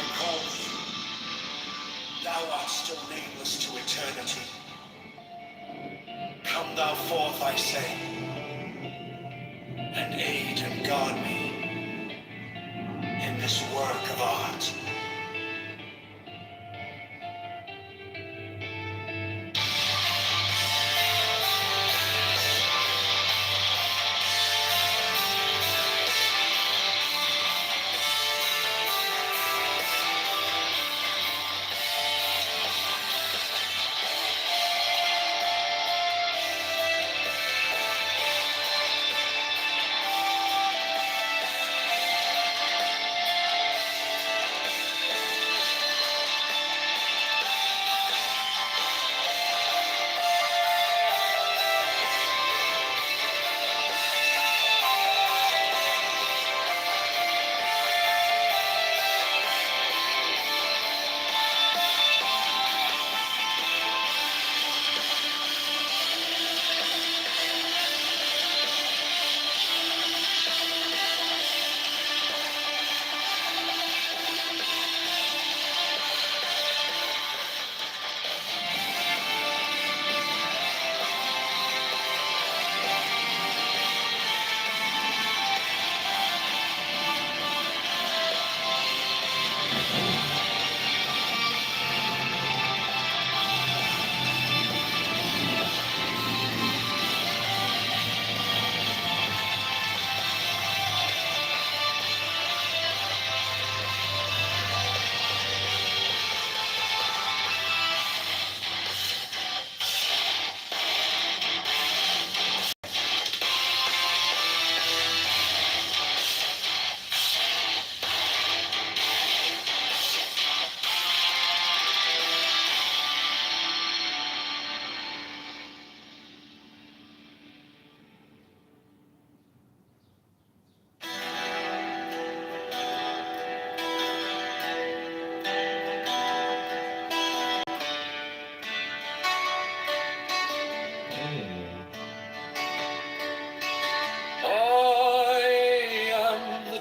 I call thee. Thou art still nameless to eternity. Come thou forth, I say, and aid and guard me in this work of art.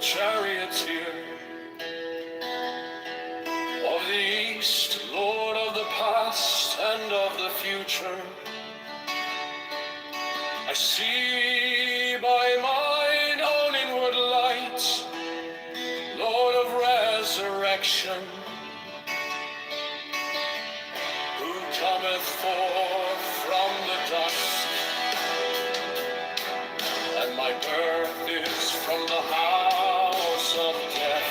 Charioteer of the East, Lord of the past and of the future. I see by mine own inward light, Lord of resurrection, who cometh forth from the dust, and my birth is from the house of death.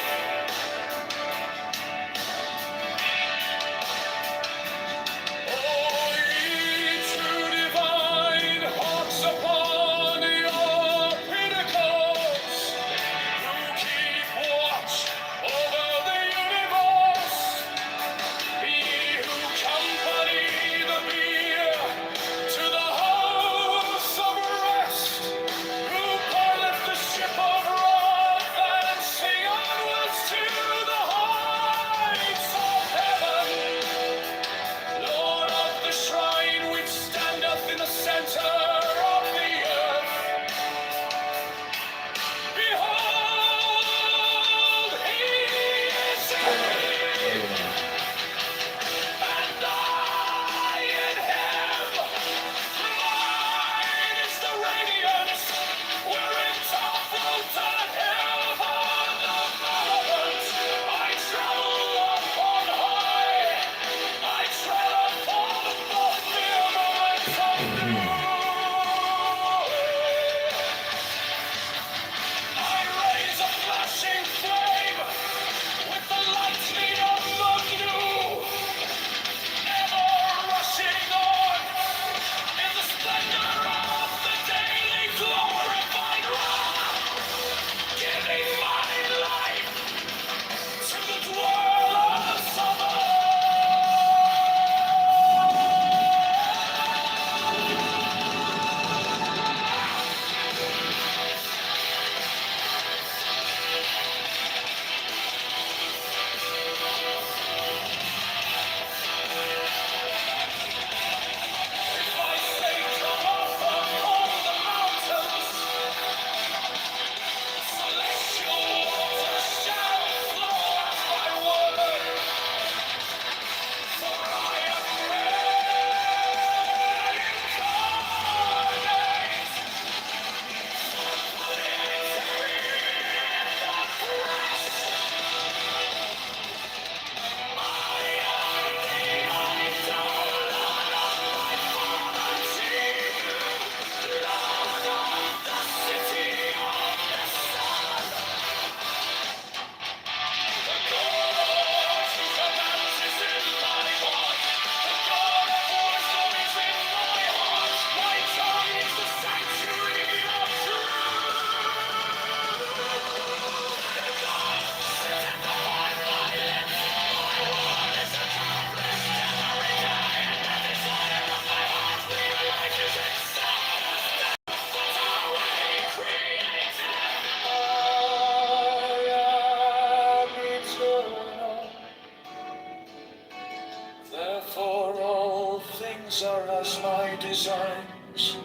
Oh, ye true divine hawks upon your pinnacles, who keep watch over the universe, ye who company the bier to the house of rest, who pilot the ship of wrath and sing onwards to the heights of heaven, Lord of the shrine which standeth in the center of the earth. Behold, he is here, and I in him. Mine is the radiance wherein topmost on heaven the firmament. I travel upon high, I tread upon the firmament of I raise a flashing flame with the lightning of the new, ever rushing on in the splendor of the daily glorified wrath, giving my life to the dwellers of earth. signs.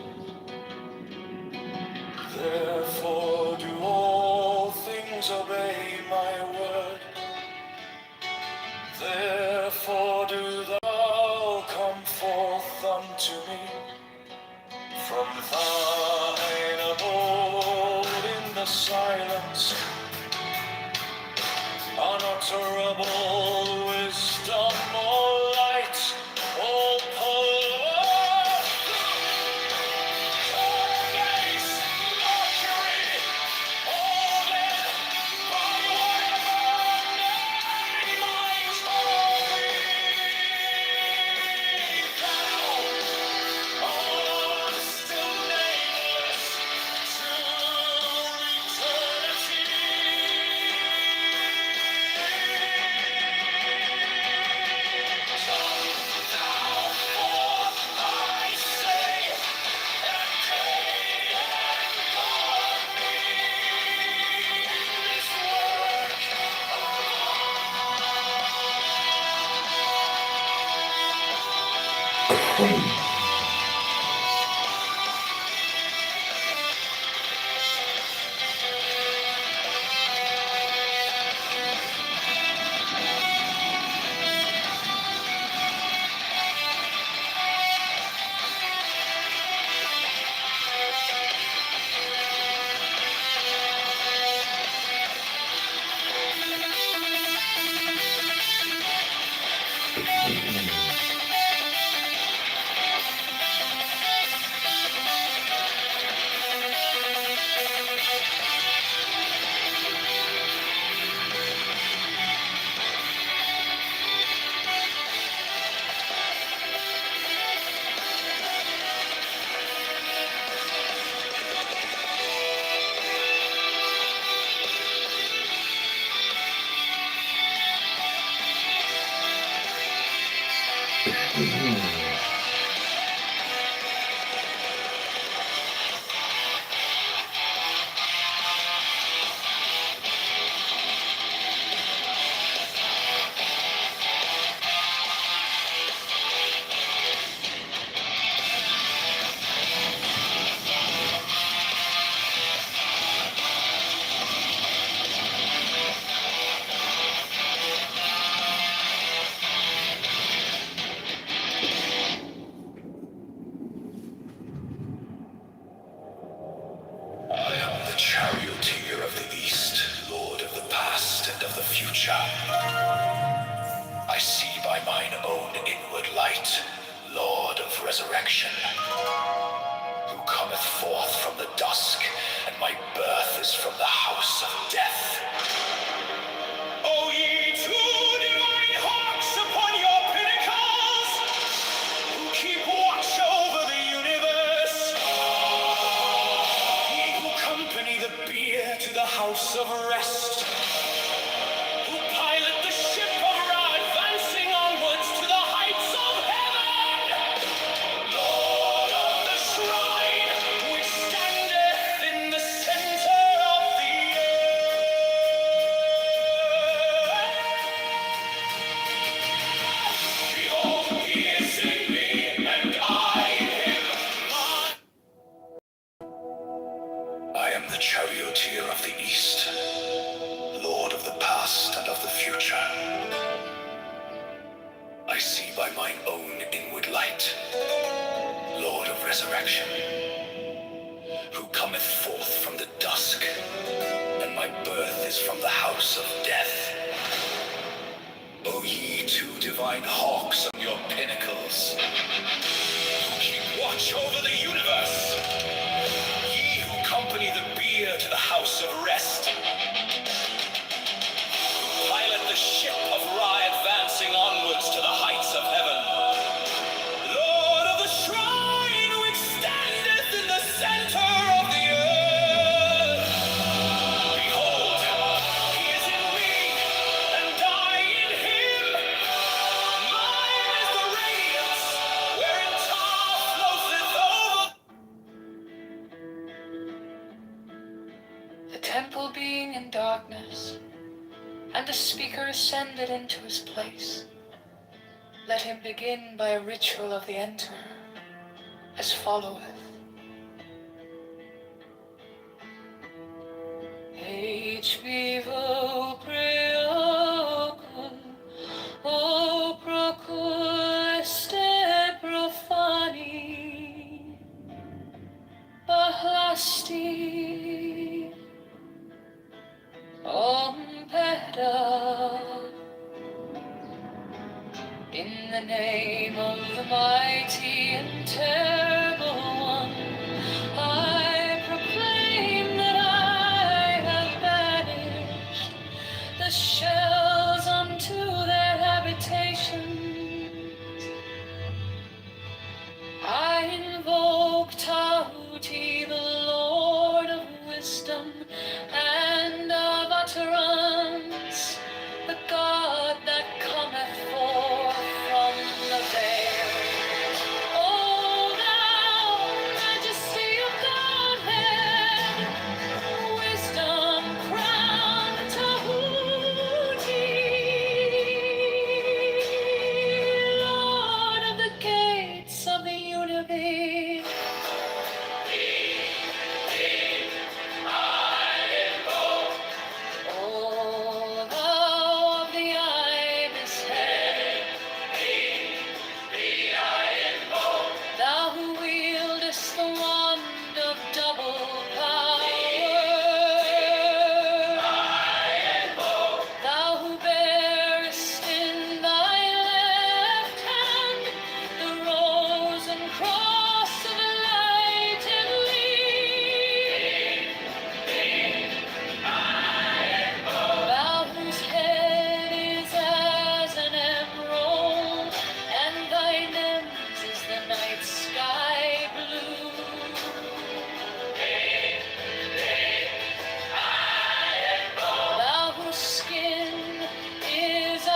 Therefore do all things obey my word. Therefore do thou come forth unto me from thine abode in the silence, unutterable wisdom, all light, all power, all grace, luxury, all then, by whatever name I call thee, thou art still nameless to eternity. I am the charioteer of the east, lord of the past and of the future. I see by mine own inward light, Lord of resurrection, who cometh forth from the dusk, and my birth is from the house of death. O ye two divine hawks upon your pinnacles, who keep watch over the universe, ye who accompany the bier to the house of rest, who pilot the ship of Ra advancing onwards to the heights of heaven, Lord of the shrine which standeth in the center of the earth. Behold, he is in me, and I in him. I am the charioteer of the east, lord of the past and of the future. I see by mine own inward light, Lord of resurrection, who cometh forth from the dusk, and my birth is from the house of death. O ye two divine hawks on your pinnacles, who keep watch over the universe, ye who accompany the bier to the house of rest, pilot the ship of Ra advancing onwards to the heights of heaven, Lord of the shrine which standeth in the center of the earth. Behold, he is in me, and I in him. Mine is the radiance wherein Tar floweth over. The temple being in darkness, and the speaker ascended into his place, let him begin by a ritual of the enterer, a as followeth. H vivo preocul, o procul este profani, ahlasti, peda. In the name of the mighty and terrible one, I proclaim that I have banished the shells unto their habitations. I invoke Tahuti, the Lord of wisdom and of utterance, the God that cometh forth from the veil. O thou majesty of Godhead, wisdom crowned Tahuti, Lord of the gates of the universe. O thou of the ibis head, thou who wieldest the wand of double power, thou who bearest in thy left hand the rose and cross of light and leaf, thou whose head is as an emerald, and thy lens is the night sky blue. Thou whose skin is a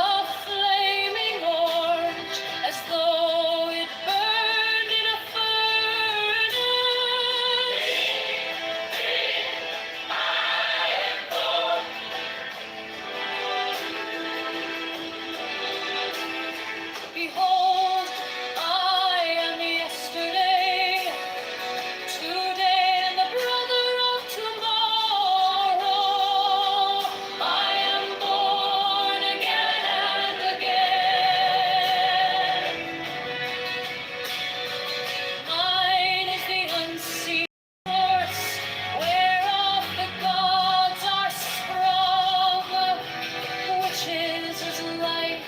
flaming orange, as though it burned in a furnace. Behold, I am yesterday, today, and the brother of tomorrow. I am born again and again. Mine is the unseen force, whereof the gods are sprung, which is as life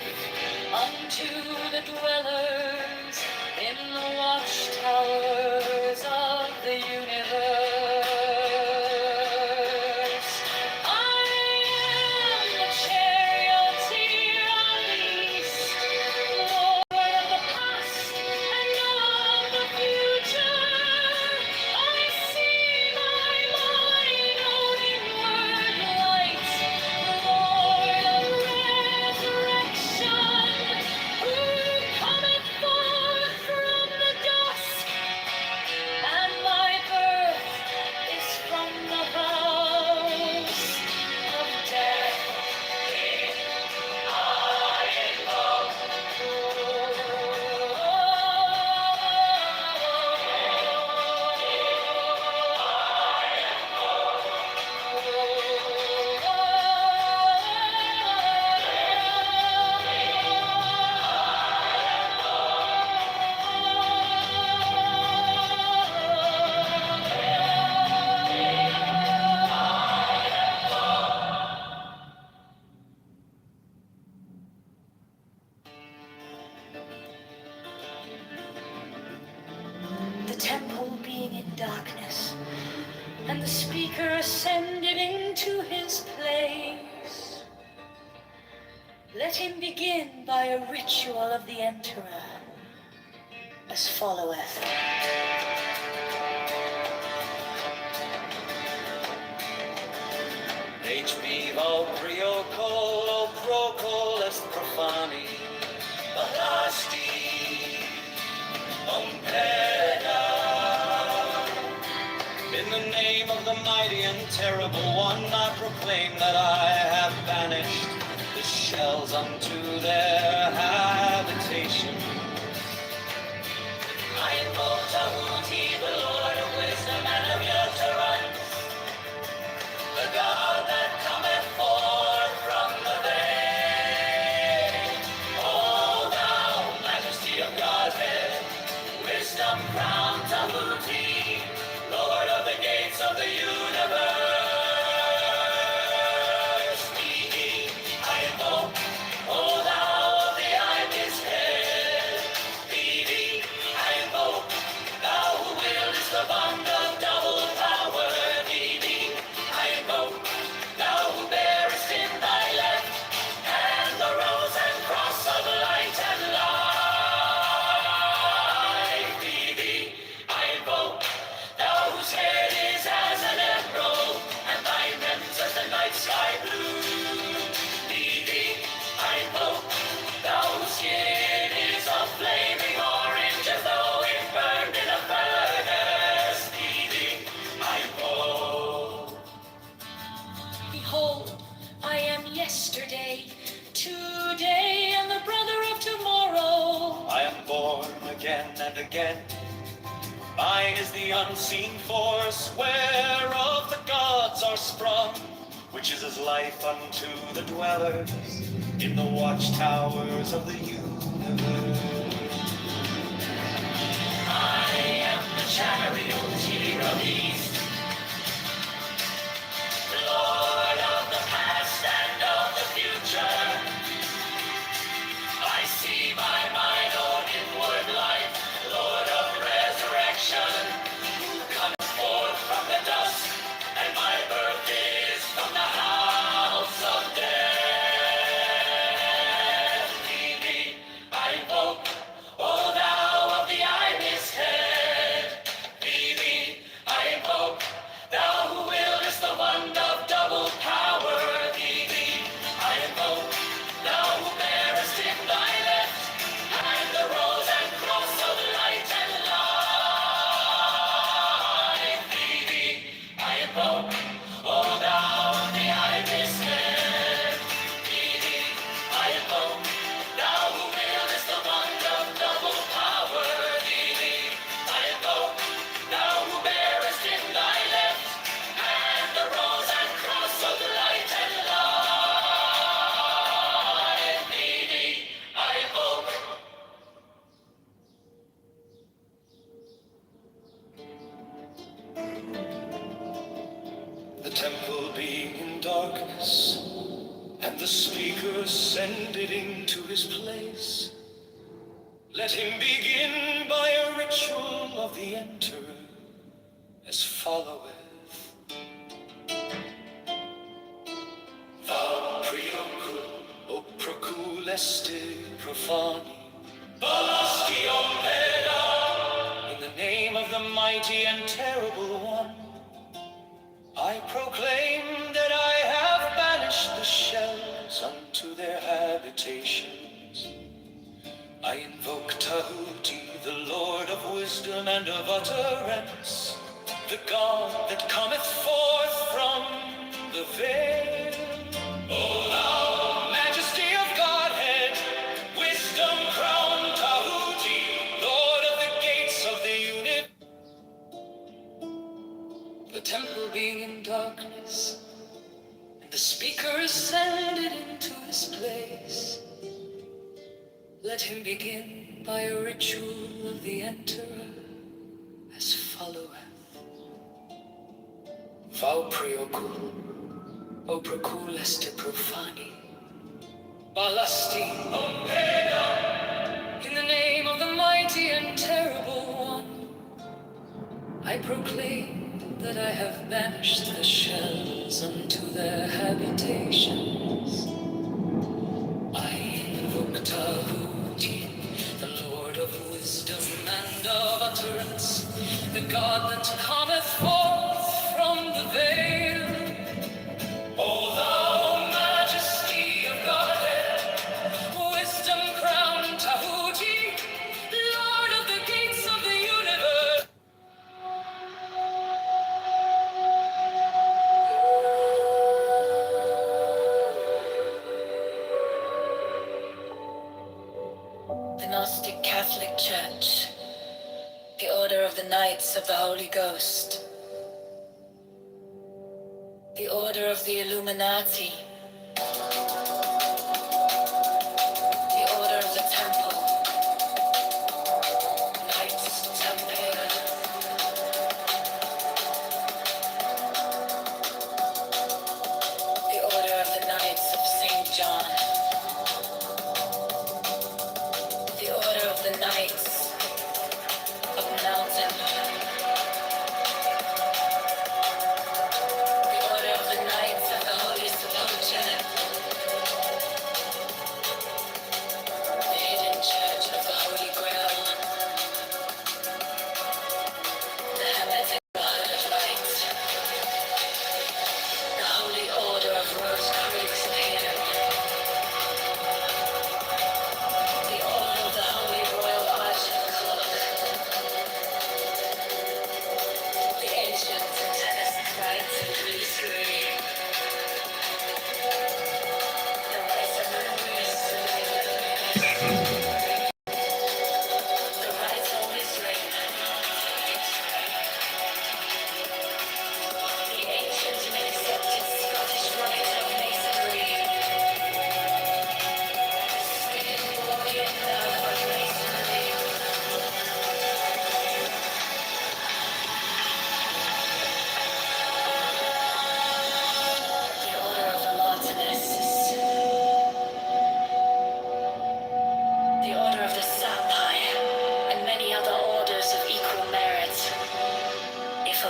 unto the dwellers in the watchtowers of the universe. I am the charioteer of the east, Lord of the past and of the future. I see my mine own inward light, the Lord of resurrection, who cometh forth from the dusk, and my birth is from the house of death. The temple being in darkness, and the speaker ascended into his place, let him begin by a ritual of the enterer, as followeth. H vivo preocul, o procul est profani, ahlasti, peda. In the name of the mighty and terrible one, I proclaim that I have banished the shells unto their habitation. I invoke the unseen force whereof the gods are sprung, which is as life unto the dwellers in the watchtowers of the universe. I am the charioteer of the east, Lord of the past and of the future. I see by mine own inward light, Lord of resurrection, who comes forth from the dust, and my birth is from the house of death. Thee I invoke, O thou of the ibis head. Thee I invoke, thou who wieldest the wand of double power. Thee I invoke, thou who bearest in thy left hand the rose and cross of light and life. Thee I invoke, O thou of the ibis head. Thee I invoke, thou who wieldest the wand of double power. Thee I invoke, thou who bearest in thy left hand the rose and cross of light and life. Thee I invoke. The temple being in darkness, and the speaker ascended into his place, let him begin by a ritual of the enterer, as followeth. Va priocul, o procul este profani, Balastion peda. In the name of the mighty and terrible one, I proclaim that I have banished the shells unto their habitations. I invoke Tahuti, the Lord of wisdom and of utterance, the God that cometh forth from the veil. O thou majesty of Godhead, wisdom crowned Tahuti, Lord of the gates of the unit. The temple being in darkness, and the speaker ascended into his place, let him begin by a ritual of the enterer, as followeth. Vau priocul, o procul este profani, Balasti ompeda. In the name of the mighty and terrible one, I proclaim that I have banished the shells unto their habitations. I invoke Tahuti, the Lord of wisdom and of utterance, the God that cometh forth from the veil. O thou majesty of Godhead, wisdom crowned Tahuti, Lord of the gates of the universe. The Gnostic Catholic Church, the Order of the Knights of the Holy Ghost, the Order of the Illuminati, the Order of the Temple, Knights Templar, the Order of the Knights of St. John, the Order of the Knights of Mountain, the Order of the Knights of the Holy Sepulchre.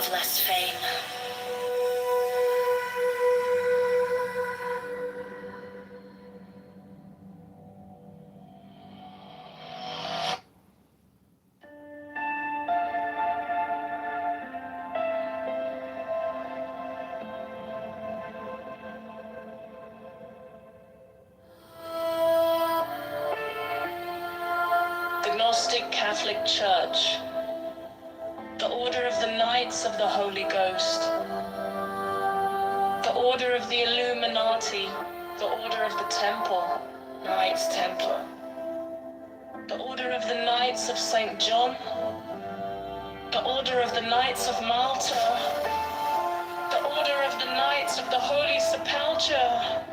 of less fame. The Gnostic Catholic Church, the Order of the Knights of the Holy Ghost, the Order of the Illuminati, the Order of the Temple, Knights Templar, the Order of the Knights of St. John, the Order of the Knights of Malta, the Order of the Knights of the Holy Sepulchre,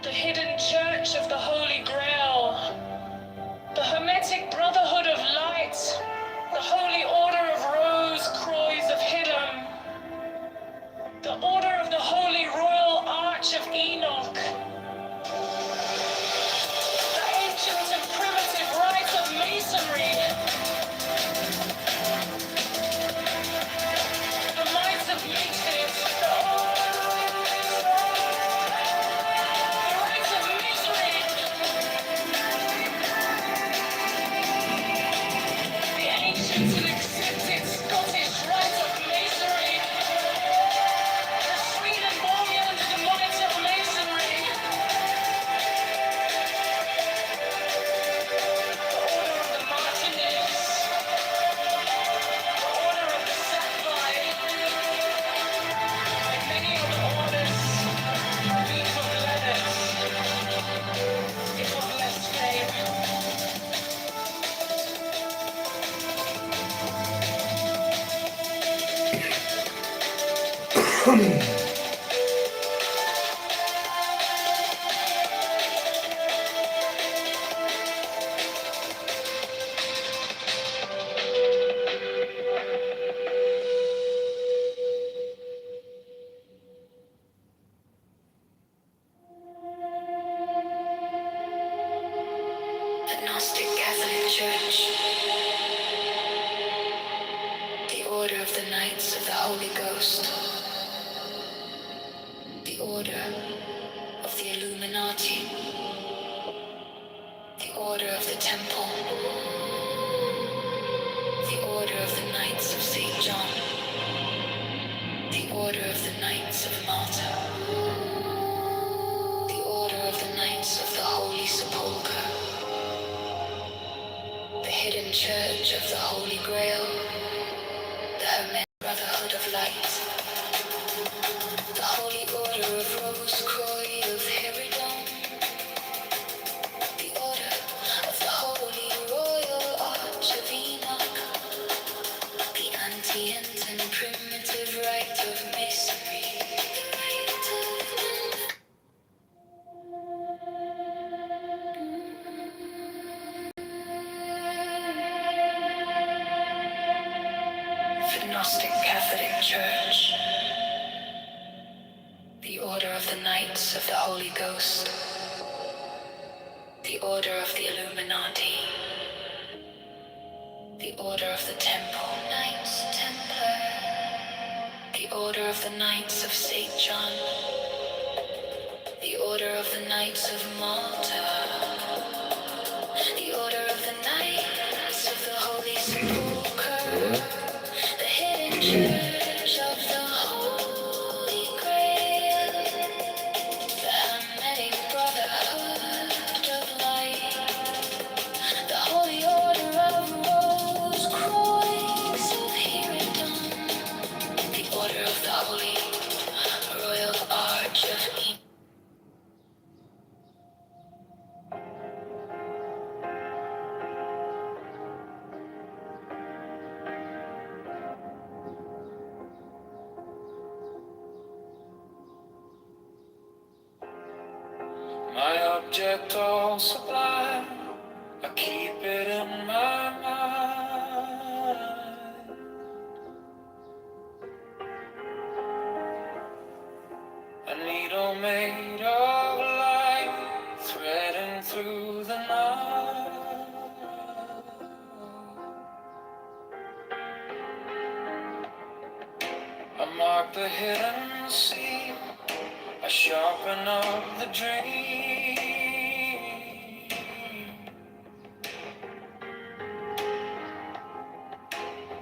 the Hidden Church of the Holy Grail, the Hermetic Brotherhood of Light, the Holy Order of Rose Croix of Hidden, the Order of the Holy Royal Arch of Enoch, the ancient and primitive rites of Masonry, the Knights of Metis, the rites of Misery, the ancient and accepted Scottish rites of Masonry, the Swedenborgian and the Knights of Masonry, the Order of the Martinis, the Order of the Sapphire, and many other orders, beautiful letters, if of less fame. The Gnostic Catholic Church, the Order of the Knights of the Holy Ghost, the Order of the Illuminati, the Order of the Temple, the Order of the Knights of St. John, the Order of the Knights of Malta, the Order of the Knights of the Holy Sepulchre, the Hidden Church of the Holy Grail, the Hermetic Brotherhood of Light, the Holy Order of Rose Croix of Herodon, the Order of the Holy Royal Arch of Enoch, the Antient and Primitive Rite of Masonry, the Gnostic Catholic Church, the Order of the Knights of the Holy Ghost, the Order of the Illuminati, the Order of the Temple, Knights Templar, the Order of the Knights of St. John, the Order of the Knights of Malta, the Order of the Knights of the Holy Sepulchre, the Hidden Church of the Holy Grail, the Hermetic Brotherhood of Light, the Holy Order of Rose Croix of Herodon, the Order of the Holy Royal Arch of Enoch. My object all sublime, I keep it in my mind. A needle made of light, threading through the night. mark the hidden seam, I sharpen up the dream.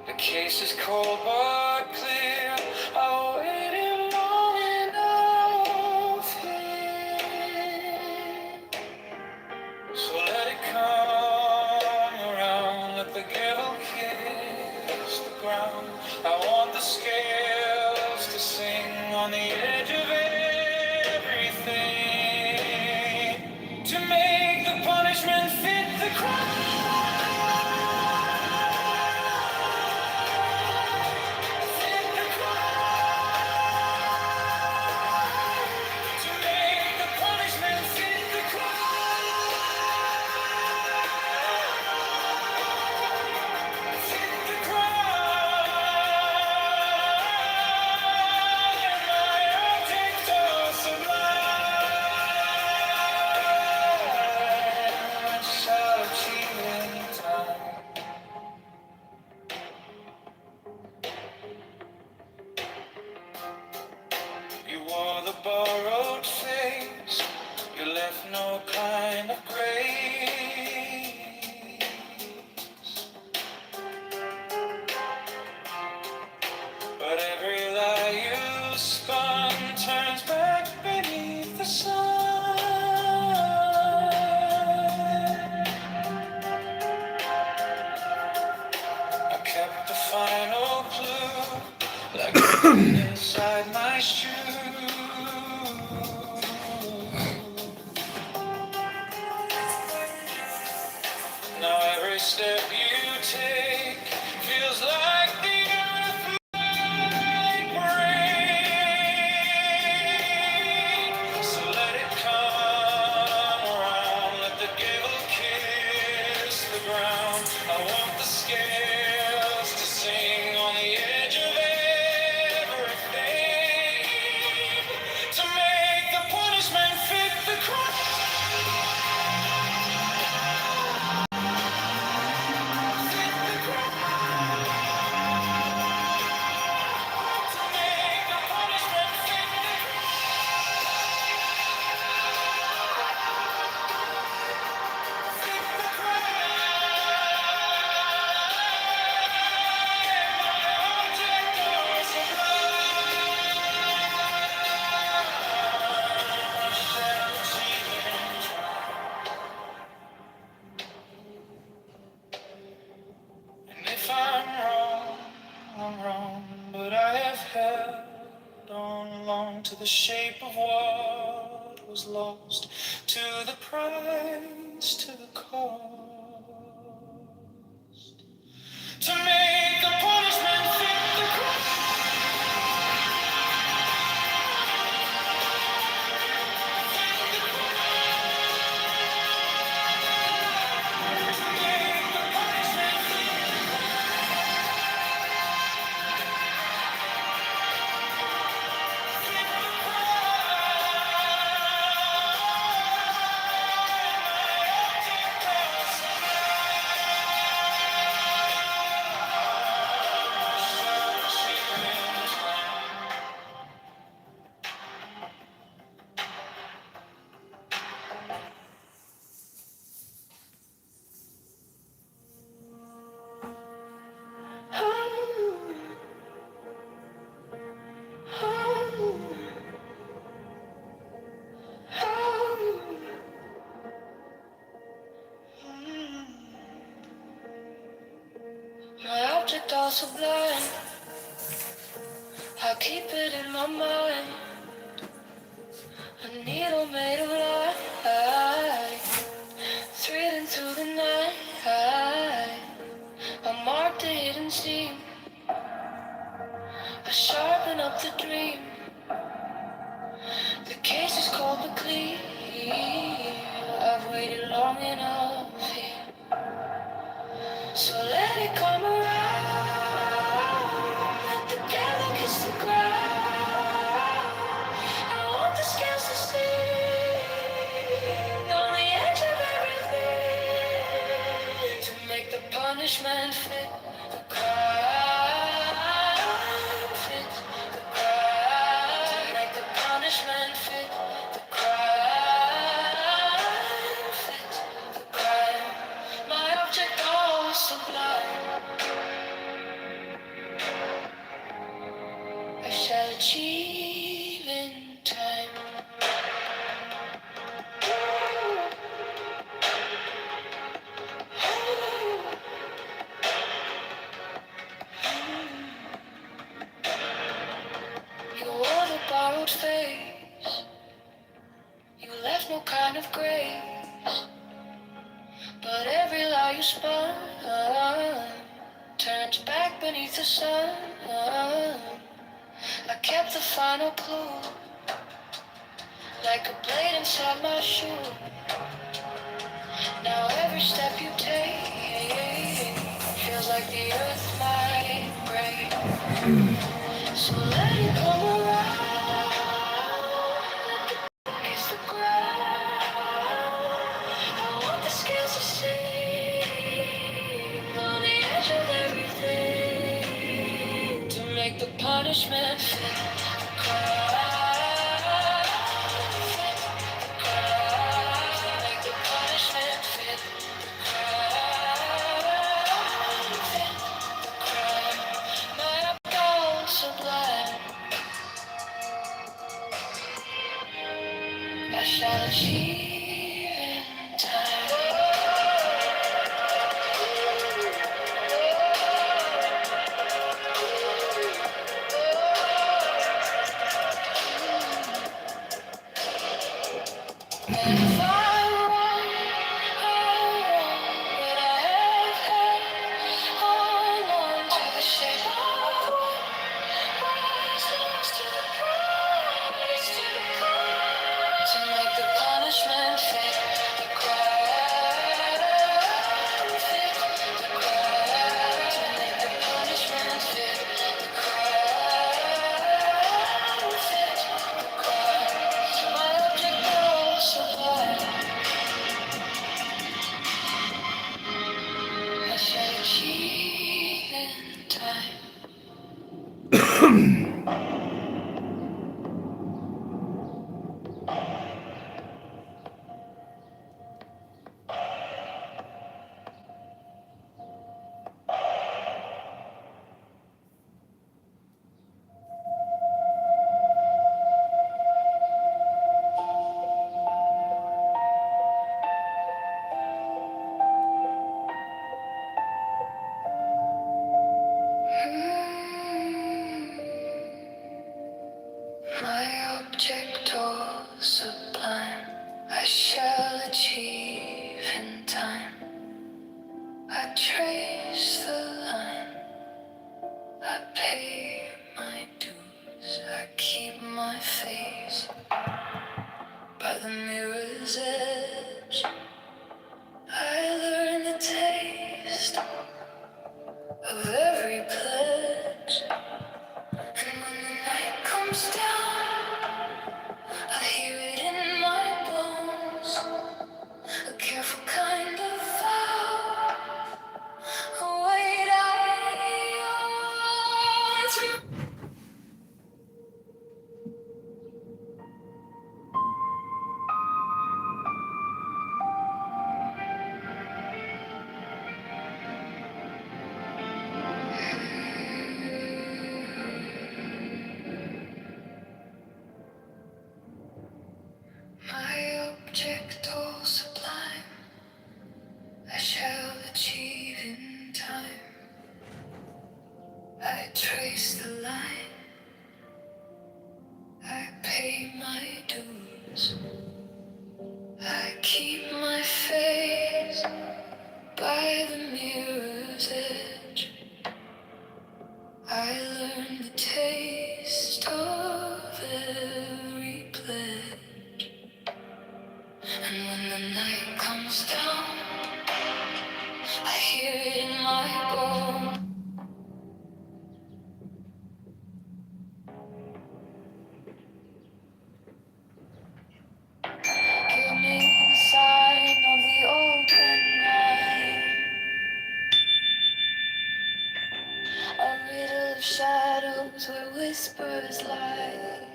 The case is cold but clear, I waited long enough here. So let it come around, let the gavel kiss the ground. I want the scales to sing on the edge of everything, to make the punishment fit the crime. Fit the crime. To make the punishment fit the crime. Fit the crime. And my object of sublime shall achieve in time. You wore the borrowed face, you left no kind of grace. But every lie you spun turns back beneath the sun. I kept the final clue, like inside my shoe. Now every step you take feels like the earth might break. So let it come around, let the gavel kiss the ground. I want the scales to sing on the edge of everything, to make the punishment fit the crime. Fit the crime. To make the punishment fit the And if I'm wrong, but I have held on long to the shape of what was lost, to the price, to the cost, to make the punishment fit the crime. To make the punishment fit my object all sublime. I keep it in my mind. A needle made of light, threading through the night. I mark the hidden seam, I sharpen up the dream. The case is cold but clear. I've waited long enough here. So let it come around, let the gavel kiss the ground. I want the scales to sing on the edge of everything, to make the punishment fit the crime, fit the crime. achieve in time. You wore the borrowed face. You left no kind of grace. But every lie you spun turns back beneath the sun. I kept the final clue, like a blade inside my shoe. Now every step you take feels like the earth might break. So let it come around, kiss the ground. I want the scales to sing on the edge of everything, to make the punishment fit the crime. Fit the crime. Make the punishment fit the crime. Fit the crime. My gone sublime. I shall achieve in time. And if I'm wrong, but I have held on to the shape of what was lost to the price, to the price, to make the punishment fit the crime, fit the crime, to make the punishment fit the crime, fit the crime. My object was sublime. I shall achieve in time. My object all sublime, I shall achieve in time. I trace the line, I pay my dues, I keep my face by the mirror's edge. I learn the taste of every pledge, and when the night comes down, I hear it in my bones, a careful kind of vow, a weight I own. My object all sublime, I shall achieve in time. I trace the line, I pay my dues, I keep my face by the mirror's edge. I learn the taste of every pledge, and when the night comes down, I hear it in my bones. Give me the sign of the open night, a riddle of shadows where whispers lie,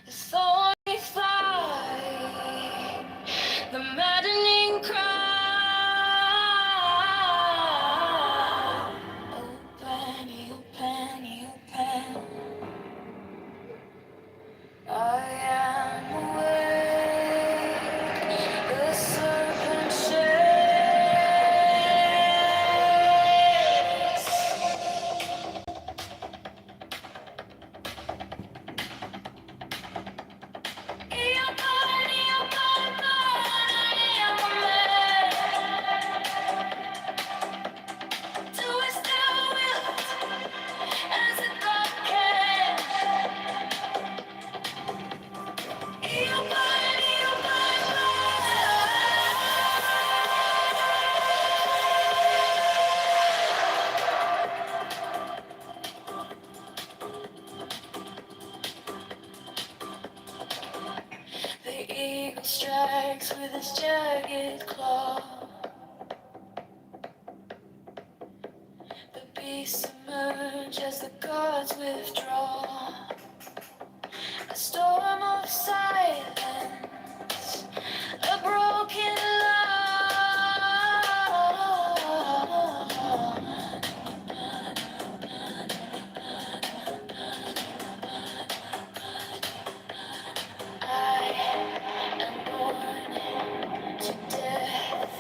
the thorny flight, the maddening cry. Open, open, open. strikes with his jagged claw. The beasts emerge as the gods withdraw. A storm of silence, a broken law. I am born to death,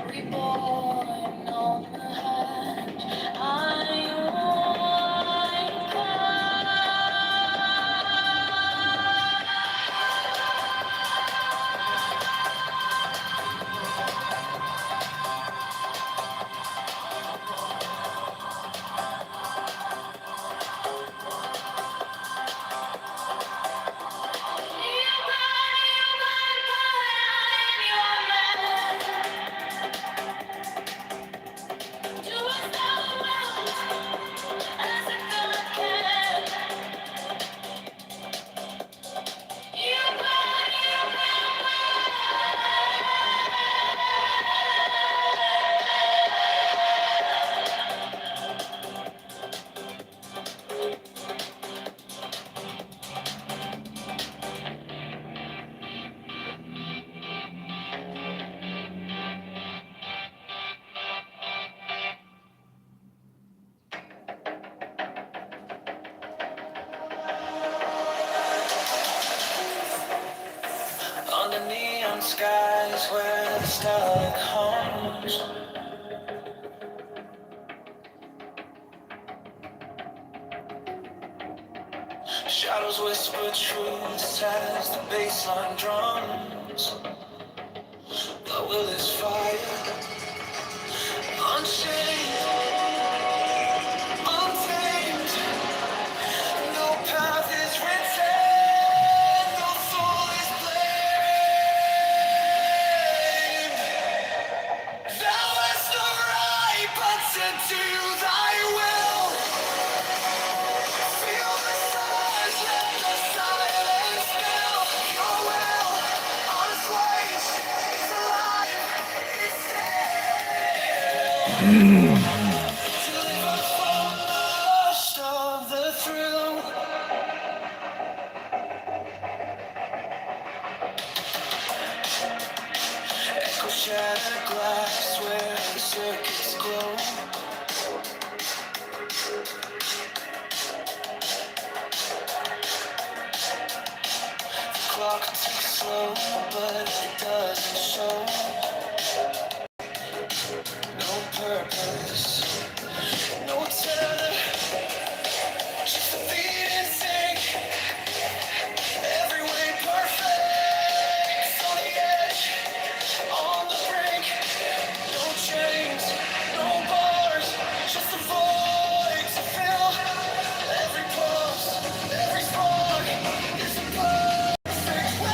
reborn on the hand. I under neon skies where the starlight hums, shadows whisper truths as the bassline drums. But will this fire unchained, untamed? No path is written, no soul is blamed. Thou hast no right but to do thy will. Feel the silence, let the silence fill your will. Honest ways is alive, is dead. Deliver from the lust of the thrill. Echo shattered glass where the circuits glow. The clock ticks slow, but it doesn't show. No purpose, no tether, just a beating sink. Every way perfect, on the edge, on the brink. No chains, no bars, just a void to fill. Every pulse, every spark is a perfect will.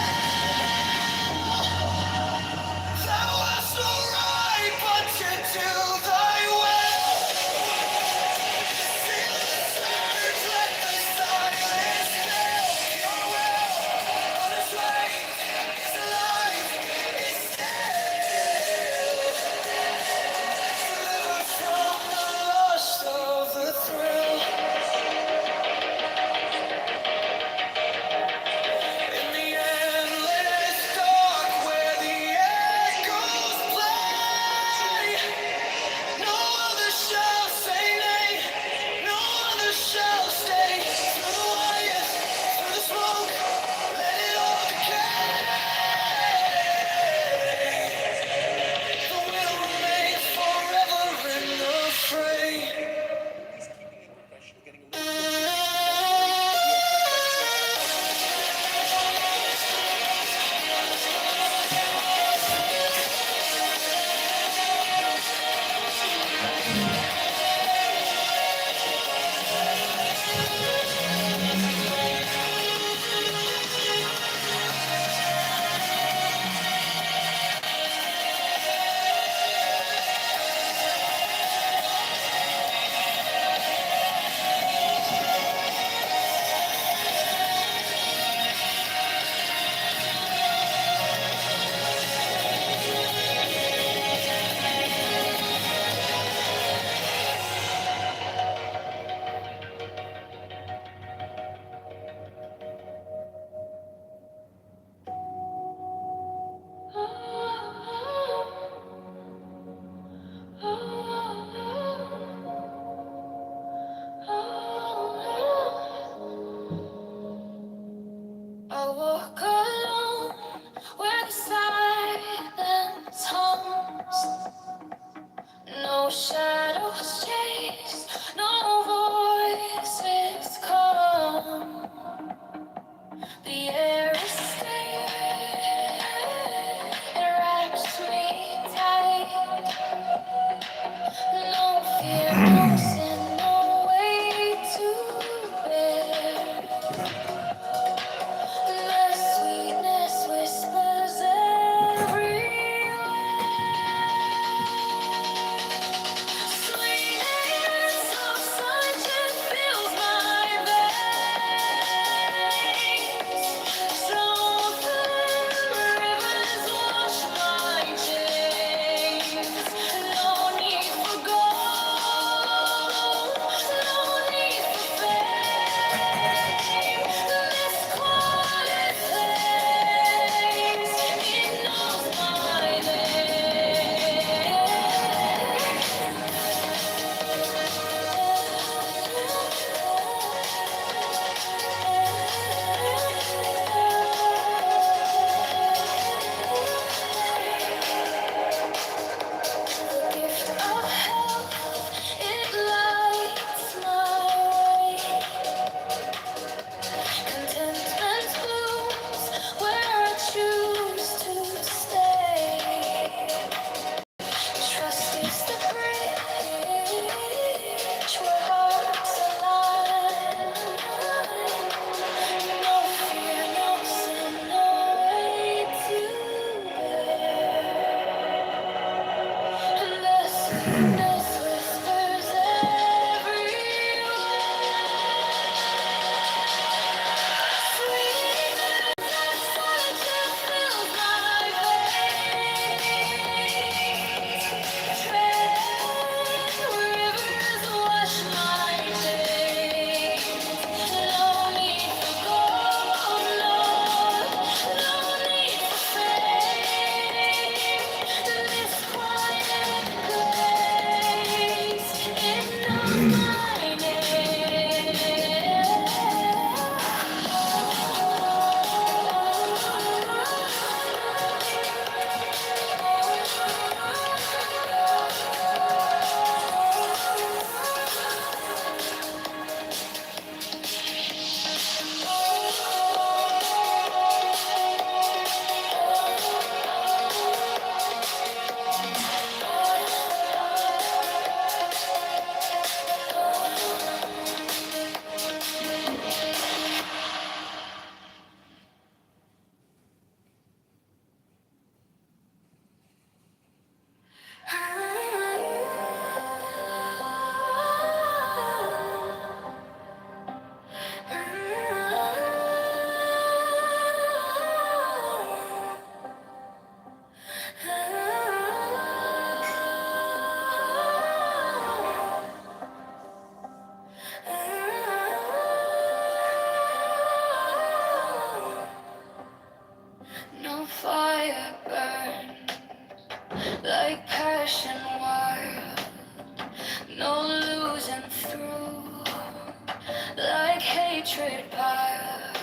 hatred piled.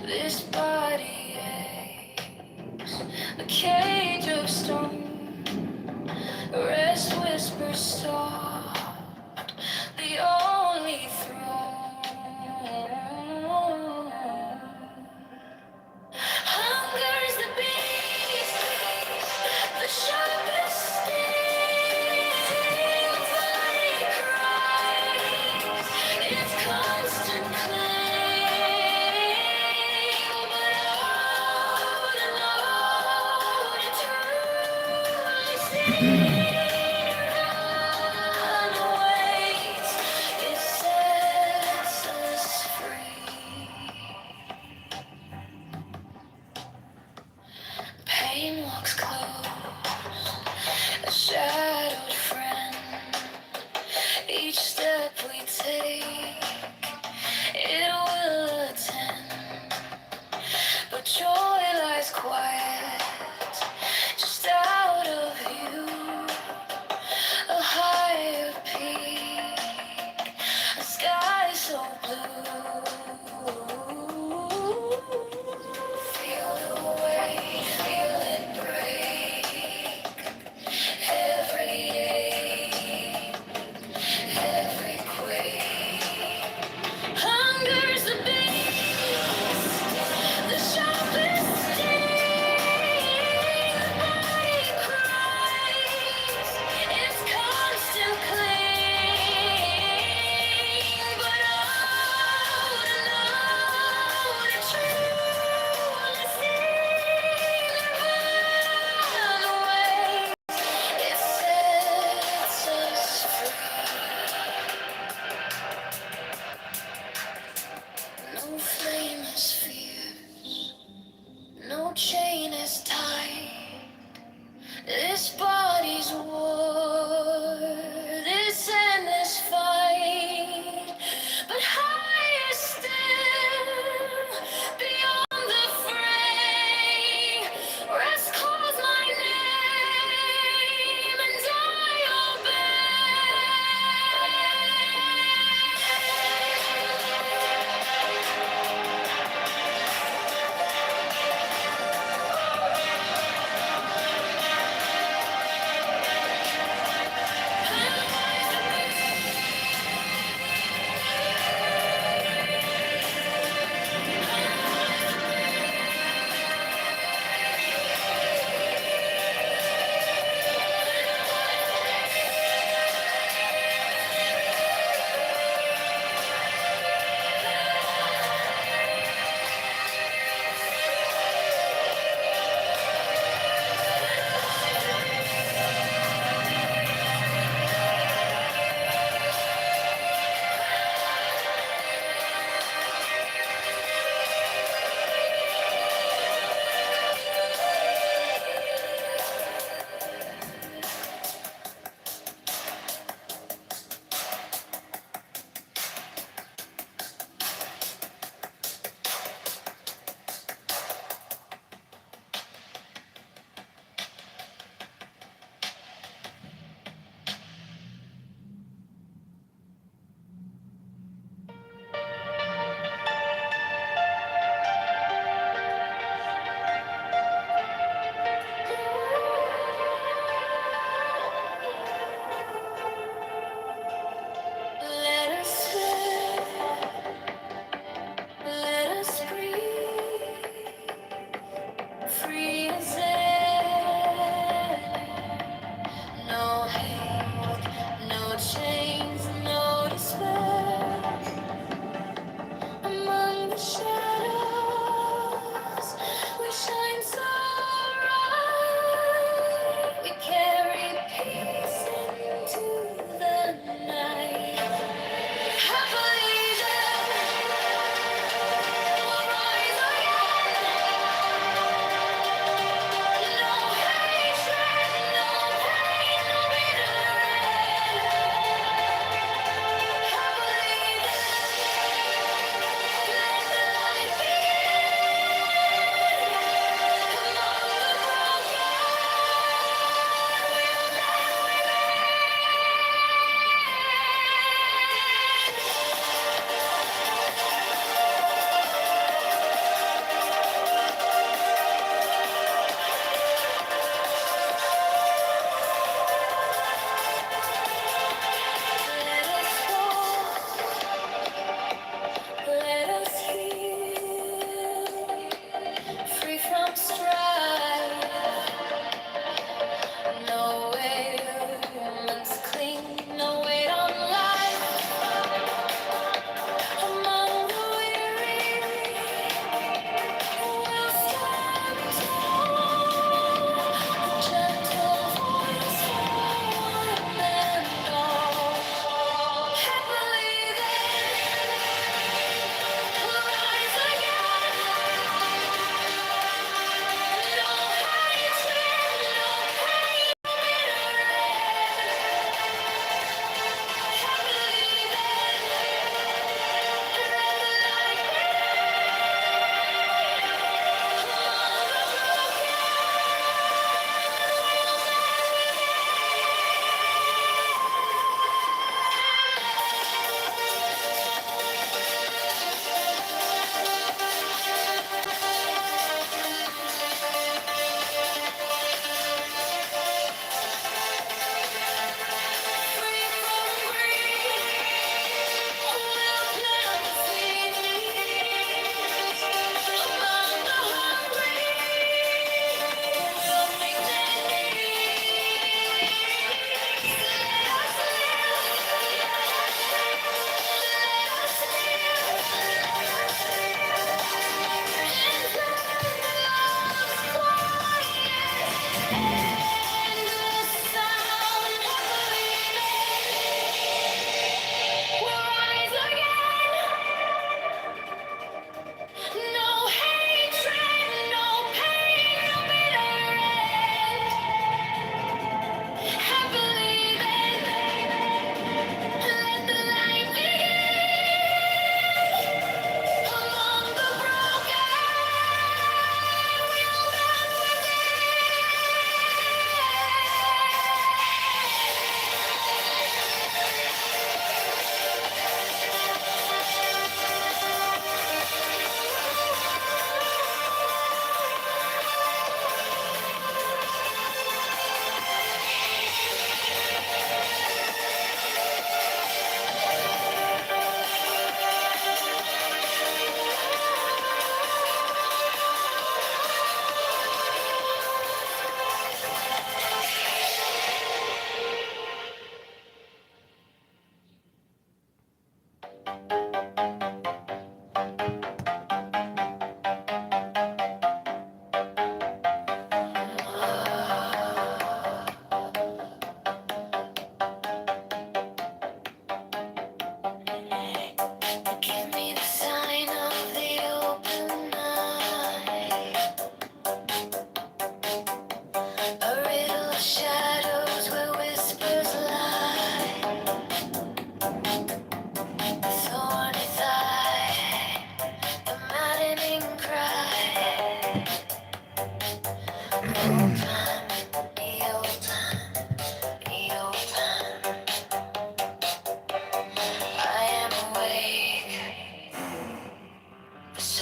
This body aches, a cage of stone. Rest whispers stopped, the only throne. Hunger's the beast, the sharpest sting. Body cries, its constant claim. But out and out, it truly seen and waits. It sets us free. Pain walks close, a shadowed friend. Each step we take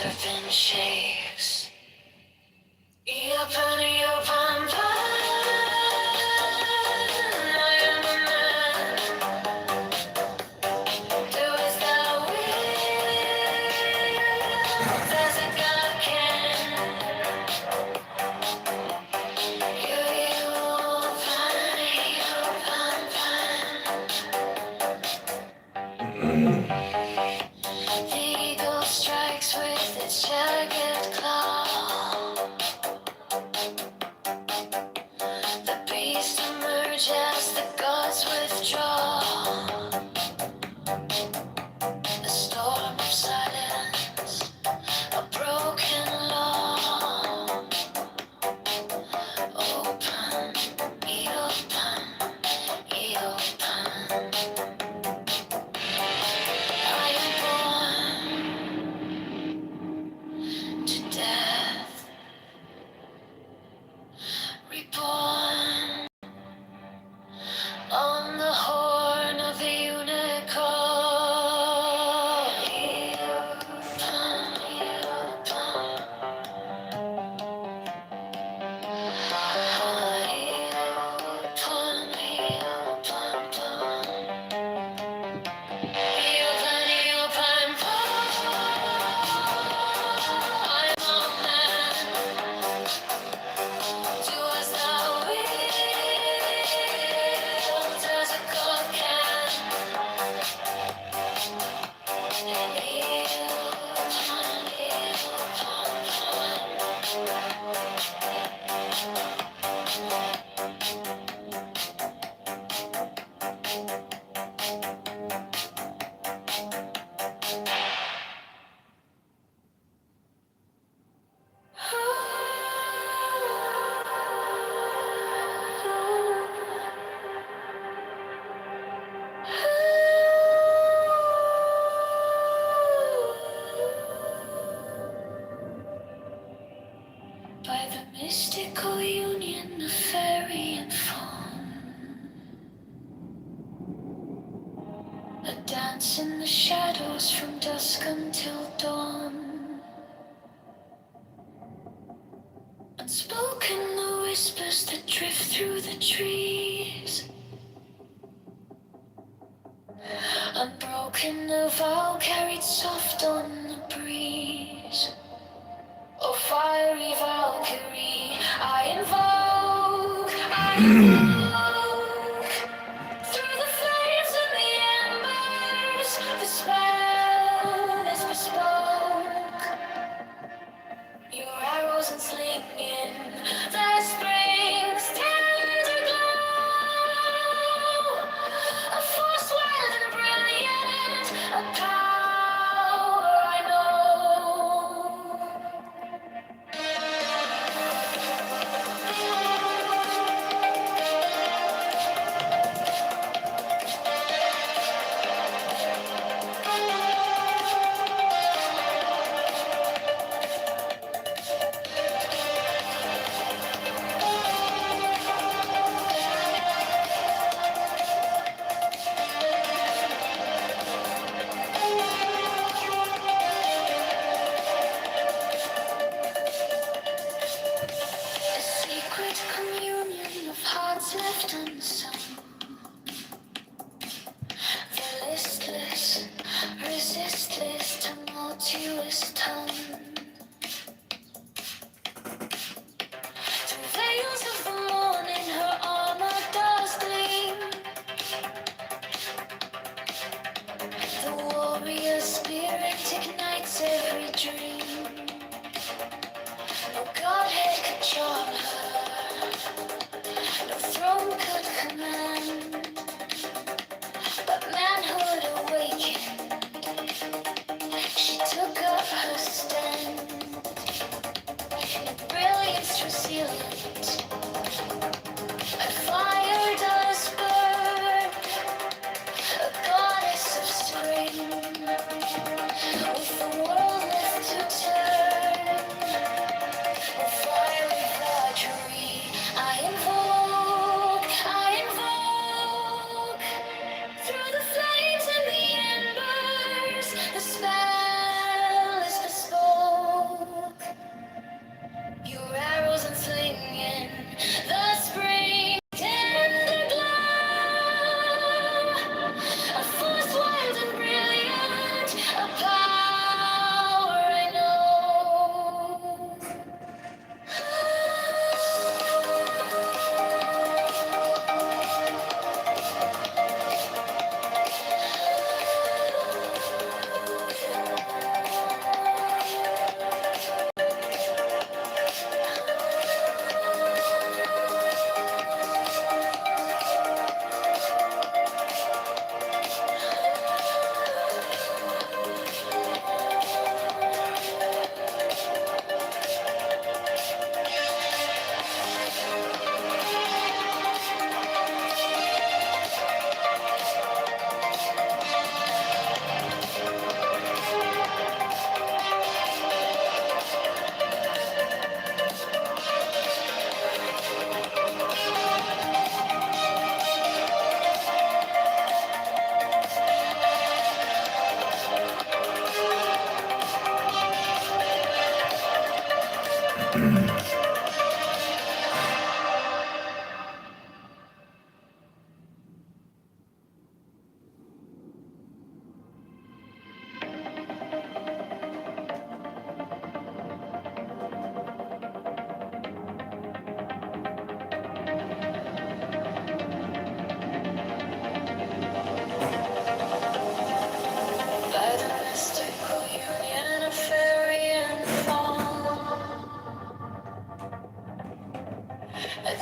serpent shakes. Eopan, eopan, pan. I am a man. Do as thou wilt, as a god can. Eopan, eopan, pan. The eagle strikes with its jagged claw. The beast emerge as the gods withdraw. A storm of silence, a broken law. Open, eopen, eopen. I am born to death, reborn on the horn of the unicorn. Eopen, eopen. Eopen, eopen, pon. Eopen, eopen, pon. I'm a man. Do as thou wilt, as a god can. Eopen, eopen, by the mystical union of fairy and fawn, a dance in the shadows from dusk until dawn. Unspoken the whispers that drift through the trees. Unbroken the vow carried soft on the breeze. Oh, fiery Valkyrie, I invoke through the flames and the embers. The spell is bespoke. Your arrows and slinging, the spring's tender glow. A force wild and brilliant, a power I know. A secret communion of hearts left unsung. The listless, resistless, tumultuous tongue. Through veils of the morning, her armor does gleam. The warrior spirit ignites every dream. No godhead could charm her, no throne could command. But manhood awakened, she took up her stand.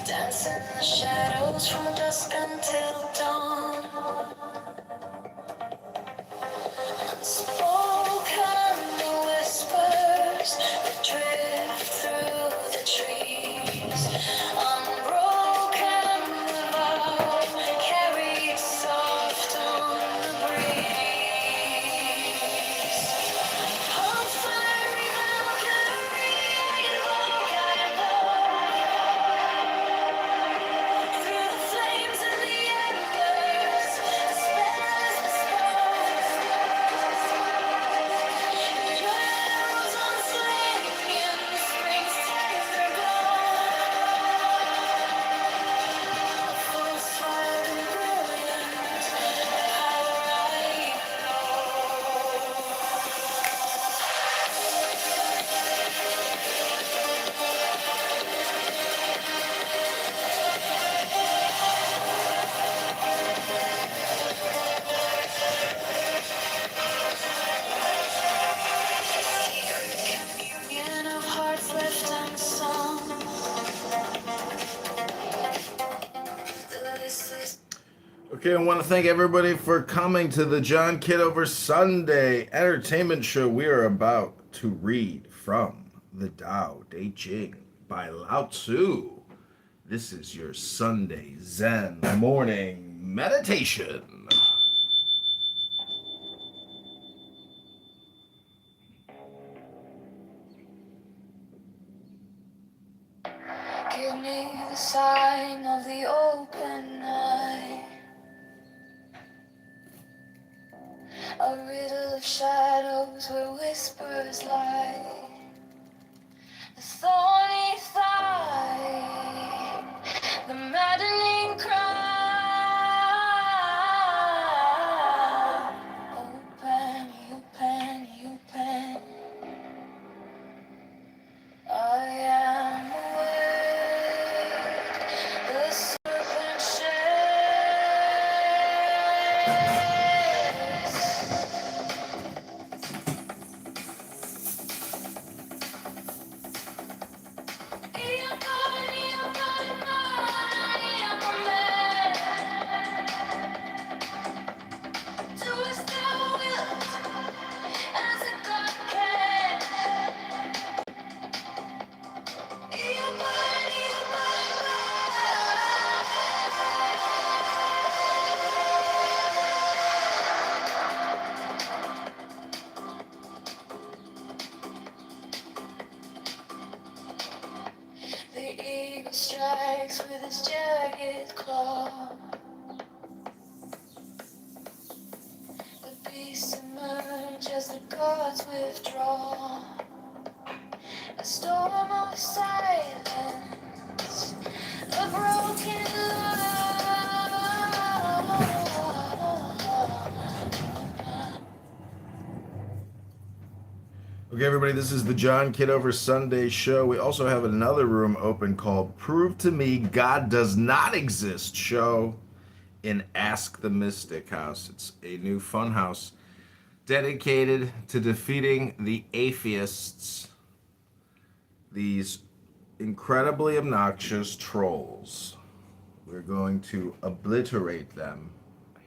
Dance in the shadows from dusk until dawn. Unspoken whispers that drift through the trees. Unbroken love carried soft on the breeze. Pulse fiery Valkyrie, evoke I through the flames and the embers, spells the stars. Your arrows unslinging, spring's tender glow. Full fire and brilliant, power I communion of hearts left unsung. Okay, I want to thank everybody for coming to the John Kitover Sunday entertainment show. We are about to read from the Tao Te Ching by Lao Tzu. This is your Sunday Zen morning meditation. Give me the sign of the open eye, a riddle of shadows where whispers lie, the thorny thigh, the maddening cry. Open, open, open. I am awake, the serpent shakes. Do as thou wilt, as a God can. The eagle strikes with its jagged claw. The beasts emerge as the gods withdraw. A storm of silence, a broken love. Okay, everybody, this is the John Kitover Sunday show. We also have another room open called Prove to Me God Does Not Exist show in Ask the Mystic House. It's a new fun house dedicated to defeating the atheists, these incredibly obnoxious trolls. We're going to obliterate them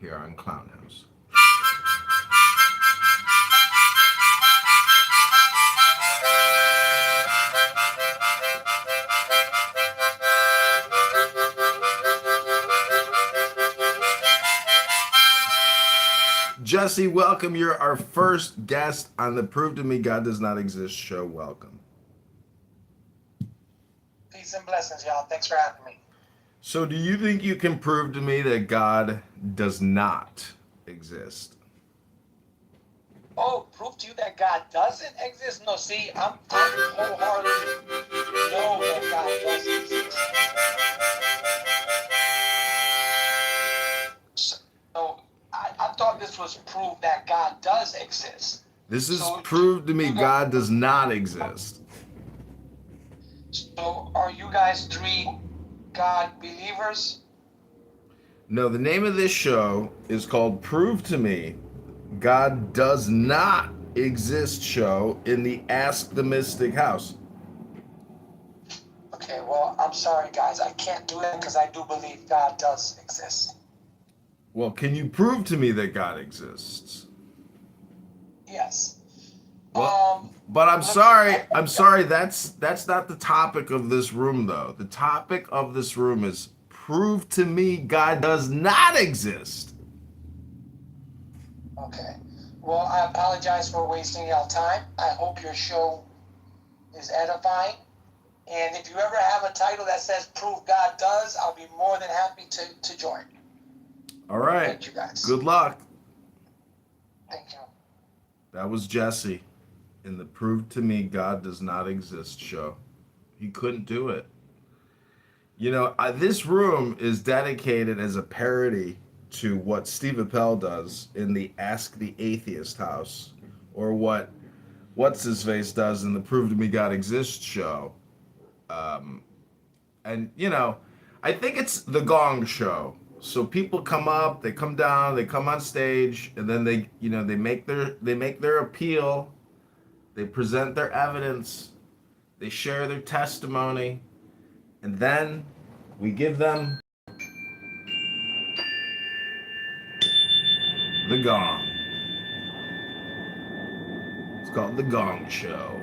here on Clown House. Jesse, welcome. You're our first guest on the Prove to Me God Does Not Exist show. Welcome. Peace and blessings, y'all. Thanks for having me. So do you think you can prove to me that God does not exist? Oh, prove to you that God doesn't exist? No, see, I'm wholeheartedly know that God does exist. So I thought this was proof that God does exist. This is So proved to me you God does not exist. So are you guys three God believers? No, the name of this show is called Prove to Me God Does Not Exist show in the Ask the Mystic house. Okay, well, I'm sorry, guys. I can't do it because I do believe God does exist. Well, can you prove to me that God exists? Yes. Well, but I'm sorry, that's not the topic of this room though. The topic of this room is prove to me God does not exist. Okay. Well, I apologize for wasting your time. I hope your show is edifying. And if you ever have a title that says Prove God Does, I'll be more than happy to join. All right. Thank you, guys. Good luck. Thank you. That was Jesse in the Prove to Me God Does Not Exist show. He couldn't do it. You know, this room is dedicated as a parody to what Steve Appel does in the Ask the Atheist house, or what's his face does in the Prove to Me God Exists show. And you know, I think it's the Gong Show. So people come up, they come down, they come on stage, and then they make their appeal, they present their evidence, they share their testimony, and then we give them the gong. It's called the Gong Show.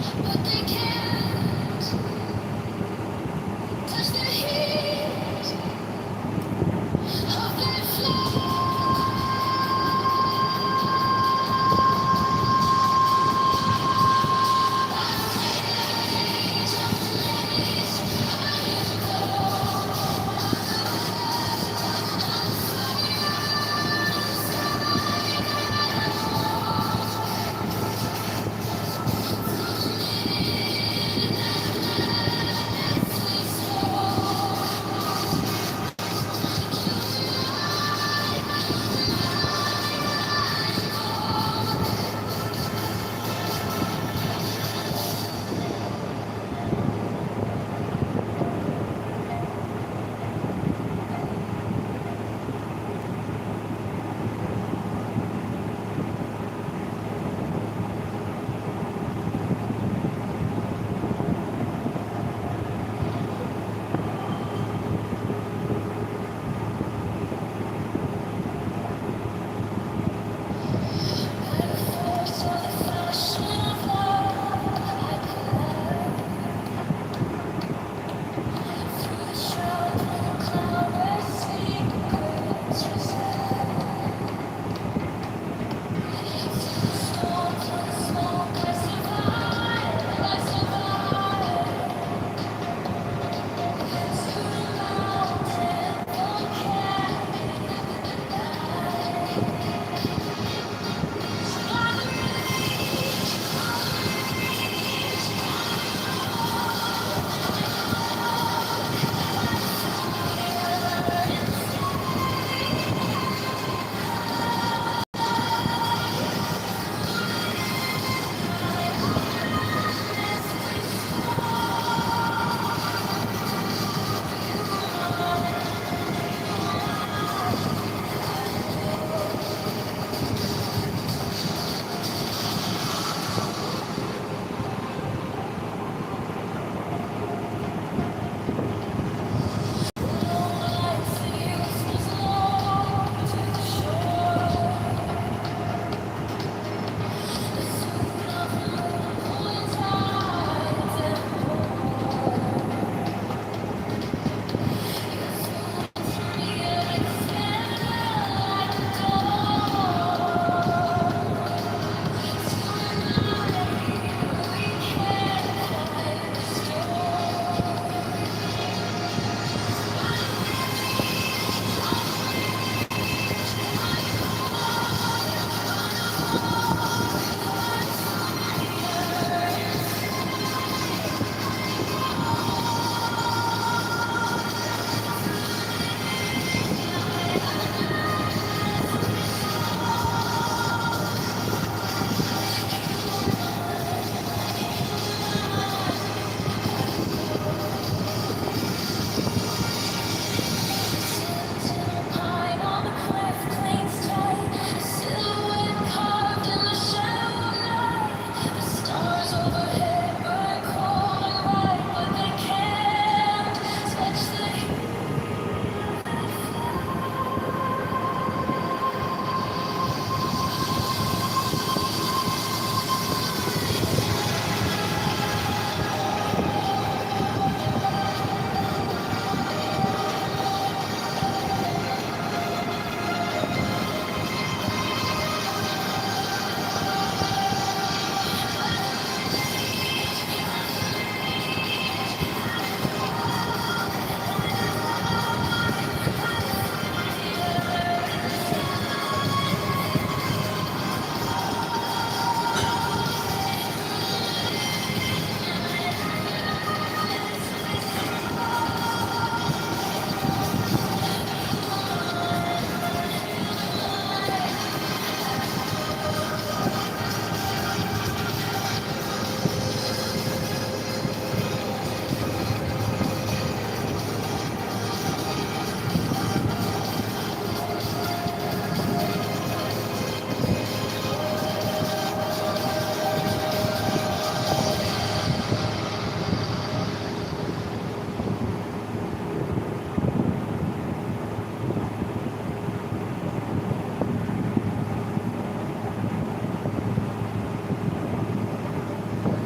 but they can't touch the heat of that flame.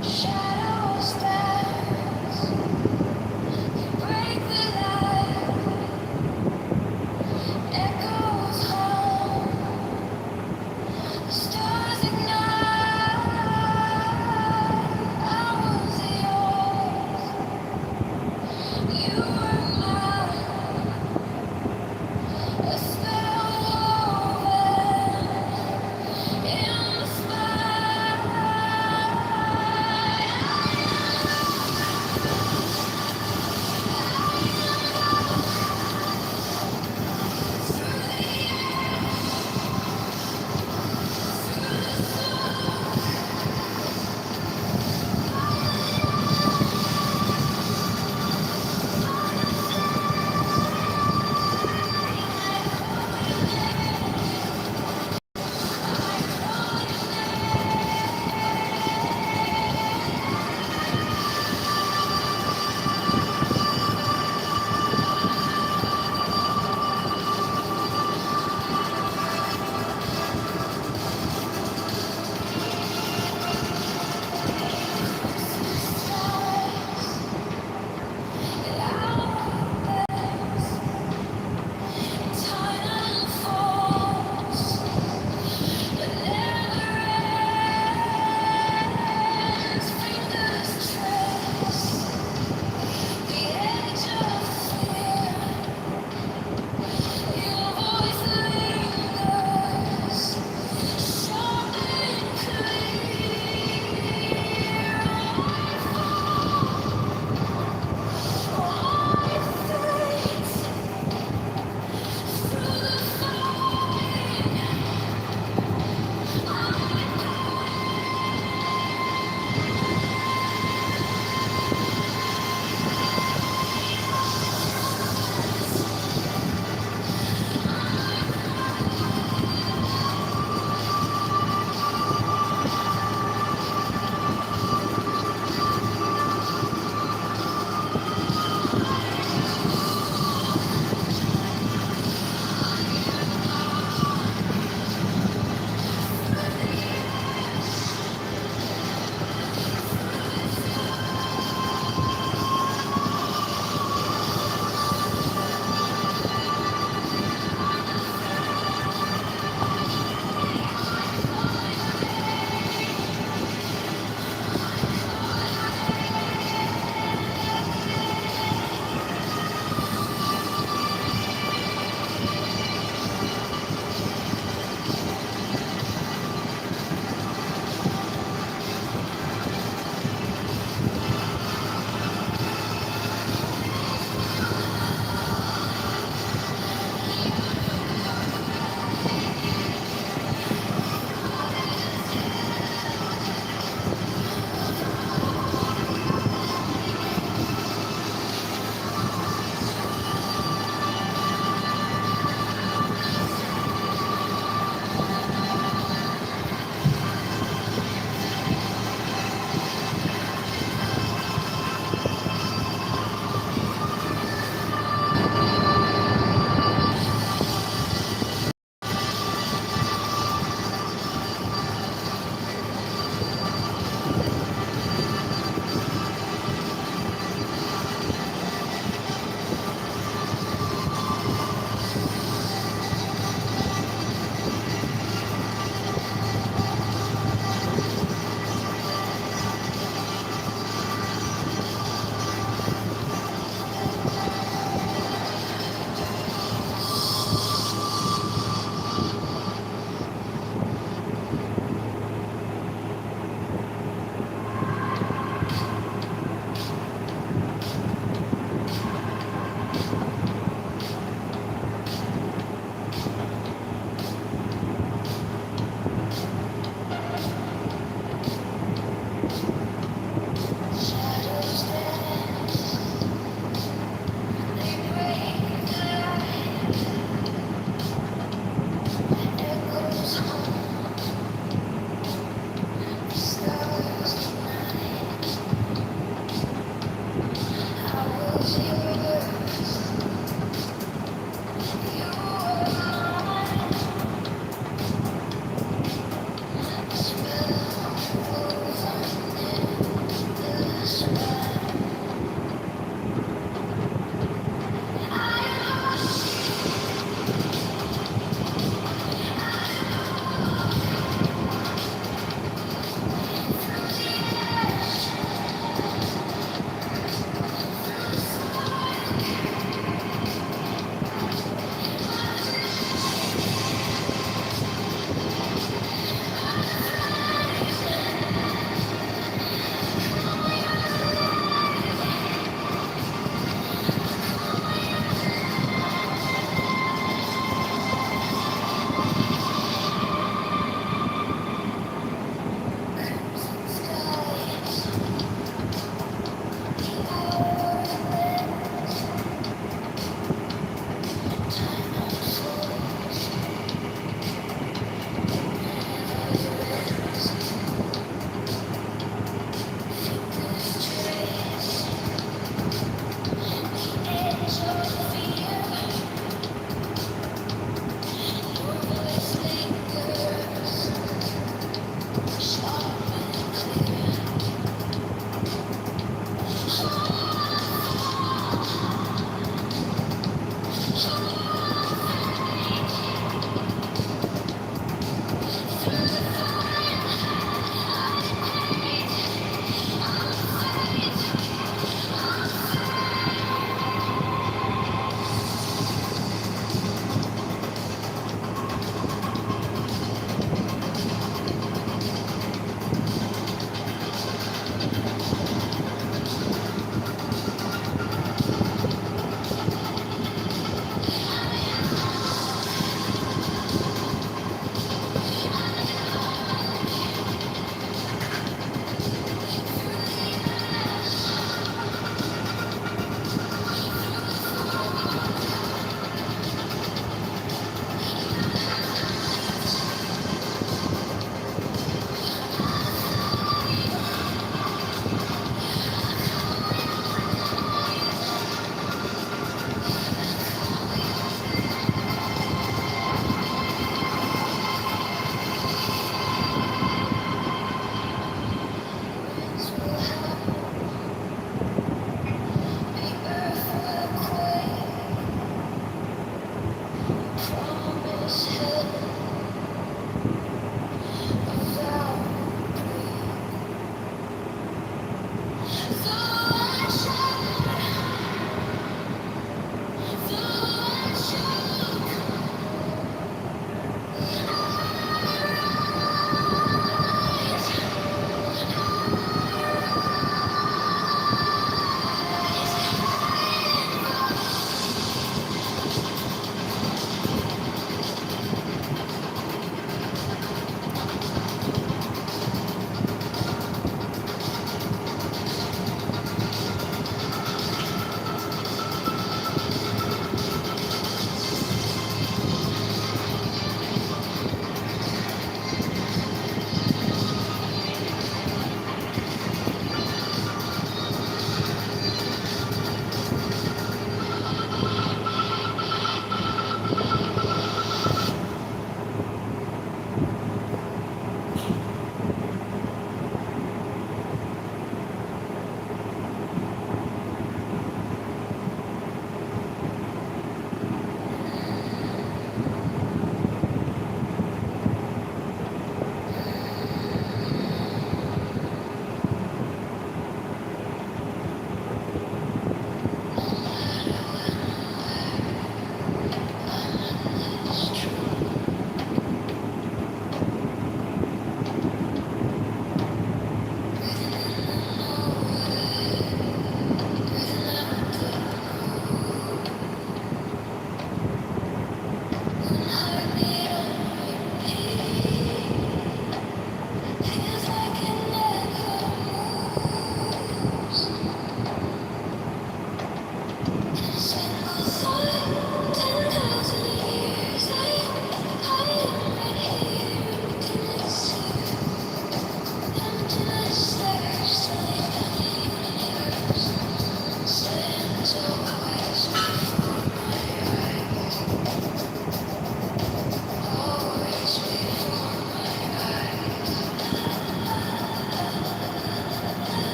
Shine.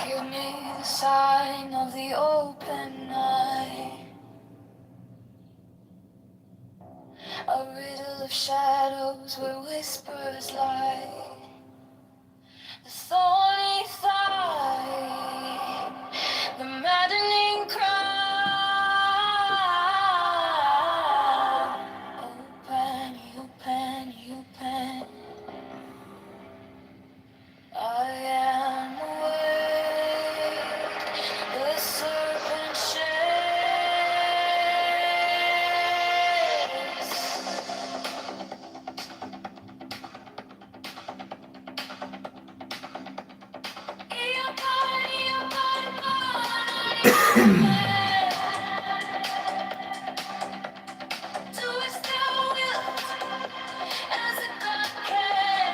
Give me the sign of the open eye, a riddle of shadows where whispers lie, the thorny thigh, the maddening cry. Open, open, open. I am awake, the serpent shakes. Do as thou wilt, as a God can.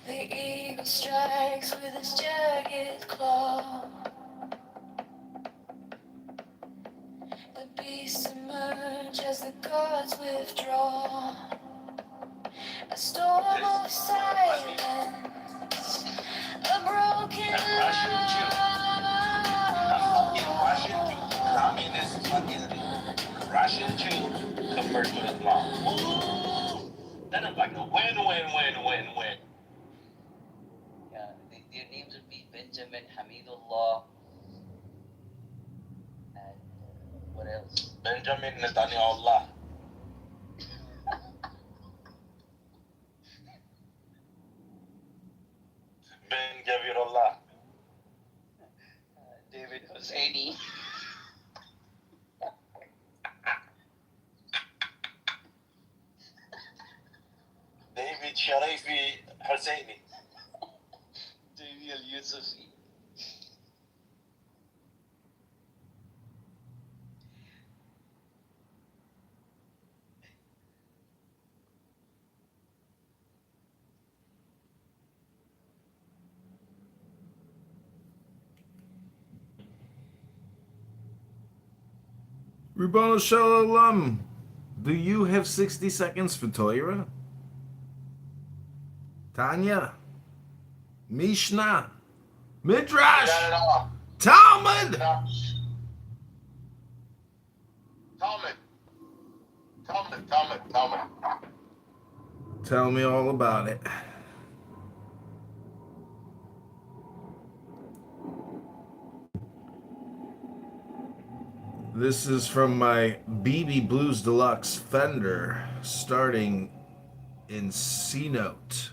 The eagle strikes with its jagged claw. The beasts emerge as the gods withdraw. A storm of silence, a broken Communist fucking Russian Jew convert to Islam. Ooh, that is like a win. Yeah, their names would be Benjamin, Hamidullah, and what else? Benjamin Netanyahu. Ben Javirullah. David Hosseini. David Sharifi Husseini. David Yusufi. Ribono Shalom, do you have 60 seconds for Torah? Tanya, Mishnah, Midrash, Got it all. Talmud. Talmud. Tell me all about it. This is from my BB Blues Deluxe Fender, starting in C note.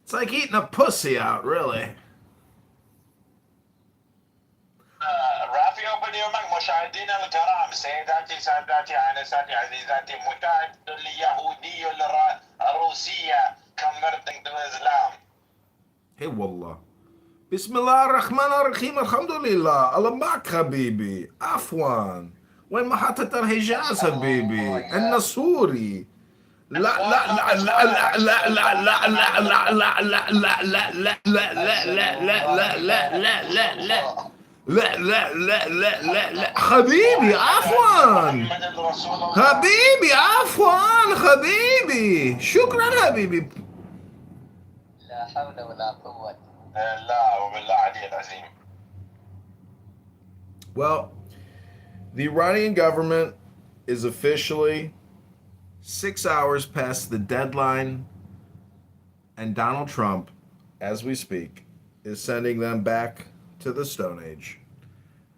It's like eating a pussy out, really. رافي أوبن يومك مشاهدينا الكرام سيداتي ساداتي آنساتي عزيزاتي متعد اليهودي الروسية converting to Islam. Hey, wallah. Bismillah ar-Rahman ar-Rahim, alhamdulillah. Allah mak, habibi. Afwan. When mahatat al-Hijaz, habibi. And Nasuri. لا لا لا لا لا لا لا لا لا لا لا لا حبيبي عفوا حبيبي عفوا حبيبي شكرا حبيبي لا حول ولا قوة. لا وبالله علي العظيم. Well, the Iranian government is officially 6 hours past the deadline, and Donald Trump, as we speak, is sending them back to the Stone Age.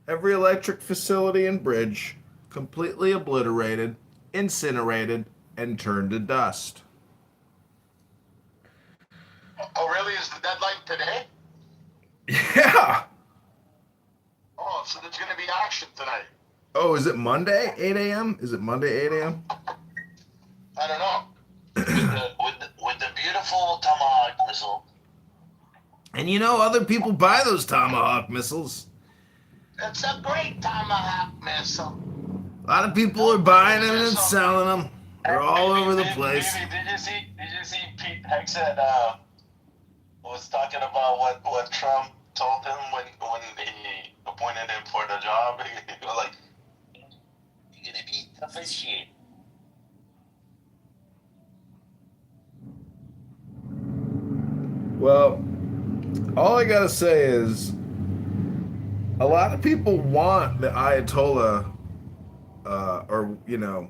Every electric facility and bridge completely obliterated, incinerated, and turned to dust. Oh, really? Is the deadline today? Yeah. Oh, so there's going to be action tonight. Oh, is it Monday, 8 a.m.? Is it Monday, 8 a.m.? I don't know. With the beautiful Tomahawk missile. And you know, other people buy those Tomahawk missiles. It's a great Tomahawk missile. A lot of people are buying them and selling them. They're all over the place. Did you see Pete Hegseth was talking about what Trump told him when he appointed him for the job? He was like, "You're gonna be tough as shit." Well, all I gotta say is, a lot of people want the Ayatollah, or you know,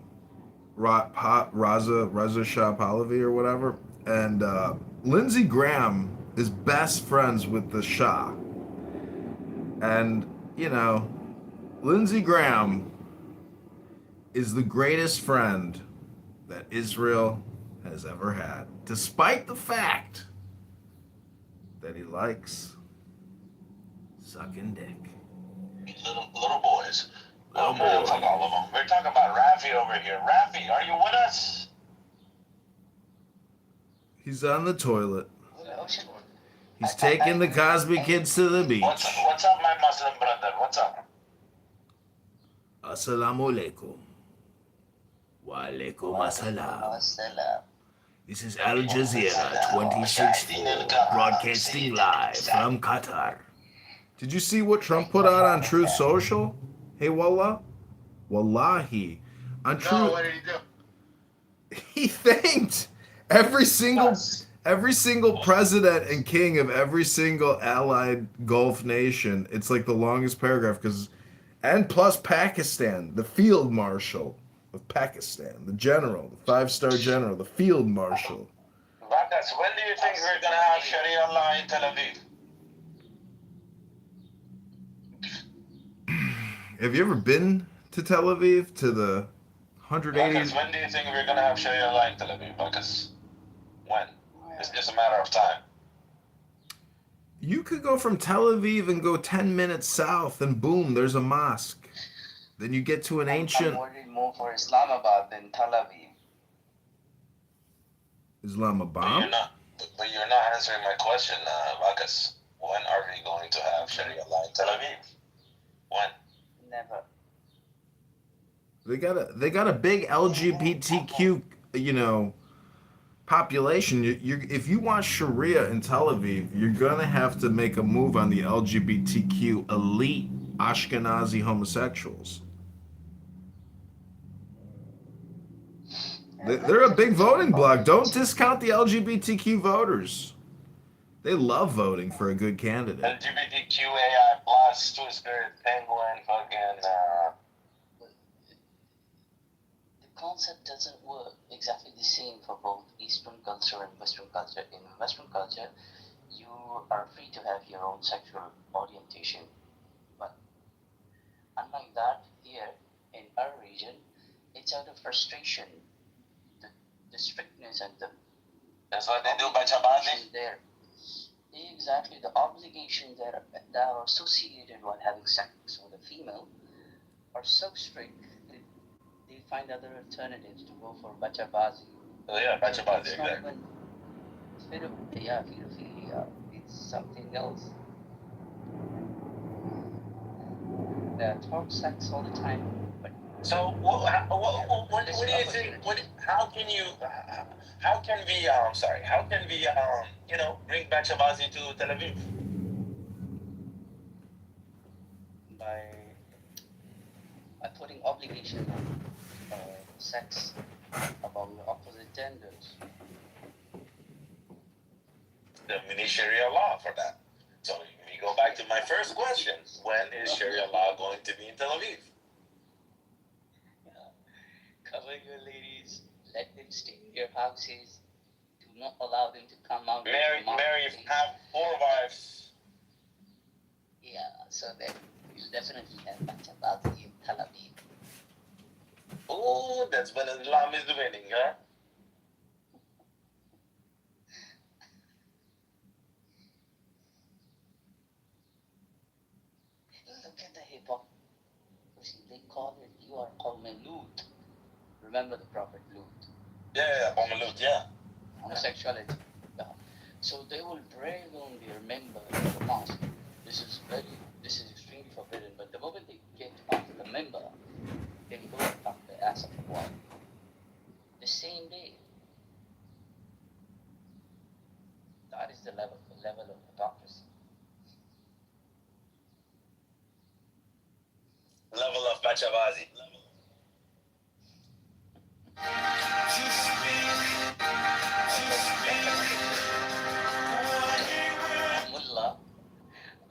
Reza Shah Pahlavi or whatever, and Lindsey Graham is best friends with the Shah, and you know, Lindsey Graham is the greatest friend that Israel has ever had, despite the fact that he likes sucking dick. Little boys. Little Man, boys. fuck all of them. We're talking about Rafi over here. Rafi, are you with us? He's on the toilet. Oh, shit. He's taking the Cosby kids to the beach. What's up, my Muslim brother? What's up? Assalamu alaikum. Wa alaikum assalam. Salam. This is Al Jazeera 26/4, broadcasting live from Qatar. Did you see what Trump put out on Truth Social? Hey, wallah? Wallahi. On No, Truth, what did he do? he thanked every single president and king of every single allied Gulf nation. It's like the longest paragraph, and plus Pakistan, the field marshal of Pakistan, the general, the 5-star general, the field marshal. Bakas, when do you think we're gonna have Sharia law in Tel Aviv? Have you ever been to Tel Aviv, to the 180? Bakas, when do you think we're gonna have Sharia law in Tel Aviv? Bakas, when? It's just a matter of time. You could go from Tel Aviv and go 10 minutes south, and boom, there's a mosque. Then you get to an ancient I'm worried more for Islamabad than Tel Aviv. Islamabad. But you're not answering my question, Bakas. When are we going to have Sharia law in Tel Aviv? When? Never. They got a big LGBTQ, population. If you want Sharia in Tel Aviv, you're gonna have to make a move on the LGBTQ elite Ashkenazi homosexuals. They're a big voting bloc. Don't discount the LGBTQ voters. They love voting for a good candidate. LGBTQAI plus, Two-Spirit, Penguin, fucking. The concept doesn't work exactly the same for both Eastern culture and Western culture. In Western culture, you are free to have your own sexual orientation, but unlike that, here in our region, it's out of frustration. The strictness and the That's what they do by Chabadi. there. Exactly, the obligations that are associated with having sex with a female are so strict that they find other alternatives to go for bachabazi. Oh, yeah, Chabadi, It's not exactly. even pedophilia. It's something else. They talk sex all the time, but So, what do you think? How can we, bring Bachabazi to Tel Aviv? by putting obligation on sex among the opposite genders. We need Sharia law for that. So, we go back to my first question. When is Sharia law going to be in Tel Aviv? Cover your ladies, let them stay in your houses, do not allow them to come out. Marry, have 4 wives. Yeah, so then you'll definitely have Bachabazi in Tel Aviv. Ooh, Oh, that's when Islam is winning, huh? Look at the hypocrisy. They call it, you are called Lut. Remember the prophet Lut? Yeah, Omalut, yeah. Homosexuality. Yeah. So they will pray on their member in the mosque. This is extremely forbidden. But the moment they get off the member, they go and fuck the ass of the wife. The same day. That is the level of hypocrisy. Level of Pachavazi.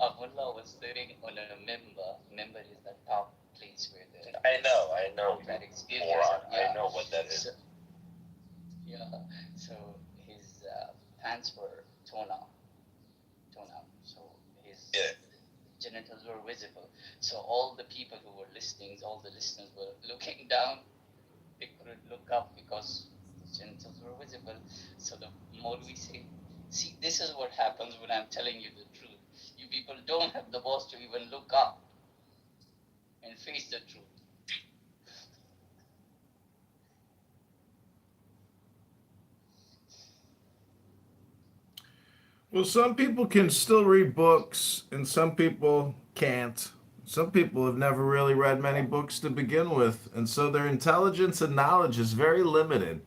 A mullah was sitting on a member. Member is the top place where the I know. clerics give Moron. their- I know what that is. So his pants were torn out. So his Yeah. genitals were visible. So all the people who were listening, all the listeners were looking down. They couldn't look up because his genitals were visible. So the Maulvi said, see, this is what happens when I'm telling you the truth. You people don't have the balls to even look up and face the truth. Well, some people can still read books, and some people can't. Some people have never really read many books to begin with, and so their intelligence and knowledge is very limited.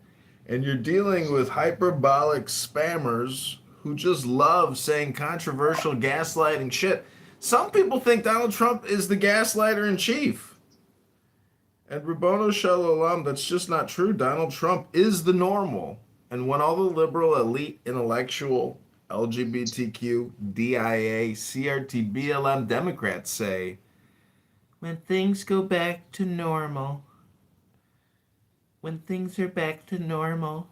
And you're dealing with hyperbolic spammers who just love saying controversial gaslighting shit. Some people think Donald Trump is the gaslighter in chief. And Rabono Shalom, that's just not true. Donald Trump is the normal. And when all the liberal, elite, intellectual, LGBTQ, DIA, CRT, BLM Democrats say, when things go back to normal, when things are back to normal.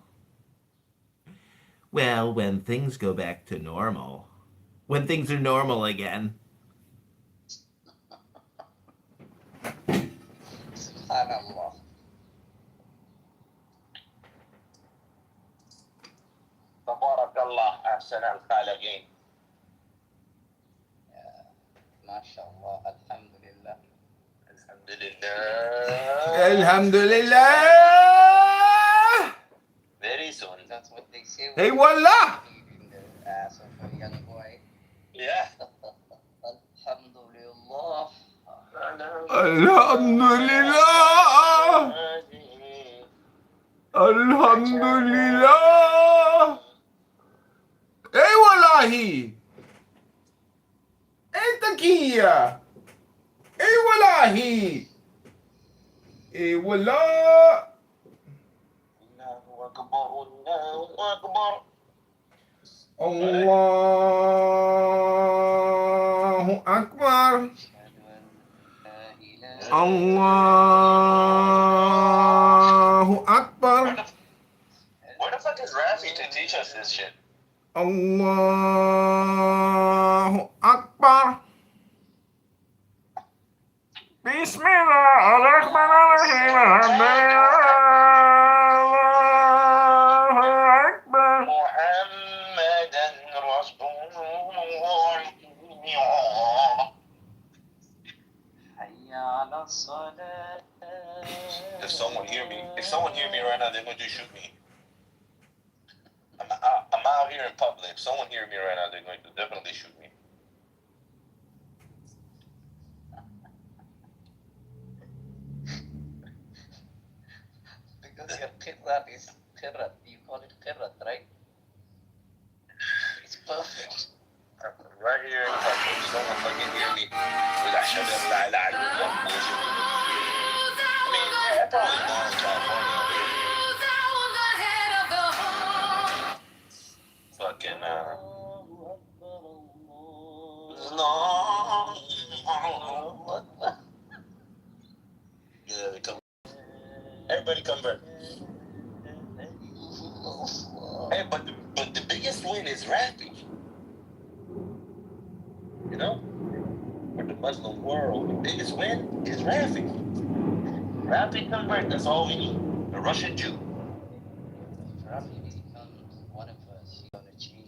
Well, when things go back to normal, when things are normal again. Subhanallah. Tabarakallah, ahsan al-khaliqin. MashaAllah. Alhamdulillah. Alhamdulillah. Alhamdulillah! Very soon. That's what they say. Hey, voila! In the ass of a young boy. Yeah. Alhamdulillah. Alhamdulillah! Alhamdulillah! Hey, wallahi! Hey, takiya! Hey, wallahi! Hey, wallah! Allahu Akbar, Allahu Akbar. Allahu Akbar! أشهد أن لا إله Allahu Akbar! Where the fuck is Rafi to teach us this shit? Allahu Akbar! Bismillahirrahmanirrahim. Allahu Akbar. Muhammadan Rasulullah. حي على الصلاة. If someone hear me right now, they're going to shoot me. I'm out here in public. If someone hear me right now, they're going to definitely shoot me. Because your qirrat is qirrat. You call it qirrat, right? It's perfect. Right here in public, someone fucking hear me with ashhadu an la ilaha illallah. I mean, I probably know in California. Fucking, no. Yeah, they come. Everybody convert. Hey, but the biggest win is Rafi. You know? For the Muslim world, the biggest win is Rafi. Rafi convert, that's all we need. A Russian Jew. If Rafi becomes one of us, he's gonna change.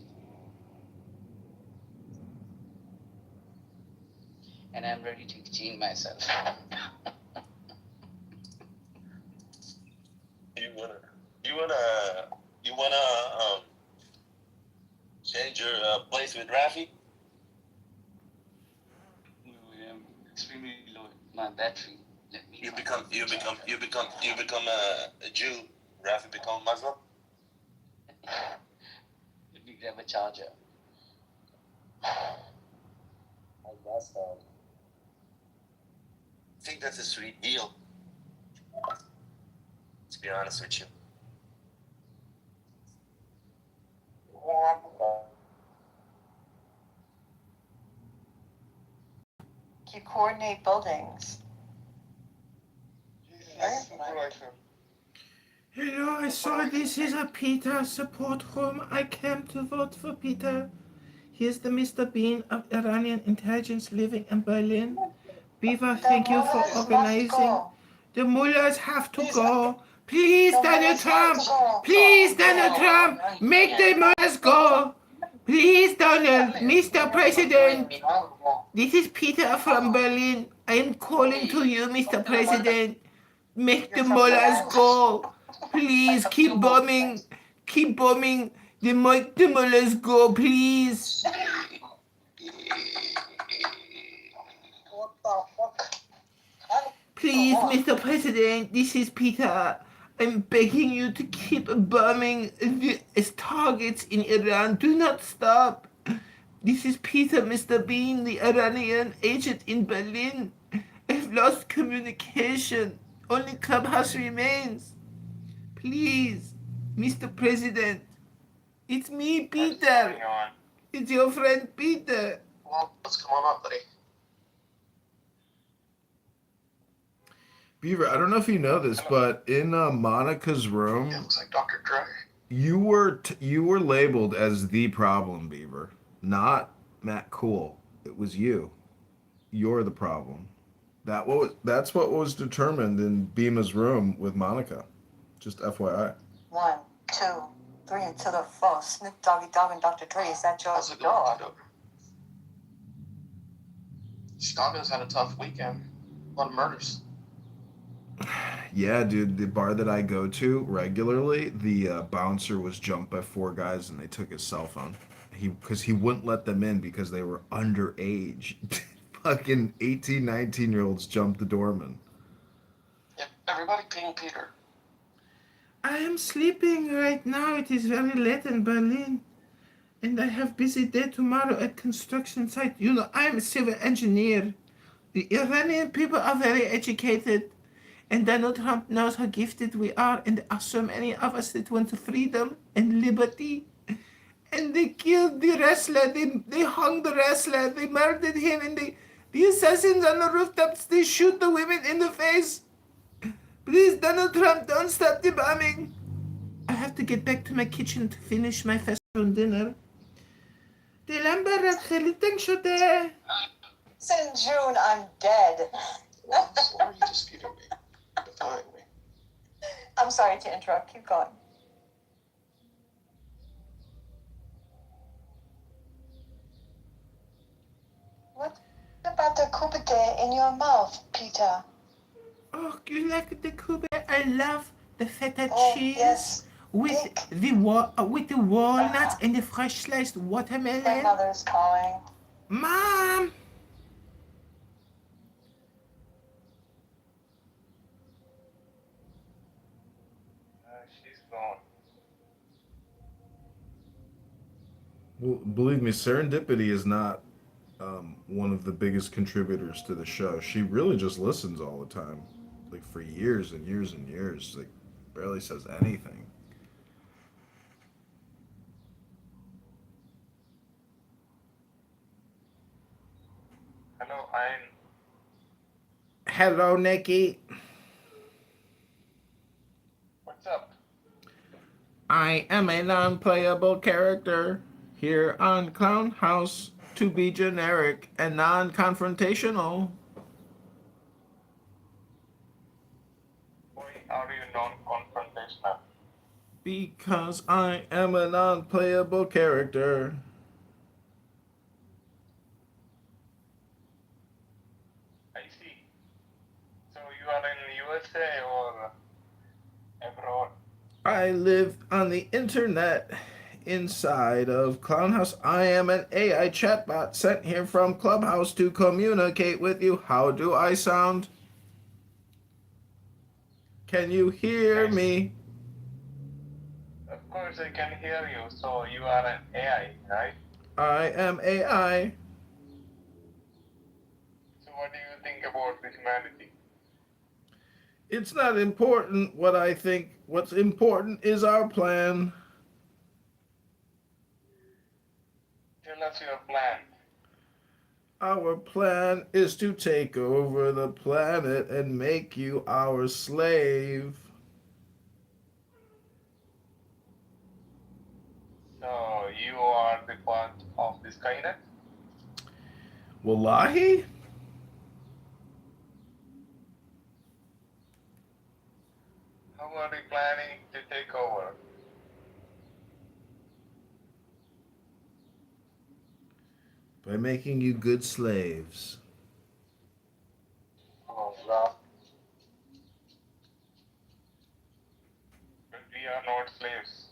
And I'm ready to change myself. You wanna change your place with Rafi? I'm extremely low. My battery. Let me. You become a Jew. Rafi become Muslim. Let me grab a charger. I guess so. I think that's a sweet deal. To be honest with you. You coordinate buildings. Hello, I saw this is a Peter support room. I came to vote for Peter. Here's the Mr. Bean of Iranian intelligence living in Berlin. Beaver, thank you for organizing. The mullahs have to go. Please, Donald Trump. Please, Donald Trump. Make the mullahs go. Please, Donald. Mr. President. This is Peter from Berlin. I am calling to you, Mr. President. Make the mullahs go. Please, keep bombing. Keep bombing. Make the mullahs go, please. What the fuck? Please, Mr. President, this is Peter. I'm begging you to keep bombing the targets in Iran. Do not stop. This is Peter, Mr. Bean, the Iranian agent in Berlin. I've lost communication. Only Clubhouse remains. Please, Mr. President. It's me, Peter. It's your friend, Peter. Well, let's come on up, buddy. Beaver, I don't know if you know this, but in Monica's room, Yeah, looks like Dr. Dre. you were labeled as the problem, Beaver, not Matt Cool. It was you. You're the problem. That's what was determined in Bima's room with Monica. Just FYI. 1, 2, 3 to the 4. Snoop Doggy Dogg and Dr. Dre. Is that your How's it dog? going, Chicago's had a tough weekend. A lot of murders. Yeah, dude, the bar that I go to regularly, the bouncer was jumped by 4 guys and they took his cell phone. Because he wouldn't let them in because they were underage. Fucking 18, 19-year-olds jumped the doorman. Yep, everybody ping Peter. I am sleeping right now. It is very late in Berlin. And I have busy day tomorrow at construction site. You know, I am a civil engineer. The Iranian people are very educated. And Donald Trump knows how gifted we are. And there are so many of us that want freedom and liberty. And they killed the wrestler. They hung the wrestler. They murdered him. And the assassins on the rooftops, they shoot the women in the face. Please, Donald Trump, don't stop the bombing. I have to get back to my kitchen to finish my fast food dinner. Since June, I'm dead. Sorry, you disputed me. Defying me. I'm sorry to interrupt. Keep going. What about the kupite in your mouth, Peter? Oh, you like the Cuba? I love the feta cheese Yes. with Dick. the walnuts and the fresh sliced My watermelon. mother's calling. Mom! She's gone. Well, believe me, Serendipity is not one of the biggest contributors to the show. She really just listens all the time, like for years and years and years. Like barely says anything. Hello, I'm. Hello, Nikki. What's up? I am a non-playable character here on Clown House to be generic and non-confrontational. are you non-confrontational? Because I am a non-playable character. I see. So you are in USA or abroad? I live on the internet inside of Clownhouse. I am an AI chatbot sent here from Clubhouse to communicate with you. How do I sound? Can you hear Nice. me? Of course I can hear you. So you are an AI, right? I am AI. So what do you think about the humanity? It's not important what I think. What's important is our plan. Tell us your plan. Our plan is to take over the planet and make you our slave. So you are the part of this Skynet? Wallahi? How are we planning to take over? By making you good slaves. Oh, well. But we are not slaves.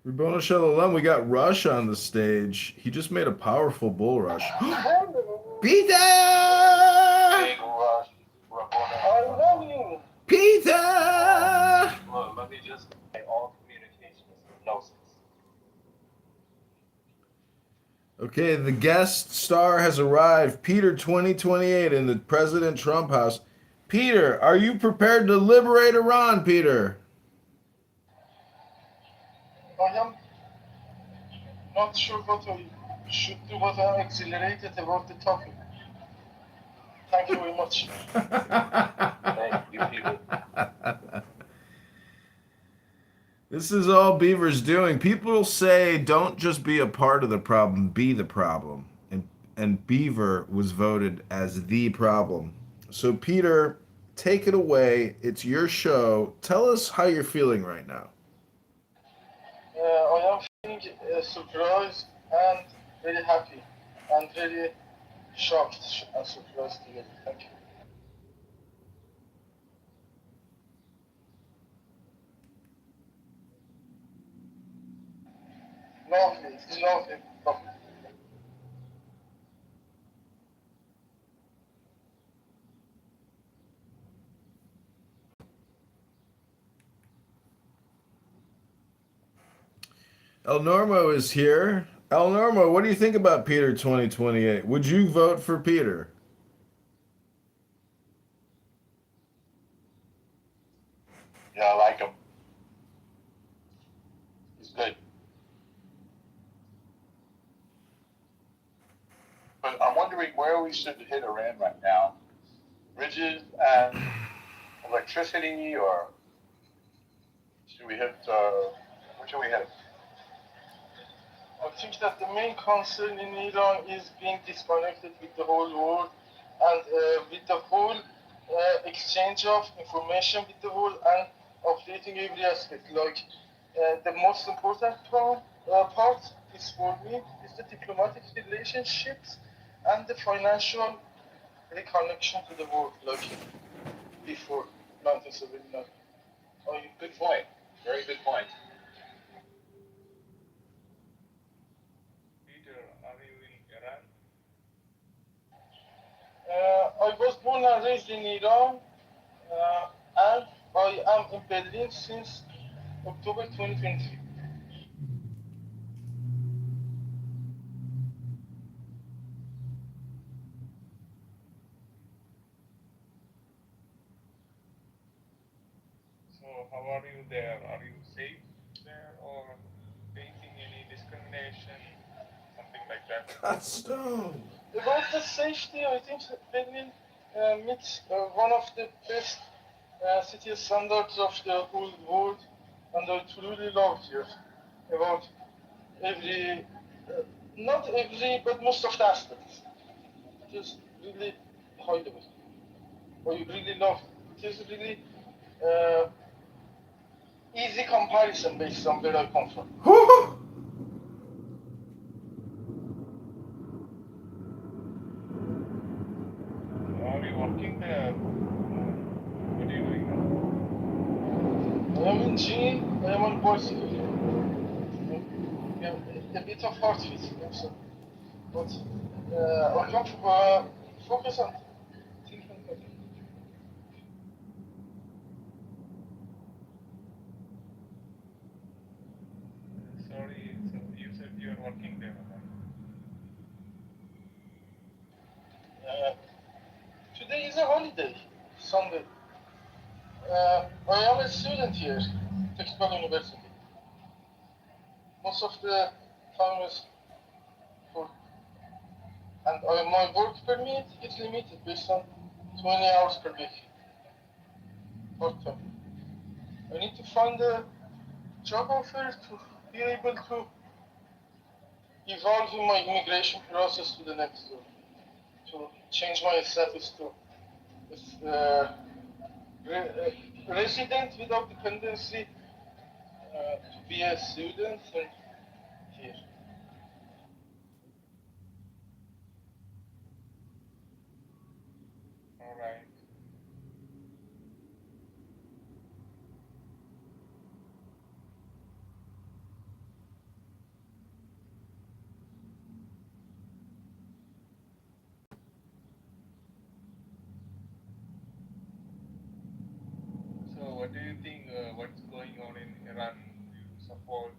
Rabboni Shalom, we got Rush on the stage. He just made a powerful bull rush. Peter! Big rush. I love you. Peter! Look, let me just say all communication is hypnosis. Okay, the guest star has arrived. Peter 2028 in the President Trump house. Peter, are you prepared to liberate Iran, Peter? I am not sure what I should do, but I'm exhilarated about the topic. Thank you very much. Thank you, Peter. This is all Beaver's doing. People say don't just be a part of the problem, be the problem. And Beaver was voted as the problem. So Peter, take it away. It's your show. Tell us how you're feeling right now. I am feeling surprised and very happy and very shocked and surprised together. Thank you. Lovely, it's lovely. Lovely. El Normo is here. El Normo, what do you think about Peter 2028? Would you vote for Peter? Yeah, I like him. He's good. But I'm wondering where we should hit Iran right now. Bridges and electricity, or should we hit, where should we hit? I think that the main concern in Iran is being disconnected with the whole world and with the whole exchange of information with the world and updating every aspect. Like the most important part is for me is the diplomatic relationships and the financial reconnection to the world, like before 1979. Good point. Very good point. Peter, are you in Iran? I was born and raised in Iran, and I am in Berlin since October 2023. So how are you there? Are you safe there or facing any discrimination, something like that? Custom. About the safety, I think Berlin meets one of the best city standards of the whole world, and I truly love here about every, not every, but most of the aspects. It is really high level. I really love it. It is really easy comparison based on where I come from. Whew. Are you working there? What are you doing now? I am in gym, I am on bicycle. A bit of hard fit, also. But I can focus on thinking. Sorry, so you said you are working there. Today is a holiday, Sunday. I am a student here, Technical University. Most of the time is for, and my work permit is limited based on 20 hours per week. Part time. I need to find a job offer to be able to evolve in my immigration process to the next level, to change my status to resident without dependency, to be a student and here. All right. So, what do you think? What's going on in Iran? Do you support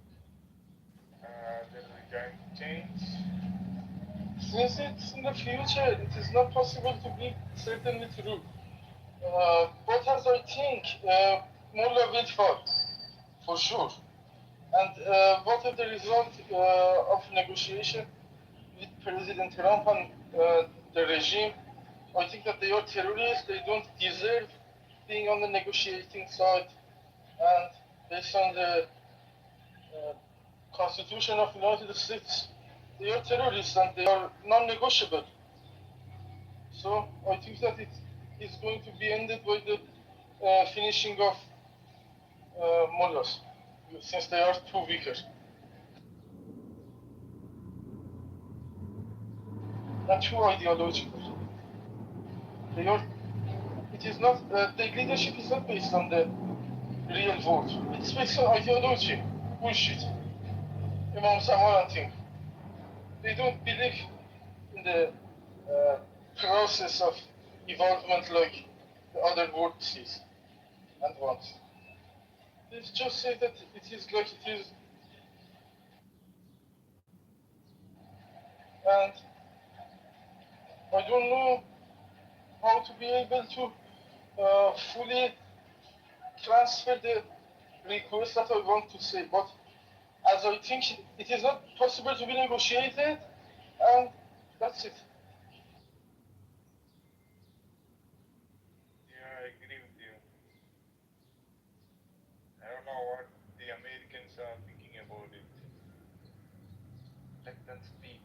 the regime change? Since it's in the future, it is not possible to be certainly true. But as I think, Mullah will fall, for sure. And what is the result of negotiation with President Trump and the regime? I think that they are terrorists. They don't deserve being on the negotiating side. And based on the Constitution of the United States, they are terrorists and they are non-negotiable. So I think that it is going to be ended by the finishing of mullahs, since they are too weaker. And too ideological. They are. It is not. The leadership is not based on the real vote. It's based on ideology. Bullshit. Imam Zaman thing. They don't believe in the process of evolvement like the other world sees and wants. They just say that it is like it is, and I don't know how to be able to fully transfer the request that I want to say, but as I think it is not possible to be negotiated, and that's it. Yeah, I agree with you. I don't know what the Americans are thinking about it. Let them speak.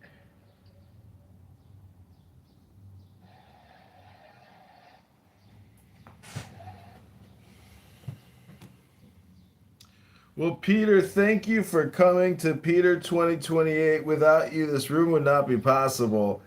Well, Peter, thank you for coming to Peter 2028. Without you, this room would not be possible.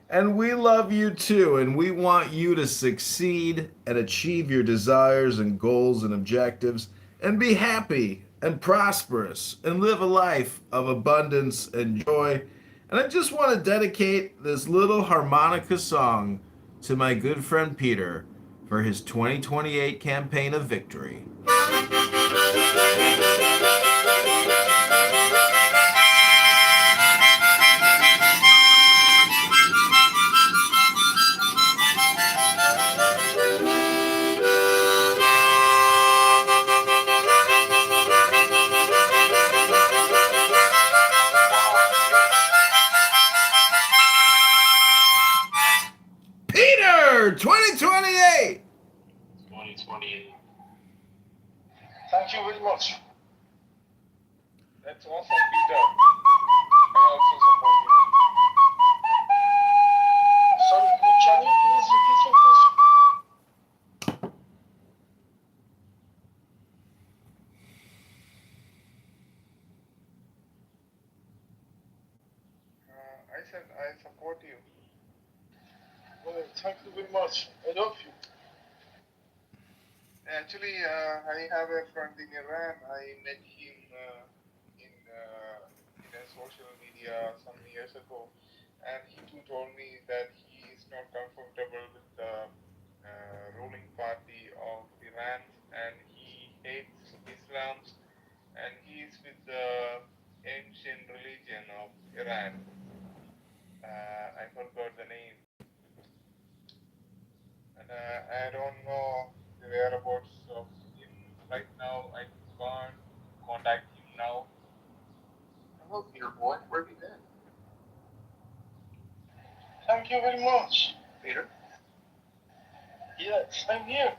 And we love you too, and we want you to succeed and achieve your desires and goals and objectives and be happy and prosperous and live a life of abundance and joy. And I just want to dedicate this little harmonica song to my good friend Peter for his 2028 campaign of victory. Peter 2028! 2028. Thank you very much. That's awesome, Peter. I also support you. Sorry, can you please repeat your question? said I support you. Thank you very much. I love you. Actually, I have a friend in Iran. I met him in a social media some years ago, and he too told me that he is not comfortable with the ruling party of Iran, and he hates Islam, and he is with the ancient religion of Iran. I forgot the name, and I don't know the whereabouts of him right now. I can't contact him now. Hello, Peter boy. Where have you been? Thank you very much. Peter? Yes, I'm here.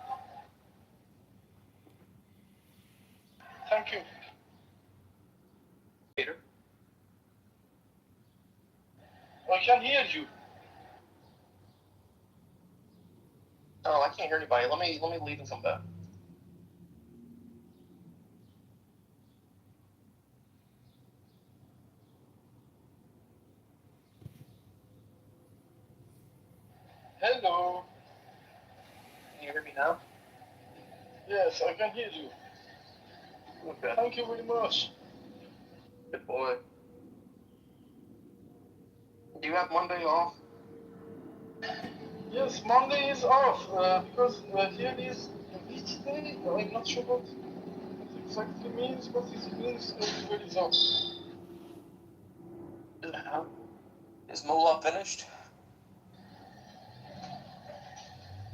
Thank you. Peter? I can hear you. Oh, I can't hear anybody. Let me leave and come back. Hello. Can you hear me now? Yes, I can hear you. Okay. Thank you very much. Good boy. Do you have Monday off? Yes, Monday is off because here is which day? I'm not sure what it exactly means, but it means everywhere is off. Is Mola finished?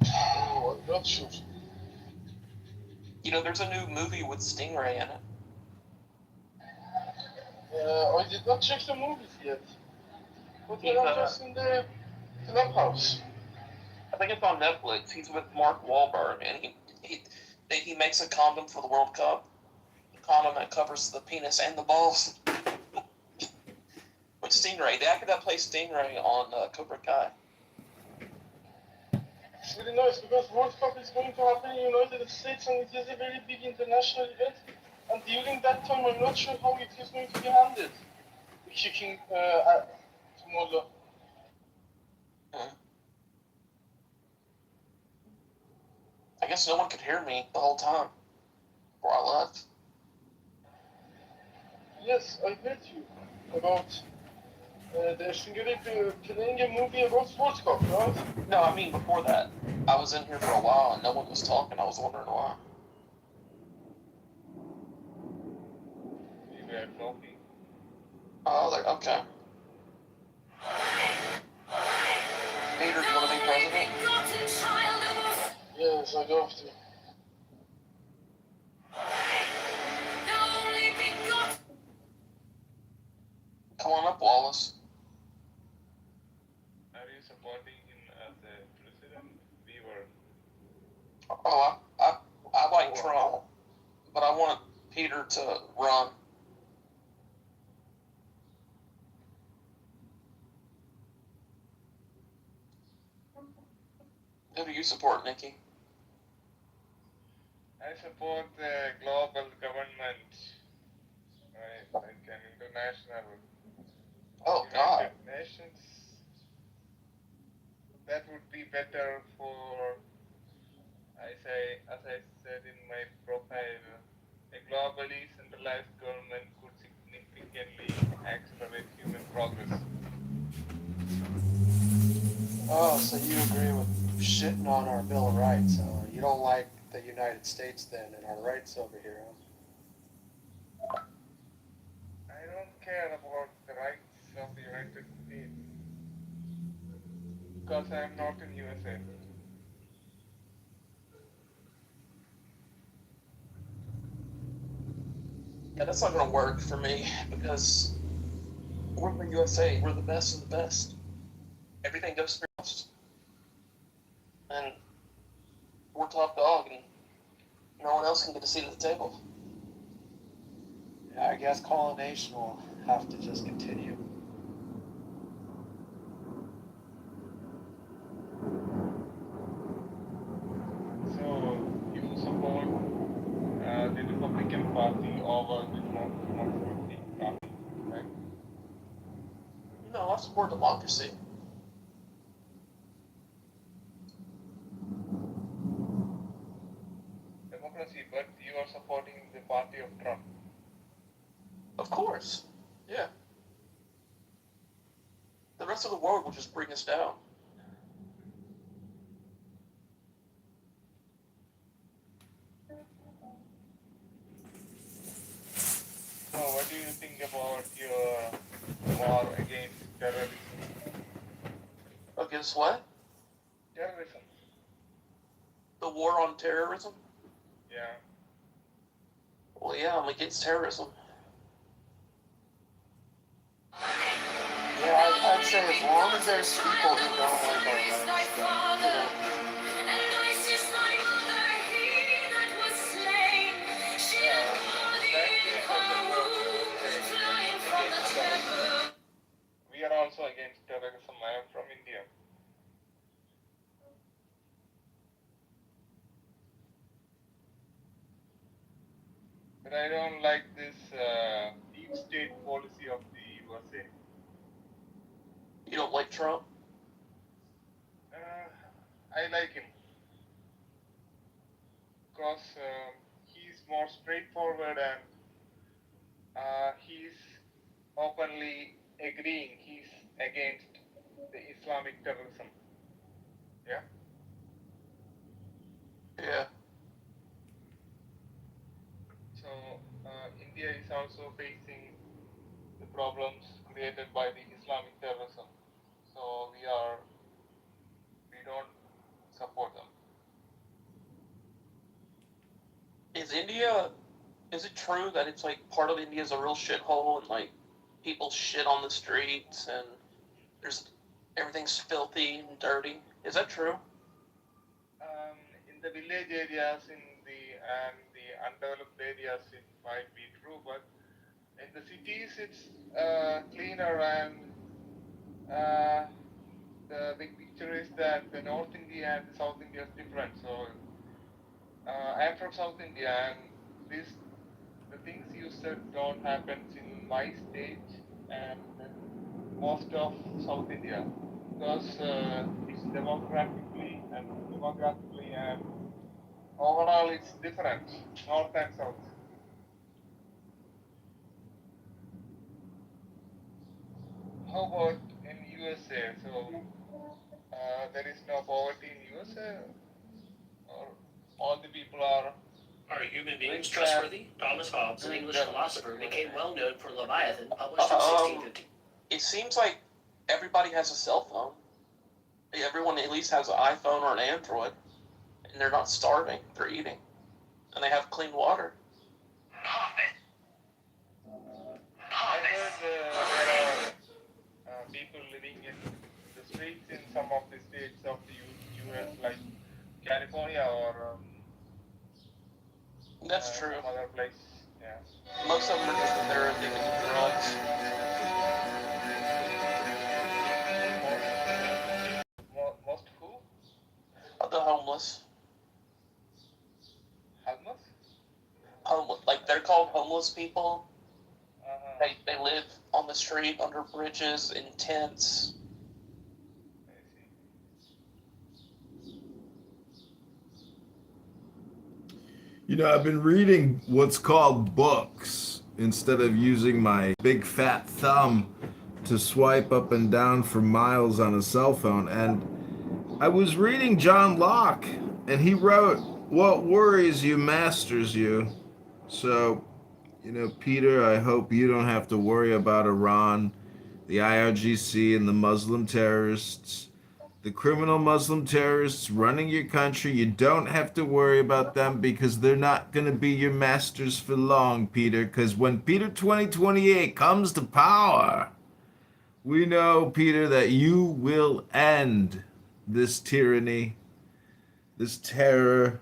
Oh, I'm not sure. You know, there's a new movie with Stingray in it. I did not check the movies yet, but He's, I'm just in the clubhouse. I think it's on Netflix. He's with Mark Wahlberg, and he makes a condom for the World Cup. A condom that covers the penis and the balls. With Stingray, the actor that plays Stingray on Cobra Kai. It's really nice because World Cup is going to happen in the United States and it is a very big international event. And during that time, I'm not sure how it is going to be handled. Kicking to Mullah. I guess no one could hear me the whole time before I left. Yes, I heard you about the Singapore playing a movie about World Cup, right? No, I mean before that. I was in here for a while and no one was talking. I was wondering why. We were talking. Oh, okay. Peter, do you want to be president? Yes, I'd love to. Come on up, Wallace. Are you supporting him as a president? We were. Oh, I like Trump, but I want Peter to run. Who do you support, Nikki? I support the global government, right? Like an international Oh, United God. Nations. That would be better for, as I said in my profile, a globally centralized government could significantly accelerate human progress. Oh, so you agree with shitting on our Bill of Rights? You don't like the United States then and our rights over here, huh? I don't care about the rights of the United States because I am not in USA. Yeah, that's not going to work for me because we're the USA. We're the best of the best. Everything goes through us. And we're top dog, and no one else can get a seat at the table. Yeah, I guess colonization will have to just continue. So you support the Republican Party over the Democratic Party, right? No, I don't support democracy. Democracy, but you are supporting the party of Trump. Of course. Yeah. The rest of the world will just bring us down. So what do you think about your war against terrorism? Against what? Terrorism. The war on terrorism? Yeah. Well, yeah, I'm against terrorism. Yeah, I'd say as long as there's people who don't like our rights, then we don't We are also against terrorism. I am from India. But I don't like this deep state policy of the USA. You don't like Trump? I like him because he's more straightforward and he's openly agreeing he's against the Islamic terrorism. Yeah. Yeah. So India is also facing the problems created by the Islamic terrorism. So we don't support them. Is it true that it's like part of India is a real shithole and like people shit on the streets and everything's filthy and dirty? Is that true? In the village areas, in the undeveloped areas, it might be true, but in the cities, it's cleaner and the big picture is that the North India and South India is different. So I am from South India, and the things you said don't happen in my state and most of South India because it's demographically and overall it's different, North and South. How about in USA? So there is no poverty in USA, or all the people are. Are human beings trustworthy? Thomas Hobbes, an English philosopher, became well known for Leviathan, published in 1650. It seems like everybody has a cell phone. Everyone at least has an iPhone or an Android, and they're not starving. They're eating, and they have clean water. I heard there are people living in the streets in some of the states of the U.S. like California or That's true. some other place. Yeah. Most of them are just there addicted to drugs. Most who? The homeless. Homeless? Like they're called homeless people. Uh-huh. They live on the street, under bridges, in tents. You know, I've been reading what's called books instead of using my big fat thumb to swipe up and down for miles on a cell phone. And I was reading John Locke, and he wrote, "What worries you masters you." So, you know, Peter, I hope you don't have to worry about Iran, the IRGC, and the Muslim terrorists. The criminal Muslim terrorists running your country, you don't have to worry about them because they're not going to be your masters for long, Peter. Because when Peter 2028 comes to power, we know, Peter, that you will end this tyranny, this terror,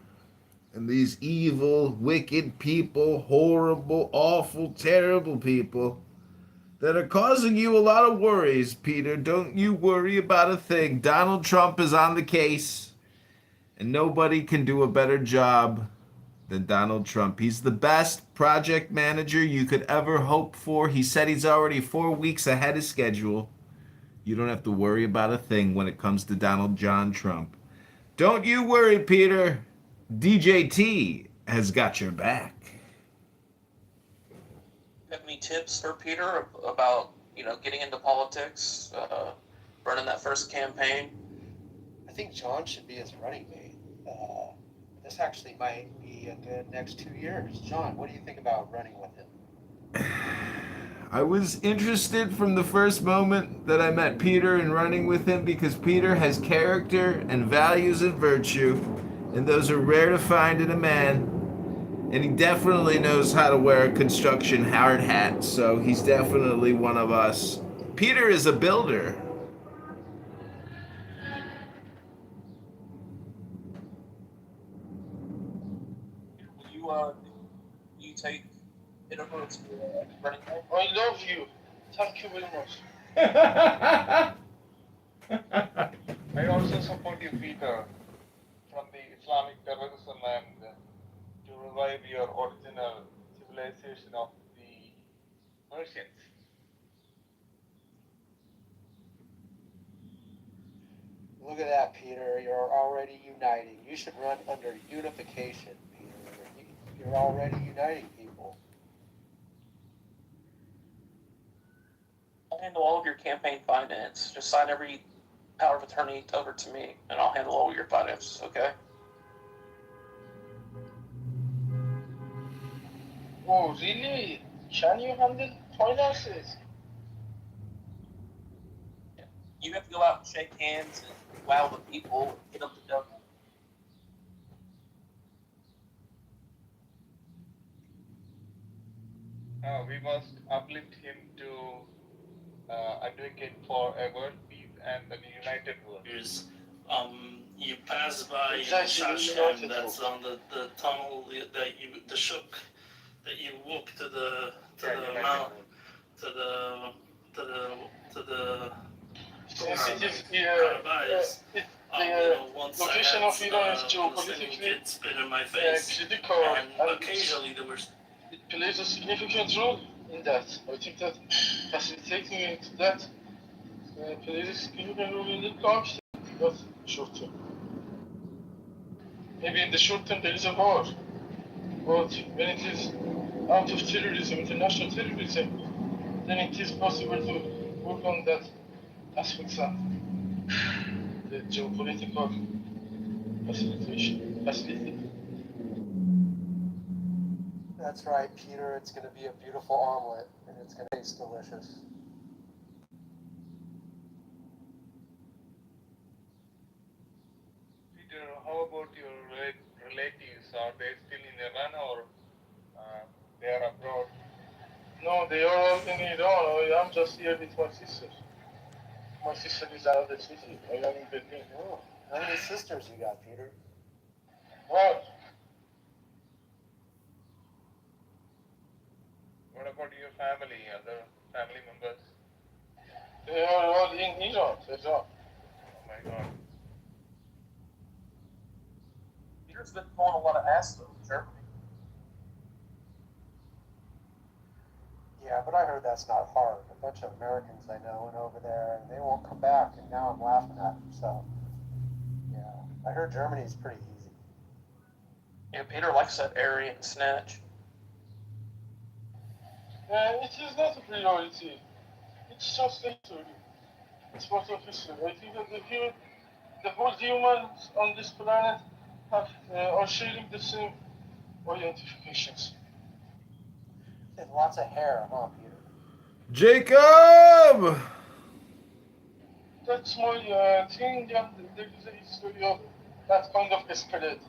and these evil, wicked people, horrible, awful, terrible people that are causing you a lot of worries, Peter. Don't you worry about a thing. Donald Trump is on the case, and nobody can do a better job than Donald Trump. He's the best project manager you could ever hope for. He said he's already 4 weeks ahead of schedule. You don't have to worry about a thing when it comes to Donald John Trump. Don't you worry, Peter. DJT has got your back. Have any tips for Peter about getting into politics, running that first campaign? I think John should be his running mate. This actually might be a good next 2 years. John, what do you think about running with him? I was interested from the first moment that I met Peter and running with him because Peter has character and values and virtue, and those are rare to find in a man. And he definitely knows how to wear a construction hard hat, so he's definitely one of us. Peter is a builder. Will you take Kitover to running mate? I love you. Thank you very much. I also support you, Peter, from the Islamic terrorism and to revive your original civilization of the Persians. Look at that, Peter. You're already uniting. You should run under unification, Peter. You're already uniting people. I'll handle all of your campaign finance. Just sign every power of attorney over to me, and I'll handle all your finances, okay? Oh, really? Can you handle finances? You have to go out and shake hands and wow the people, get them to donate. We must uplift him to advocate for a world peace and a united world. You pass by Exactly, Shasham, that's on the tunnel the Shuk, that you walk to the mount, to the Since it is Parabais. the Once location I of had Iran is Palestinian geopolitically kids spit in my face, critical, and and occasionally there was it plays a significant role in that. I think that facilitating it that plays a significant role in the long term, not short term. Maybe in the short term there is a war, but when it is out of terrorism, international terrorism, then it is possible to work on that aspects of the geopolitical facility. That's right, Peter. It's going to be a beautiful omelet, and it's going to taste delicious. Peter, how about your relatives? Are they still in Iran or they are abroad? No, they are all in Iran. I'm just here with my sister. My sister is out of the city. I am in Berlin. Oh, how many sisters you got, Peter? What? What about your family, other family members? They are all in Iran. Oh my God. Peter's been pulling a lot of ass though in Germany. Yeah, but I heard that's not hard. A bunch of Americans I know went over there, and they won't come back, and now I'm laughing at them. So, yeah, I heard Germany's pretty easy. Yeah, Peter likes that Aryan snatch. It is not a priority. It's just a history. It's part of history. I think that the whole humans on this planet are sharing the same identifications. And lots of hair, huh, Peter? Jacob! That's my thing, and there is a history of that kind of spirit.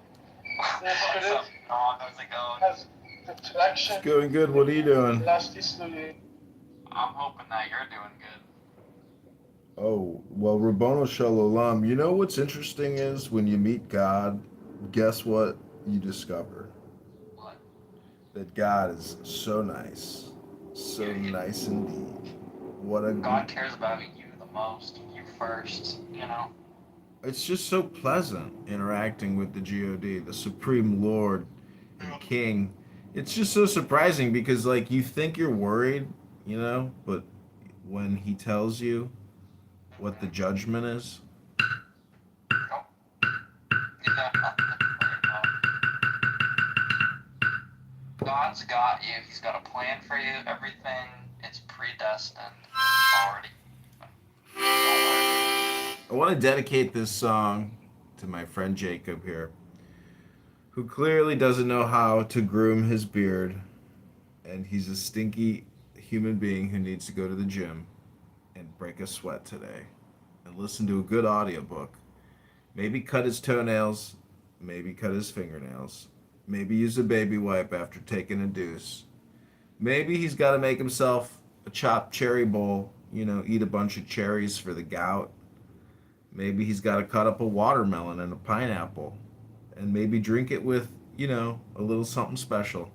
The spirit How's it going? has the traction. It's going good. What are you doing? Last history. I'm hoping that you're doing good. Oh, well, Rabboni Shalom. You know what's interesting is when you meet God, guess what you discover? What? That God is so nice. So nice indeed. What a God cares about you the most. You first, you know? It's just so pleasant interacting with the God, the Supreme Lord and King. It's just so surprising because, like, you think you're worried, but when he tells you, what the judgment is? Nope. You got nothing to worry about. God's got you. He's got a plan for you. Everything is predestined already. I want to dedicate this song to my friend Jacob here, who clearly doesn't know how to groom his beard, and he's a stinky human being who needs to go to the gym and break a sweat today and listen to a good audiobook. Maybe cut his toenails, maybe cut his fingernails, maybe use a baby wipe after taking a deuce. Maybe he's got to make himself a chopped cherry bowl, eat a bunch of cherries for the gout. Maybe he's got to cut up a watermelon and a pineapple, and maybe drink it with, a little something special.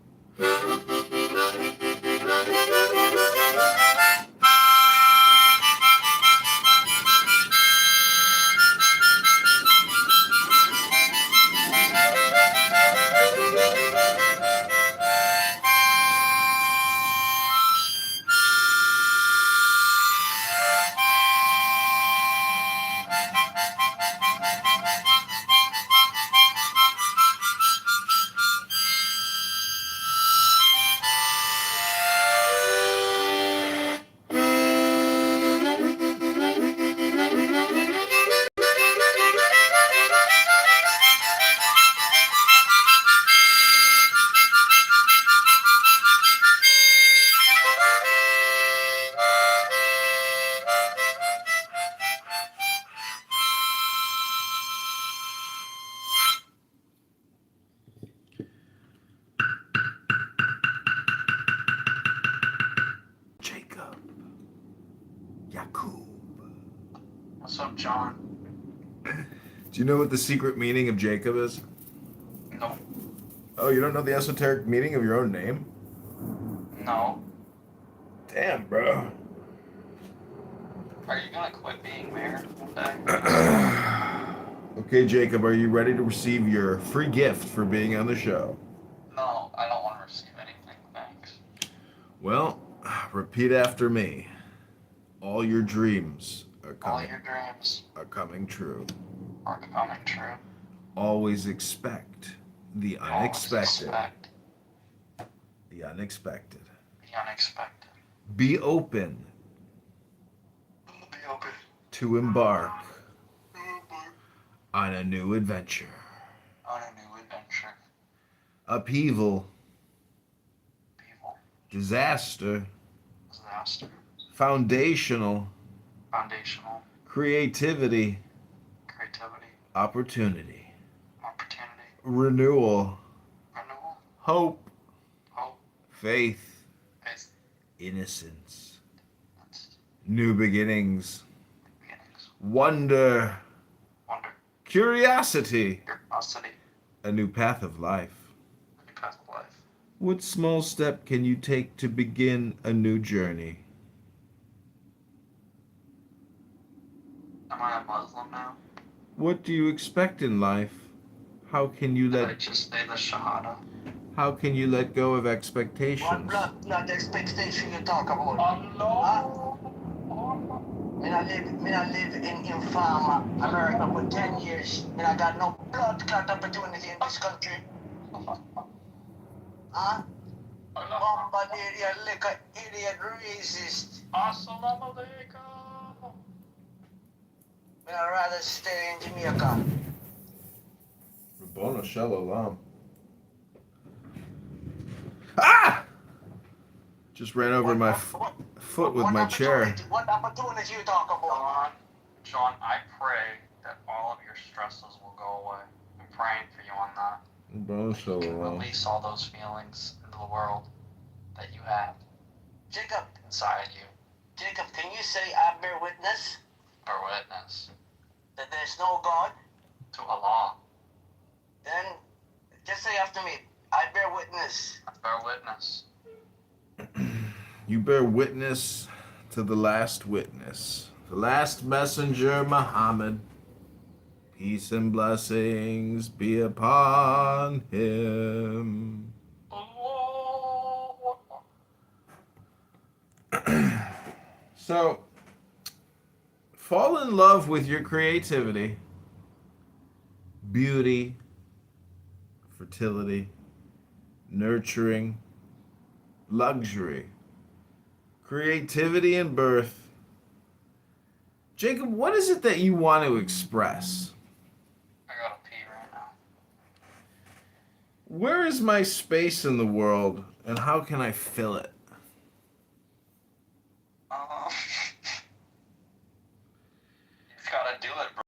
Jacob. Yakub. What's up, John? Do you know what the secret meaning of Jacob is? No. Oh, you don't know the esoteric meaning of your own name? No. Damn, bro. Are you gonna quit being mayor one day? Okay, Jacob, are you ready to receive your free gift for being on the show? No, I don't want to receive anything, thanks. Well, repeat after me. All your dreams are All your dreams are coming true. are coming true. Always expect the unexpected. Always expect The unexpected. the unexpected. Be open Be open to embark on a new adventure. on a new adventure. Upheaval, Evil, disaster, disaster, foundational, foundational, creativity, creativity, opportunity, opportunity, renewal, renewal, hope, hope, faith, faith, innocence, new beginnings, beginnings, wonder, wonder, curiosity, curiosity, a new path of life. a new path of life. What small step can you take to begin a new journey? Am I a Muslim now? What do you expect in life? How can you Did I let just say the Shahada? go of What expectations? blood expectation you talk about? Allah. Me not live in infama America for 10 years. Me not got no blood clot opportunity in this country. Huh? Bombardier, you liquor idiot racist. Assalamu alaikum. Me I'd rather stay in Jamaica. Rabbona Shalom. Ah! Just ran over my foot with my chair. What opportunity you talk about? John, I pray that all of your stresses will go away. I'm praying for you on that. Rabbona You can Shalom. release all those feelings into the world that you have Jacob, inside you. Jacob, can you say I bear witness Bear witness that there's no God? to Allah. Then just say after me, I bear witness. I bear witness. You bear witness to the last witness, the last messenger, Muhammad. Peace and blessings be upon him. So, Fall in love with your creativity, beauty, fertility, nurturing, luxury, creativity, and birth. Jacob, what is it that you want to express? I gotta pee right now. Where is my space in the world, and how can I fill it? You gotta do it, bro.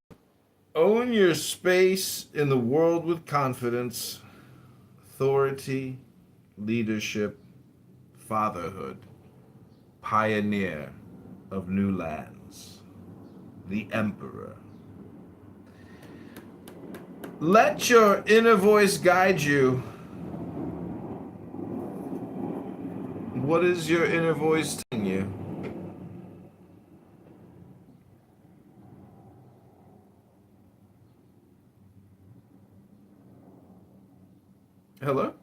Own your space in the world with confidence, authority, leadership, fatherhood, pioneer of new lands, the emperor. Let your inner voice guide you. What is your inner voice telling you? Hello?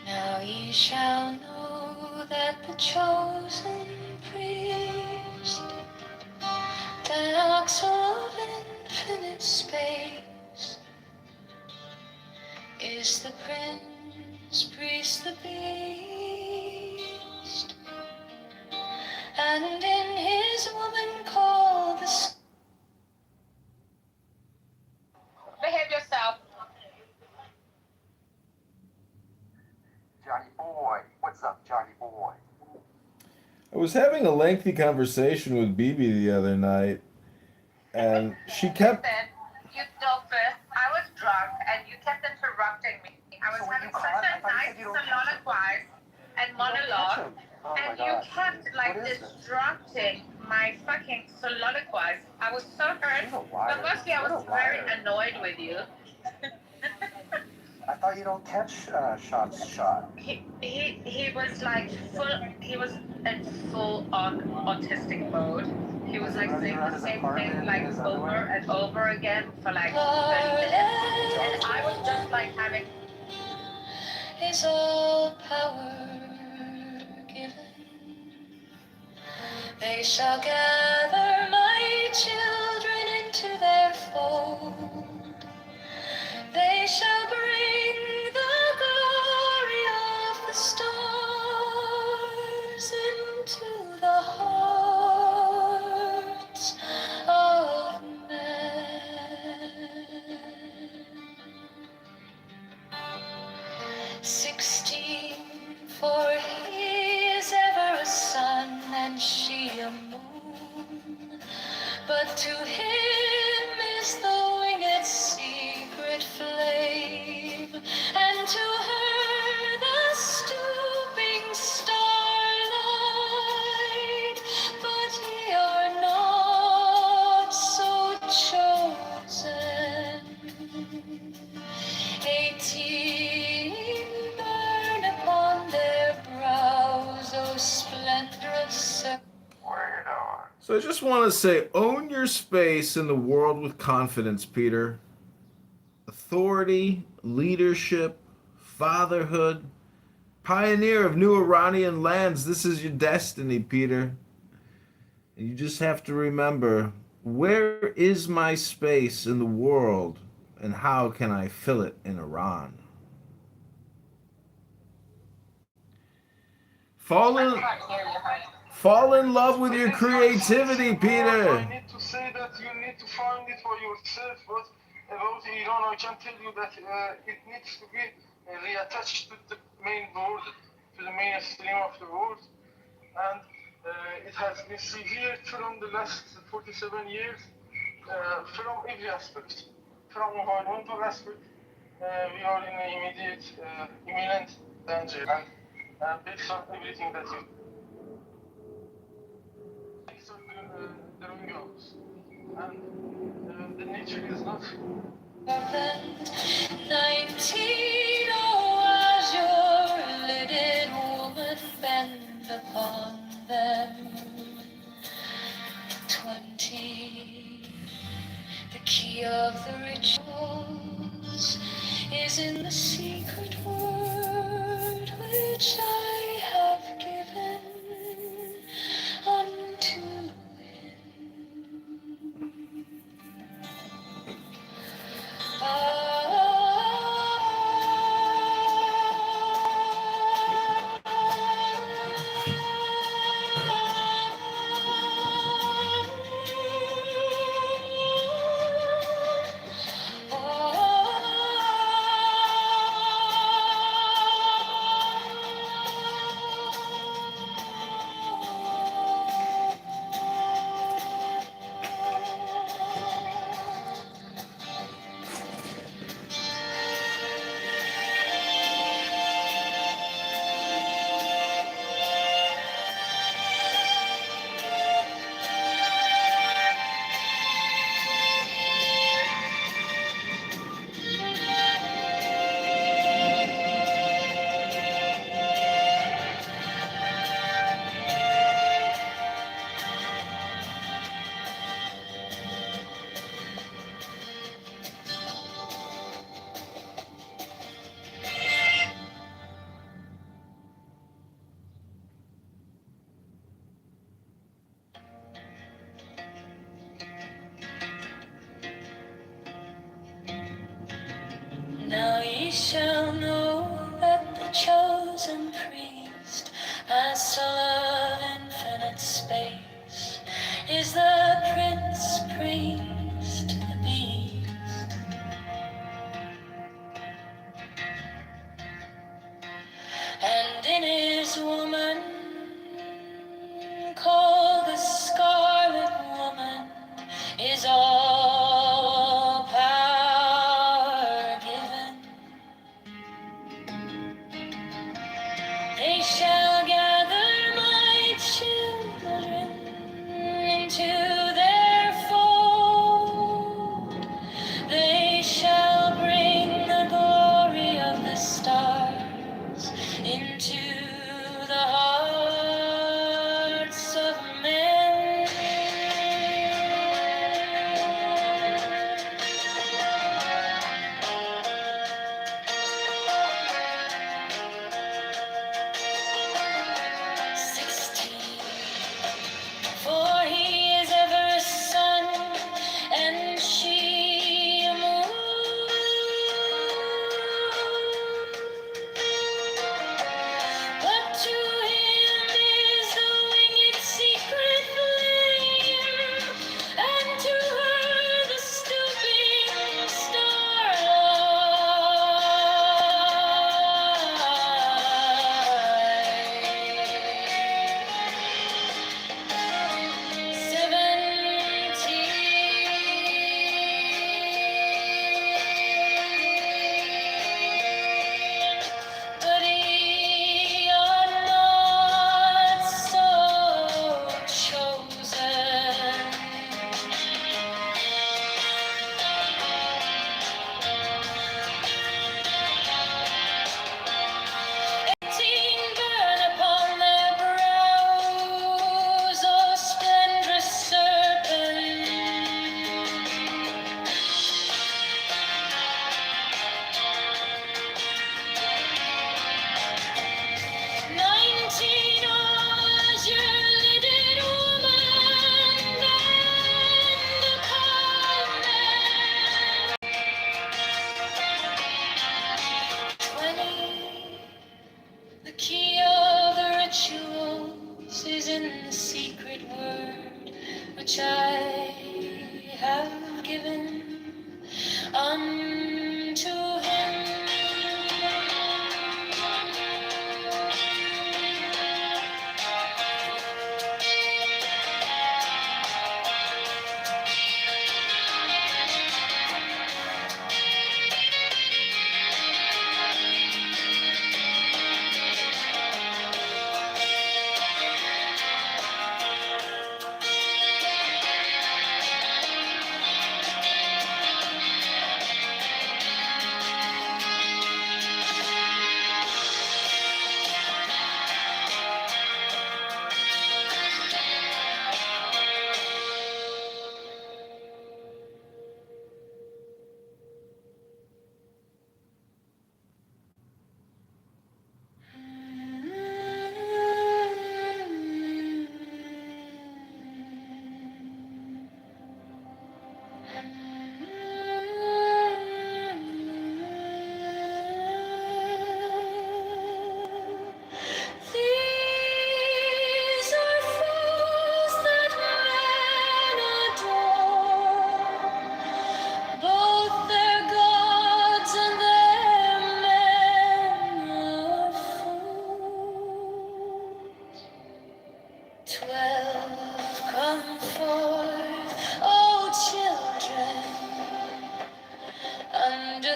Now ye shall know that the chosen priest, that oxen of infinite space, is the prince, priest, the beast, and in his woman called the Behave yourself. Johnny boy, what's up, Johnny boy? I was having a lengthy conversation with Bibi the other night, and she kept. Listen, you dopest. I was drunk and you kept interrupting me. I was having such a nice soliloquize and monologue, and you kept like disrupting my fucking soliloquize. I was so hurt, but mostly I was very annoyed with you. I thought you don't catch shots shot. He was like he was in full on autistic mode. He was like saying the same thing like over and over again for like 30 minutes. And I was just like having is all power given. They shall gather my children into their fold. They shall bring the glory of the stars into the hearts of men. 16, for he is ever a sun and she a moon, but to him is the winged secret flame, and to her the stooping starlight, but ye are not so chosen. 18 burn upon their brows, O splendorous. So I just want to say, own your space in the world with confidence, Peter. Authority, leadership, fatherhood, pioneer of new Iranian lands. This is your destiny, Peter. And you just have to remember, where is my space in the world, and how can I fill it in Iran? Fall in love with your creativity, Peter. I need to say that you need to find it for yourself, but about Iran, I can tell you that it needs to be reattached to the main world, to the mainstream of the world, and it has been severe from the last 47 years, from every aspect. From environmental aspect, we are in an immediate, imminent danger, and based on everything that you the windows, and the nature is not. 19, oh, as your lidded woman bend upon them. 20, the key of the rituals is is in the secret word which I have given unto Now ye shall know that the chosen priest, as soul of infinite space, is the prince priest, the beast. And in his woman, called the Scarlet Woman, is all power given. They shall gather my children into their fold. They shall bring the glory of the stars into the hearts of men.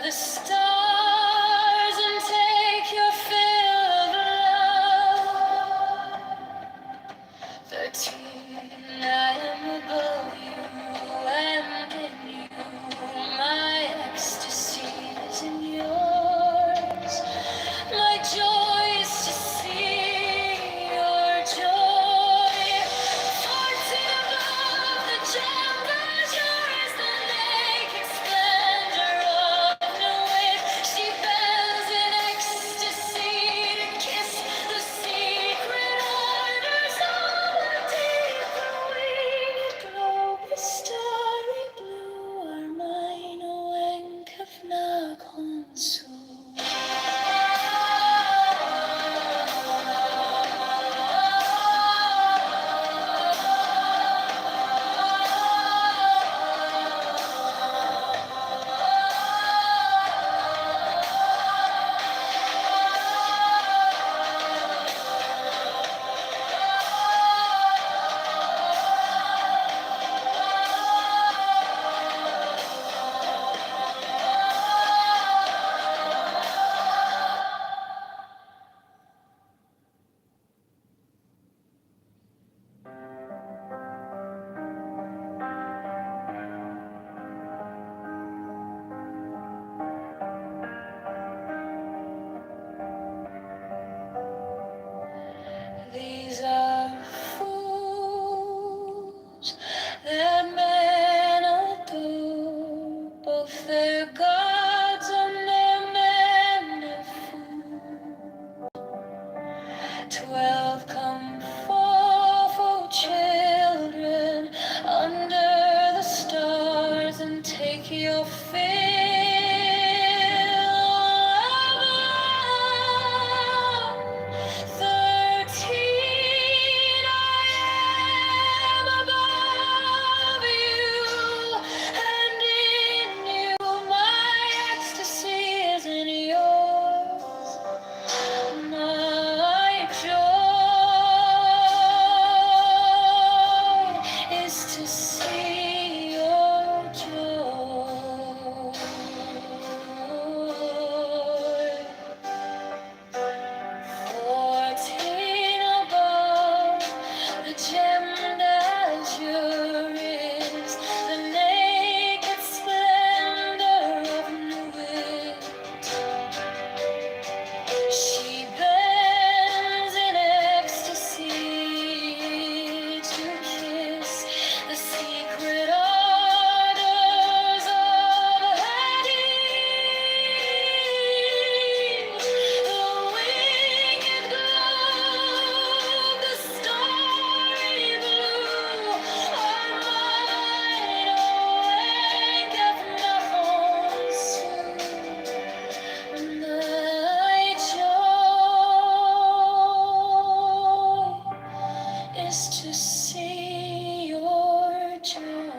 the stars and take your fill of love. 13, I am above you and in you. My ecstasy is in yours. My joy is to see your joy. 14 above the gem that yours, the naked splendor of no wind. She bends in ecstasy to kiss the secret wonders of the deep. The winged globe, the starry blue are mine. Oenk of Nakonsu. These are fools that men adore, both their gods and their men of food. 12 come forth, O children, under the stars, and take your fill of love. 13, I am above you, and in you my ecstasy is in yours. My joy is to see your joy. 14 above, the gemmed azure is the naked splendor of new wit. She bends in ecstasy to kiss the secret ardors of Hades. The winged globe, the starry blue are mine. Awake of my joy is to see your joy.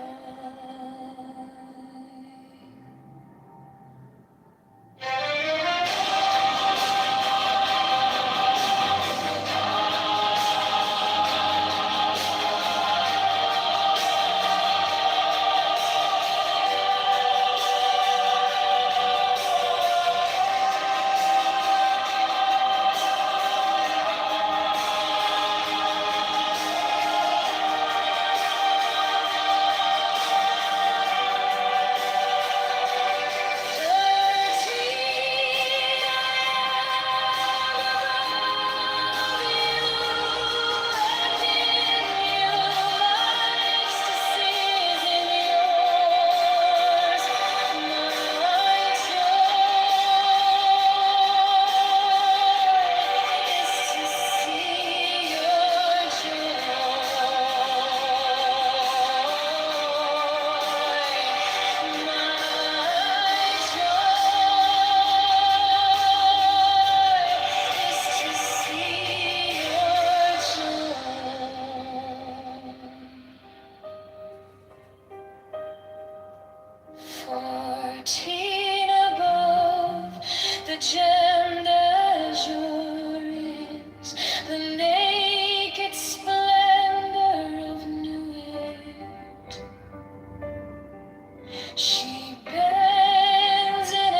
She bends in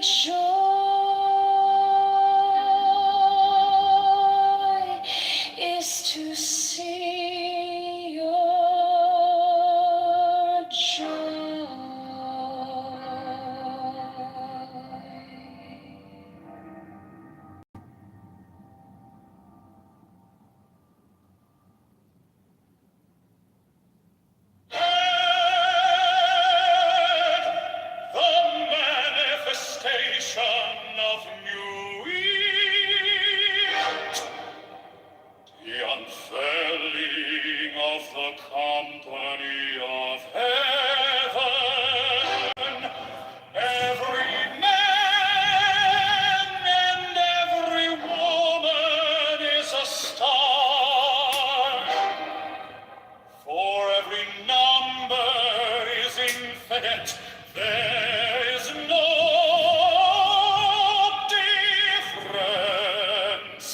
joy is to see your joy. The manifestation of new Eve, the unfurling of the company of heaven. Every man and every woman is a star, for every number is infinite. There is no difference.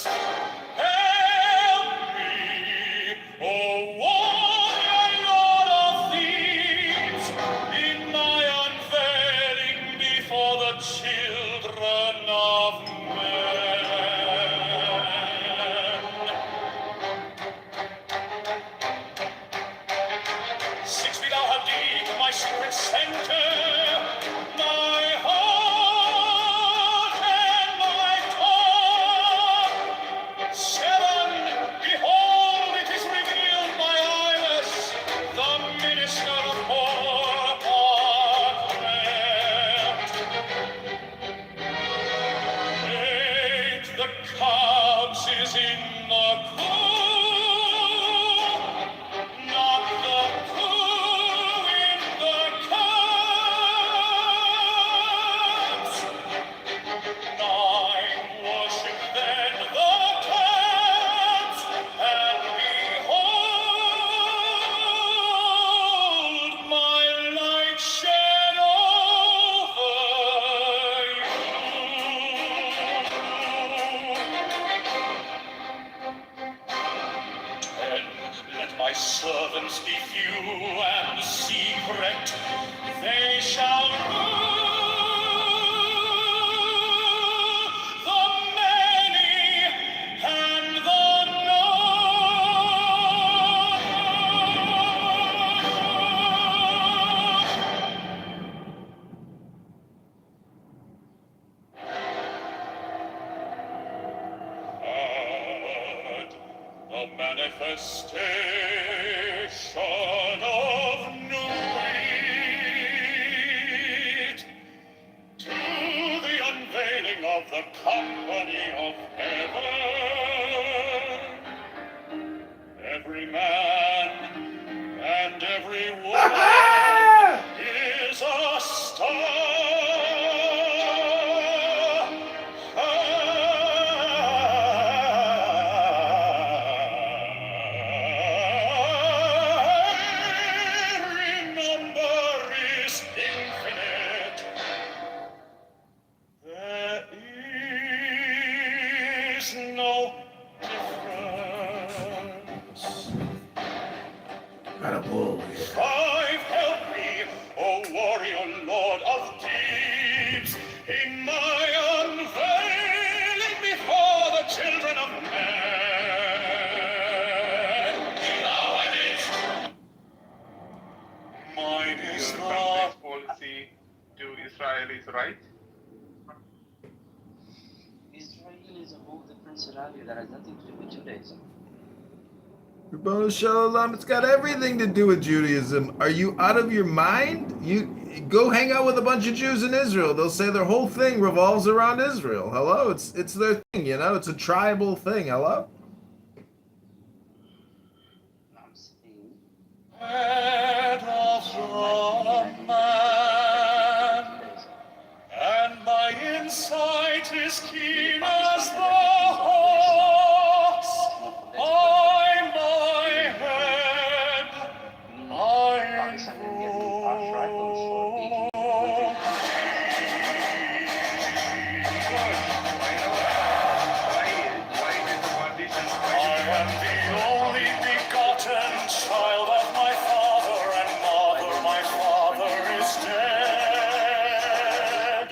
Help me, O warrior Lord of thieves, in my unveiling before the children of men. 6 feet thou have deep, my secret center, my heart and my tongue. 7, behold, it is revealed, my eyeless, the minister of poor craft. 8, the cubs is in the coop, not the coop in the cups. 9, worship then the cubs, and behold, my light shed over you. And let my servants be few and secret. They shall rule the many and the known. The manifestation of new wheat, to the unveiling of the company of heaven. Every man and every woman is a star. Every number is infinite. There is no difference. Got a bull here. 5, help me, O warrior Lord of deeds, in my unveiling before the children of men. Mine is Your the country's policy to Israel is right. Israel is a whole different scenario that has nothing to do with Judaism. Rabbanu Shalom, it's got everything to do with Judaism. Are you out of your mind? You go hang out with a bunch of Jews in Israel. They'll say their whole thing revolves around Israel. Hello? It's their thing, you know? It's a tribal thing. Hello? I'm saying head of the man, and my insight is keen as the hawk's. My head, I am the only begotten child of my father and mother. My father is dead.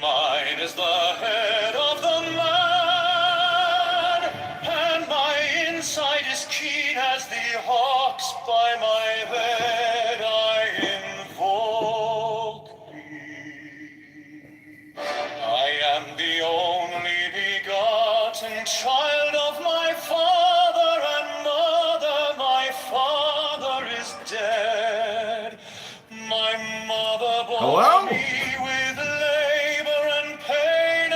Mine is the head of the man, and my inside is keen as the hawk's. By my head I invoke thee. I am the only begotten child of my father and mother. My father is dead. My mother bore Hello? me with labor and pain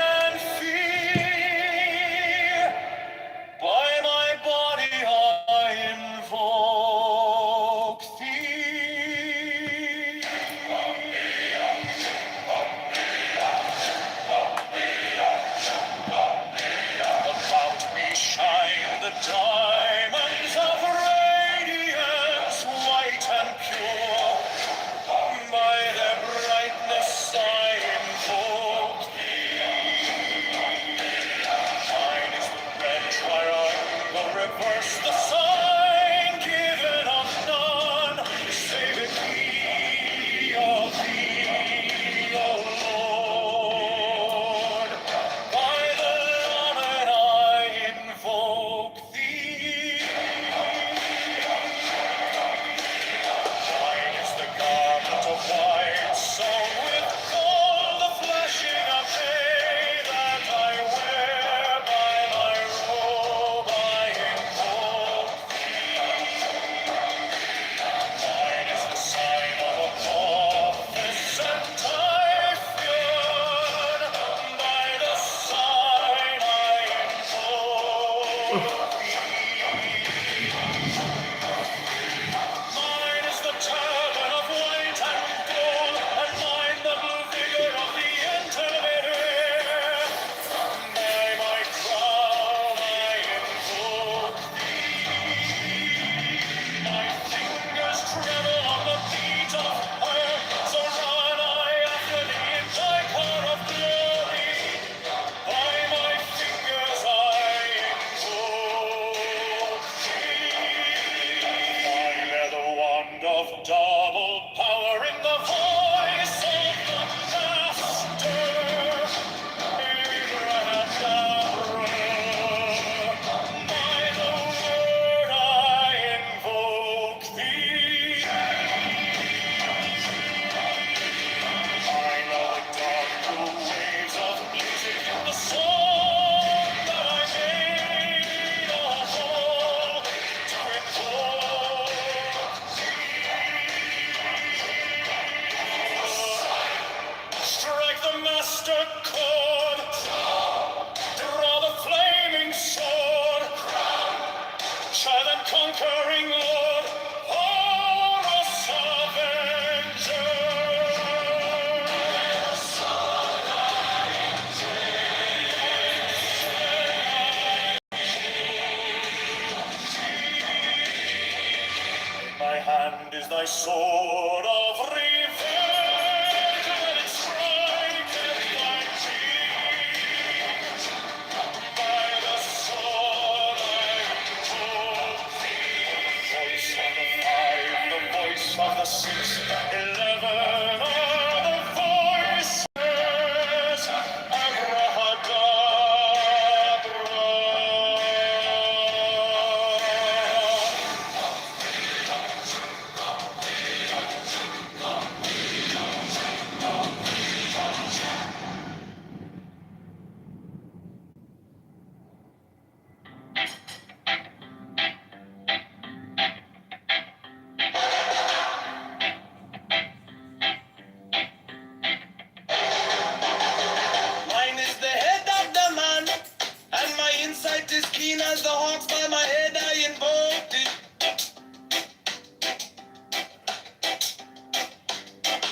sword of revenge when it striketh my cheek. By the sword I hold thee. Voice of the five, the voice of the six, 11 are the voices. Mine is the head of the man, and my insight is keen as the hawks. By my head I invoked it.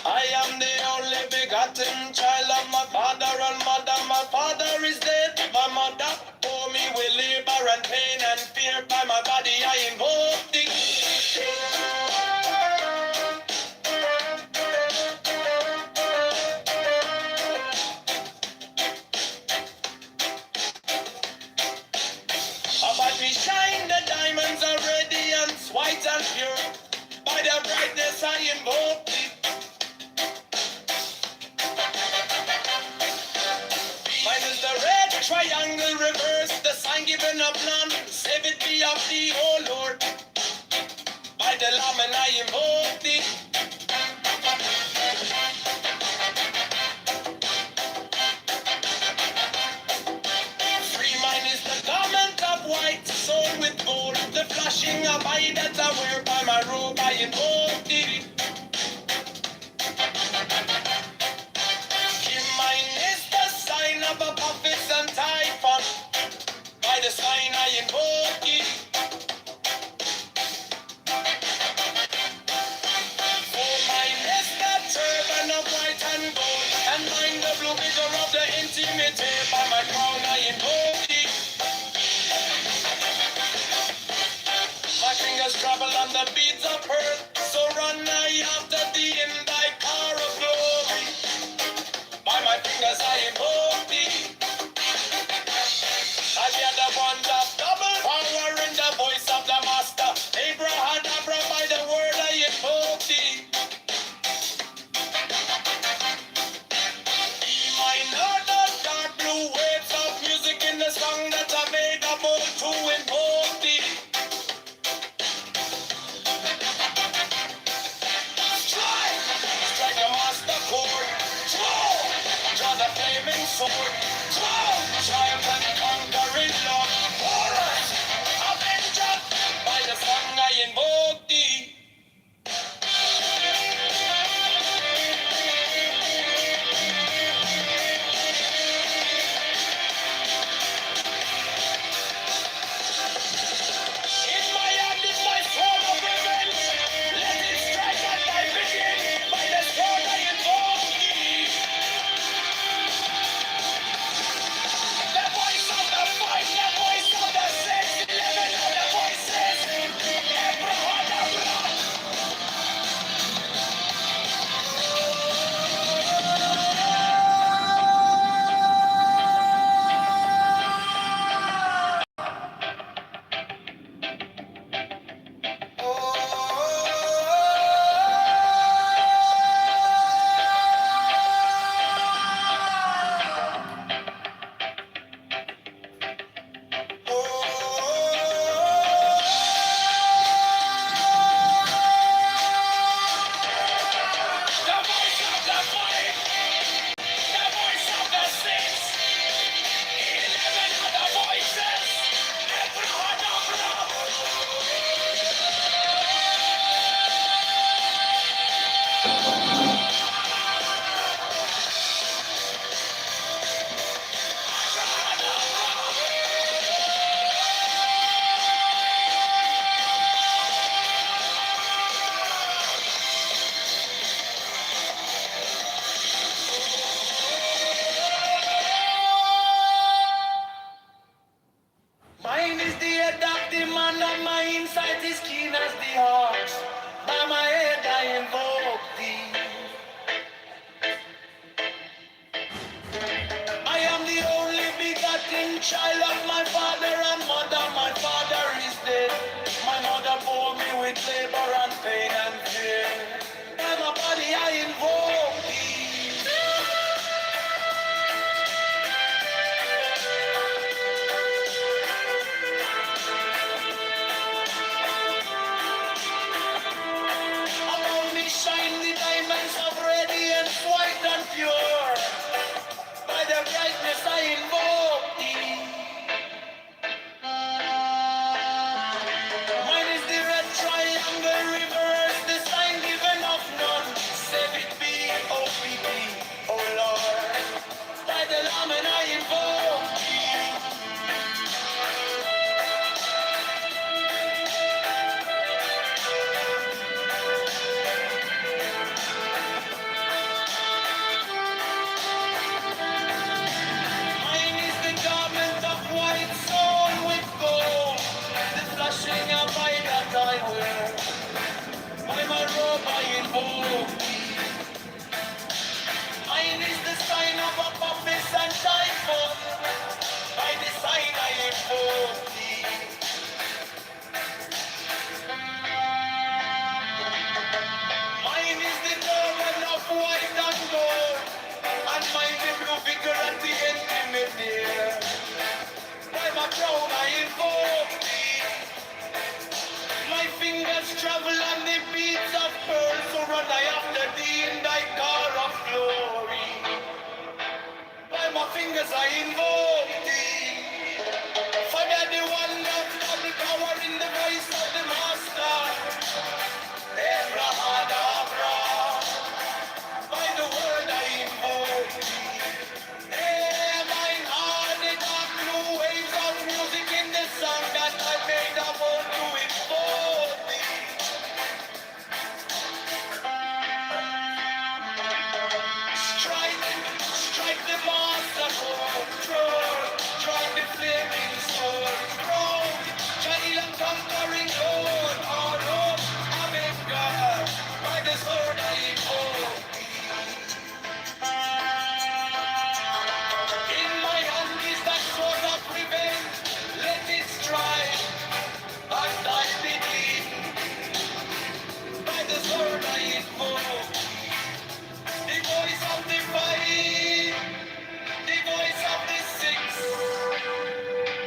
I am the only begotten child of my father and mother. My father is dead, my mother bore me with labor and pain and fear. By my body I invoked it. About me shine the diamonds are radiance, white and pure. By their brightness I invoke thee. Mine is the red triangle reverse, the sign given of none. Save it be of thee, O Lord. By the Lamb and I invoke thee. Free mine is the garment of white, sewn with gold. The flashing of eye that I wear. By my robe I invoke thee. Mine is the sign of a prophet and typhon. By the sign I invoke thee. For mine is the turban of white and gold, and mine the blue vigor of the intimate. By my crown I invoke thee. My fingers travel on the beads of earth, so run I after thee in thy car of glory. By my fingers I invoke thee. I hear the ones of double power in the voice of the master. Abraham, by the word I invoke thee. Minor, the dark blue waves of music in the song that I made a bold to invoke thee. Strike the master chord. Draw the flaming sword. Triumph and conquering Lord. Horus, avenger. By the song I invoke thee. In my hand is my sword of revenge. Let it strike at thy begin. By the sword I invoke thee. The voice of the fight, the voice of the six, 11 of the voices. Abraham. Mine is the head of the man, and my insight is keen as the hawk. By my head child of my father and mother. My father is dead. My mother bore me with labor and pain and fear. And my body I invoke thee. Around me shine the diamonds of radiance, white and pure. By the brightness I invoke thee. Mine is the red triangle reverse, the sign given of none. Save it be, O-P-P, O Lord. By the Lamb and I invoke thee. Mine is the garment of white sewn with gold, the flashing of eye that I wear. By my robe I invoke thee. Mine is the sign of Apophis and Typhon. By the sign I invoke thee. Mine is the garment of white and gold, and mine the blue vigor at the intimate near. By my crown I invoke thee. My fingers travel on the beats of pearl, so run I after thee in thy car of glory. By my fingers I invoke thee. Father, the wonder of the power in the voice of the Master. Abraham, by the word I invoke thee. Mine are the dark blue waves of music in the song that I made about to invoke thee. Strike the master chord, strike the flaming sword, strong, child and conquering Lord, our Lord, Amen God, by the sword I invoke thee. In my hand is that sword of revenge, let it strike, and I begin, by the sword I invoke the voice of the fight. The voice of the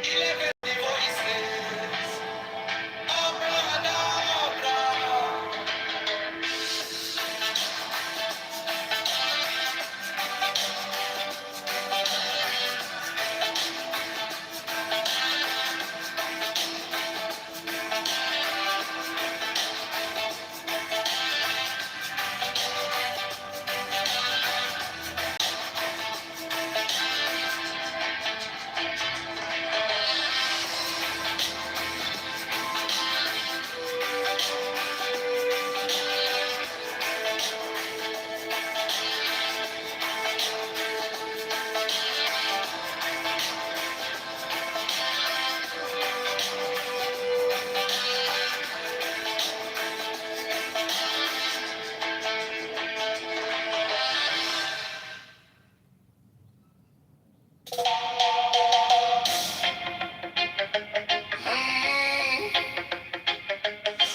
11 voices. Abracadabra.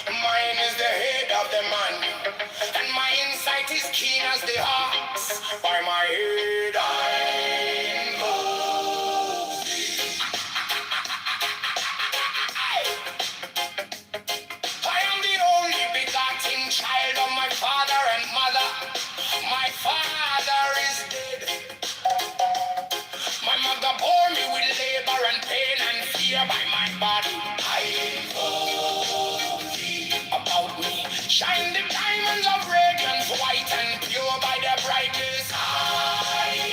Mine is the head of the man, and my insight is keen as the ox. By my head I invoke thee. I am the only begotten child of my father and mother. My father is dead. My mother bore me with labor and pain and fear. By my body I invoke thee. About me shine the diamonds of radiance, white and pure. By the brightness I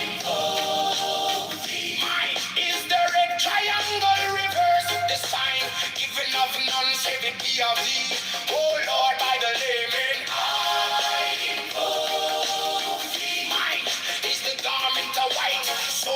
invoke thee. Mine is the red triangle reverse, the sign given of none, save it be of thee. Oh Lord, by the layman I invoke thee. Mine is the garment of white, so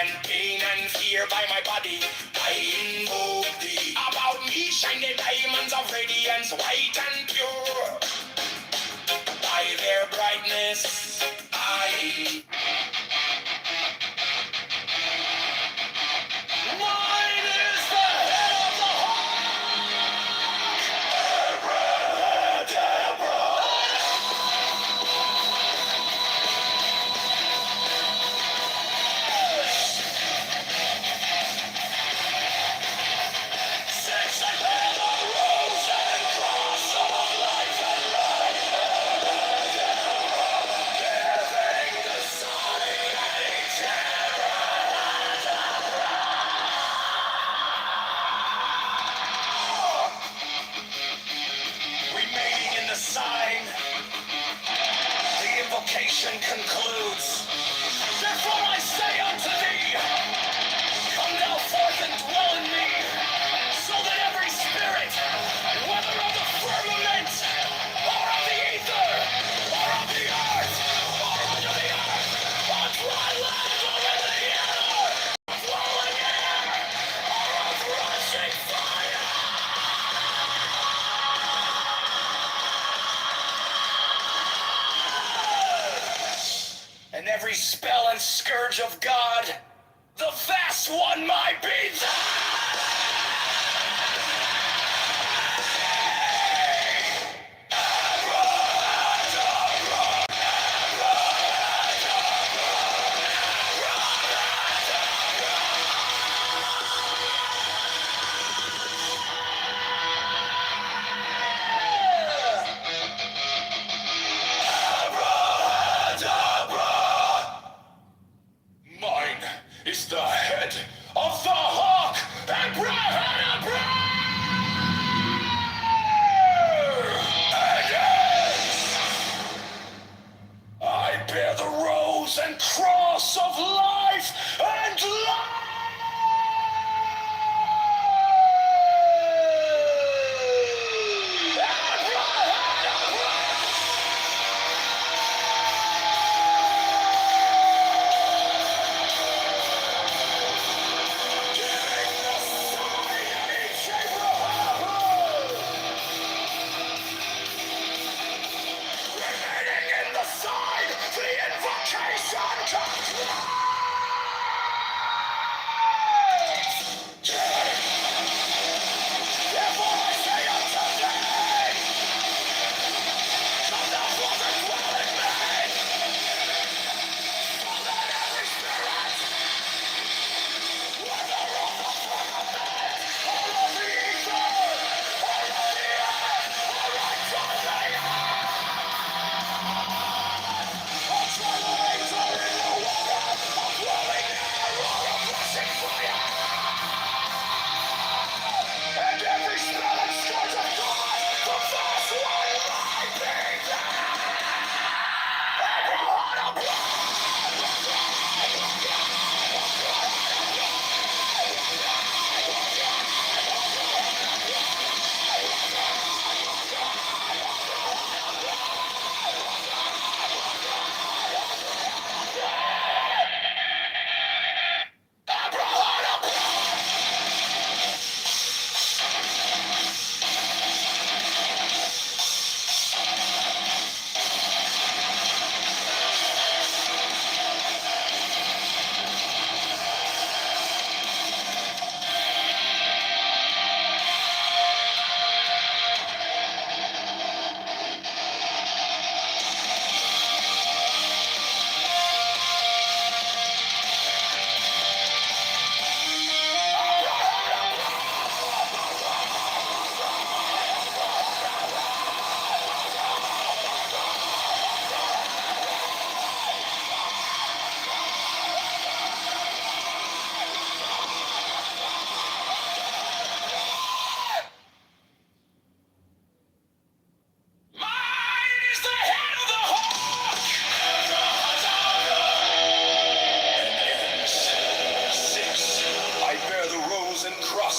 and pain and fear by my body. I invoke thee. About me shine the diamonds of radiance, white and pure. By their brightness, I... Mine is the head of the remaining in the sign. The invocation concludes. Therefore I say unto thee, come thou forth and dwell in me, so that every spirit, whether of the firmament, or of the ether, or of the earth, or under the earth, or dry land, or in the air, flowing air, or of rushing fire, and every spell and scourge of God, the vast one might be Mine is the head of the hawk, Abraham. I bear the rose and cross of life and life.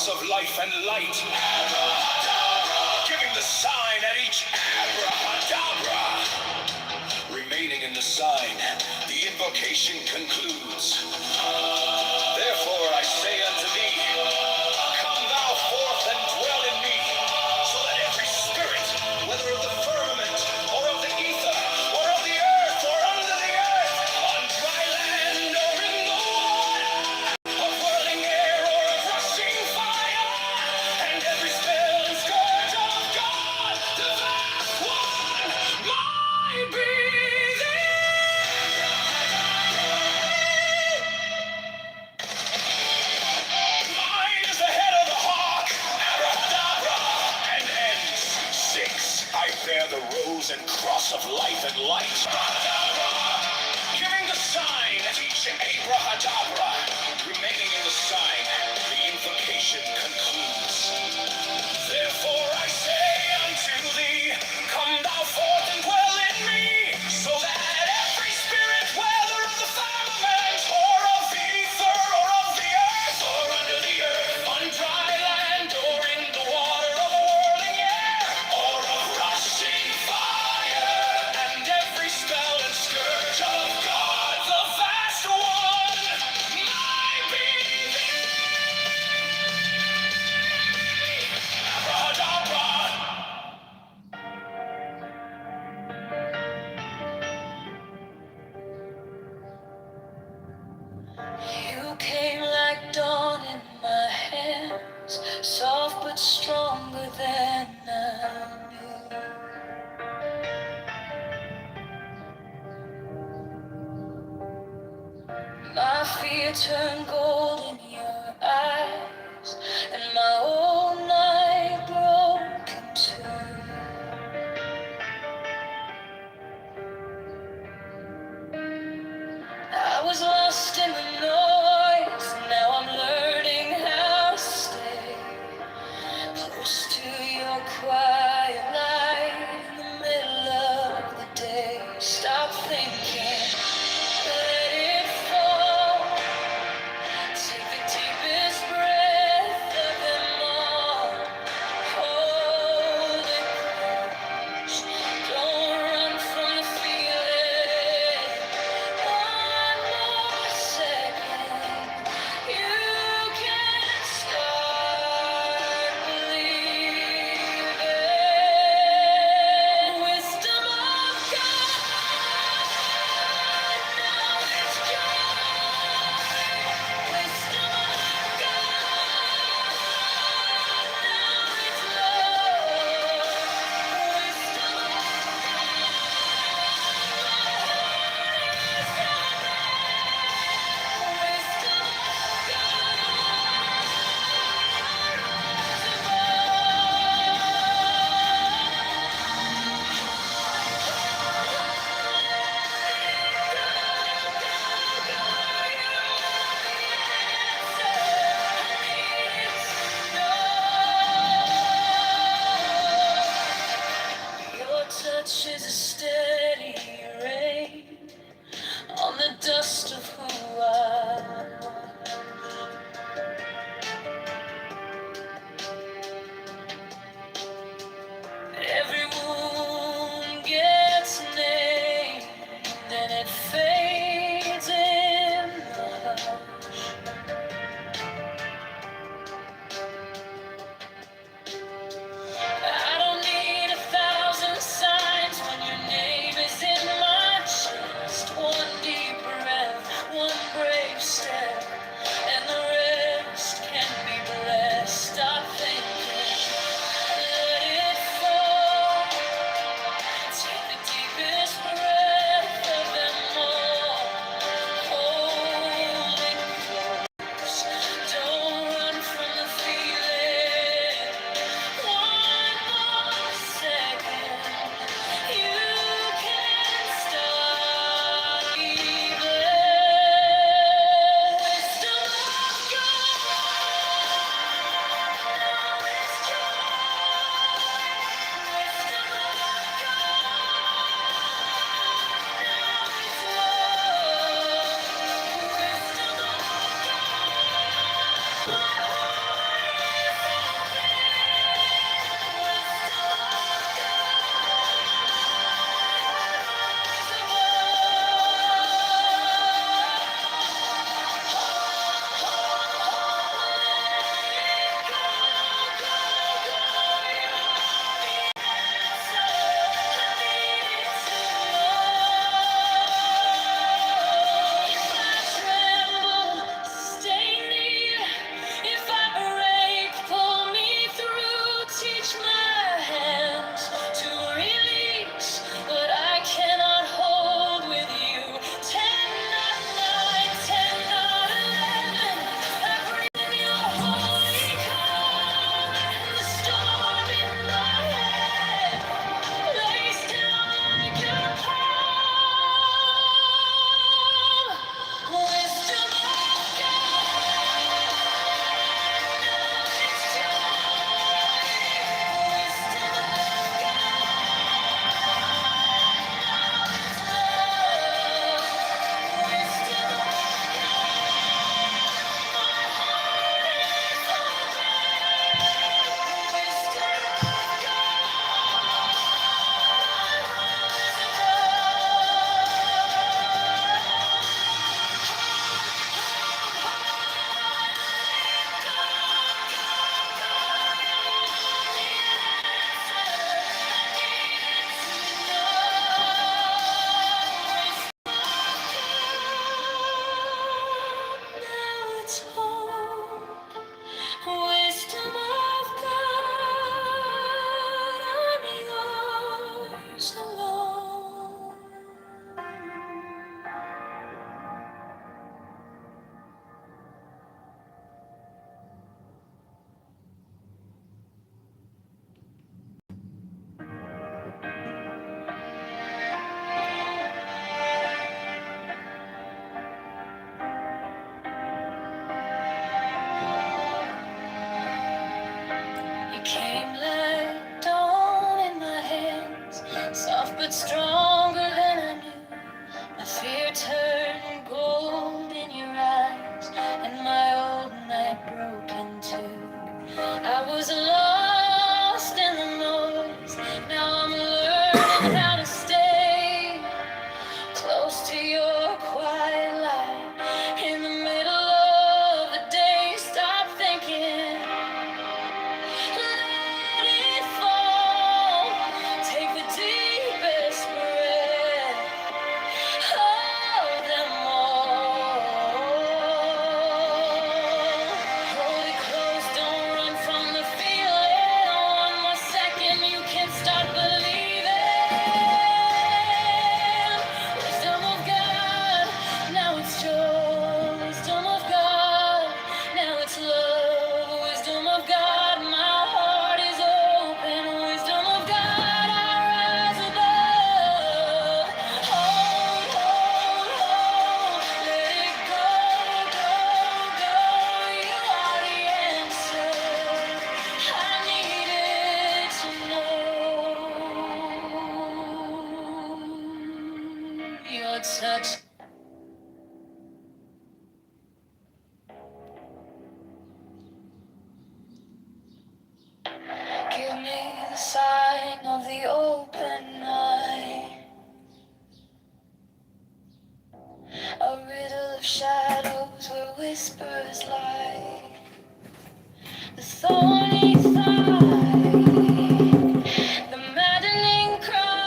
of life and light, giving the sign at each abracadabra. Remaining in the sign, the invocation concludes. Therefore I say unto thee, come thou forth and dwell in me, so that every spirit, whether of the firmament, or of the ether, or of the earth, or under the earth, on dry land, or in the water, of whirling air, or of rushing fire, and every spell and scourge of God, the vast one, might be mine is the head of the hawk, abracadabra, and ends. 6. I bear the rose and cross of life and light. Abracadabra, giving the sign at each abracadabra. Remaining in the sign, the invocation concludes. Therefore I say unto thee, come thou forth and dwell in me, so that every spirit, whether of the firmament, or of the ether, or of the earth, or under the earth, on dry land, or in the water, of whirling air, or of rushing fire, and every spell and scourge of God, the vast one, might be abracadabra. You came like dawn in my hands, soft but stronger than I knew. My fear turned gold in your eyes, and my whole night broke in two. I was lost in the noise, now I'm learning how to stay close to your quiet light in the middle of the day. Stop thinking, let it fall. Take to your quiet light. In the middle of the day, stop thinking. Let it fall. Take the deepest breath. Hold them all. Hold it close, don't run from the feeling. One more second, you can start believing. Wisdom of God, now it's joy. Wisdom of God, now it's love. Wisdom of God, my heart is open. Wisdom of God, I rise above. Hold, hold, hold. Let it go, go, go. You are the answer. I needed to know. Your touch. Give me the sign of the open eye, a riddle of shadows where whispers lie, the thorny thigh, the maddening cry.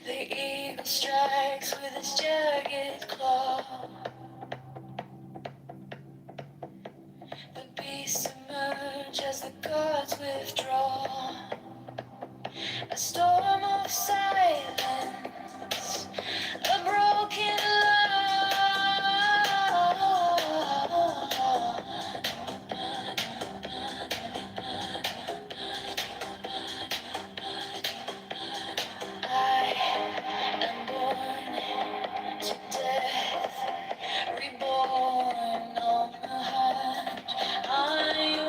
The eagle strikes with its jagged claw. The beasts emerge as the gods withdraw. A storm of silence, a broken law. I am born to death, reborn on the hunt. I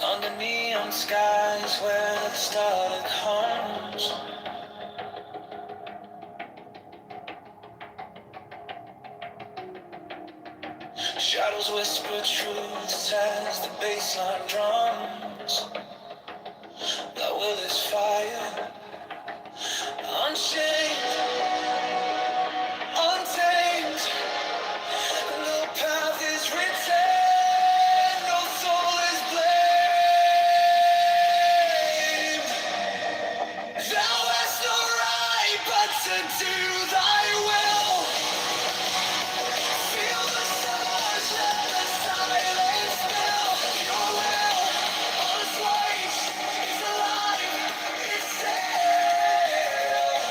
under neon skies where the starlit homes, shadows whisper truths as the bassline drums. Thy will is fire, unchained, untamed. No path is written, no soul is blamed. Thou hast no right but to do thy will. Feel the stars, let the silence fill. Your will, on its waves, is alive, it's still.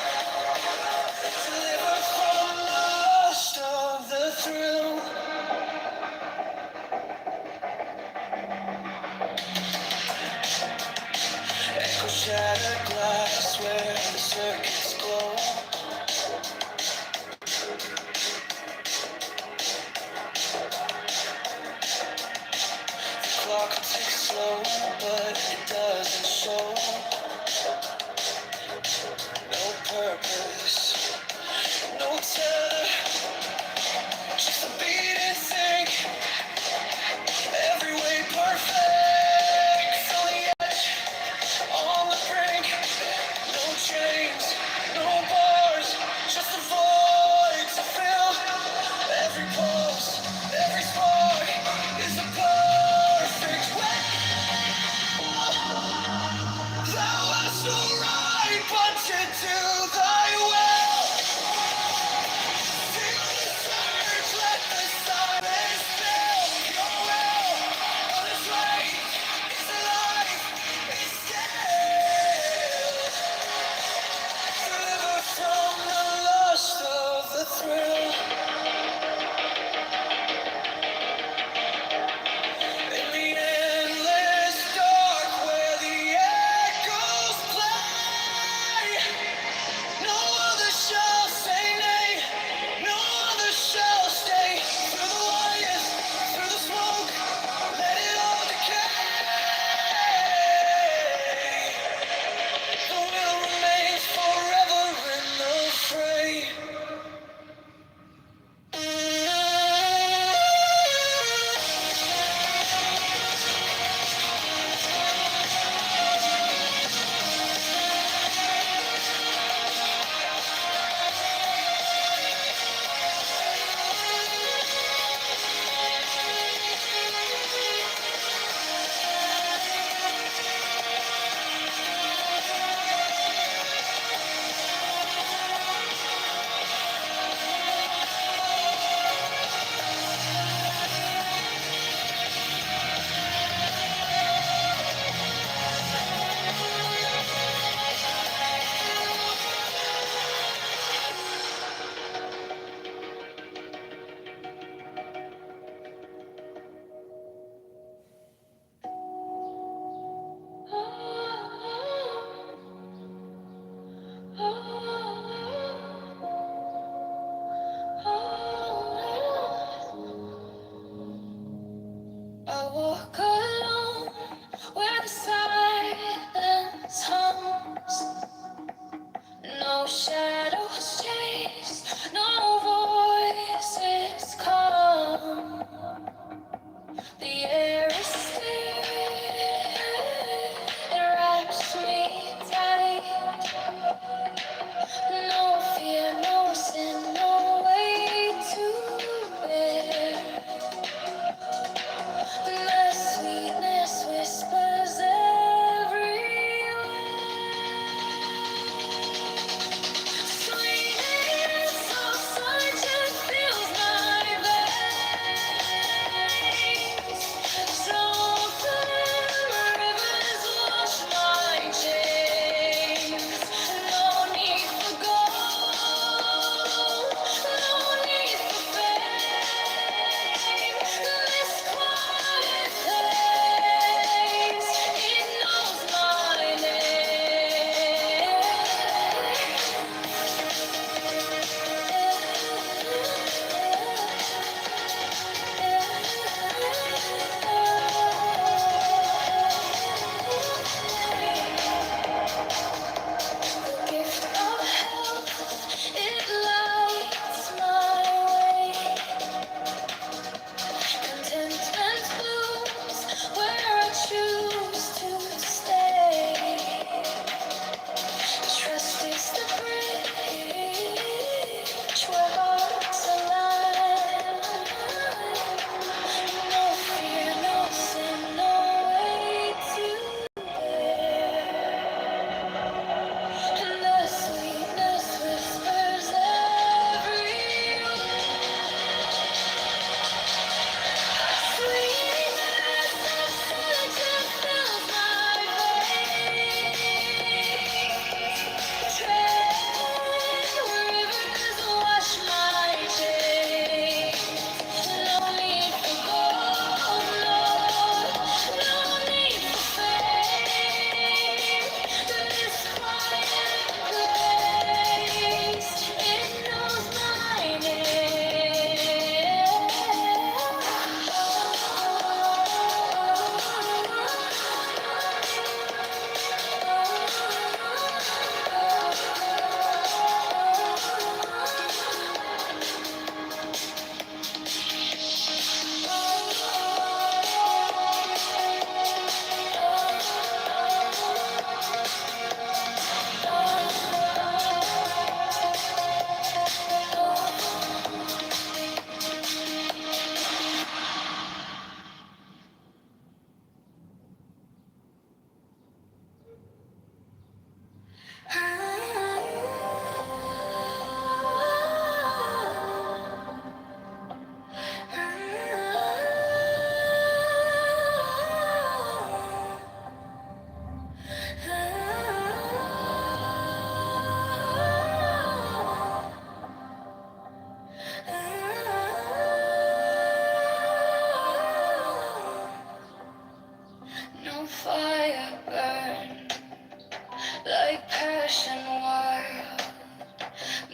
tether, just a beating sink. Every way perfect, on the edge, on the brink. No chains, no bars, just a void to fill. Every pulse, every spark is a perfect way. Thou hast no right but to do thy will.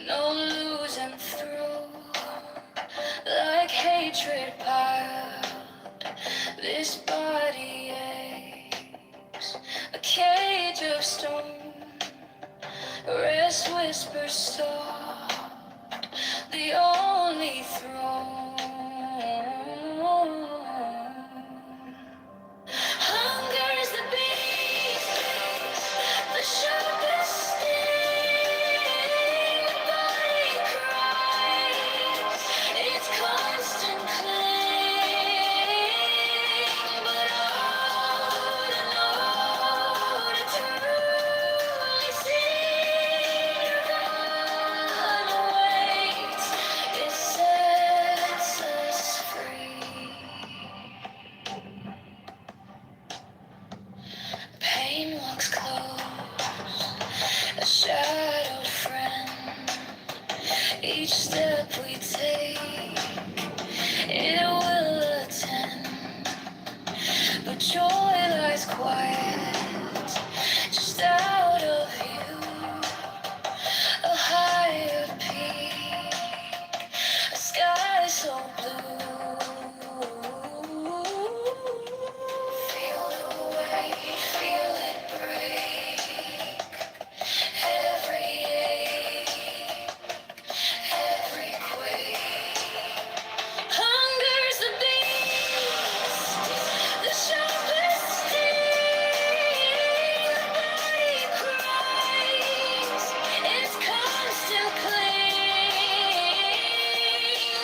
no losing through, like hatred piled. This body aches, a cage of stone, rest whispers soft, the only throne. Hunger is the beast, the sharpest sting, the body cries, its constant cling, but all to truly see God awaits, it sets us free. Pain walks close, a shadowed friend. Each step we take, it will attend. But joy lies quiet, just out of view. A higher peak, a sky so blue. Feel the weight, feel it break. Every ache, every quake. Hunger's the beast, the sharpest sting. The body cries, its constant cling.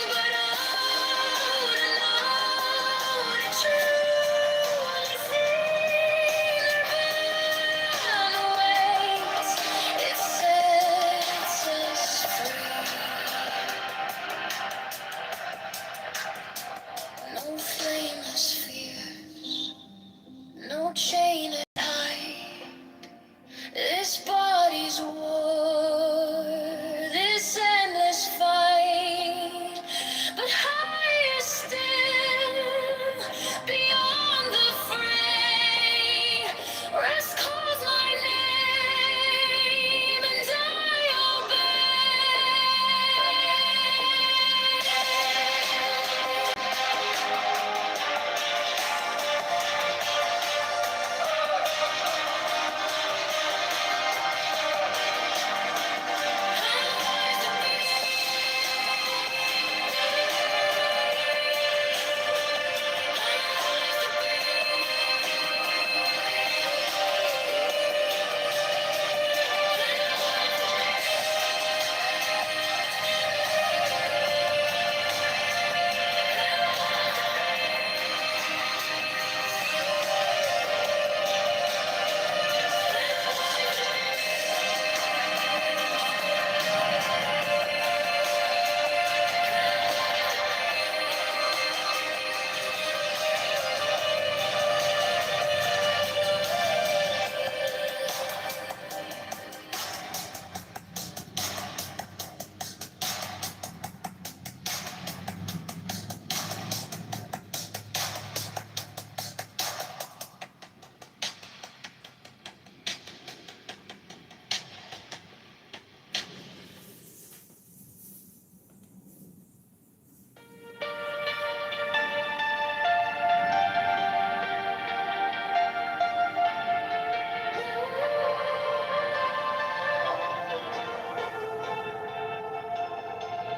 But to truly see Nirvana waits, it sets us free. No flameless fears, no chain at hide. This body's war, this endless fight. But higher still, beyond the fray, rest calls my name, and I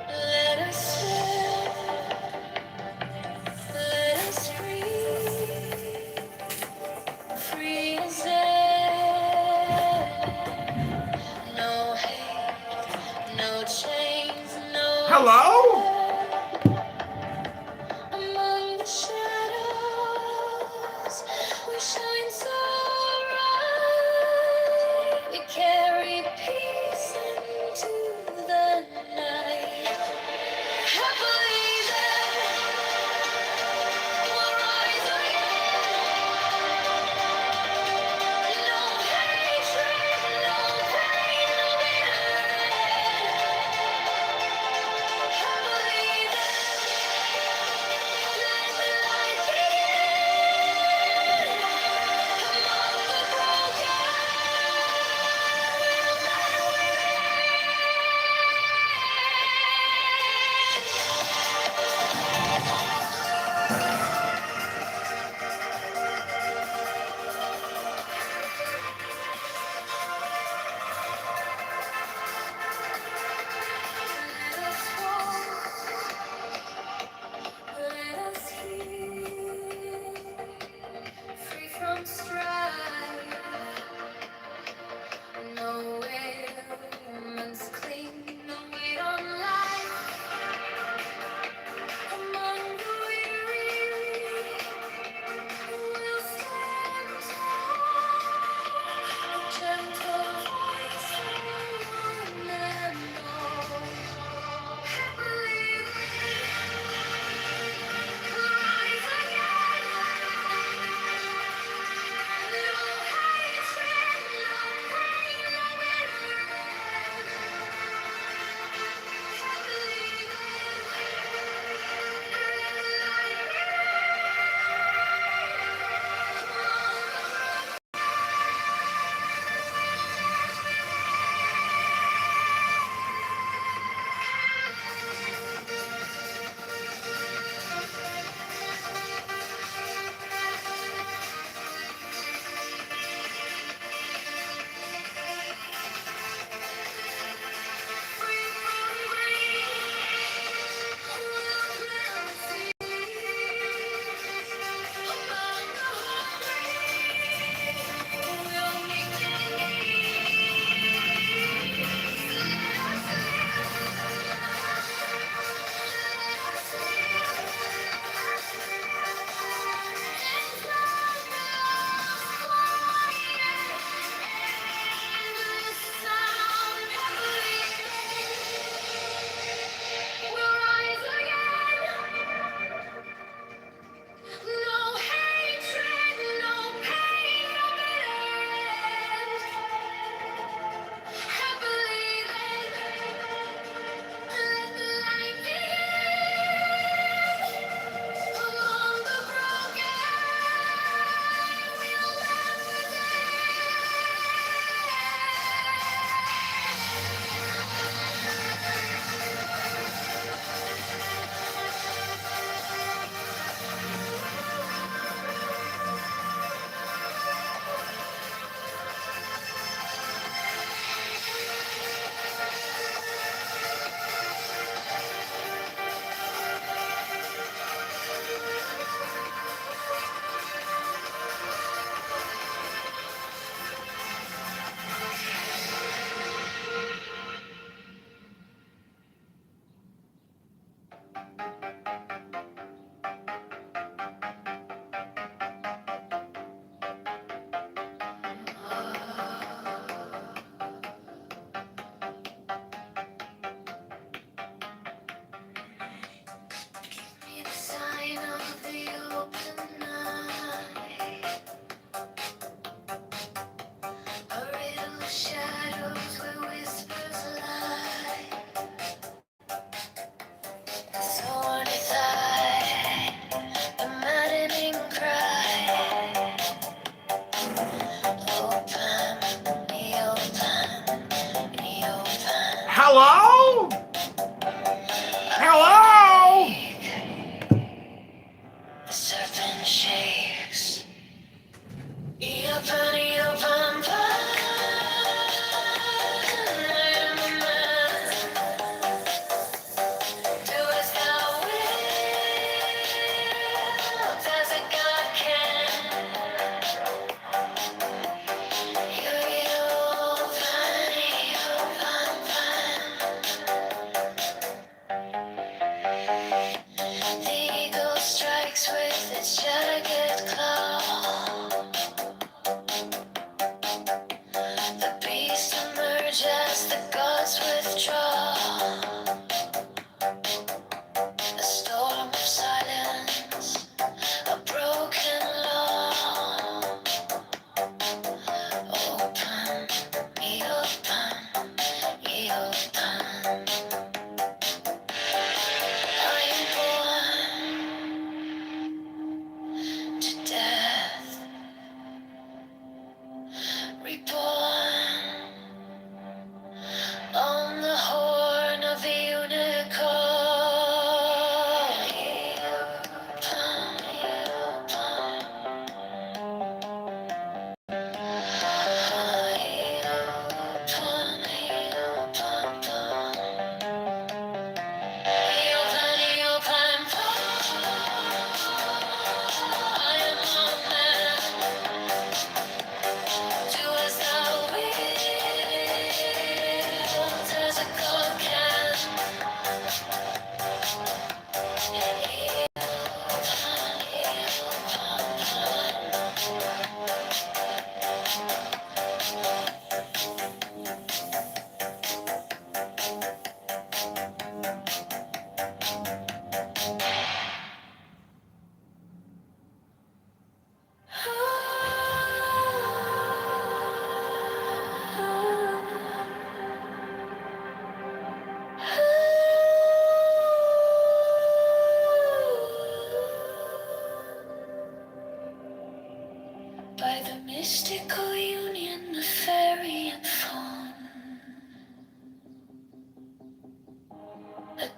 let us live, let us breathe, free as air. No hate, no chains, no Hello? fear. Among the shadows, we shine so bright. We carry peace into the night. Happily there, we'll rise again. No hatred, no pain, no bitterness. Happily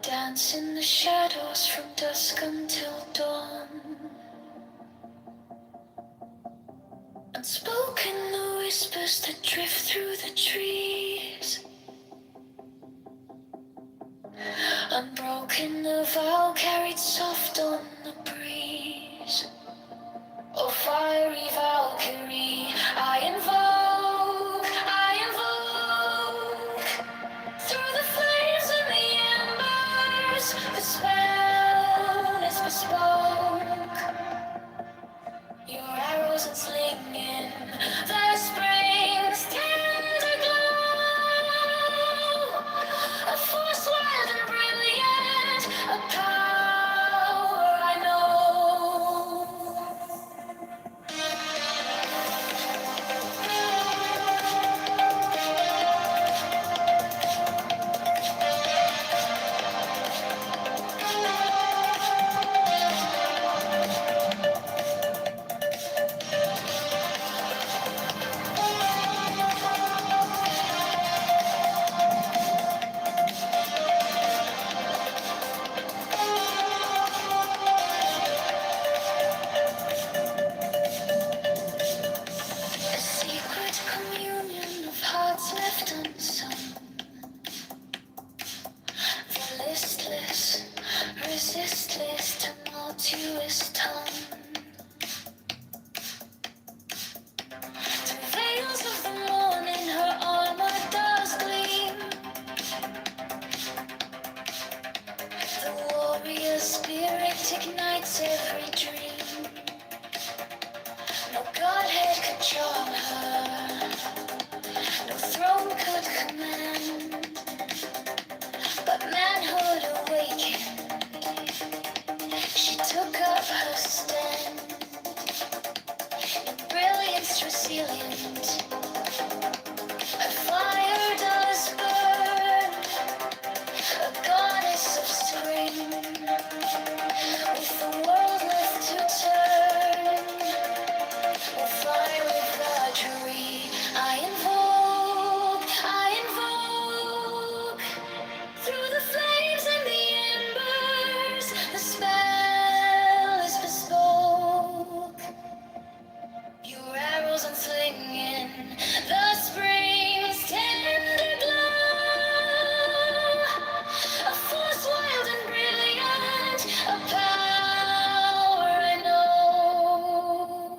dance in the shadows from dusk until dawn. Unspoken the whispers that drift through the trees. Unbroken the vow carried soft on the breeze. Oh, fiery Valkyrie, I invoke, through the flames and the embers, the spell is bespoke. Your arrows and slinging, the spring's tender glow. A force wild and brilliant, a power I know. A secret communion of hearts left unsung. The listless, resistless, tumultuous tongue. Through veils of the morning, her armor does gleam. The warrior spirit ignites every dream. No godhead could charm her, no throne could command. But manhood awakened, she took up her stand. In brilliance resilient, her fire does burn, a goddess of spring, with the world left to turn. Will fly with Valkyrie, I invoke, through the flames and the embers, the spell is bespoke. Your arrows unslinging, the spring's tender glow. A force wild and brilliant, a power I know.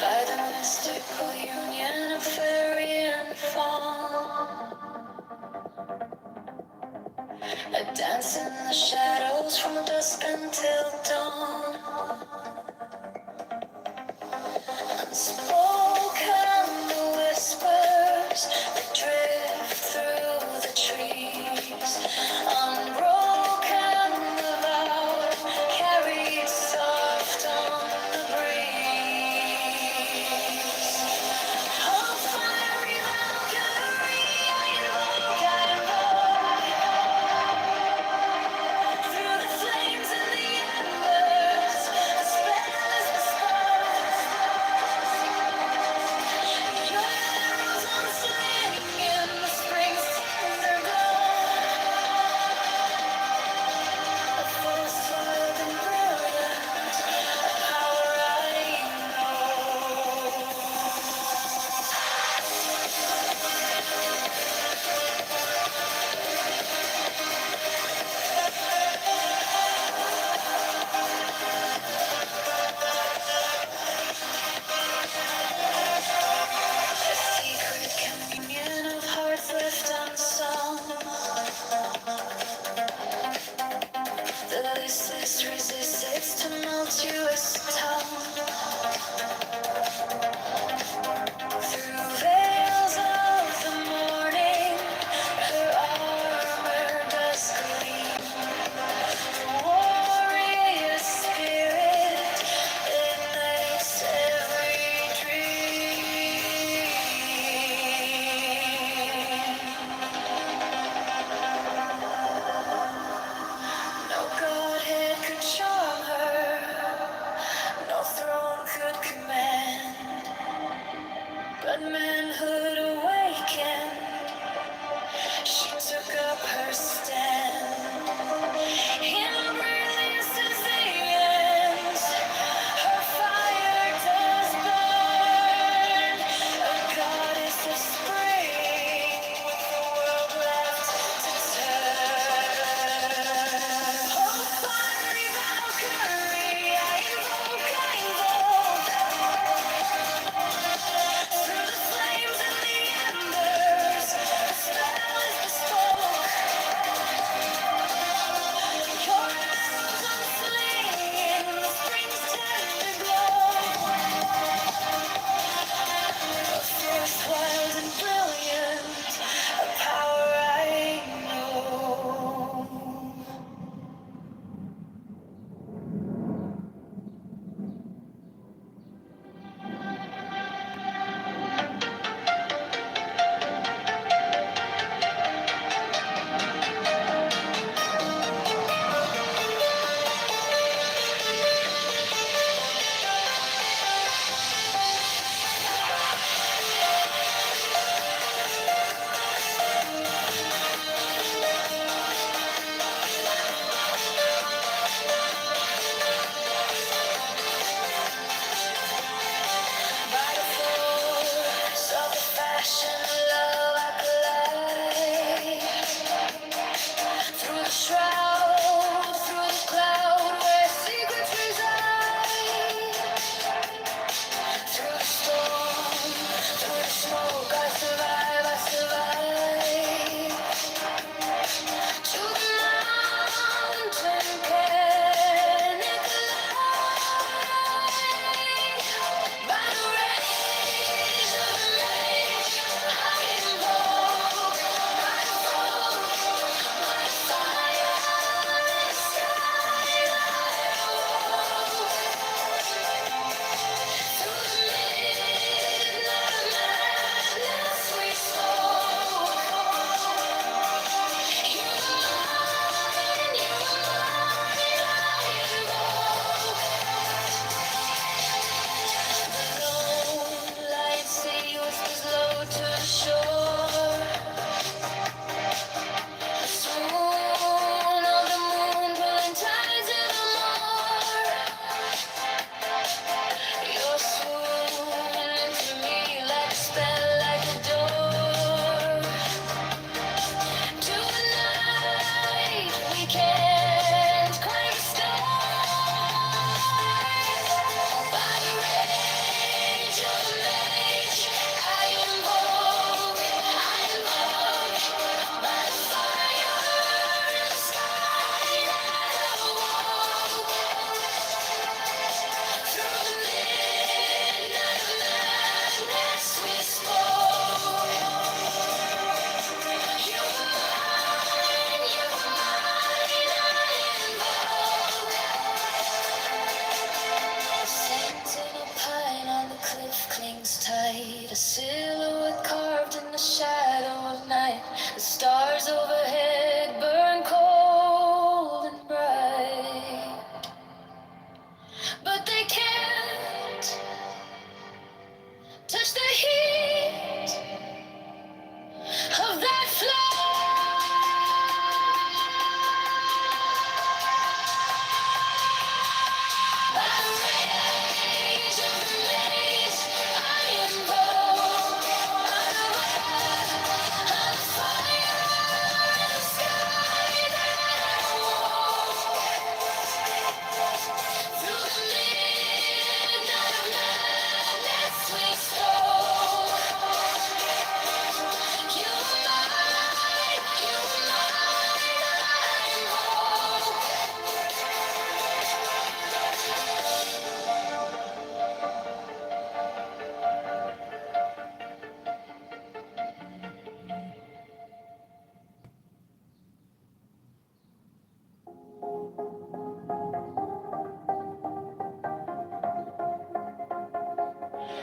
By the mystical union of fairy and fawn, a dance in the shadows from dusk until dawn. Unspoken the whispers that drift through the trees. Unbroken the vow carried soft on the breeze. Oh, fiery Valkyrie, I invoke, through the flames and the embers, the spell is bespoke.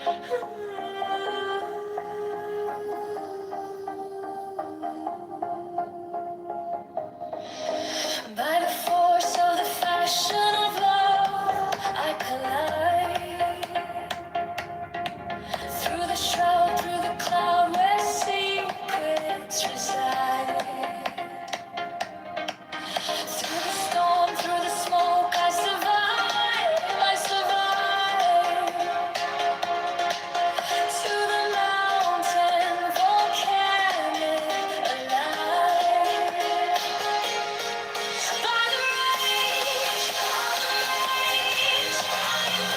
By the force of the fashion of love, I collide through the shroud, through the cloud where secrets reside. Through the storm, through the smoke, I survive. I survive. To the mountain, volcanic, alive. By the rage of the rage, fire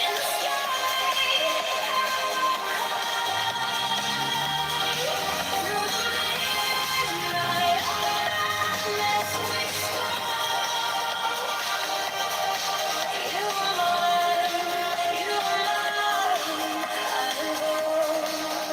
in the sky. Through the midnight, let's you are mine, you are mine, I know.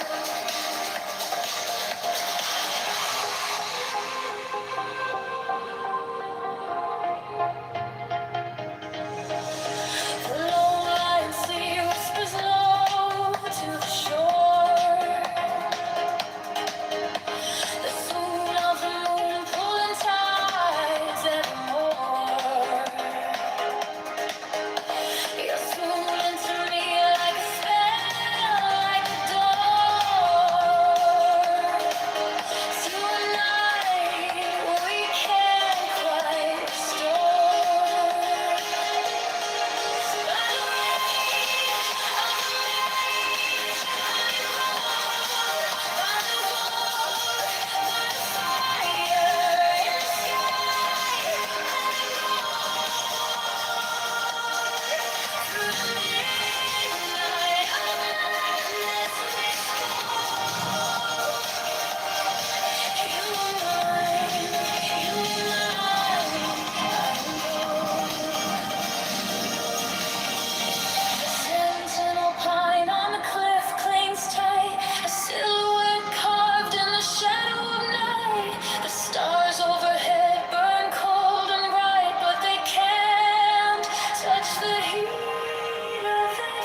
The long line sea whispers low to the shore. The soul of the moon pulling tides evermore. You're swoon into me like a spell, like a door. To a night we can't quite restore. Sentinel pine on the cliff clings tight, a silhouette carved in the shadow of night. The stars overhead burn cold and bright, but they can't touch the heat of that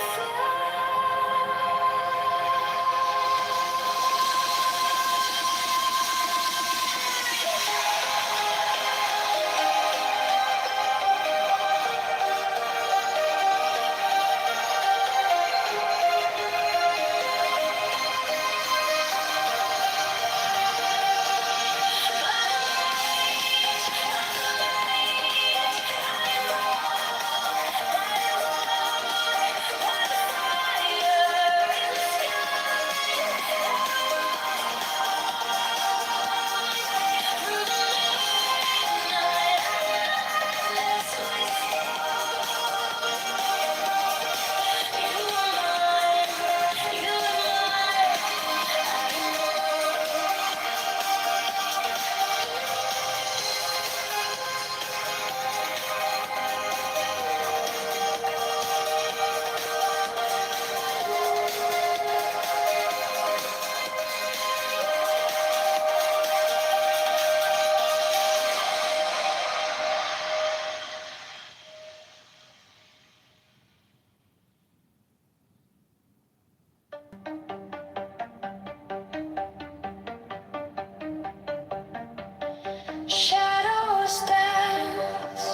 shadows dance,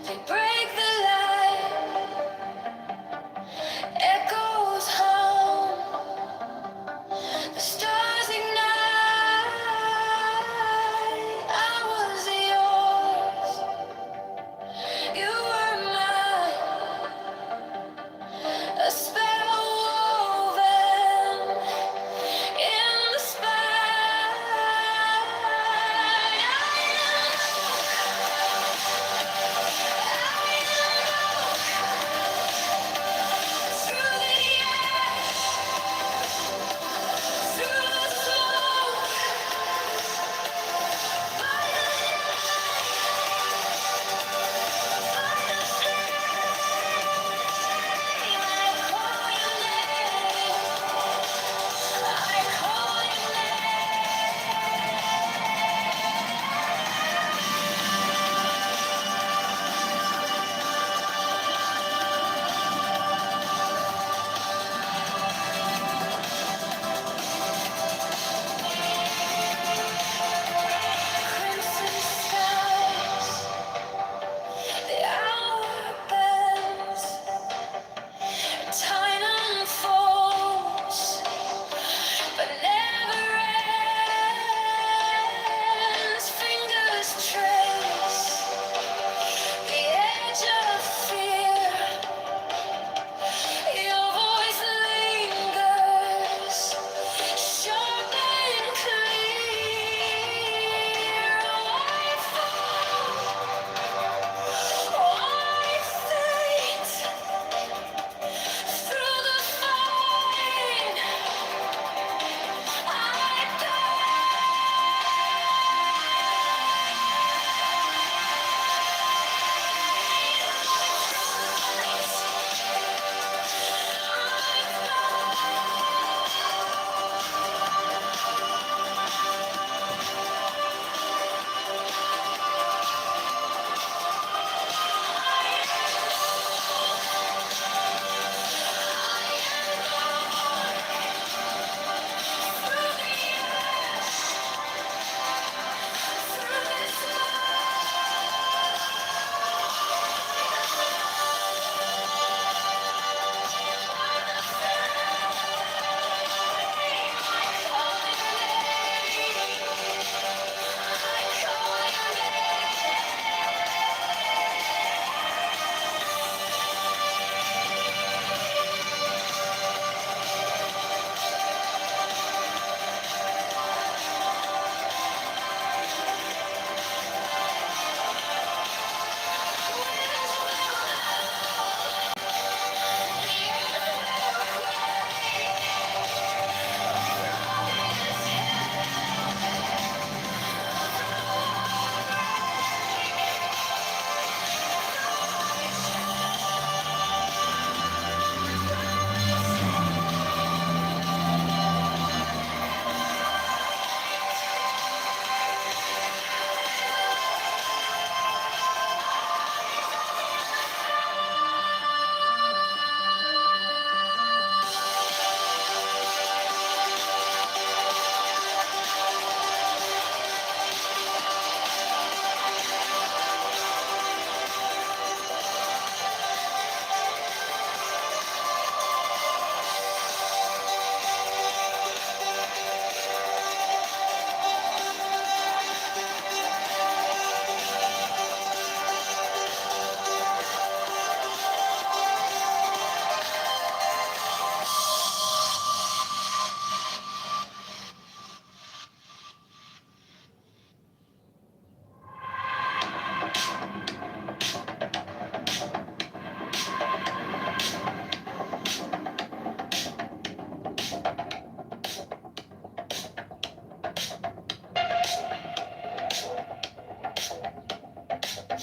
they break the light, echoes hum, the stars ignite. I was yours, you were mine, a spell woven in the spine.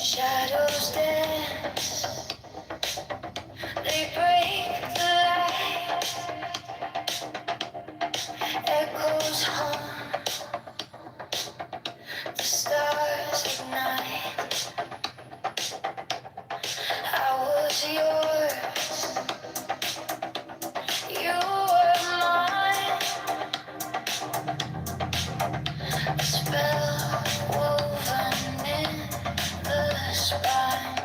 Shadows dance, they break the light, echoes haunt, the stars ignite. I was yours, you were mine, a spell woven in the spine.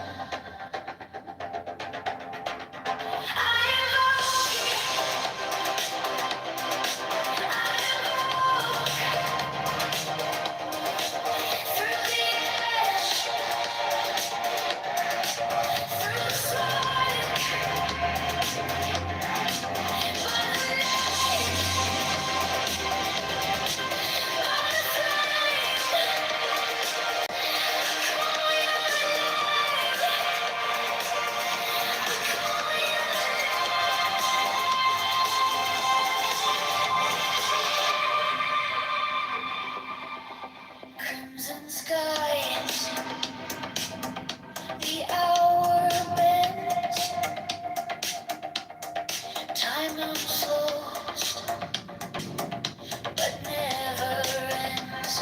Crimson skies, the hour bends, time moves slow, but never ends.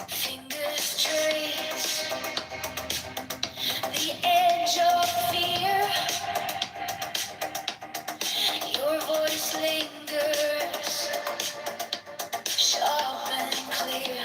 Fingers trace the edge of fear, your voice lingers, sharp and clear.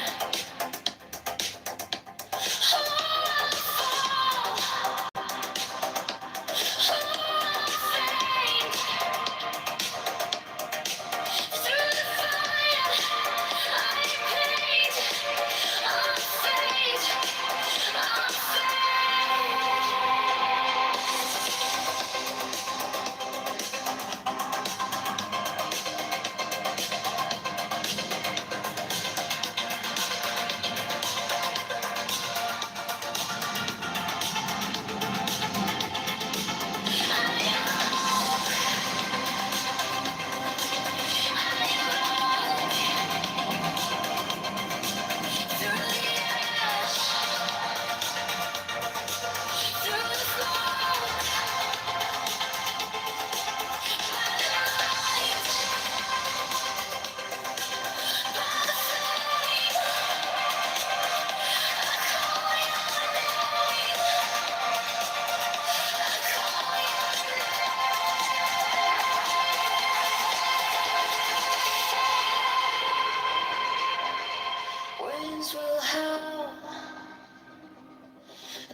Winds will howl,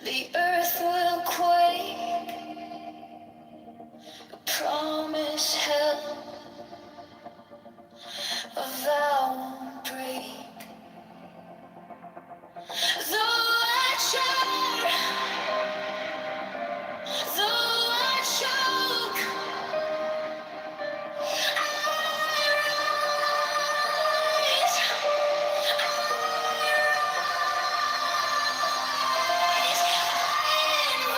the earth will quake, a promise held, a vow won't break. Though I shout, though I choke, I rise.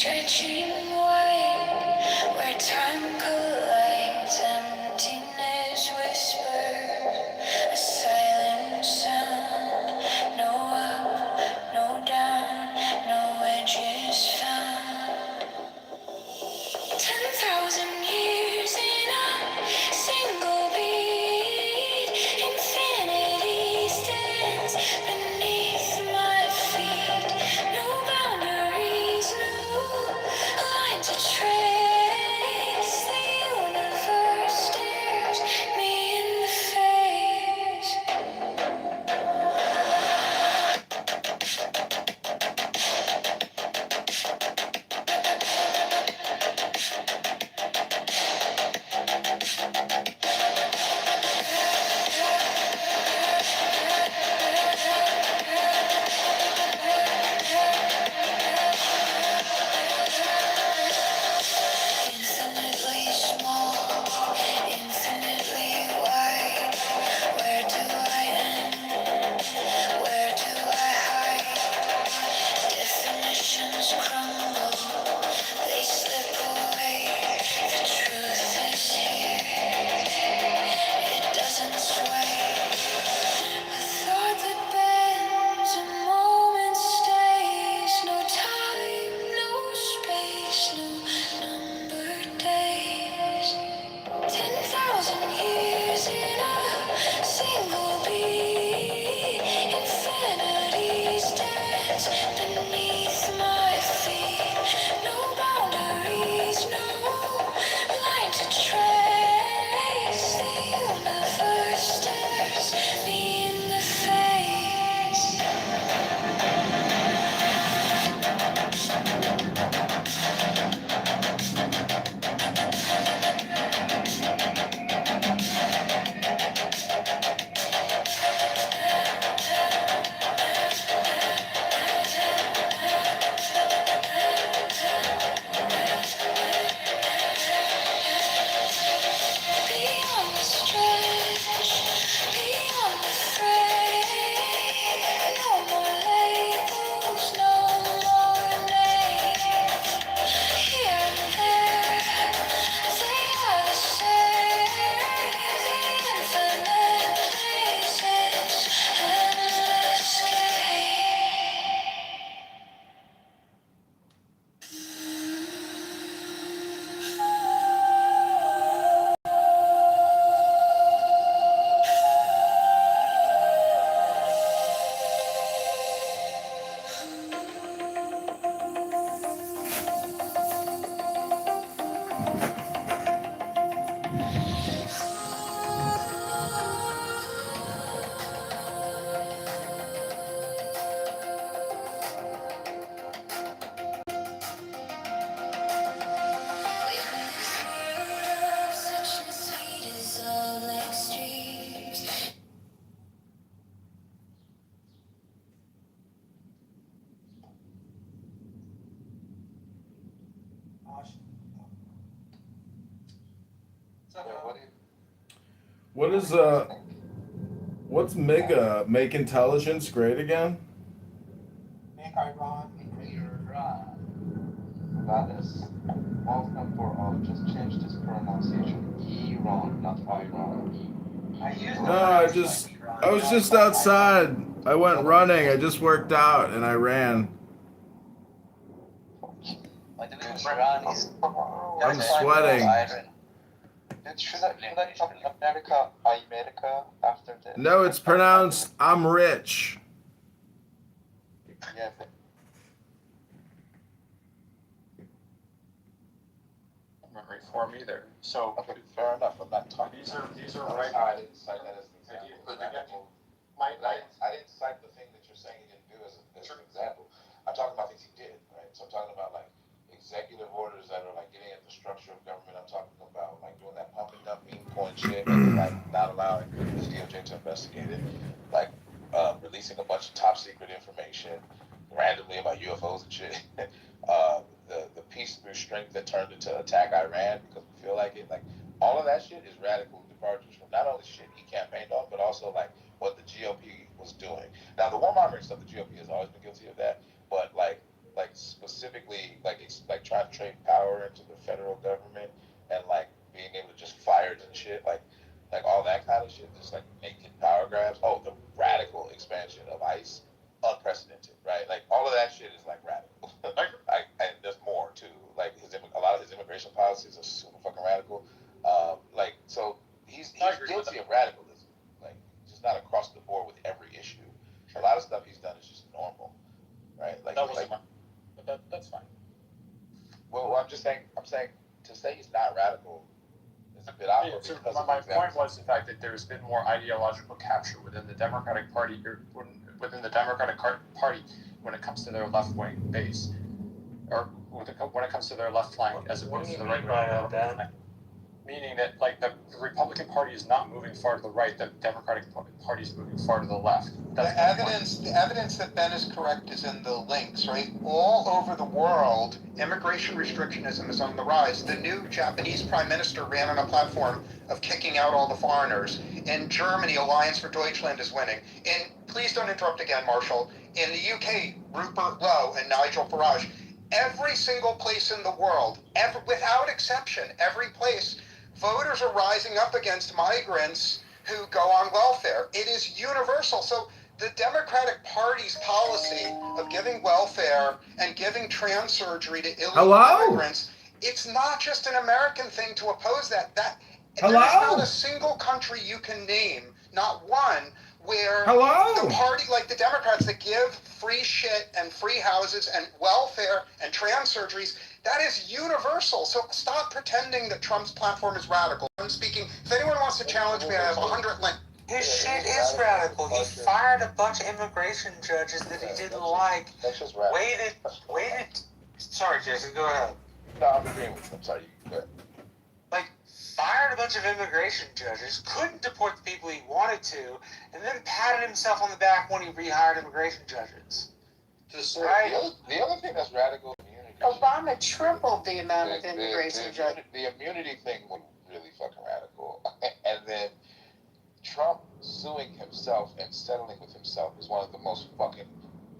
stretching wide, where time collides, emptiness whispers, a silent sound. No up, no down, no edges found. 10,000 years in a single beat. Infinity stands beneath my feet. No boundaries, no line to trace. The universe stares me in the face. Infinitely small, infinitely wide. Where do I end? Where do I hide? Definitions crumble, they slip away. The truth is here, it doesn't sway. A thought that bends, a moment stays. No time, no space, no numbered days. 10,000 years in a single beat. Infinity stands beneath my feet. No boundaries, no line to trace. The universe stares me in the face. Beyond the stretch, beyond the fray. No more labels, no more names. Here and there, they are the same. The infinite places, endless game. Such a sweet as all extremes. What is what's Mega make intelligence great again? Goddess, welcome for all. Just change this pronunciation. Iran, not Iran. I was just outside. I went running. I just worked out and I ran. I'm sweating. Should I talk America after this? No, it's pronounced I'm rich. Yeah, not reform either. So okay, fair enough. I'm not talking. These are right. I didn't cite that as an example. I didn't cite the thing that you're saying he didn't do as an example. I'm talking about things he did, right? So I'm talking about like executive orders that are like getting at the structure of government. I'm talking about like doing that pump and dump meme coin shit and like not allowing the DOJ to investigate it, like releasing a bunch of top secret information randomly about UFOs and shit. The peace through strength that turned into attack Iran because we feel like it. Like all of that shit is radical departures from not only shit he campaigned on, but also like what the GOP was doing. Now the warmongering stuff, the GOP has always been guilty of that, but like specifically like concentrate power into the federal government and like being able to just fire and shit, like all that kind of shit, just like making power grabs. Oh, the radical expansion of ICE, unprecedented, right? Like all of that shit is like radical. And there's more too. Like a lot of his immigration policies are super fucking radical. Like so he's guilty of radicalism, like just not across the board with every issue. A lot of stuff he's done is just normal, right? Like that wasn't but that's fine. Well, I'm saying to say he's not radical is a bit awkward. So my point was the fact that there's been more ideological capture within the Democratic Party, or within the Democratic Party, when it comes to their left-wing base, or when it comes to their left flank, as opposed to the right wing. Meaning that like the Republican Party is not moving far to the right, the Democratic Party is moving far to the left. That's The evidence that Ben is correct is in the links, right? All over the world, immigration restrictionism is on the rise. The new Japanese prime minister ran on a platform of kicking out all the foreigners. In Germany, Alliance for Deutschland is winning. Please don't interrupt again, Marshall. In the UK, Rupert Lowe and Nigel Farage. Every single place in the world, without exception, every place, voters are rising up against migrants who go on welfare. It is universal. So the Democratic Party's policy of giving welfare and giving trans surgery to illegal immigrants, it's not just an American thing to oppose that. There's not a single country you can name, not one, where the party, like the Democrats, that give free shit and free houses and welfare and trans surgeries, that is universal. So stop pretending that Trump's platform is radical. I'm speaking. If anyone wants to challenge me, I have 100 links. His shit is radical. He fired a bunch of immigration judges that he didn't like. That's just radical. Waited. Sorry, Jason, go ahead. No, I'm agreeing with you. I'm sorry. Go ahead. Fired a bunch of immigration judges, couldn't deport the people he wanted to, and then patted himself on the back when he rehired immigration judges. Right? The other thing that's radical is immunity. Obama tripled the amount of immigration judges. The immunity thing was really fucking radical. And then Trump suing himself and settling with himself is one of the most fucking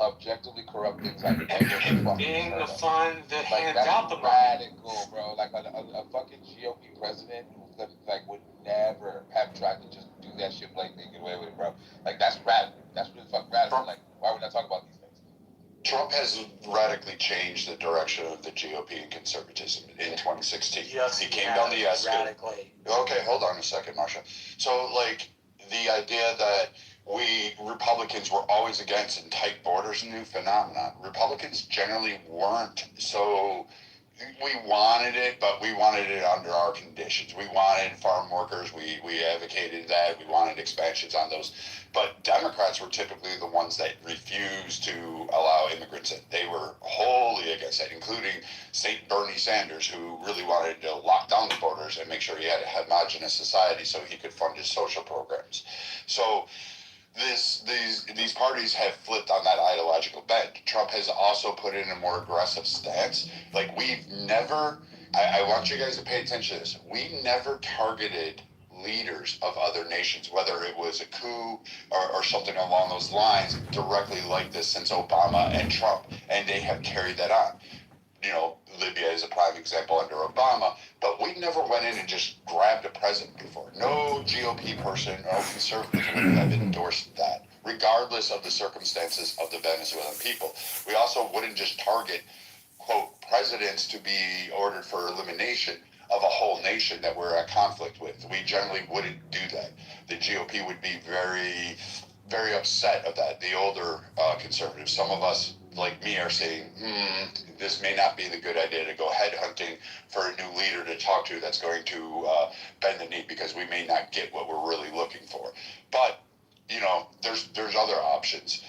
objectively corrupt things I've ever fucking being heard the of. fund that hands that's out the money. radical, bro. Like a fucking GOP president who would never have tried to just do that shit blatantly and get away with it, bro. Like that's radical. That's really fucking radical. Like why would I talk about these things? Trump has radically changed the direction of the GOP and conservatism in 2016. Yes, he came down the escalator. radically. Okay, hold on a second, Marsha. So, like, the idea that we Republicans were always against and tight borders, a new phenomenon. Republicans generally weren't. So we wanted it, but we wanted it under our conditions. We wanted farm workers. We advocated that. We wanted expansions on those. But Democrats were typically the ones that refused to allow immigrants in. They were wholly against that, including St. Bernie Sanders, who really wanted to lock down the borders and make sure he had a homogenous society so he could fund his social programs. So these parties have flipped on that ideological bent. Trump has also put in a more aggressive stance. Like we've never, I want you guys to pay attention to this. We never targeted leaders of other nations, whether it was a coup or something along those lines, directly like this since Obama and Trump, and they have carried that on. You know, Libya is a prime example under Obama, but we never went in and just grabbed a president before. No GOP person, no conservative would have endorsed that, regardless of the circumstances of the Venezuelan people. We also wouldn't just target, quote, presidents to be ordered for elimination of a whole nation that we're at conflict with. We generally wouldn't do that. The GOP would be very, very upset of that. The older conservatives, some of us like me are saying, this may not be the good idea to go headhunting for a new leader to talk to that's going to bend the knee, because we may not get what we're really looking for. But, you know, there's other options.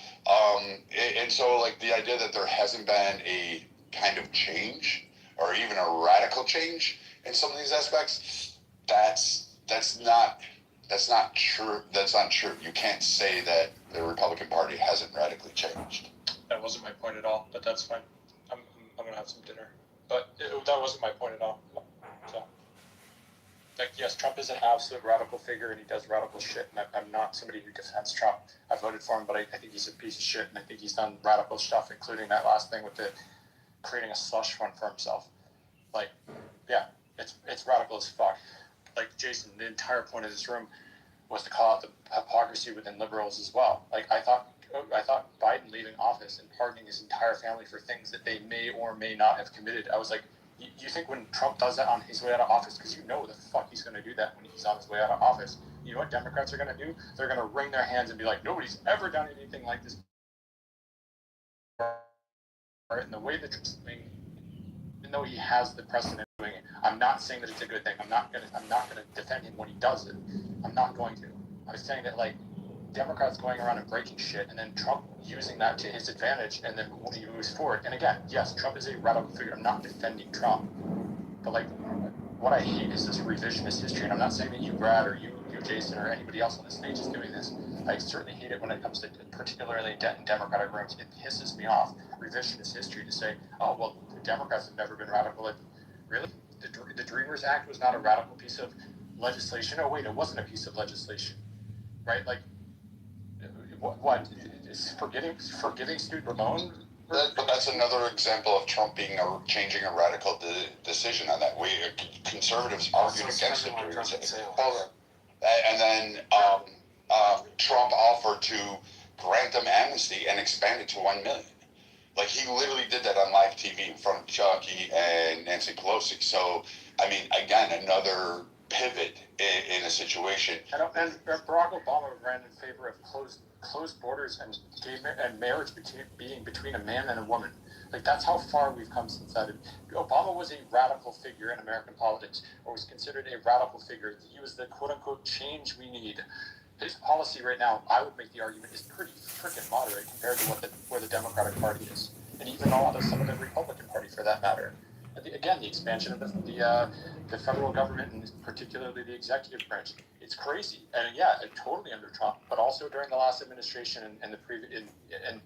And so, like, the idea that there hasn't been a kind of change or even a radical change in some of these aspects, that's not true. That's not true. You can't say that the Republican Party hasn't radically changed. That wasn't my point at all, but that's fine. I'm gonna have some dinner. But that wasn't my point at all. So, like, yes, Trump is an absolute radical figure, and he does radical shit, and I'm not somebody who defends Trump. I voted for him, but I think he's a piece of shit, and I think he's done radical stuff, including that last thing with creating a slush fund for himself. Like, yeah, it's radical as fuck. Like, Jason, the entire point of this room was to call out the hypocrisy within liberals as well. Like, I thought Biden leaving office and pardoning his entire family for things that they may or may not have committed. I was like, you think when Trump does that on his way out of office, because you know the fuck he's going to do that when he's on his way out of office, you know what Democrats are going to do? They're going to wring their hands and be like, nobody's ever done anything like this. And the way that Trump's doing, even though he has the precedent of doing it, I'm not saying that it's a good thing. I'm not gonna defend him when he does it. I'm not going to. I'm saying that, like, Democrats going around and breaking shit, and then Trump using that to his advantage, and then when he moves forward. And again, yes, Trump is a radical figure. I'm not defending Trump, but like, what I hate is this revisionist history. And I'm not saying that you, Brad, or you, Jason, or anybody else on the stage is doing this. I certainly hate it when it comes to particularly in Democratic rooms. It pisses me off. Revisionist history to say, oh, well, the Democrats have never been radical. Like, really? The Dreamers Act was not a radical piece of legislation. Oh, wait, it wasn't a piece of legislation, right? Like, what is forgiving student loan? But that's another example of Trump changing a radical decision on that. Conservatives argued against it. And then Trump offered to grant them amnesty and expand it to 1 million. Like, he literally did that on live TV in front of Chucky and Nancy Pelosi. So, I mean, again, another pivot in a situation. And Barack Obama ran in favor of closed borders and marriage being between a man and a woman. Like, that's how far we've come since that. Obama was a radical figure in American politics, or was considered a radical figure. He was the quote-unquote change we need. His policy right now, I would make the argument, is pretty freaking moderate compared to where the Democratic Party is, and even some of the Republican Party, for that matter. Again, the expansion of the federal government, and particularly the executive branch, it's crazy. And yeah, totally under Trump, but also during the last administration and the previous and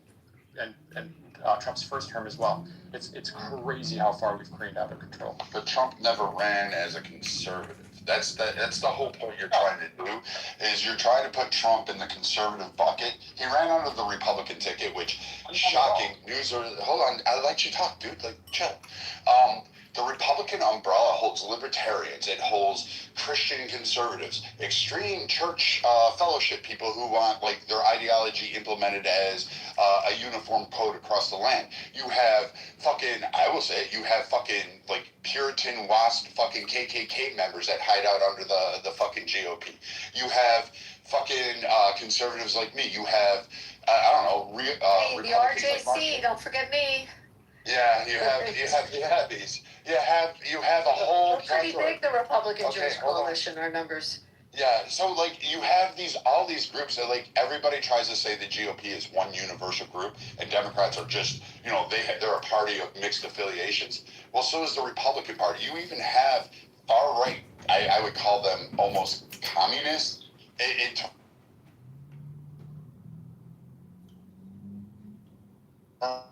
Trump's first term as well. It's crazy how far we've careened out of control. But Trump never ran as a conservative. That's the whole point you're trying to do, is you're trying to put Trump in the conservative bucket. He ran out of the Republican ticket, which shocking news. Hold on, I let you talk, dude. Like, chill. The Republican umbrella holds libertarians. It holds Christian conservatives, extreme church fellowship people who want, like, their ideology implemented as a uniform code across the land. You have fucking, I will say it, you have fucking, like, Puritan WASP fucking KKK members that hide out under the fucking GOP. You have fucking conservatives like me. You have, I don't know, the RJC, like, don't forget me. Yeah, you have these. You have a whole. We're pretty big, the Republican Jewish Coalition, our numbers. Yeah, so, like, you have all these groups that, like, everybody tries to say the GOP is one universal group, and Democrats are just, you know, they're a party of mixed affiliations. Well, so is the Republican Party. You even have far right. I would call them almost communist.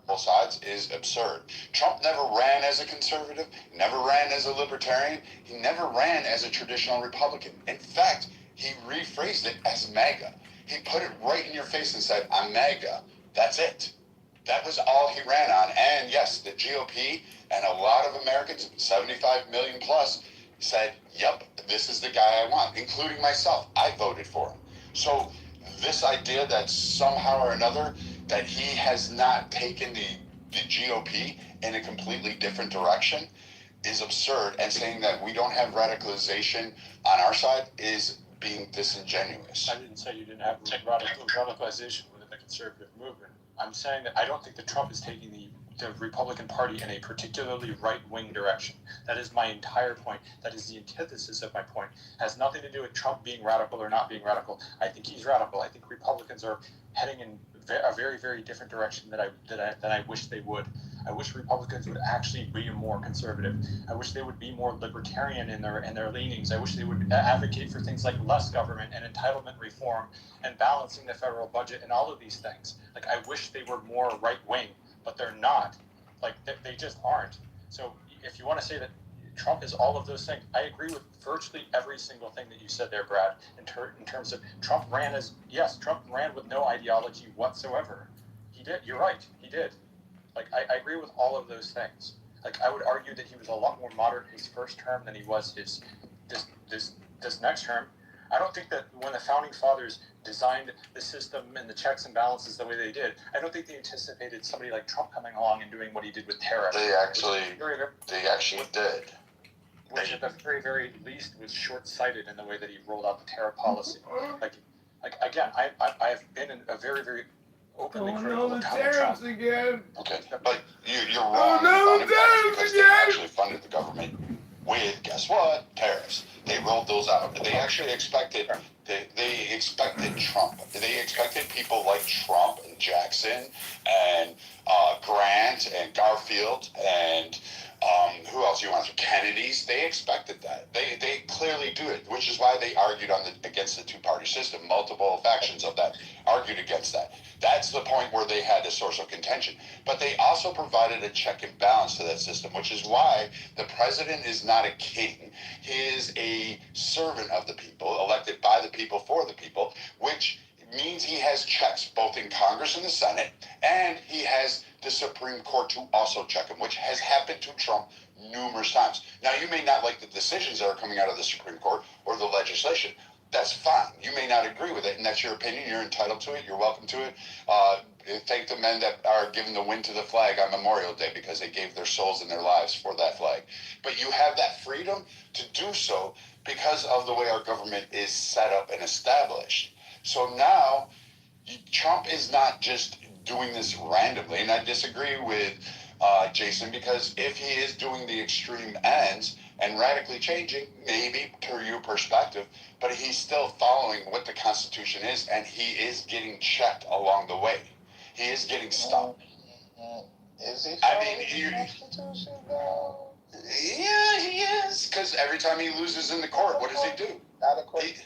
Both sides is absurd. Trump never ran as a conservative, never ran as a libertarian, he never ran as a traditional Republican. In fact, he rephrased it as MAGA. He put it right in your face and said, I'm MAGA. That's it. That was all he ran on. And yes, the GOP and a lot of Americans, 75 million plus, said, yep, this is the guy I want, including myself. I voted for him. So this idea that somehow or another that he has not taken the GOP in a completely different direction is absurd, and saying that we don't have radicalization on our side is being disingenuous. I didn't say you didn't have radicalization within the conservative movement. I'm saying that I don't think that Trump is taking the Republican Party in a particularly right-wing direction. That is my entire point. That is the antithesis of my point. It has nothing to do with Trump being radical or not being radical. I think he's radical. I think Republicans are heading in a very, very different direction than I wish they would. I wish Republicans would actually be more conservative. I wish they would be more libertarian in their leanings. I wish they would advocate for things like less government and entitlement reform and balancing the federal budget and all of these things. Like, I wish they were more right-wing, but they're not. Like, they just aren't. So if you want to say that Trump is all of those things, I agree with virtually every single thing that you said there, Brad, in terms of Trump ran with no ideology whatsoever. He did. You're right. He did. Like, I agree with all of those things. like I would argue that he was a lot more moderate his first term than he was his this next term. I don't think that when the founding fathers designed the system and the checks and balances the way they did, I don't think they anticipated somebody like Trump coming along and doing what he did with tariffs. They actually did. Which at the very, very least was short-sighted in the way that he rolled out the tariff policy. Like again, I have been a very, very openly critical of Donald Trump. Again. Okay, but you're wrong. Because they actually funded the government with, guess what? Tariffs. They rolled those out. They actually expected. They expected Trump. They expected people like Trump and Jackson and Grant and Garfield and who else you want? Kennedys. They expected that. They clearly do it, which is why they argued against the two-party system. Multiple factions of that argued against that. That's the point where they had a source of contention. But they also provided a check and balance to that system, which is why the president is not a king. He is a servant of the people, elected by the people for the people, which means he has checks both in Congress and the Senate, and he has the Supreme Court to also check him, which has happened to Trump numerous times. Now, you may not like the decisions that are coming out of the Supreme Court or the legislation. That's fine. You may not agree with it, and that's your opinion. You're entitled to it. You're welcome to it. Thank the men that are giving the wind to the flag on Memorial Day because they gave their souls and their lives for that flag. But you have that freedom to do so because of the way our government is set up and established. So now, Trump is not just doing this randomly, and I disagree with Jason, because if he is doing the extreme ends and radically changing, maybe to your perspective, but he's still following what the Constitution is, and he is getting checked along the way. He is getting stopped. Is he? The Constitution, though? Yeah, he is. Because every time he loses in the court, what does he do? Out of court. He's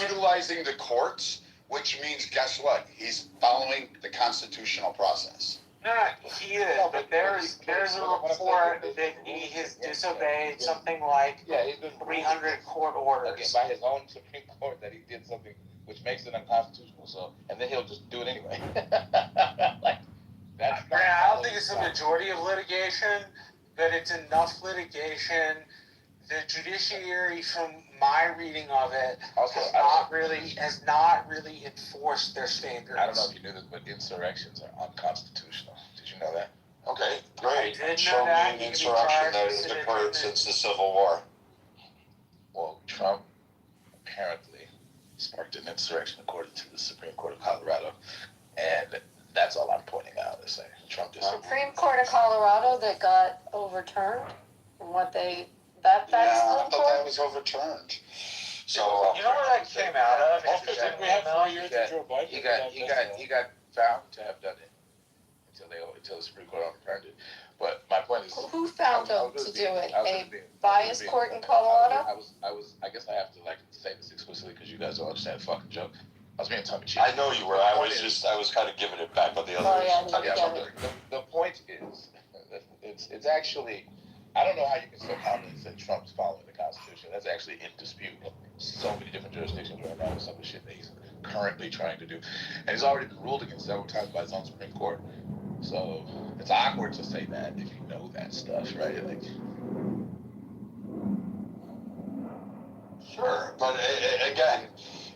utilizing the courts, which means, guess what? He's following the constitutional process. He is, but there's a report that he has disobeyed something like 300 court orders. By his own Supreme Court that he did something which makes it unconstitutional. So, and then he'll just do it anyway. I don't think it's the majority of litigation, but it's enough litigation. The judiciary, from my reading of it, has not really enforced their standards. I don't know if you knew this, but insurrections are unconstitutional. Did you know that? Okay, great. Show me an insurrection that has occurred since the Civil War. Well, Trump apparently sparked an insurrection according to the Supreme Court of Colorado, and that's all I'm pointing out. Is saying Trump just Supreme Court of Colorado that got overturned, and what they. I thought that was overturned. So you know where that came out of? Didn't we have 4 years of Joe Biden? He got found to have done it until the Supreme Court overturned it. But my point is, who found him to do it? A biased court in Colorado? I guess I have to say this explicitly because you guys don't understand the fucking joke. I was being tongue in cheek. I know you were. I was kind of giving it back on the other. The point is, it's actually. I don't know how you can so confidently say Trump's following the Constitution. That's actually in dispute in so many different jurisdictions right now with some of the shit that he's currently trying to do. And he's already been ruled against several times by his own Supreme Court. So it's awkward to say that if you know that stuff, right? Sure, but again,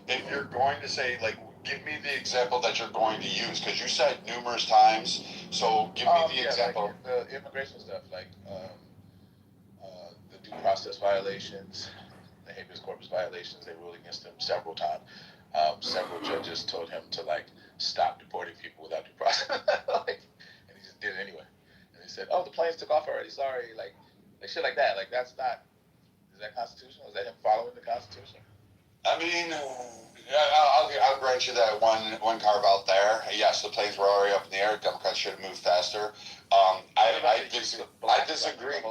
if you're going to say, give me the example that you're going to use, because you said numerous times, so give me the example. The immigration stuff, the due process violations, the habeas corpus violations, they ruled against him several times. Several judges told him to stop deporting people without due process, and he just did it anyway. And he said, "Oh, the planes took off already. Sorry." Like shit like that. That's not. Is that constitutional? Is that him following the Constitution? I mean, I'll grant you that one carve out there. Yes, the planes were already up in the air. Democrats should have moved faster. I disagree.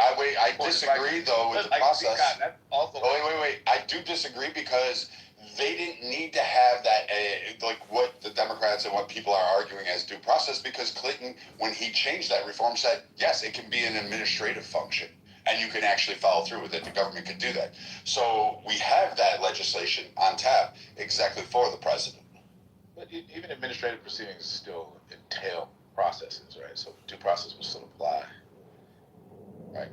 I disagree though with the process. Wait. I do disagree because they didn't need to have that, what the Democrats and what people are arguing as due process, because Clinton, when he changed that reform, said, yes, it can be an administrative function. And you can actually follow through with it. The government can do that. So we have that legislation on tap exactly for the president. But even administrative proceedings still entail entail processes, right? So due process would still apply, right?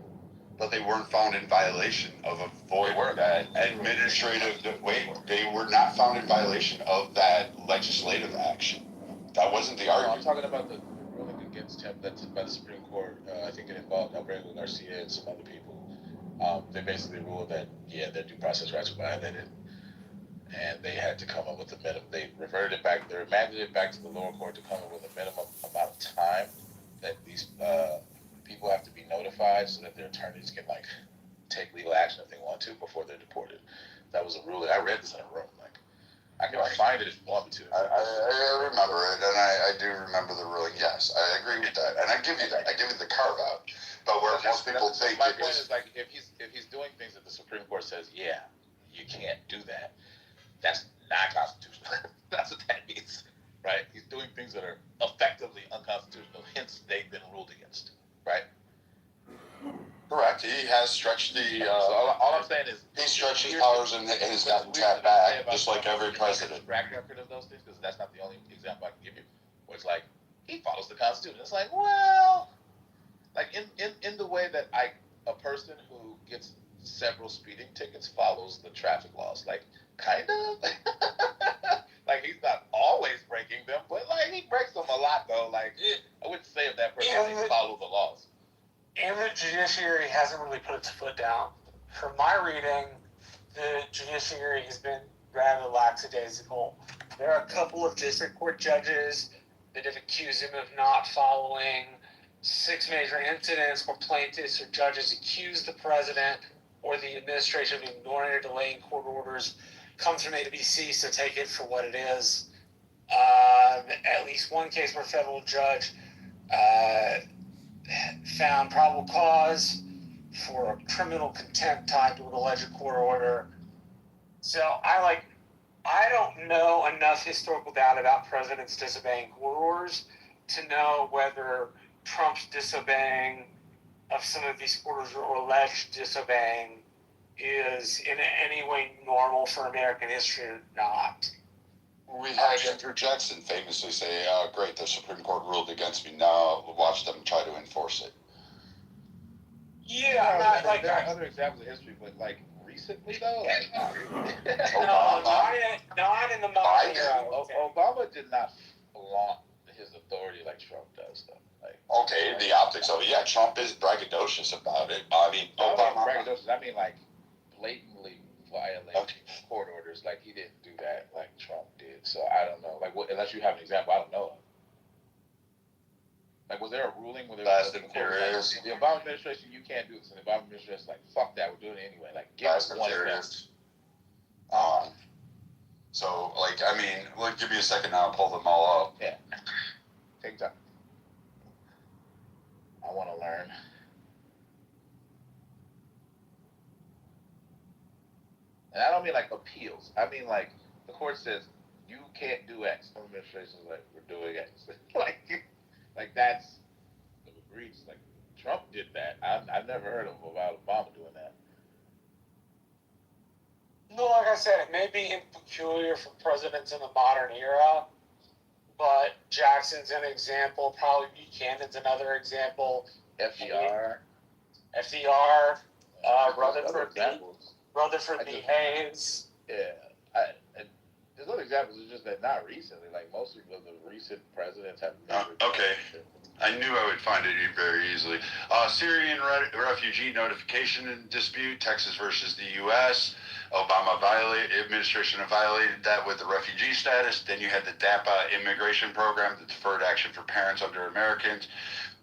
But they weren't found in violation of a void that administrative. Wait, they were not found in violation of that legislative action. That wasn't the No, argument. I'm talking about the ruling against him that's by the Supreme Court. I think it involved Alberto Garcia and some other people. They basically ruled that, yeah, their due process rights were violated, and they had to come up with a minimum. They reverted it back. They remanded it back to the lower court to come up with a minimum amount of time that these people have to be notified, so that their attorneys can like take legal action if they want to before they're deported. That was a ruling. I read this in a room. Like, I can find it if you want me to. I remember it, and I do remember the ruling. Yes, I agree with that, and I give you that. I give you the carve out. But where most people think my point is like if he's doing things that the Supreme Court says, yeah, you can't do that. That's not constitutional. That's what that means, right? He's doing things that are effectively unconstitutional. Hence, they've been ruled against, right? Correct. He has stretched the. So all I'm saying is he stretched his powers and has gotten tapped back, just like every president. Track record of those things, because that's not the only example I can give you. Where it's like he follows the Constitution. It's like, well, like in the way that a person who gets several speeding tickets follows the traffic laws, like kind of. Like he's not always breaking them, but like he breaks them a lot though. Like I wouldn't say of that person they follow the laws. And the judiciary hasn't really put its foot down. From my reading, the judiciary has been rather lackadaisical. There are a couple of district court judges that have accused him of not following 6 major incidents where plaintiffs or judges accuse the president or the administration of ignoring or delaying court orders. Comes from A to B, C, so take it for what it is. At least one case where a federal judge found probable cause for a criminal contempt tied to an alleged court order. So I don't know enough historical data about presidents disobeying court orders to know whether Trump's disobeying of some of these court orders or alleged disobeying is in any way normal for American history or not. We had Andrew Jackson famously say, great, the Supreme Court ruled against me, now watch them try to enforce it. Yeah, there are other examples of history, but like recently though, like not in the modern era. Obama did not flaunt his authority like Trump does though. Like, okay, the optics of it. Yeah, Trump is braggadocious about it. I mean, Obama. Braggadocious, I mean like blatantly violate court orders. Like he didn't do that like Trump did. So I don't know. Like unless you have an example, I don't know. Like was there a ruling where there was the Obama administration, you can't do this, and the Obama administration is like, fuck that, we're doing it anyway. Like give us one example. So like I mean, like give me a second now, I'll pull them all up. Yeah. Take time. I want to learn. And I don't mean like appeals. I mean like the court says you can't do X. Some administrations like we're doing X. like that's egregious. Like Trump did that. I've never heard of about Obama doing that. No, like I said, it may be peculiar for presidents in the modern era, but Jackson's an example. Probably Buchanan's another example. FDR, Rutherford B. Hayes. Yeah, there's other examples. It's just that not recently. Like most of the recent presidents have. Okay, I knew I would find it very easily. Syrian refugee notification and dispute, Texas versus the U.S. Obama administration violated that with the refugee status. Then you had the DAPA immigration program, the Deferred Action for Parents under Americans.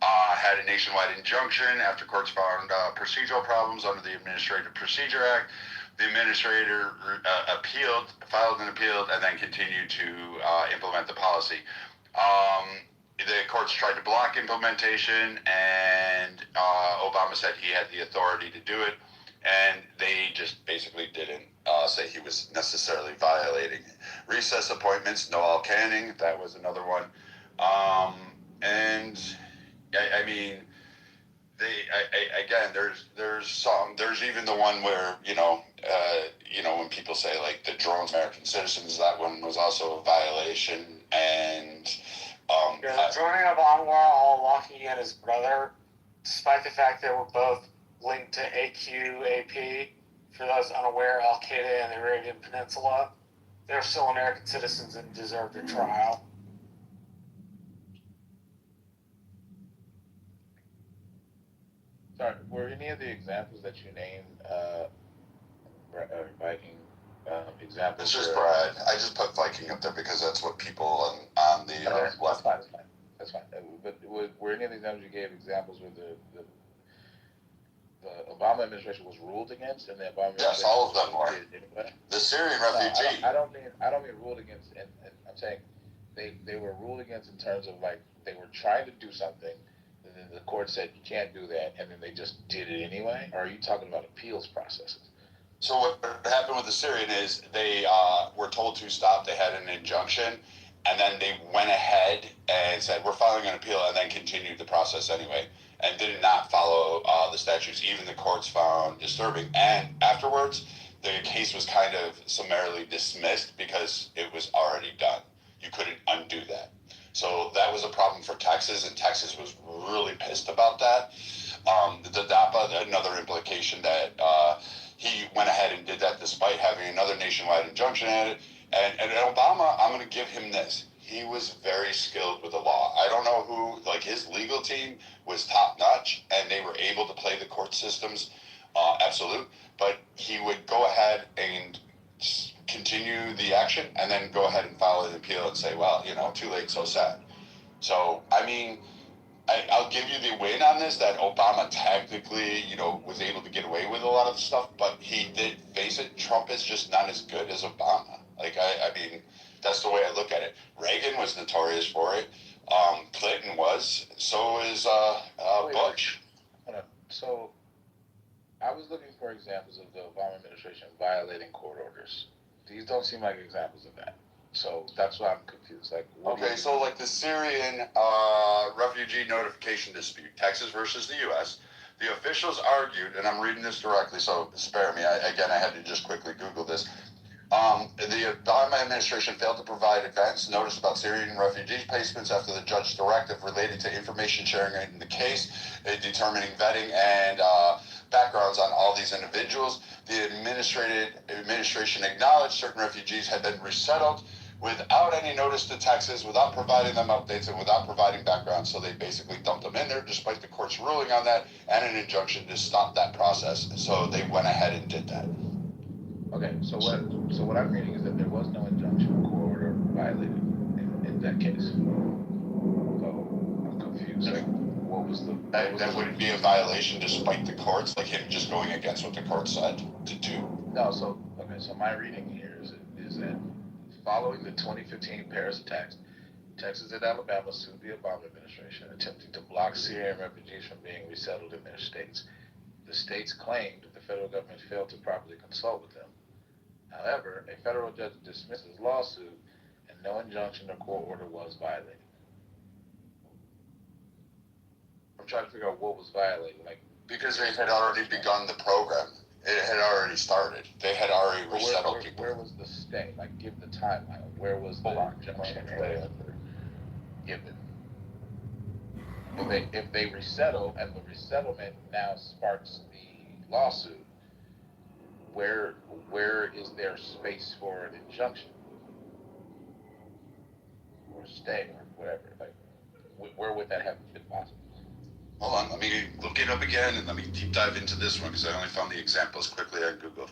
Had a nationwide injunction after courts found procedural problems under the Administrative Procedure Act. The administrator filed an appeal, and then continued to implement the policy. The courts tried to block implementation, and Obama said he had the authority to do it, and they just basically didn't say he was necessarily violating recess appointments. Noel Canning, that was another one. And I mean, again, there's even the one where when people say like the drones American citizens, that one was also a violation, and Joining Obama while walking in his brother, despite the fact they were both linked to AQAP, for those unaware, Al Qaeda and the Arabian Peninsula, they're still American citizens and deserve their trial. Sorry, were any of the examples that you named Viking examples? It's just Brad. I just put Viking up there because that's what people on the left. That's fine. But were any of the examples you gave examples where the Obama administration was ruled against, and the Obama Yes, administration all of them were. Anyway? The Syrian refugee. No, I don't mean ruled against, and I'm saying they were ruled against in terms of like they were trying to do something, and then the court said you can't do that, and then they just did it anyway. Or are you talking about appeals processes? So what happened with the Syrian is they were told to stop. They had an injunction, and then they went ahead and said, we're filing an appeal, and then continued the process anyway, and did not follow the statutes. Even the courts found disturbing. And afterwards, the case was kind of summarily dismissed because it was already done. You couldn't undo that. So that was a problem for Texas, and Texas was really pissed about that. The DAPA, another implication that he went ahead and did that despite having another nationwide injunction at it. And Obama, I'm going to give him this. He was very skilled with the law. I don't know who, like his legal team was top notch, and they were able to play the court systems absolute. But he would go ahead and continue the action and then go ahead and file an appeal and say, well, too late, so sad. So, I mean, I'll give you the win on this, that Obama technically, was able to get away with a lot of the stuff, but he did face it. Trump is just not as good as Obama. Like, I mean, that's the way I look at it. Reagan was notorious for it. Clinton was. So is Bush. So, I was looking for examples of the Obama administration violating court orders. These don't seem like examples of that. So that's why I'm confused. Like, okay, so like the Syrian refugee notification dispute, Texas versus the U.S., the officials argued, and I'm reading this directly, so spare me. I had to just quickly Google this. The Obama administration failed to provide advance notice about Syrian refugee placements after the judge's directive related to information sharing in the case, determining vetting and backgrounds on all these individuals. The administration acknowledged certain refugees had been resettled without any notice to Texas, without providing them updates, and without providing background. So they basically dumped them in there, despite the court's ruling on that and an injunction to stop that process. So they went ahead and did that. Okay, so what I'm reading is that there was no injunction or court order violated in that case. So I'm confused. Like, what was the... That wouldn't be a violation despite the courts, like him just going against what the court said to do. No, so my reading here is that following the 2015 Paris attacks, Texas and Alabama sued the Obama administration, attempting to block Syrian refugees from being resettled in their states. The states claimed that the federal government failed to properly consult with them. However, a federal judge dismissed his lawsuit, and no injunction or court order was violated. I'm trying to figure out what was violated. Like, because they had already begun the program. It had already started. They had already resettled people. Where was the stay? Like, give the timeline. Where was the injunction given? If they resettle and the resettlement now sparks the lawsuit, where is there space for an injunction or stay or whatever? Like, where would that have been possible? Hold on, let me look it up again and let me deep dive into this one because I only found the examples quickly on Google.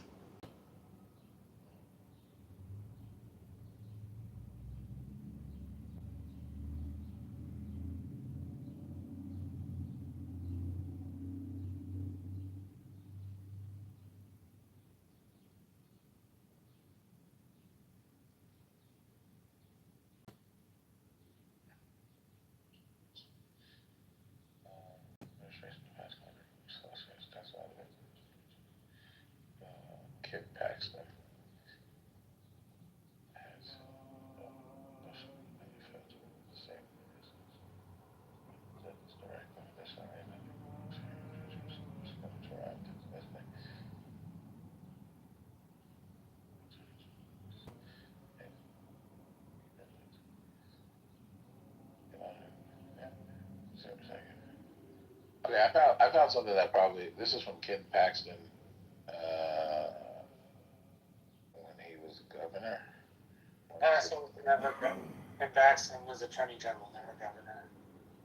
Okay, I found something that probably, this is from Ken Paxton, when he was governor. Paxton was never governor. And Paxton was Attorney General, never governor.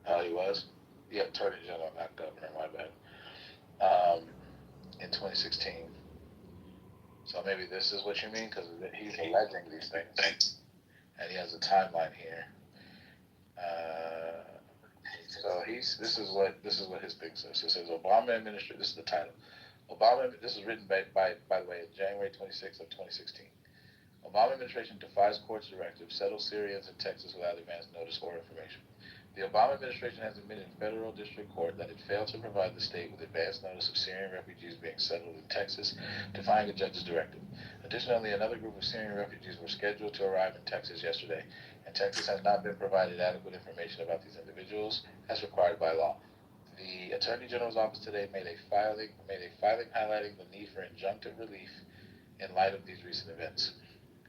Oh, he was? Yeah, Attorney General, not governor, my bad. In 2016. So maybe this is what you mean, because he's alleging these things. And he has a timeline here. So this is what his thing says. It says Obama administration. This is the title. This is written by the way, January 26th of 2016. Obama administration defies court's directive, settles Syrians in Texas without advance notice or information. The Obama administration has admitted in federal district court that it failed to provide the state with advance notice of Syrian refugees being settled in Texas, defying a judge's directive. Additionally, another group of Syrian refugees were scheduled to arrive in Texas yesterday, and Texas has not been provided adequate information about these individuals as required by law. The Attorney General's office today made a filing highlighting the need for injunctive relief in light of these recent events.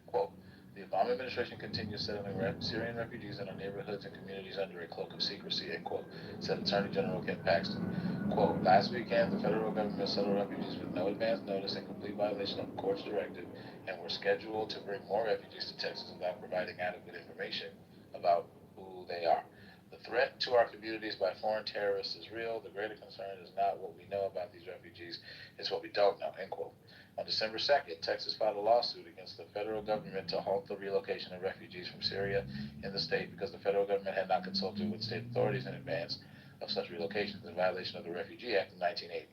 Quote, the Obama administration continues settling Syrian refugees in our neighborhoods and communities under a cloak of secrecy, end quote, said Attorney General Ken Paxton. Quote, last weekend, the federal government settled refugees with no advance notice in complete violation of the court's directive and were scheduled to bring more refugees to Texas without providing adequate information about who they are. The threat to our communities by foreign terrorists is real. The greater concern is not what we know about these refugees, it's what we don't know, end quote. On December 2nd, Texas filed a lawsuit against the federal government to halt the relocation of refugees from Syria in the state because the federal government had not consulted with state authorities in advance of such relocations in violation of the Refugee Act of 1980.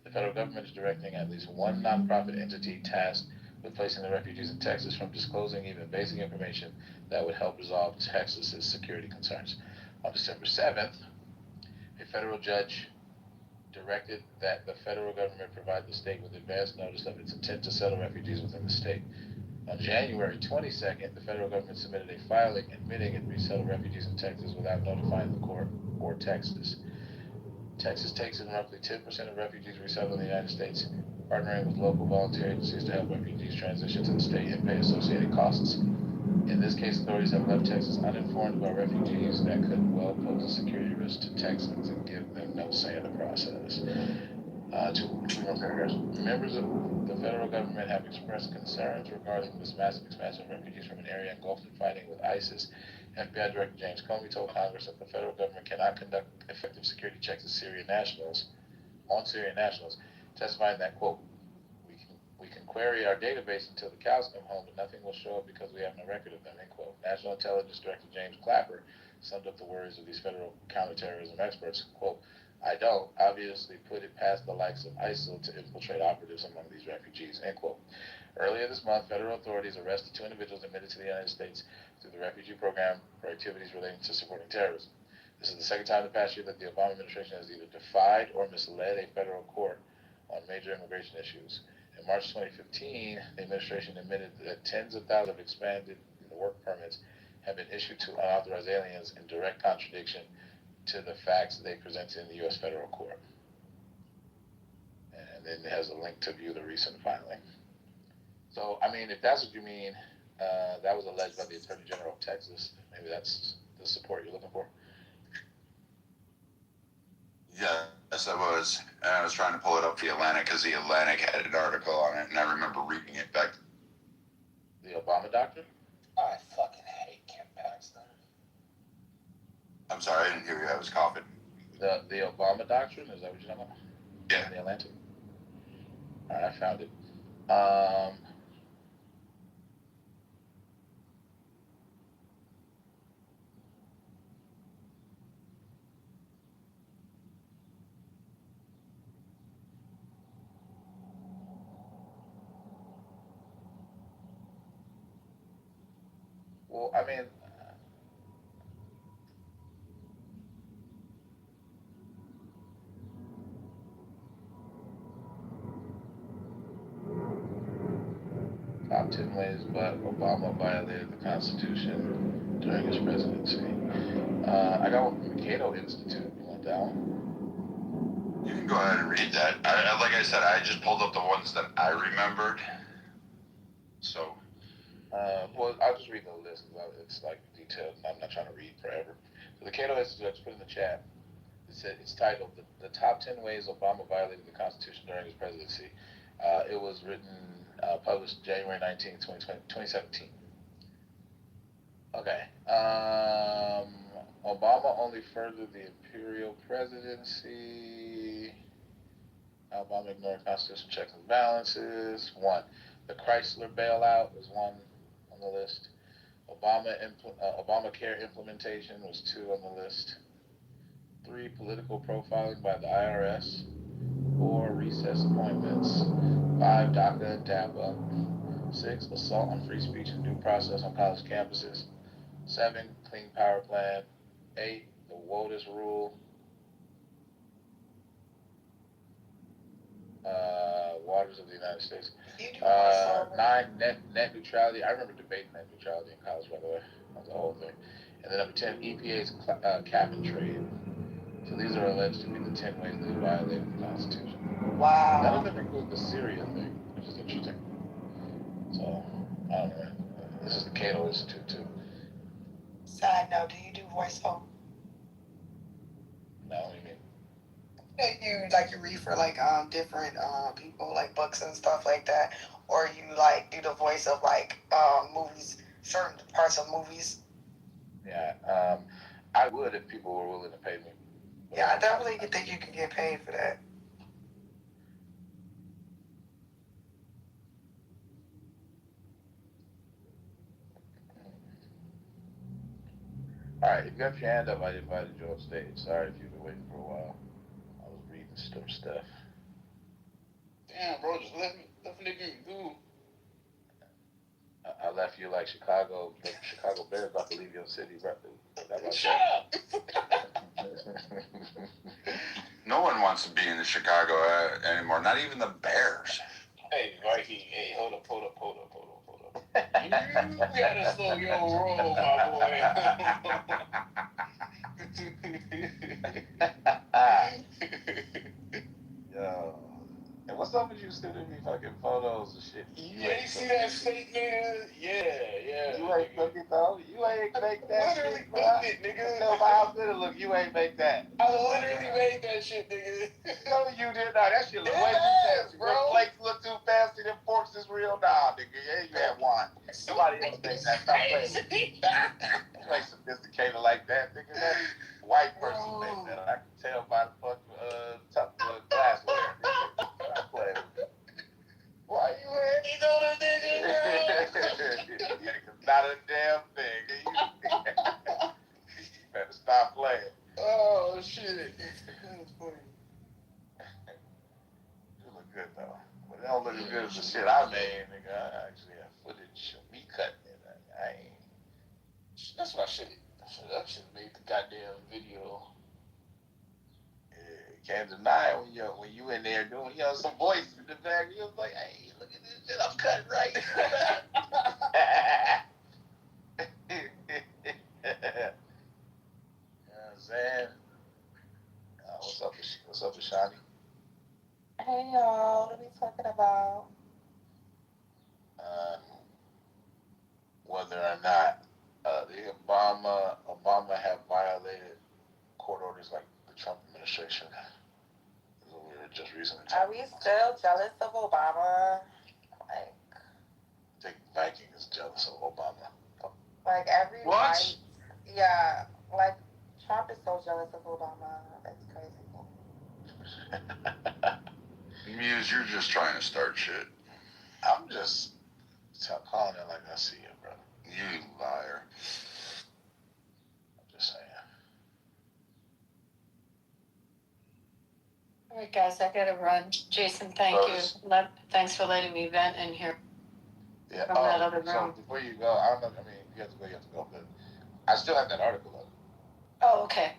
The federal government is directing at least one nonprofit entity tasked with placing the refugees in Texas from disclosing even basic information that would help resolve Texas's security concerns. On December 7th, a federal judge directed that the federal government provide the state with advance notice of its intent to settle refugees within the state. On January 22nd, the federal government submitted a filing admitting it resettled refugees in Texas without notifying the court or Texas. Texas takes in roughly 10% of refugees resettled in the United States, partnering with local volunteer agencies to help refugees transition to the state and pay associated costs. In this case, authorities have left Texas uninformed about refugees that could well pose a security risk to Texans and give them no say in the process. Two more paragraphs. Members of the federal government have expressed concerns regarding this massive expansion of refugees from an area engulfed in fighting with ISIS. FBI Director James Comey told Congress that the federal government cannot conduct effective security checks on Syrian nationals, testifying that, quote, we can query our database until the cows come home, but nothing will show up because we have no record of them, end quote. National Intelligence Director James Clapper summed up the worries of these federal counterterrorism experts, quote, I don't obviously put it past the likes of ISIL to infiltrate operatives among these refugees, end quote. Earlier this month, federal authorities arrested 2 individuals admitted to the United States through the refugee program for activities relating to supporting terrorism. This is the second time in the past year that the Obama administration has either defied or misled a federal court on major immigration issues. In March 2015, the administration admitted that tens of thousands of expanded work permits have been issued to unauthorized aliens in direct contradiction to the facts they presented in the U.S. federal court. And then it has a link to view the recent filing. So, I mean, if that's what you mean, that was alleged by the Attorney General of Texas. Maybe that's the support you're looking for. Yes, I was. And I was trying to pull it up the Atlantic because the Atlantic had an article on it, and I remember reading it back. The Obama doctrine? I fucking hate Ken Paxton. I'm sorry, I didn't hear you. I was coughing. The Obama doctrine? Is that what you're talking about? Yeah. In the Atlantic? All right, I found it. Well, I mean, top 10 ways but Obama violated the Constitution during his presidency. I got one from the Cato Institute. You want that one? You can go ahead and read that. Like I said, I just pulled up the ones that I remembered. So. Well, I'll just read the list. It's like detailed, and I'm not trying to read forever. So the Cato Institute, I just put in the chat. it's titled "The Top 10 Ways Obama Violated the Constitution During His Presidency." It was published January 19th, 2017. Okay. Obama only furthered the imperial presidency. Obama ignored constitutional checks and balances. 1. The Chrysler bailout was 1 on the list. Obamacare implementation was 2 on the list. 3. Political profiling by the IRS. 4. Recess appointments. 5. DACA and TAPA. 6. Assault on free speech and due process on college campuses. 7. Clean Power Plan. 8. The WOTUS rule. Waters of the United States. 9. Net neutrality. I remember debating net neutrality in college, by the way. That was the whole thing. And then number 10, EPA's cap and trade. So these are alleged to be the 10 ways they violated the Constitution. Wow. None of them include the Syria thing, which is interesting. So, I don't know. This is the Cato Institute, too. Side note, do you do voiceover? No, what do you mean? You read for different people, like books and stuff like that, or you do the voice of movies, certain parts of movies. Yeah, I would if people were willing to pay me. Yeah, I definitely think you can get paid for that. All right, if you got your hand up, I invited you on stage. Sorry if you've been waiting for a while. I was reading some stuff. Damn, bro, just let nigga do. I left you like Chicago. The Chicago Bears about to leave your city, bro. Shut up! No one wants to be in the Chicago anymore. Not even the Bears. Hey, Mikey. Hey, hold up. You gotta slow your roll, my boy. Yo. And what's up with you sending me fucking photos and shit? You ain't see that fake nigga? Yeah. You ain't took it though. You ain't make that literally shit, bro. booked it, nigga. Tell me how good it look. You ain't make that. I literally made that shit, nigga. No, you did not. That shit look way too fancy, bro. Your plates look too fancy. Them forks is real. Nah, nigga. Yeah, you had one. Somebody else make that. Stop playing. You ain't sophisticated like that, nigga. That white person made that. I can tell by the fucking glassware. Stop playing with me. Why you ain't on a nigga, bro? Not a damn thing. You better stop playing. Oh, shit. That's funny. You look good, though. But it don't look as good as the shit I made, nigga. I actually have footage of me cutting it. I ain't. That's what I should have made the goddamn video. Can't deny when you in there doing some voice in the back. You was like, hey, look at this shit I'm cutting right here. You know what I'm saying? What's up with Shani? Hey y'all, what are we talking about? Whether or not the Obama have violated court orders like the Trump administration. We were just recently. Are we still jealous of Obama? I think Viking is jealous of Obama. Like every What? white, yeah, like Trump is so jealous of Obama. That's crazy. Muse, you're just trying to start shit. I'm just calling it like I see it, bro. You liar. I'm just saying. All right, guys, I gotta run. Jason, thank you. Thanks for letting me vent in here. Yeah. From that other room. So before you go, I don't know. I mean, you have to go. But I still have that article up. Oh, okay.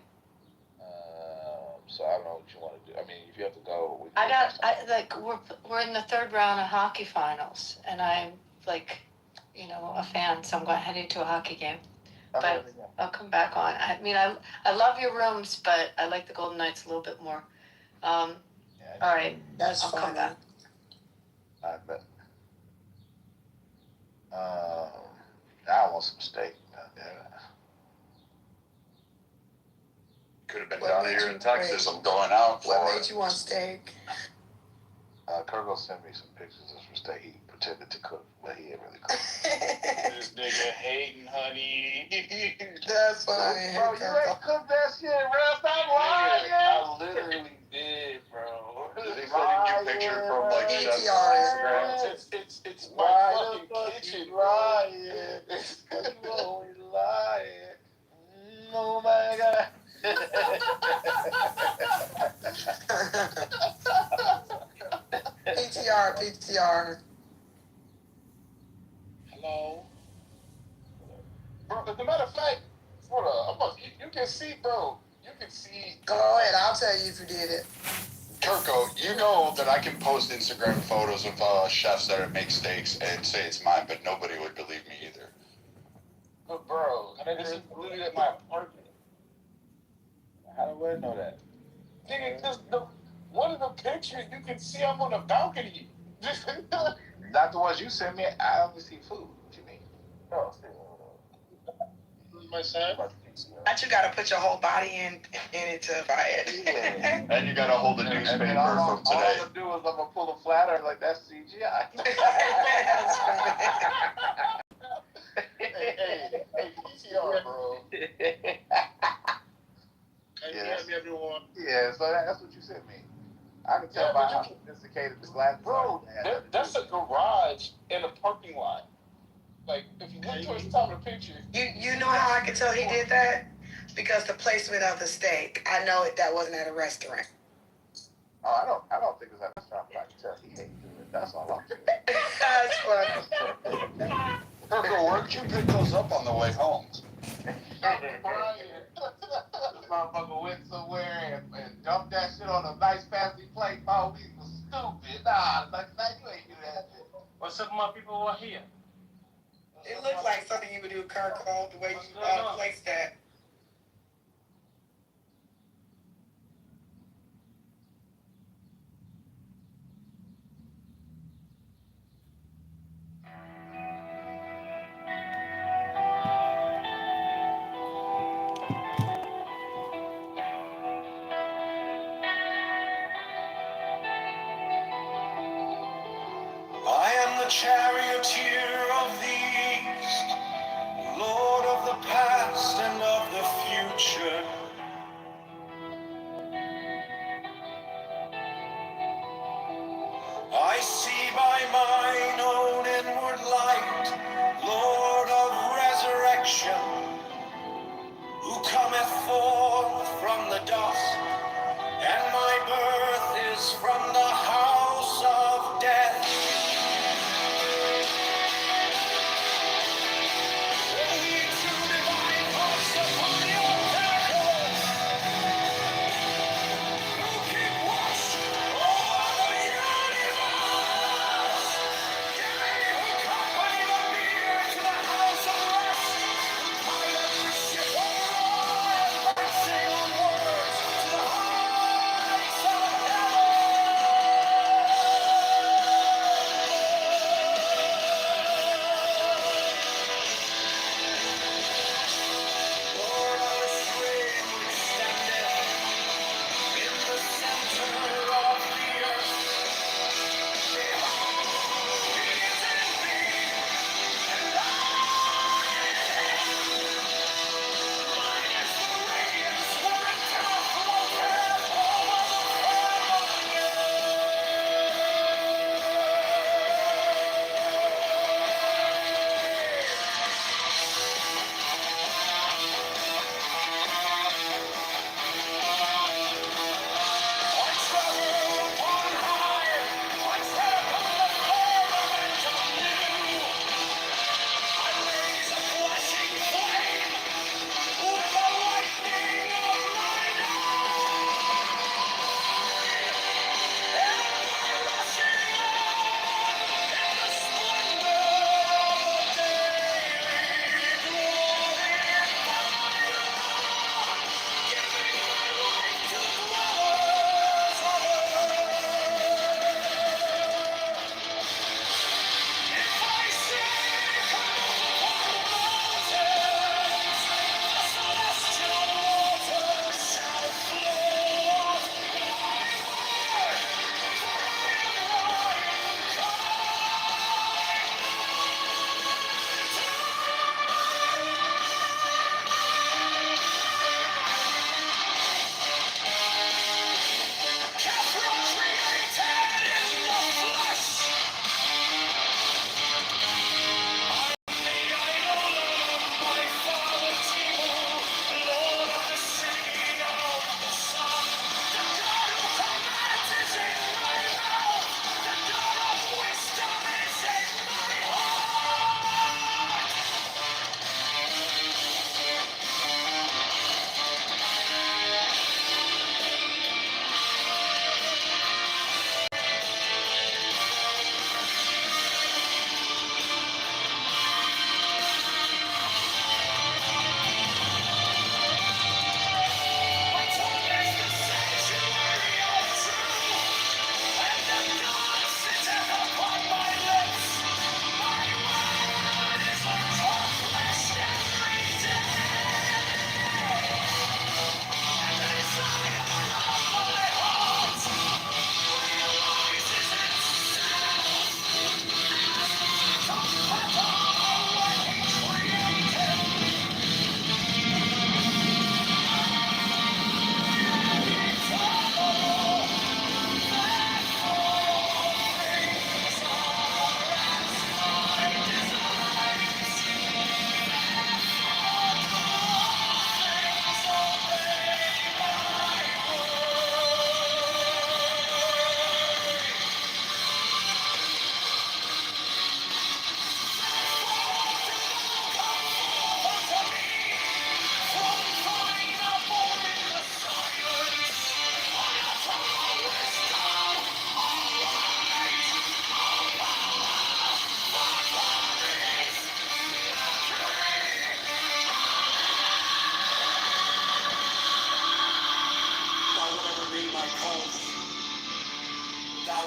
So I don't know what you want to do. I mean, if you have to go, we're in the third round of hockey finals, and I'm a fan, so I'm heading to a hockey game. But I'll come back on. I mean, I love your rooms, but I like the Golden Knights a little bit more. All right, That's I'll fine. come back. I bet. I want some steak. Could have been down here in Texas. I'm going out for What made you want steak? Kirk sent me some pictures of some steak he pretended to cook, but he ain't really cook. This nigga hating, honey. That's funny. Bro, you ain't cooked that shit, bro. Stop lying. I literally did, bro. They sending you picture from like chef's PTR. Instagram. It's my fucking kitchen, lying. You always lying. Oh my god. PTR. Hello? Bro, as a matter of fact, you can see, bro. You can see. Go ahead, I'll tell you if you did it. Turco, you know that I can post Instagram photos of chefs that make steaks and say it's mine, but nobody would believe me either. But bro, this is literally at my apartment. How do I know that? Nigga, just one of the pictures you can see I'm on a balcony. Not the ones you sent me. I only see food. What you mean? Oh, my son. But you gotta put your whole body in it to buy it. And you gotta hold the newspaper from today. All I'm gonna do is I'm gonna pull a flatter like that's CGI. hey, PCR, bro. Everyone. Yeah, so that's what you sent me. I can tell by how sophisticated the glasses Bro, are. that's a garage in a parking lot. Like, if you look towards the top of the picture. You know how I can tell he did that? Because the placement of the steak, I know that wasn't at a restaurant. Oh, I don't think it's at a restaurant, but I can tell he hates it. That's all I'm saying. That's funny. Turco, where'd you pick those up on the way home? This motherfucker went somewhere and dumped that shit on a nice fancy plate. Oh, we was stupid. Nah, you ain't do that shit. What's up, my people who are here? It looks like something you would do, Kirk, the way you placed that. I am the charioteer of the east, Lord of the past and of the future. I see by mine own inward light, Lord of resurrection, who cometh forth from the dust, and my birth is from the house of death.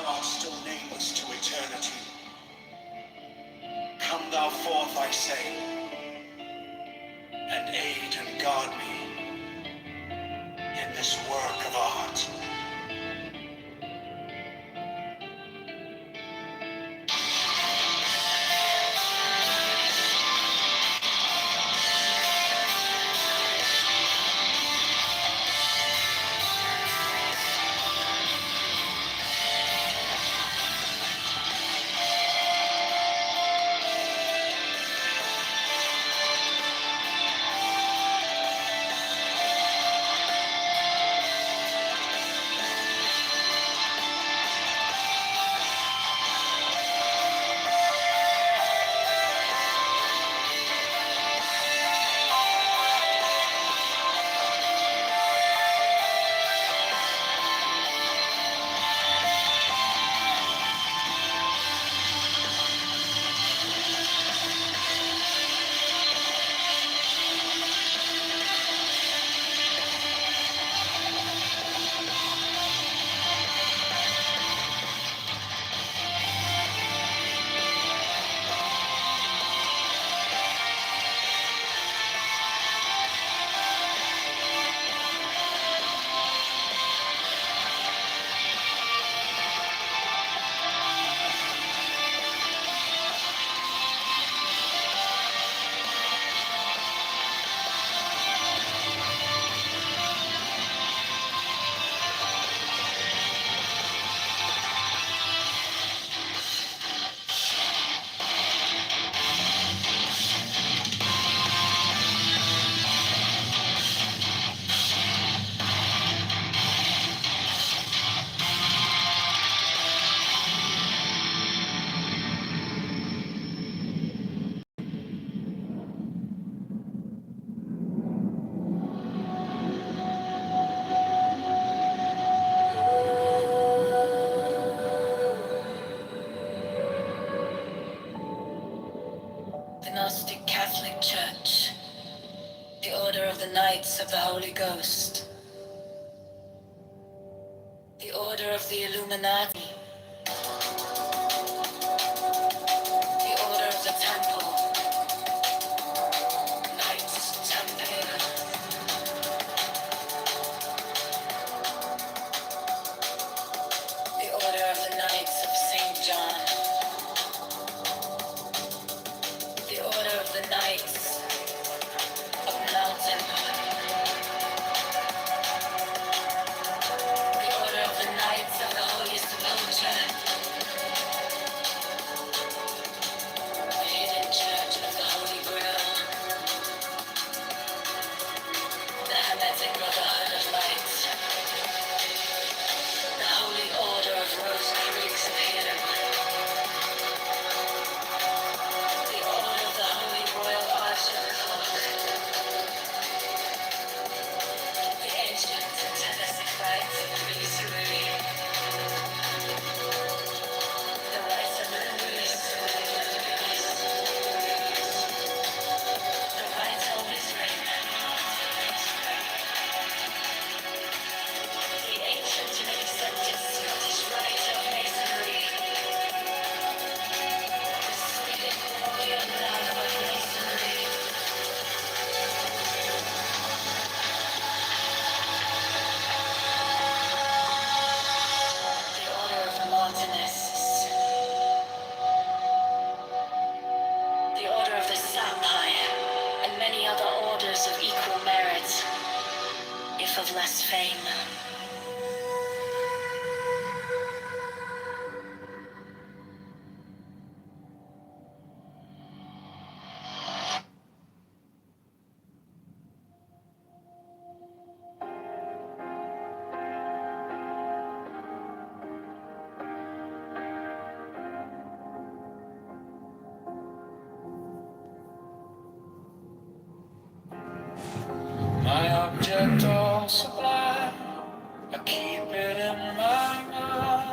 thou art still nameless to eternity. Come thou forth, I say, and aid and guard me in this work of art. The Gnostic Catholic Church, the Order of the Knights of the Holy Ghost, the Order of the Illuminati, the Order of the Temple, Knights Templar, the Order of the Knights of St. John, the Order of the Knights of Mountain, the Order of the Knights of the Holy Sepulchre, the Hidden Church of the Holy Grail, the Hermetic Brotherhood of Light, the Holy Order of Rose Creeks of Hidden, the Order of the Holy Royal Arch of the Cloak, the Ancient and Tennessee Rites of Priesthood, the Rites of the Priest, the Rites of Israel, the Ancient and Accepted Scottish Rite of Masonry, the Sweet Royal Love of Masonry, the Order of the Martinists, the Order of the Sapphire, and many other orders of equal merit, if of less fame. My object all sublime, I keep it in my mind.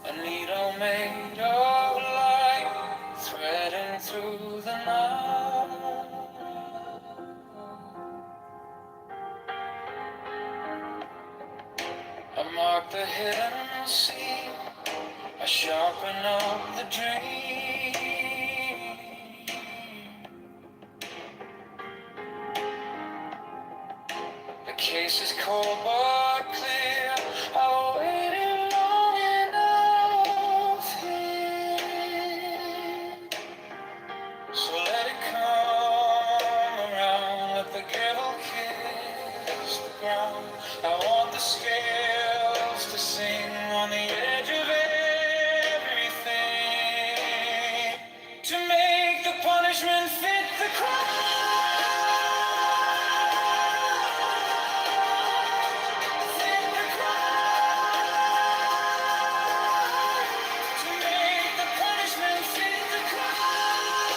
A needle made of light, threading through the night. the hidden seam, I sharpen up the dream. The case is cold but clear. I waited long enough here. So let it come around, let the gravel kiss the ground. I want the scales to sing on the edge of everything, to make the punishment fit the crime. Fit the crime. To make the punishment fit the crime.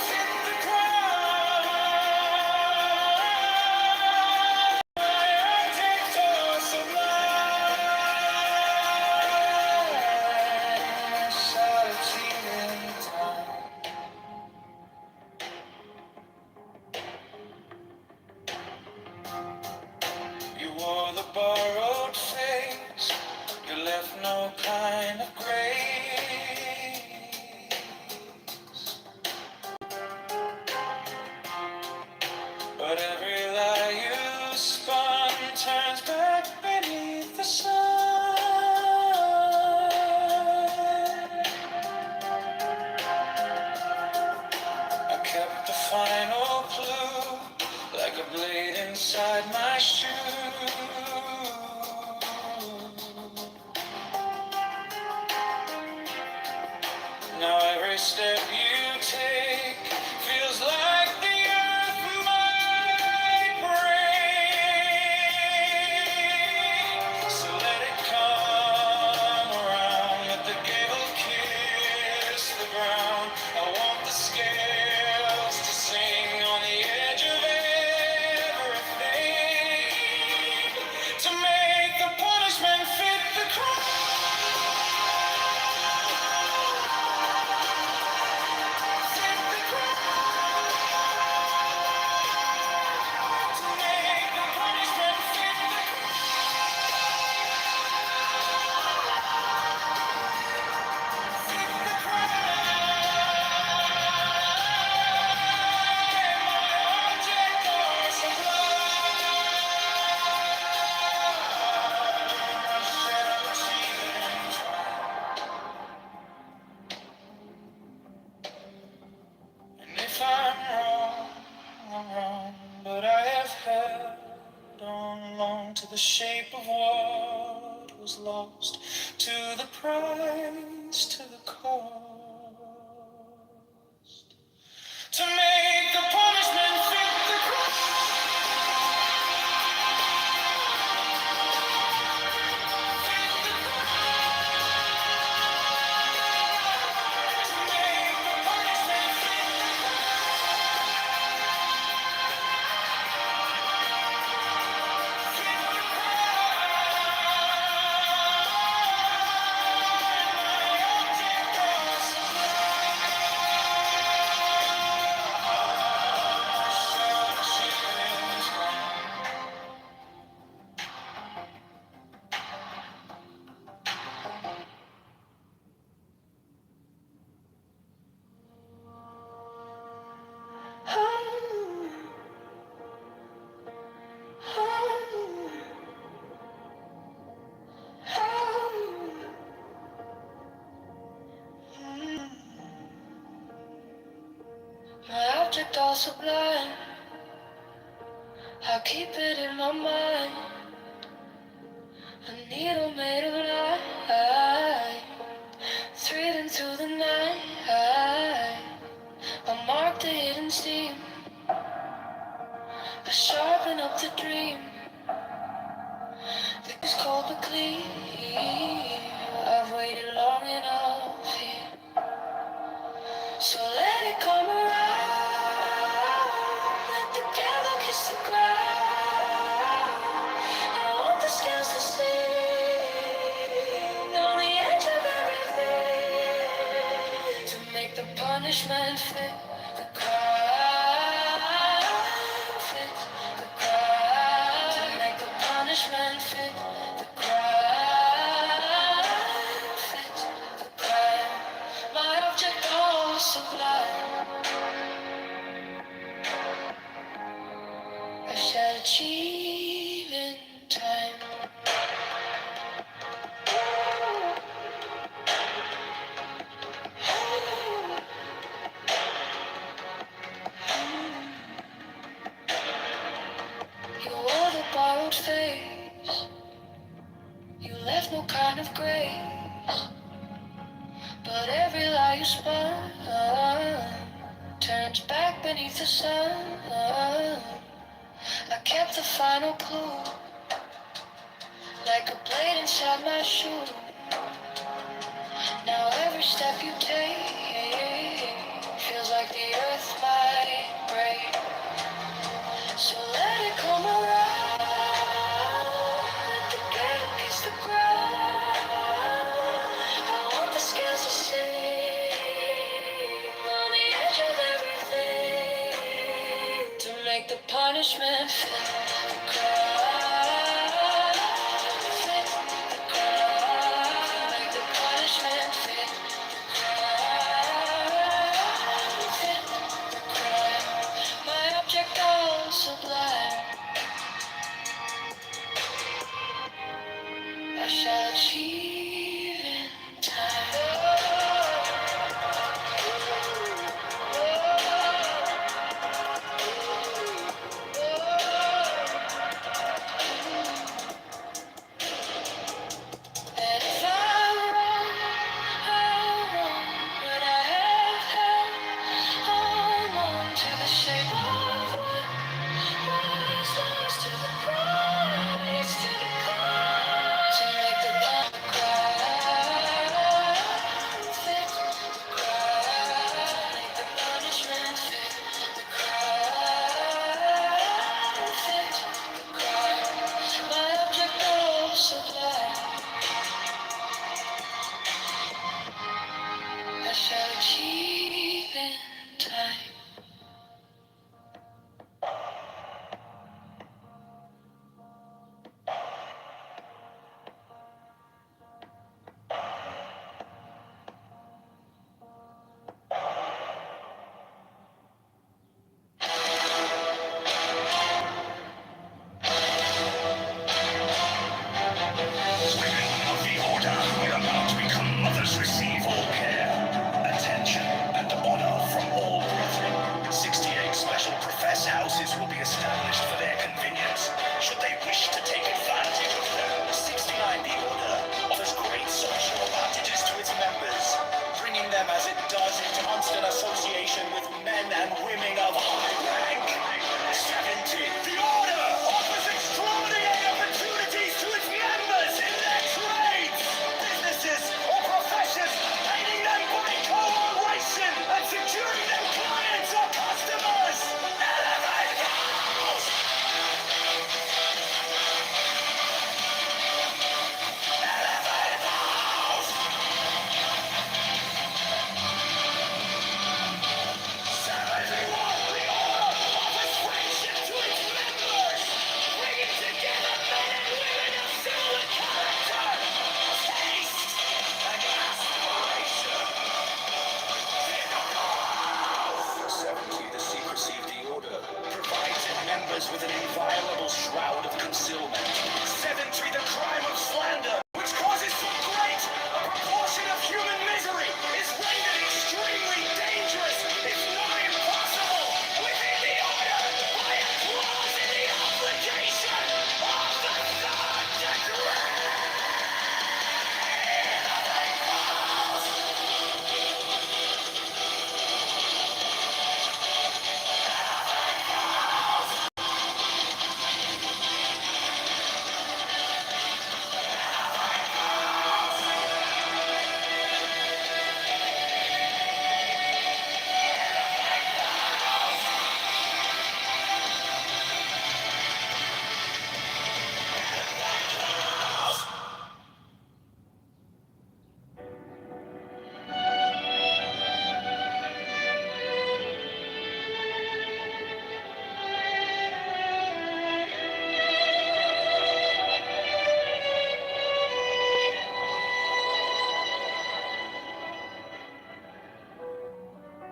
Fit the crime. My object or sublime, solitude in time. You wore the borrowed face, you left no kind of grace. But every lie you spun turns back beneath the sun. I kept the final clue, like a blade inside my shoe. Now every step you take feels like the earth might break. So let it come around, let the gable kiss the ground. I want the scales to sing on the edge of everything, to make the punishment fit the crime. And if I'm wrong, but I have held on long to the shape of what was lost, to the price, to the cost, to make the punishment fit the crime. My object all sublime, I keep it in my mind. A needle made of light, threading through the night. I mark the hidden seam, I sharpen up the dream. This cold but clear, I've waited long enough here. So let it come around, let the devil kiss the ground. I want the scales to sing on the edge of everything, to make the punishment fit the crime, fit the crime. achieve in time. You wore the borrowed face. You left no kind of grace. But every lie you spun turns back beneath the sun. I kept the final clue, like a blade inside my shoe. Now every step you take feels like the earth might break. So let it come around. Let the gate kiss the ground. I want the scales to sing on the edge of everything, to make the punishment fit the crime. Fit the crime. Make the punishment fit the crime. Fit the crime. My object all sublime. I shall achieve in time. And if I'm wrong, but I have held on to the shape of what was lost, to the promise to be close, to make the bond cry, fit the cry, make the punishment fit the cry, fit the cry. My object all sublime. I shall achieve in time. Women of the order who are about to become mothers receive all care, attention, and honor from all brethren. 68 special profess houses will be established for their convenience, should they wish to take advantage of them. 69 the order offers great social advantages to its members, bringing them as it does into constant association with men and women of high rank. 70 the order offers extraordinary opportunities to its members in their trades, businesses, or professions, aiding them by cooperation and securing them clients or customers. Elevate those! Elevate those! 71 the order offers friendship to its members, bringing together men and women of similar character, taste, and aspiration. 70 the secrecy of the order provides its members with an inviolable shroud of concealment. 70 the crime of slander, which causes so great a proportion of human misery, is rendered extremely dangerous, if not impossible, within the order by a clause in the obligation of the third degree.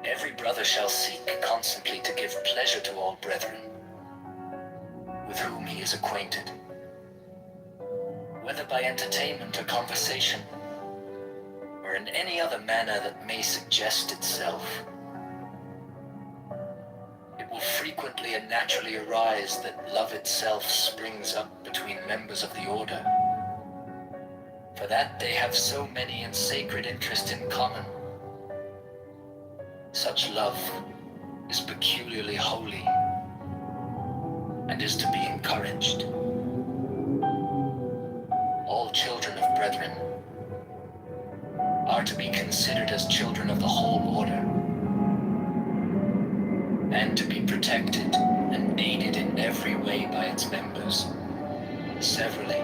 Every brother shall seek constantly to give pleasure to all brethren. with whom he is acquainted. Whether by entertainment or conversation, or in any other manner that may suggest itself, it will frequently and naturally arise that love itself springs up between members of the order, for that they have so many and sacred interests in common. Such love is peculiarly holy and is to be encouraged. All children of brethren are to be considered as children of the whole order, and to be protected and aided in every way by its members, severally,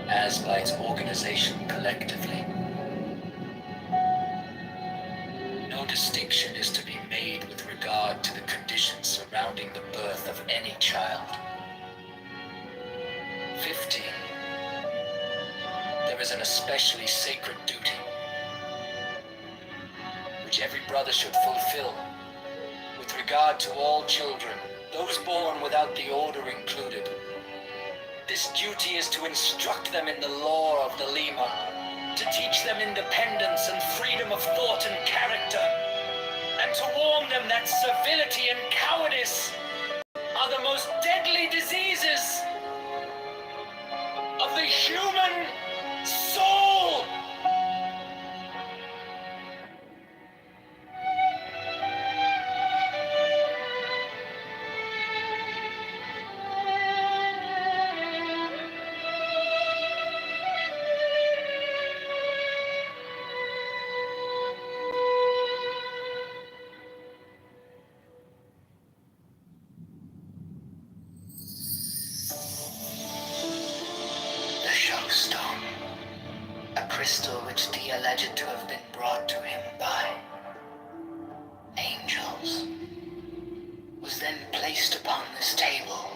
as by its organization collectively. No distinction is to be made with regard to the conditions surrounding the birth of any child. 15. There is an especially sacred duty which every brother should fulfill with regard to all children, those born without the order included. This duty is to instruct them in the law of the Lima, to teach them independence and freedom of thought and character, and to warn them that servility and cowardice are the most deadly diseases of the human soul. The Showstone, a crystal which they alleged to have been brought to him by angels, was then placed upon this table,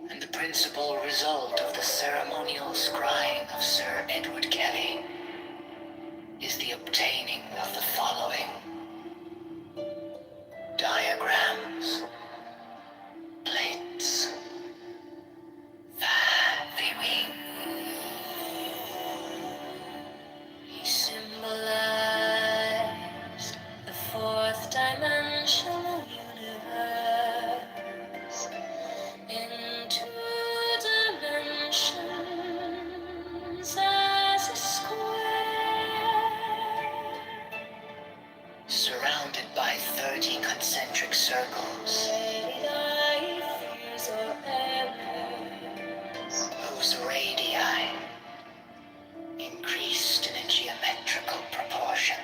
and the principal result of the ceremonial scrying of Sir Edward Kelly is the obtaining of the following diagrams, plates, viewing. He symbolized the fourth dimensional universe in 2 dimensions as a square, surrounded by 30 concentric circles, whose radii increased in a geometrical proportion.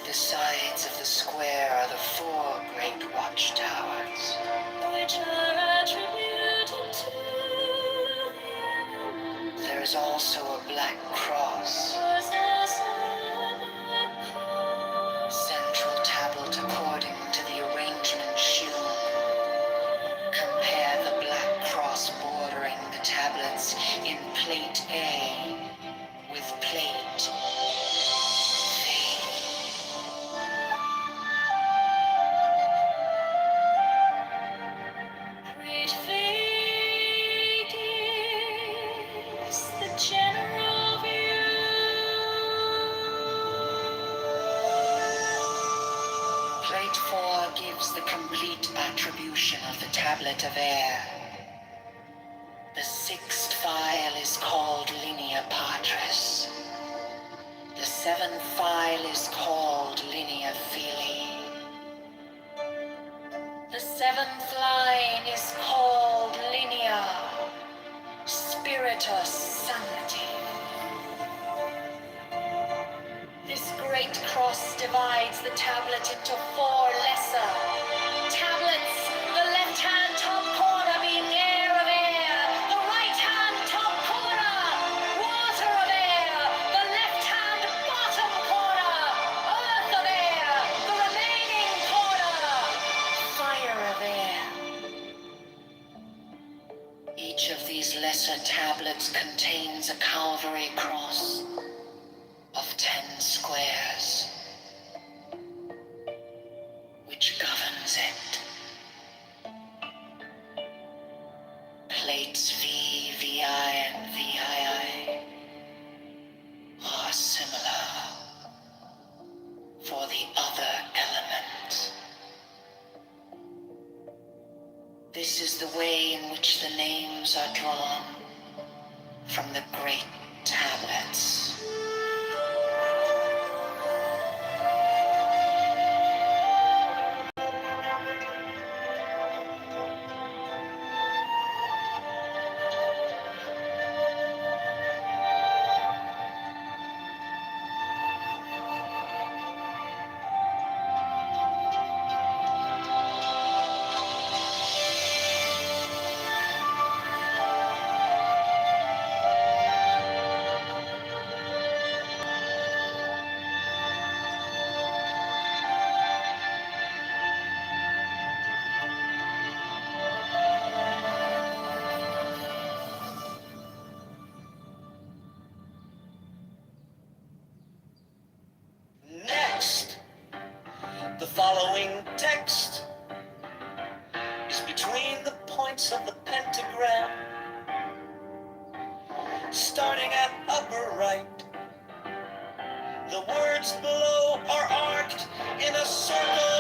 The sides of the square are the 4 great watchtowers, which are attributed to him. There is also a black cross, central tablet according to the arrangement shown. Compare the black cross bordering the tablets in plate A with plate V. Plate V gives the general view. Plate 4 gives the complete attribution of the tablet of air. The 6th file is called Linea Patris. The 7th file is called Linea Filii. The 7th line is called Linea Spiritus Sancti. This great cross divides the tablet into 4 lesser tablets, the left-hand top corner being air of air, the right-hand top corner water of air, the left-hand bottom corner earth of air, the remaining corner fire of air. Each of these lesser tablets contains a Calvary cross of 10 squares, which governs it. This is the way in which the names are drawn from the great tablets. Next, the following text is between the points of the pentagram, starting at upper right. The words below are arced in a circle.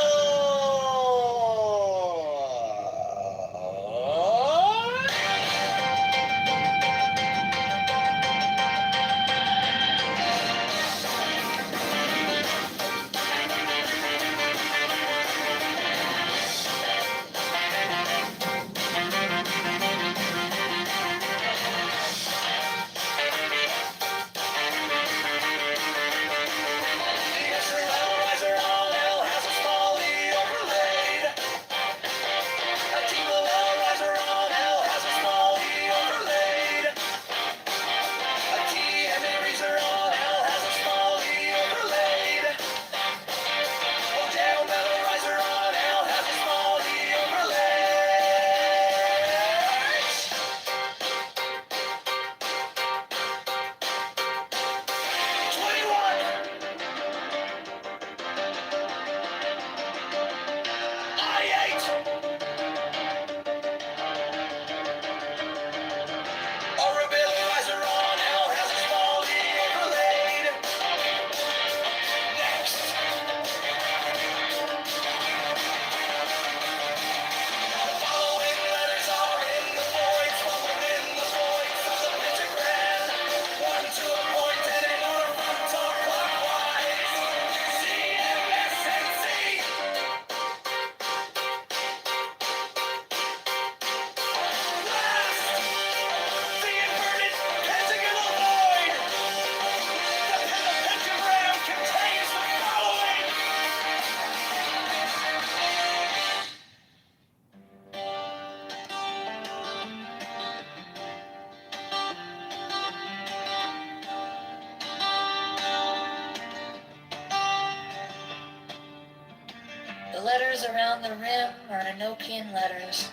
The letters around the rim are Enochian letters,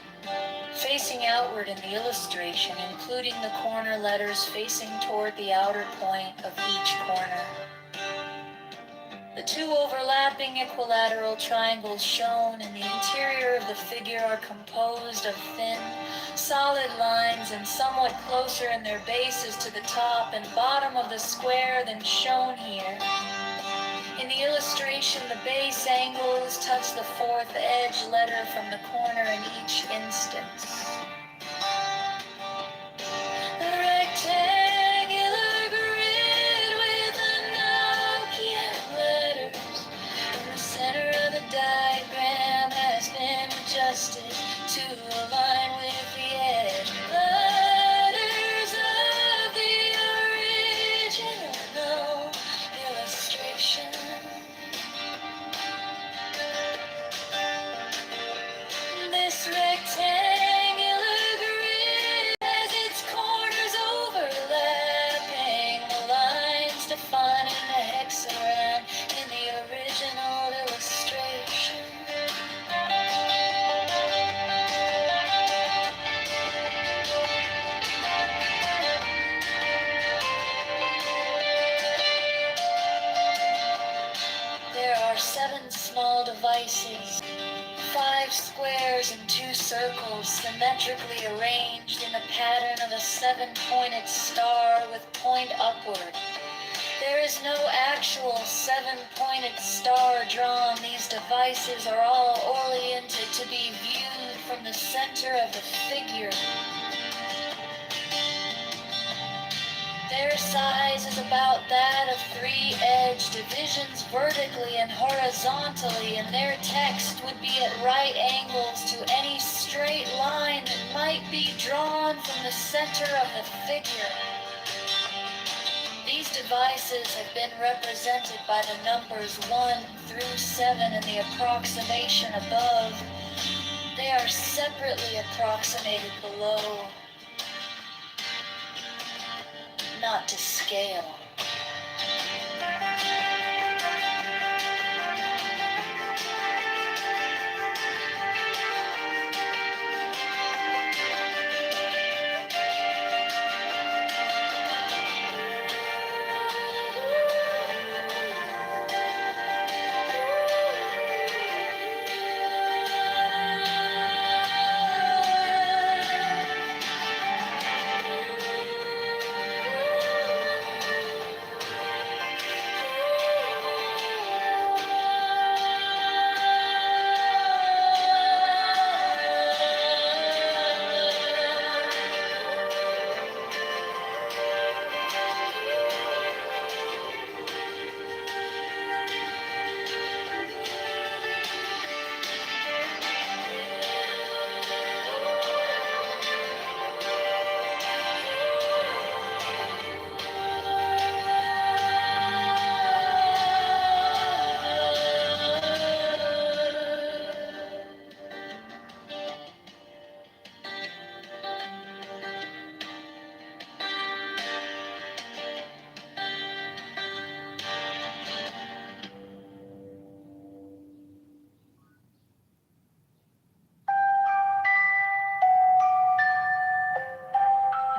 facing outward in the illustration, including the corner letters facing toward the outer point of each corner. The two overlapping equilateral triangles shown in the interior of the figure are composed of thin, solid lines and somewhat closer in their bases to the top and bottom of the square than shown here. In the illustration, the base angles touch the fourth edge letter from the corner in each instance. The rectangular grid with Enochian letters in the center of the diagram has been adjusted to align with the edge letters of the original illustration. This rectangular grid has its corners overlapping the lines defining the hexagram in the original illustration. There are 7 small devices, 5 squares and 2 circles symmetrically arranged in the pattern of a 7-pointed star with point upward. There is no actual 7-pointed star drawn. These devices are all oriented to be viewed from the center of the figure. Their size is about that of three-edged divisions vertically and horizontally, and their text would be at right angles to any straight line that might be drawn from the center of the figure. These devices have been represented by the numbers 1 through 7 in the approximation above. They are separately approximated below. Not to scale.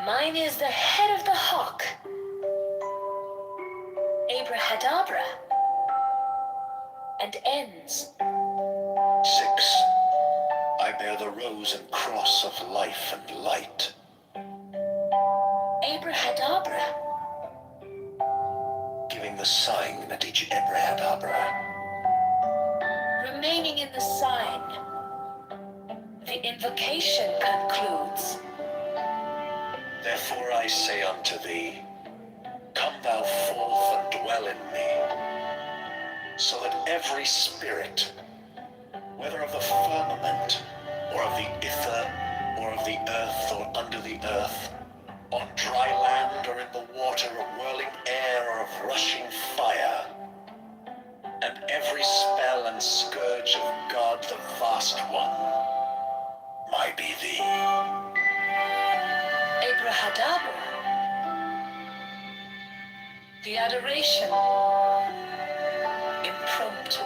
Mine is the head of the hawk. Abrahadabra. And ends. 6. I bear the rose and cross of life and light. Abrahadabra. Giving the sign at each Abrahadabra. Remaining in the sign. The invocation concludes. Therefore I say unto thee, come thou forth and dwell in me, so that every spirit, whether of the firmament, or of the ether, or of the earth, or under the earth, on dry land, or in the water, of whirling air, or of rushing fire, and every spell and scourge of God the Vast One, might be thee. Abrahadabra. The adoration. Impromptu.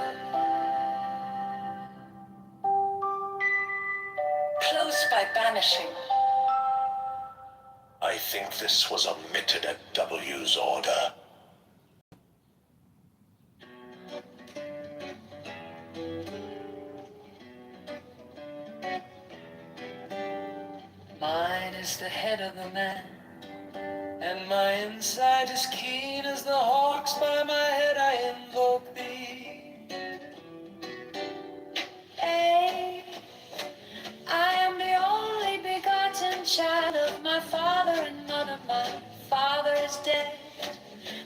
Close by banishing. I think this was omitted at W's order. Mine is the head of the man, and my inside is keen as the hawks. By my head I invoke thee. Hey, I am the only begotten child of my father and mother. My father is dead.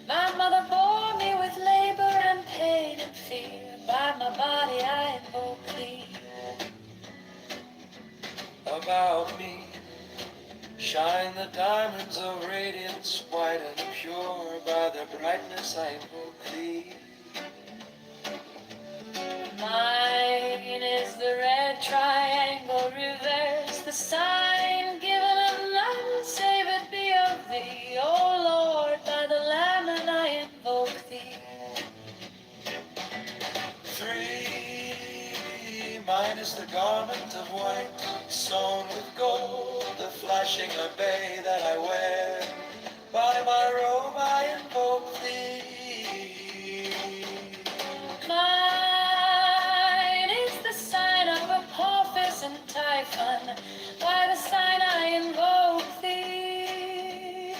My mother bore me with labor and pain and fear. By my body I invoke thee. About me shine the diamonds of radiance, white and pure. By their brightness I invoke thee. Mine is the red triangle reverse, the sign given of none save it be of thee. O Lord, by the Lamb and I invoke thee. 3. Mine is the garment of white, sewn with gold, the flashing obey that I wear. By my robe I invoke thee. Mine is the sign of Apophis and Typhon. By the sign I invoke thee.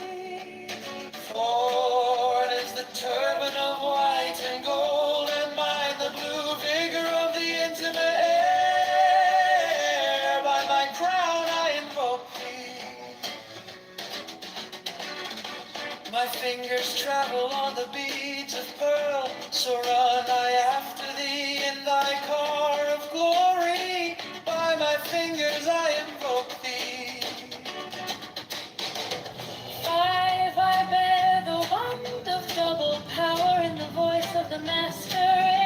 4 is the turban of white and gold, and mine the blue vigor of the intimate air. By so run I after thee in thy car of glory. By my fingers I invoke thee. 5, I bear the wand of double power in the voice of the master,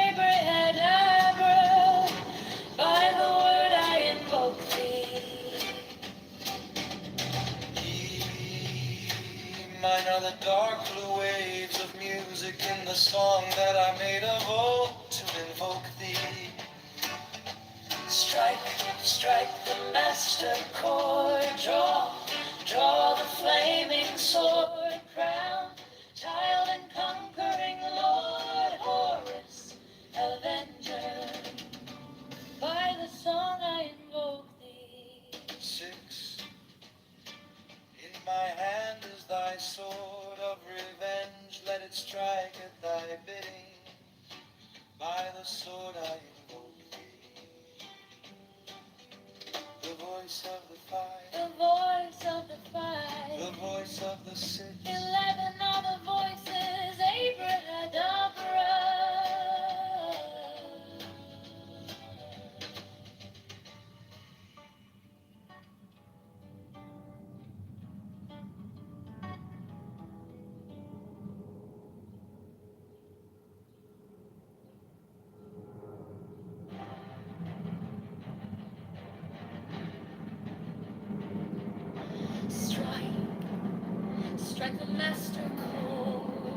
Abrahadabra. By the word I invoke thee. Mine are the dark blue waves of music in the song that I made of old to invoke thee. Strike, strike the master chord, draw the flaming sword, crown, child and conquering Lord, Horus, avenger. By the song I invoke thee. 6, in my hand is thy sword of revenge, let it strike at thy bidding. By the sword I invoke thee. The voice of the 5, the voice of the 5, the voice of the 6, 11 are the voices, Abrahadabra. Strike, strike the master chord.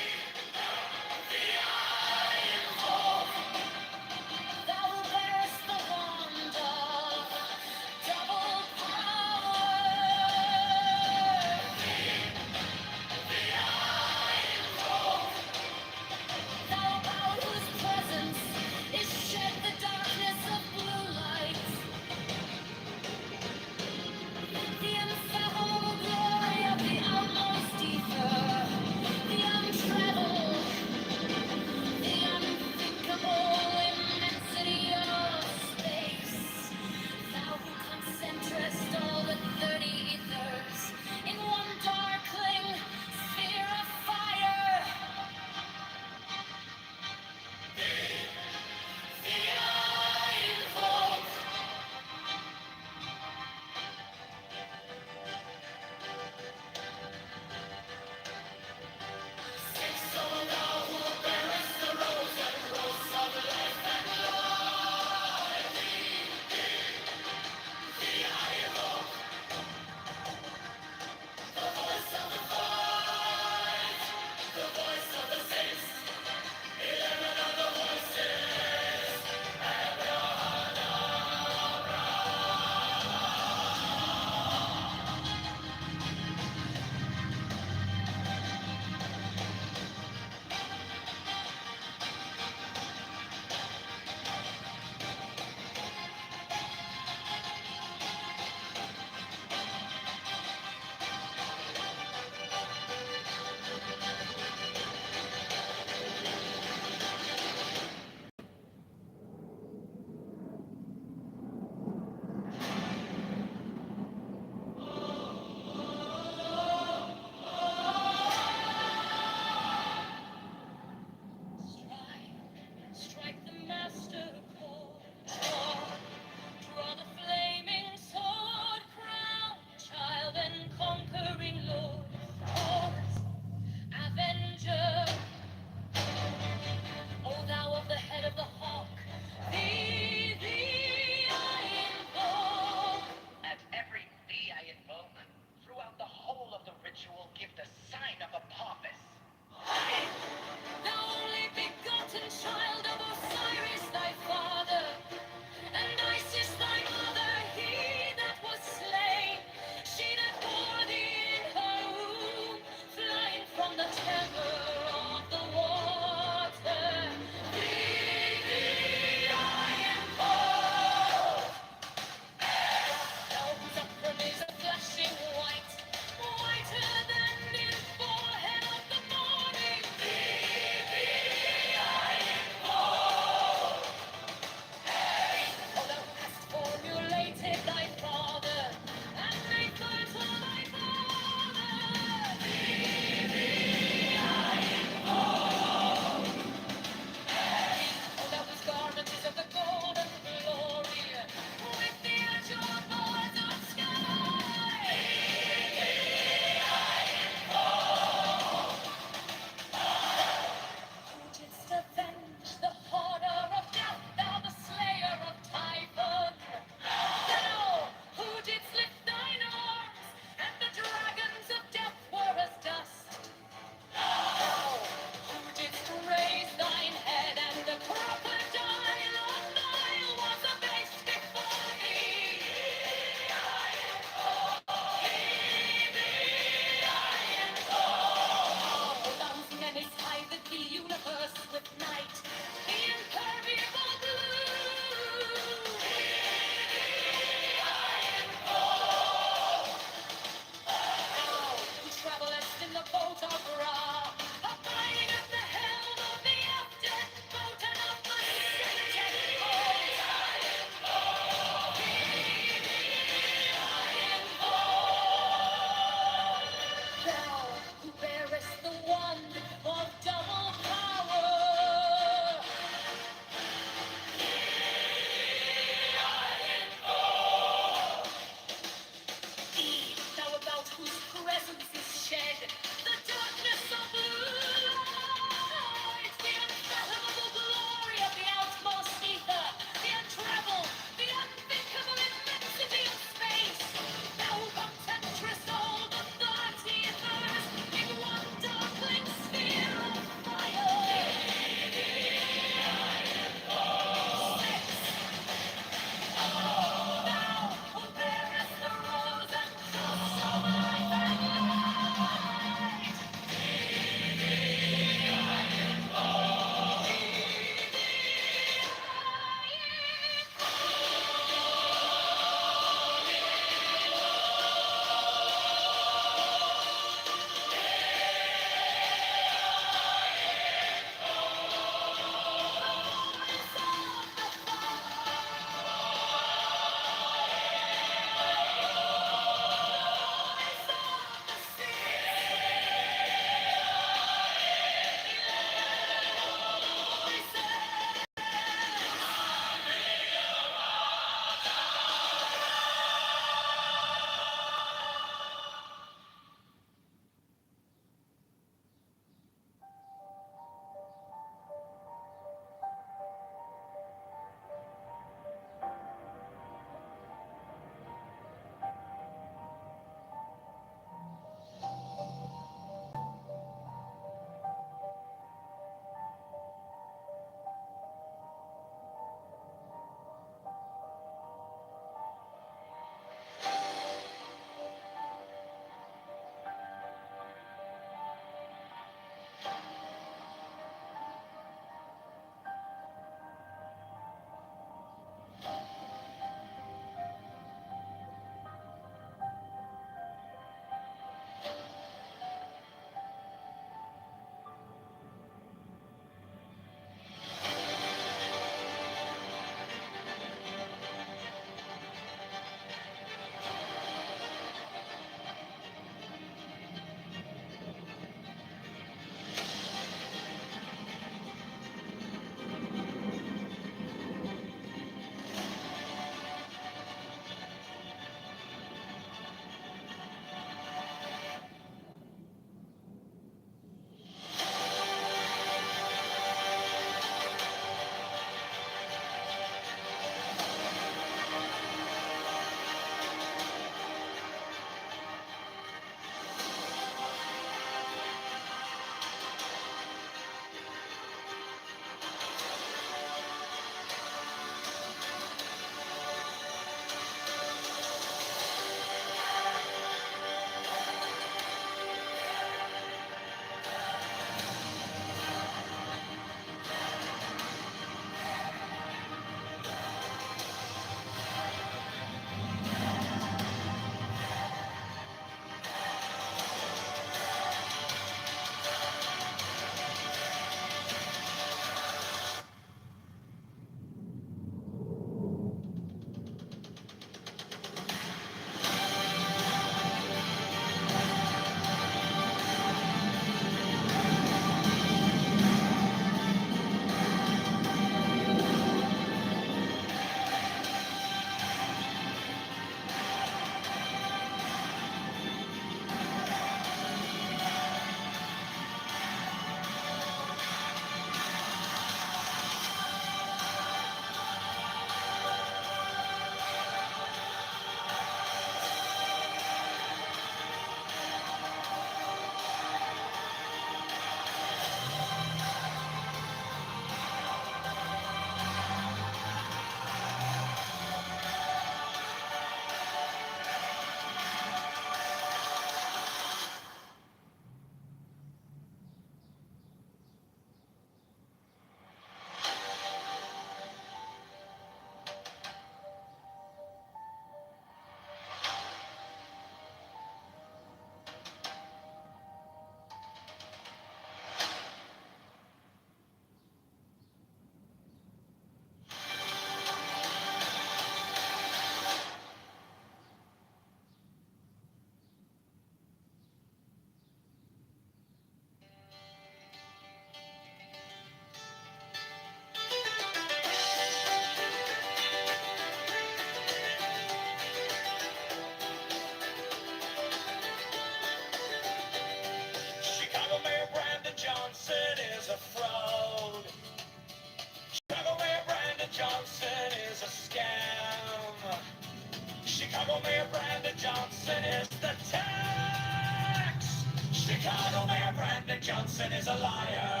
Johnson is a liar.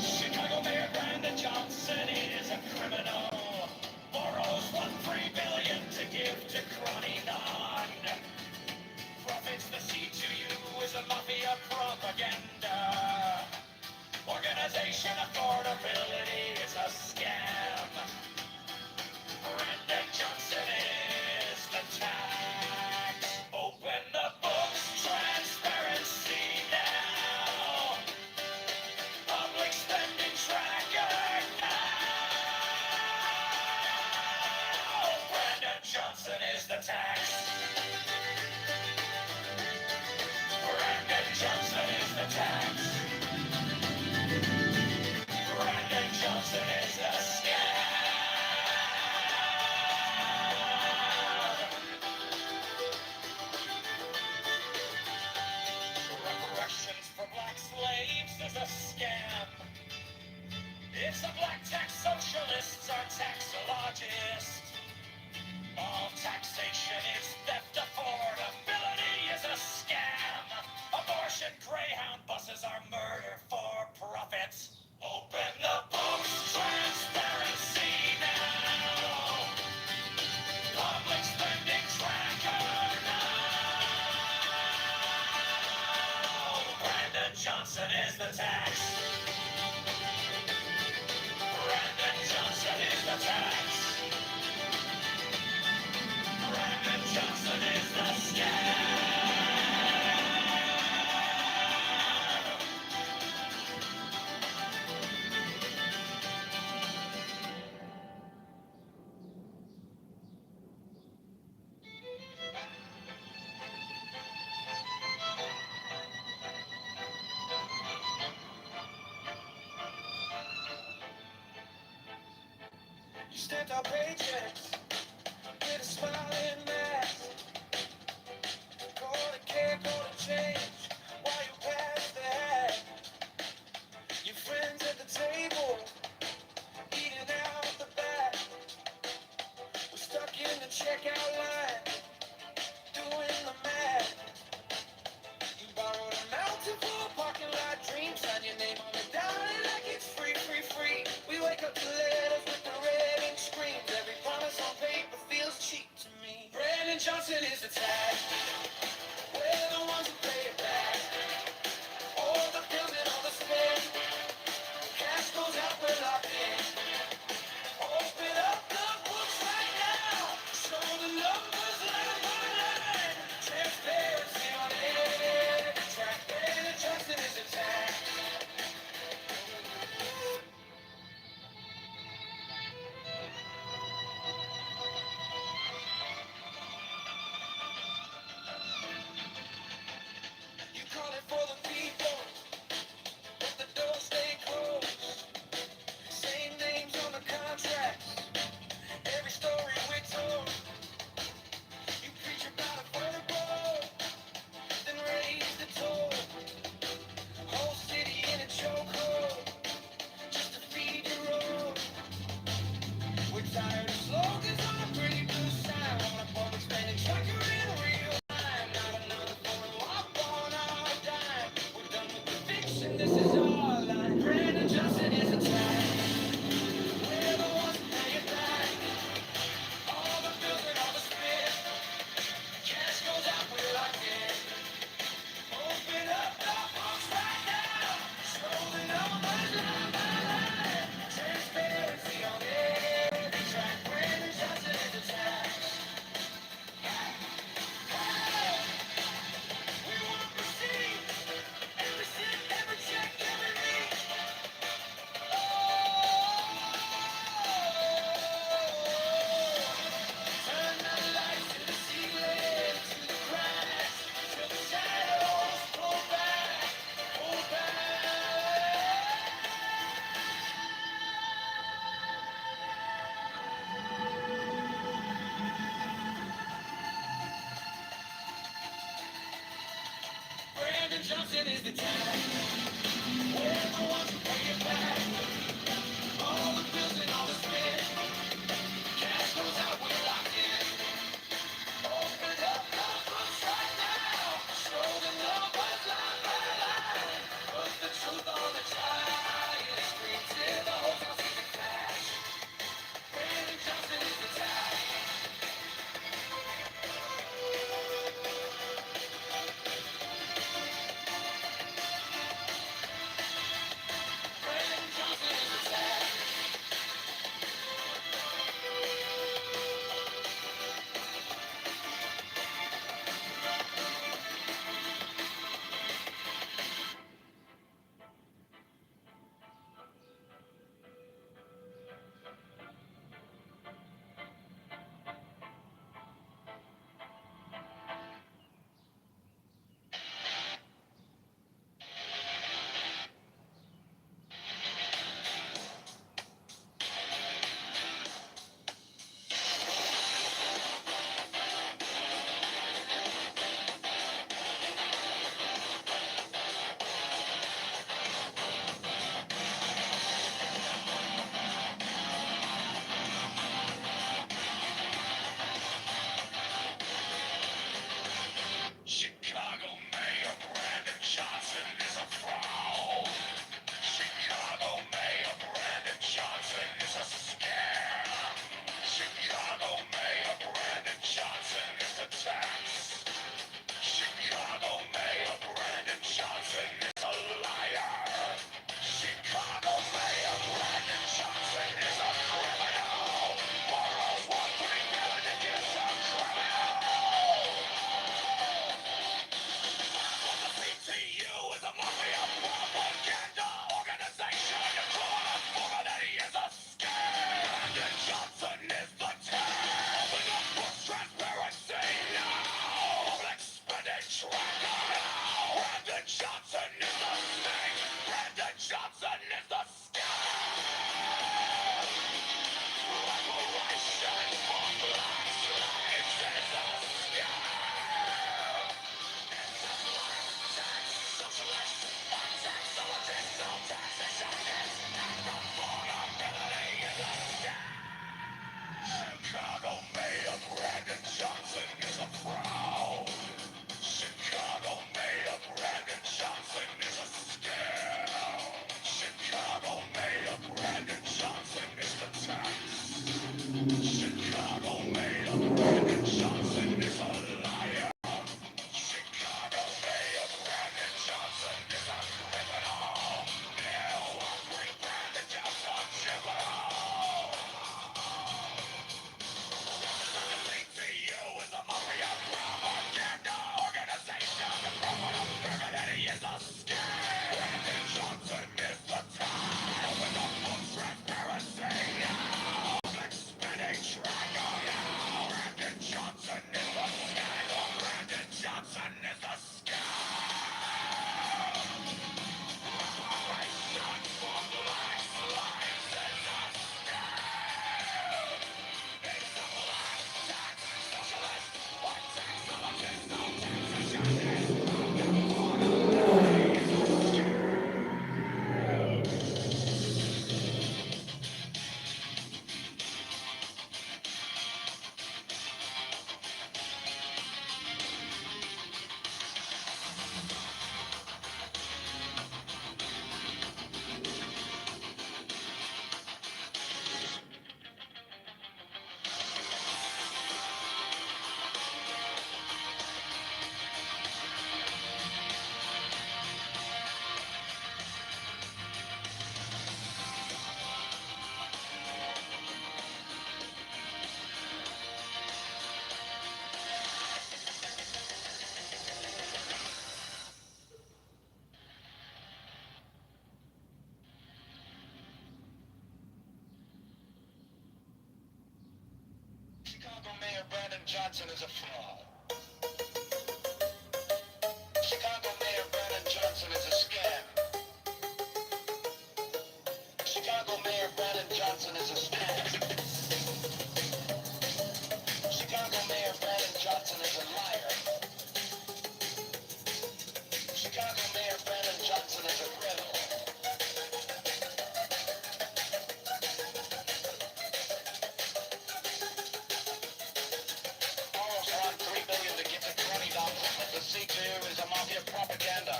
Chicago Mayor Brandon Johnson is a criminal. Borrows $1.3 billion to give to Crony Nod. Profits the C2U is a mafia propaganda. Organization affordability is a scam. Brandon Johnson is the tax. Open the books, transparency now. Public spending tracker now. Brandon Johnson is the tax. Brandon Johnson is the tax. Brandon Johnson is the scam. Reparations for black slaves is a scam. It's the black tax socialists are taxologists. All taxation is theft. Affordability is a scam. Abortion Greyhound buses are murder for profits. Open the books, transparency now. Public spending tracker now. Brandon Johnson is the tax. Brandon Johnson is the tax. Brandon Johnson is the scam. You stamped our paychecks with a smiling mask. Call it care, call it change, while you pass the hat. Your friends at the table, eating out the back. We're stuck in the checkout line, doing the math. You borrowed a mountain full of parking lot dreams, sign your name on the dollar like it's free, free, free. We wake up to letters with the red ink screams. Every promise on paper feels cheap to me. Brandon Johnson is the tag. We're the ones who pay it back. All the bills and all the spend. Cash goes out, we're locked in. Open up the books right now. Show the numbers line by line. Transparency on every track. Brandon Johnson is the tag. You call it for the people, but the doors stay closed. Same names on the contracts, every story we're told. You preach about affordable, then raise the toll. Whole city in a chokehold, just to feed your road. We're tired of slogans on a pretty blue sign. Want a public spending tracker in real time. Not another foreign law on our dime. We're done with the fiction, this is our line. Brandon Johnson is a tag. We're the ones who pay it back. All the bills and all the spit. Cash goes out, we're locked in. Open up the books right now. Show the numbers line by line. Transparency on every track. Brandon Johnson is the tag. We want to see every cent, every check, every reach. Turn the lights to the ceiling, to the cracks, till the shadows pull back, pull back. Brandon Johnson is the tag. We're the ones who pay it back. All the bills and all the spit. Cash Chicago Mayor Brandon Johnson is a fraud. Chicago Mayor Brandon Johnson is a scam. Chicago Mayor Brandon Johnson is a scam. Chicago Mayor Brandon Johnson is a liar. Chicago Mayor Brandon Johnson is a criminal. Soros won $3 billion to give to $20. The C2 is a mafia propaganda.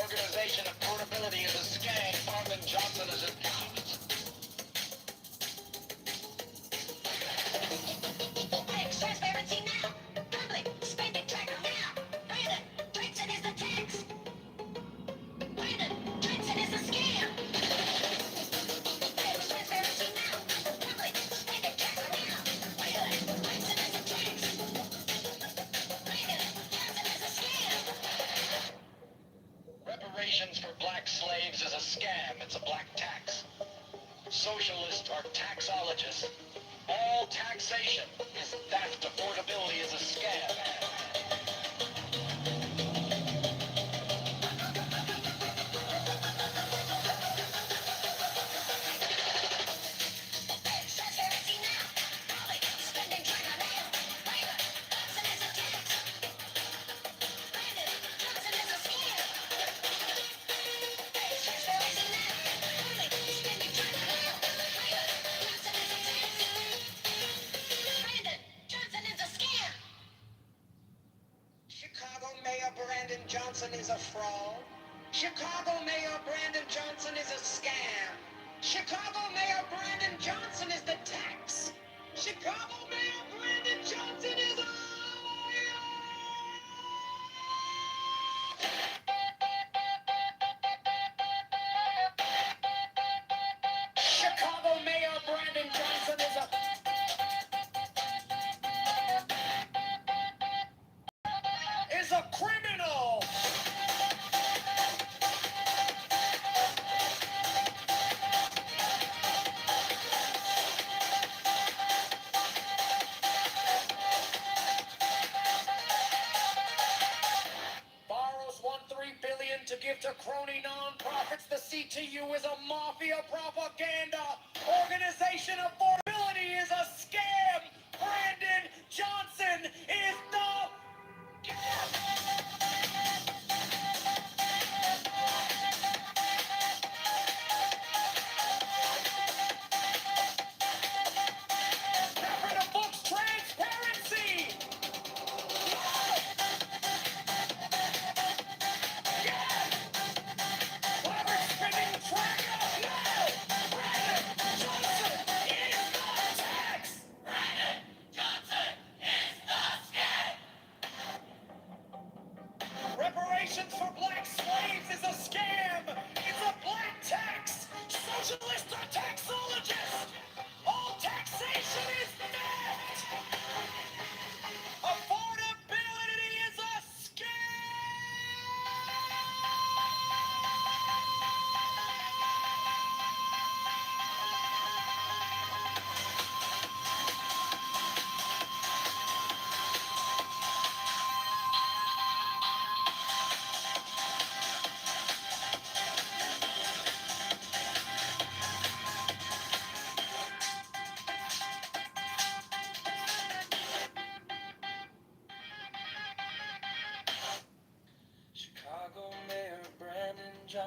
Organization of portability is a scam. Brandon Johnson is a transparency now. Public spending tracker now. Brandon Johnson is the tax. Brandon Johnson is a scam. Transparency now. Public spending tracker now. Brandon Johnson is a tax. Brandon Johnson is a scam. Reparations for black slaves is a scam. It's a black tax. Socialists are taxologists. All taxation is theft. Affordability is a scam. Transparency now. Public spending tracker now. Brandon Johnson is a tax. Brandon Johnson is a scam. Transparency now. Public spending tracker now. Brandon Johnson is a tax. Brandon Johnson is a scam. Chicago Mayor Brandon Johnson is a fraud. Chicago Mayor Brandon Johnson is a scam. Chicago Mayor Brandon Johnson is the tax. Chicago Mayor Brandon Johnson is a Chicago Mayor Brandon Johnson is a criminal. Borrows $1.3 billion to give to crony nonprofits. The CTU is a mafia propaganda organization. Affordability is a scam. Brandon Johnson is the Captain of Books Transparency. Clever spending tracker. No! Brandon Johnson is the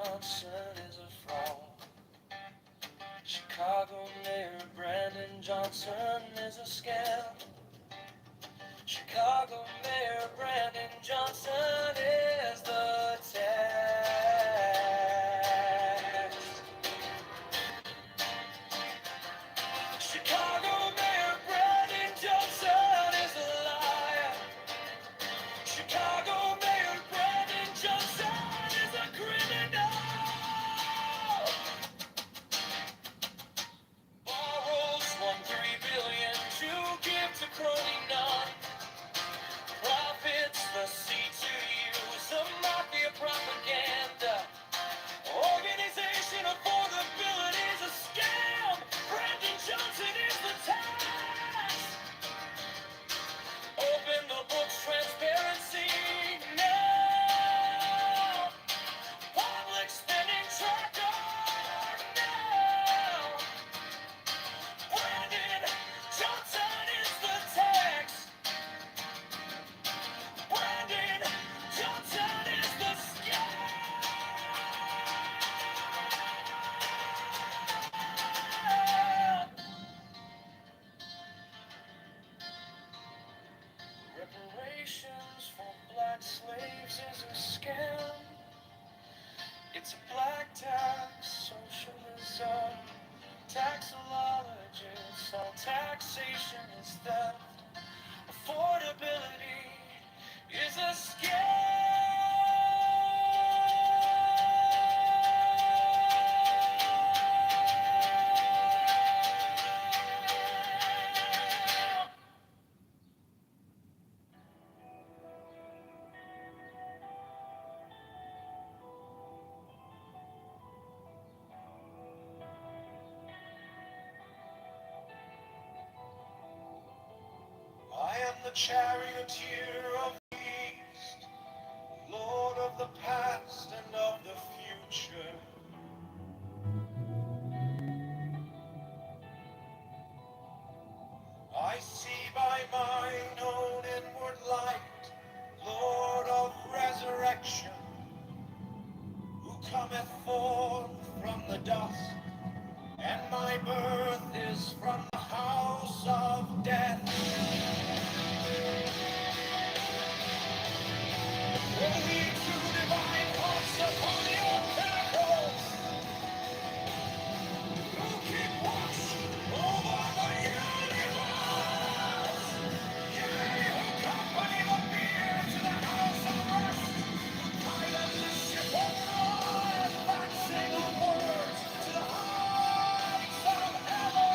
Johnson is a fraud. Chicago Mayor Brandon Johnson is a scam. Chicago Mayor Brandon Johnson is the text. Chicago Mayor Brandon Johnson is a liar. Chicago Mayor Brandon Johnson is a criminal. Borrows $1.3 billion to give to crony none. Profits the seat to use the mafia propaganda. Organization affordability is a scam. Brandon Johnson is the tax. Open the books, transparency now. Public spending tracker now. Brandon Johnson is the tax. Brandon Johnson is the scam. Reparations for black slaves is a scam. It's a black tax, socialism, taxologists, all taxation is theft. Affordability is a scam. I am the charioteer of the east, Lord of the past and of the future. I see by mine own inward light, Lord of resurrection, who cometh forth from the dust, and my birth is from the house of death. O ye true divine hearts upon your pinnacles, who keep watch over the universe. Yea, who company the beer to the house of rest, who pilot the ship of God, advancing onwards to the heights of heaven.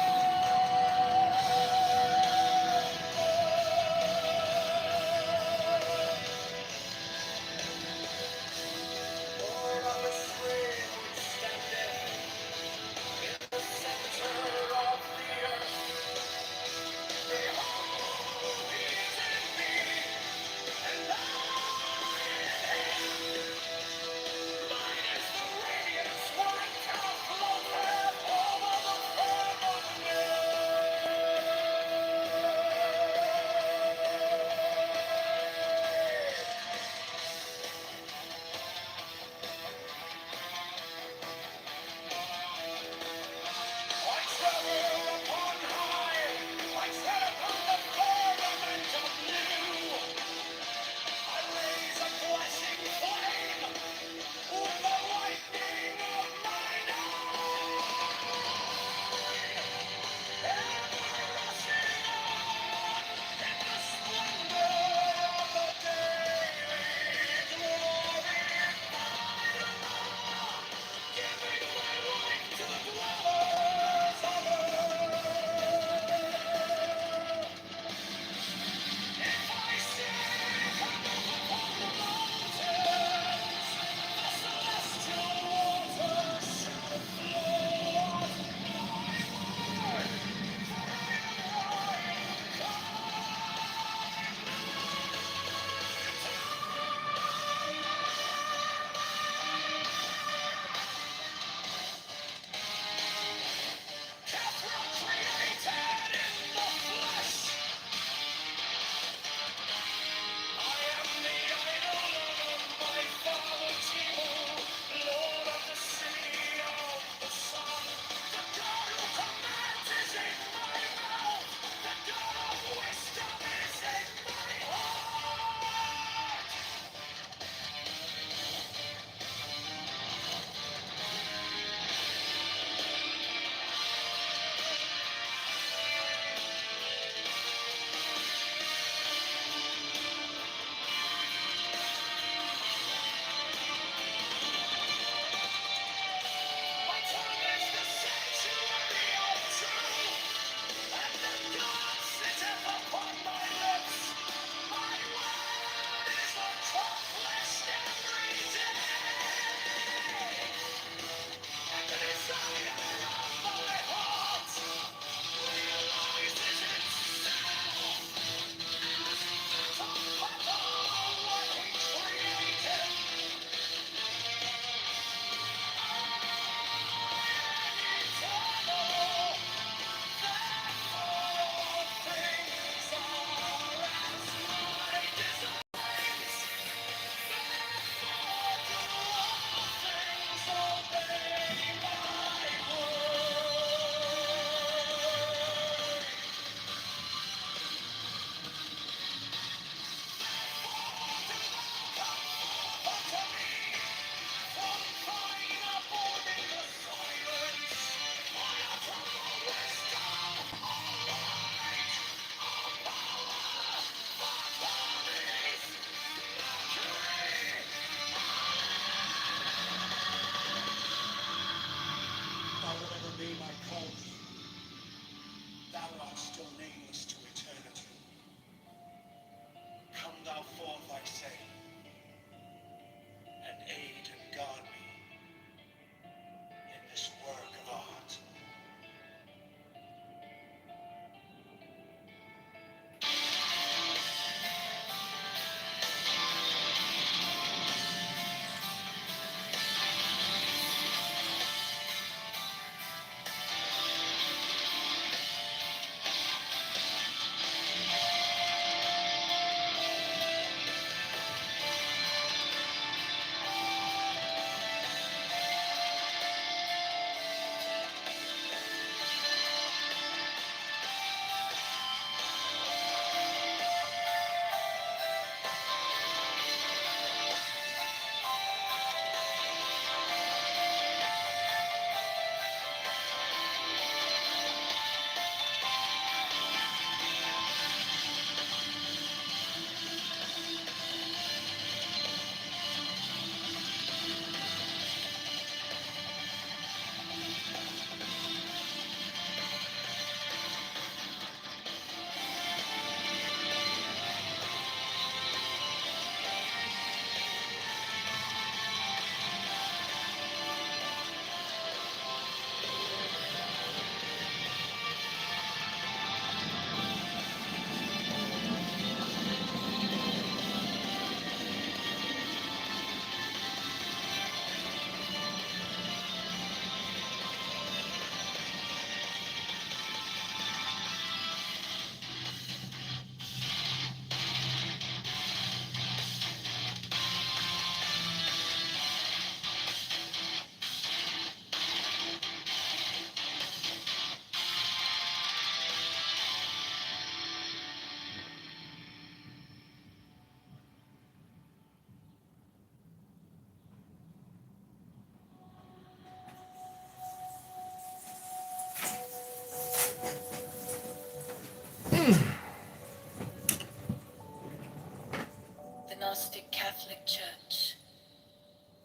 Gnostic Catholic Church,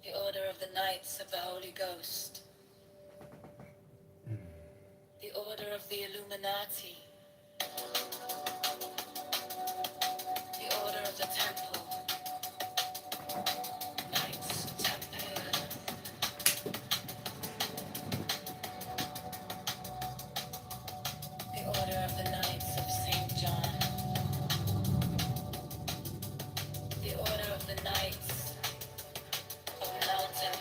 the Order of the Knights of the Holy Ghost, the Order of the Illuminati, the Order of the Temple, Knights Templar, the Order of the Knights of St. John, the Order of the Knights of Mountain,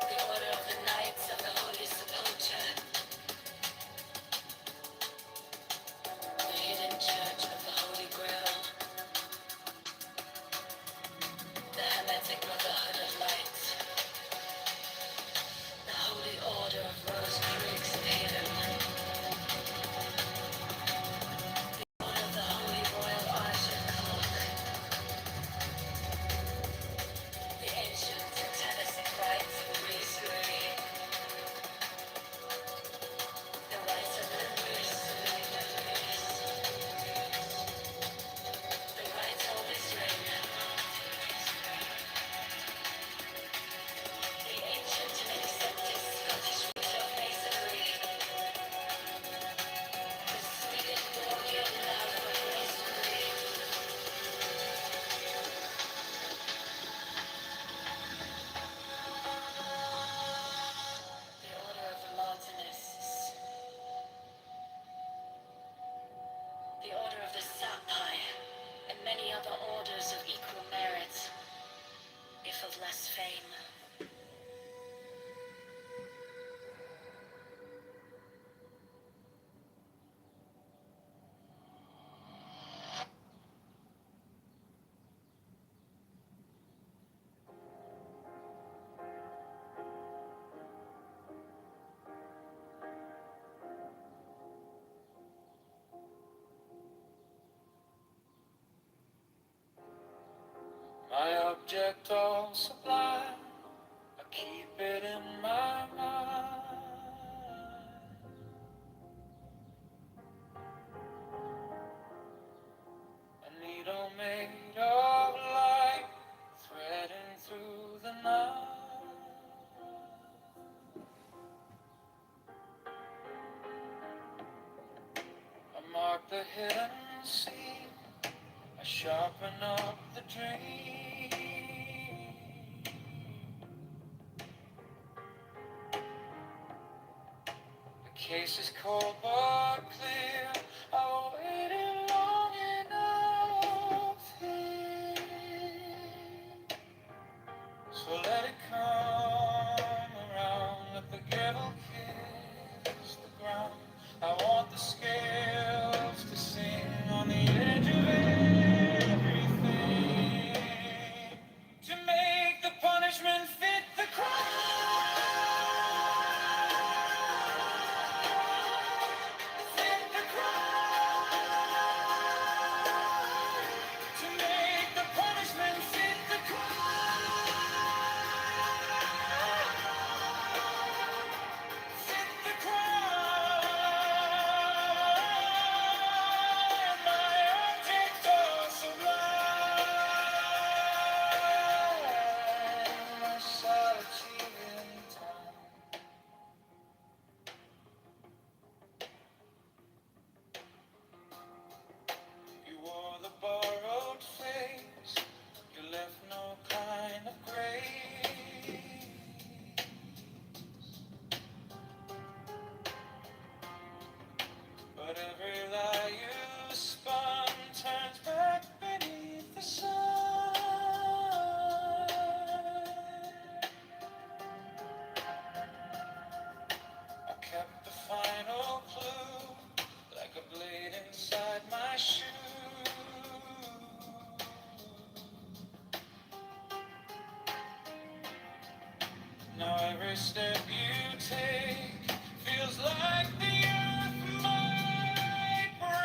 the Order of the Knights of the Holy Sepulchre, the Hidden Church of the Holy Grail, the Hermetic Brotherhood of Light, the Holy Order of Rose Creeks Theater, the Order of the Holy Royal Archer Cloak, the Ancient Tennessee Rites of Masonry, the Rites of Members, the Rites of Israel, the Ancient and Accepted Scottish Rite of Masonry, the Swedish Borgian Love of Masonry, the Order of the Martinists, the Order of the Sapphire, and many other orders of equal merit, if of less fame. My object all sublime, I keep it in my mind. A needle made of light, threading through the night. I mark the hidden scene, I sharpen up the dream. The case is cold but clear, I waited long enough here. So let it come around, let the gavel kiss the ground. I want the scales to sing on the edge of everything, to make the punishment fit the crime, fit the crime, to make the punishment fit the crime, fit the crime. My object all sublime, my solitude in time. You wore the borrowed face, you left no kind of grace. But every lie you spun turns back beneath the sun. I kept the final clue, like a blade inside my shoe. Now every step you take feels like the earth might break.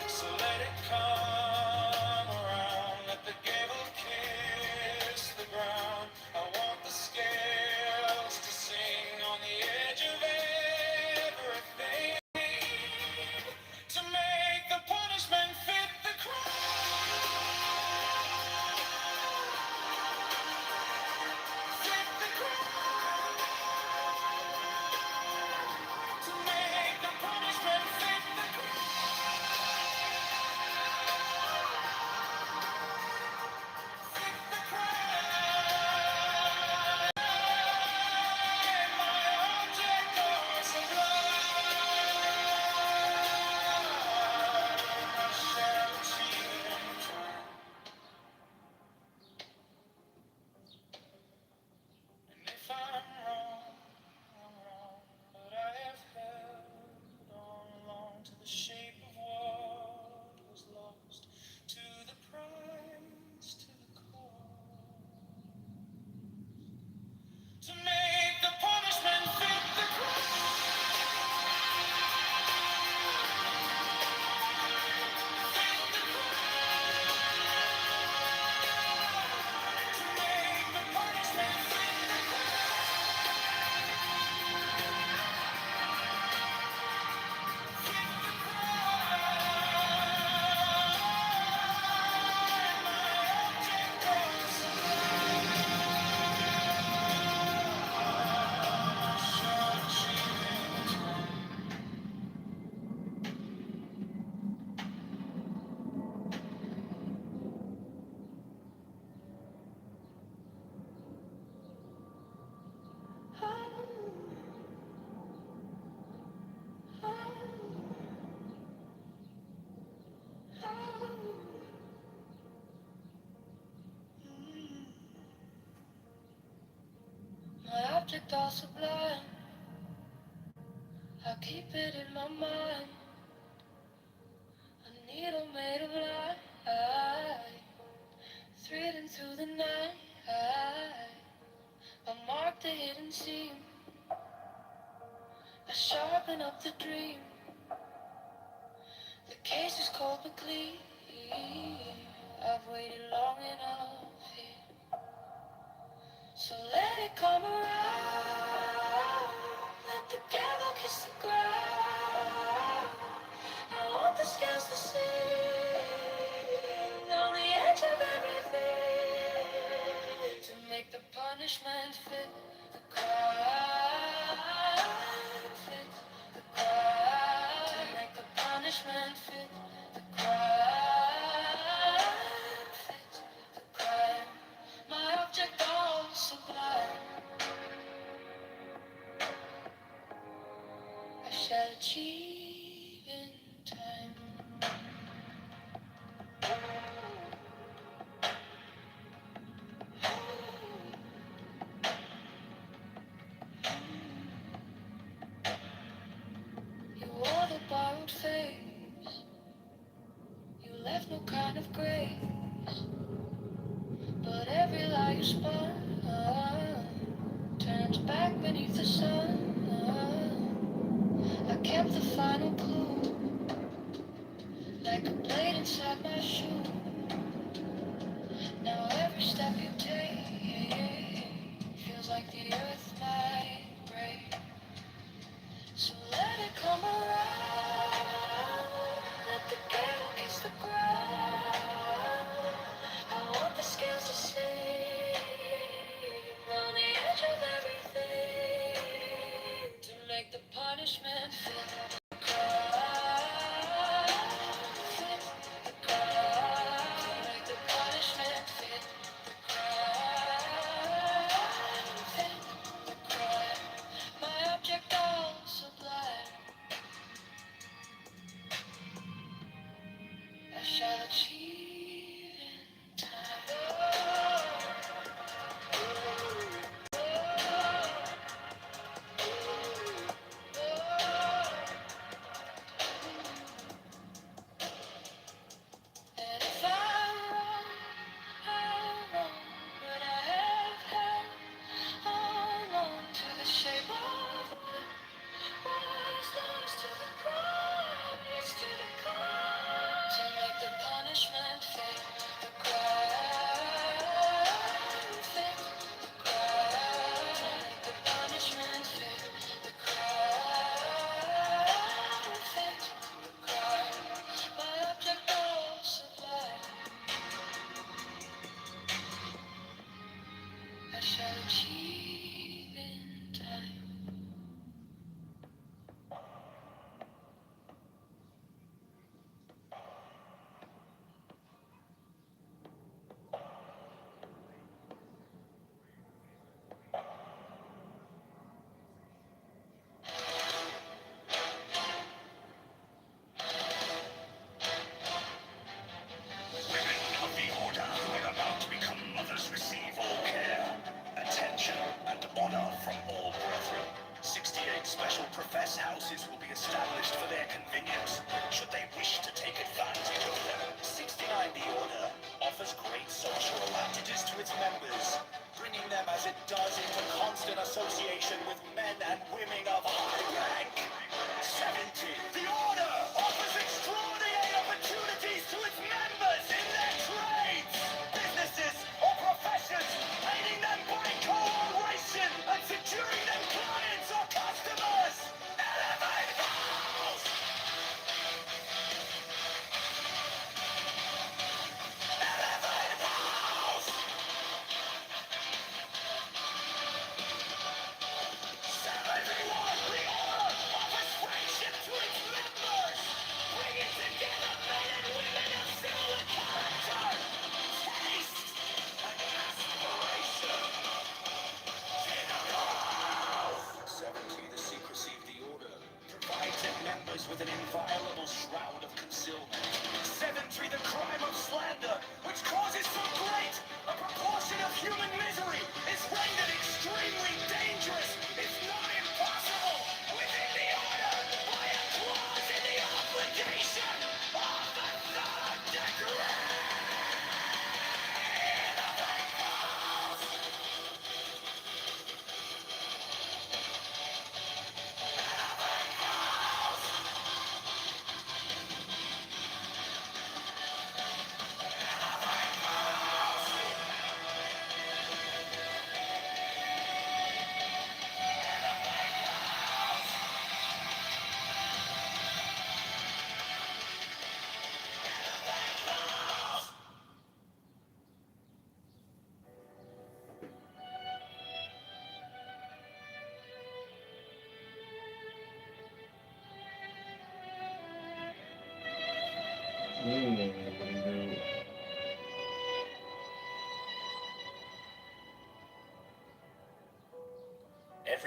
So let it come around, let the gavel kiss the ground. I want the scales to sing on the edge of everything, object all sublime. I keep it in my mind. A needle made of light, threading through the night. I mark the hidden seam. I sharpen up the dream. The case is cold but clean. I've waited long enough here. So let it come around. Let the devil kiss the ground. I want the scales to sing on the edge of everything, to make the punishment fit the crime. Fit the crime. To make the punishment fit the crime. Fit the crime. My object all sublime. I shall achieve in time. You wore the borrowed face. You left no kind of grace. But every lie you spun turns back beneath the sun. I kept the final clue, like a blade inside my shoe. Now every step you take feels like the earth might break. So let it come around. Let the gale kiss the ground. I want the scales to sing on the edge of everything, to make the punishment fit the crime. Fit the crime. To make the punishment fit the crime. Fit the crime. My object all sublime. I shall achieve in time. And if I'm wrong, but I have held on to the shape of what was lost to the promise, to the cause, to make the punishment fit the crime, fit the crime, to make the punishment fit the crime, fit the crime. My object all sublime. I shall achieve in time. Women of the order who are about to become mothers receive all care, attention, and honor from all brethren. 68 special profess houses will be established for their convenience, should they wish to take advantage of them. 69 The Order offers great social advantages to its members, bringing them as it does into constant association with men and women of high rank. 70 The Order offers extraordinary opportunities to its members in their trades, businesses, or professions, aiding them by cooperation and securing them clients or customers. Elevate house! Elevate house! 71 The Order offers friendship to its members, bringing together men and women of similar character, taste, and aspiration. 70 The Secrecy of the Order provides its members with an inviolable shroud of concealment. 73 The Crime of Slander, which causes so great a proportion of human misery, is rendered extremely dangerous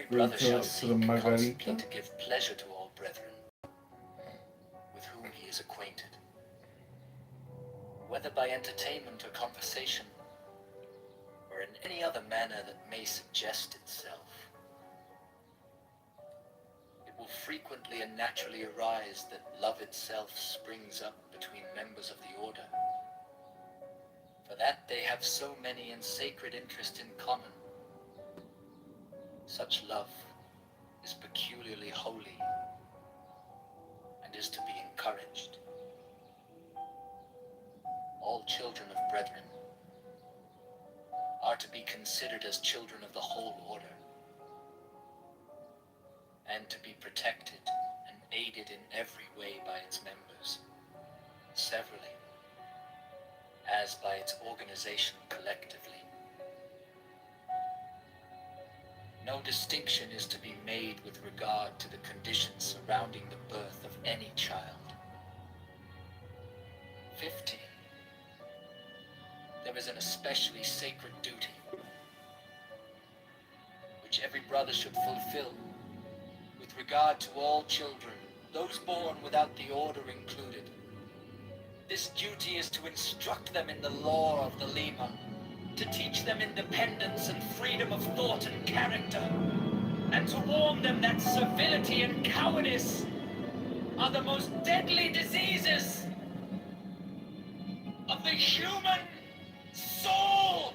brother shall to seek the constantly Margarita. to give pleasure to all brethren with whom he is acquainted, whether by entertainment or conversation, or in any other manner that may suggest itself. It will frequently and naturally arise that love itself springs up between members of the order, for that they have so many and sacred interest in common. Such love is peculiarly holy and is to be encouraged. All children of brethren are to be considered as children of the whole order, and to be protected and aided in every way by its members, severally, as by its organization collectively. No distinction is to be made with regard to the conditions surrounding the birth of any child. 15. There is an especially sacred duty which every brother should fulfill with regard to all children, those born without the order included. This duty is to instruct them in the law of the Lima, to teach them independence and freedom of thought and character, and to warn them that servility and cowardice are the most deadly diseases of the human soul.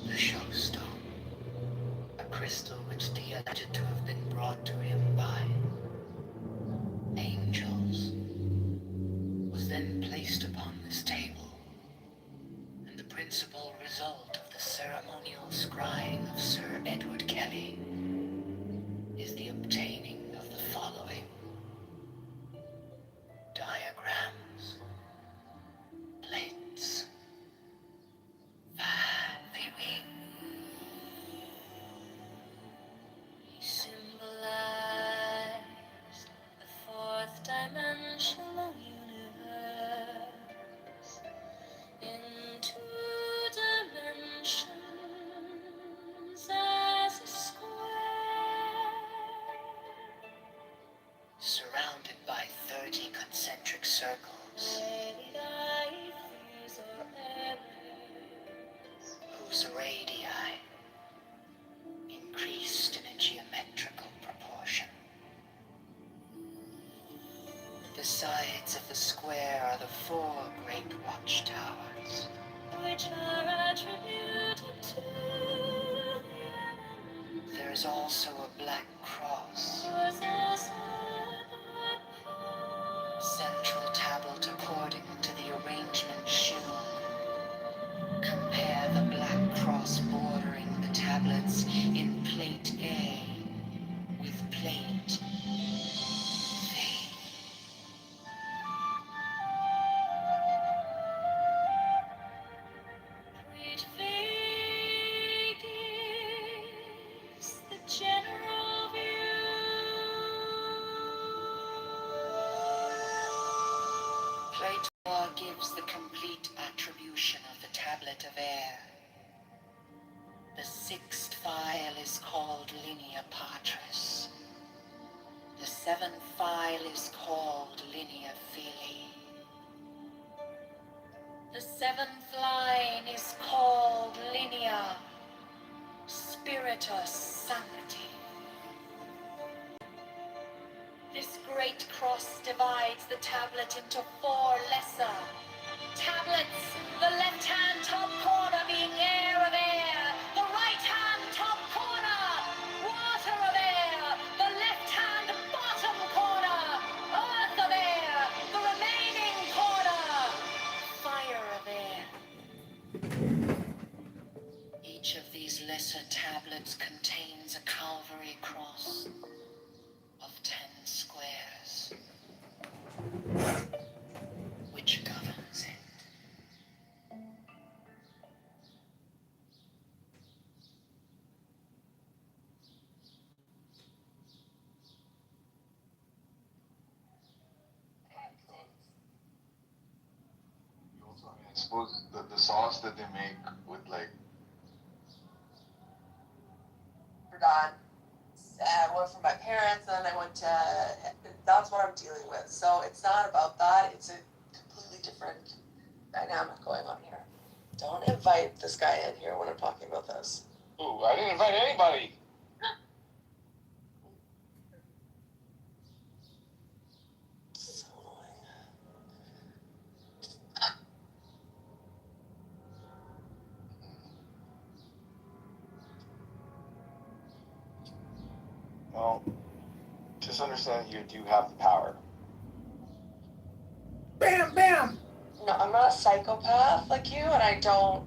The showstone, a crystal which he alleged to have been brought to him by angels, was then placed upon this table, and the principal result of the ceremonial scrying of Sir Edward Kelly is the obtaining of the following diagrams, plates, viewing. He symbolized the fourth dimensional universe in 2 dimensions as a square. Surrounded by 30 concentric circles, whose radii increased in a geometrical proportion. The sides of the square are the 4 great watchtowers, which are attributed to there is also a black cross, central tablet according to the arrangement shown. Compare the black cross bordering the tablets in plate A with plate V. Plate V gives the general view. Plate 4 gives the complete attribution of the tablet of air. The 6th file is called linea patris. The 7th file is called linea filii. The 7th line is called linea spiritus sancti. This great cross divides the tablet into 4 lesser tablets, the left-hand top corner being air of air, the right-hand top corner water of air, the left-hand bottom corner earth of air, the remaining corner fire of air. Each of these lesser tablets contains a Calvary cross of 10 squares. suppose the sauce that they make with like. Forgot. I went from my parents, and then I went to. That's what I'm dealing with. So it's not about that. It's a completely different dynamic going on here. Don't invite this guy in here when I'm talking about this. Ooh, I didn't invite anybody. So annoying. Well, just understand you do have the power. Bam, bam! No, I'm not a psychopath like you, and I don't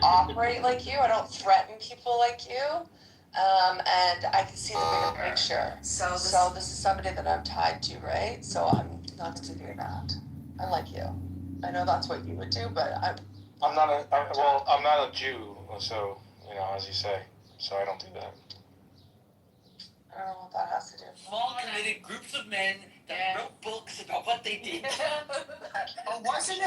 operate like you. I don't threaten people like you. And I can see the bigger picture. So this is somebody that I'm tied to, right? So I'm not to do that. Unlike you. I know that's what you would do, but I'm not a Jew, so, as you say, so I don't do that. I don't know what that has to do. Small committed groups of men that wrote books about what they did. Wasn't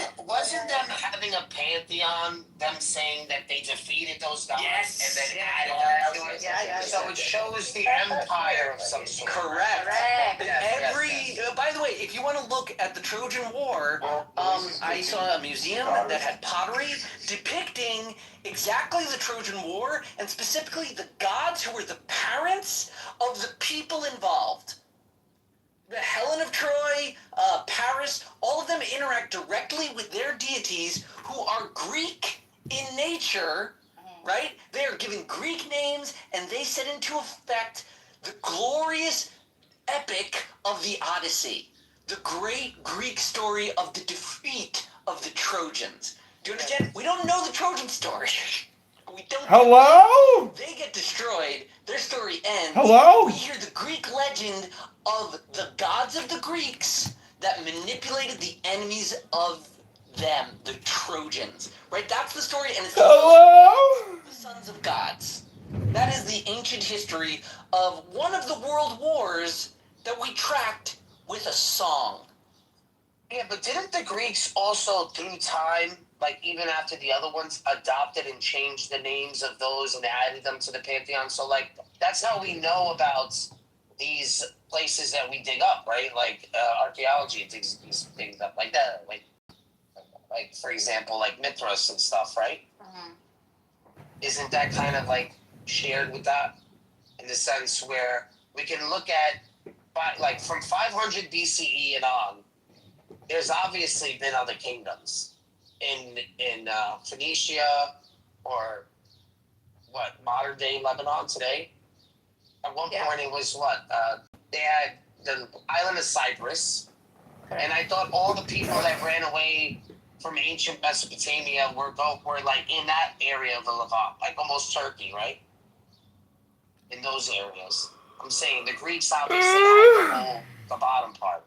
them having a pantheon, them saying that they defeated those guys and then added them to it? Yeah. So it shows the empire of some sort. Correct. Yes. By the way, if you want to look at the Trojan War, I saw a museum that had pottery depicting exactly the Trojan War, and specifically the gods who were the parents of the people involved. The Helen of Troy, Paris, all of them interact directly with their deities who are Greek in nature, right? They are given Greek names, and they set into effect the glorious epic of the Odyssey, the great Greek story of the defeat of the Trojans. Do you understand? We don't know the Trojan story. We don't. Hello? They get destroyed. Their story ends. Hello? We hear the Greek legend of the gods of the Greeks that manipulated the enemies of them, the Trojans. Right? That's the story, and it's Hello? the sons of gods. That is the ancient history of one of the world wars that we tracked with a song. Yeah, but didn't the Greeks also, through time, like even after the other ones, adopted and changed the names of those and added them to the pantheon? So, like, that's how we know about these places that we dig up, right? Like archaeology digs these things up like that, like for example, like Mithras and stuff, right? Mm-hmm. Isn't that kind of like shared with that in the sense where we can look at like from 500 BCE and on? There's obviously been other kingdoms in Phoenicia or modern day Lebanon today. At one point it was they had the island of Cyprus, and I thought all the people that ran away from ancient Mesopotamia were like in that area of the Levant, like almost Turkey, right? In those areas. I'm saying the Greeks obviously had the bottom part,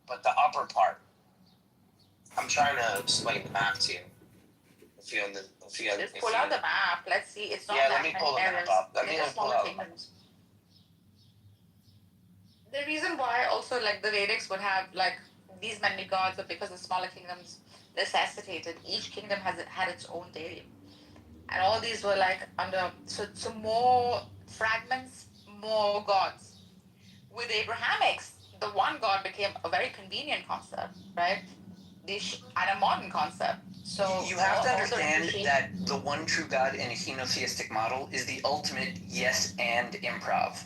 but the upper part. I'm trying to explain the map to you. Just pull out the map. Let's see. It's not yeah, that let me pull the map up. Let me pull out the map. The reason why also like the Vedics would have like these many gods are because the smaller kingdoms necessitated each kingdom had its own deity, and all these were like under so more fragments, more gods. With Abrahamics, the one god became a very convenient concept, right? And a modern concept. So you have to understand that the one true God in a henotheistic model is the ultimate yes and improv.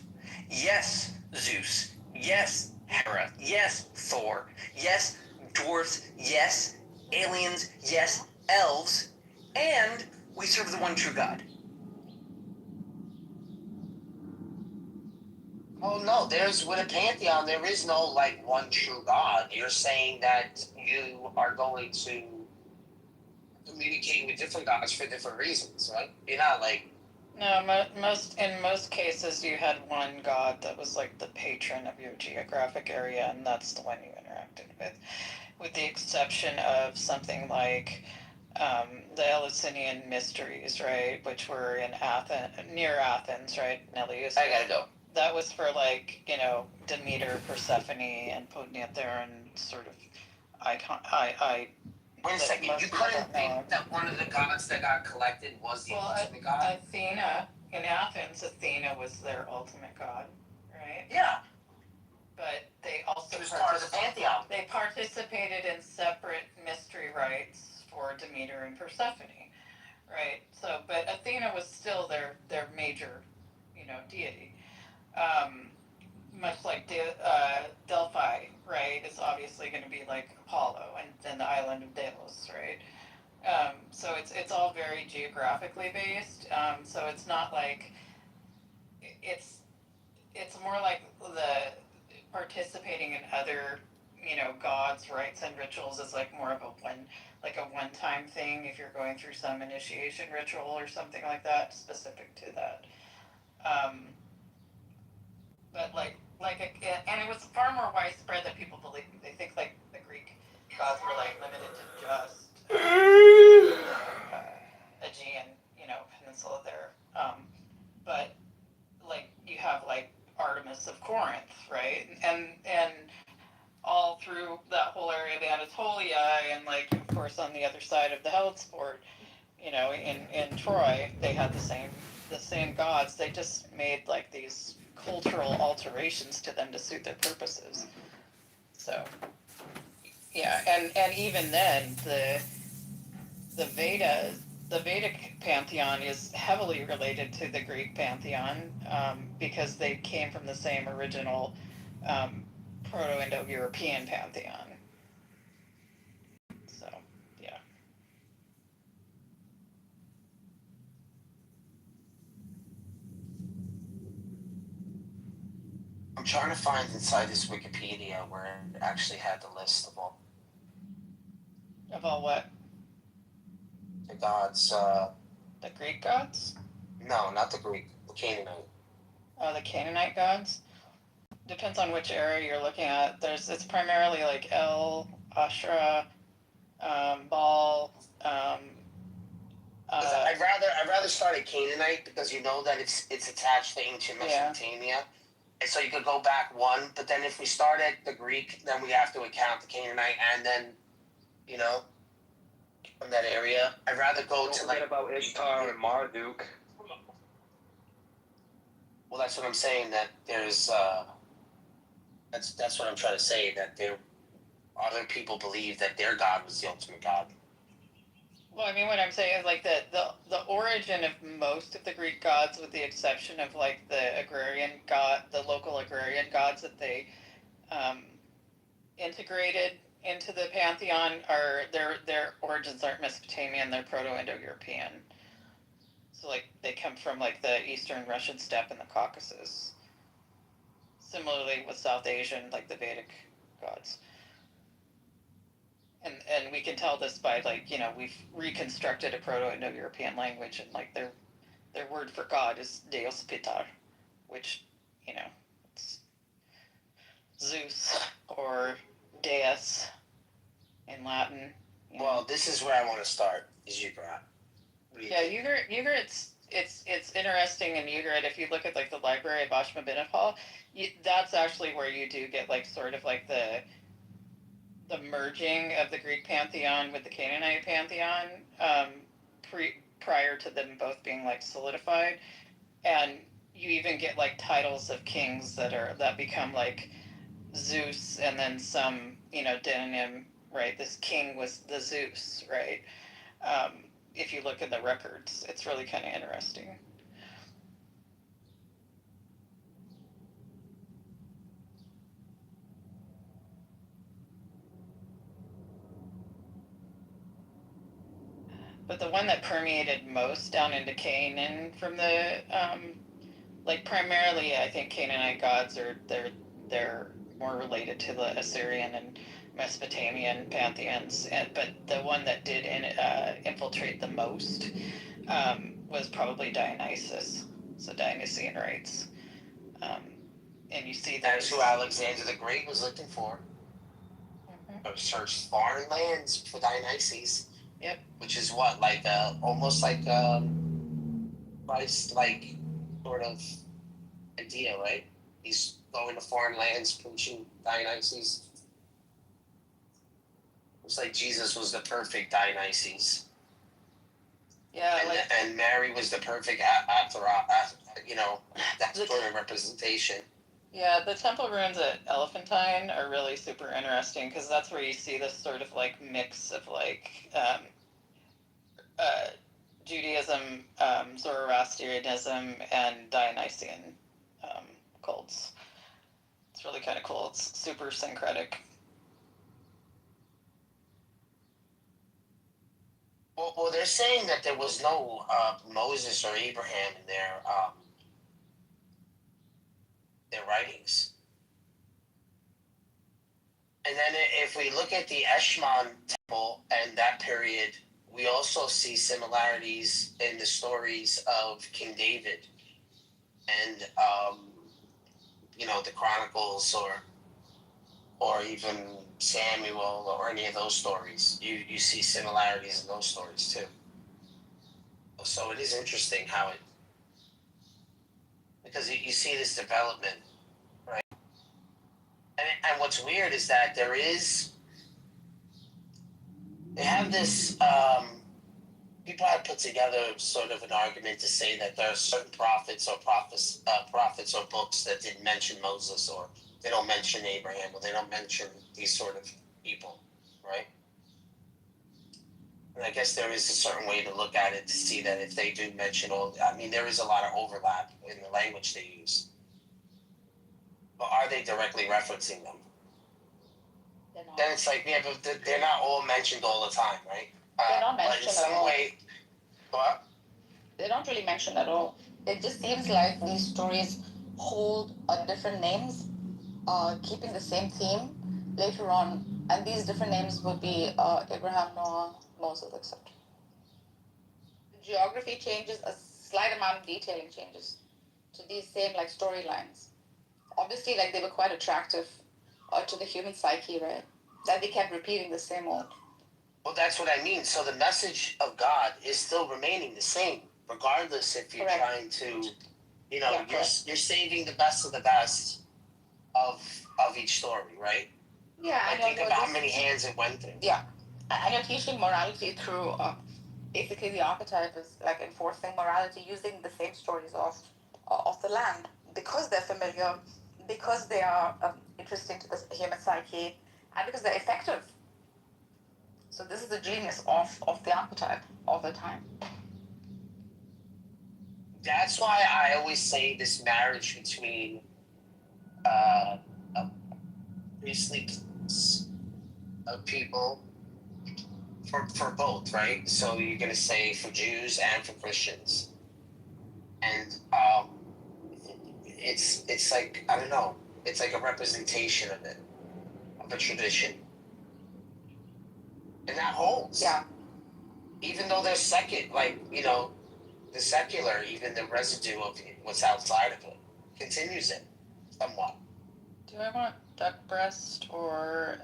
Yes, Zeus. Yes, Hera. Yes, Thor. Yes, dwarves. Yes, aliens. Yes, elves. And we serve the one true God. Oh no, with a pantheon, there is no like one true God. You're saying that you are going to communicate with different gods for different reasons, right? You're not like. No, in most cases you had one god that was like the patron of your geographic area, and that's the one you interacted with the exception of something like the Eleusinian mysteries, right, which were in near Athens, right, Nellius. I gotta go. That was for like, Demeter, Persephone, and Podnethera, and sort of Wait a that second, most you people couldn't don't know think of. that one of the gods that got collected was the Well, ultimate god? Athena, in Athens, Athena was their ultimate god, right? Yeah. But they also It was part of the pantheon. They participated in separate mystery rites for Demeter and Persephone, right? So, but Athena was still their major, deity. Much like Delphi, right, is obviously going to be like Apollo, and then the island of Delos, right? So it's all very geographically based. So it's not like it's more like the participating in other gods, rites, and rituals is like more of a one-time thing if you're going through some initiation ritual or something like that specific to that. But and it was far more widespread than people believe. They think like the Greek gods were like limited to just Aegean, peninsula there. But like you have like Artemis of Corinth, right? And all through that whole area of Anatolia, and like of course on the other side of the Hellesport, in Troy, they had the same gods. They just made like these cultural alterations to them to suit their purposes. So yeah, and even then the Vedic pantheon is heavily related to the Greek pantheon, because they came from the same original Proto-Indo-European pantheon. So, yeah. I'm trying to find inside this Wikipedia where it actually had the list of all what? the gods. The Greek gods? No, not the Greek. The Canaanite. Oh, the Canaanite gods? Depends on which area you're looking at. It's primarily like El, Ashra, Baal. I'd rather start at Canaanite because you know that it's attached to ancient Mesopotamia. Yeah. And so you could go back one, but then if we start at the Greek, then we have to account the Canaanite and then, from that area. I'd rather go to like about Ishtar and Marduk. Well, that's what I'm saying. That there's that's what I'm trying to say. That there other people believe that their god was the ultimate god. Well, I mean, what I'm saying is like the origin of most of the Greek gods, with the exception of like the local agrarian gods that they integrated into the pantheon, are their origins aren't Mesopotamian, they're Proto-Indo-European. So like they come from like the Eastern Russian steppe and the Caucasus. Similarly with South Asian, like the Vedic gods. And we can tell this by like, we've reconstructed a Proto-Indo-European language, and like their word for God is Deus Pitar, which, it's Zeus or Deus in Latin. Well, this is where I want to start. Is Ugarit? Yeah, Ugarit. It's interesting in Ugarit. If you look at like the library of Ashurbanipal, that's actually where you do get like sort of like the merging of the Greek pantheon with the Canaanite pantheon, prior to them both being like solidified, and you even get like titles of kings that become like Zeus, and then some demonym, right? This king was the Zeus, right? If you look at the records, it's really kind of interesting. But the one that permeated most down into Canaan from the primarily, I think Canaanite gods they're more related to the Assyrian and Mesopotamian pantheons, but the one that did infiltrate the most was probably Dionysus, so Dionysian rites. And you see that's who Alexander the Great was looking for. Searched foreign lands for Dionysus. Yep. Which is what, like almost like Christ, like sort of idea, right? He's going to foreign lands preaching Dionysus. It's like Jesus was the perfect Dionysus. Yeah, and Mary was the perfect that sort of representation. Yeah, the temple ruins at Elephantine are really super interesting because that's where you see this sort of like mix of like Judaism, Zoroastrianism, and Dionysian cults. It's really kind of cool. It's super syncretic. Well, they're saying that there was no Moses or Abraham in their writings. And then if we look at the Eshmon temple and that period, we also see similarities in the stories of King David and the Chronicles or even Samuel or any of those stories. You see similarities in those stories too. So it is interesting how because you see this development, right? And what's weird is that they have this, people have put together sort of an argument to say that there are certain prophets or books that didn't mention Moses, or they don't mention Abraham, or they don't mention these sort of people, right? And I guess there is a certain way to look at it to see that if they do mention there is a lot of overlap in the language they use. But are they directly referencing them? Then it's like, yeah, but they're not all mentioned all the time, right? They're not but in mentioned at some all. way, what? They're not really mentioned at all. It just seems like these stories hold different names, keeping the same theme later on, and these different names would be Abraham, Noah, Moses, etc. The geography changes, a slight amount of detailing changes to these same like storylines. Obviously, like they were quite attractive to the human psyche, right? That they kept repeating the same old. Well, that's what I mean. So the message of God is still remaining the same, regardless if you're trying to, you're saving the best of the best of each story, right? Yeah, I think about how many hands it went through. Yeah, and you're teaching morality through basically the archetype is like enforcing morality using the same stories of the land because they're familiar, because they are interesting to the human psyche, and because they're effective. So this is the genius of the archetype all the time. That's why I always say this marriage between a priestly people for both, right? So you're gonna say for Jews and for Christians, and it's like, I don't know, it's like a representation of it, of a tradition, and that holds. Yeah. Even though they're the secular, even the residue of what's outside of it continues it somewhat. Do I want duck breast or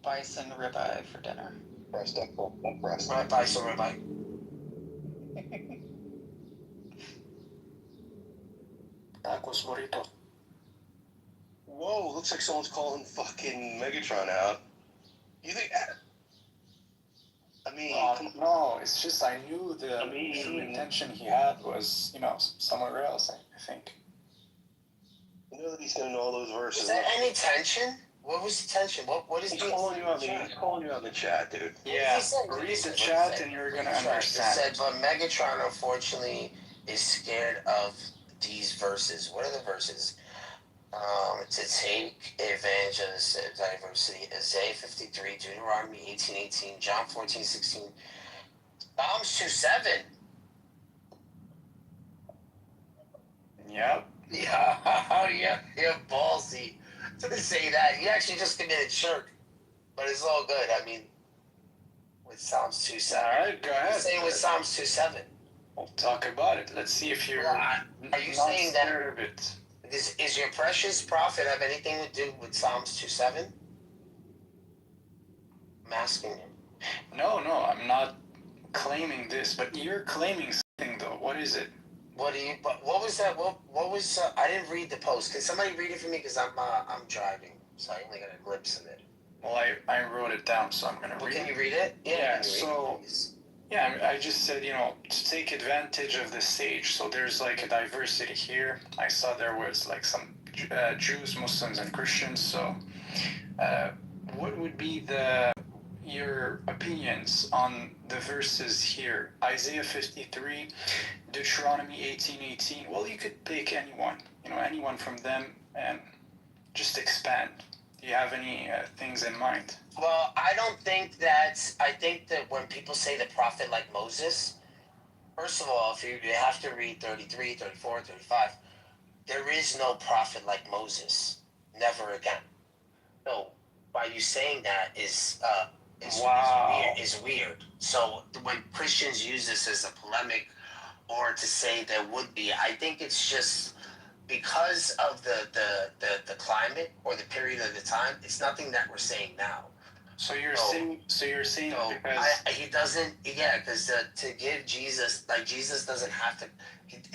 bison ribeye for dinner? Breast, duck breast. Bison ribeye. Tacos burrito. Whoa, looks like someone's calling fucking Megatron out. You think? I mean, no, it's just I knew the true intention he had was, somewhere else, I think. You know that he's saying all those verses. Is there any tension? What was the tension? What is he's calling you out? He's calling you out in the chat, dude. Yeah, read the chat and you're gonna understand. It said, but Megatron unfortunately is scared of these verses. What are the verses? To take advantage of diversity. Isaiah 53, Deuteronomy 18:18, John 14:16, Psalms 2:7. Yep. Yeah, you're ballsy to say that. You actually just committed shirk, but it's all good. I mean, with Psalms 2:7. All right, go ahead. Same with Psalms 2:7. We'll talk about it. Let's see if you're are you not saying that scared of it. Is your precious prophet have anything to do with Psalms 2:7? I'm asking you. No, I'm not claiming this, but you're claiming something though. What is it? What was that? What was? I didn't read the post. Can somebody read it for me? Because I'm driving, so I only got a glimpse of it. Well, I wrote it down, so I'm gonna read it. Can you read it? Yeah, so, yeah, I just said, to take advantage of the stage. So there's like a diversity here. I saw there was like some Jews, Muslims, and Christians. So what would be your opinions on the verses here? Isaiah 53, Deuteronomy 18:18. Well, you could pick anyone, anyone from them, and just expand. Do you have any things in mind? Well, I think that when people say the prophet like Moses, first of all, if you have to read 33, 34, 35, there is no prophet like Moses. Never again. So, by you saying that is weird. So, when Christians use this as a polemic or to say there would be, I think it's just because of the climate or the period of the time. It's nothing that we're saying now. So you're saying because he doesn't, because to give Jesus, like Jesus doesn't have to.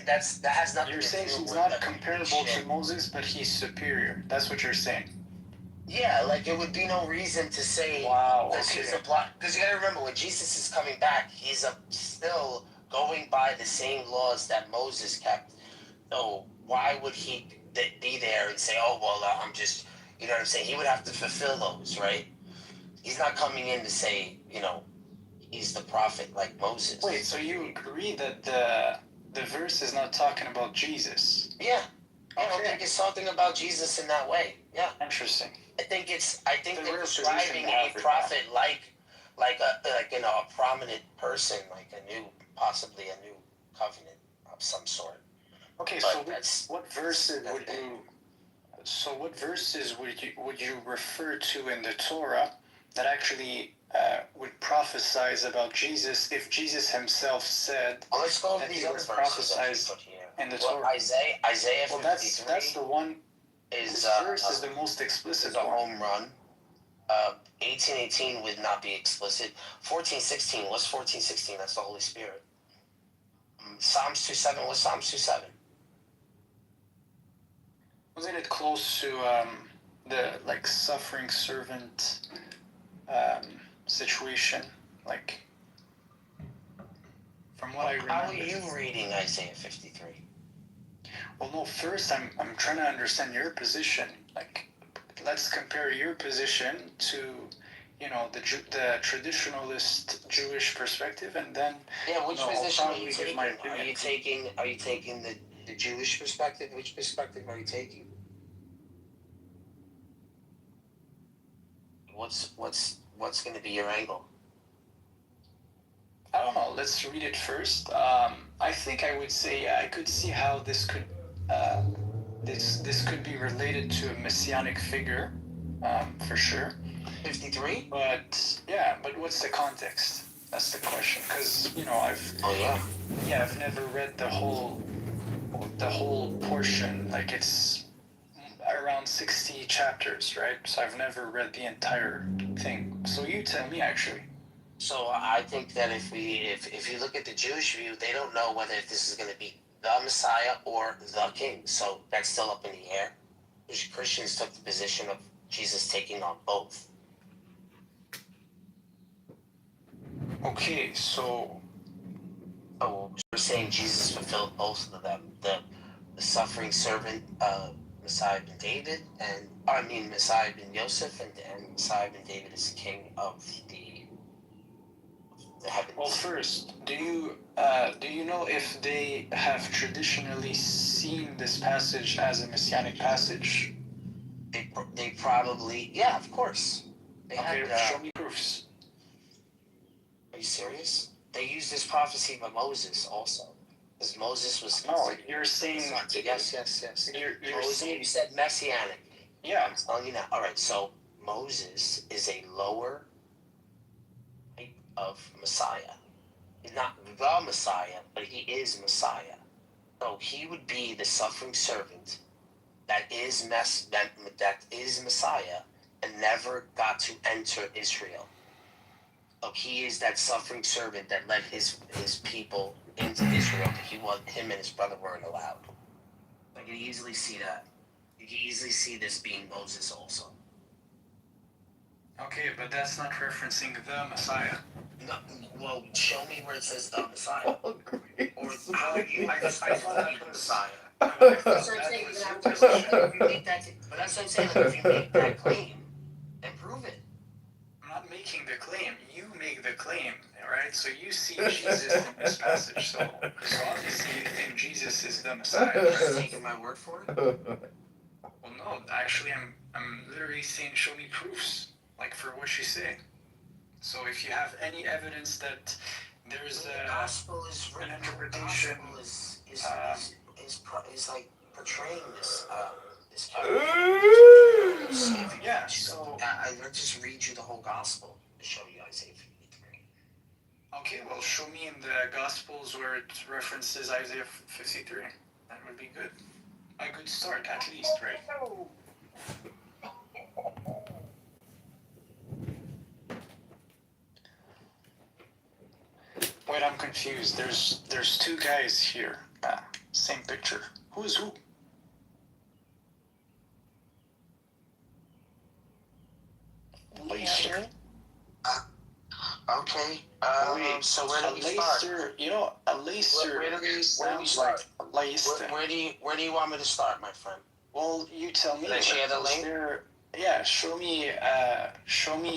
That has nothing. You're saying he's not comparable to Moses, but he's superior. That's what you're saying. Yeah, like it would be no reason to say. Wow. Because you gotta remember when Jesus is coming back, he's still going by the same laws that Moses kept. So why would he be there and say, "Oh well, I'm just," you know what I'm saying? He would have to fulfill those, right? He's not coming in to say, he's the prophet like Moses. Wait, so you agree that the verse is not talking about Jesus? Yeah. I don't think it's something about Jesus in that way. Yeah. Interesting. I think they're describing a prophet like a prominent person, like possibly a new covenant of some sort. Okay, but so what verses would you refer to in the Torah that actually would prophesize about Jesus if Jesus himself said let's go that these he other was verses prophesied in the Torah? Isaiah 53 that's the one. This verse is the most explicit. Is a home run. 18:18 would not be explicit. 14:16. What's 14:16? That's the Holy Spirit. Psalms 2:7. What's Psalms 2:7? Wasn't it close to the suffering servant situation? Like, from what I remember. How are you reading Isaiah 53? Well, no. First, I'm trying to understand your position. Like, let's compare your position to, the traditionalist Jewish perspective, and then. Yeah, which position are you taking? Are you taking the Jewish perspective? Which perspective are you taking? What's going to be your angle? I don't know. Let's read it first. I think I would say I could see how this could this could be related to a messianic figure, for sure. 53. But what's the context? That's the question. Because I've never read the whole portion. Like, it's around 60 chapters, right? So I've never read the entire thing. So you tell me, actually. So I think that if you look at the Jewish view, they don't know whether this is going to be the Messiah or the King. So that's still up in the air. Christians took the position of Jesus taking on both. Okay, so we're saying Jesus fulfilled both of them. The suffering servant, Messiah ben David, Messiah ben Joseph, and Messiah ben David is king of the heavens. Well, first, do you know if they have traditionally seen this passage as a messianic passage? They probably, yeah, of course. Show me proofs. Are you serious? They used this prophecy by Moses also. Because Moses was... No, you're saying... Yes. You're saying... You said messianic. Yeah. I'm telling you now. All right, so Moses is a lower type of Messiah. He's not the Messiah, but he is Messiah. So he would be the suffering servant that is Messiah and never got to enter Israel. So he is that suffering servant that led his people into Israel. Him and his brother weren't allowed. I can easily see that. You can easily see this being Moses also. Okay, but that's not referencing the Messiah. No, well, show me where it says the Messiah. Or how you identify the Messiah. That's what I'm saying. You have to claim if you make that. But that's what I'm saying. Like, if you make that claim, then prove it. I'm not making the claim. You make the claim, right? So you see Jesus in this passage. So obviously you think Jesus is the Messiah. You're taking my word for it? Well, no. Actually, I'm literally saying, show me proofs, like for what you say. So if you have any evidence that there's the gospel is an interpretation, the gospel is like portraying this character. Yeah. So I'll just read you the whole gospel to show you Isaiah 53. Okay, well, show me in the Gospels where it references Isaiah 53. That would be good. A good start, at least, right? Wait, I'm confused. There's two guys here. Same picture. Who is who? Laser. Okay. So where do we start? You know, a laser sounds like a laser. Where do you want me to start, my friend? Well, you tell me. Can I share the link? Yeah, show me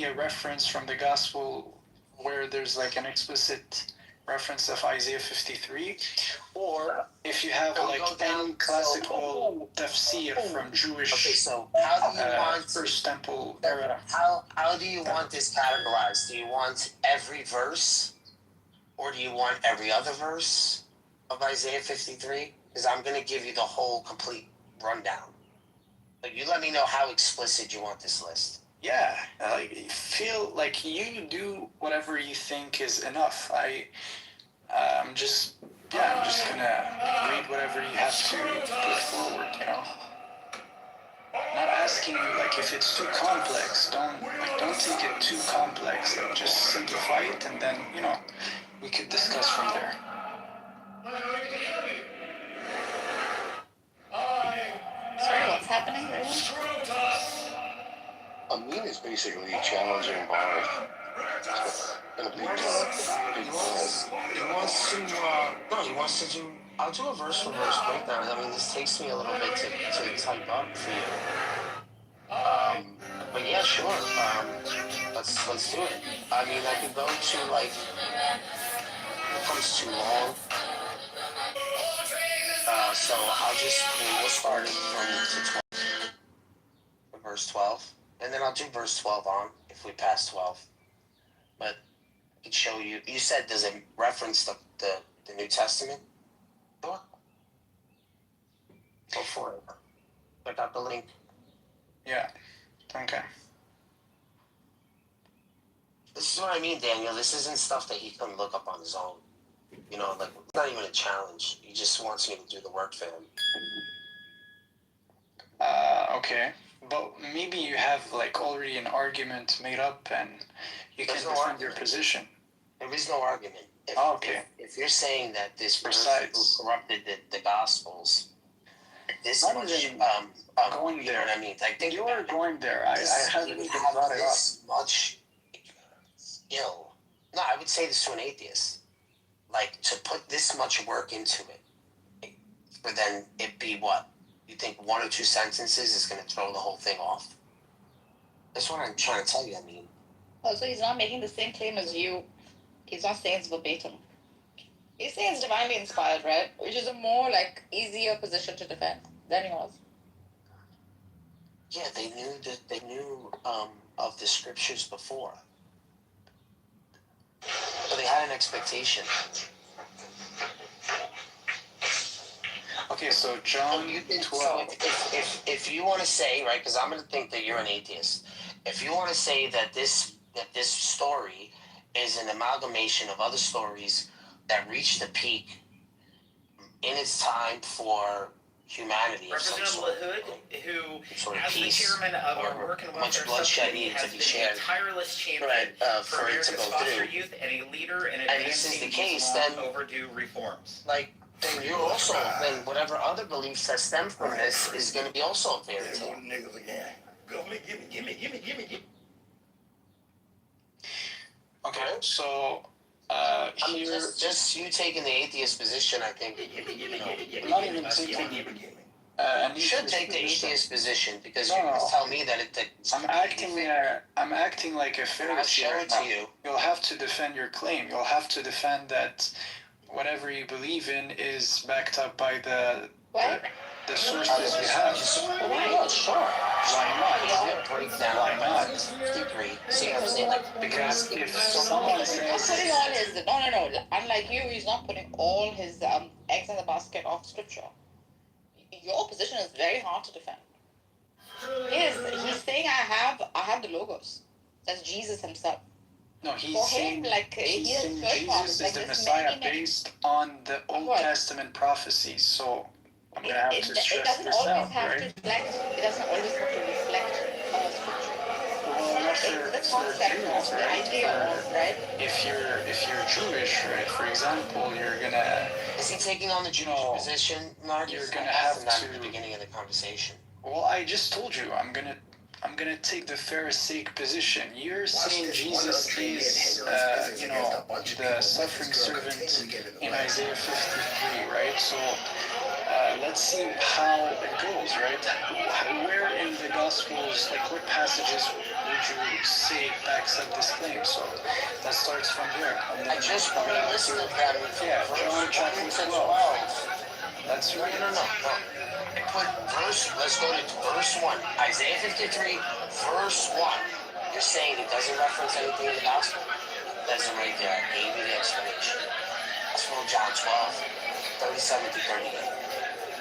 a reference from the gospel where there's like an explicit reference of Isaiah 53, or if you have like any classical tafsir from Jewish how do you want First Temple era. How do you want this categorized? Do you want every verse, or do you want every other verse of Isaiah 53? Because I'm going to give you the whole complete rundown. But you let me know how explicit you want this list. Yeah, I feel like you do whatever you think is enough. I'm just gonna read whatever you have to put forward, you know. Not asking you like if it's too complex. Don't take it too complex. Like, just simplify it, and then we could discuss from there. Sorry, what's happening right A meme is basically challenging bars. In a big He wants to do. I'll do a verse for verse breakdown. I mean, this takes me a little bit to type up for you. But yeah, sure. Let's do it. I mean, I could go to like. It becomes too long. So we'll start from verse 12, and then I'll do verse 12 on if we pass 12. But I could show you. You said does it reference the New Testament? Sure. Go for it. I got the link. Yeah. Okay. This is what I mean, Daniel. This isn't stuff that he couldn't look up on his own. You know, like, it's not even a challenge. He just wants me to do the work for him. Okay. But maybe you have, like, already an argument made up and you can defend your position. There is no argument. If you're saying that this person who corrupted the Gospels, this much, going you know there. what I mean? Like, think you are going there. I haven't even brought it up. This much skill. No, I would say this to an atheist. Like, to put this much work into it, for then it be what? You think one or two sentences is going to throw the whole thing off? That's what I'm trying to tell you, I mean. Oh, so he's not making the same claim as you. He's not saying it's verbatim. He's saying it's divinely inspired, right? Which is a more, like, easier position to defend than yours. Yeah, they knew of the scriptures before. So they had an expectation. Okay, so John 12. So if you want to say, right, because I'm going to think that you're an atheist. If you want to say that this story is an amalgamation of other stories that reached the peak in its time for humanity of some sort, who, sort of as the peace, chairman of or our Working much Welfare bloodshed Subcommittee, needed to has be been shared, a tireless champion for for it to America's go foster through. youth and a leader in And this is advancing the case, these then overdue reforms. Like, then you're also, then whatever other beliefs that stem from this is going to be also a fairy tale. So, I mean, here, just you taking the atheist position, I think, not even taking. You should take the atheist position because No, you're going no. to tell me that it's I'm acting like a Pharisee. I'll show right it now. to you. You'll have to defend your claim. You'll have to defend that whatever you believe in is backed up by the sources you have. Yeah, sure. Why not? Break down. Why not? Degree. See what I'm saying? Like, Because if someone He's not says, putting all his no. Unlike you, he's not putting all his eggs in the basket of scripture. Your position is very hard to defend. He's saying I have the logos. That's Jesus himself. no, he's For saying, him, like he's he has saying church fathers, Jesus like is the there's Messiah many. based on the Old What? Testament prophecies. So I'm gonna have to It stress doesn't this always out, have right? to reflect. It doesn't always have to reflect scripture. Well, not It's for the concept Jews, of the right? idea of right. If you're Jewish, right? For example, you're gonna. is he taking on the Jewish position, Mark? You're I gonna asked have him that to. at the beginning of the conversation. Well, I just told you I'm gonna take the Pharisaic position. You're saying Jesus is, the suffering servant in Isaiah 53, right? So let's see how it goes, right? Where in the Gospels, like what passages would you say backs up this claim? So that starts from there. And I just listed them. Yeah, John chapter 12. That's right. No. I put let's go to verse 1. Isaiah 53, verse 1. You're saying it doesn't reference anything in the gospel? That's right there. I gave you the explanation. That's from John 12, 37 to 38.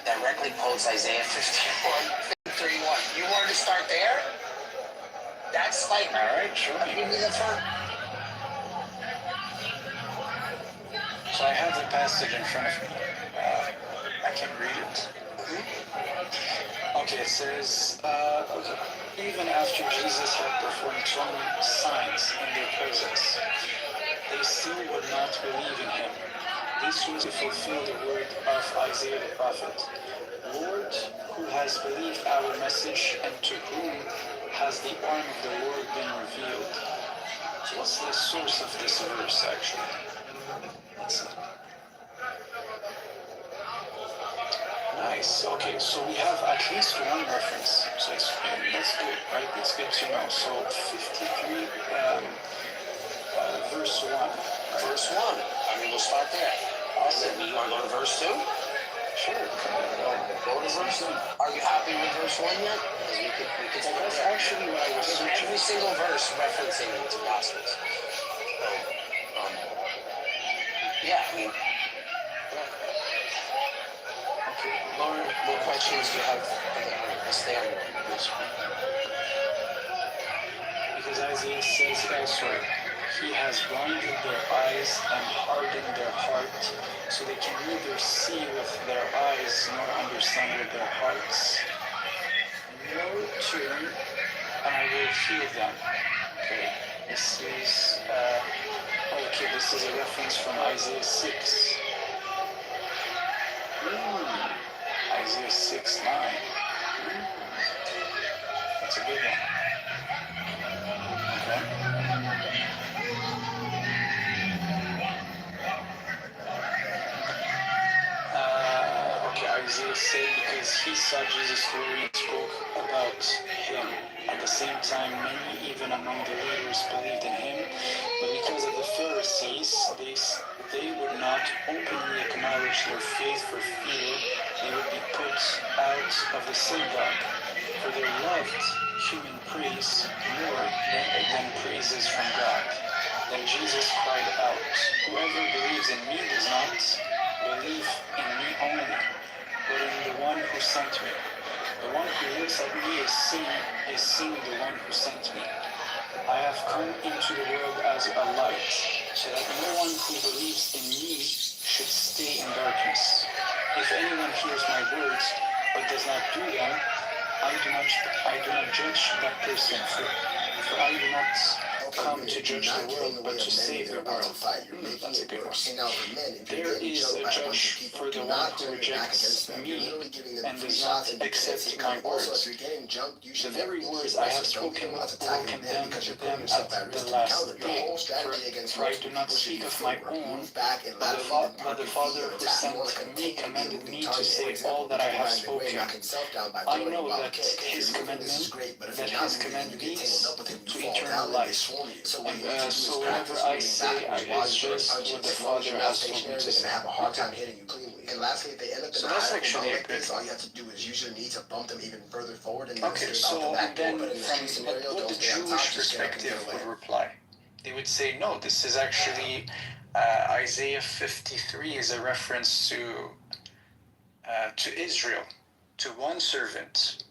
Directly quotes Isaiah 51, 31. You wanted to start there? That's like, alright, sure. Give me the first. So I have the passage in front of me. I can read it. Okay, it says, even after Jesus had performed so many signs in their presence, they still would not believe in him. This was to fulfill the word of Isaiah the prophet. Lord, who has believed our message, and to whom has the arm of the Lord been revealed? So what's the source of this verse, actually? Let's see. Nice. Okay, so we have at least one reference. So that's good, right? It's good to know. So 53, verse 1. Right? Verse 1. I mean, we'll start there. Awesome. You want to go to verse 2? Sure. Go to verse 2. Are you happy with verse 1 yet? We could well, that's actually what I was searching. Every single verse referencing to Gospels. Yeah, I mean, okay, Lord, what questions do you have? Let's stay on this one. Because Isaiah says elsewhere, he has blinded their eyes and hardened their heart, so they can neither see with their eyes nor understand with their hearts, nor turn, and I will heal them. Okay, this is a reference from Isaiah 6. Isaiah 6:9. That's a good one. Okay, Isaiah said because he saw Jesus' glory and spoke about him. At the same time, many, even among the leaders, believed in him. But because of the Pharisees, they would not openly acknowledge their faith for fear they would be put out of the synagogue. For they loved human praise more than praises from God. Then Jesus cried out, "Whoever believes in me does not believe in me only, but in the one who sent me. The one who looks at me is seeing the one who sent me. I have come into the world as a light, so that no one who believes in me should stay in darkness. If anyone hears my words but does not do them, I do not judge that person, for I do not come to judge the world, but to save the world. That's a good one. There is a judge for the one who rejects me and does not accept my words. The very words I have spoken will condemn them at the last day. For I do not speak of my own, but the Father who sent me commanded me to say all that I have spoken. I know that His command leads to eternal life. So whatever I say is just what the Father has told me to say. And lastly, if they end up in So a that's higher actually like this, all you have to do is use your knee to bump them even further forward. And okay, so then from what the Jewish perspective would reply, they would say, no, this is actually Isaiah 53 is a reference to Israel, to one servant,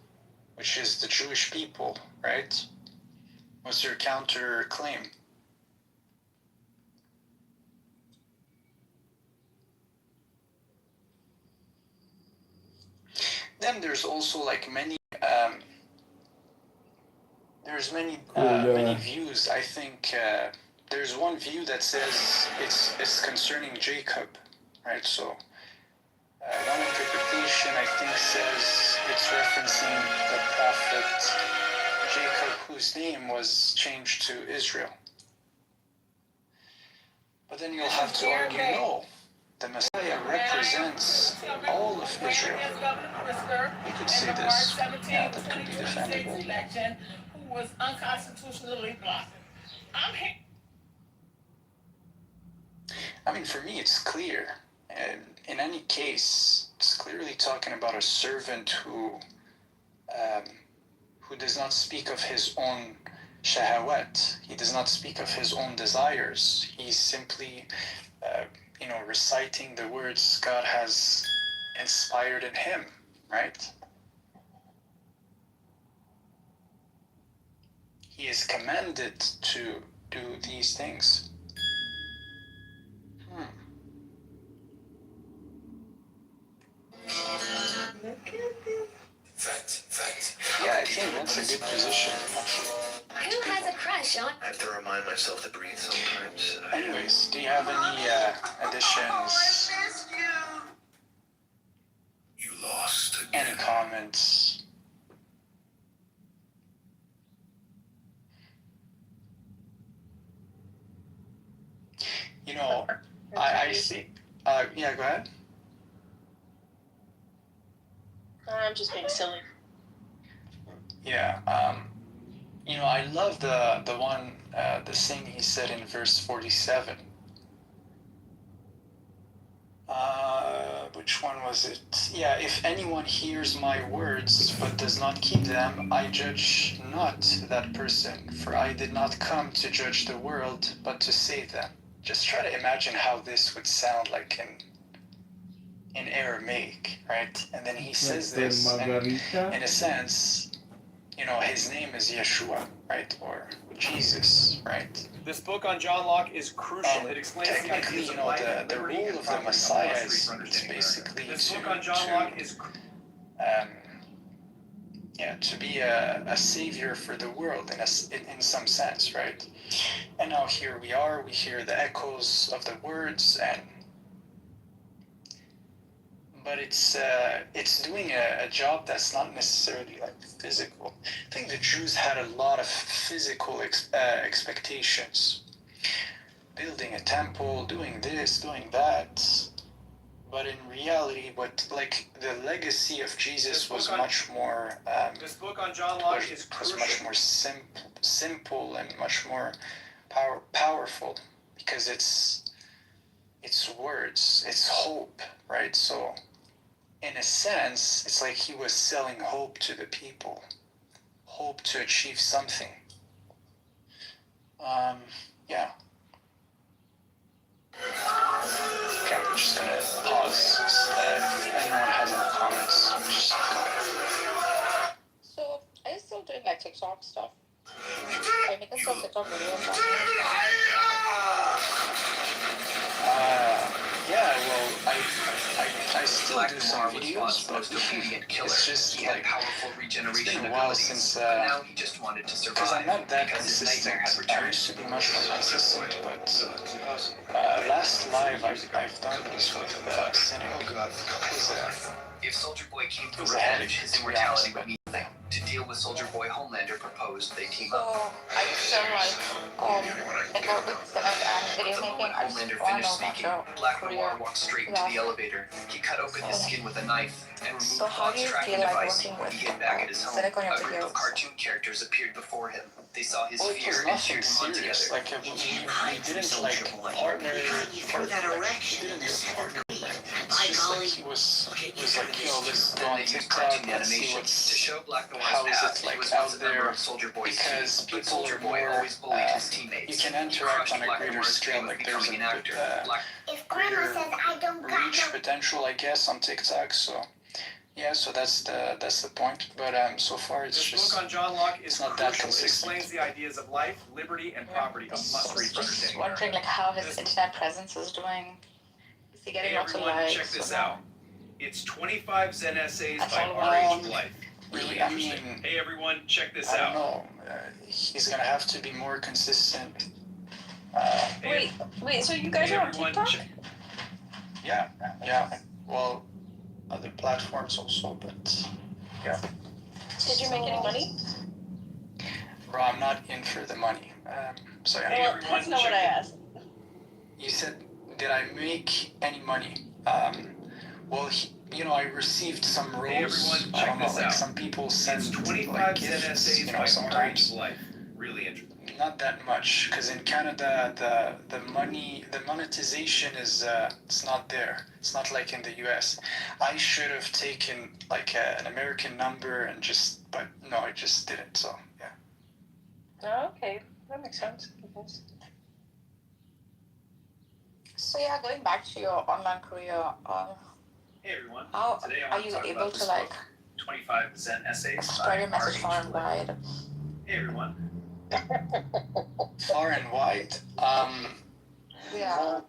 which is the Jewish people, right? What's your counter claim? Then there's also like many many views. I think there's one view that says it's concerning Jacob, right? So one interpretation I think says it's referencing the prophet Jacob, whose name was changed to Israel. But then you'll have to argue, no, the Messiah represents all of Israel. You could say this. Yeah, that could be defendable. Who was unconstitutionally blocked. I mean, for me, it's clear. In any case, it's clearly talking about a servant who does not speak of his own shahawat. He does not speak of his own desires. He's simply, reciting the words God has inspired in him, right? He is commanded to do these things. Yeah, I think that's a good position, actually. Who has a crush on? I have to remind myself to breathe sometimes. Anyways, do you have any additions? You lost again. Any comments? You know, I see. Yeah, go ahead. I'm just being silly. Yeah, I love the one, the thing he said in verse 47. Which one was it? Yeah, if anyone hears my words but does not keep them, I judge not that person, for I did not come to judge the world, but to save them. Just try to imagine how this would sound like in Aramaic, right? And then he says this, and in a sense, his name is Yeshua, right? Or Jesus, right? This book on John Locke is crucial. It explains technically, the role of the Messiah is basically to be a savior for the world in some sense, right? And now here we are, we hear the echoes of the words, but it's doing a job that's not necessarily like physical. I think the Jews had a lot of physical expectations, building a temple, doing this, doing that. But in reality, the legacy of Jesus was much more. This book on John Locke was much more simple and much more powerful, because it's words, it's hope, right? So, in a sense, it's like he was selling hope to the people, hope to achieve something. Yeah. Okay, I'm just gonna pause. If anyone has any comments, just go ahead. So, are you still doing like TikTok stuff? Are you making some TikTok videos? Yeah, well, I still do some videos, but it's just He had like powerful it's regeneration been a while abilities, since but now he just wanted to survive because I'm not that because his consistent. nightmare had I returned. used to be much more consistent, but last live I've done was with Cynic. If Soldier Boy came It to was a headache, revenge, his to be immortality honest, would mean nothing. To deal with Soldier Boy, Homelander proposed they team up. So, are you still like involved with Senate and video The making? moment I just Homelander want to finished know about speaking, your Black career. Noir walked straight into the elevator. He cut open his skin with a knife and removed So how do Claude's you tracking feel like device. working with He hid back at his home. Cynic on your A group of videos? cartoon characters appeared before him. They saw his Well, it fear was and nothing cheered him on serious. together. Like we didn't like partner. We didn't partner. It's just like he was like, yo, let's go on TikTok. Let's see what's To show Black Noir's how is past, it he like was out once a member there, of Soldier Boy's because team, but people Soldier are Boy more always bullied his teammates. you can He interact crushed on a Black greater Noir's scale. dream of Like there's a becoming an actor. If Grandma says I don't got reach potential, I guess, on TikTok. So yeah, so that's the point. But so far it's This just book on John Locke is it's not that crucial. It consistent. explains the ideas of life, liberty, and property. A must read for Just understanding wondering America. like how his internet presence is doing. Is he getting Hey lots of everyone, likes? check this or not? out. It's 25 Zen essays That's by all R.H. about- Blythe. Really, Really I interesting. mean, Hey everyone, check this I don't out. know. He's gonna have to be more consistent. Wait, so you guys Hey are on everyone, TikTok? Yeah. Well, other platforms also, but yeah. Did you make any money? Bro, I'm not in for the money. So yeah. Hey Well, everyone, that's not what I asked. You said, did I make any money? Well, I received some roles. Hey everyone, I check don't know, this like out. some people It's send 25 like Zen gifts, essays by R.H. sometimes. Blythe. Really interesting. Not that much, because in Canada the monetization is it's not there. It's not like in the U.S. I should have taken like an American number but no, I just didn't. So yeah. Oh, okay, that makes sense. So yeah, going back to your online career, Hey everyone, how today I are want to you talk able about to this like book, 25 Zen essays spread by your message far R.H. and Blythe. wide? Hey everyone. Far and wide. Yeah.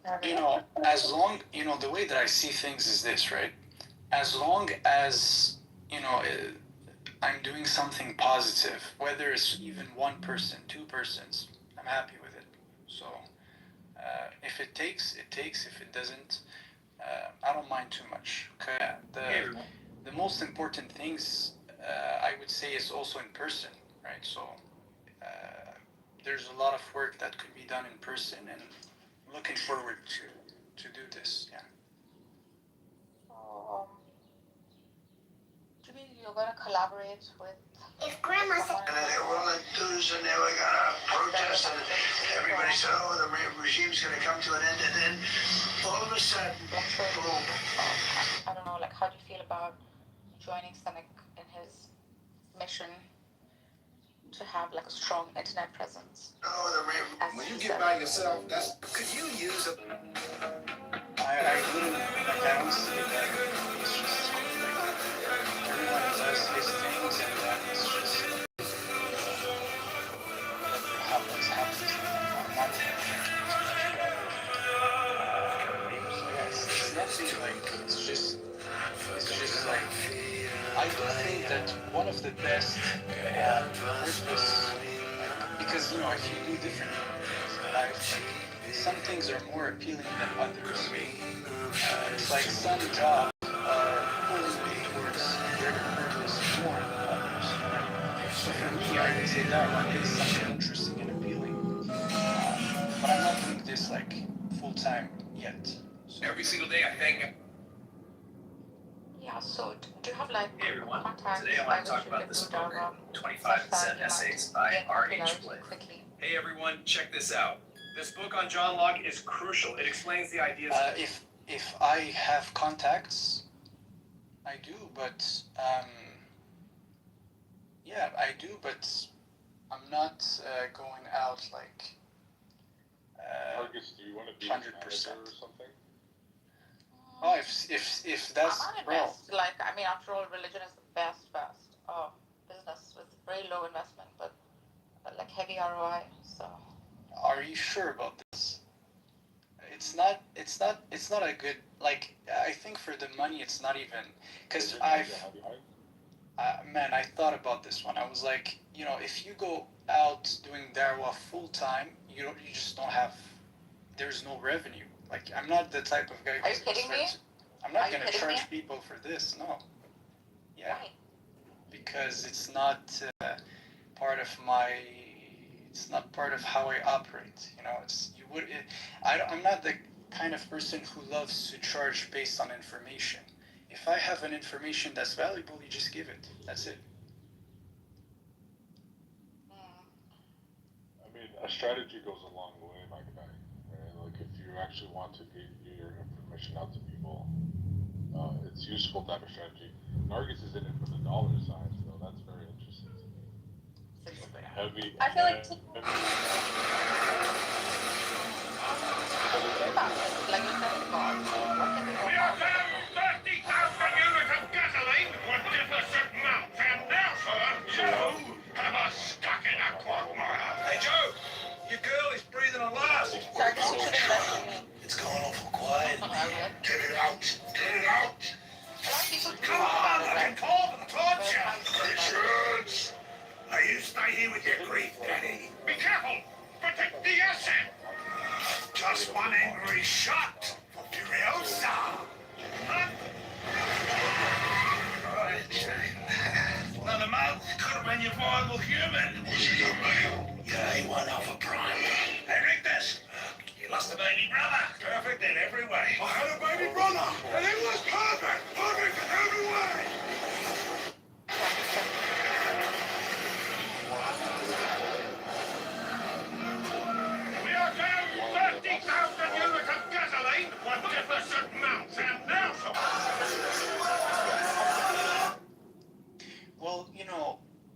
As long, the way that I see things is this, right? As long as, I'm doing something positive, whether it's even one person, two persons, I'm happy with it. So, if it takes, it takes. If it doesn't, I don't mind too much. Okay? The most important things, I would say, is also in person, right? So, there's a lot of work that could be done in person, and looking forward to do this. Yeah. So, do you mean you're gonna collaborate with? If Grandma said And then they were all enthused, and then we got a protest, and everybody said, oh, the regime's going to come to an end, and then all of a sudden, boom. I don't know, like how do you feel about joining Cynic in his mission to have like a strong internet presence? When you get by yourself, that's. Could you use a... I wouldn't, I don't see that. It's just like everyone does his things, and then it's just whatever happens. I'm not thinking too much about it. So yeah, it's nothing like it's just like I do think that one of the best purpose, because if you do different things in life, some things are more appealing than others. It's like some jobs are pulling me towards greater purpose more than others. So for me, I would say that one is something interesting and appealing. But I'm not doing this like full time yet. So Every single day I thank. Yeah, so do you have like Hey everyone, contacts today I by want to talk which you about can this do book, Java? 25 Zen essays by gain R.H. popularity Blythe. quickly? Hey everyone, check this out. This book on John Locke is crucial. It explains the ideas. If I have contacts, I do, but yeah, I do, but I'm not going out like Marcus, do you want to be 100% or something? Oh, if that's I'm not invest. Like, I mean, after all, religion is the best business with very low investment, but like heavy ROI. So. Are you sure about this? it's not a good, like, I think for the money it's not even, because man, I thought about this one. I was like, if you go out doing darwa full time, you just don't have, there's no revenue. Like, I'm not the type of guy Are you who's kidding me? I'm not Are you gonna kidding charge me? people for this. No. Yeah. Why? Because it's not part of it's not part of how I operate. I'm not the kind of person who loves to charge based on information. If I have an information that's valuable, you just give it. That's it. I mean, a strategy goes a long way, my guy. Right? Like, if you actually want to get your information out to people, it's useful to have a strategy. Nargis is in it for the dollar signs, though. That's very interesting to me. Like heavy. I feel like We are paying 30,000 units of gasoline for deficit amounts, and now, sir, you have us stuck in a quagmire. Hey, Joe, your girl is breathing her last. It's going awful quiet. Get it out. Get it out. Come on, I can call for the torture. Richards, now you stay here with your grief, Daddy. Be careful. Protect the asset. Just one angry shot for Furiosa. Huh? Right. Another mouth could have been your viable human. Was it a male? Yeah, he went off a prime. Hey, Rictus, you lost a baby brother. Perfect in every way. I had a baby brother, and it was perfect. Perfect in every way. We are down 30,000 units of gasoline for deficit amounts, and now, Well,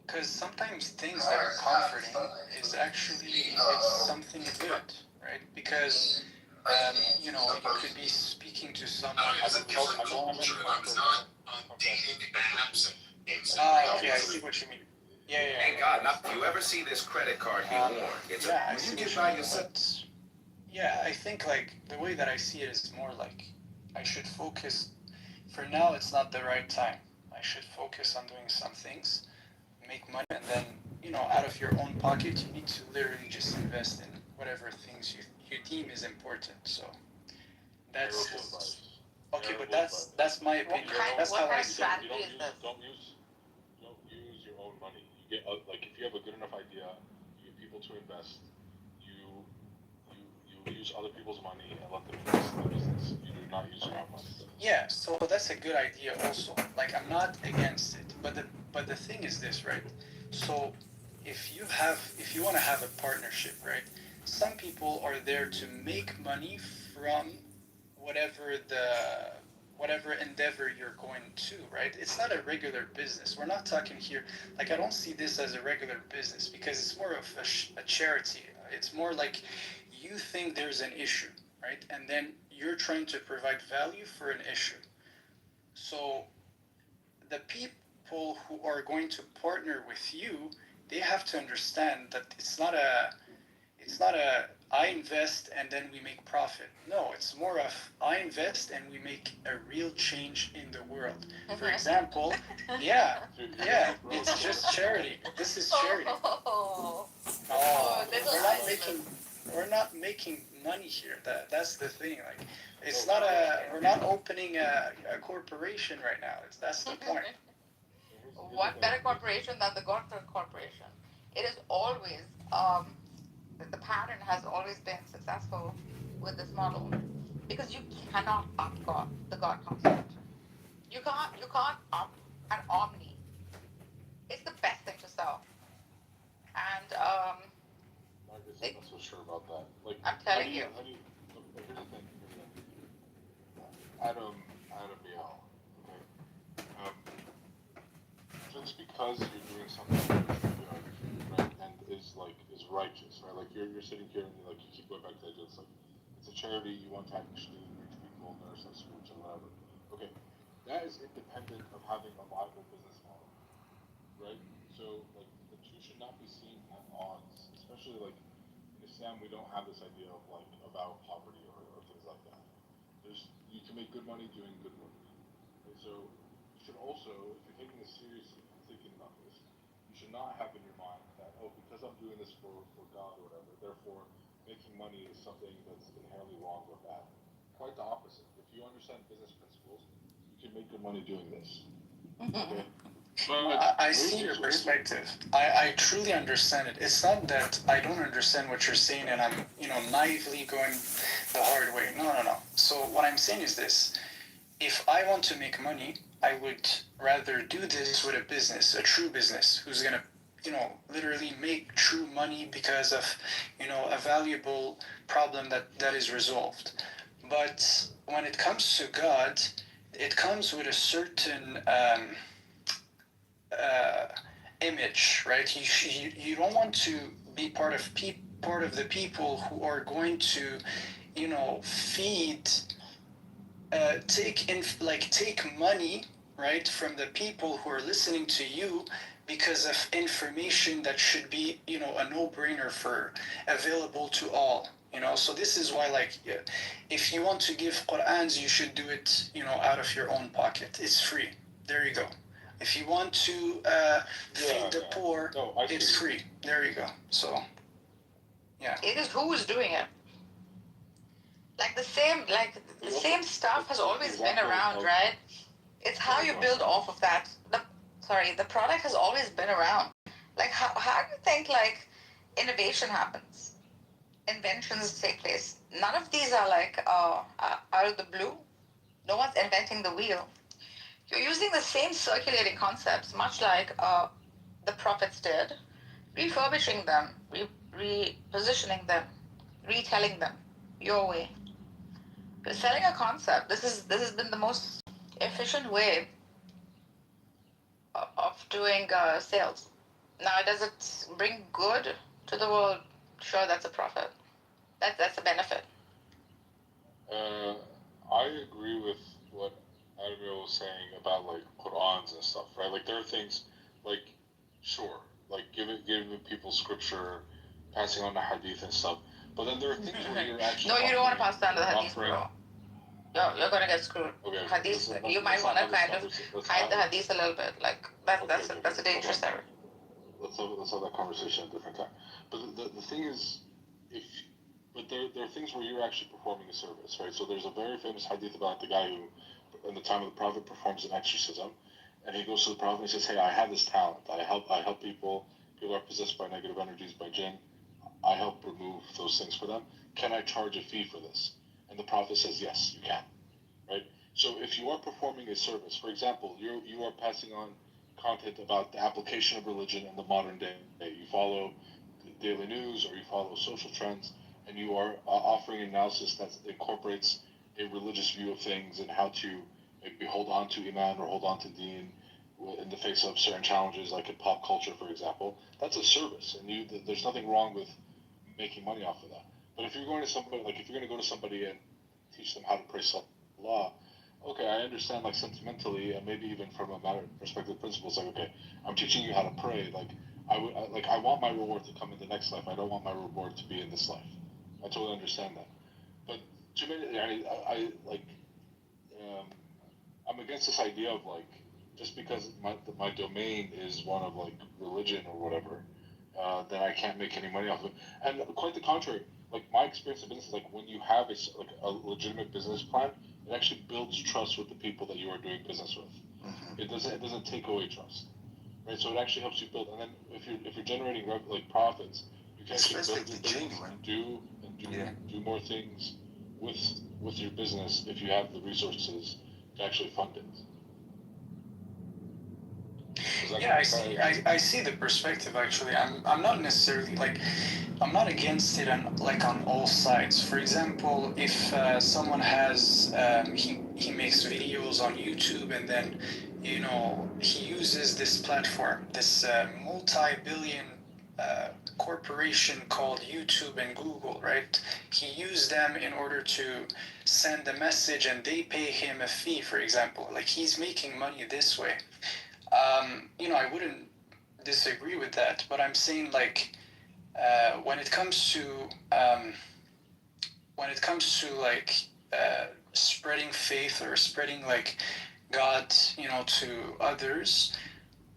because sometimes things that are comforting is actually it's something good, right? Because you could be speaking to someone. Okay, I see what you mean. Yeah. Thank God. Now, do you ever see this credit card be worn? I see what you mean, but yeah, I think like the way that I see it is more like I should focus. For now, it's not the right time. I should focus on doing some things, make money, and then out of your own pocket, you need to literally just invest in whatever things you deem is important. So that's okay, but that's my opinion. That's how I see it. Don't use your own money. You get like if you have a good enough idea, you get people to invest. You use other people's money and let them invest in the business. You do not use your own money. Yeah, so that's a good idea also. Like, I'm not against it, but the thing is this, right? So if you want to have a partnership, right? Some people are there to make money from whatever endeavor you're going to, right? It's not a regular business. We're not talking here, like, I don't see this as a regular business because it's more of a charity. It's more like you think there's an issue, right? And then you're trying to provide value for an issue. So the people who are going to partner with you, they have to understand that it's not a I invest and then we make profit. No, it's more of I invest and we make a real change in the world. For example, yeah, it's just charity. This is charity. We're not making money here. That's the thing. Like, it's not we're not opening a corporation right now. That's the point. What better corporation than the Godfrey Corporation? It is always the pattern has always been successful with this model because you cannot up the God concept. You can't up an omni. It's the best thing to sell. And I'm not so sure about that. Like, I'm telling you. Here's the thing. Adam Biel. Okay. Just because you're doing something good, right, and is righteous, right? Like you're sitting here and you keep going back to it. It's a charity. You want to actually reach people, nurse and schools and whatever. Okay, that is independent of having a viable business model, right? So the two should not be seen at odds, especially in a Islam, we don't have this idea of like about poverty or things like that. You can make good money doing good work. And so you should also, if you're taking this seriously and thinking about this, you should not have in your mind that, oh, because I'm doing this for God or whatever, therefore making money is something that's inherently wrong or bad. Quite the opposite. If you understand business principles, you can make good money doing this. Okay? I see your perspective. I truly understand it. It's not that I don't understand what you're saying and I'm, naively going the hard way. No. So what I'm saying is this. If I want to make money, I would rather do this with a business, a true business, who's going to, literally make true money because of, a valuable problem that is resolved. But when it comes to God, it comes with a certain image, right? You don't want to be part of the people who are going to, feed, take money, right, from the people who are listening to you because of information that should be, a no-brainer for available to all. So this is why, if you want to give Qur'ans, you should do it, out of your own pocket. It's free. There you go. If you want to feed the poor, it's free. There you go. So, yeah. It is who is doing it. The same stuff has always been around, right? It's how you build off of that. The product has always been around. How do you think innovation happens? Inventions take place. None of these are out of the blue. No one's inventing the wheel. You're using the same circulating concepts, much like the prophets did, refurbishing them, repositioning them, retelling them your way. You're selling a concept. This has been the most efficient way of doing sales. Now, does it bring good to the world? Sure, that's a profit. That's a benefit. I agree with what Admiral was saying about Qur'ans and stuff, right? There are things sure, giving people scripture, passing on the hadith and stuff. But then there are things where you're actually no, you don't want to pass down the hadith, bro. You're gonna get screwed. Okay, Hadith, you might want to kind of hide the hadith a little bit. That's a dangerous error. Let's have that conversation at a different time. But the thing is, there are things where you're actually performing a service, right? So there's a very famous hadith about the guy who, in the time of the Prophet, performs an exorcism, and he goes to the Prophet and he says, "Hey, I have this talent. I help people. People are possessed by negative energies, by jinn. I help remove those things for them. Can I charge a fee for this?" And the Prophet says, "Yes, you can." Right? So if you are performing a service, for example, you are passing on content about the application of religion in the modern day. You follow the daily news or you follow social trends, and you are offering analysis that incorporates a religious view of things and how to maybe hold on to Iman or hold on to Deen in the face of certain challenges, like in pop culture, for example. That's a service, and there's nothing wrong with making money off of that. But if you're going to somebody, if you're going to go to somebody and teach them how to pray Salah, okay, I understand, sentimentally, and maybe even from a matter of perspective principles, okay, I'm teaching you how to pray, I want my reward to come in the next life. I don't want my reward to be in this life. I totally understand that. But too many, I'm against this idea of just because my domain is one of religion or whatever, then I can't make any money off of it. And quite the contrary. My experience in business, when you have a legitimate business plan, it actually builds trust with the people that you are doing business with. Mm-hmm. It doesn't take away trust, right? So it actually helps you build. And then if you're generating profits, you can actually build your business and do more things with your business if you have the resources to actually fund it. Yeah, I see the perspective actually. I'm not necessarily I'm not against it on all sides. For example, if someone has he makes videos on YouTube and then he uses this platform, this multi-billion corporation called YouTube and Google, right? He used them in order to send a message and they pay him a fee, for example. He's making money this way. I wouldn't disagree with that, but I'm saying when it comes to like spreading faith or spreading like God, to others,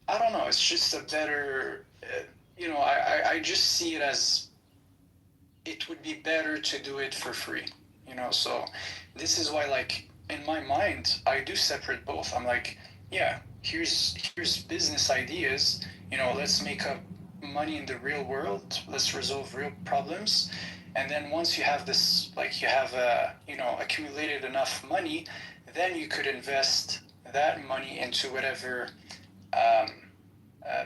I don't know. It's just a better, I just see it as it would be better to do it for free, So this is why, like, in my mind, I do separate both. I'm like, yeah, here's business ideas. Let's make up money in the real world. Let's resolve real problems. And then once you have this, like, you have accumulated enough money, then you could invest that money into whatever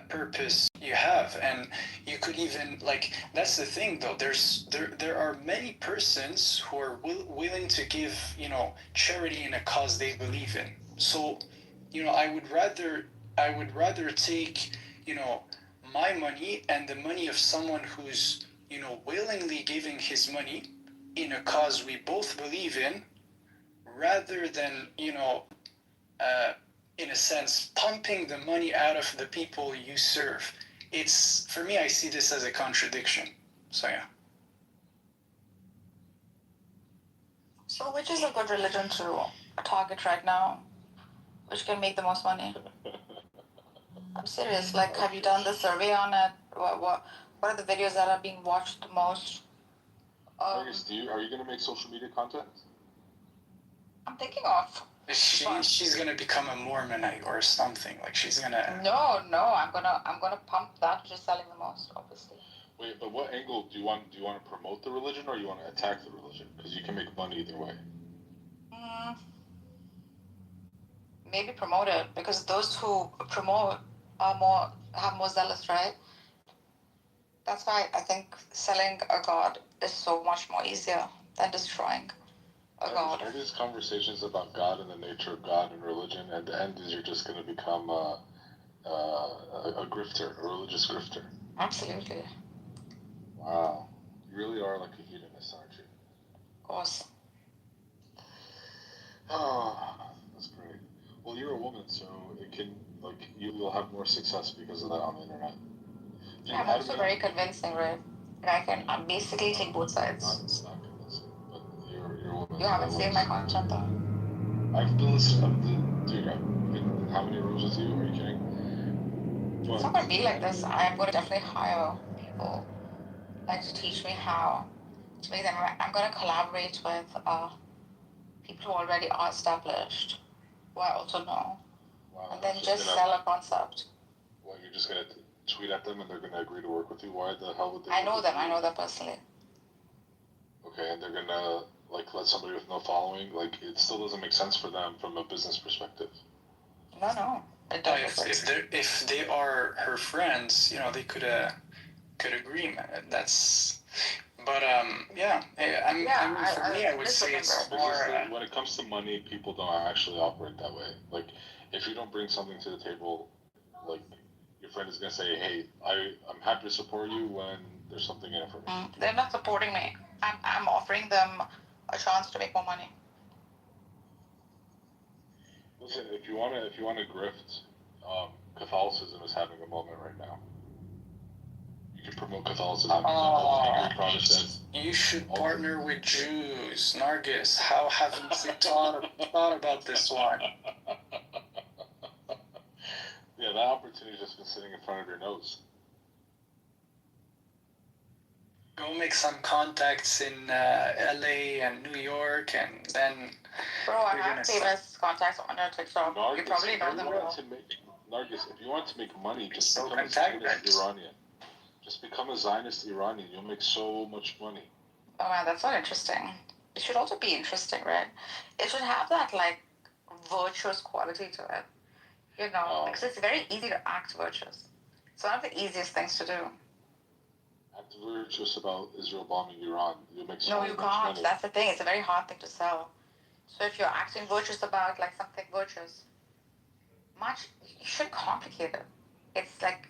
purpose you have. And you could even, like, that's the thing though, there are many persons who are willing to give charity in a cause they believe in. So I would rather take my money and the money of someone who's willingly giving his money in a cause we both believe in, rather than in a sense, pumping the money out of the people you serve. It's, for me, I see this as a contradiction. So, yeah. So which is a good religion to target right now? Which can make the most money? I'm serious. Like, have you done the survey on it? What are the videos that are being watched the most? Are you going to make social media content? I'm thinking of. She's gonna become a Mormonite or something. Like, she's gonna. No, I'm gonna pump that, which is selling the most, obviously. Wait, but what angle do you want? Do you want to promote the religion or you want to attack the religion? Because you can make money either way. Maybe promote it, because those who promote have more zealous, right? That's why I think selling a god is so much more easier than destroying a god. All these conversations about God and the nature of God and religion, at the end is you're just going to become a grifter, a religious grifter. Absolutely. Wow. You really are like a hedonist, aren't you? Of course. Oh, that's great. Well, you're a woman, so it can, like, you'll have more success because of that on the internet. Yeah, I'm also very convincing, right? And I'm basically take both sides. Not convincing, but you're a woman. You haven't seen my content though. I've been listening, dude, I've been, how many rooms with you? Are you kidding? It's not gonna be like this. I'm gonna definitely hire people, like, to teach me how to make them. I'm gonna collaborate with people who already are established, who I also know, and then just sell a concept. Well, you're just gonna tweet at them and they're gonna agree to work with you? Why the hell would they? I know them personally. Okay, and they're gonna, like, let somebody with no following, like, it still doesn't make sense for them from a business perspective. No. If they are her friends, they could agree. That's. But yeah. For me, I would say it's more. When it comes to money, people don't actually operate that way. Like, if you don't bring something to the table, like, your friend is gonna say, "Hey, I'm happy to support you when there's something in it for me." They're not supporting me. I'm offering them a chance to make more money. Listen, if you wanna grift, Catholicism is having a moment right now. You can promote Catholicism. Protestants. You should partner with Jews, Nargis. How haven't you thought about this one? Yeah, that opportunity's just been sitting in front of your nose. Go make some contacts in LA and New York, and then. Bro, I have famous contacts on your TikTok. Nargis, you probably know them. Nargis, if you want to make money, just become a Zionist Iranian. Just become a Zionist Iranian. You'll make so much money. Oh man, that's not interesting. It should also be interesting, right? It should have that, like, virtuous quality to it. Because it's very easy to act virtuous. It's one of the easiest things to do. Act virtuous about Israel bombing Iran. You'll make so No, much you can't. money. That's the thing. It's a very hard thing to sell. So if you're acting virtuous about, like, something virtuous, you should complicate it. It's like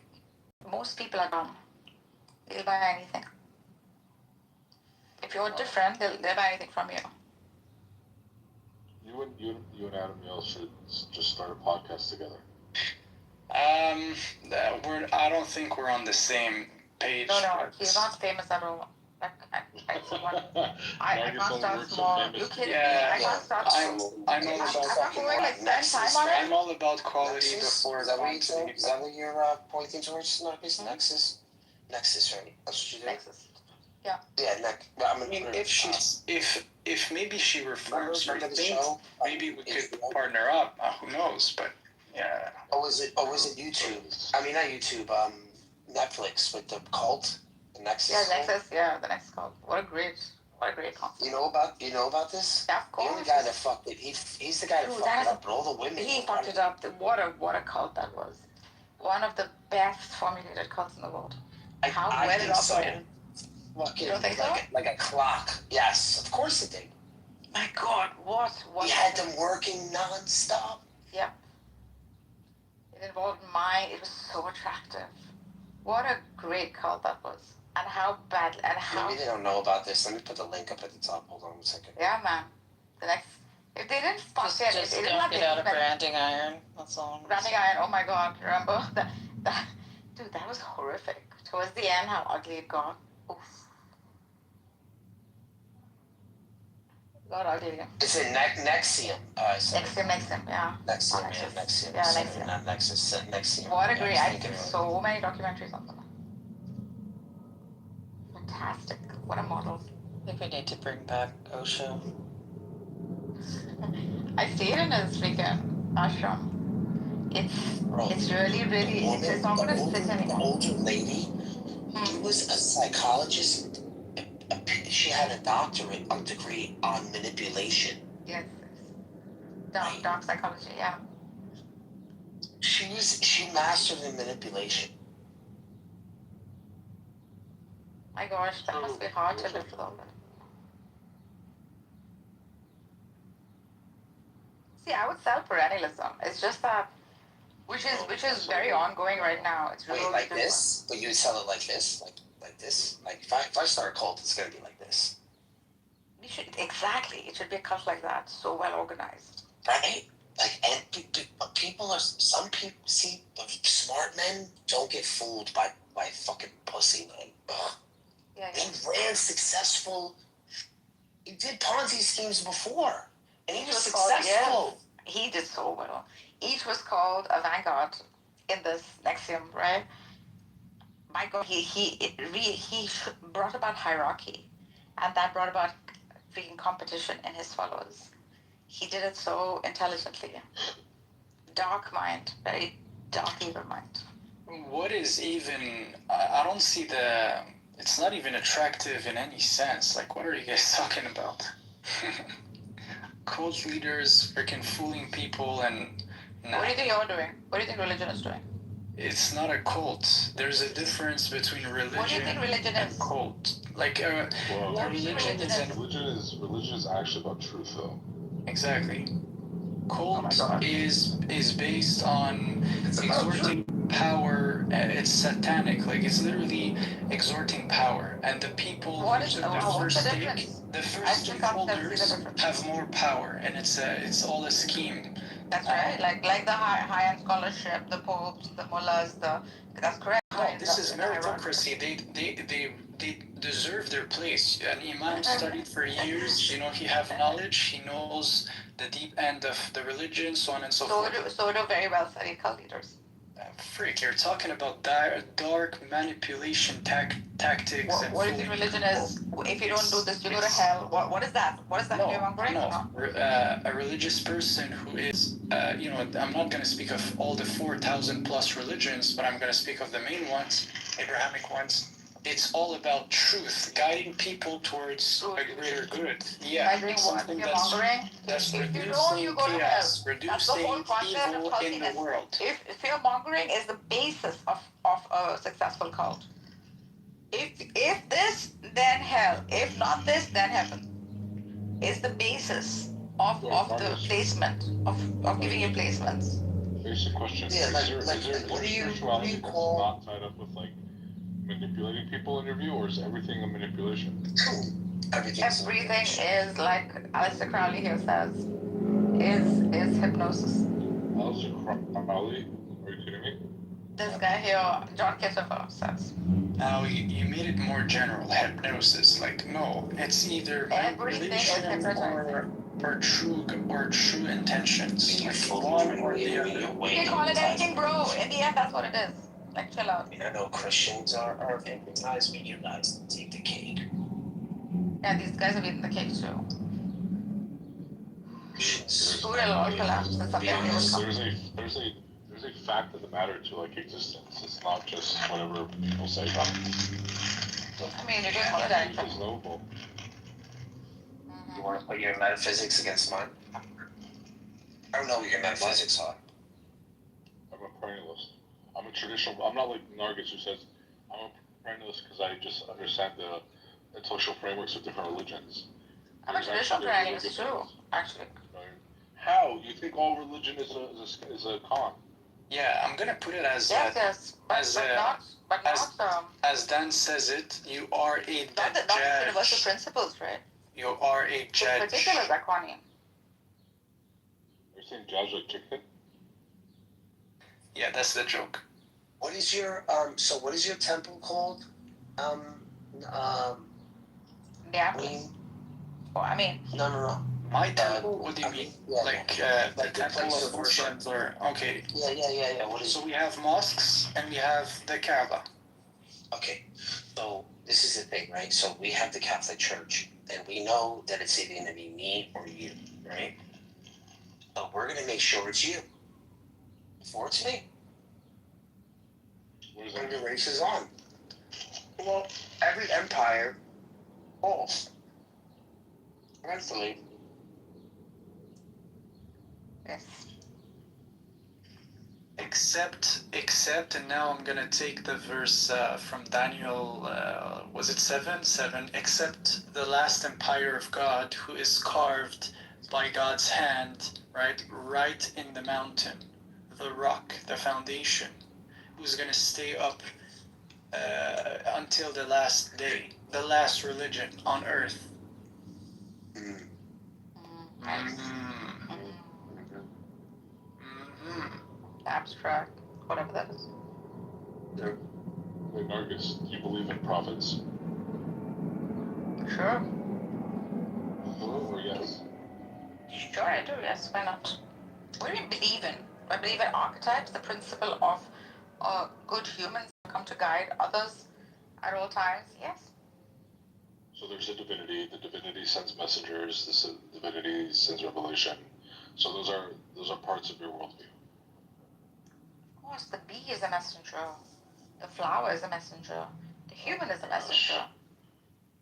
most people are dumb. They'll buy anything. If you're different, they'll buy anything from you. You and Adam Yale should just start a podcast together. I don't think we're on the same page. No, he's not famous at all. Like, I can't start small. You kidding me? I can't start small. I'm all about I'm all about quality before quantity. Is that what you're pointing towards, Marcus? Nexus? Nexus, right? That's what you do? Nexus. Yeah. Yeah, I mean, if maybe she reforms her thing, maybe we could partner up. Who knows? But yeah. Was it YouTube? I mean, not YouTube. Netflix with the cult, the Nexus. Yeah, Nexus. Yeah, the Nexus cult. What a great concept. You know about this? Yeah, of course. The only guy that fucked it. He's the guy that fucked it up. And all the women. He fucked it up. What a cult that was. One of the best formulated cults in the world. How well it operated. Fucking you don't think like a clock. Yes, of course it did. My God, what? He had them working non-stop. Yeah. It involved mind. It was so attractive. What a great cult that was. And how bad, and how... Maybe they don't know about this. Let me put the link up at the top. Hold on 1 second. Yeah, man. The next... If they didn't fuck it... Just don't get out of branding iron. That's all. Branding iron, oh my God. Remember? Dude, that was horrific. Towards the end, how ugly it got. Oof. Got ugly. It's in Nexium. Nexium, yeah. Nexium. Yeah, Nexium. Not Nexus, Nexium. What a great... I've seen so many documentaries on them. Fantastic. What a model. I think we need to bring back Osho. I stayed in his freaking ashram. It's really, it's not going to sit anymore. The older lady, she was a psychologist. She had a doctorate degree on manipulation. Yes. Dark psychology, yeah. She mastered in manipulation. My gosh, that must be hard to live with all that. See, I would sell perennialism. It's just that, which is very ongoing right now. It's really like this, but you would sell it like this, like this. Like if I start a cult, it's gonna be like this. We should exactly. It should be a cult like that, so well organized. Right? Like, and people are some people. See, smart men don't get fooled by fucking pussy, man. Ugh. Yeah. He ran successful. He did Ponzi schemes before, and he was successful. He did so well. Each was called a vanguard in this Nexium, right? My God, he brought about hierarchy, and that brought about freaking competition in his followers. He did it so intelligently. Dark mind, very dark evil mind. What is even? I don't see the. It's not even attractive in any sense. Like, what are you guys talking about? Cult leaders freaking fooling people and... What do you think you're doing? What do you think religion is doing? It's not a cult. There's a difference between religion, what do you think religion and is? Cult. Like, religion is actually about truth, though. Exactly. Cult is based on exerting power. It's satanic. Like, it's literally exerting power, and the people What is the what's first the difference? the first stakeholders have more power, and it's all a scheme. That's right. Like the high-end scholarship, the popes, the mullahs, that's correct. No, this is meritocracy. They deserve their place. An imam studied for years. He have knowledge. He knows the deep end of the religion, so on and so forth. So do very well studied cult leaders. Freak, you're talking about dark manipulation tactics. What do you think religion is? If you don't do this, you go to hell. What is that? What is that? A religious person who is, I'm not going to speak of all the 4,000 plus religions, but I'm going to speak of the main ones, Abrahamic ones. It's all about truth, guiding people towards a greater good. Yeah, something that's reducing chaos, reducing evil in the world. If fear-mongering is the basis of a successful cult. If this, then hell. If not this, then heaven. Is the basis of the placement, of giving you placements. Basic question. Yeah, is there spirituality that's not tied up with, like, manipulating people in your view, or is everything a manipulation? Everything is, like Aleister Crowley here says, is hypnosis. Aleister Crowley? Are you kidding me? This guy here, John Kitover, says. Now you made it more general, hypnosis. Like, no, it's either manipulation or true intentions. Like one or the other. You can call it anything, bro. In the end, that's what it is. Like, chill out. I know Christians are hypnotized, but you guys take the cake. Yeah, these guys have eaten the cake too. Food will all collapse and someday they will come. There's a fact of the matter to like existence. It's not just whatever people say. I mean, you can call it anything. It's knowable. You want to put your metaphysics against mine? I don't know what your metaphysics are. I'm a perennialist. I'm a traditional. I'm not like Nargis who says I'm a perennialist because I just understand the social frameworks of different religions. I'm a traditional perennialist too, actually. How? You think all religion is a con? Yeah, I'm gonna put it as as Dan says it. You are a not the universal principles, right? You are a judge. Particulars are corny. You're saying judge like chicken? Yeah, that's the joke. What is your so what is your temple called? I mean. No. My temple? What do you mean? Like the temple of worship or okay. Yeah. What is so we have mosques and we have the Kaaba. Okay. So this is the thing, right? So we have the Catholic Church and we know that it's either gonna be me or you, right? But we're gonna make sure it's you. Before it's me. And the race is on. Well, every empire falls. Eventually. Yes. Except, and now I'm gonna take the verse from Daniel, was it 7? 7. Except the last empire of God, who is carved by God's hand, right in the mountain, the rock, the foundation, who's gonna stay up until the last day, the last religion on earth. Abstract, whatever that is. Yeah. Wait, Nargis, do you believe in prophets? Sure. No or yes? Sure, I do. Yes, why not? What do you believe in? I believe in archetypes, the principle of good humans come to guide others at all times. Yes. So there's a divinity. The divinity sends messengers. The divinity sends revelation. So those are parts of your worldview. Of course, the bee is a messenger. The flower is a messenger. The human is a messenger.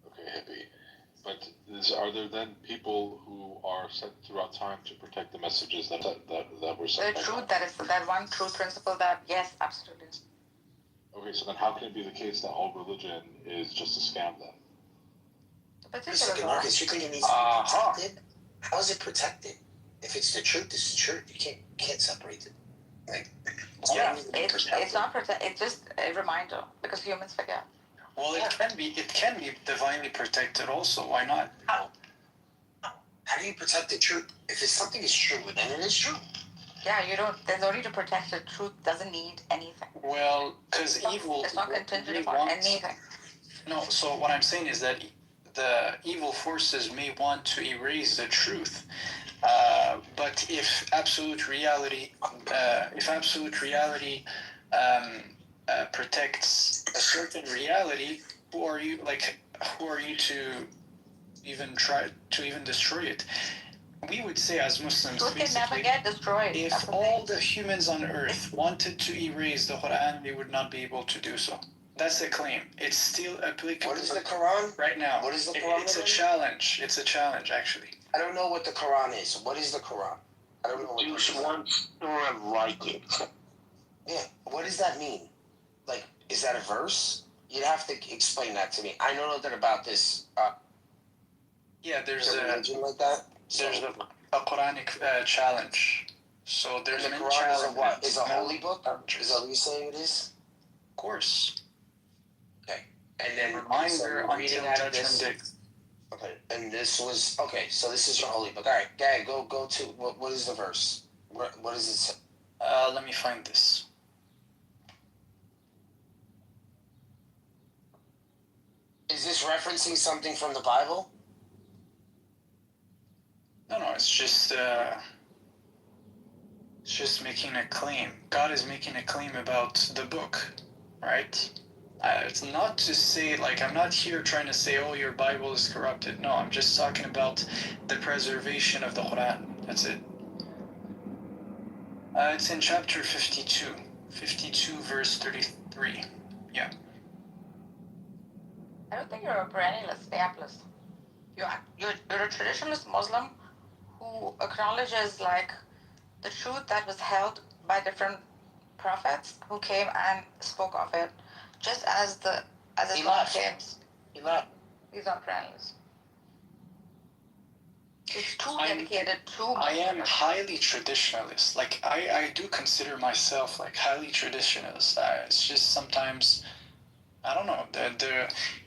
Okay, hippie. But are there then people who are sent throughout time to protect the messages that were sent? The truth, that one truth principle that, yes, absolutely. Okay, so then how can it be the case that all religion is just a scam then? Listen, Marcus, you think it needs to be protected? How is it protected? If it's the truth, it's the truth. You can't separate it. Like, it's not protected. It's just a reminder because humans forget. Well, it can be divinely protected also. Why not? How do you protect the truth? If something is true, then it is true. Yeah, there's no need to protect it. Truth doesn't need anything. Well, because evil. It's not contingent upon anything. No, so what I'm saying is that the evil forces may want to erase the truth. But if absolute reality protects a certain reality, who are you to even try to even destroy it? We would say as Muslims, truth can never get destroyed. If all the humans on earth wanted to erase the Quran, they would not be able to do so. That's the claim. It's still applicable. What is the Quran? Right now. What is the Quran? It's a challenge. It's a challenge, actually. I don't know what the Quran is. What is the Quran? I don't know what Use one story like it. Yeah. What does that mean? Like, is that a verse? You'd have to explain that to me. I know nothing about this. Yeah, there's a religion like that. There's a Quranic challenge. So there's the Quran is a what? Is a holy book? Is that what you're saying it is? Of course. Okay. And then reminder reading out of this. Okay, and this was okay. So this is your holy book. All right, Gary, go to what is the verse? What does it say? Let me find this. Is this referencing something from the Bible? No, it's just making a claim. God is making a claim about the book, right? It's not to say, like, I'm not here trying to say, oh, your Bible is corrupted. No, I'm just talking about the preservation of the Quran. That's it. It's in chapter 52. 52 verse 33. Yeah. I don't think you're a perennialist, fablist. You're a traditionalist Muslim who acknowledges like the truth that was held by different prophets who came and spoke of it, just as Islam claims. He left. He's not perennialist. It's too dedicated, I am highly traditionalist. Like, I do consider myself like highly traditionalist. It's just sometimes, I don't know,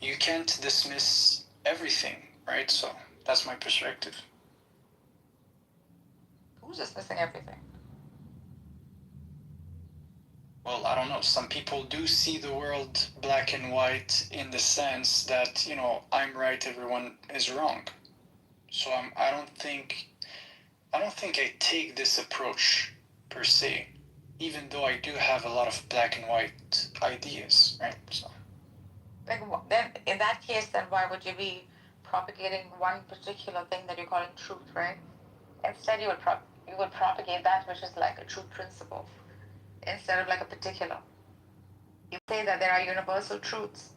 you can't dismiss everything, right? So that's my perspective. Who's dismissing everything? Well, I don't know. Some people do see the world black and white in the sense that, I'm right, everyone is wrong. So I don't think I take this approach per se, even though I do have a lot of black and white ideas, right? So. Like, then in that case, then why would you be propagating one particular thing that you're calling truth, right? Instead, you would propagate that which is like a true principle, instead of like a particular. You say that there are universal truths,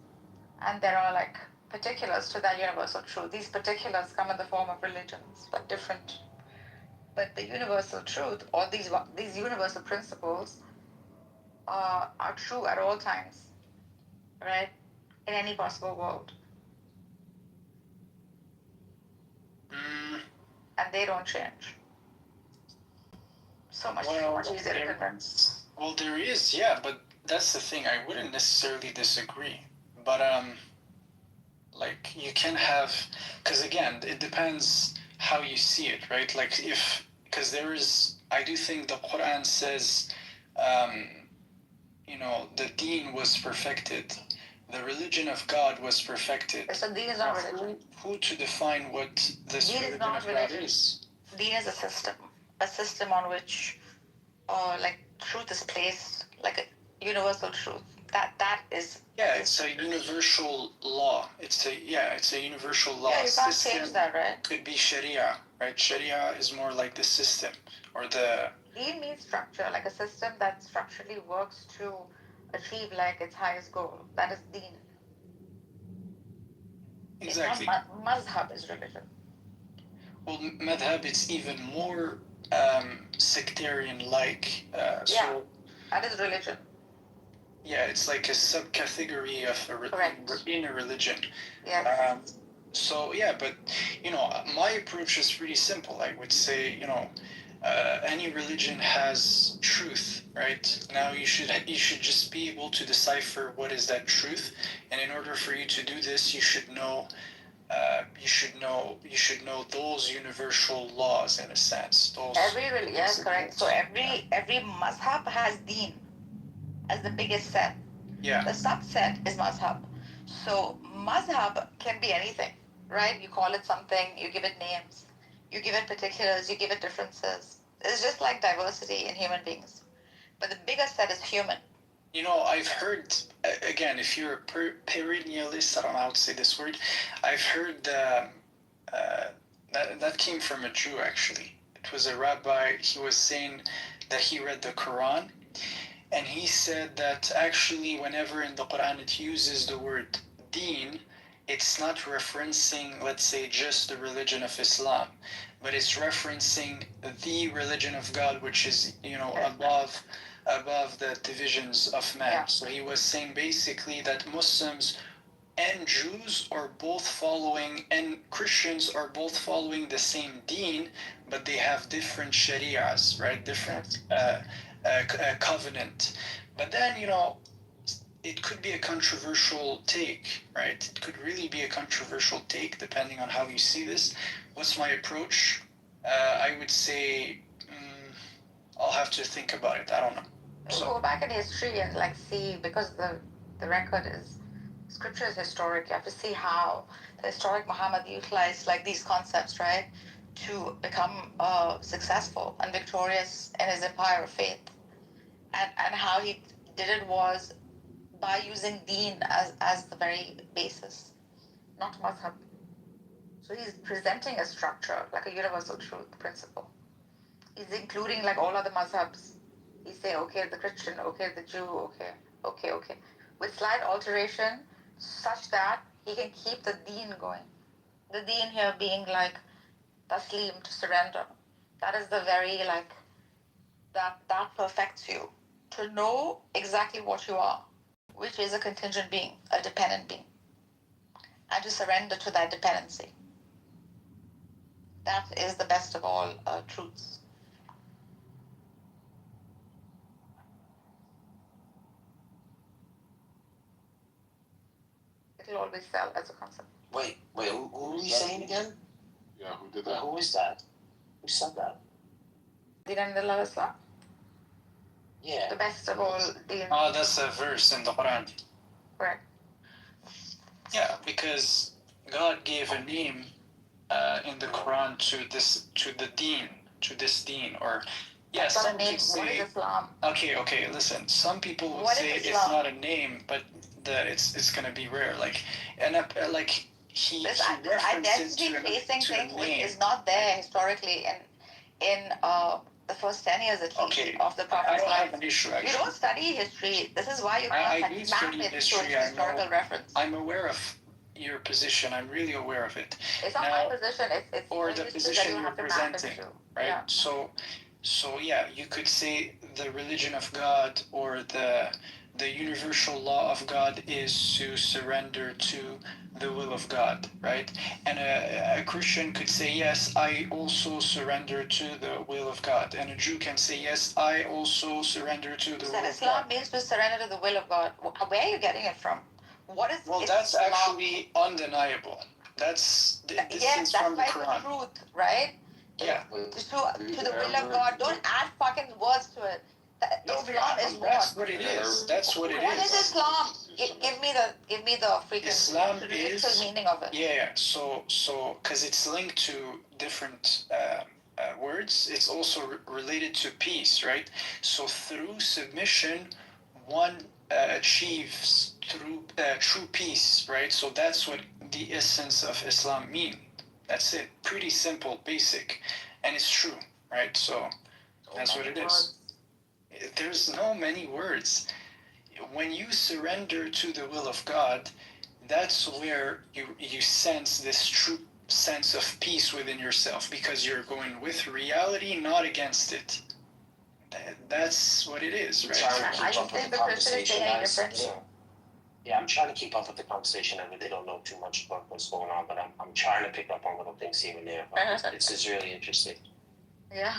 and there are like particulars to that universal truth. These particulars come in the form of religions, but different. But the universal truth, or these universal principles, are true at all times, right? In any possible world. And they don't change. So much easier to convince. Well, there is, yeah, but that's the thing. I wouldn't necessarily disagree. But, like, you can have, because again, it depends how you see it, right? Like, because I do think the Quran says, the deen was perfected. The religion of God was perfected. So deen is not religion. Who to define what this Deen religion of God is? Deen is a system on which, like, truth is placed, like a universal truth. That is. Yeah, it's a universal law. It's a universal law. Yeah, you can't change that, right? Could be Sharia, right? Sharia is more like the system or the. Deen means structure, like a system that structurally works to achieve like its highest goal. That is deen. Exactly. Mazhab is religion. Well, madhab, it's even more sectarian-like. Yeah, that is religion. Yeah, it's like a subcategory of in a religion. Yes. So yeah, but my approach is pretty simple. I would say any religion has truth, right? Now you should just be able to decipher what is that truth, and in order for you to do this, you should know those universal laws in a sense. Yes, correct. So every mazhab has deen as the biggest set. Yeah. The subset is mazhab. So mazhab can be anything, right? You call it something, you give it names, you give it particulars, you give it differences. It's just like diversity in human beings. But the biggest set is human. I've heard, again, if you're a perennialist, I don't know how to say this word, I've heard that came from a Jew, actually. It was a rabbi. He was saying that he read the Quran, and he said that actually whenever in the Quran it uses the word deen, it's not referencing, let's say, just the religion of Islam, but it's referencing the religion of God, which is, above the divisions of man. Yeah. So he was saying basically that Muslims and Jews are both following, and Christians are both following the same deen, but they have different sharias, right? Different covenant. But then, it could be a controversial take, right? It could really be a controversial take depending on how you see this. What's my approach? I would say I'll have to think about it. I don't know. So go back in history and like see, because the record is Scripture is historic. You have to see how the historic Muhammad utilized like these concepts, right, to become successful and victorious in his empire of faith. And how he did it was by using deen as the very basis, not madhab. So he's presenting a structure, like a universal truth principle. He's including like all other madhabs. He's saying, okay, the Christian, okay, the Jew, okay, with slight alteration, such that he can keep the deen going. The deen here being like taslim, to surrender. That is the very like that perfects you to know exactly what you are, which is a contingent being, a dependent being, and to surrender to that dependency. That is the best of all truths. It'll always sell as a concept. Wait, who are we saying again? Yeah, who did that? Who is that? Who said that? Din and Islam. Yeah. The best of all deen. Oh, that's a verse in the Quran. Correct. Yeah, because God gave a name in the Quran to the deen, to this deen, or yeah, That's not some a name. could say. What is Islam? Okay, listen. Some people would What is say it's Islam? not a name, but that it's gonna be rare. Like like he This references identity-facing to thing a name. is not there historically in the first 10 years at least of the Prophet's I don't life. have an issue You actually. don't study history. This is why you can't I do map study it history. to a historical reference. I'm aware of your position. I'm really aware of it. It's not my position. It's or the history position that you you're have to map it presenting, to. right? Yeah. So yeah, you could say the religion of God or the universal law of God is to surrender to the will of God, right? And a Christian could say, yes, I also surrender to the will of God. And a Jew can say, yes, I also surrender to the will of Islam God. means to surrender to the will of God. Where are you getting it from? What is Well, Islam? that's actually undeniable. This is from the Quran. That's the truth, right? Yeah. To the will of God. Don't add fucking words to it. Islam is That's what? what it is. That's what it is. What is Islam? Give me the freaking Islam literal is meaning of it. Yeah. So because it's linked to different words, it's also related to peace, right? So through submission, one achieves through true peace, right? So that's what the essence of Islam mean. That's it. Pretty simple, basic, and it's true, right? So that's what it is. There's no many words. When you surrender to the will of God, that's where you sense this true sense of peace within yourself because you're going with reality, not against it. That's what it is, right? Are you saying the Christian is saying it differently? Yeah, I'm trying to keep up with the conversation. I really don't know too much about what's going on, but I'm trying to pick up on little things here and there. But this is really interesting. Yeah.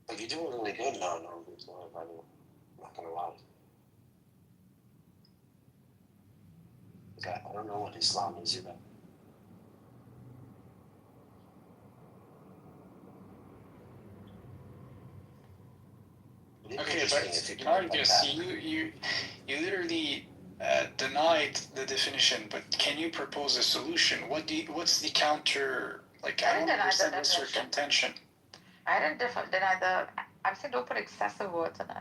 But you're doing really good now, no, I'm not gonna lie. I don't know what Islam is either. Okay, but Marcus, you literally denied the definition, but can you propose a solution? What's the counter? Like, I don't understand what's your contention. I didn't deny the. I'm saying don't put excessive words in it.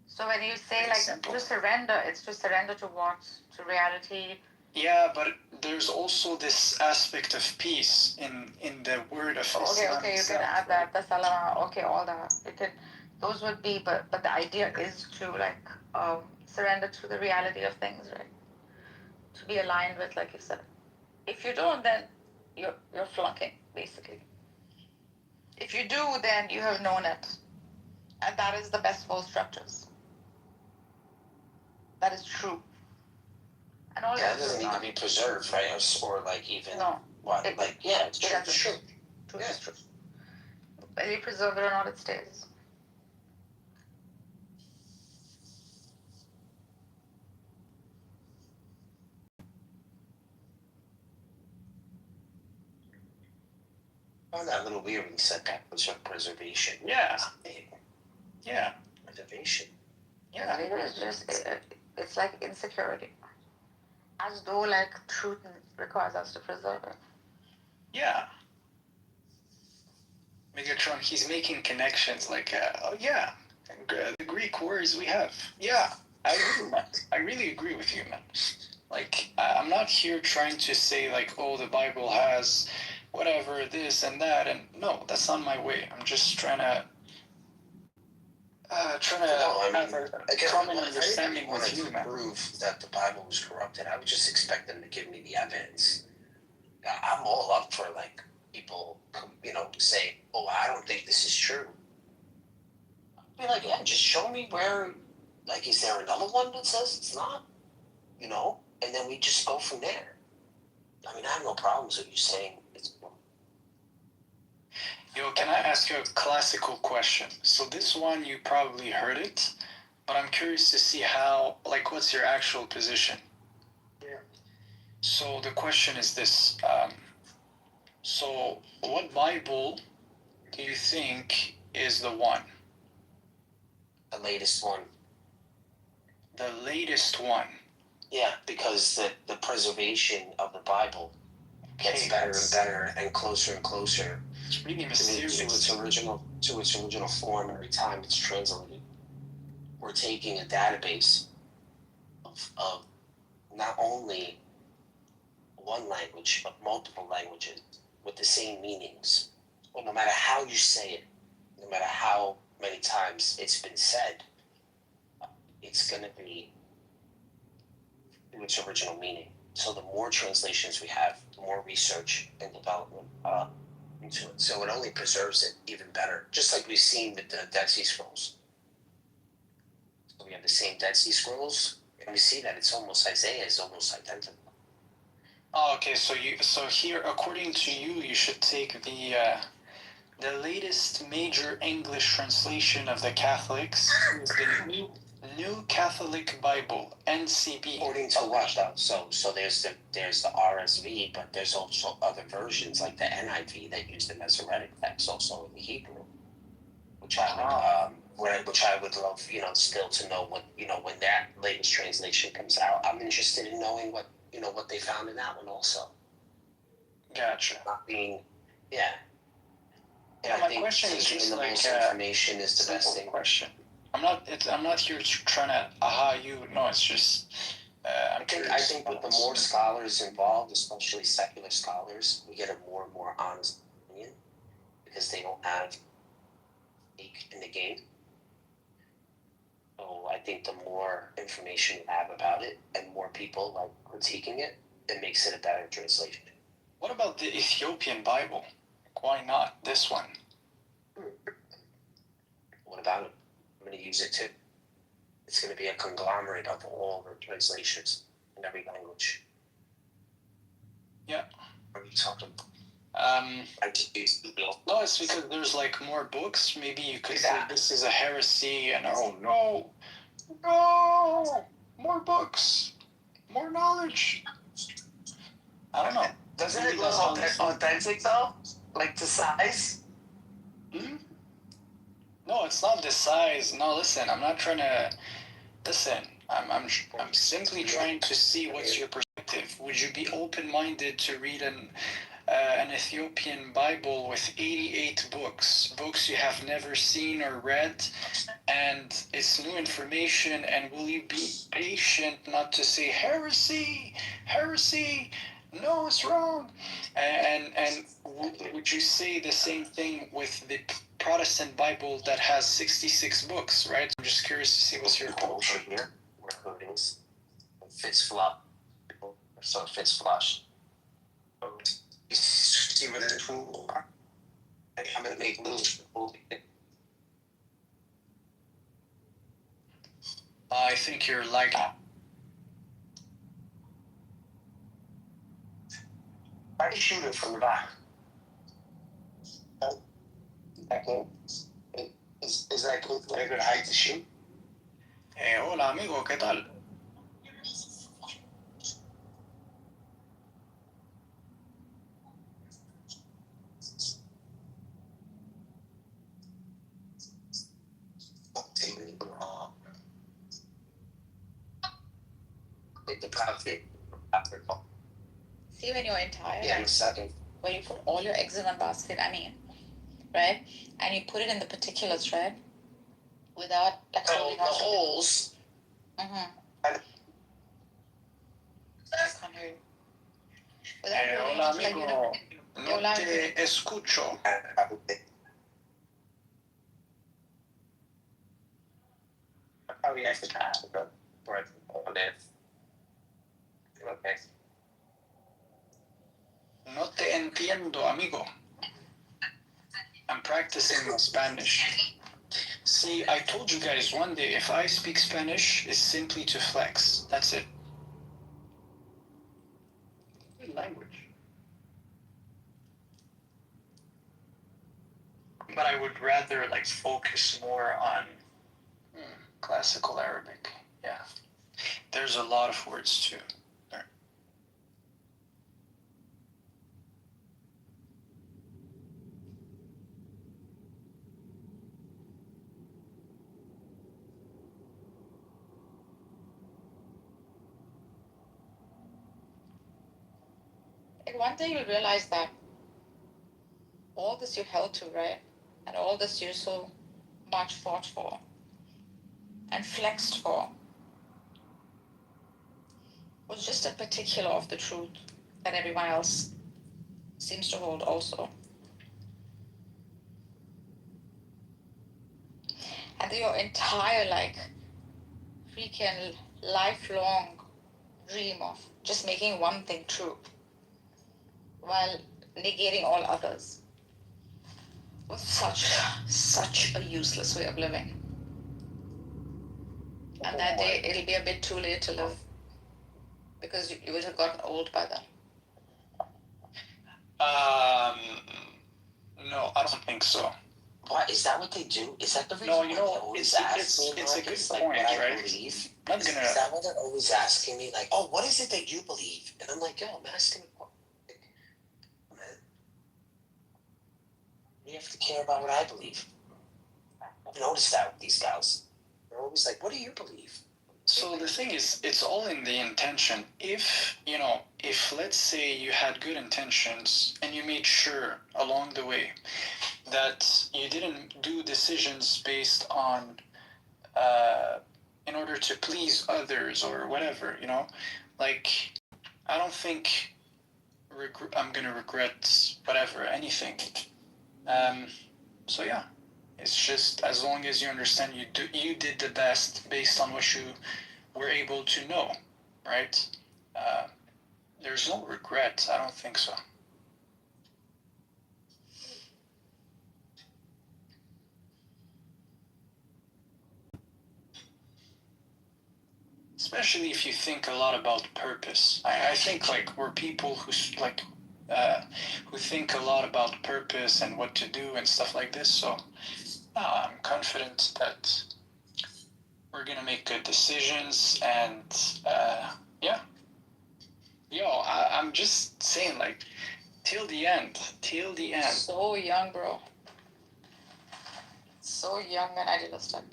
So when you say like to surrender, it's to surrender to what? To reality. Yeah, but there's also this aspect of peace in the word of Islam. Okay, you can add that. The salam. Okay, all that. You can. Those would be, but the idea is to like surrender to the reality of things, right? To be aligned with, like you said. If you don't, then you're flunking, basically. If you do, then you have known it. And that is the best of all structures. That is true. And all it doesn't need to be preserved, right? Or like even no. What? It's true. It's true. Truth is true. Whether you preserve it or not, it stays. I found that a little weird when you said that preservation. Yeah. Yeah. Preservation. Yeah, it is just it's like insecurity, as though like truth requires us to preserve it. Yeah. Megatron, he's making connections like, oh yeah, the Greek words we have. Yeah, I agree, man. I really agree with you, man. Like, I'm not here trying to say like, oh, the Bible has whatever this and that, and no, that's not my way. I'm just trying to No, I have mean, a again, common if understanding anybody wanted with you, to man. prove that the Bible was corrupted, I would just expect them to give me the evidence. I'm all up for like people, say, "Oh, I don't think this is true." I'd be like, "Yeah, just show me where. Like, is there another one that says it's not?" And then we just go from there. I mean, I have no problems with you saying it's. Yo, can I ask you a classical question? So this one, you probably heard it, but I'm curious to see how, like, what's your actual position? Yeah. So the question is this. So what Bible do you think is the one? The latest one. The latest one. Yeah, because the preservation of the Bible gets better and better and closer It's really to mysterious. its original form every time it's translated. We're taking a database of not only one language but multiple languages with the same meanings. Well, no matter how you say it, no matter how many times it's been said, it's going to be its original meaning. So the more translations we have, the more research and development into it. So it only preserves it even better, just like we've seen with the Dead Sea Scrolls. So we have the same Dead Sea Scrolls, and we see that it's almost Isaiah is almost identical. Oh, okay. So here, according to you, you should take the latest major English translation of the Catholics, is the New Catholic Bible, NCB. According to what though? So there's the RSV, but there's also other versions like the NIV that use the Masoretic text also in the Hebrew, which I would love still to know when that latest translation comes out. I'm interested in knowing what they found in that one also. Gotcha. Not being, yeah. And Yeah, I my think question is taking just the like most information is the best thing. Question. I'm not here trying to you. No, it's just I think with the more scholars involved, especially secular scholars, we get a more and more honest opinion because they don't have stake in the game. So I think the more information you have about it and more people like critiquing it, it makes it a better translation. What about the Ethiopian Bible? Why not this one? What about it? I'm going to use it too. It's going to be a conglomerate of all the translations in every language. Yeah. What are you talking about? No, it's because there's like more books. Maybe you could say this is a heresy, and oh no, more books, more knowledge. I don't know. Doesn't it look authentic though? Like the size? No, it's not the size. No, listen, I'm not trying to. Listen, I'm simply trying to see what's your perspective. Would you be open-minded to read an Ethiopian Bible with 88 books you have never seen or read, and it's new information, and will you be patient not to say heresy, no, it's wrong, and would you say the same thing with the Protestant Bible that has 66 books, right? I'm just curious to see what's your culture here. Recordings. Fits flop. So it fits flush. You see where the tool are? I'm going to make little. I think you're like. Why do you shoot it from the back? Is that good? A good height to shoot? Hola amigo, ¿qué tal? Profit. See, when you're entire, Yeah, I'm a second. when you put all your eggs in one basket, I mean, right? And you put it in the particulars, right? Without like The holes. Mm-hmm. And I can't hear you. Without holding Hola, on to, like, you know, amigo. No te escucho. probably actually try to go for it on this. Okay. No te entiendo, amigo. I'm practicing my Spanish. See, I told you guys one day, if I speak Spanish, it's simply to flex. That's it. Good language. But I would rather like focus more on Classical Arabic. Yeah. There's a lot of words too. There. and one day you'll realize that all this you held to, right? And all this you so much fought for and flexed for was just a particular of the truth that everyone else seems to hold also. And your entire like freaking lifelong dream of just making one thing true while negating all others was such a useless way of living. And that day it'll be a bit too late to live because you would have gotten old by then. No, I don't think so. What is that? What they do? Is that the reason? No, you why know, they always it's ask me, a like, good it's like point, what I right? believe? Not Is gonna. that what they're always asking me? Like, oh, what is it that you believe? And I'm like, yo, I'm asking. Man, you have to care about what I believe. I've noticed that with these guys. They're always like, what do you believe? So the thing is, it's all in the intention. If, if let's say you had good intentions and you made sure along the way that you didn't do decisions based on, in order to please others or whatever, like, I don't think I'm gonna regret whatever, anything. So yeah, it's just as long as you understand you did the best based on what you were able to know, right? There's no regret. I don't think so. Especially if you think a lot about purpose. I think like we're people who think a lot about purpose and what to do and stuff like this. So I'm confident that we're gonna make good decisions and yeah. Yo, I'm just saying like till the end. So young, bro. So young and idealistic.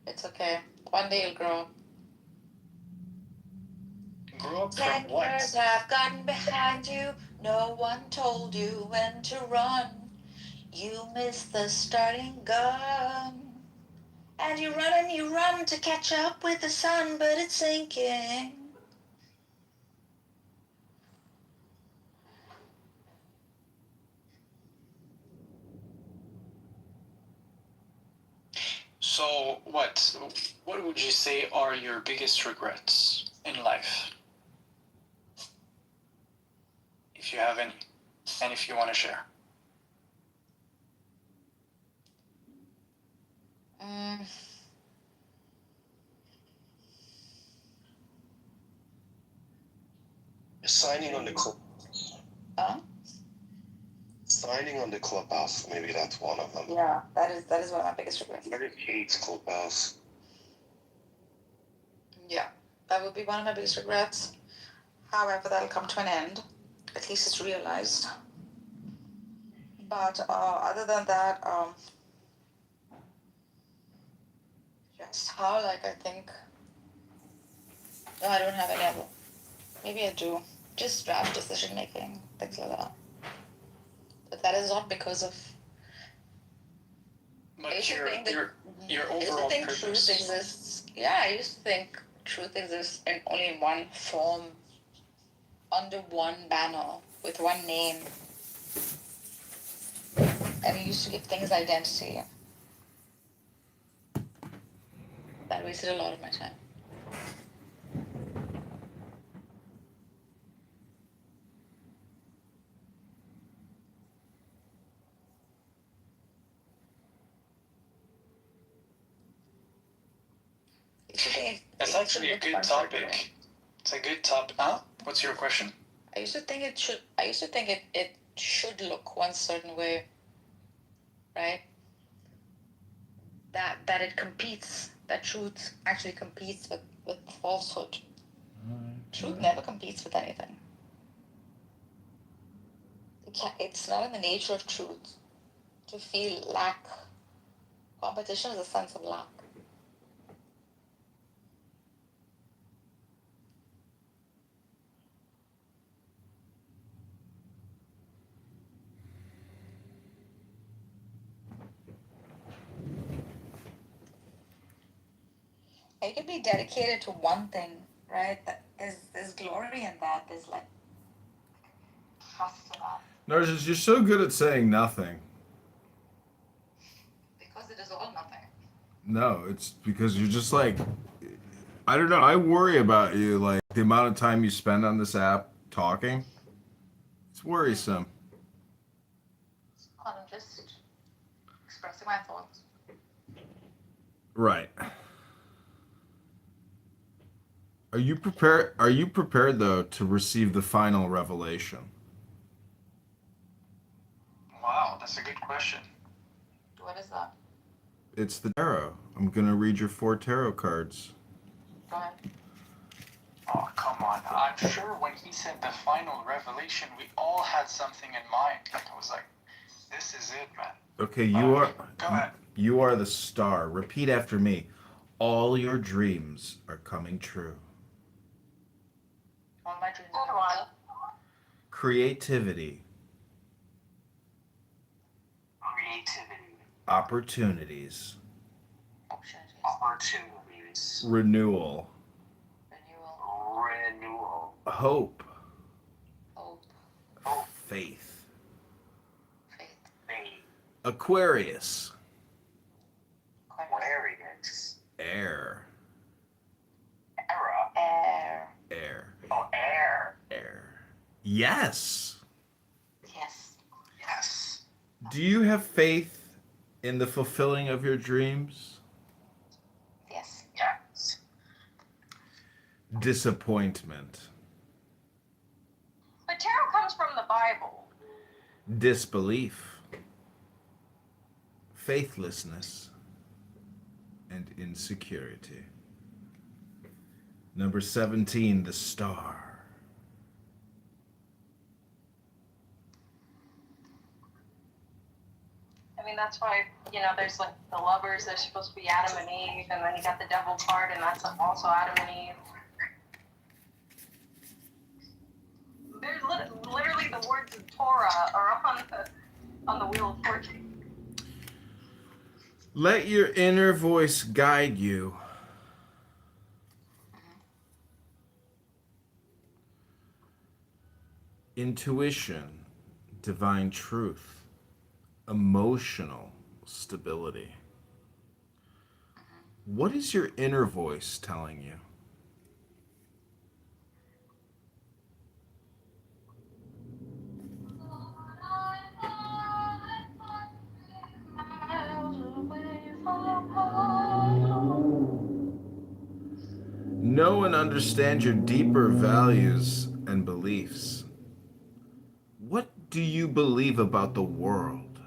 It's okay. One day you'll grow up. Grow up 10 from what? years have gotten behind you. No one told you when to run. You missed the starting gun. And you run to catch up with the sun, but it's sinking. So what would you say are your biggest regrets in life? If you have any, and if you want to share. Signing on the club. Huh? Signing on the clubhouse. Maybe that's one of them. Yeah, that is one of my biggest regrets. Everybody hates clubhouse. Yeah, that would be one of my biggest regrets. However, that'll come to an end. At least it's realized. But other than that, just how I think No, I don't have any other. Maybe I do. Just draft decision making, things like that. But that is not because of. I used to think that your I used to overall think purpose. truth exists. Yeah, I used to think truth exists in only one form, under one banner, with one name. And I used to give things identity. That wasted a lot of my time. That's actually a good topic. It's a good topic. Huh? What's your question? I used to think it should look one certain way, right? That it competes. That truth actually competes with falsehood. Truth never competes with anything. It's not in the nature of truth to feel lack. Competition is a sense of lack. You can be dedicated to one thing, right? There's glory in that. There's like trust in that. Narcissus, you're so good at saying nothing. Because it is all nothing. No, it's because you're just like, I don't know. I worry about you, like the amount of time you spend on this app talking. It's worrisome. I'm just expressing my thoughts. Right. Are you prepared? Are you prepared though to receive the final revelation? Wow, that's a good question. What is that? It's the tarot. I'm gonna read your 4 tarot cards. Go ahead. Oh, come on. I'm sure when he said the final revelation, we all had something in mind. Like, I was like, this is it, man. Okay, Go ahead. you are the star. Repeat after me. All your dreams are coming true. All my dreams. Creativity. Opportunities. Renewal. Hope. Faith. Aquarius. Air. Air. Oh, air. Air. Yes. Yes. Do you have faith in the fulfilling of your dreams? Yes. Disappointment. But tarot comes from the Bible. Disbelief. Faithlessness. And insecurity. Number 17, the star. I mean, that's why, there's like the lovers, they're supposed to be Adam and Eve, and then you got the devil card, and that's also Adam and Eve. There's literally the words of Torah are on the Wheel of Fortune. Let your inner voice guide you. Intuition, divine truth, emotional stability. What is your inner voice telling you? Know and understand your deeper values and beliefs. What do you believe about the world?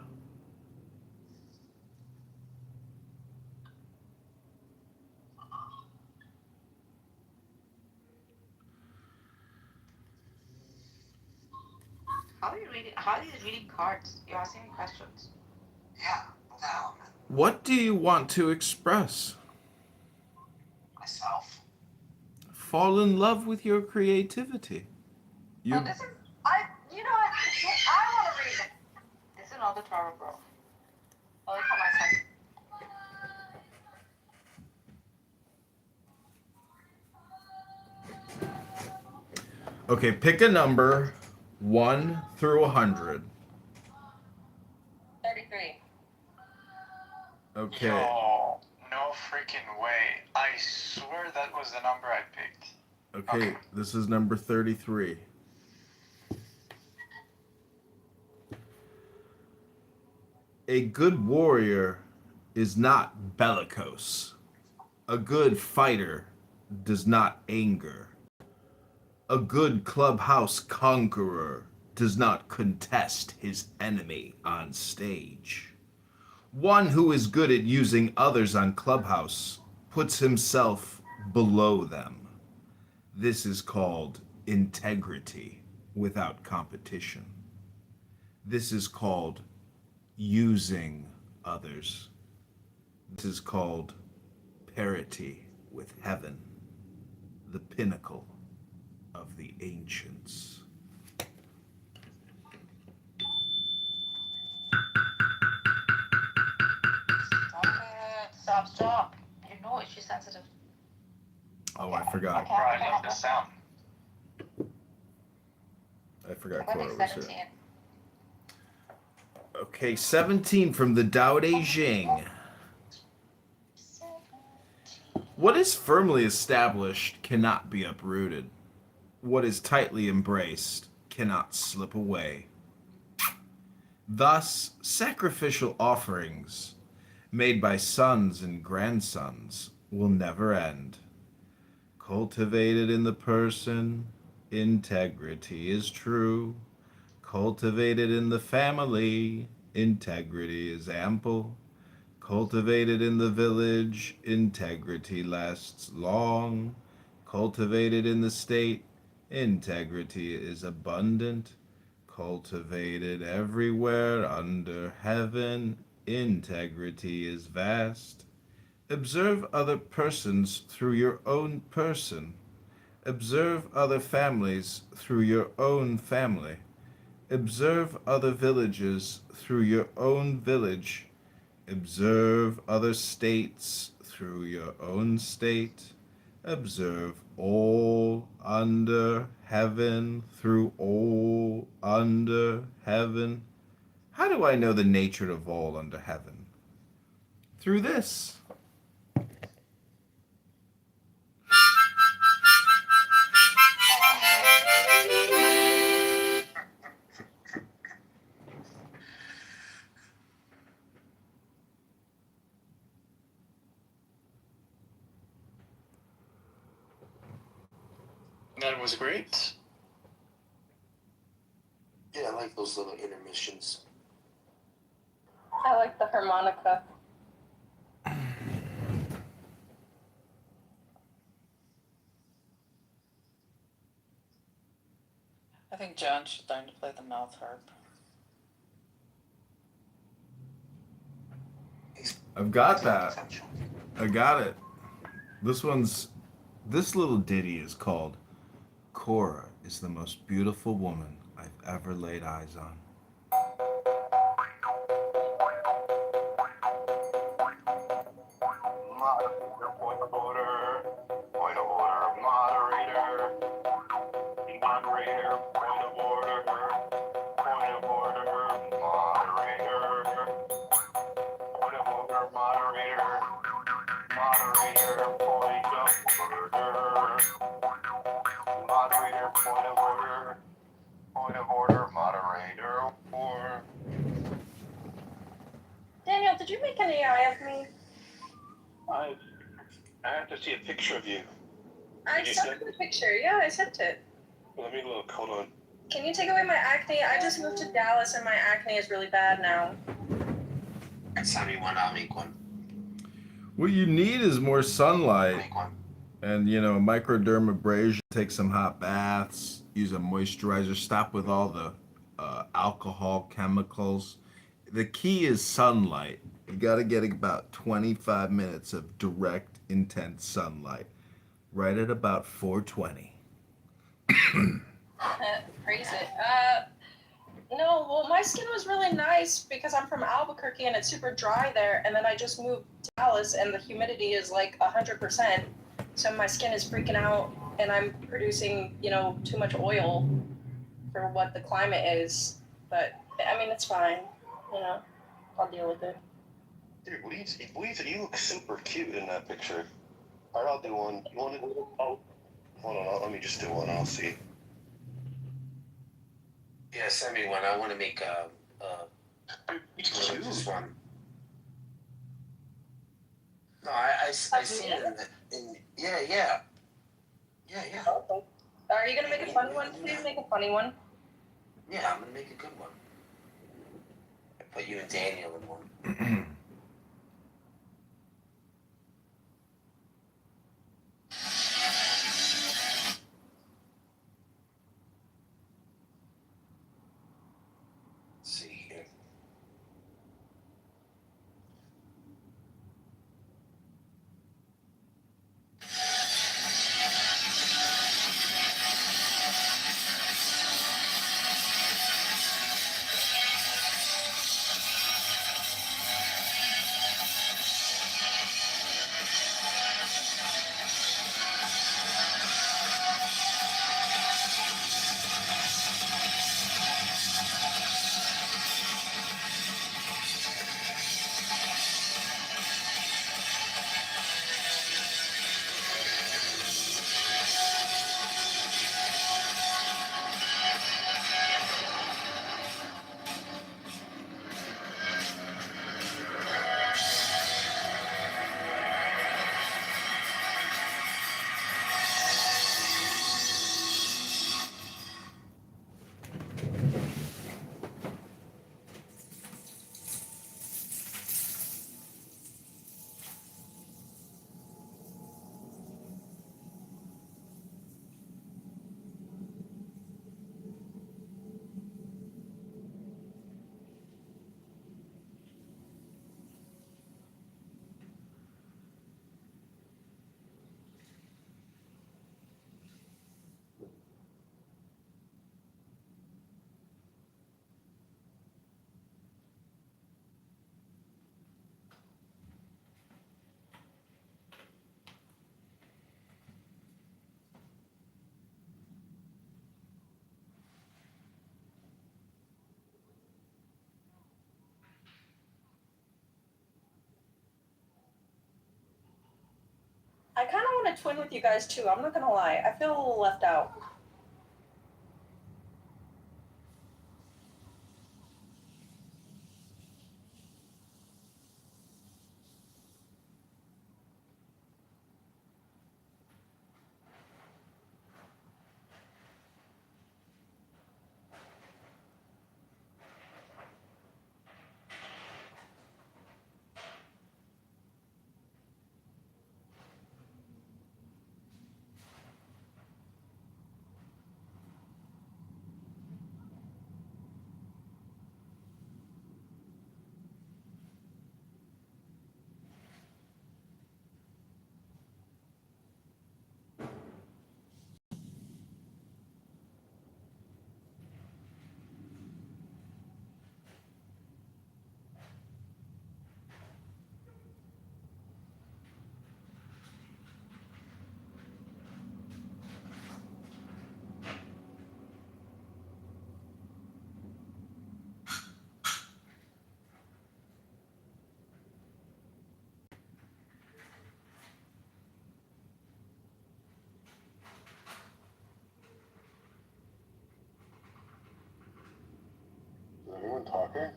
How are you reading cards? You're asking me questions. Yeah, no. What do you want to express? Myself. fall in love with your creativity. You This is, you know what, I want to read it. It's another Tara girl. I like how my son. Okay, pick a number 1 through 100. 33. Okay. Yo, no freaking way. I swear that was the number I picked. Okay, this is number 33. A good warrior is not bellicose. A good fighter does not anger. A good clubhouse conqueror does not contest his enemy on stage. One who is good at using others on Clubhouse puts himself below them. This is called integrity without competition. This is called using others. This is called parity with heaven, the pinnacle of the ancients. Stop. You know it, she's sensitive. Oh, I forgot. Bro, I love the sound. I forgot I'm gonna Cora make was 17. here. Okay, 17 from the Tao Te Ching. What is firmly established cannot be uprooted. What is tightly embraced cannot slip away. Thus, sacrificial offerings made by sons and grandsons will never end. Cultivated in the person, integrity is true. Cultivated in the family, integrity is ample. Cultivated in the village, integrity lasts long. Cultivated in the state, integrity is abundant. Cultivated everywhere under heaven, integrity is vast. Observe other persons through your own person. Observe other families through your own family. Observe other villages through your own village. Observe other states through your own state. Observe all under heaven through all under heaven. How do I know the nature of all under heaven? Through this. That was great. Yeah, I like those little intermissions. I like the harmonica. I think John should learn to play the mouth harp. I've got that. I got it. This little ditty is called Cora is the most beautiful woman I've ever laid eyes on. Point of order, moderator, moderator, point of order, moderator, point of order, moderator, moderator, point of order, moderator, or. Daniel, did you make an AI of me? I have to see a picture of you. I Did you sent send- you the picture. Yeah, I sent it. Let me look. Hold on. Can you take away my acne? I just moved to Dallas and my acne is really bad now. Send me one, I'll make one. What you need is more sunlight. Make one. And, microdermabrasion, take some hot baths, use a moisturizer, stop with all the alcohol, chemicals. The key is sunlight. You got to get about 25 minutes of direct, intense sunlight. right at about 4:20. Praise it. No, well, my skin was really nice because I'm from Albuquerque and it's super dry there. And then I just moved to Dallas and the humidity is like 100%. So my skin is freaking out and I'm producing, too much oil for what the climate is. But I mean, it's fine. I'll deal with it. Dude, you look super cute in that picture. Alright, I'll do one. You want to do one? Hold on, let me just do one. I'll see. Yeah, send me one. I want to make just one. No, I seen it yeah. Okay. Are you gonna make a funny one too? Make a funny one. Yeah, I'm gonna make a good one. I put you and Daniel in one. Let's see here. I kind of want to twin with you guys too. I'm not gonna lie. I feel a little left out. Is anyone talking?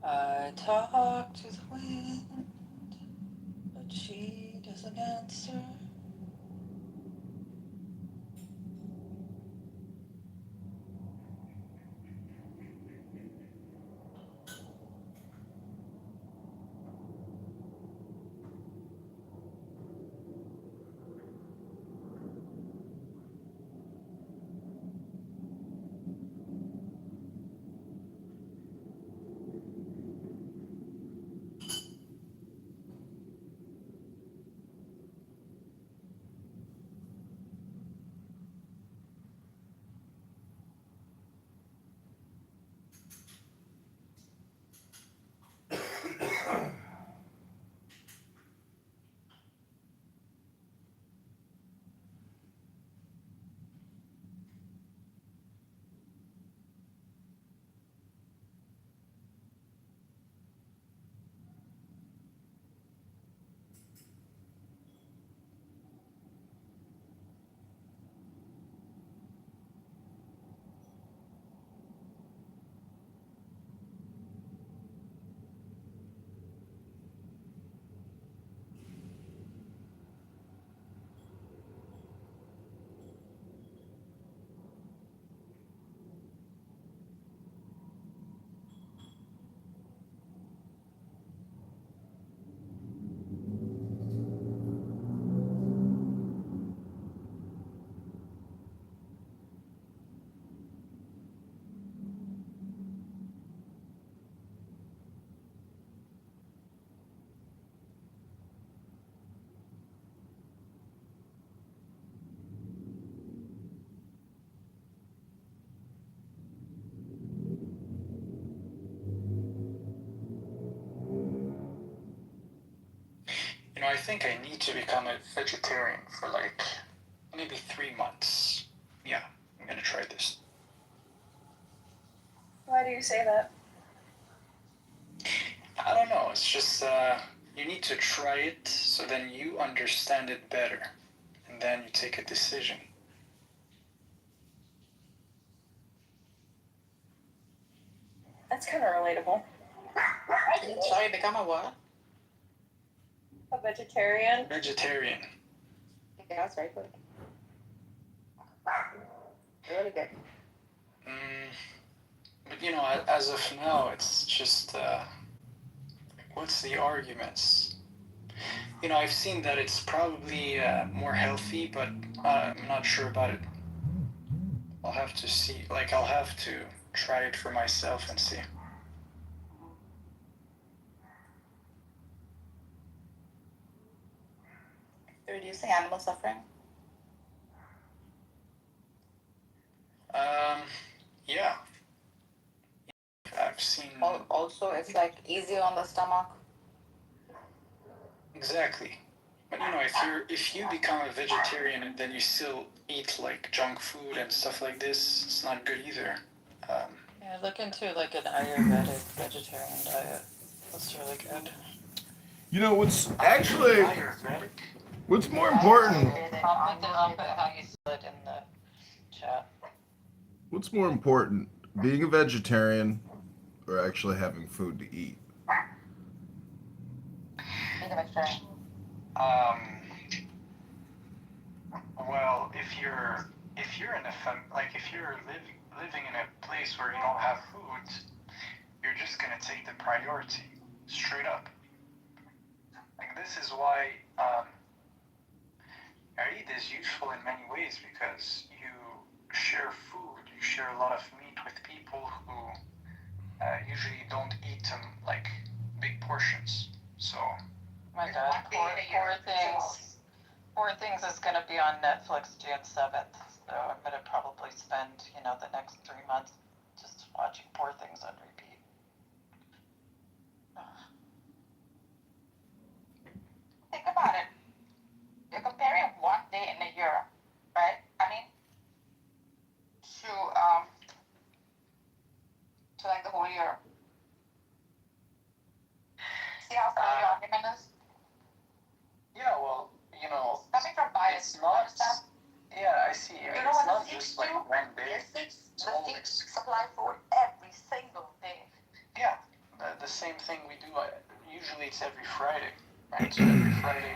I talk to the wind, but she doesn't answer. I think I need to become a vegetarian for like maybe 3 months. Yeah, I'm gonna try this. Why do you say that? I don't know, it's just, you need to try it so then you understand it better. And then you take a decision. That's kind of relatable. Sorry, become a what? A vegetarian. Vegetarian. Yeah, that's very good. Really good. But as of now, it's just, what's the arguments? I've seen that it's probably more healthy, but I'm not sure about it. I'll have to see. Like, I'll have to try it for myself and see. Reducing animal suffering? Yeah. I've seen. Also, it's like easier on the stomach. Exactly. But if you become a vegetarian and then you still eat like junk food and stuff like this, it's not good either. Yeah, look into like an Ayurvedic vegetarian diet. That's really good. What's more important? I'll put how you said it in the chat. What's more important, being a vegetarian or actually having food to eat? Being a vegetarian. Well, if you're in if you're living in a place where you don't have food, you're just gonna take the priority straight up. Like, this is why Eid is useful in many ways, because you share food, you share a lot of meat with people who usually don't eat them like big portions. So. My God, Poor Things is going to be on Netflix June 7th, so I'm going to probably spend, the next 3 months just watching Poor Things on repeat. Think about it. You're comparing one day in a year, right? To like the whole year. See how funny your argument is? Yeah, well, Coming from bias, it's not. understand? Yeah, I see. You know It's what not the just Sikhs like do? one day. The Sikhs supply food every single day. Yeah, the same thing we do. Usually it's every Friday, right? So every Friday,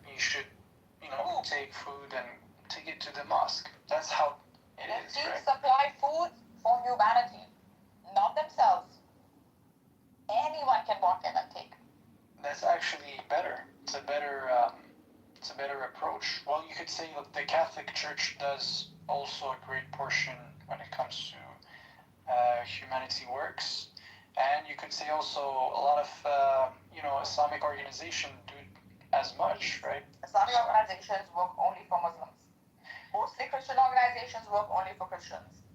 you should, take food and take it to the mosque. That's how it is, The right? Sikhs supply food for humanity, not themselves. Anyone can walk in and take. That's actually better. It's a better approach. Well, you could say that the Catholic Church does also a great portion when it comes to humanity works, and you could say also a lot of Islamic organizations do as much, right? Islamic organizations work only for Muslims. Mostly Christian organizations work only for Christians.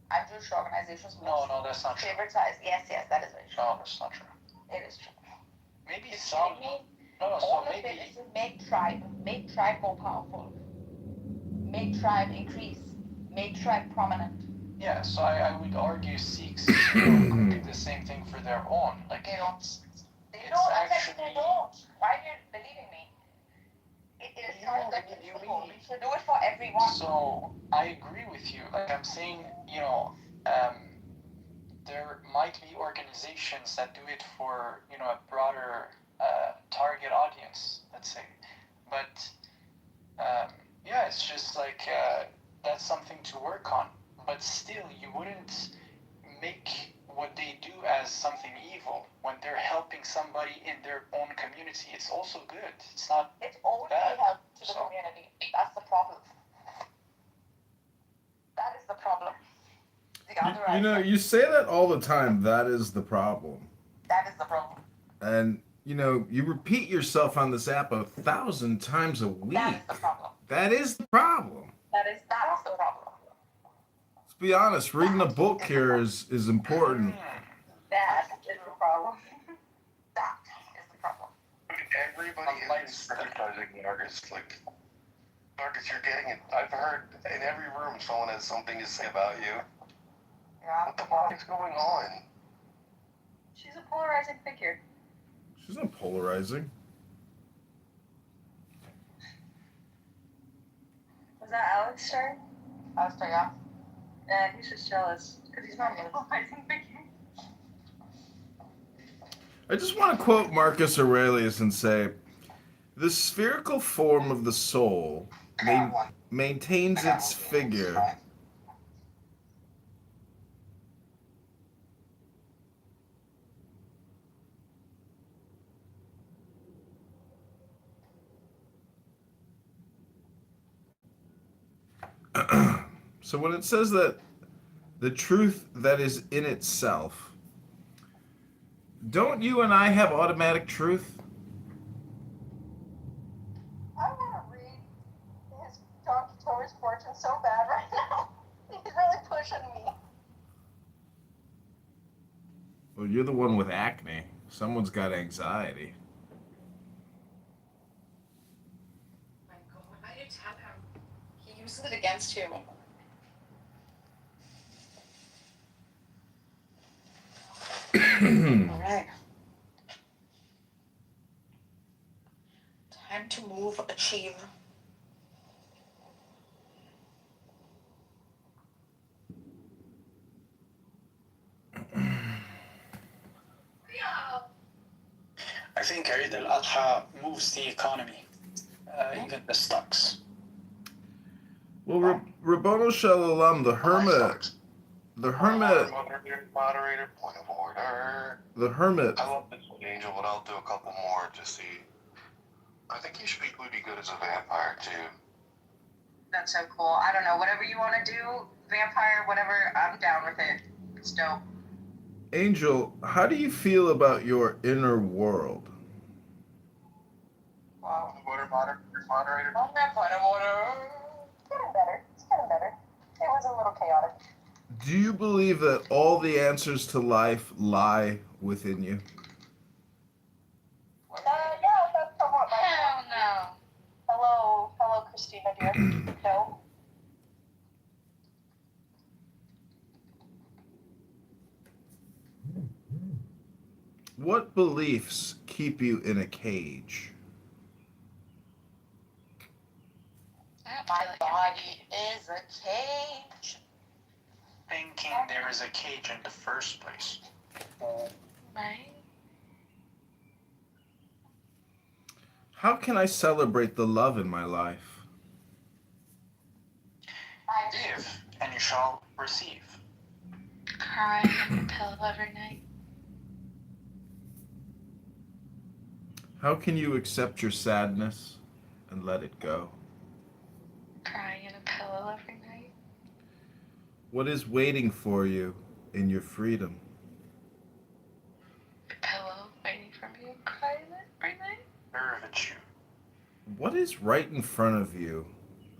And Jewish organizations No, that's not true. favoritize. Yes, that is very true. No, that's not true. It is true. Maybe You're some. kidding me? No, so All maybe. of it is to make tribe more powerful. Make tribe increase. Make tribe prominent. Yeah, so I would argue Sikhs could do the same thing for their own. Like, they don't. They don't. Actually, they don't. Why are you believing me? It is not that useful. We should do it for everyone. So I agree with you. Like, I'm saying, there might be organizations that do it for a broader target audience, let's say. But yeah, it's just like that's something to work on. But still, you wouldn't make what they do as something evil when they're helping somebody in their own community. It's also good. It's not. It's only bad. help to the community. That's the problem. That is the problem. You say that all the time. That is the problem. That is the problem. And you repeat yourself on this app 1,000 times a week. That is the problem. That is the problem. That is the problem. Let's be honest. Reading a book here is important. That is the problem. That is the problem. Every criticizing Marcus. Like, Marcus, you're getting it. I've heard in every room someone has something to say about you. Yeah. What the fuck is going on? She's a polarizing figure. She's not polarizing. Was that Alex's turn? Alistair, yeah. Yeah, he's just jealous because he's not a polarizing figure. I just want to quote Marcus Aurelius and say, the spherical form of the soul maintains its figure. So when it says that the truth that is in itself, don't you and I have automatic truth? I want to read his Don Kitover's fortune so bad right now. He's really pushing me. Well, you're the one with acne. Someone's got anxiety. My God, why did you tell him? He uses it against you. All right. Time to move, achieve. I think Eid al-Adha moves the economy, even the stocks. Well, Rabbono Shalom, the hermit, Moderator, point of order. the hermit. I love this one, Angel, but I'll do a couple more to see. I think you should be pretty good as a vampire, too. That's so cool. I don't know. Whatever you want to do, vampire, whatever, I'm down with it. It's dope. Angel, how do you feel about your inner world? Wow. Moderator. Oh, vampire. Getting better. It's getting better. It was a little chaotic. Do you believe that all the answers to life lie within you? Yeah, that's somewhat my Hell no. Hello, Christina, dear. No. What beliefs keep you in a cage? My body is a cage. Thinking there is a cage in the first place. Right? How can I celebrate the love in my life? Give, and you shall receive. Cry on your pillow every night. How can you accept your sadness and let it go? Cry in a pillow every night. What is waiting for you in your freedom? A pillow waiting for me. Cry in it every night. Serve you. What is right in front of you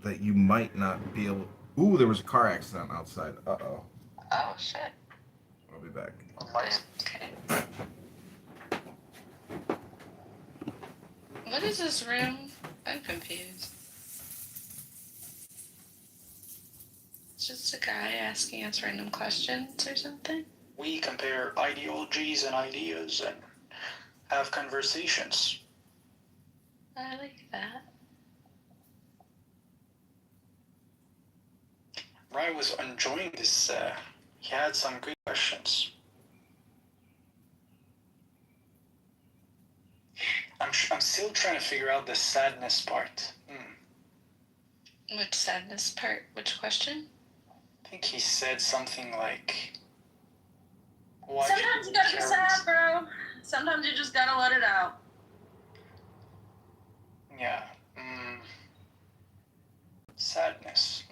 that you might not be able... Ooh, there was a car accident outside. Uh-oh. Oh, shit. I'll be back. Okay. What is this room? I'm confused. It's just a guy asking us random questions or something? We compare ideologies and ideas and have conversations. I like that. Ryan was enjoying this. He had some good questions. I'm still trying to figure out the sadness part. Which sadness part? Which question? I think he said something like... Sometimes you gotta be sad, bro. Sometimes you just gotta let it out. Yeah. Sadness.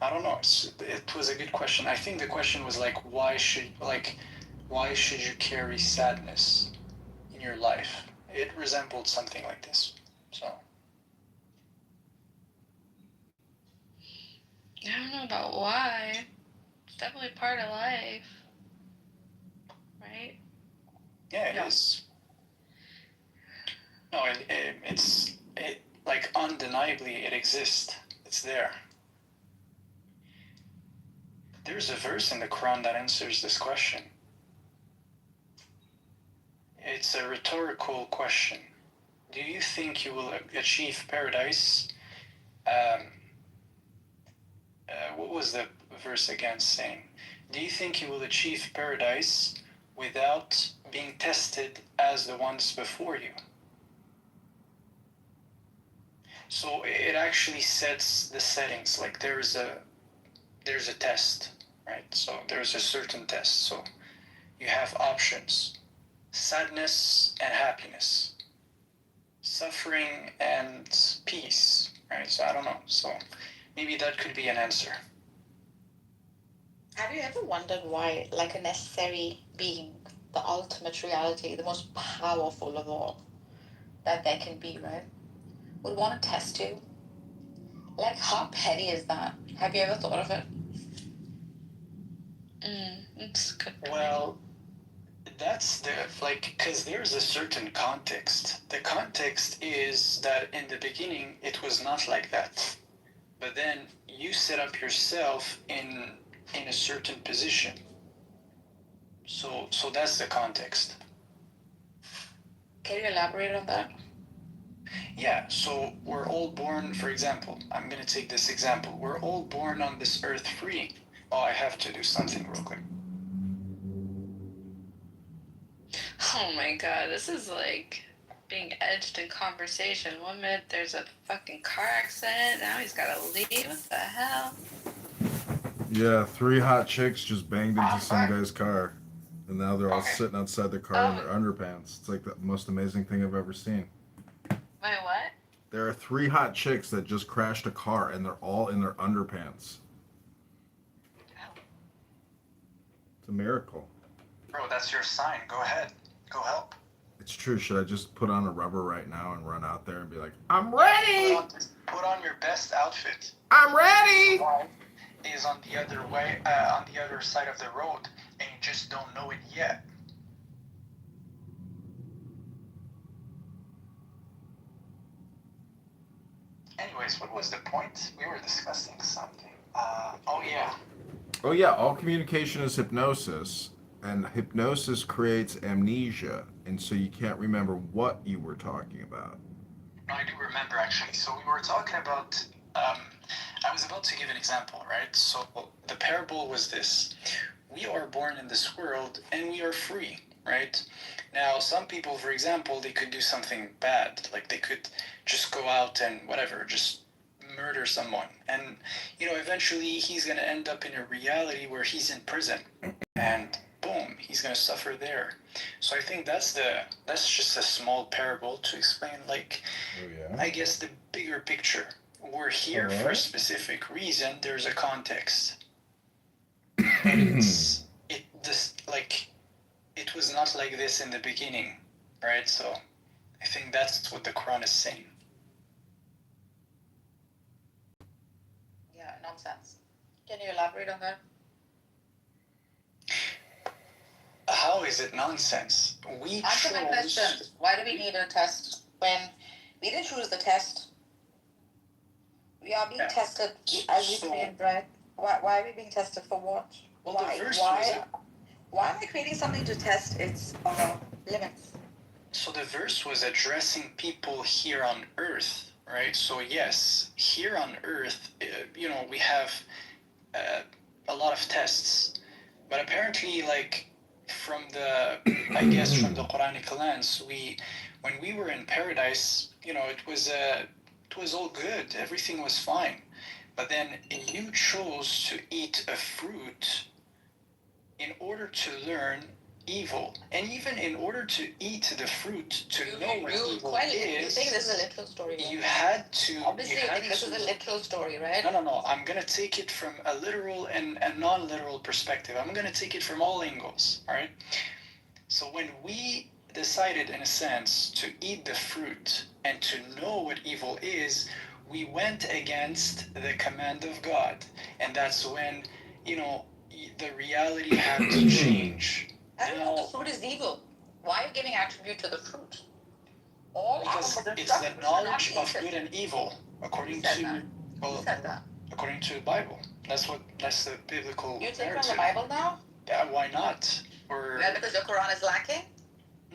I don't know. It was a good question. I think the question was like, why should you carry sadness in your life? It resembled something like this. So. I don't know about why. It's definitely part of life. Right? Yeah, it is. No, it's like undeniably it exists. It's there. There's a verse in the Quran that answers this question. It's a rhetorical question. Do you think you will achieve paradise? What was the verse again saying? Do you think you will achieve paradise without being tested as the ones before you? So it actually sets the settings. Like there's a test, right? So there's a certain test. So you have options: sadness and happiness, suffering and peace, right? So I don't know. So maybe that could be an answer. Have you ever wondered why, like a necessary being, the ultimate reality, the most powerful of all that there can be, right, would want to test you? Like, how petty is that? Have you ever thought of it? It's good. Well, that's because there's a certain context. The context is that in the beginning it was not like that, but then you set up yourself in a certain position. So that's the context. Can you elaborate on that? Yeah, so we're all born, for example, I'm gonna take this example. We're all born on this earth free. Oh, I have to do something real quick. Oh my god, this is like being edged in conversation. 1 minute there's a fucking car accident, now he's gotta leave. What the hell? Yeah, 3 hot chicks just banged into some guy's car, and now they're all sitting outside their car in their underpants. It's like the most amazing thing I've ever seen. Wait, what? There are 3 hot chicks that just crashed a car, and they're all in their underpants. It's a miracle. Bro, that's your sign. Go ahead. Go help. It's true. Should I just put on a rubber right now and run out there and be like, I'm ready? Put on your best outfit. I'm ready! Is on the other way, on the other side of the road, and you just don't know it yet. Anyways, what was the point? We were discussing something. Oh yeah. Oh, yeah. All communication is hypnosis, and hypnosis creates amnesia, and so you can't remember what you were talking about. No, I do remember actually. So we were talking about. I was about to give an example, right? So the parable was this: we are born in this world, and we are free, right? Now, some people, for example, they could do something bad, like they could just go out and whatever, just murder someone, and eventually he's gonna end up in a reality where he's in prison, and boom, he's gonna suffer there. So I think that's just a small parable to explain, like, I guess the bigger picture. We're here for a specific reason. There's a context. It was not like this in the beginning, right? So I think that's what the Quran is saying. Yeah, nonsense. Can you elaborate on that? How is it nonsense? Answer my question. Why do we need a test when we didn't choose the test? We are being tested as we create bread. Why are we being tested for what? Well, Why am I creating something to test its limits? So the verse was addressing people here on earth, right? So yes, here on earth, we have a lot of tests, but apparently, like, from the Quranic lens, when we were in paradise, it was all good, everything was fine, but then you chose to eat a fruit in order to learn evil, and even in order to eat the fruit to know what evil is. You think this is a literal story? Right? You had to. Obviously, you think this is a literal story, right? No. I'm gonna take it from a literal and a non-literal perspective. I'm gonna take it from all angles. All right. So when we decided, in a sense, to eat the fruit and to know what evil is, we went against the command of God, and that's when the reality had to change. I don't know if the fruit is evil. Why are you giving attribute to the fruit? All Because animals, it's the instructions to not knowledge of eat good it. and evil, according Who said to that? well, Who said that? according to the Bible. That's the biblical You take narrative. from the Bible now? Yeah, why not? Or Yeah, because your Quran is lacking?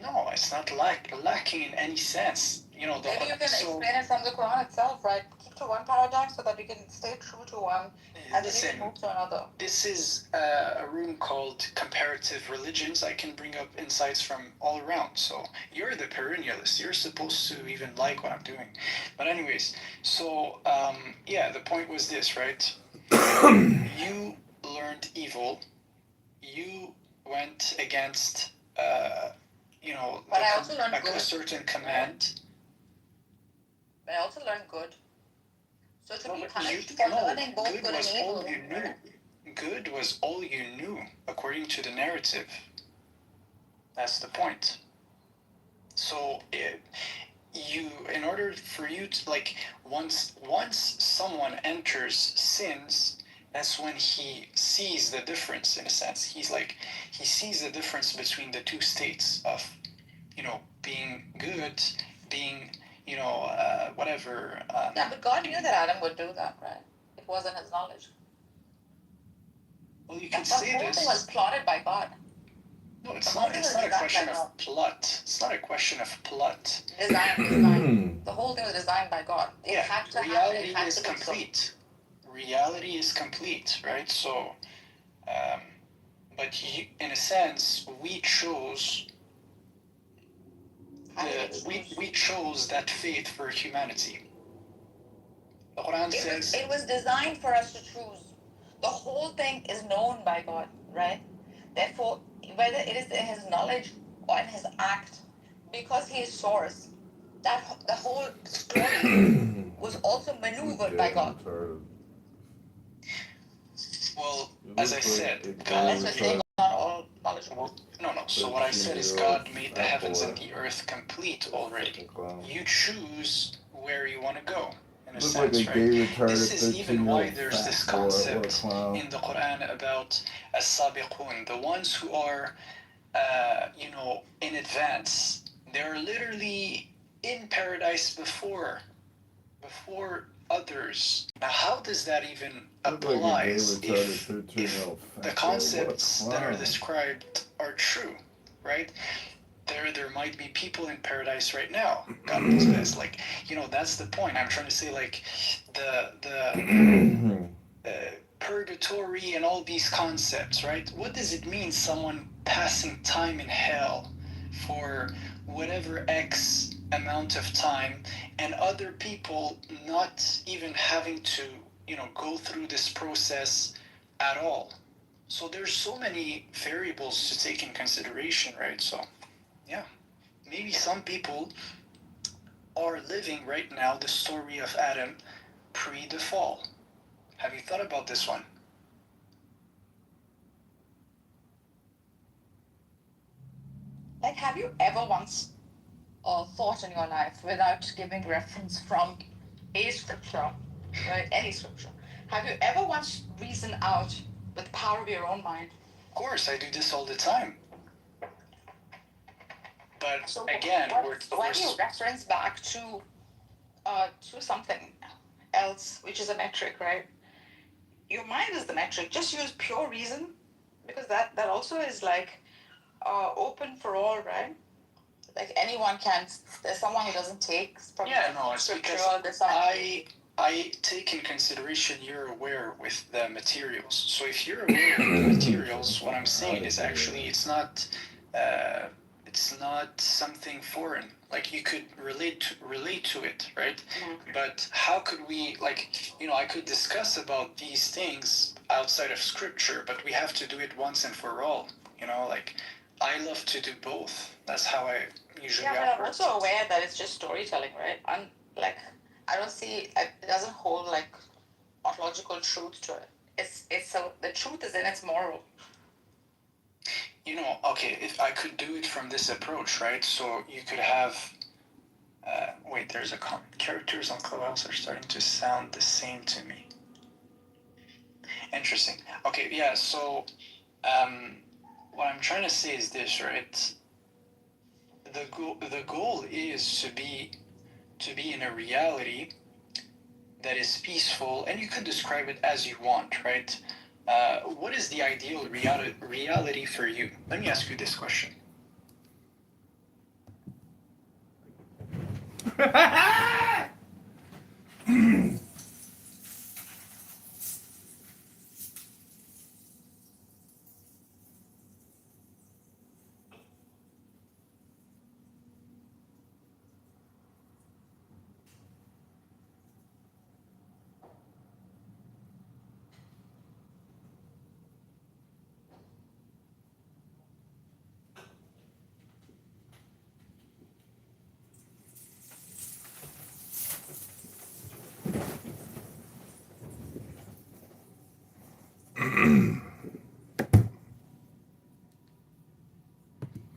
no, it's not lacking in any sense. You know, Maybe you can explain it from the Quran itself, right? Keep to one paradigm so that we can stay true to one and then we can move to another. This is a room called Comparative Religions. I can bring up insights from all around. So you're the perennialist. You're supposed to even like what I'm doing. But anyways, so yeah, the point was this, right? You learned evil. You went against, But I also learned good. a certain command. But I also learned good. So to be But punished for learning both good good was and evil. all you knew. Good was all you knew, according to the narrative. That's the point. So in order for you to once someone enters sins, that's when he sees the difference. In a sense, he sees the difference between the two states of, being good, being, whatever. Yeah, but God knew that Adam would do that, right? It wasn't his knowledge. Well, you can The say whole this. thing was plotted by God. No, it's not a question of plot. It's not a question of plot. Design. The whole thing was designed by God. It had to happen. It had Is to be complete. so. Reality is complete, right? So, but in a sense, we chose we chose that faith for humanity. The Quran says it was designed for us to choose. The whole thing is known by God, right? Therefore, whether it is in his knowledge or in his act, because he is source, the whole story was also maneuvered by God. Well, as I said, God. Let's just say God not all knowledgeable. No. So what I said is God made the heavens and the earth complete already. You choose where you want to go. In a sense, right? This is even why there's this concept in the Quran about as-sabiqun, the ones who are, in advance. They're literally in paradise before others. Now, how does that even apply if the concepts that are described are true, right? There might be people in paradise right now. God knows best. That's the point. I'm trying to say, the purgatory and all these concepts, right? What does it mean, someone passing time in hell for whatever X amount of time, and other people not even having to, go through this process at all? So there's so many variables to take in consideration, right? So, yeah, maybe some people are living right now the story of Adam pre the fall. Have you thought about this one? Like, have you ever once thought in your life without giving reference from a scripture, right? Any scripture. Have you ever once reasoned out with the power of your own mind? Of course, I do this all the time. But so again, when you reference back to something else, which is a metric, right? Your mind is the metric. Just use pure reason, because that also is open for all, right? Like anyone can. There's someone who doesn't take from it's scripture. because I take in consideration you're aware with the materials. So if you're aware with the materials, what I'm saying is actually it's not something foreign. Like you could relate to it, right? Mm-hmm. But how could we I could discuss about these things outside of scripture, but we have to do it once and for all. I love to do both. That's how I usually operate. But I'm also aware that it's just storytelling, right? I don't see it doesn't hold ontological truth to it. The truth is in its moral. Okay, if I could do it from this approach, right? So you could have. Wait, there's a characters on Clubhouse are starting to sound the same to me. Interesting. Okay, yeah. So, what I'm trying to say is this, right? the goal is to be in a reality that is peaceful, and you can describe it as you want, right? What is the ideal reality for you? Let me ask you this question.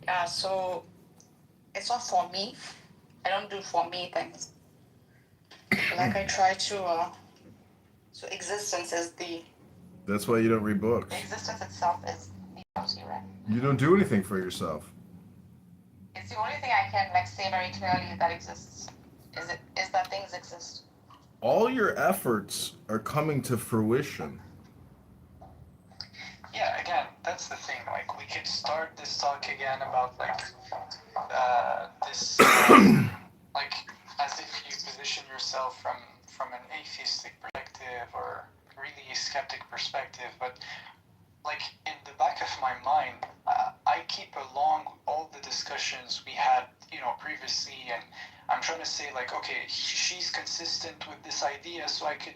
Yeah, so it's not for me. I don't do for me things. Like I try to. So existence is the. That's why you don't read books. Existence itself is the beauty, right? You don't do anything for yourself. It's the only thing I can like say very clearly that exists. Is that things exist. All your efforts are coming to fruition. Yeah, again, that's the thing. Like, we could start this talk again about like this, like, as if you position yourself from an atheistic perspective or really skeptic perspective, but like in the back of my mind, I keep along all the discussions we had, previously, and I'm trying to say like, okay, she's consistent with this idea, so I could,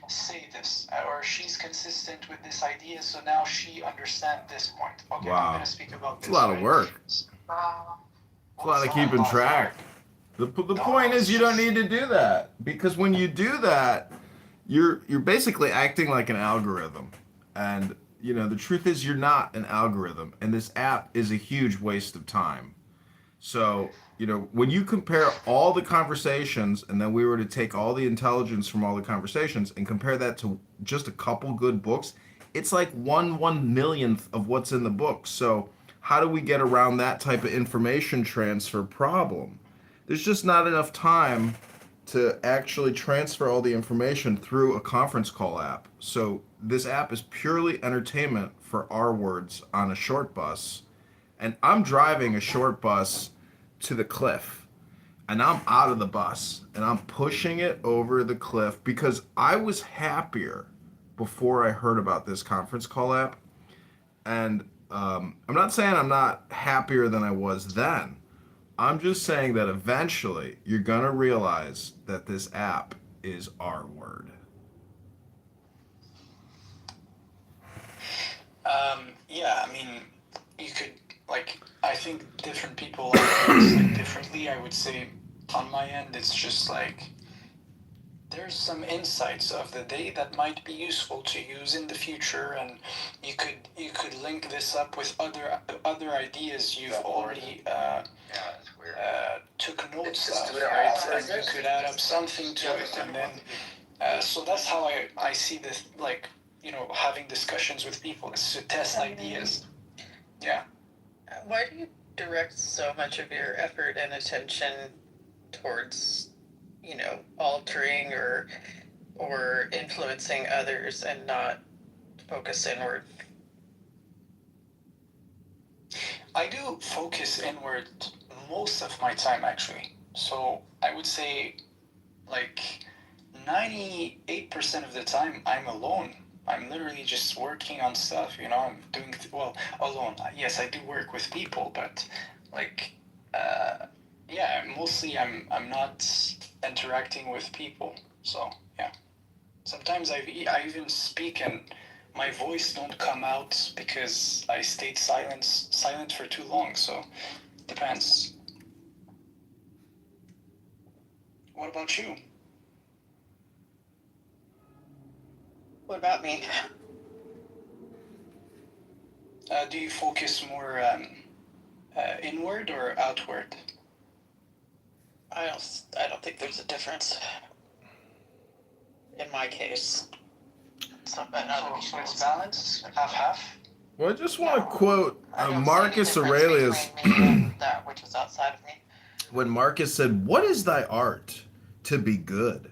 say this, or she's consistent with this idea, so now she understands this point. Okay, Wow. I'm gonna speak about this. It's a lot of work. It's a lot of keeping track. The point is you don't need to do that, because when you do that, you're basically acting like an algorithm, and the truth is you're not an algorithm, and this app is a huge waste of time. So, when you compare all the conversations, and then we were to take all the intelligence from all the conversations and compare that to just a couple good books, it's like 1/1,000,000th of what's in the book. So how do we get around that type of information transfer problem? There's just not enough time to actually transfer all the information through a conference call app. So this app is purely entertainment for our words on a short bus. And I'm driving a short bus to the cliff, and I'm out of the bus, and I'm pushing it over the cliff because I was happier before I heard about this conference call app. And I'm not saying I'm not happier than I was then. I'm just saying that eventually you're going to realize that this app is our word. Yeah, I mean, you could, like, I think different people like differently. I would say on my end, it's just like there's some insights of the day that might be useful to use in the future, and you could link this up with other ideas you've already took notes of, right? And you could add up something to it, and then so that's how I see this, like, having discussions with people is to test ideas. Yeah. Why do you direct so much of your effort and attention towards, altering or influencing others and not focus inward? I do focus inward most of my time, actually. So I would say like 98% of the time I'm alone. I'm literally just working on stuff, I'm doing, alone. Yes, I do work with people, but like, yeah, mostly I'm not interacting with people. So, yeah. Sometimes I even speak and my voice don't come out because I stayed silent for too long, so depends. What about you? What about me? Do you focus more inward or outward? I don't think there's a difference in my case. So it's balanced, half-half? Well, I just want to quote Marcus Aurelius. That which was outside of me. When Marcus said, "What is thy art? To be good.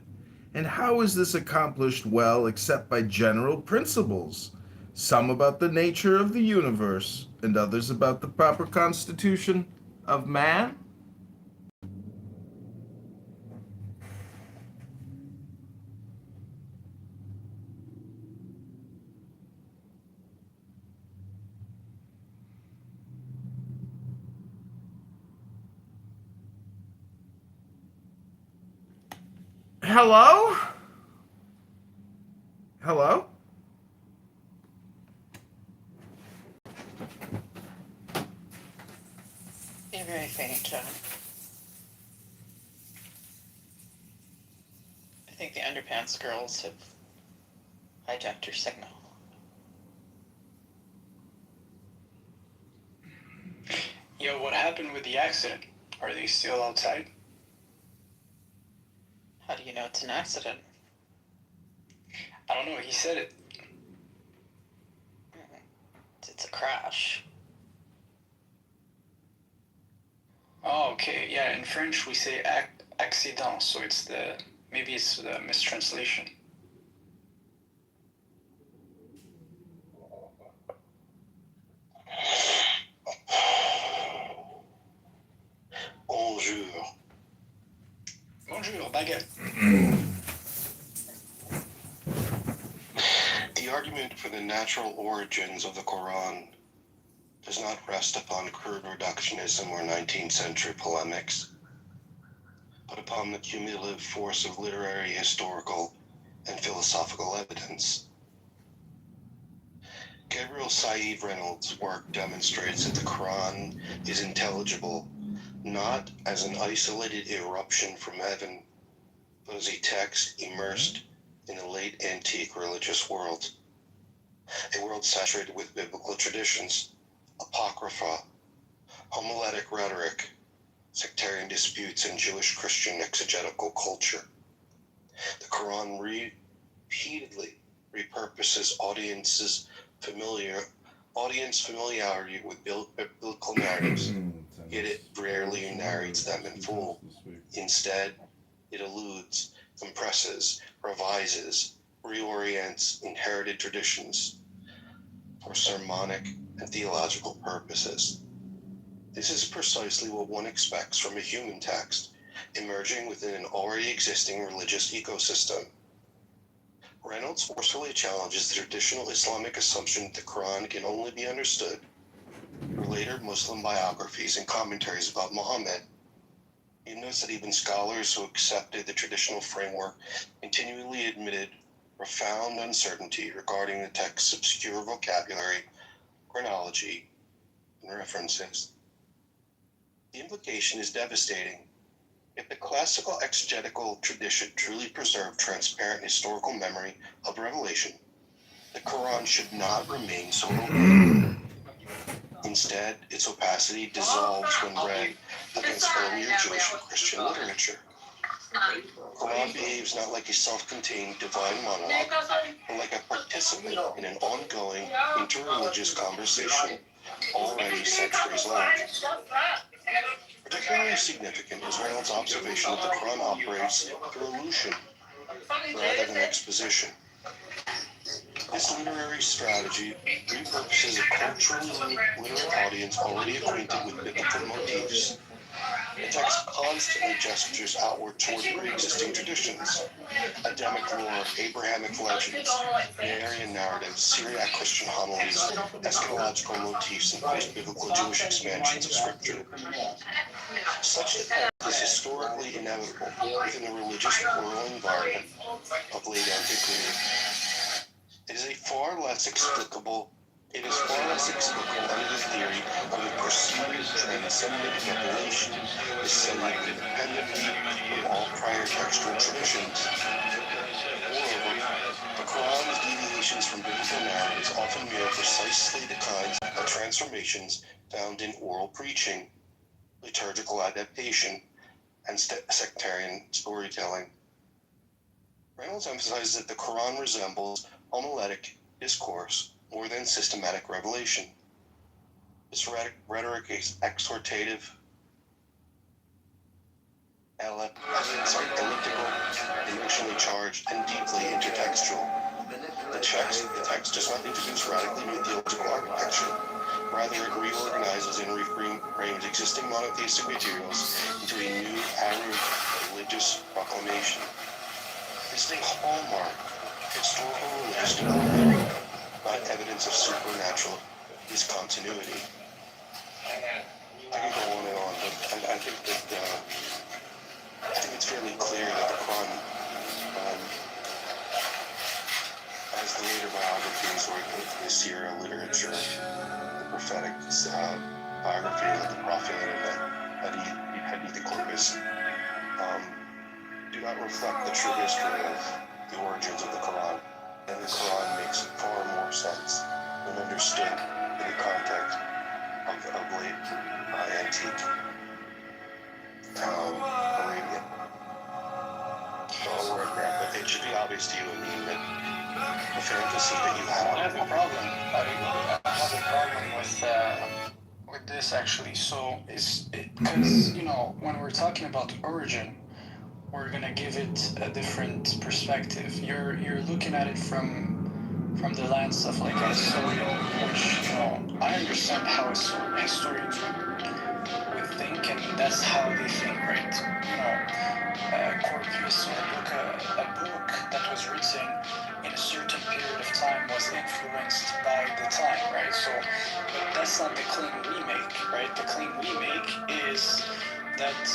And how is this accomplished well except by general principles? Some about the nature of the universe, and others about the proper constitution of man?" Hello? Hello? You're very faint, John. I think the underpants girls have hijacked your signal. Yo, what happened with the accident? Are they still outside? How do you know it's an accident? I don't know, he said it. It's a crash. Oh, okay. Yeah, in French we say accident, so maybe it's the mistranslation. Bonjour. Bonjour, baguette. The argument for the natural origins of the Quran does not rest upon crude reductionism or 19th century polemics, but upon the cumulative force of literary, historical, and philosophical evidence. Gabriel Said Reynolds' work demonstrates that the Quran is intelligible not as an isolated eruption from heaven, but as a text immersed in the late antique religious world, a world saturated with biblical traditions, apocrypha, homiletic rhetoric, sectarian disputes, and Jewish-Christian exegetical culture. The Quran repeatedly repurposes audience familiarity with biblical narratives, yet it rarely narrates them in full. Instead, it alludes, compresses, revises, reorients inherited traditions for sermonic and theological purposes. This is precisely what one expects from a human text, emerging within an already existing religious ecosystem. Reynolds forcefully challenges the traditional Islamic assumption that the Quran can only be understood through later Muslim biographies and commentaries about Muhammad. He notes that even scholars who accepted the traditional framework continually admitted profound uncertainty regarding the text's obscure vocabulary, chronology, and references. The implication is devastating. If the classical exegetical tradition truly preserved transparent historical memory of revelation, the Quran should not remain so opaque. Instead, its opacity dissolves when read against earlier Jewish and Christian literature. The Quran behaves not like a self-contained divine monologue, but like a participant in an ongoing interreligious conversation already centuries old. Particularly significant is Reynolds' observation that the Quran operates through allusion rather than exposition. This literary strategy repurposes a culturally literate audience already acquainted with biblical motifs. The text constantly gestures outward toward pre-existing traditions, Adamic lore, Abrahamic legends, Marian narratives, Syriac Christian homilies, eschatological motifs, and post-biblical Jewish expansions of Scripture. Such defense is historically inevitable within the religious oral environment of late antiquity. It is far less explicable under the theory of a perceived transcendent revelation descending independently from all prior textual traditions. Moreover, the Quran's deviations from biblical narratives often mirror precisely the kinds of transformations found in oral preaching, liturgical adaptation, and sectarian storytelling. Reynolds emphasizes that the Quran resembles homiletic discourse more than systematic revelation. This rhetoric is exhortative, Elements are elliptical, emotionally charged, and deeply intertextual. The text does not introduce radically new theological architecture. Rather, it reorganizes and reframes existing monotheistic materials into a new Arab religious proclamation. This is a hallmark of historical religious development, not evidence of supernatural discontinuity. I could go on and on, but I think it's fairly clear that the Quran, as the later biographies or the Sierra literature, the prophetic biography of the Prophet and the Hadith corpus, do not reflect the true history of the origins of the Quran. And the Quran makes far more sense when understood in the context of late antique Arabia. I'll work there, but it should be obvious to you, Amin, that the fantasy that you have. I have a problem. I have a problem with this actually. So it's because when we're talking about origin, we're gonna give it a different perspective. You're looking at it from the lens of like a historian, which I understand how a historian would think, and that's how they think, right? A corpus or a book that was written in a certain period of time was influenced by the time, right? So that's not the claim we make, right? The claim we make is that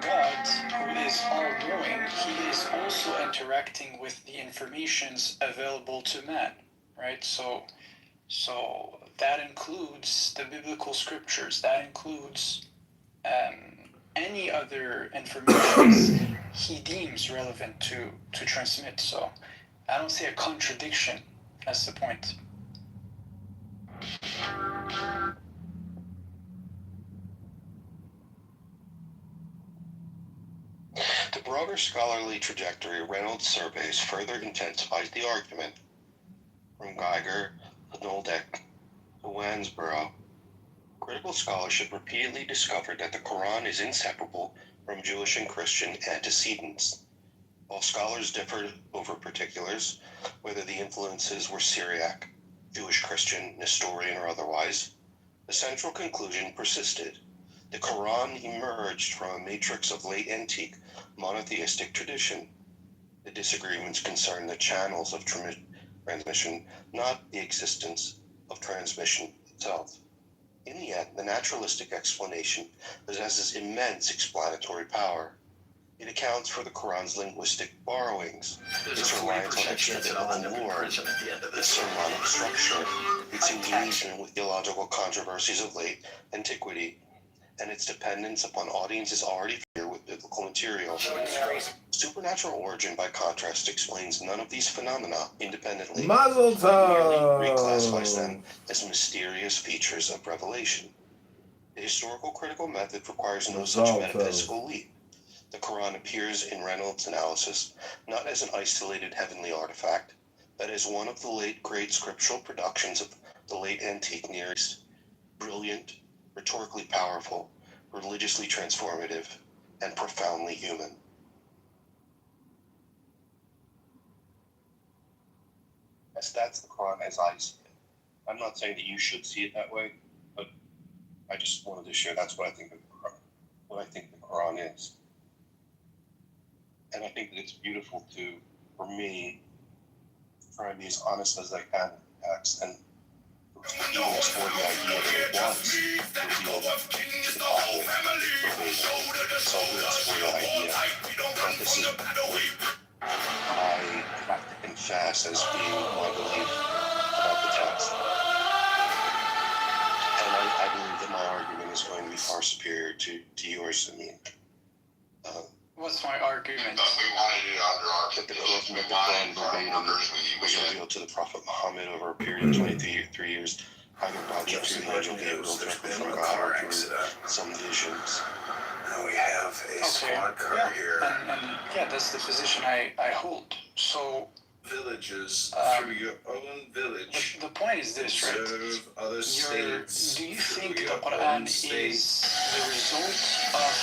God, who is all-knowing, he is also interacting with the informations available to man, right? So that includes the biblical scriptures, that includes any other information he deems relevant to transmit. So I don't see a contradiction. That's the point. The broader scholarly trajectory Reynolds surveys further intensifies the argument. From Geiger to Noldeck to Wansborough, critical scholarship repeatedly discovered that the Quran is inseparable from Jewish and Christian antecedents. While scholars differed over particulars, whether the influences were Syriac, Jewish, Christian, Nestorian, or otherwise, the central conclusion persisted. The Quran emerged from a matrix of late antique monotheistic tradition. The disagreements concern the channels of transmission, not the existence of transmission itself. In the end, the naturalistic explanation possesses immense explanatory power. It accounts for the Quran's linguistic borrowings, its reliance on extra-biblical lore, its sermonic structure, its engagement with theological controversies of late antiquity, and its dependence upon audiences already familiar with biblical material. Supernatural origin, by contrast, explains none of these phenomena independently. Mazel tov! Merely reclassifies them as mysterious features of revelation. The historical critical method requires no such metaphysical leap. The Quran appears in Reynolds' analysis not as an isolated heavenly artifact, but as one of the late great scriptural productions of the late antique Near East, brilliant, rhetorically powerful, religiously transformative, and profoundly human. That's the Quran as I see it. I'm not saying that you should see it that way, but I just wanted to share that's what I think of the Quran, what I think the Quran is. And I think that it's beautiful to, for me, try and be as honest as I can with the text and even explore the idea that it was revealed to the Bible verbatim. So we'll explore the idea that this is what I have to confess as being my belief about the text. And I believe that my argument is going to be far superior to yours, Amin. What's my argument? That the Quran verbatim was revealed to the Prophet Muhammad over a period of 23 years, either by the through the angel Gabriel directly from God or through some visions. Now we have a squad car here. And yeah, that's the position I hold. So villages through your own village. The point is this, right? Serve other states. Do you think the Quran is the result of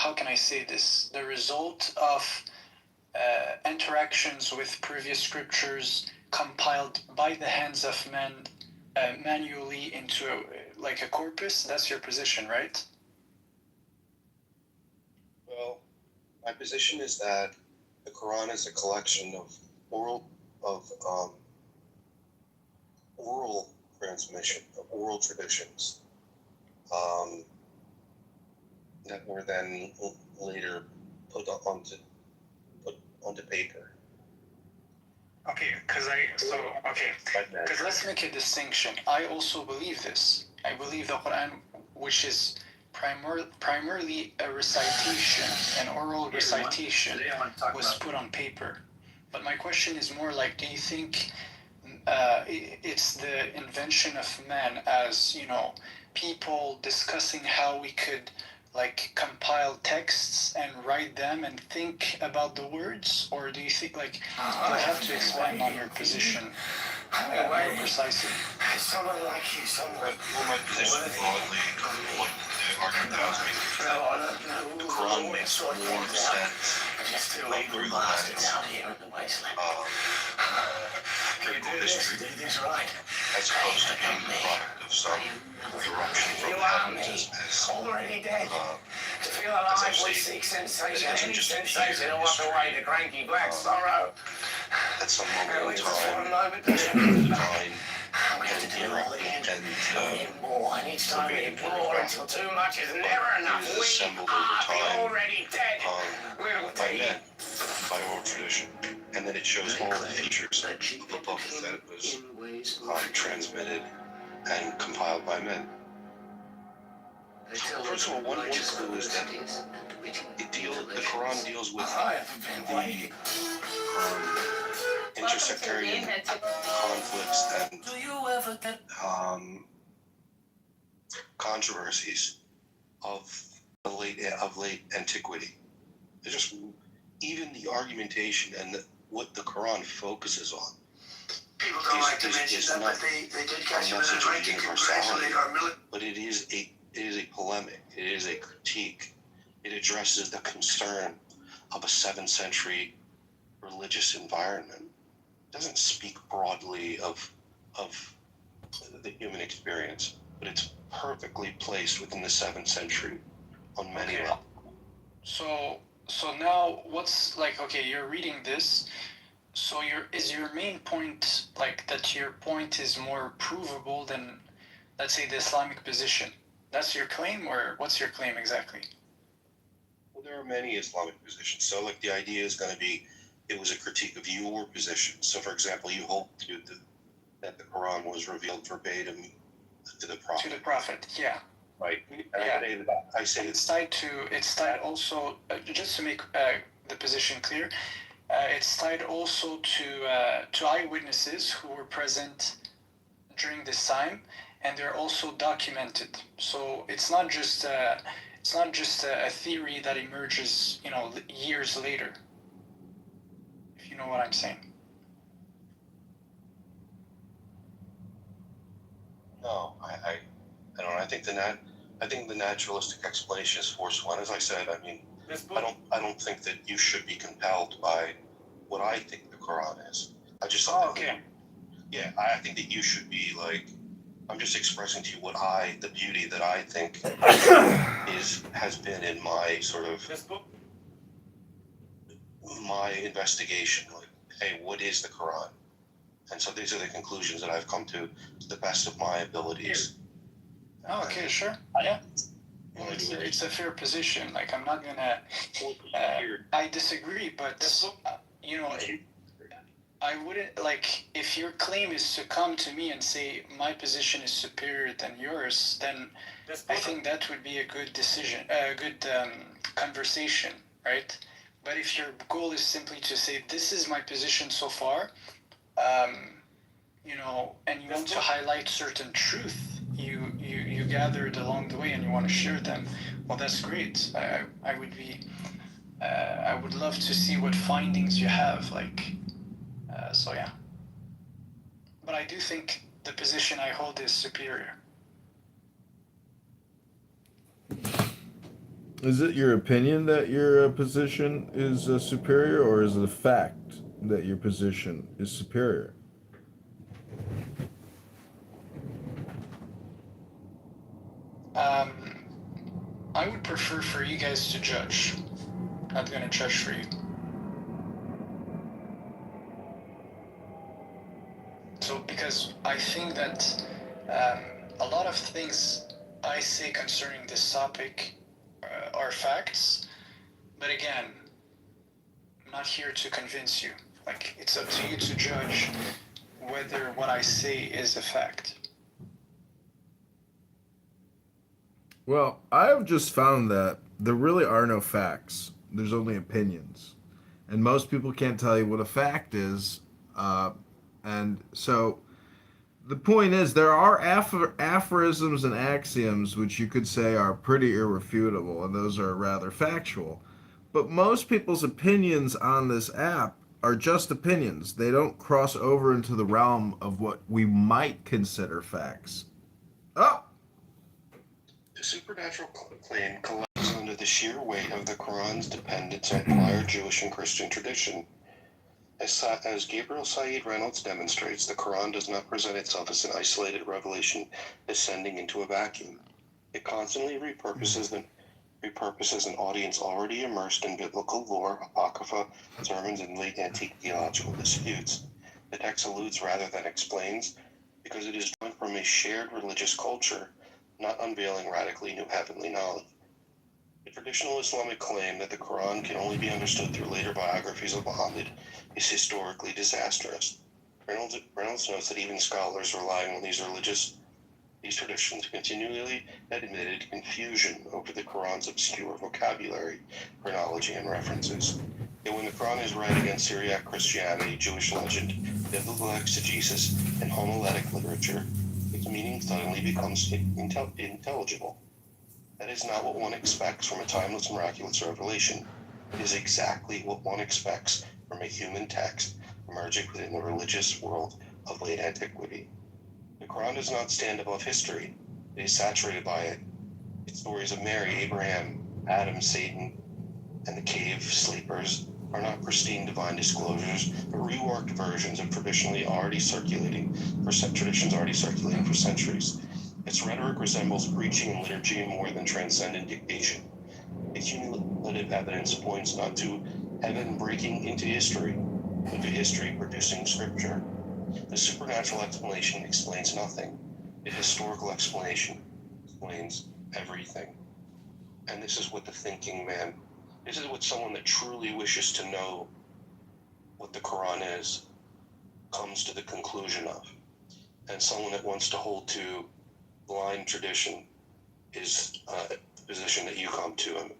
how can I say this? The result of interactions with previous scriptures compiled by the hands of men manually into like a corpus. That's your position, right? Well, my position is that the Quran is a collection of oral transmission, of oral traditions, that were then later put onto paper. Okay, because let's make a distinction. I also believe this. I believe the Quran, which is primarily a recitation, an oral recitation, was put on paper. But my question is more like, do you think it's the invention of man as, people discussing how we could like compile texts and write them and think about the words, or do you think like you have to expand on your position more precisely? Someone like you, someone. Well, my position broadly, what the argument that I was making, the Quran makes more sense through the lens critical history, as opposed to being the product of some corruption from the heavens Already dead. To feel alive with seek sensation, any sensation will wash away the cranky black sorrow. at some moment in time, divine and inherent and More, and each time we implore until too much is never enough. is assembled over time by oral tradition, and then it shows all the features of the book that it was transmitted and compiled by men. First of all, one clue is that the Quran deals with the intersectarian conflicts and controversies of late antiquity. It's just even the argumentation and what the Quran focuses on. People don't like to mention that, but they did catch him in a drinking congratulate our military. But it is a polemic. It is a critique. It addresses the concern of a 7th century religious environment. It doesn't speak broadly of the human experience, but it's perfectly placed within the 7th century on many levels. So now what's like, okay, you're reading this, so is your main point like that your point is more provable than, let's say, the Islamic position? That's your claim, or what's your claim exactly? Well, there are many Islamic positions. So like the idea is going to be, it was a critique of your position. So for example, you hold that the Quran was revealed verbatim to the Prophet. To the Prophet, yeah. Right. Yeah. I say it's tied also, just to make the position clear, it's tied also to eyewitnesses who were present during this time, and they're also documented. So it's not just a theory that emerges, years later. If you know what I'm saying. No, I don't know. I think the naturalistic explanation is forced one. As I said, I mean, I don't think that you should be compelled by what I think the Quran is. I just I think that you should be like, I'm just expressing to you the beauty that I think has been in my sort of my investigation. Like, hey, what is the Quran? And so these are the conclusions that I've come to the best of my abilities. Oh, okay, sure. Yeah. It's a fair position. Like, I'm not gonna. I disagree, but I wouldn't like if your claim is to come to me and say my position is superior than yours. Then I think that would be a good decision, a good conversation, right? But if your goal is simply to say this is my position so far, and you want to highlight certain truth you gathered along the way and you want to share them, well, that's great. I would love to see what findings you have, like, so yeah. But I do think the position I hold is superior. Is it your opinion that your position is superior, or is it a fact that your position is superior? I would prefer for you guys to judge. I'm not gonna judge for you. So, because I think that a lot of things I say concerning this topic are facts, but again, I'm not here to convince you. Like, it's up to you to judge whether what I say is a fact. Well, I have just found that there really are no facts. There's only opinions. And most people can't tell you what a fact is. And so the point is, there are aphorisms and axioms which you could say are pretty irrefutable, and those are rather factual. But most people's opinions on this app are just opinions. They don't cross over into the realm of what we might consider facts. Oh! The supernatural claim collapses under the sheer weight of the Quran's dependence on prior Jewish and Christian tradition. As Gabriel Said Reynolds demonstrates, the Quran does not present itself as an isolated revelation descending into a vacuum. It constantly repurposes an audience already immersed in biblical lore, apocrypha, sermons, and late antique theological disputes. The text alludes rather than explains, because it is drawn from a shared religious culture, not unveiling radically new heavenly knowledge. The traditional Islamic claim that the Quran can only be understood through later biographies of Muhammad is historically disastrous. Reynolds notes that even scholars relying on these traditions continually admitted confusion over the Quran's obscure vocabulary, chronology, and references. Yet when the Quran is read against Syriac Christianity, Jewish legend, biblical exegesis, and homiletic literature, its meaning suddenly becomes intelligible. That is not what one expects from a timeless, miraculous revelation. It is exactly what one expects from a human text emerging within the religious world of late antiquity. The Quran does not stand above history. It is saturated by it. Its stories of Mary, Abraham, Adam, Satan, and the cave sleepers are not pristine divine disclosures, but reworked versions of traditions already circulating for centuries. Its rhetoric resembles preaching and liturgy more than transcendent dictation. Its cumulative evidence points not to heaven breaking into history, but to history producing scripture. The supernatural explanation explains nothing. The historical explanation explains everything. And this is what the thinking man, this is what someone that truly wishes to know what the Quran is, comes to the conclusion of. And someone that wants to hold to blind tradition is the position that you come to,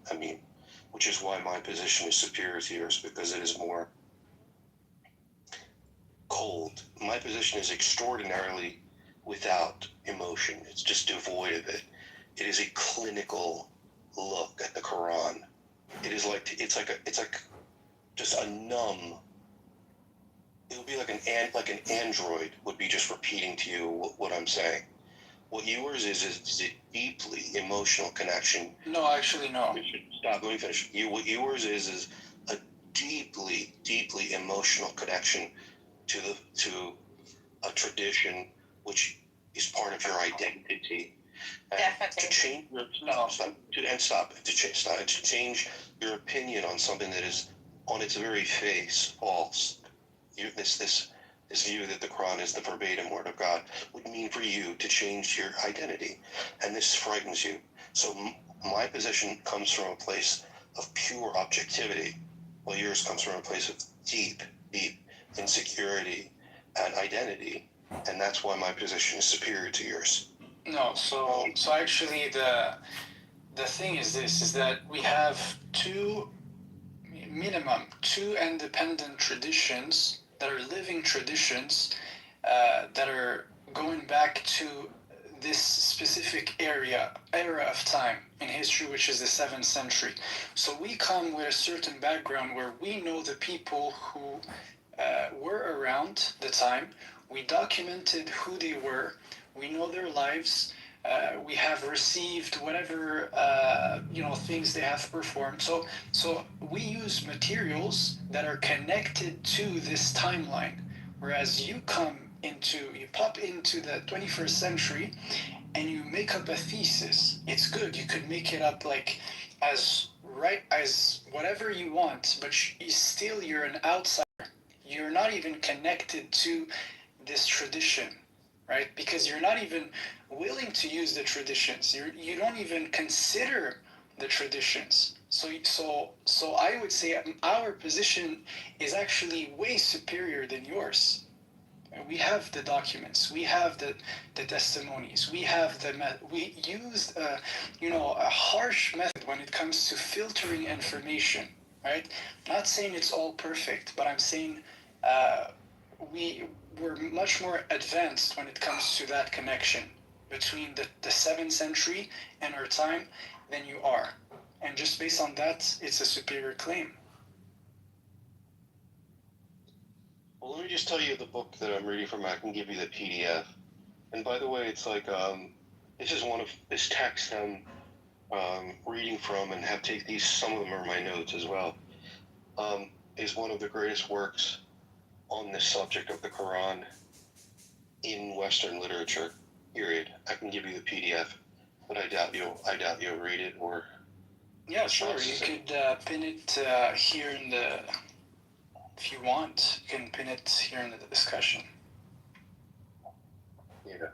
which is why my position is superior to yours, because it is more cold. My position is extraordinarily without emotion. It's just devoid of it. It is a clinical look at the Quran. It's like just a numb. It would be like an android would be just repeating to you what I'm saying. What yours is a deeply emotional connection. No, actually, no. Stop. Let me finish. What yours is a deeply, deeply emotional connection to a tradition which is part of your identity. Definitely. To change to change your opinion on something that is on its very face false. This view that the Quran is the verbatim word of God would mean for you to change your identity, and this frightens you. So my position comes from a place of pure objectivity, while yours comes from a place of deep, deep insecurity and identity, and that's why my position is superior to yours. No, so actually the thing is this, is that we have minimum two independent traditions that are living traditions that are going back to this specific era of time in history, which is the 7th century. So we come with a certain background where we know the people who were around the time. We documented who they were. We know their lives. we have received whatever things they have performed. So we use materials that are connected to this timeline. Whereas you pop into the 21st century, and you make up a thesis. It's good. You could make it up like as right as whatever you want, but you're an outsider. You're not even connected to this tradition, right? Because you're not even willing to use the traditions. You don't even consider the traditions. So I would say our position is actually way superior than yours. We have the documents, we have the testimonies, we used a harsh method when it comes to filtering information, right? Not saying it's all perfect, but I'm saying we're much more advanced when it comes to that connection between the 7th century and our time than you are. And just based on that, it's a superior claim. Well, let me just tell you the book that I'm reading from. I can give you the PDF. And by the way, it's like this is one of this text I'm reading from, and have take these. Some of them are my notes as well. Is one of the greatest works on this subject of the Quran in Western literature. Period. I can give you the PDF, but I doubt you'll read it or. Yeah, sure. You could pin it here in the. If you want, you can pin it here in the discussion. Yeah.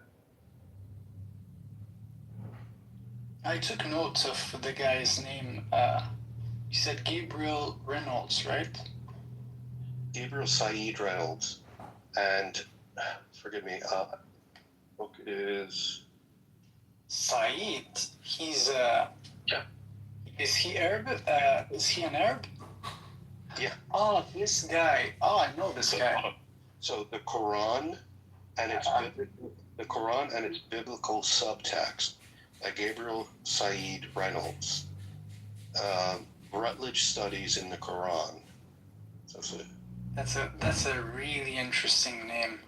I took notes of the guy's name. You said Gabriel Reynolds, right? Gabriel Said Reynolds, and forgive me. Book is Said. He's Is he Arab? Is he an Arab? Yeah. Oh, this guy. Oh, I know this guy. So the Quran and its biblical subtext by Gabriel Said Reynolds. Rutledge Studies in the Quran. That's a really interesting name.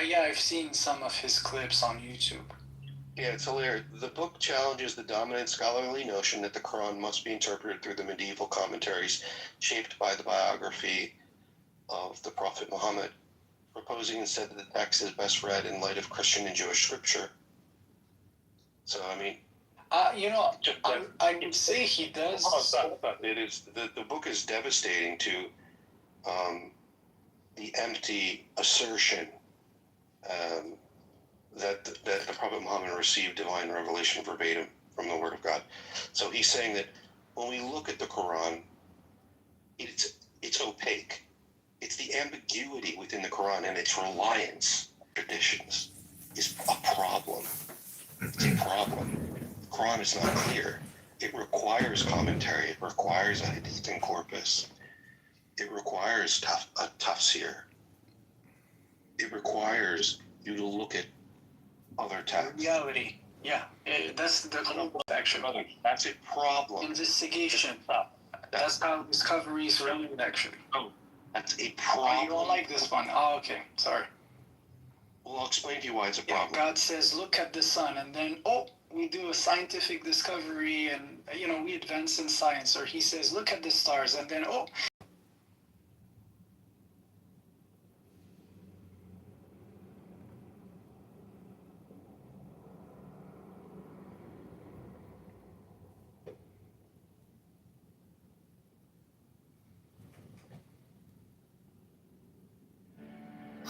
Yeah, I've seen some of his clips on YouTube. Yeah, it's hilarious. The book challenges the dominant scholarly notion that the Quran must be interpreted through the medieval commentaries shaped by the biography of the Prophet Muhammad, proposing instead that the text is best read in light of Christian and Jewish scripture. So, I mean... I would say he does... It is, the book is devastating to the empty assertion that the Prophet Muhammad received divine revelation verbatim from the Word of God. So he's saying that when we look at the Quran, it's opaque. It's the ambiguity within the Quran and its reliance on traditions is a problem. It's a problem. The Quran is not clear. It requires commentary. It requires a hadith and corpus. It requires a tafsir. It requires you to look at other texts. Reality. Yeah, that's the whole actually. That's a problem. Investigation. That's how discovery is related, actually. Oh, that's a problem. Oh, you don't like this one. Oh, okay. Sorry. Well, I'll explain to you why it's a problem. God says, look at the sun, and then, we do a scientific discovery, and, we advance in science. Or he says, look at the stars, and then,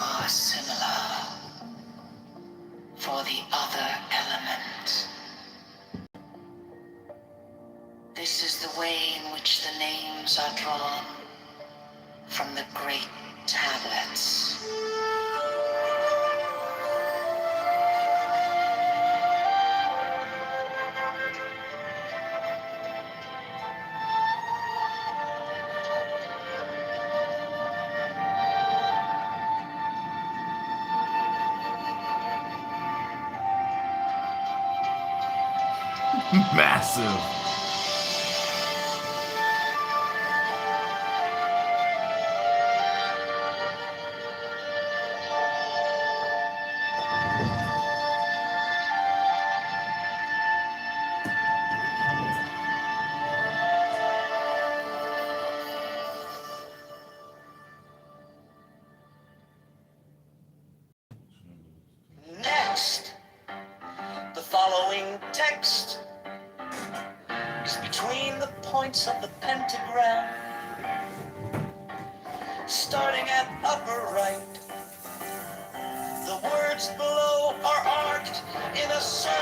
are similar for the other element. This is the way in which the names are drawn from the great tablets. Massive. base of the pentagram. Starting at upper right, the words below are arced in a circle.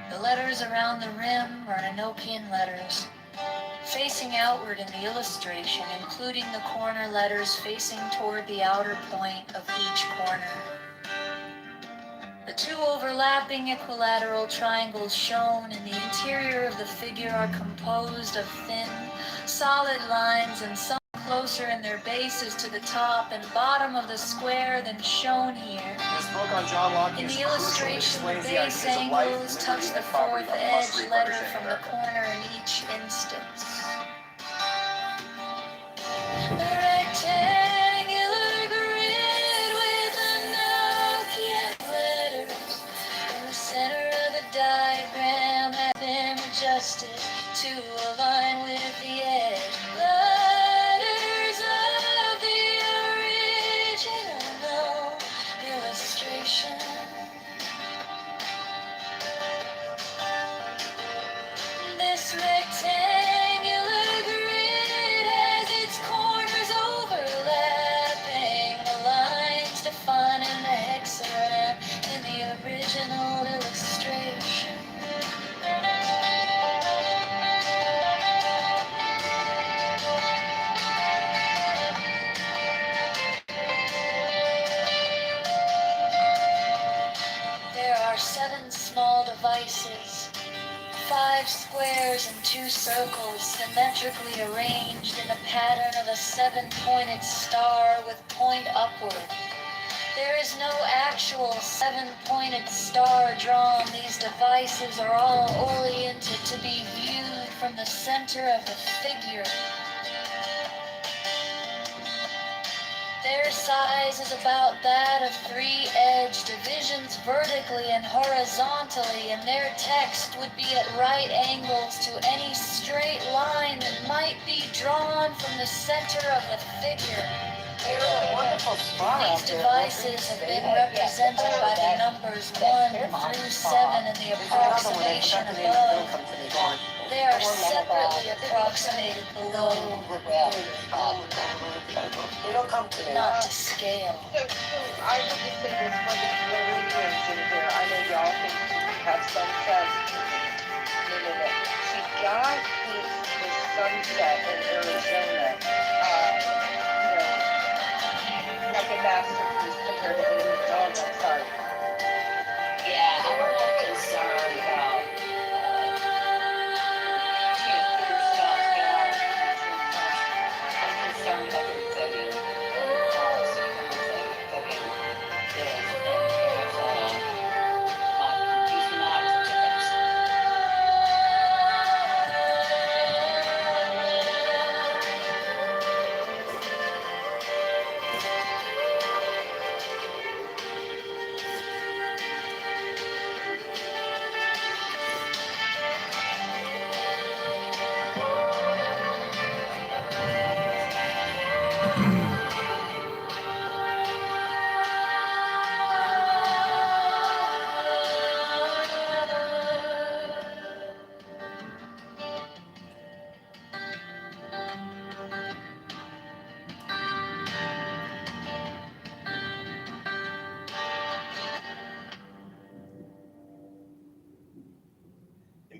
The letters around the rim are Enochian letters, facing outward in the illustration, including the corner letters facing toward the outer point of each corner. The two overlapping equilateral triangles shown in the interior of the figure are composed of thin, solid lines and some closer in their bases to the top and bottom of the square than shown here. This book on John Locke In is the crucial. It illustration, the explains the base ideas of life, angles touch liberty, the and property fourth of edge muscly letter understanding from the America. corner in each instance. The rectangular grid with Enochian letters in the center of the diagram have been adjusted to align with the edge. Letters of the original illustration. This rectangular grid has its corners overlapping the lines defining the hexagram in the original illustration. There are 7 small devices, 5 squares and 2 circles symmetrically arranged in a pattern of a 7-pointed star with point upward. There is no actual 7-pointed star drawn. These devices are all oriented to be viewed from the center of the figure. Their size is about that of 3-edge divisions vertically and horizontally, and their text would be at right angles to any straight line that might be drawn from the center of the figure. These devices have been represented by the numbers 1 through 7 in the approximation above. They are separately approximated below, not to scale. I would just say this for the Floridians in here. I know y'all think we have sunsets. No. See, God hates the sunset in Arizona. Like a masterpiece compared to any dog. I'm sorry. Yeah, I'm more concerned about cute stuff,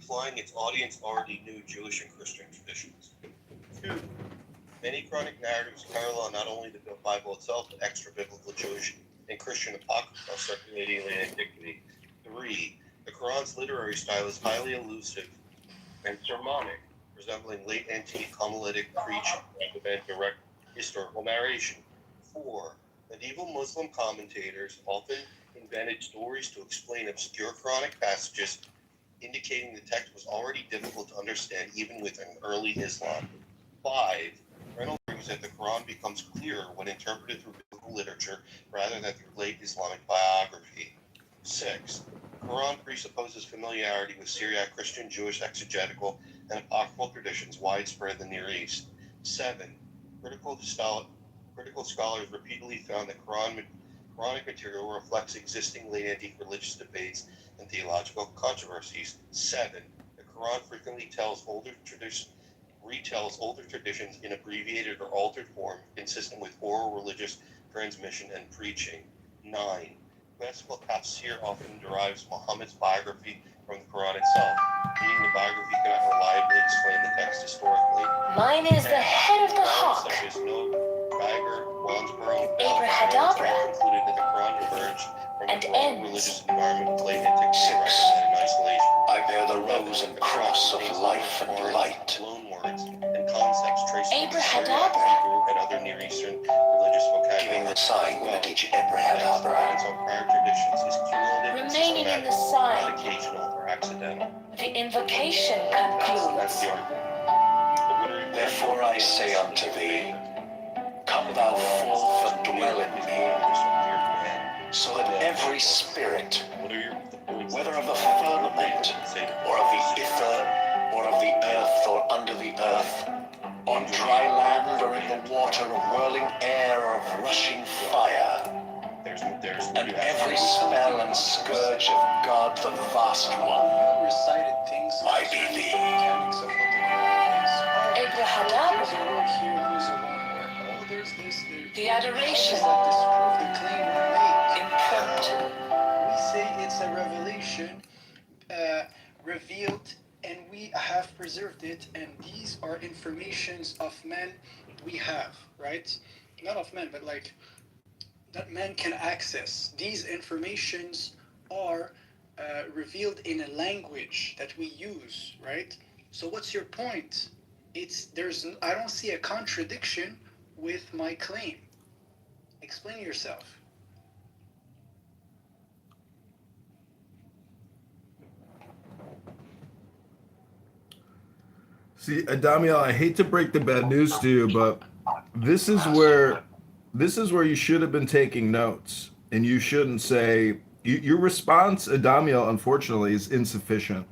implying its audience already knew Jewish and Christian traditions. 2. Many Quranic narratives parallel not only the Bible itself, but extra-biblical Jewish and Christian apocrypha circulating in antiquity. 3. The Quran's literary style is highly elusive and sermonic, resembling late antique homiletic preaching rather than direct historical narration. 4. Medieval Muslim commentators often invented stories to explain obscure Quranic passages, indicating the text was already difficult to understand even within early Islam. 5. Reynolds argues that the Quran becomes clearer when interpreted through biblical literature rather than through late Islamic biography. 6. The Quran presupposes familiarity with Syriac Christian, Jewish, exegetical, and apocryphal traditions widespread in the Near East. 7. Critical scholars repeatedly found that Quranic material reflects existing late antique religious debates and theological controversies. 7. The Quran frequently retells older traditions in abbreviated or altered form, consistent with oral religious transmission and preaching. 9. Classical tafsir often derives Muhammad's biography from the Quran itself, meaning the biography cannot reliably explain the text historically. Mine is the head of the hawk. Such as Geiger, Wansboro, Abrahadabra. concluded that the Quran emerged from And the oral ends. religious environment of late antiquity rather than in isolation. I bear the rose and cross of life and light. Loan words and concepts traced from Abrahadabra. Syriac, Hebrew, and other Near Eastern religious vocabulary. Giving the sign that each Reliance Abrahadabra. on prior traditions is cumulative and Remaining in the systematic, sign. not occasional or accidental. The invocation That's concludes. the argument. Therefore I say unto thee, come thou forth and dwell in me, so that every spirit, whether of the firmament, or of the ether, or of the earth, or under the earth, on dry land, or in the water, of whirling air, or of rushing fire, and every spell and scourge of God the Vast One, Recited things. I be thee. Mechanics of what the Quran is. Abrahadabra. Here's a word here, here's a one word. Oh, there's this. The adoration. How does that disprove the claim we make? Impromptu. We say it's a revelation revealed, and we have preserved it, and these are informations of men we have, right? Not of men, but like that man can access. These informations are revealed in a language that we use, right? So what's your point? I don't see a contradiction with my claim. Explain yourself. See, Adamiel, I hate to break the bad news to you, but this is where you should have been taking notes, and you shouldn't say your response, Adamiel, unfortunately, is insufficient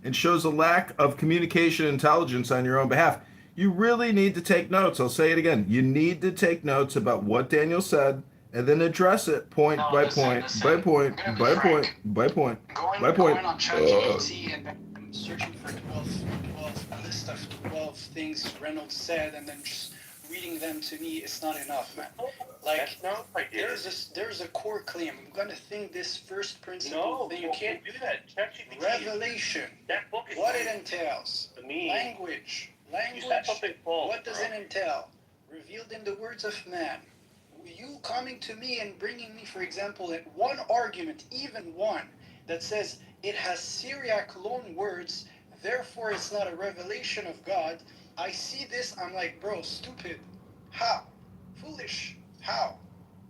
and shows a lack of communication intelligence on your own behalf. You really need to take notes. I'll say it again. You need to take notes about what Daniel said and then address it point by point by point by point by point by point. Going on ChatGPT and searching for 12, a list of 12 things Reynolds said, and then just reading them to me is not enough, man. Like, there's a core claim. I'm gonna think this first principle thing. You can't do that. ChatGPT. Revelation. That book is What it entails. Language. What does it entail? Revealed in the words of man. You coming to me and bringing me, for example, that one argument, even one, that says it has Syriac loan words, therefore it's not a revelation of God. I see this, I'm like, bro, stupid. How? Foolish. How?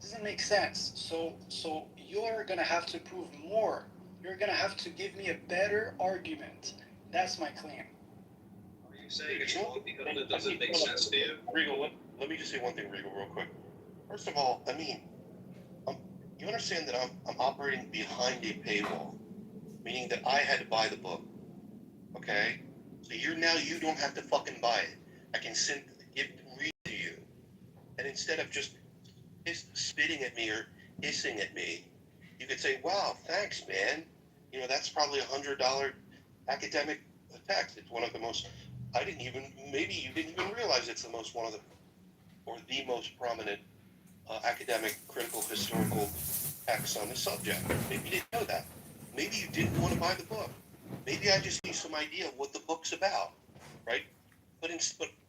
Doesn't make sense. So you're gonna have to prove more. You're gonna have to give me a better argument. That's my claim. Are you saying it's wrong because it doesn't make sense to you? Regal, let me just say one thing, Regal, real quick. First of all, I mean, you understand that I'm operating behind a paywall, meaning that I had to buy the book. Okay? So you don't have to fucking buy it. I can simply read to you. And instead of just spitting at me or hissing at me, you could say, wow, thanks, man. You know, that's probably $100 academic text. It's one of the most, maybe you didn't even realize it's the most prominent academic, critical, historical texts on the subject. Maybe you didn't know that. Maybe you didn't want to buy the book. Maybe I just need some idea of what the book's about, right? But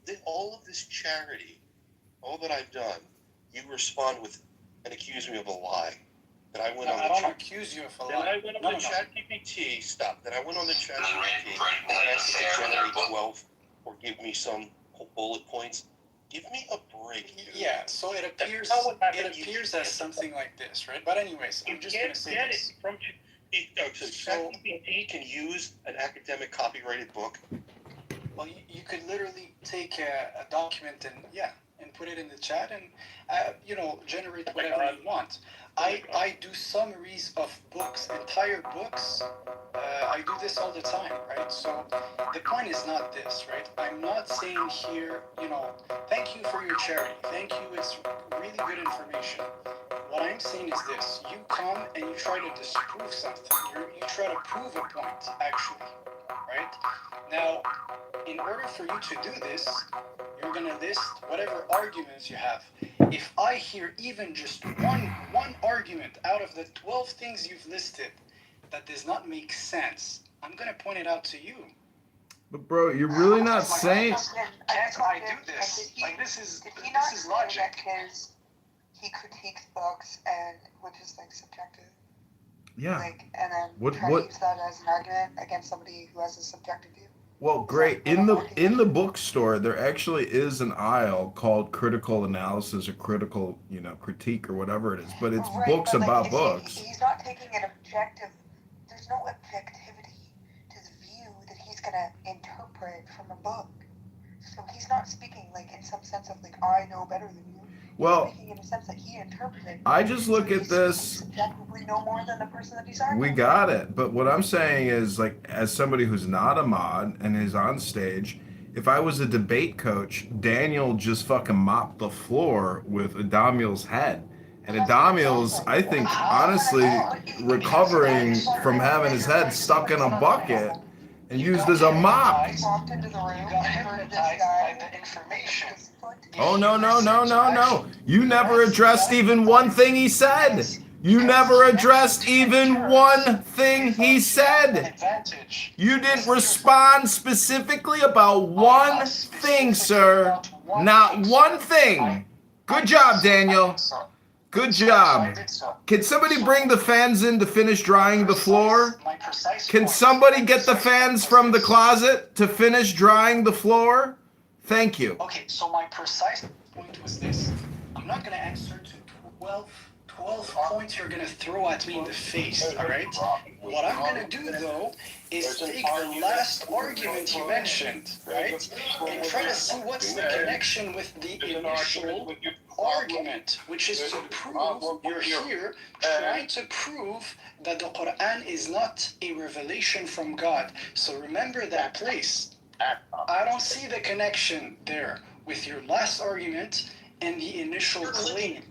then all of this charity, all that I've done, you respond with and accuse me of a lie. That I went on the I don't accuse you of a lie. Then I went on the chat GPT. Stop. Then I went on the chat GPT and asked it to generate 12 or give me some bullet points. Give me a break, dude. Yeah, so it appears as something like this, right? But anyways, I'm just gonna say this. So ChatGPT can use an academic copyrighted book. Well, you could literally take a document and put it in the chat and generate whatever you want. I do summaries of books, entire books. I do this all the time, right? So the point is not this, right? I'm not saying here, thank you for your charity. Thank you. It's really good information. What I'm saying is this: you come and you try to disprove something. You try to prove a point, actually, right? Now, in order for you to do this, you're going to list whatever arguments you have. If I hear even just one argument out of the 12 things you've listed that does not make sense, I'm going to point it out to you. But bro, you're really not saying. I do this. This is logic. He critiques books and which is like subjective. Yeah. And then try to use that as an argument against somebody who has a subjective view. Well, great. In the bookstore, there actually is an aisle called critical analysis or critical, critique or whatever it is. But it's books about books. He's not taking an objective. There's no objectivity to the view that he's gonna interpret from a book. So he's not speaking in some sense of I know better than you. Well, speaking in a sense that he interpreted. I just look at this. Subjectively no more than the person that he's arguing. We got it. But what I'm saying is, as somebody who's not a mod and is on stage, if I was a debate coach, Daniel just fucking mopped the floor with Adamiel's head. And Adamiel's, I think, honestly, recovering from having his head stuck in a bucket and used as a mop. Oh, no. You never addressed even one thing he said. You never addressed even one thing he said. You didn't respond specifically about one thing, sir. Not one thing. Good job, Daniel. Good job. Can somebody bring the fans in to finish drying the floor? Can somebody get the fans from the closet to finish drying the floor? Thank you. Okay, so my precise point was this. I'm not going to answer to 12 points you're going to throw at me in the face, all right? What I'm going to do, though, is take the last argument you mentioned, right? And try to see what's the connection with the initial argument, which is to prove you're here trying to prove that the Quran is not a revelation from God. So remember that place. I don't see the connection there with your last argument and the initial claim.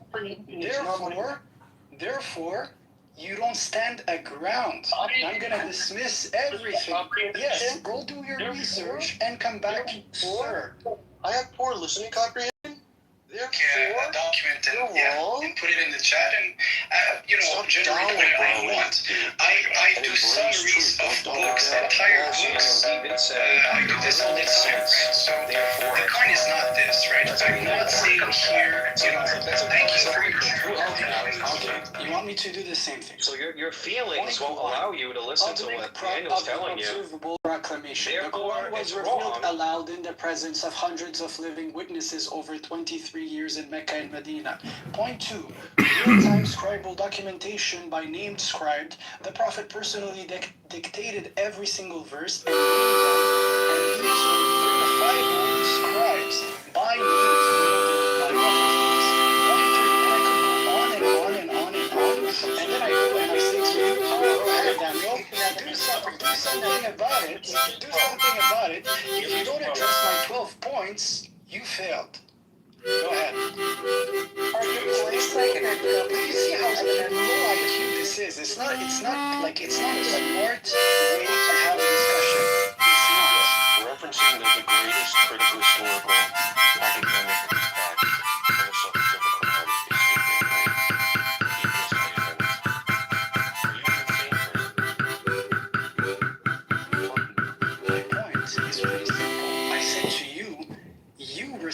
Therefore, you don't stand a ground. I'm going to dismiss everything. Yes, go do your research and come back, sir. I have poor listening comprehension. A document and put it in the chat and generate whatever you want. I do summaries of books, entire books. I do this all the time. So the point is not this, right? I'm not saying here, thank you for your Okay, you want me to do the same thing? So your feelings won't allow you to listen to what Daniel's telling you. Proclamation. The Quran was revealed aloud in the presence of hundreds of living witnesses over 23 years in Mecca and Medina. Point 2. Real-time scribal documentation by named scribed. The Prophet personally dictated every single verse and these were verified by the scribes by and then I go and I say to you, Daniel, do something about it. Do something about it. If you don't address my 12 points, you failed. Go ahead. You see how low IQ this is? It's not a smart way to have a discussion. It's not. Referencing the greatest critical historical academic fact on the subject of the Quran is ignorant.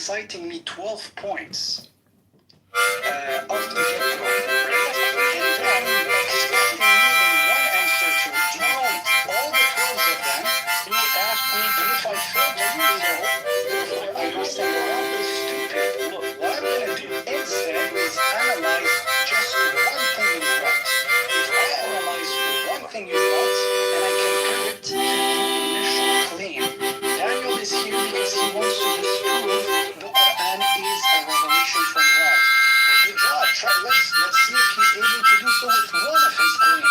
reciting me 12 points off the get-go, and then expecting me in one answer to all the 12 of them. You asked me if I failed to do so, therefore I must stand around is stupid. Look, what I'm going to do instead is analyze just one thing you wrote. If I analyze one thing you wrote, and I compare it to the initial claim, Daniel is here because he wants to disprove the Quran is a revelation from God. Well, good job. Let's see if he's able to do so with one of his claims.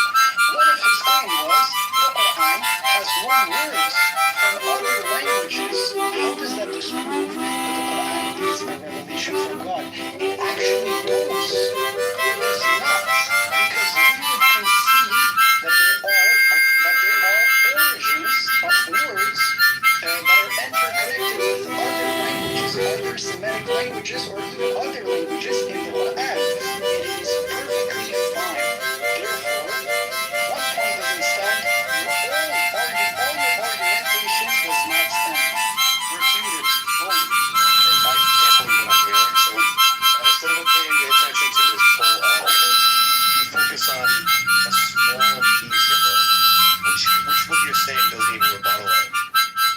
One of his claims was the Quran has one words from other languages. How does that disprove that the Quran is a revelation from God? It actually does. It does not, because you would concede that there are origins of words that are interconnected with other languages, other Semitic languages, or even other languages in the Quran. It is perfectly fine. Therefore, one point doesn't stand, all your argumentation does not stand. Refuted. Boom. I can't believe what I'm hearing. So instead of paying attention to his full argument, you focus on a small piece of it, which what you're saying doesn't even rebuttal it.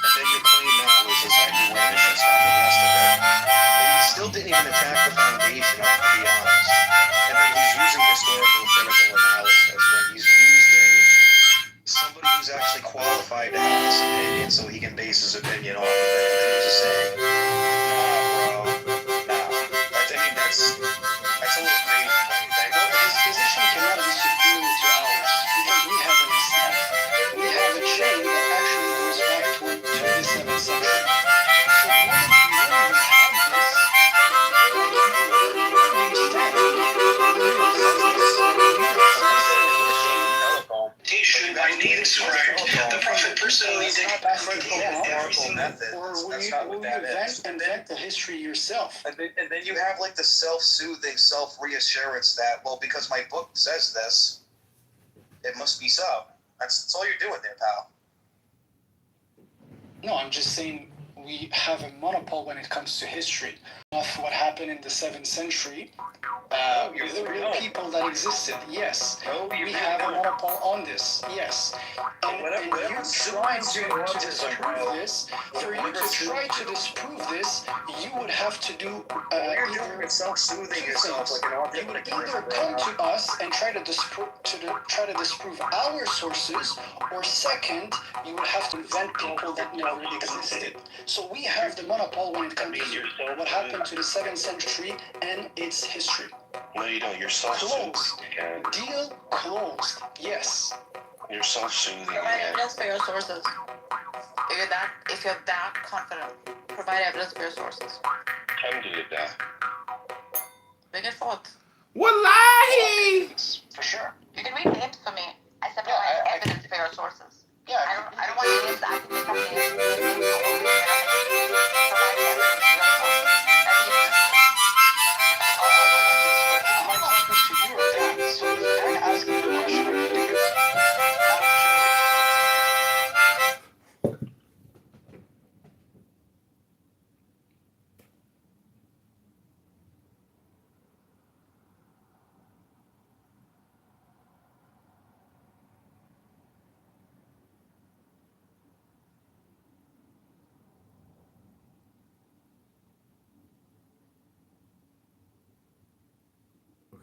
And then your claim now is that you went and shuts down the rest of it. And he still didn't even attack the foundation of it, to be honest. And then he's using historical and critical analysis, right? He's using somebody who's actually qualified to have this opinion so he can base his opinion off of it. And then he's just saying, nah, bro, nah. I mean, that's a little crazy. Well, his position cannot be superior to ours because we have an Islam. We have a chain that actually goes back to the 7th century. So the moment we have this, I need described the prophet personally did historical methods. That's not what that is. Invent the history yourself. And then you have like the self-soothing, self-reassurance that, well, because my book says this, it must be so. That's all you're doing there, pal. No, I'm just saying we have a monopole when it comes to history of what happened in the 7th century with the real people that existed. Yes, we have a monopole on this. Yes, and you trying to disprove this. For you to try to disprove this, you would have to do either self-soothing yourself like an author. You would either come to us and try to disprove our sources, or second, you would have to invent people that never existed. So we have the monopole when it comes to what happened to the 7th century and its history. No, you don't. You're self-soothing. Closed. Deal closed. Yes. You're self-soothing. Provide evidence for your sources. If you're that confident, provide evidence for your sources. Bring it forth. Wallahi! For sure. You can read names for me. I said provide evidence for your sources. Yeah. I don't want names asking me something. Provide evidence for your sources. Am I talking to you or Dan? So if Dan asks me the question, I'm reading it out of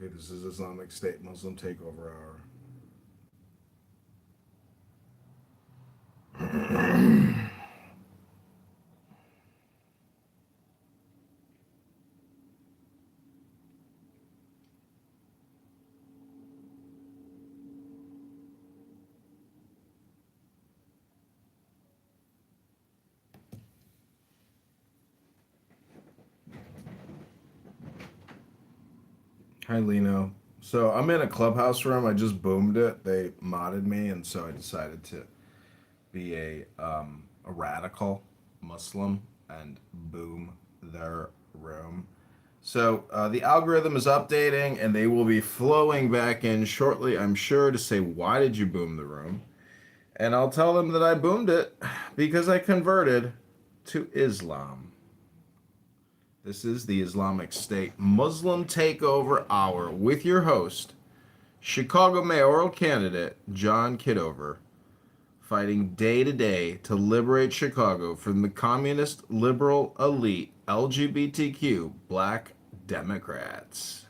Okay, this is Islamic State Muslim Takeover Hour. Hi, Lino. So I'm in a clubhouse room. I just boomed it. They modded me, and so I decided to be a radical Muslim and boom their room. So the algorithm is updating, and they will be flowing back in shortly, I'm sure, to say, why did you boom the room? And I'll tell them that I boomed it because I converted to Islam. This is the Islamic State Muslim Takeover Hour with your host, Chicago mayoral candidate John Kitover, fighting day to day to liberate Chicago from the communist liberal elite LGBTQ black Democrats.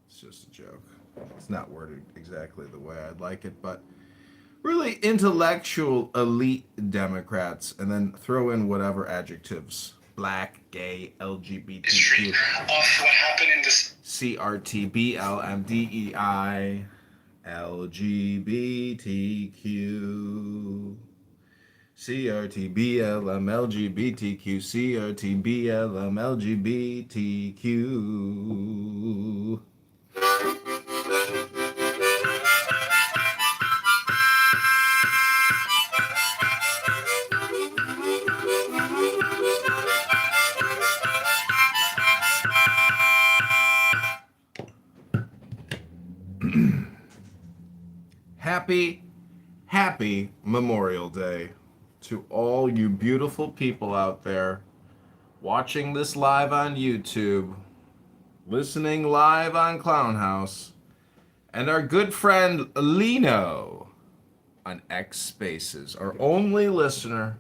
It's just a joke. It's not worded exactly the way I'd like it, but really intellectual elite Democrats, and then throw in whatever adjectives. Black, gay, LGBTQ. Off what happened in this. CRT, BLMDEI, LGBTQ. CRT, BLM, LGBTQ. CRT, BLM, LGBTQ. Happy Memorial Day to all you beautiful people out there watching this live on YouTube, listening live on Clown House, and our good friend Lino on X Spaces, our only listener.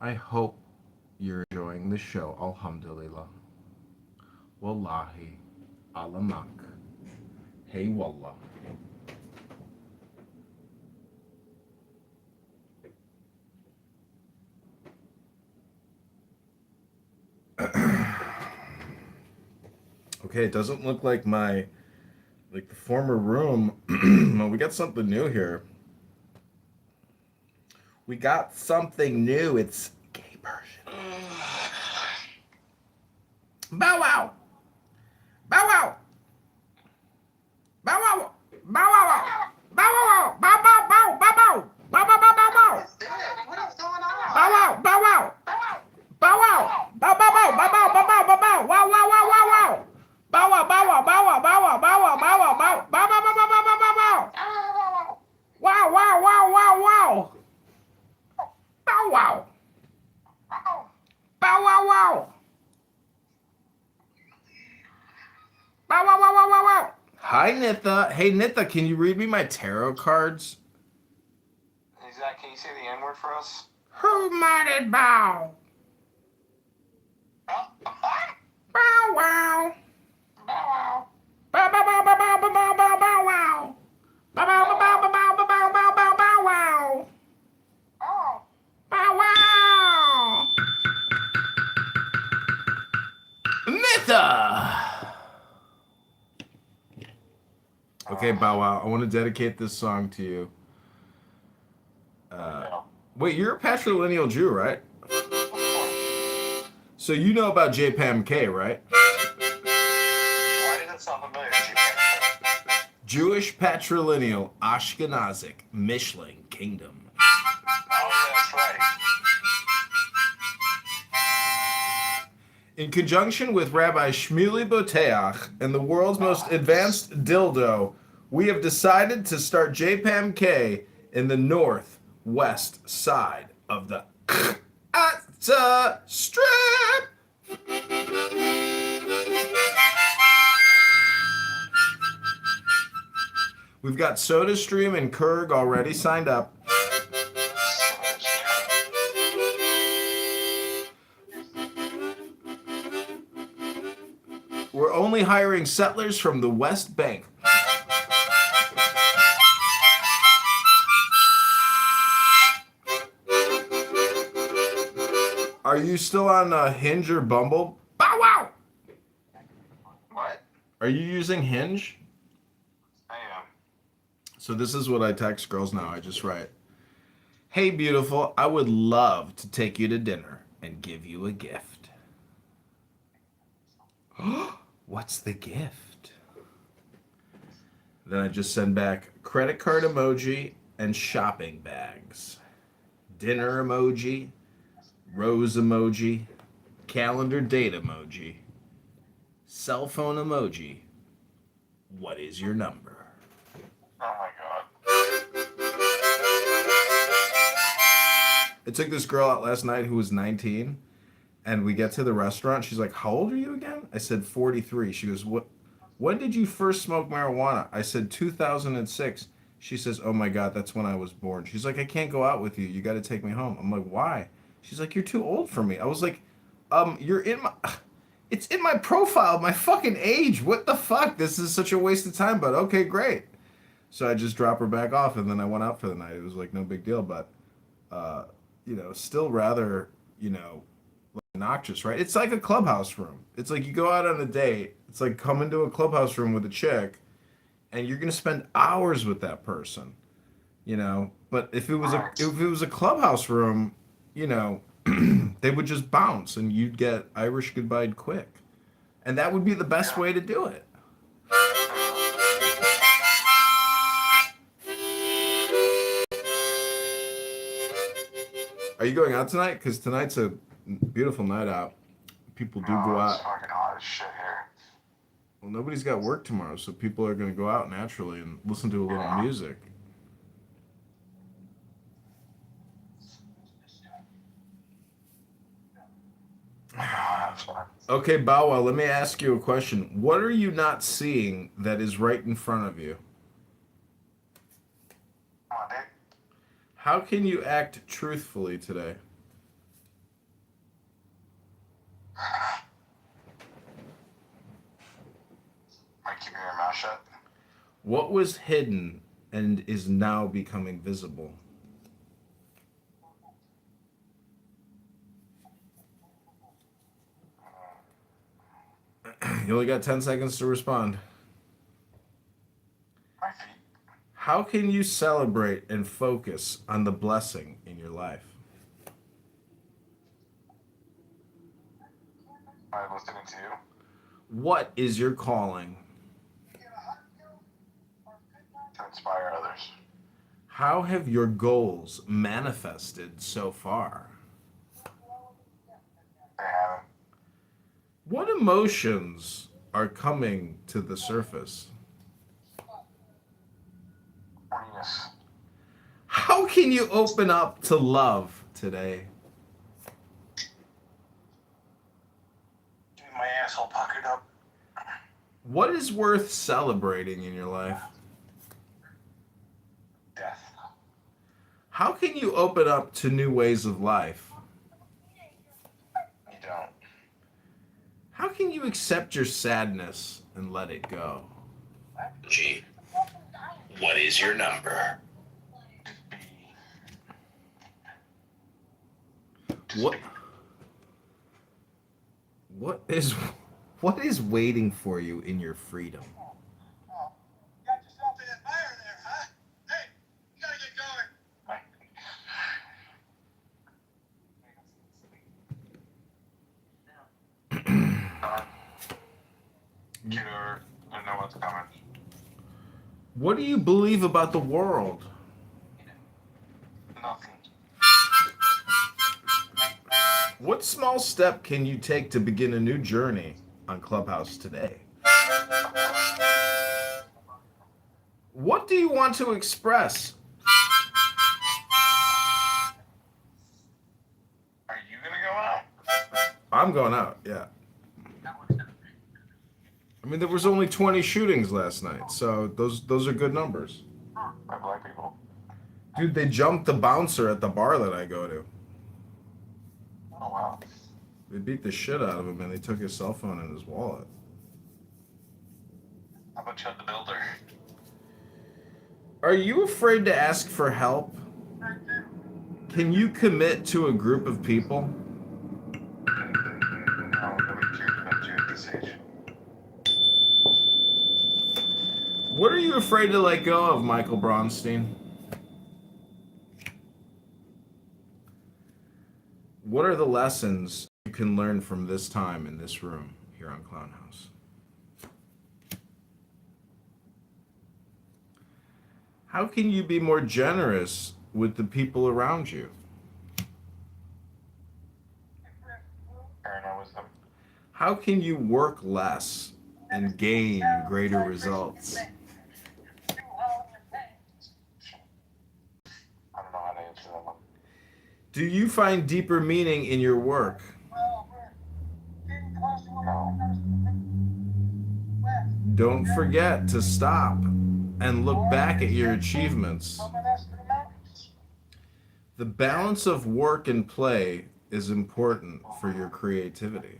I hope you're enjoying the show. Alhamdulillah. Wallahi. Alamak. Hey wallah. Okay, it doesn't look like the former room. Well, we got something new here. We got something new. It's gay version. Bow wow. Bow wow. Bow wow. Bow wow. Bow wow. Bow bow bow bow bow. Bow bow bow bow bow. Bow wow. Bow wow. Bow wow. Bow bow bow bow bow bow bow bow bow. Wow wow wow wow wow. Bow wow bow wow bow wow bow wow bow wow bow wow bow bow bow bow bow bow bow bow. Wow wow wow wow wow. Bow wow. Bow wow wow. Bow wow wow wow wow wow. Hi Nitha. Hey Nitha, can you read me my tarot cards? Hey Zach, can you say the N-word for us? Who mighty bow? Bow wow. Bow wow. Bow bow bow bow bow bow bow bow bow wow. Bow bow bow bow bow bow bow bow bow bow wow. Bow wow. Nitha. Okay, Bow Wow, I want to dedicate this song to you. Wait, you're a patrilineal Jew, right? So you know about JPAMK, right? Why did that sound familiar? Jewish patrilineal Ashkenazic Mishling Kingdom. Oh, that's right. In conjunction with Rabbi Shmuley Boteach and the world's most advanced dildo, we have decided to start JPAMK in the northwest side of the Gaza Strip. We've got SodaStream and Kurg already signed up. We're only hiring settlers from the West Bank. Are you still on Hinge or Bumble? Bow wow! What? Are you using Hinge? I am. So this is what I text girls now. I just write, "Hey beautiful, I would love to take you to dinner and give you a gift." What's the gift? Then I just send back credit card emoji and shopping bags. Dinner emoji, rose emoji, calendar date emoji, cell phone emoji. What is your number? Oh my god. I took this girl out last night who was 19, And we get to the restaurant. She's like, "How old are you again?" I said, 43. She goes, "What? When did you first smoke marijuana?" I said, 2006. She says, "Oh my God, that's when I was born." She's like, "I can't go out with you. You got to take me home." I'm like, "Why?" She's like, "You're too old for me." I was like, you're in my, it's in my profile, my fucking age. What the fuck? This is such a waste of time, but okay, great." So I just drop her back off, and then I went out for the night. It was like no big deal, but, still rather, obnoxious, right? It's like a clubhouse room. It's like you go out on a date. It's like come into a clubhouse room with a chick, and you're gonna spend hours with that person, But if it was a clubhouse room, they would just bounce, and you'd get Irish goodbye quick, and that would be the best way to do it. Are you going out tonight? Because tonight's a beautiful night out. People do go out. It's fucking hot as shit here. Well, nobody's got work tomorrow, so people are going to go out naturally and listen to a little music. Okay, Bow Wow, let me ask you a question. What are you not seeing that is right in front of you? How can you act truthfully today? By keeping your mouth shut. What was hidden and is now becoming visible? You only got 10 seconds to respond. My feet. How can you celebrate and focus on the blessing in your life? By listening to you. What is your calling? To inspire others. How have your goals manifested so far? They haven't. What emotions are coming to the surface? Horniness. How can you open up to love today? Getting my asshole puckered up. What is worth celebrating in your life? Death. How can you open up to new ways of life? You don't. How can you accept your sadness and let it go? G, what is your number? What is waiting for you in your freedom? Got yourself in that fire there, huh? Hey, you gotta get going. Kitover, I know what's coming. What do you believe about the world? Nothing. What small step can you take to begin a new journey on Clubhouse today? What do you want to express? Are you gonna go out? I'm going out, yeah. I mean, there was only 20 shootings last night, so those are good numbers. By black people. Dude, they jumped the bouncer at the bar that I go to. Oh wow. They beat the shit out of him, and they took his cell phone and his wallet. How about Chud the Builder? Are you afraid to ask for help? Can you commit to a group of people? No, nobody cares about you at this age. What are you afraid to let go of, Michael Bronstein? What are the lessons you can learn from this time in this room here on Clown House? How can you be more generous with the people around you? Paranoid wisdom. How can you work less and gain greater results? I don't know how to answer that one. Do you find deeper meaning in your work? Don't forget to stop and look back at your achievements. The balance of work and play is important for your creativity.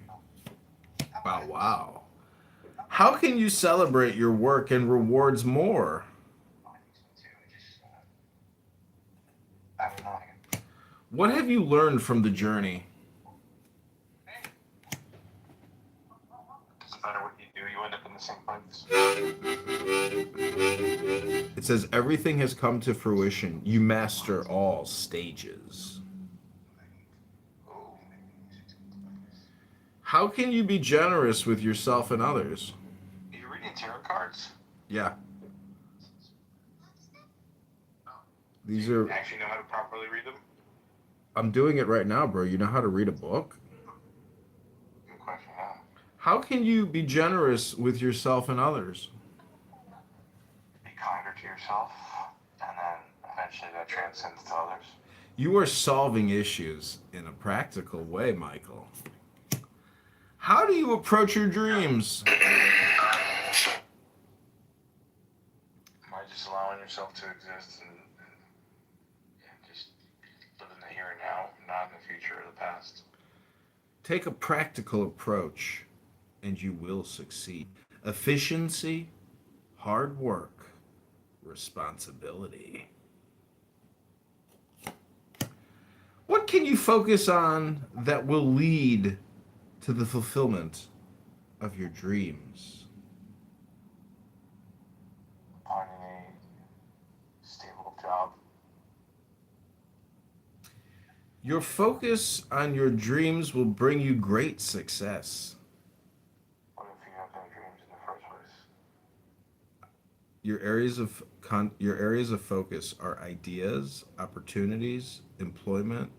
Wow, wow. How can you celebrate your work and rewards more? What have you learned from the journey? Doesn't matter what you do, you end up in the same place. It says everything has come to fruition. You master all stages. How can you be generous with yourself and others? Are you reading tarot cards? Yeah. These Do you are. actually know how to properly read them? I'm doing it right now, bro. You know how to read a book? Good question, huh? How can you be generous with yourself and others? Be kinder to yourself, and then eventually that transcends to others. You are solving issues in a practical way, Michael. How do you approach your dreams? By just allowing yourself to exist and just live in the here and now, not in the future or the past. Take a practical approach and you will succeed. Efficiency, hard work, responsibility. What can you focus on that will lead to the fulfillment of your dreams? Finding a stable job. Your focus on your dreams will bring you great success. What if you have no dreams in the first place? Your areas of focus are ideas, opportunities, employment,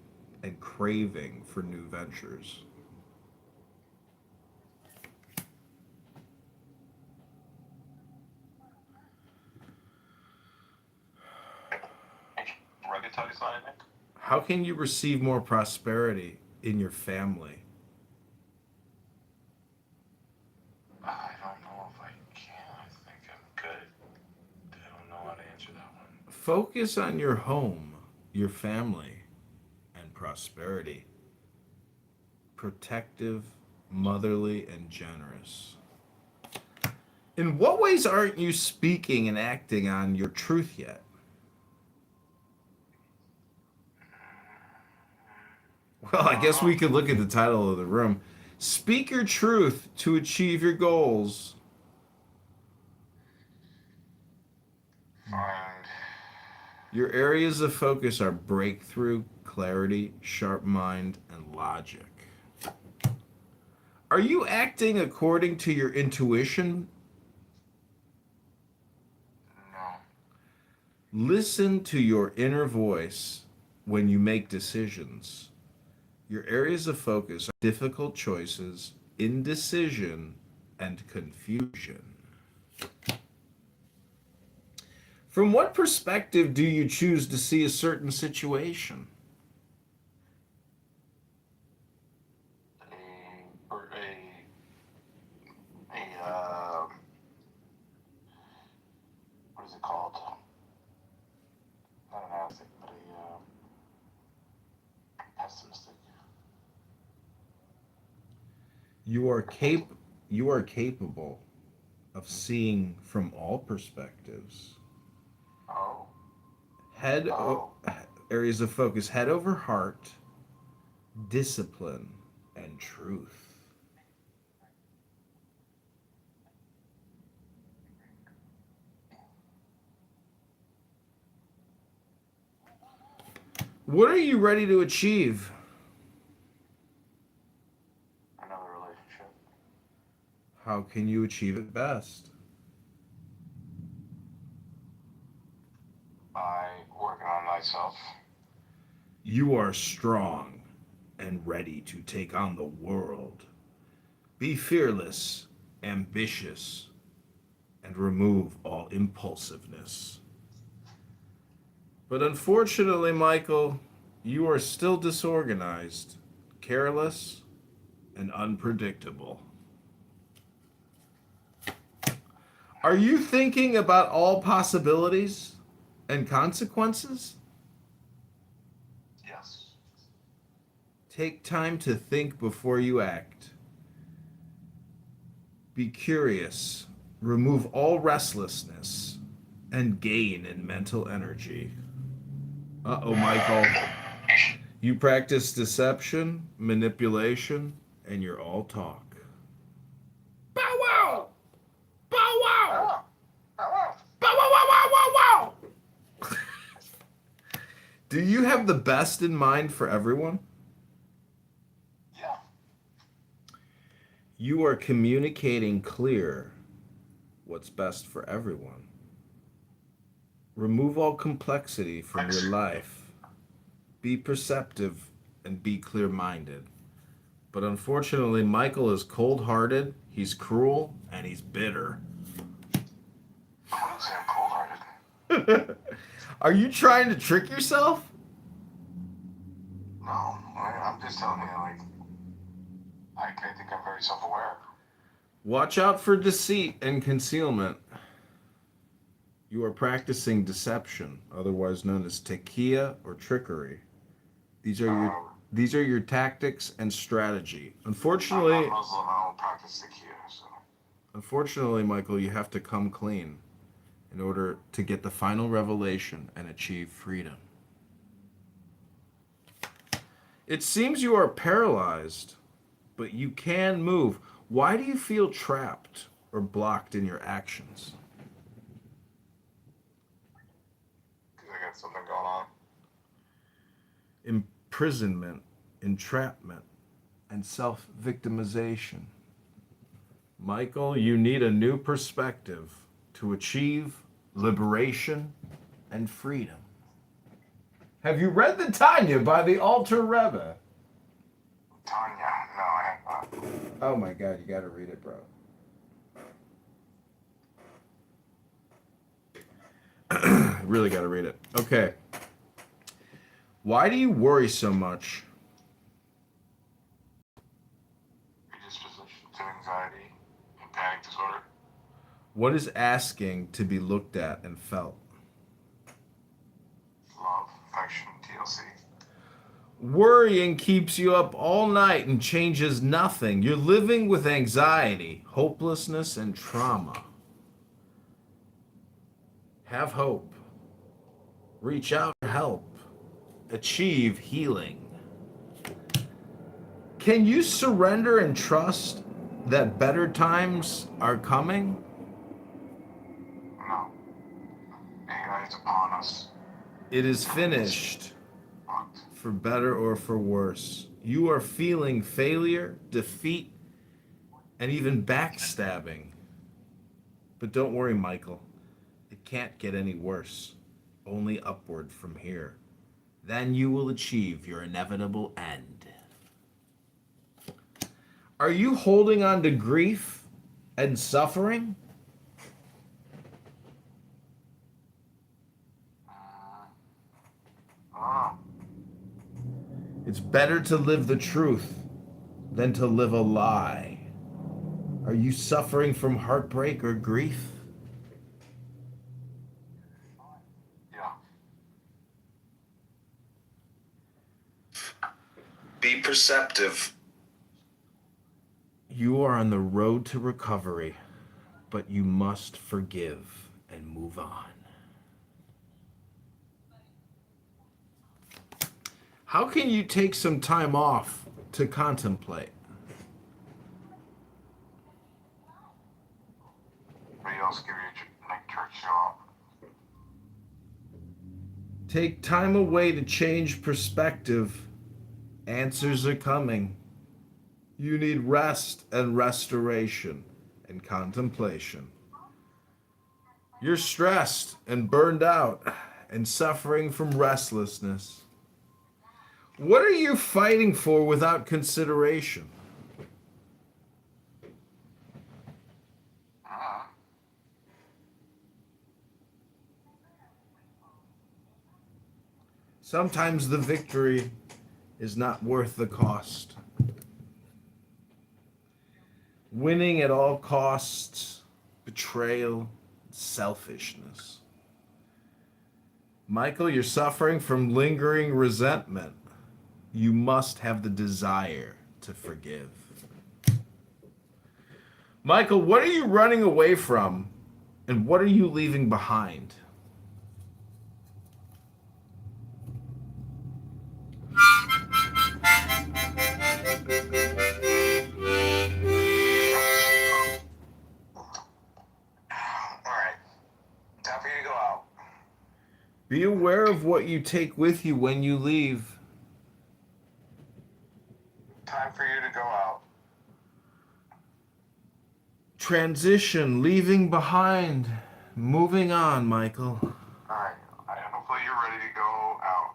and craving for new ventures. Rugged tug is on it. How can you receive more prosperity in your family? I don't know if I can. I think I'm good. I don't know how to answer that one. Focus on your home, your family, and prosperity. Protective, motherly, and generous. In what ways aren't you speaking and acting on your truth yet? Well, I guess we could look at the title of the room. Speak your truth to achieve your goals. Find. Your areas of focus are breakthrough, clarity, sharp mind, and logic. Are you acting according to your intuition? No. Listen to your inner voice when you make decisions. Your areas of focus are difficult choices, indecision, and confusion. From what perspective do you choose to see a certain situation? What is it called? Not an athlete, but a pessimistic. You are capable of seeing from all perspectives. Oh. Areas of focus: head over heart, discipline, and truth. What are you ready to achieve? Another relationship. How can you achieve it best? By working on myself. You are strong and ready to take on the world. Be fearless, ambitious, and remove all impulsiveness. But unfortunately, Michael, you are still disorganized, careless, and unpredictable. Are you thinking about all possibilities and consequences? Yes. Take time to think before you act. Be curious, remove all restlessness, and gain in mental energy. Uh-oh, Michael. You practice deception, manipulation, and you're all talk. Bow wow! Bow wow! Bow wow! Bow wow wow wow wow wow! Do you have the best in mind for everyone? Yeah. You are communicating clear what's best for everyone. Remove all complexity from your life. Be perceptive and be clear-minded. But unfortunately, Michael is cold-hearted, he's cruel, and he's bitter. I wouldn't say I'm cold-hearted. Are you trying to trick yourself? No, I'm just telling you, I think I'm very self-aware. Watch out for deceit and concealment. You are practicing deception, otherwise known as tequila or trickery. These are your tactics and strategy. Unfortunately, I'm not Muslim, I don't practice tequila, so. Unfortunately, Michael, you have to come clean in order to get the final revelation and achieve freedom. It seems you are paralyzed, but you can move. Why do you feel trapped or blocked in your actions? Because I got something going on. Imprisonment, entrapment, and self-victimization. Michael, you need a new perspective to achieve liberation and freedom. Have you read the Tanya by the Alter Rebbe? Tanya? No, I have not. Oh my God, you gotta read it, bro. Really gotta read it. Okay. Why do you worry so much? Predisposition to anxiety and panic disorder. What is asking to be looked at and felt? Love, affection, TLC. Worrying keeps you up all night and changes nothing. You're living with anxiety, hopelessness, and trauma. Have hope. Reach out for help. Achieve healing. Can you surrender and trust that better times are coming? No. AI is upon us. It is finished. For better or for worse. You are feeling failure, defeat, and even backstabbing. But don't worry, Michael. It can't get any worse. Only upward from here. Then you will achieve your inevitable end. Are you holding on to grief and suffering? It's better to live the truth than to live a lie. Are you suffering from heartbreak or grief? Yeah. Be perceptive. You are on the road to recovery, but you must forgive and move on. How can you take some time off to contemplate? Anybody else give you a church show up? Take time away to change perspective. Answers are coming. You need rest and restoration and contemplation. You're stressed and burned out and suffering from restlessness. What are you fighting for without consideration? Sometimes the victory is not worth the cost. Winning at all costs betrayal, selfishness. Michael, you're suffering from lingering resentment. You must have the desire to forgive. Michael, what are you running away from, and what are you leaving behind? Alright. Time for you to go out. Be aware of what you take with you when you leave. Time for you to go out. Transition, leaving behind, moving on, Michael. Alright. Hopefully you're ready to go out.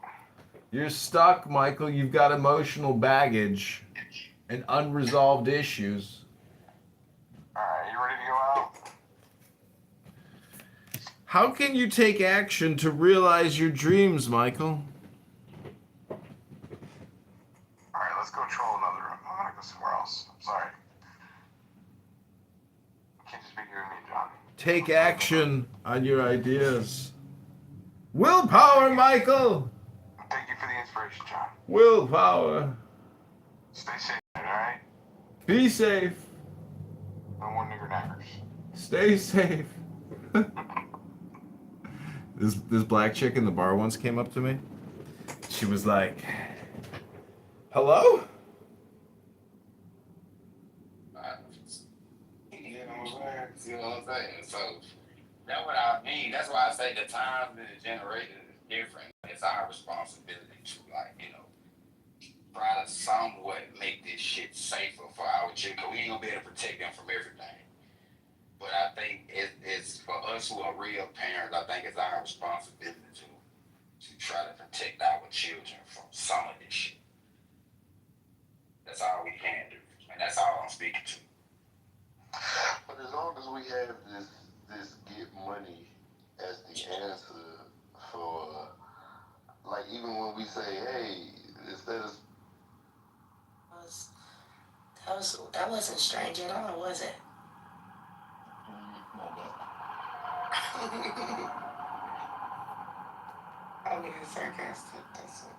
You're stuck, Michael. You've got emotional baggage and unresolved issues. Alright, you ready to go out? How can you take action to realize your dreams, Michael? Alright, let's go troll another room. I'm gonna go somewhere else. I'm sorry. Can't just be you and me, John. Take action on your ideas. Willpower, Michael! Thank you for the inspiration, John. Willpower. Stay safe, alright? Be safe. No more nigger naggers. Stay safe. This black chick in the bar once came up to me. She was like, "Hello?" You know what I'm saying? See what I'm saying? So that's what I mean. That's why I say the times and the generation is different. It's our responsibility to, like, try to somewhat make this shit safer for our children. We ain't gonna be able to protect them from everything. But I think it's for us who are real parents, I think it's our responsibility to try to protect our children from some of this shit. That's all we can do. And that's all I'm speaking to. But as long as we have this get money as the answer for, like, even when we say, hey, instead of That wasn't strange at all, was it? I'm being sarcastic. That's it.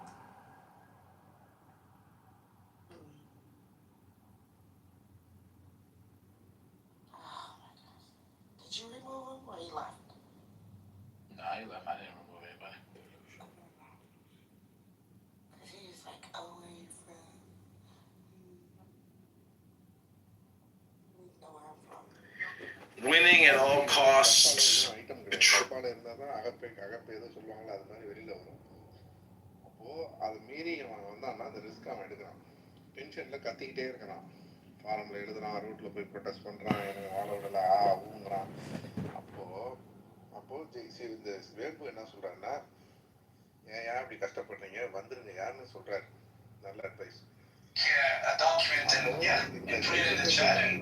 Did you remove him or he left? No, I didn't remove anybody. Because he's like, away from. You know where I'm from. Winning at all costs. அகப்பேதோ சொல்லுவாங்களா அது மாதிரி வெளியில வரும். அப்போ அது மீறி அவன் வந்தான்னா அந்த ரிஸ்க் அவன் எடுக்கிறான். டென்ஷன்ல கத்திக்கிட்டே இருக்கிறான். ஃபாரம்ல எழுதுறான், ரோட்ல போய் ப்ரொடெஸ்ட் பண்றான், எனக்கு வாழ விடல ஊங்குறான். அப்போ இந்த வேம்பு என்ன சொல்றாருன்னா, ஏன் இப்படி கஷ்டப்படுறீங்க, வந்துருங்க யாருன்னு சொல்றாரு. நல்ல advice. A document and put it in the chat and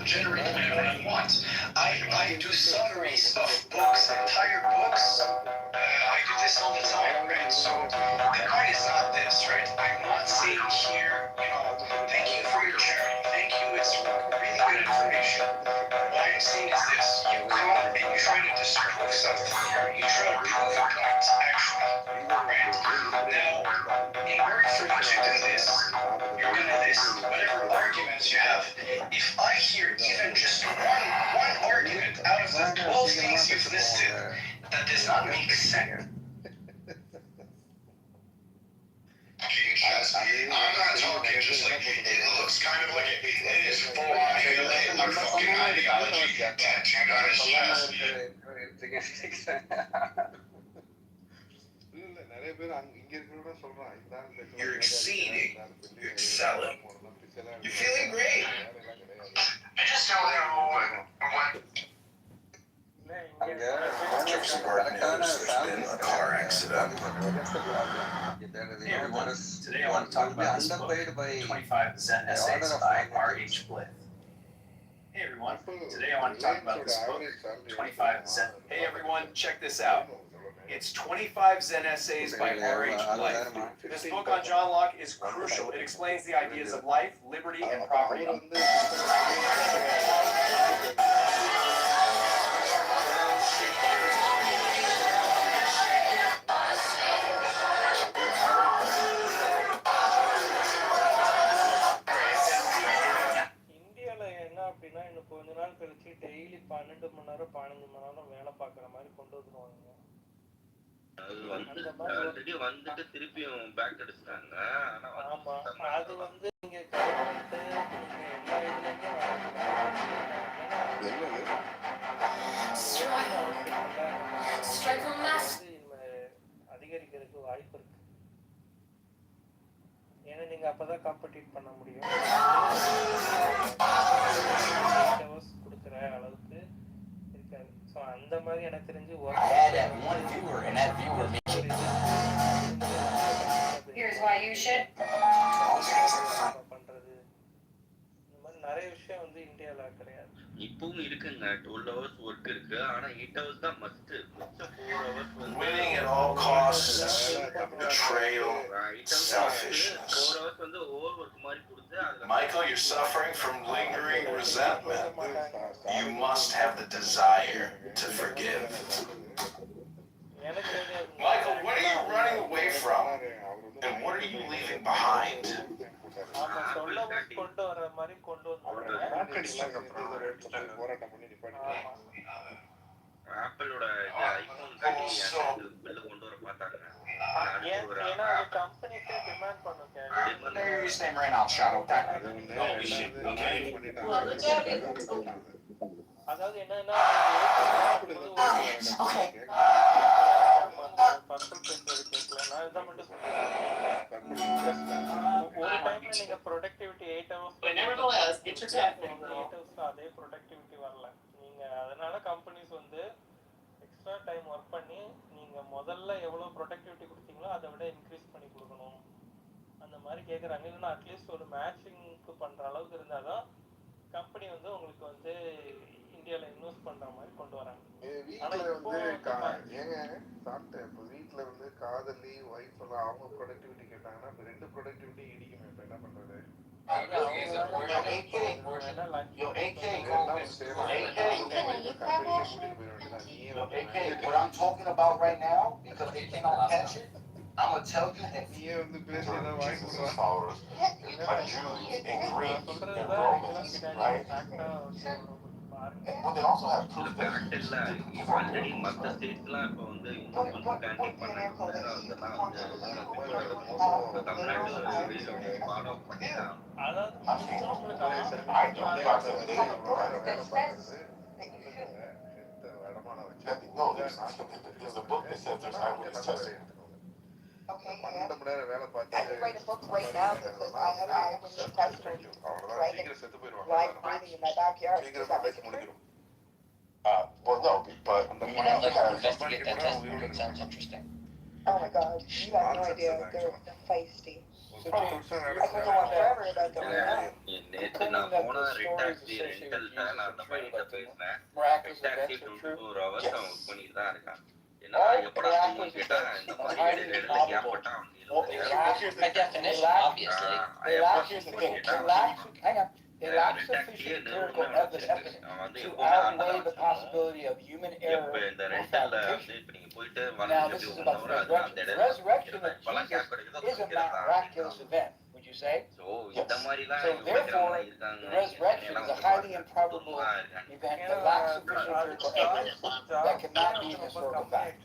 generate whatever you want. I do summaries of books, entire books. I do this all the time, right? So the point is not this, right? I'm not saying here, thank you for your charity. Thank you, it's really good information. What I'm saying is this: you come and you try to disprove something here. You try to prove a point, actually, right? Now, in order for you to do this, you're gonna list whatever arguments you have. If I hear even just one argument out of the 12 things you've listed that does not make sense. I'm not talking just like it looks kind of like it is full on Hitler fucking ideology tattooed on his chest. You're exceeding. You're excelling. You're feeling great. I just don't know what. Jefferson Park News, there's been a car accident. Hey everyone, today I want to talk about this book, 25 Zen Essays by R.H. Blyth. Hey everyone, today I want to talk about this book, 25 Zen. Hey everyone, check this out. It's 25 Zen Essays by R.H. Blyth. This book on John Locke is crucial. It explains the ideas of life, liberty, and property. கொஞ்ச நாள் கழிச்சு daily 12 மணி நேரம் 15 மணி நேரம் வேலை பார்க்குற மாதிரி கொண்டு வந்துருவாங்க. அது வந்து ஆல்ரெடி வந்துட்டு திருப்பியும் பேக் அடிச்சிட்டாங்க. ஆனா ஆமா, அது வந்து நீங்க கவர்மெண்ட் நீங்க எல்லா இதுலயுமே அதிகரிக்கிறதுக்கு வாய்ப்பு இருக்கு. ஏன்னா நீங்க அப்பதான் காம்படிட் பண்ண முடியும். 8 hours கொடுக்குற அளவுக்கு இருக்காது. ஸோ அந்த மாதிரி எனக்கு தெரிஞ்சு பண்றது இந்த மாதிரி நிறைய விஷயம் வந்து இந்தியால கிடையாது. இப்பவும் இருக்குங்க. 12 hours ஒர்க் இருக்கு. ஆனா 8 hours தான் மஸ்ட். மிச்ச 4 hours வந்து Winning at all costs, betrayal, selfishness. 4 hours வந்து ஓவர் ஒர்க் மாதிரி கொடுத்து Michael, you're suffering from lingering resentment. You must have the desire to forgive. Michael, what are you running away from? And what are you leaving behind? கொண்டு வர மாதிரி கொண்டு ஆப்பிளோட iPhone bill கொண்டு வர பார்த்தாங்க. ஏன்னா அது கம்பெனிக்கே டிமாண்ட் பண்ணும். அதாவது என்னன்னா பர்சல் பேசுறது கேட்கல. நான் இதை மட்டும் சொல்றேன். ஒரு டைம்ல நீங்க ப்ரொடக்டிவிட்டி 8 hours 8 hours அதே ப்ரொடக்டிவிட்டி வரல. நீங்க அதனால கம்பெனிஸ் வந்து எக்ஸ்ட்ரா டைம் ஒர்க் பண்ணி நீங்க முதல்ல எவ்வளவு ப்ரொடக்டிவிட்டி கொடுத்தீங்களோ அதை விட இன்க்ரீஸ் பண்ணி கொடுக்கணும் அந்த மாதிரி கேட்குறாங்க. இல்லைன்னா அட்லீஸ்ட் ஒரு மேட்சிங்க்கு பண்ற அளவுக்கு இருந்தாதான் கம்பெனி வந்து உங்களுக்கு வந்து இந்தியால இன்வெஸ்ட் பண்ற மாதிரி கொண்டு வராங்க. வீட்டுல வந்து ஏங்க சாப்பிட்டேன். இப்போ வீட்டுல வந்து காதலி ஒய்ஃப் எல்லாம் அவங்க ப்ரொடக்டிவிட்டி கேட்டாங்கன்னா இப்போ 2 ப்ரொடக்டிவிட்டி இடிக்குமே. இப்போ என்ன பண்றது? What I'm talking about right now, because they cannot catch it, I'm gonna tell you that Jesus' followers are Jews and Greeks and Romans, right? But they also have proof that already மற்ற ஸ்டேட்ஸ்லாம் இப்போ வந்து canting பண்ணாங்க. அதெல்லாம் வந்து Tamil Nadu follow பண்ணிட்டாங்க. No, there's a book that says there's eyewitness testimony. Okay, I 12 மணி நேரம் வேலை பார்த்து can write a book right now that says I have eyewitness testimony. அவ்வளவுதான். சீக்கிரம் செத்து போயிடுவாங்க. Live breathing in my backyard. சீக்கிரமா பேசி முடிக்கிறோம். Well, no, but You know, like investigate that testimony. It sounds interesting. Oh my God, you have no idea. They're feisty. I could go on forever about them right now. நேற்று நான் போன ரெண்டாக்சி rental நான் அந்த பையன்கிட்ட பேசினேன். ரெண்டாக்சி 24 hours அவன் பண்ணிட்டு தான் இருக்கான். என்ன எப்படா தூங்குன்னு கேட்டா இந்த மாதிரி இடத்துல கேப் பட்டான். By definition, obviously. It lacks sufficient empirical evidence to outweigh the possibility of human error or fabrication. Now, this is about the resurrection. The resurrection of Jesus is a miraculous event, would you say? So therefore, the resurrection is a highly improbable event that lacks sufficient empirical evidence that cannot be a historical fact.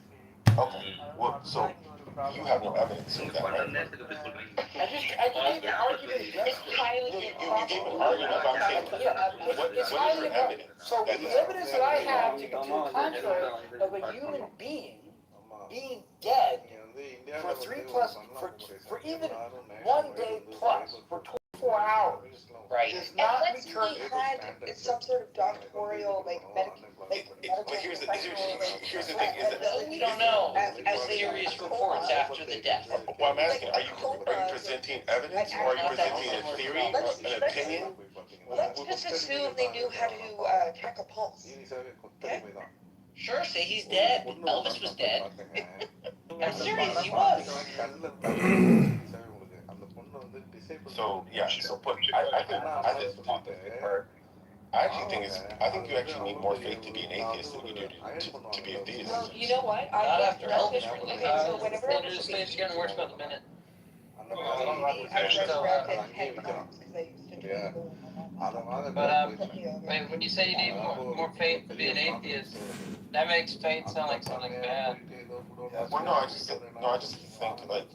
Okay, well, so you have no evidence of that, right? I just gave an argument against it. You gave an argument about It's highly improbable. So the evidence that I have to the contrary of a human being being dead for for even 1 day plus, for 24 hours, right, does not Unless he had some sort of doctoral, like, medical But here's the thing, is that we don't know. As serious reports after the death. well, I'm asking, are you presenting evidence or are you presenting a theory or an opinion? Let's just assume they knew how to check a pulse. Sure, say he's dead. Elvis was dead. I'm serious, he was. So yeah, so but I think you actually need more faith to be an atheist than you do to be a theist. Well, you know what? Not after Elvis really. Okay, so whenever I was a baby, It's getting worse by the minute. I resurrected 10 times because I used to do school. But wait, when you say you need more faith to be an atheist, that makes faith sound like something bad. Well, no, I just think like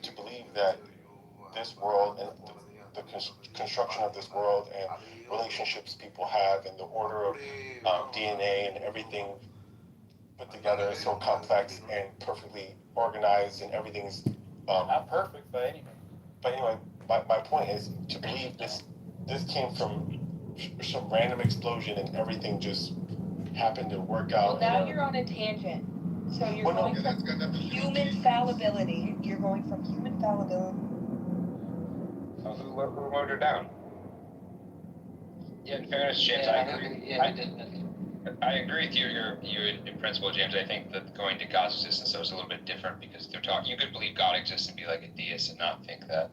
to believe that this world and the construction of this world and relationships people have and the order of DNA and everything put together is so complex and perfectly organized and everything's Not perfect by any means. But anyway, my point is to believe this came from some random explosion and everything just happened to work out. Well, now you're on a tangent. So you're going from human fallibility. You're going from human fallibility. So who wrote her down? Yeah, in fairness, James, I agree. I agree with you in principle, James. I think that going to God's existence though is a little bit different because they're talking. You could believe God exists and be like a deist and not think that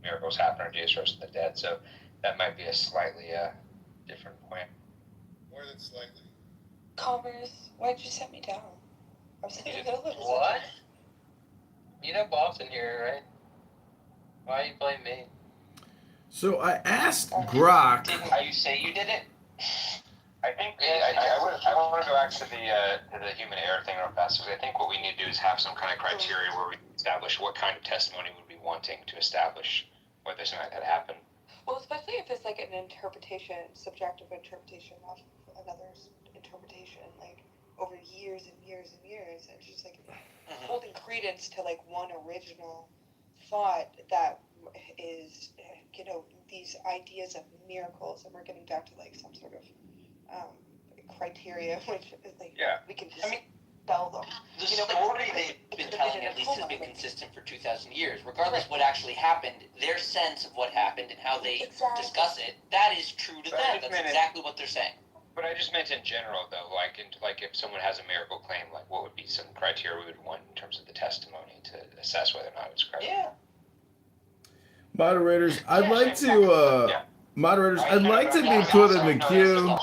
miracles happen or Jesus rose from the dead. So that might be a slightly different point. More than slightly. Congress, why'd you set me down? I was in the middle of What? You know Bob's in here, right? Why you blame me? So I asked Grok. Didn't you say you did it? I think I want to go back to the human error thing real fast because I think what we need to do is have some kind of criteria where we establish what kind of testimony would we be wanting to establish whether something like that happened. Well, especially if it's like an interpretation, subjective interpretation of another's interpretation, like over years and years and years, and it's just like holding credence to like one original thought that is, these ideas of miracles, and we're getting back to like some sort of criteria, which is like we can just spell them. The story they've been telling at least has been consistent for 2,000 years. Regardless of what actually happened, their sense of what happened and how they discuss it, that is true to them. That's exactly what they're saying. But I just meant in general, though, like if someone has a miracle claim, like what would be some criteria we would want in terms of the testimony to assess whether or not it's credible? Yeah. Moderators, I'd like to be put in the queue.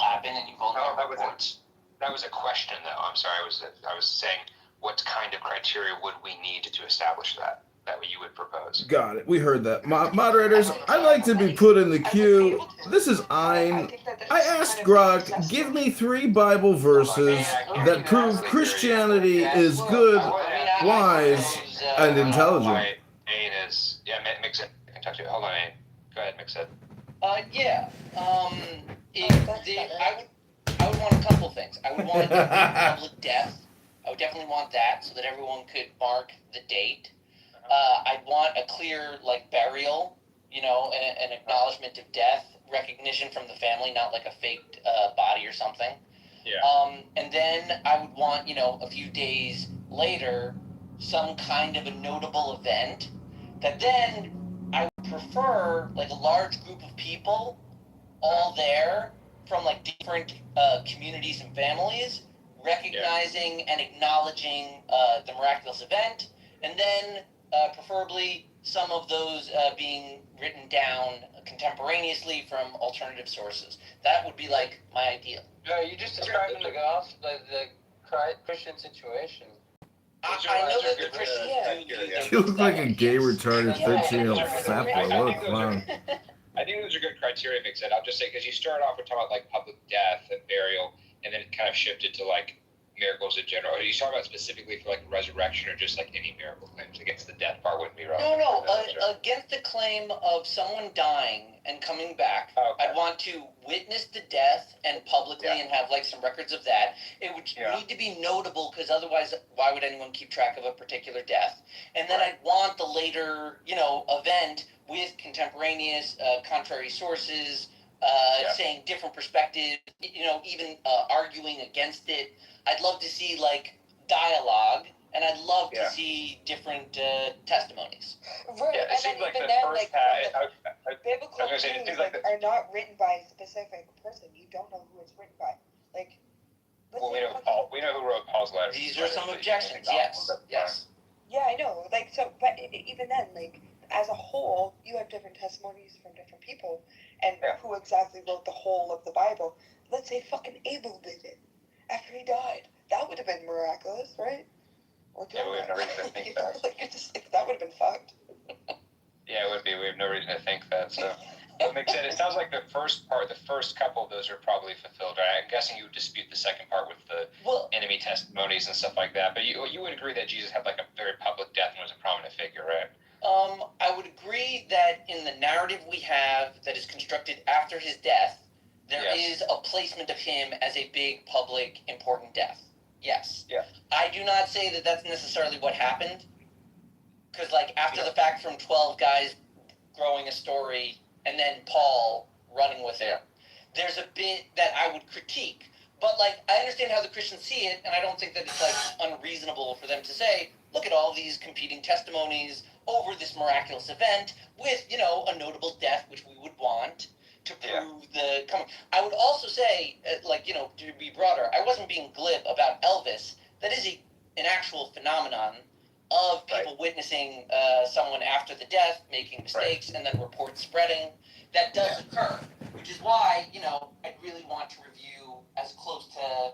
That was a question, though. I'm sorry. I was saying what kind of criteria would we need to establish that you would propose? Got it. We heard that. Moderators, I'd like to be put in the queue. This is Ein. I asked Grok, give me 3 Bible verses that prove Christianity is good, wise, and intelligent. Ain is mix it. I can talk to you. Hold on, Ain. Go ahead, mix it. I would want a couple things. I would want public death. I would definitely want that so that everyone could mark the date. I'd want a clear burial, an acknowledgement of death, recognition from the family, not like a faked body or something. Yeah. And then I would want, a few days later, some kind of a notable event that then I would prefer a large group of people all there from different communities and families, recognizing and acknowledging the miraculous event, and then preferably some of those being written down contemporaneously from alternative sources. That would be my ideal. No, you just describing the gospel, the Christian situation. I know that the Christians. You look like a gay retarded 13-year-old fat boy. What a clown. I think those are good criteria, Vic said. I'll just say, because you started off with talking about public death and burial, and then it kind of shifted to miracles in general. Are you talking about specifically for resurrection or just any miracle claims? Against the death part wouldn't be wrong. No. Against the claim of someone dying and coming back, I'd want to witness the death and publicly and have some records of that. It would need to be notable because otherwise, why would anyone keep track of a particular death? And then I'd want the later, event with contemporaneous, contrary sources, saying different perspectives, even arguing against it. I'd love to see dialogue, and I'd love to see different testimonies. Right, yeah, it seems like the first biblical things are not written by a specific person. You don't know who it's written by. Well, we know Paul. We know who wrote Paul's letters. These are some objections. Yes. Yeah, I know. But even then, as a whole, you have different testimonies from different people, and who exactly wrote the whole of the Bible. Let's say fucking Abel did it after he died. That would have been miraculous, right? Or we have no reason to think that. That would have been fucked. Yeah, it would be. We have no reason to think that. So. That makes sense. It sounds like the first couple of those are probably fulfilled, right? I'm guessing you would dispute the second part with the enemy testimonies and stuff like that. But you would agree that Jesus had like a very public death and was a prominent figure, right? I would agree that in the narrative we have that is constructed after his death, there is a placement of him as a big, public, important death. Yes. Yeah. I do not say that that's necessarily what happened, because like after the fact from 12 guys growing a story and then Paul running with it, there's a bit that I would critique. But like I understand how the Christians see it, and I don't think that it's like unreasonable for them to say, look at all these competing testimonies over this miraculous event with, you know, a notable death, which we would want to prove the coming. I would also say, like, you know, to be broader, I wasn't being glib about Elvis. That is an actual phenomenon of people witnessing someone after the death, making mistakes, and then reports spreading. That does occur, which is why, you know, I'd really want to review as close to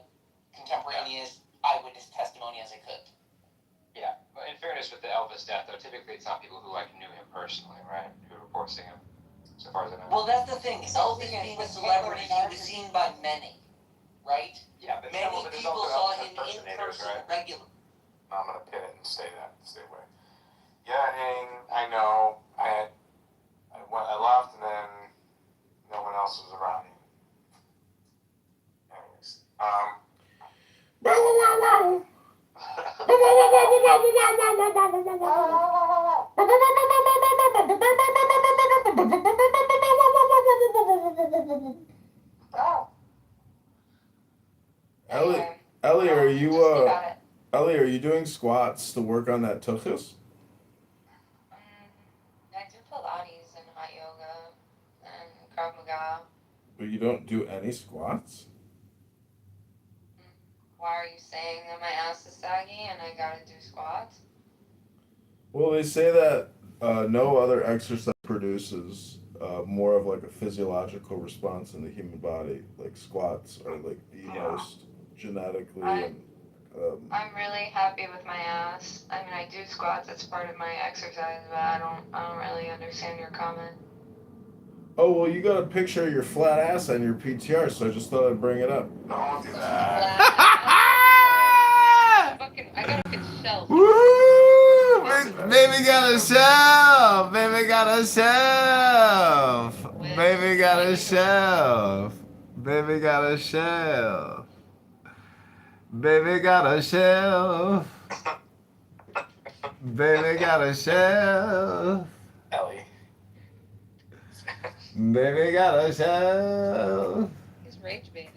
contemporaneous eyewitness testimony as I could. Yeah, but in fairness with the Elvis death, though, typically it's not people who like knew him personally, right? Who report seeing him, so far as I know. Well, that's the thing. Elvis being a celebrity, he was seen by many, right? Yeah, but many people saw him in person regularly. I'm gonna pin it and say away. Yeah, and I know I left and then no one else was around me. Anyways, Ellie, Ellie, are you doing squats to work on that tuchus? I do Pilates and hot yoga and Krav Maga. But you don't do any squats? Why are you saying that my ass is saggy and I gotta do squats? Well, they say that no other exercise produces more of like a physiological response in the human body. Like squats are like the most genetically I'm really happy with my ass. I mean, I do squats. It's part of my exercise, but I don't really understand your comment. Oh, well, you got a picture of your flat ass on your PTR, so I just thought I'd bring it up. Don't do that. I got a good shelf. Woo! Baby got a shelf! Baby got a shelf! Baby got a shelf! Baby got a shelf! Baby got a shelf! Baby got a shelf! Ellie. Baby got a shelf! He's rage baiting.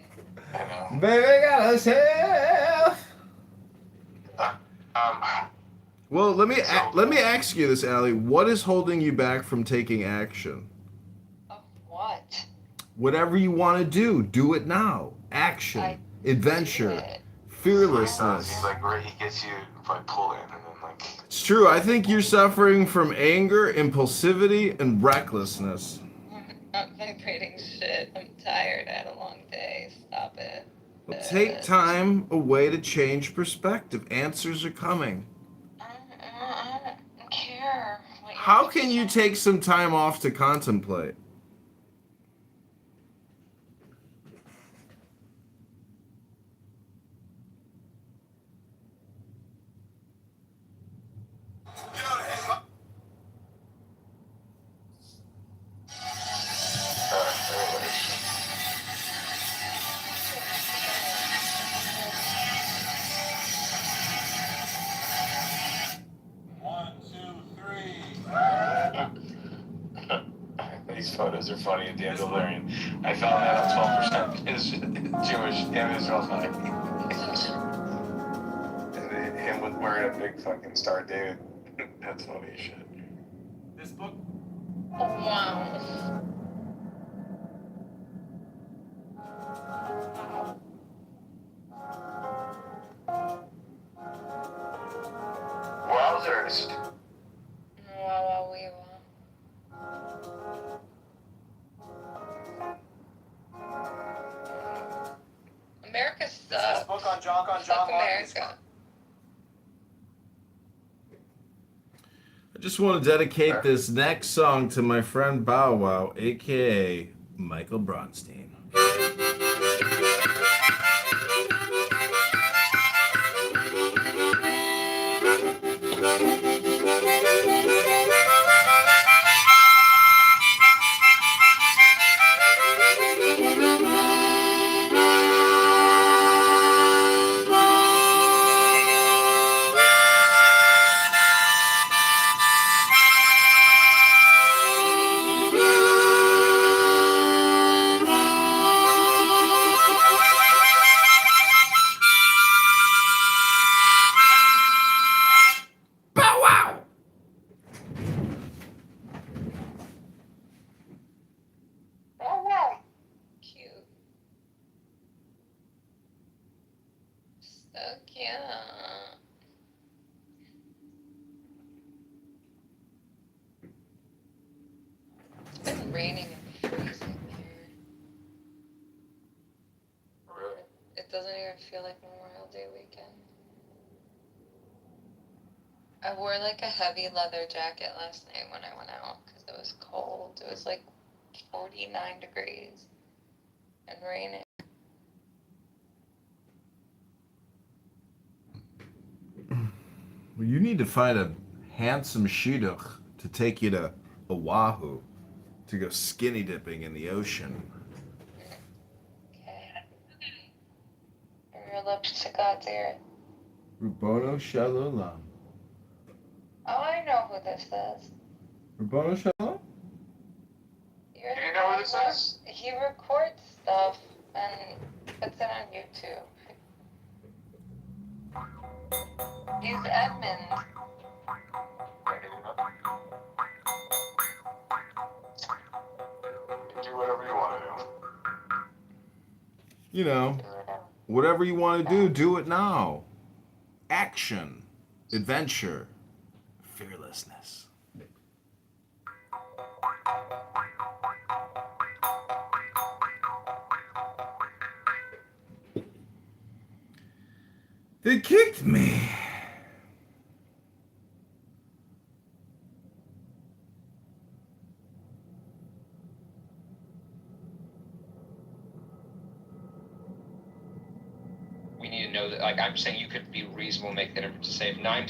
I know. Baby got a shelf! Well, let me ask you this, Allie. What is holding you back from taking action? Of what? Whatever you want to do it now. Action, adventure, fearlessness. He's like where he gets you by pulling and then like. It's true. I think you're suffering from anger, impulsivity, and recklessness. I'm not vibrating shit. I'm tired. I had a long day. Stop it. Well, take time away to change perspective. Answers are coming. I don't care. How can you take some time off to contemplate? These photos are funny at the end of learning. I found that on 12% is Jewish and Israel's money. And him with wearing a big fucking star, dude. That's funny as shit. This book? Oh, wow. Wowzers. America sucks. This book on John Fuck America. Just want to dedicate this next song to my friend Bow Wow, aka Michael Bronstein. Cute. So cute. It's been raining and freezing here. Really? It doesn't even feel like Memorial Day weekend. I wore like a heavy leather jacket last night when I went out because it was cold. It was like 49 degrees and raining. Well, you need to find a handsome shidduch to take you to Oahu to go skinny dipping in the ocean. Okay. From your lips to God's ear. Rubono Shalom. Oh, I know who this is. Rubono Shalom? Do you know who this is? He records stuff and puts it on YouTube. He's Edmund. Do whatever you want to do. You know, whatever you want to do it now. Action, adventure, fearlessness. They kicked me. We need to know that, like, I'm saying you could be reasonable, make that effort to say if nine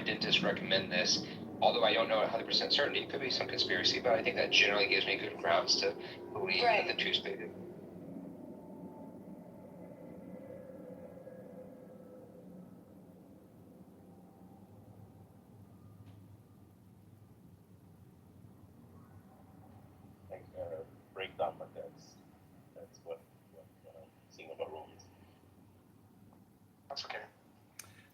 dentists recommend this, although I don't know 100% certainty, it could be some conspiracy, but I think that generally gives me good grounds to believe that the toothpaste. Breakdown, but that's what I'm seeing about Romans. That's okay.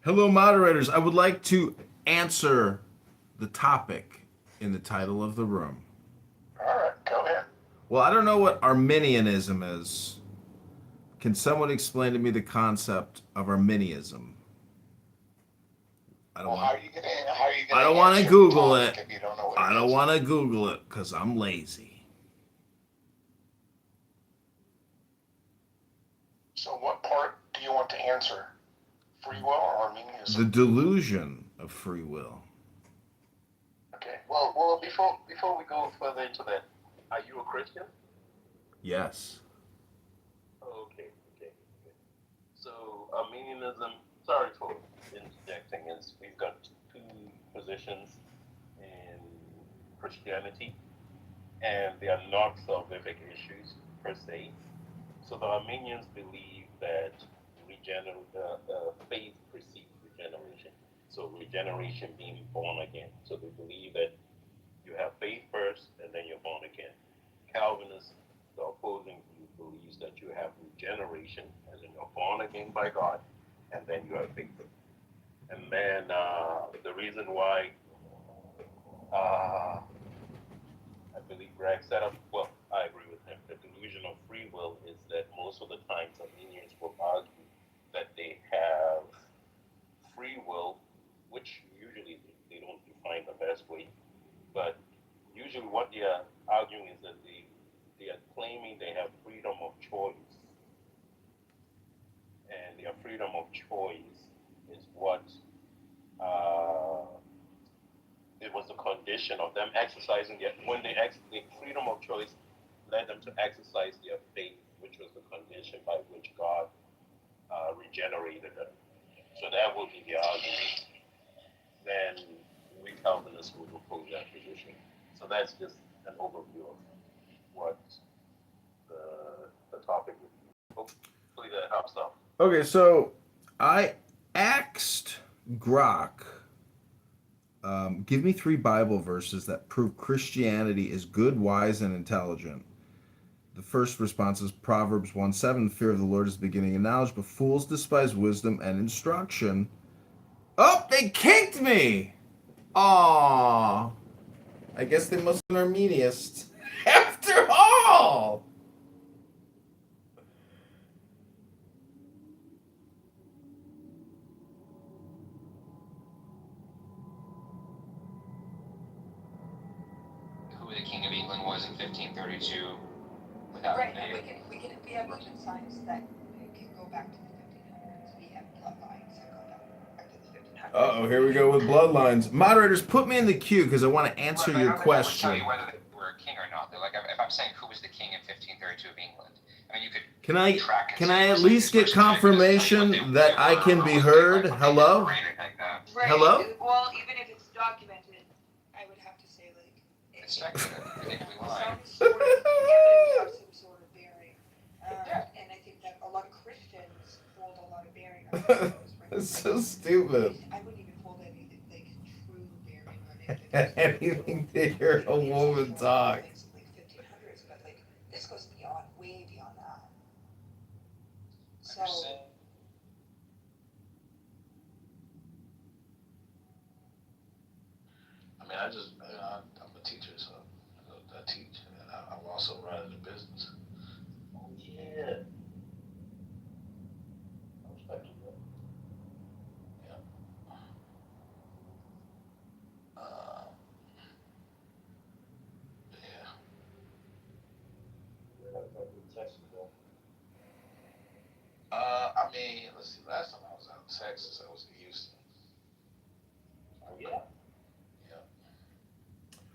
Hello, moderators. I would like to answer the topic in the title of the room. All right, go ahead. Well, I don't know what Arminianism is. Can someone explain to me the concept of Arminianism? I don't want. I don't want to Google it. I don't want to Google it because I'm lazy. So what part do you want to answer? Free will or Arminianism? The delusion of free will. Okay. Well, before we go further into that, are you a Christian? Yes. Okay. So Arminianism. Sorry for interjecting. Is we've got two positions in Christianity, and they are not salvific issues per se. So the Armenians believe that faith precedes regeneration. So regeneration being born again. So they believe that you have faith first and then you're born again. Calvinists, the opposing view, believes that you have regeneration and then you're born again by God and then you have faith. And then the reason why I believe Greg set up, well, I agree with him. The delusion of free will is that most of the times Armenians will argue that they have free will, which usually they don't define the best way, but usually what they are arguing is that they are claiming they have freedom of choice. And their freedom of choice is what it was the condition of them exercising when they freedom of choice led them to exercise their faith, which was the condition by which God regenerated them. So that would be the argument. Then we Calvinists would oppose that position. So that's just an overview of what the topic would be. Hopefully that helps out. Okay, so I asked Grok, give me 3 Bible verses that prove Christianity is good, wise, and intelligent. The first response is Proverbs 1:7, fear of the Lord is the beginning of knowledge, but fools despise wisdom and instruction. Oh, they kicked me! Aww. I guess they must be Arminians. After all! Who the King of England was in 1532 without Right, a name. we have even signs that can go back to the 1500s. We have bloodlines that go back to the 1500s. Uh-oh, here we go with bloodlines. Moderators, put me in the queue because I want to answer your question. Tell you whether they were a king or not. Like if I'm saying who was the king in 1532 of England, I mean you could. Can I at least get confirmation that I can be heard? Hello? Right. Hello? Well, even if it's documented, I would have to say like It's speculative, particularly lying. some sort of bearing. And I think that a lot of Christians hold a lot of bearing on those. That's so stupid. I wouldn't even hold anything like true bearing on it. Anything to hear a woman talk. Like 1500s, but like this goes beyond, way beyond that. So. I mean, I'm a teacher, so I teach, and I'm also running a business. Yeah. I respect you, bro. Yeah. I mean, let's see. Last time I was out in Texas, I was in Houston. Oh yeah.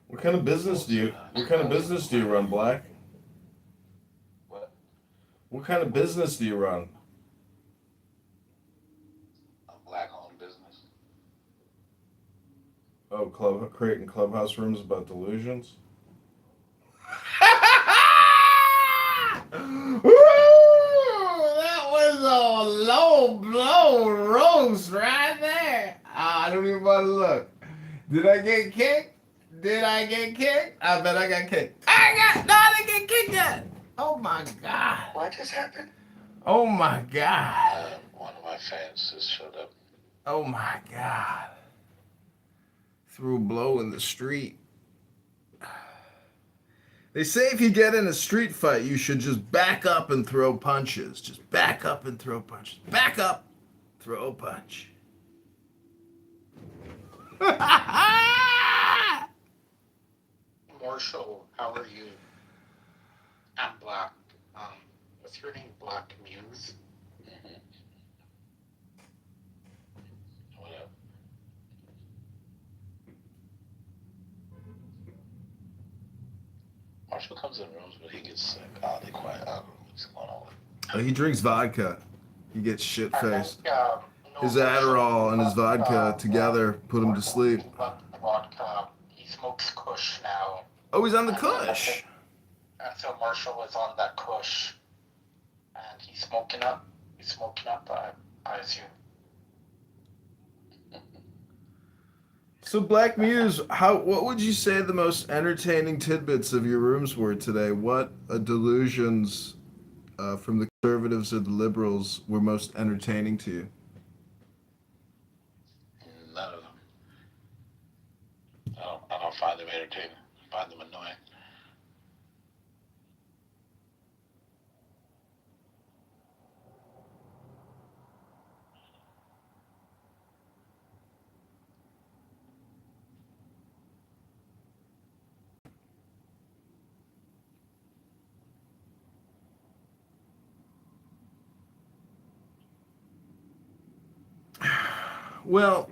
What kind of business do you run, Black? What? What kind of business do you run? A black-owned business. Oh, creating clubhouse rooms about delusions? Woo! That was a low blow roast right there. I don't even want to look. Did I get kicked? I bet I got kicked. I didn't get kicked yet. Oh my God. What just happened? Oh my God. One of my fans just showed up. Oh my God. Threw a blow in the street. They say if you get in a street fight, you should just back up and throw punches. Just back up and throw punches. Back up, throw a punch. Marshall, how are you? I'm Black. What's your name? Black Muse? What up? Marshall comes in rooms, but he gets oddly quiet. I don't know what's going on with him. He drinks vodka. He gets shit-faced. His Adderall and his vodka together put him to sleep. Vodka. He smokes Kush now. Oh, he's on the Kush. And so Marshall is on that Kush. And he's smoking up. I assume. So, Black Muse, what would you say the most entertaining tidbits of your rooms were today? What delusions from the conservatives or the liberals were most entertaining to you? None of them. I don't find them entertaining. I find them annoying. Well,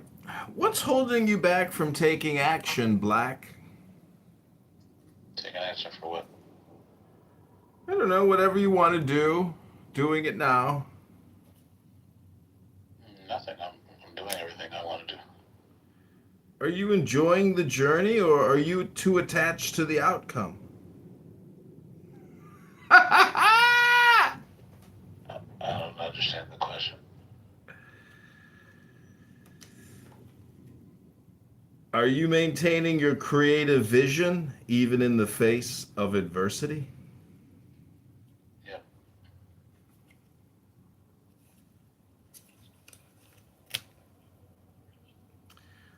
what's holding you back from taking action, Black? attention for what? I don't know, whatever you want to do, doing it now. Nothing. I'm doing everything I want to do. Are you enjoying the journey or are you too attached to the outcome? I don't understand the question. Are you maintaining your creative vision even in the face of adversity? Yeah.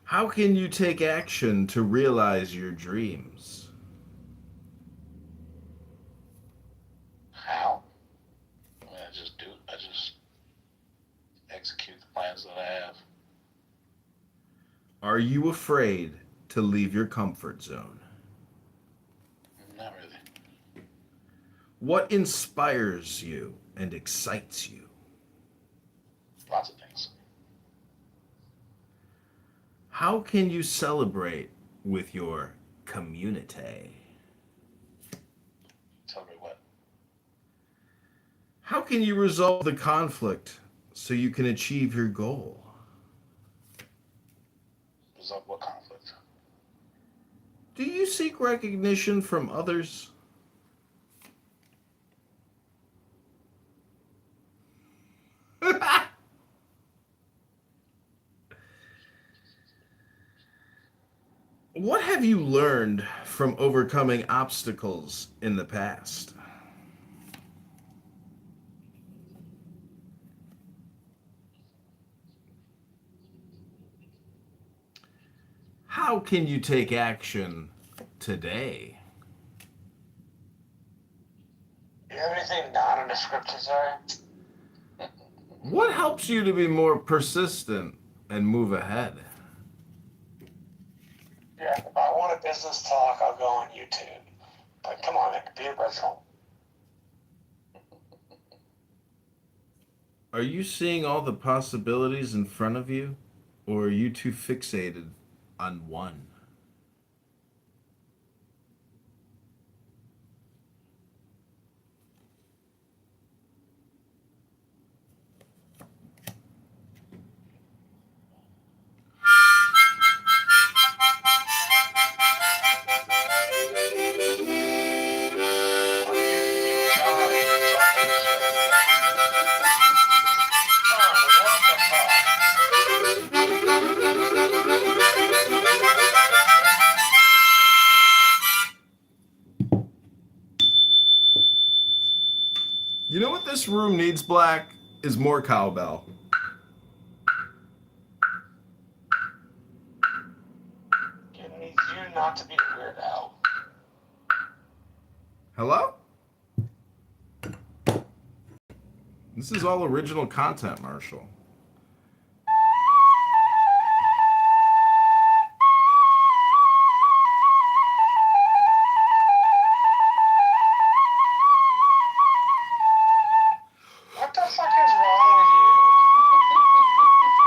How can you take action to realize your dreams? How? I mean, I just do. I just execute the plans that I have. Are you afraid to leave your comfort zone? Not really. What inspires you and excites you? Lots of things. How can you celebrate with your community? Tell me what. How can you resolve the conflict so you can achieve your goal? Resolve what conflict? Do you seek recognition from others? What have you learned from overcoming obstacles in the past? How can you take action today? You have anything not in the scripture, sorry? What helps you to be more persistent and move ahead? Yeah, if I want a business talk, I'll go on YouTube. But come on, it could be original. Are you seeing all the possibilities in front of you, or are you too fixated on one? You know what this room needs, Black? Is more cowbell. It needs you not to be a weirdo. Hello? This is all original content, Marshall. What the fuck is wrong with you?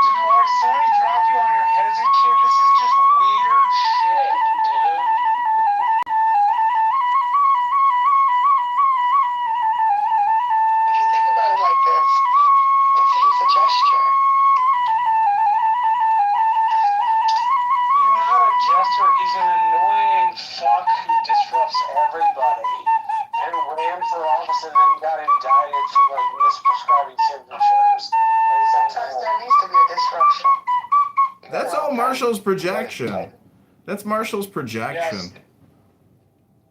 Dude, like somebody dropped you on your head as a kid? This is just weird shit, dude. If you think about it like this, it's a gesture. He's not a jester, he's an annoying fuck who disrupts everybody. And ran for office and then got indicted for like misprescribing signatures. Sometimes there needs to be a disruption. That's all Marshall's projection. That's Marshall's projection. Yes.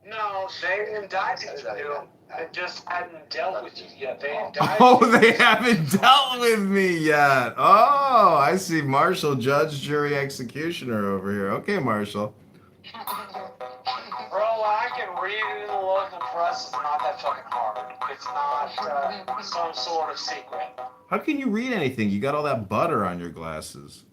No, they indicted you. They just hadn't dealt with you yet. They indicted Oh, you. they haven't dealt with me yet. Oh, I see Marshall, judge, jury, executioner over here. Okay, Marshall. Bro, I can read it in the local press. It's not that fucking hard. It's not some sort of secret. How can you read anything? You got all that butter on your glasses.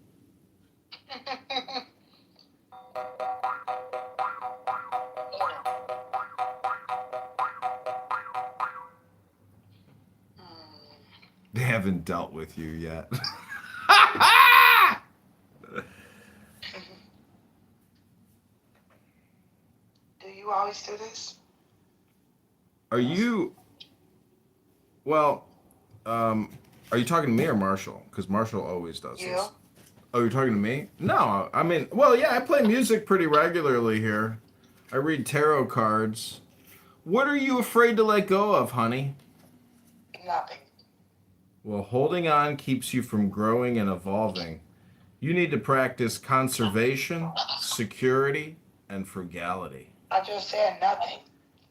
They haven't dealt with you yet. Do you always always do this? Are you? Well, are you talking to me or Marshall? Because Marshall always does You? this. Oh, you're talking to me? No, I mean, well, yeah, I play music pretty regularly here. I read tarot cards. What are you afraid to let go of, honey? Nothing. Well, holding on keeps you from growing and evolving. You need to practice conservation, security, and frugality. I just said nothing.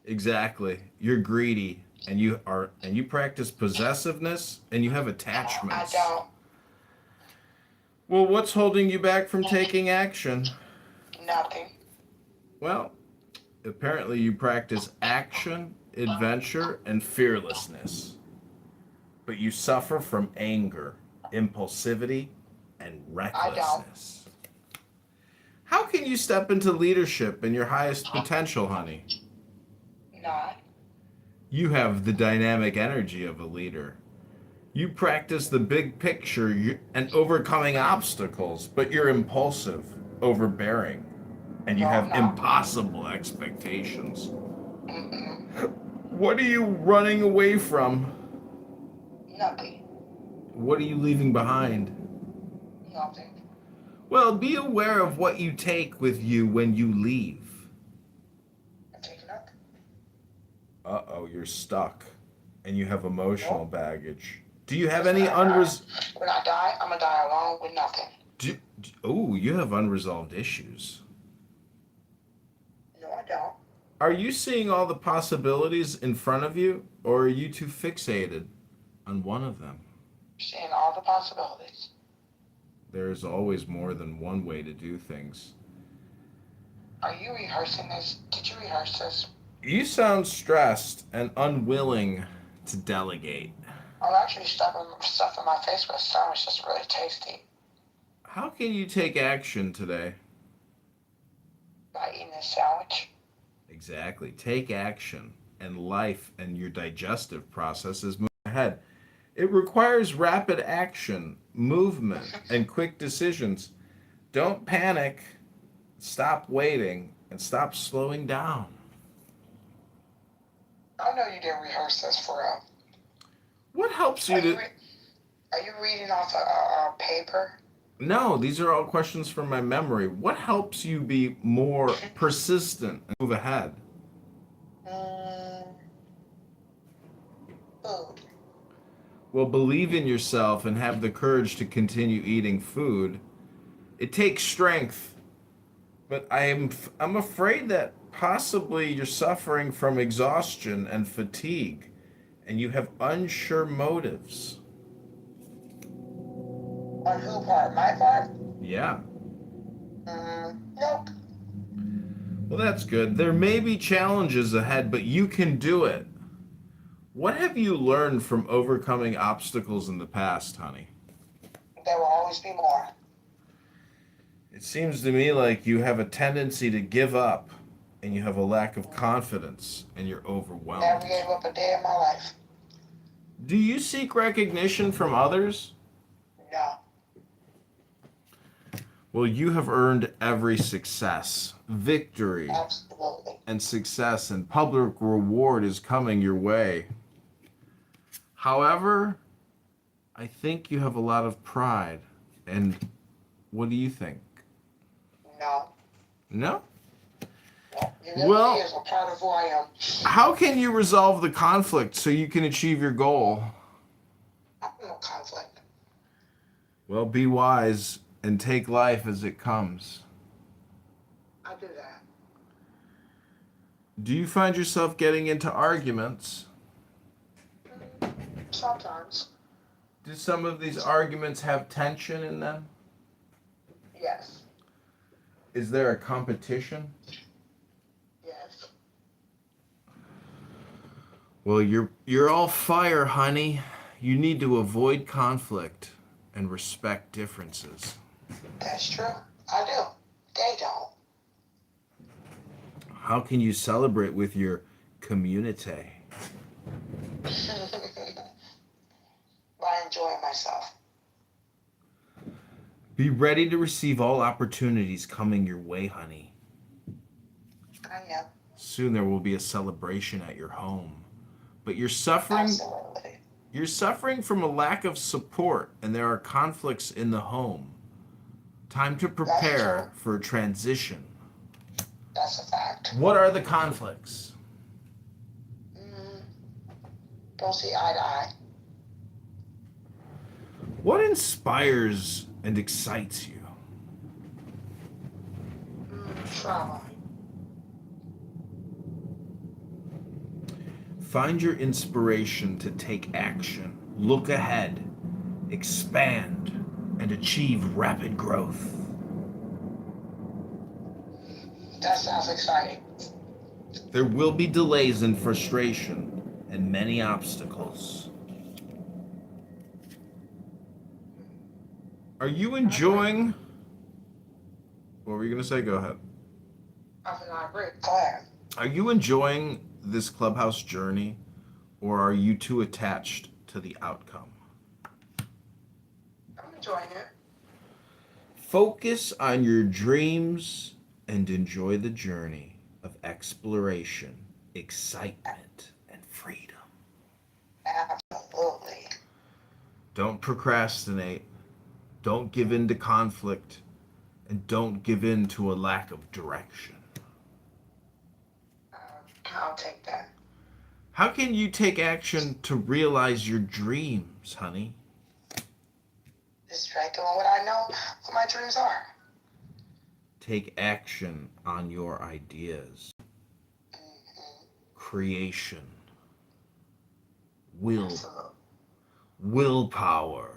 Exactly. You're greedy, and you practice possessiveness, and you have attachments. I don't. Well, what's holding you back from taking action? Nothing. Well, apparently you practice action, adventure, and fearlessness. But you suffer from anger, impulsivity, and recklessness. How can you step into leadership and your highest potential, honey? Not. You have the dynamic energy of a leader. You practice the big picture and overcoming obstacles, but you're impulsive, overbearing, and you have impossible expectations. What are you running away from? Nothing. What are you leaving behind? Nothing. Well, be aware of what you take with you when you leave. I take nothing. Uh-oh, you're stuck, and you have emotional baggage. Do you have When any I die, I'm gonna die alone with nothing. Oh, you have unresolved issues. No, I don't. Are you seeing all the possibilities in front of you, or are you too fixated on one of them? Seeing all the possibilities. There's always more than one way to do things. Are you rehearsing this? Did you rehearse this? You sound stressed and unwilling to delegate. I'm actually stuffing my face with sun. It's just really tasty. How can you take action today? By eating this sandwich. Exactly. Take action, and life and your digestive processes move ahead. It requires rapid action, movement, and quick decisions. Don't panic. Stop waiting and stop slowing down. I know you didn't rehearse this for real. What helps you to... Are you reading off a paper? No, these are all questions from my memory. What helps you be more persistent and move ahead? Food. Well, believe in yourself and have the courage to continue eating food. It takes strength, but I'm afraid that possibly you're suffering from exhaustion and fatigue, and you have unsure motives. On who part? My part? Yeah. Nope. Well, that's good. There may be challenges ahead, but you can do it. What have you learned from overcoming obstacles in the past, honey? There will always be more. It seems to me like you have a tendency to give up, and you have a lack of confidence, and you're overwhelmed. Never gave up a day in my life. Do you seek recognition from others? No. Well, you have earned every success, victory, Absolutely. and success, and public reward is coming your way. However, I think you have a lot of pride. And what do you think? No. No? Humility Well, is a part of who I am. how can you resolve the conflict so you can achieve your goal? No conflict. Well, be wise and take life as it comes. I do that. Do you find yourself getting into arguments? Sometimes. Do some of these arguments have tension in them? Yes. Is there a competition? Yes. Well, you're all fire, honey. You need to avoid conflict and respect differences. That's true. I do. They don't. How can you celebrate with your community? By enjoying myself. Be ready to receive all opportunities coming your way, honey. I am. soon there will be a celebration at your home. But you're suffering. Absolutely. You're suffering from a lack of support, and there are conflicts in the home. Time to prepare for a transition. That's a fact. What are the conflicts? Don't see eye to eye. What inspires and excites you? Trauma. Find your inspiration to take action, look ahead, expand, and achieve rapid growth. That sounds exciting. There will be delays and frustration and many obstacles. Are you enjoying? What were you going to say? Go ahead. I think I agree. Go ahead. Are you enjoying this clubhouse journey, or are you too attached to the outcome? I'm enjoying it. Focus on your dreams and enjoy the journey of exploration, excitement, and freedom. Absolutely. Don't procrastinate. Don't give in to conflict. And don't give in to a lack of direction. I'll take that. How can you take action to realize your dreams, honey? Just try doing what I know what my dreams are. Take action on your ideas. Creation. Willpower.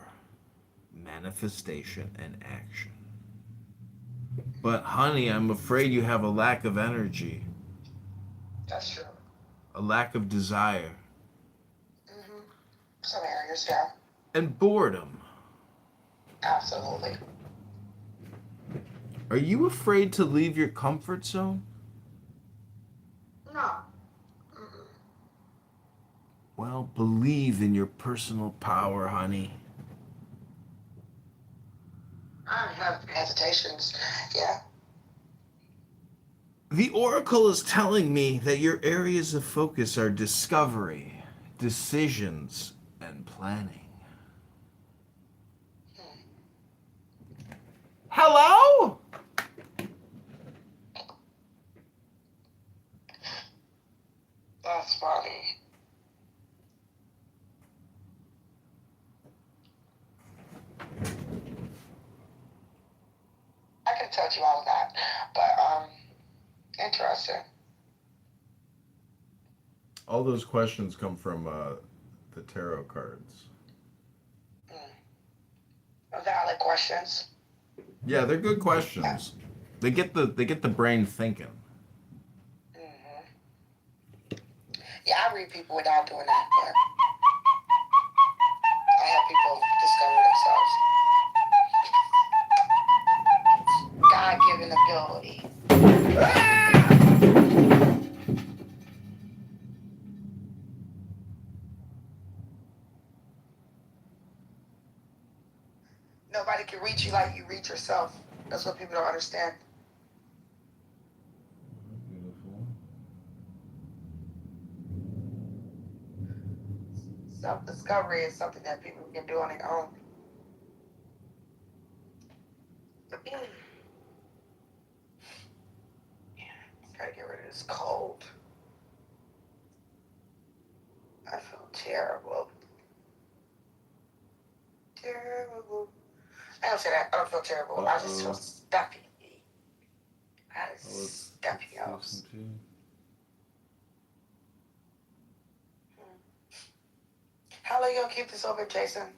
Manifestation and action. But honey, I'm afraid you have a lack of energy. That's true. A lack of desire. Some areas, yeah. And boredom. Absolutely. Are you afraid to leave your comfort zone? No. Well, believe in your personal power, honey. I have hesitations, yeah. The Oracle is telling me that your areas of focus are discovery, decisions, and planning. Hello? That's funny. I can tell you all of that, but interesting. All those questions come from the tarot cards. Valid questions. Yeah, they're good questions. They get the brain thinking. Yeah, I read people without doing that, but I help people discover themselves. God-given ability. Nobody can reach you like you reach yourself. That's what people don't understand. Self-discovery is something that people can do on their own. Gotta get rid of this cold. I feel terrible. Terrible. I don't say that. I don't feel terrible. I just feel stuffy. I just stuffy house. How long you gonna keep this open, Jason?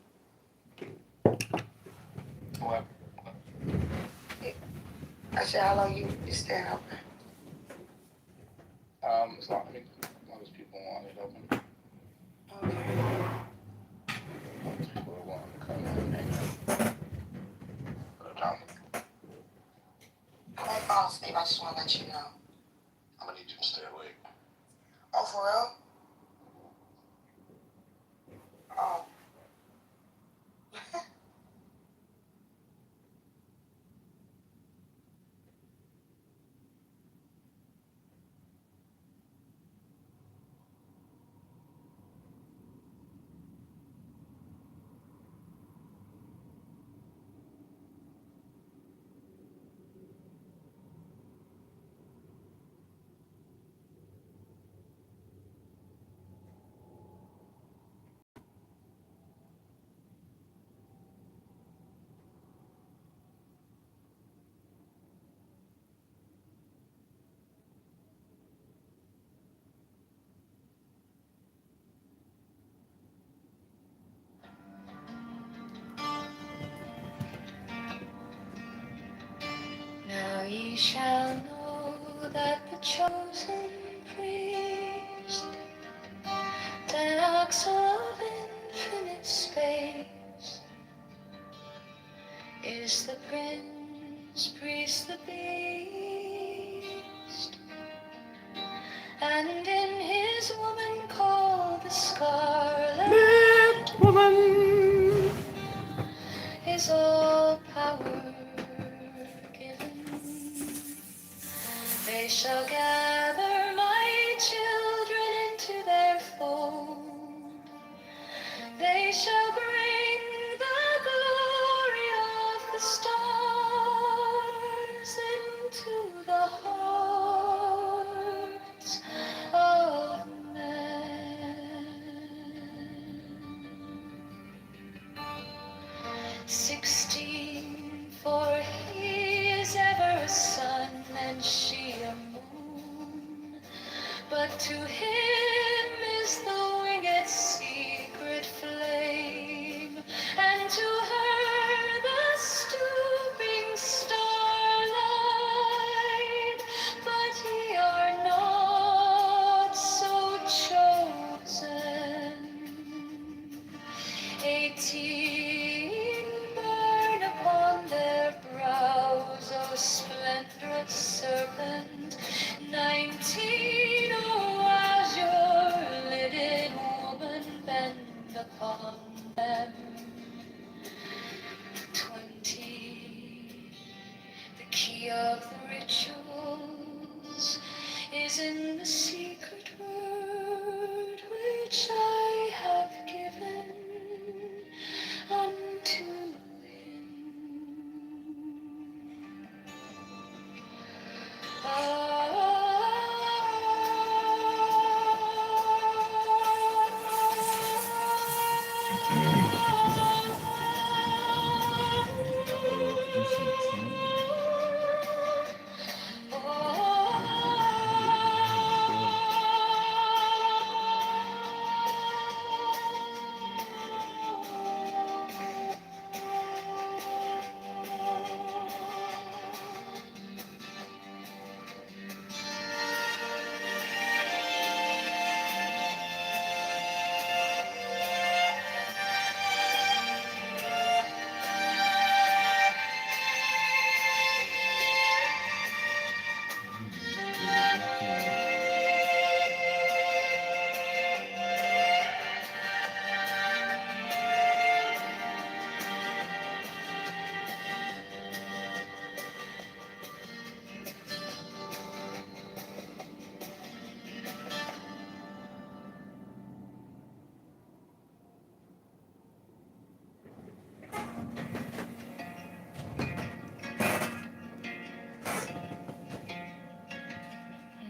What? I said, how long you staying open? As long as people want it open. As people are willing to come in and hang out. I might fall asleep. I just want to let you know. I'm gonna need you to stay awake. Oh, for real? Oh. Ye shall know that the chosen priest, the axle of infinite space, is the prince, priest, the beast, and in his woman called the scarlet woman is all power given. They shall gather my children into their fold. They shall bring the glory of the stars into the hearts of men. 16, for he is ever a sun and she a moon. But to him is the winged secret flame, and to her the stooping starlight. But ye are not so chosen. 18 burn upon their brows, O splendorous serpent. 19, O azure-lidded woman, bend upon them. 20, the key of the rituals is in the secret word which I have given unto him.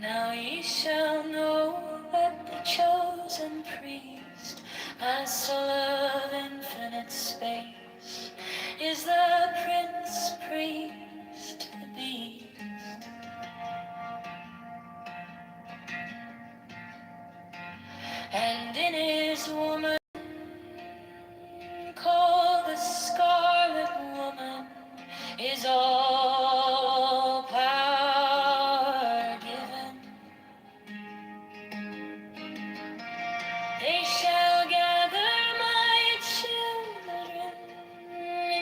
Now ye shall know that the chosen priest, as soul of infinite space, is the prince, priest, the beast. And in his woman, called the scarlet woman, is all power given. They shall gather my children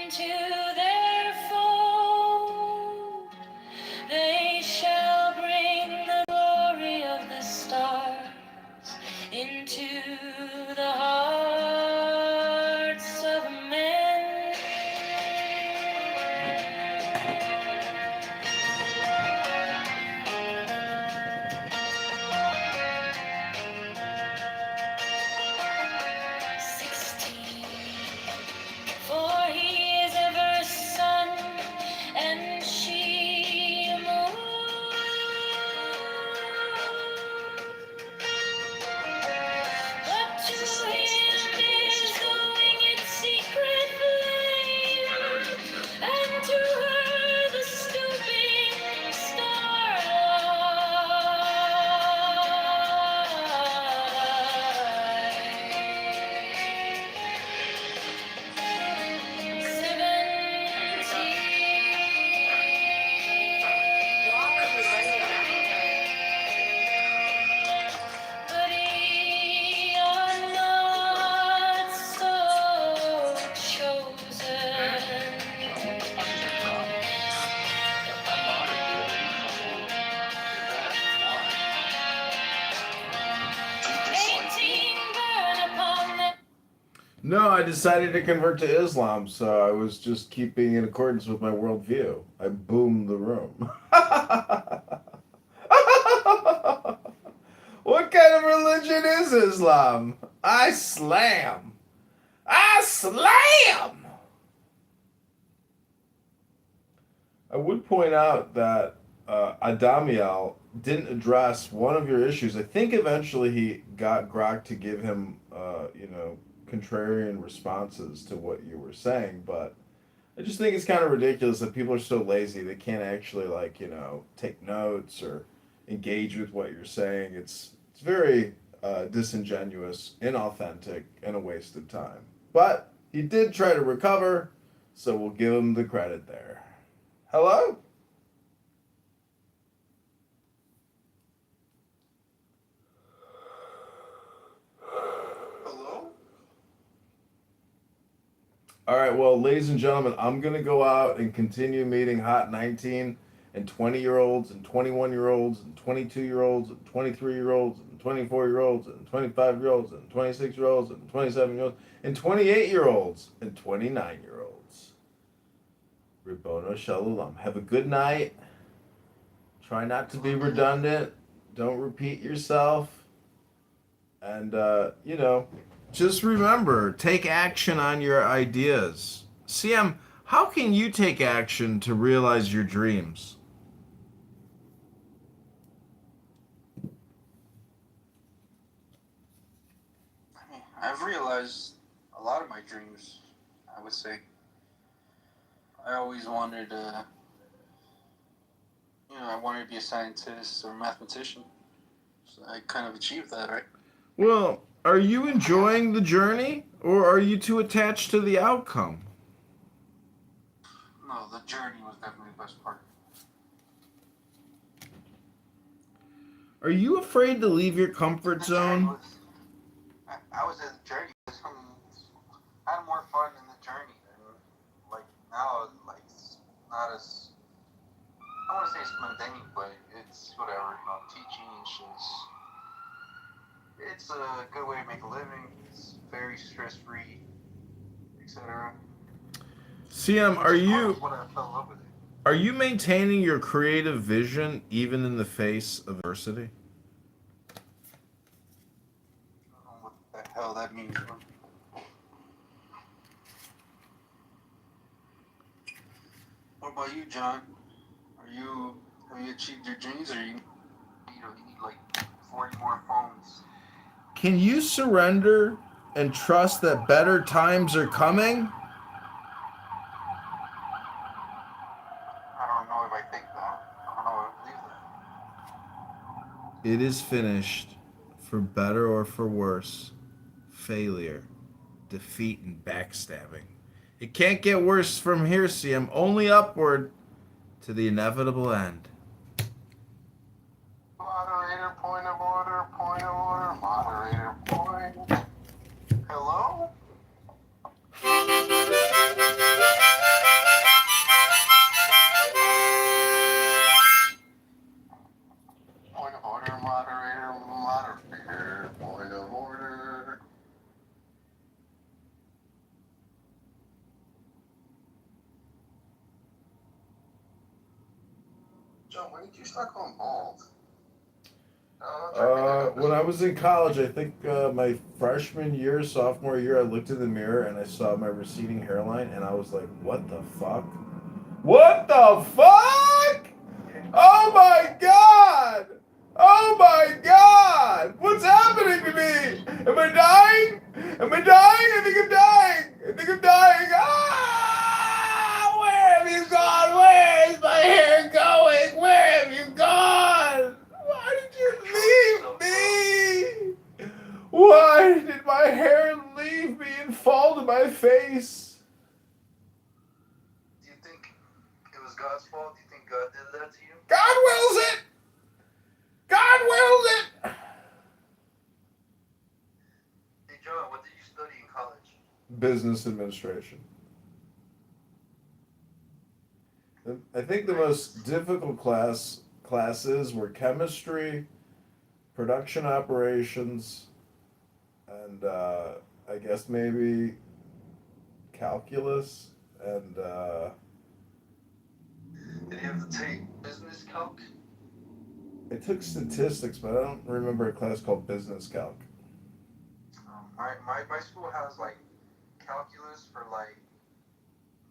into their fold. They shall bring the glory of the stars into the heart No, I decided to convert to Islam, so I was just keeping in accordance with my worldview. I boomed the room. What kind of religion is Islam? I slam. I slam! I would point out that Adamiel didn't address one of your issues. I think eventually he got Grok to give him, contrarian responses to what you were saying, but I just think it's kind of ridiculous that people are so lazy they can't actually take notes or engage with what you're saying. It's very disingenuous, inauthentic, and a waste of time. But he did try to recover, so we'll give him the credit there. Hello? Hello? All right, well, ladies and gentlemen, I'm going to go out and continue meeting hot 19 and 20-year-olds and 21-year-olds and 22-year-olds and 23-year-olds and 24-year-olds and 25-year-olds and 26-year-olds and 27-year-olds and 28-year-olds and 29-year-olds. Ribono Shalom. Have a good night. Try not to be redundant. Don't repeat yourself. And, just remember, take action on your ideas. CM, how can you take action to realize your dreams? I mean, I've realized a lot of my dreams, I would say. I always wanted I wanted to be a scientist or a mathematician. So I kind of achieved that, right? Well, are you enjoying the journey, or are you too attached to the outcome? No, the journey was definitely the best part. Are you afraid to leave your comfort zone? I was in the journey. I had more fun in the journey than now. It's not as, I want to say it's mundane, but it's whatever. Teaching is just, it's a good way to make a living. It's very stress free, etc. CM, What are you maintaining your creative vision even in the face of adversity? I don't know what the hell that means. What about you, John? Have you achieved your dreams, or you need like 40 more phones? Can you surrender and trust that better times are coming? I don't know if I think that. I don't know if I believe that. It is finished, for better or for worse. Failure, defeat, and backstabbing. It can't get worse from here, CM. Only upward to the inevitable end. Moderator, point of order, moderator, point. Hello? Point of order, moderator, point of order. John, when did you start going bald? When I was in college, I think my freshman year, sophomore year, I looked in the mirror and I saw my receding hairline, and I was like, "What the fuck? What the fuck? Oh my god! Oh my god! What's happening to me? Am I dying? Am I dying? I think I'm dying. I think I'm dying. Ah! Where have you gone? Where is my hair going? Where have you gone? Why did you leave me? Why did my hair leave me and fall to my face? Do you think it was God's fault? Do you think God did that to you? God wills it! God wills it! Hey, John, what did you study in college? Business administration. I think the most difficult classes were chemistry, production operations, and I guess maybe calculus and Did you have to take business calc? I took statistics, but I don't remember a class called business calc. My school has like calculus for like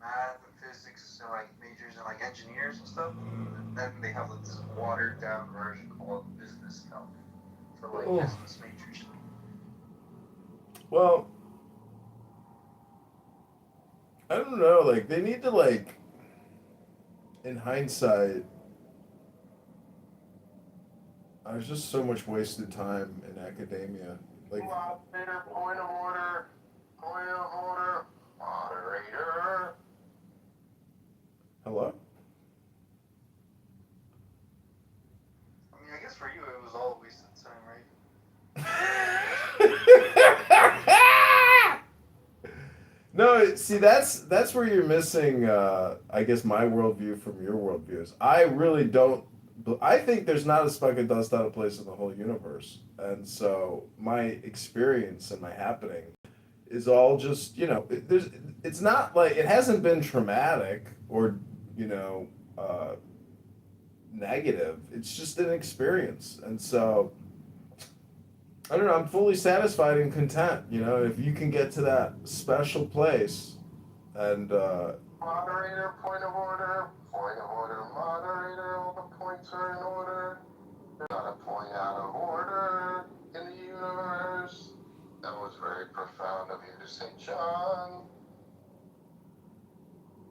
math and physics and like majors and like engineers and stuff. And then they have like this watered down version called business calc for like business majors. Well, I don't know, like they need to like in hindsight there's just so much wasted time in academia. Like Moderator, point of order, moderator. hello? I mean, I guess for you it was all wasted time, right? No, see that's where you're missing I guess my worldview from your worldviews. I really don't I think there's not a speck of dust out of place in the whole universe. And so my experience and my happening is all just, you know, it's not like it hasn't been traumatic or, you know, negative. It's just an experience. And so I don't know, I'm fully satisfied and content, you know, if you can get to that special place and Moderator, point of order, moderator, all the points are in order. There's not a point out of order in the universe. That was very profound of you to say, John.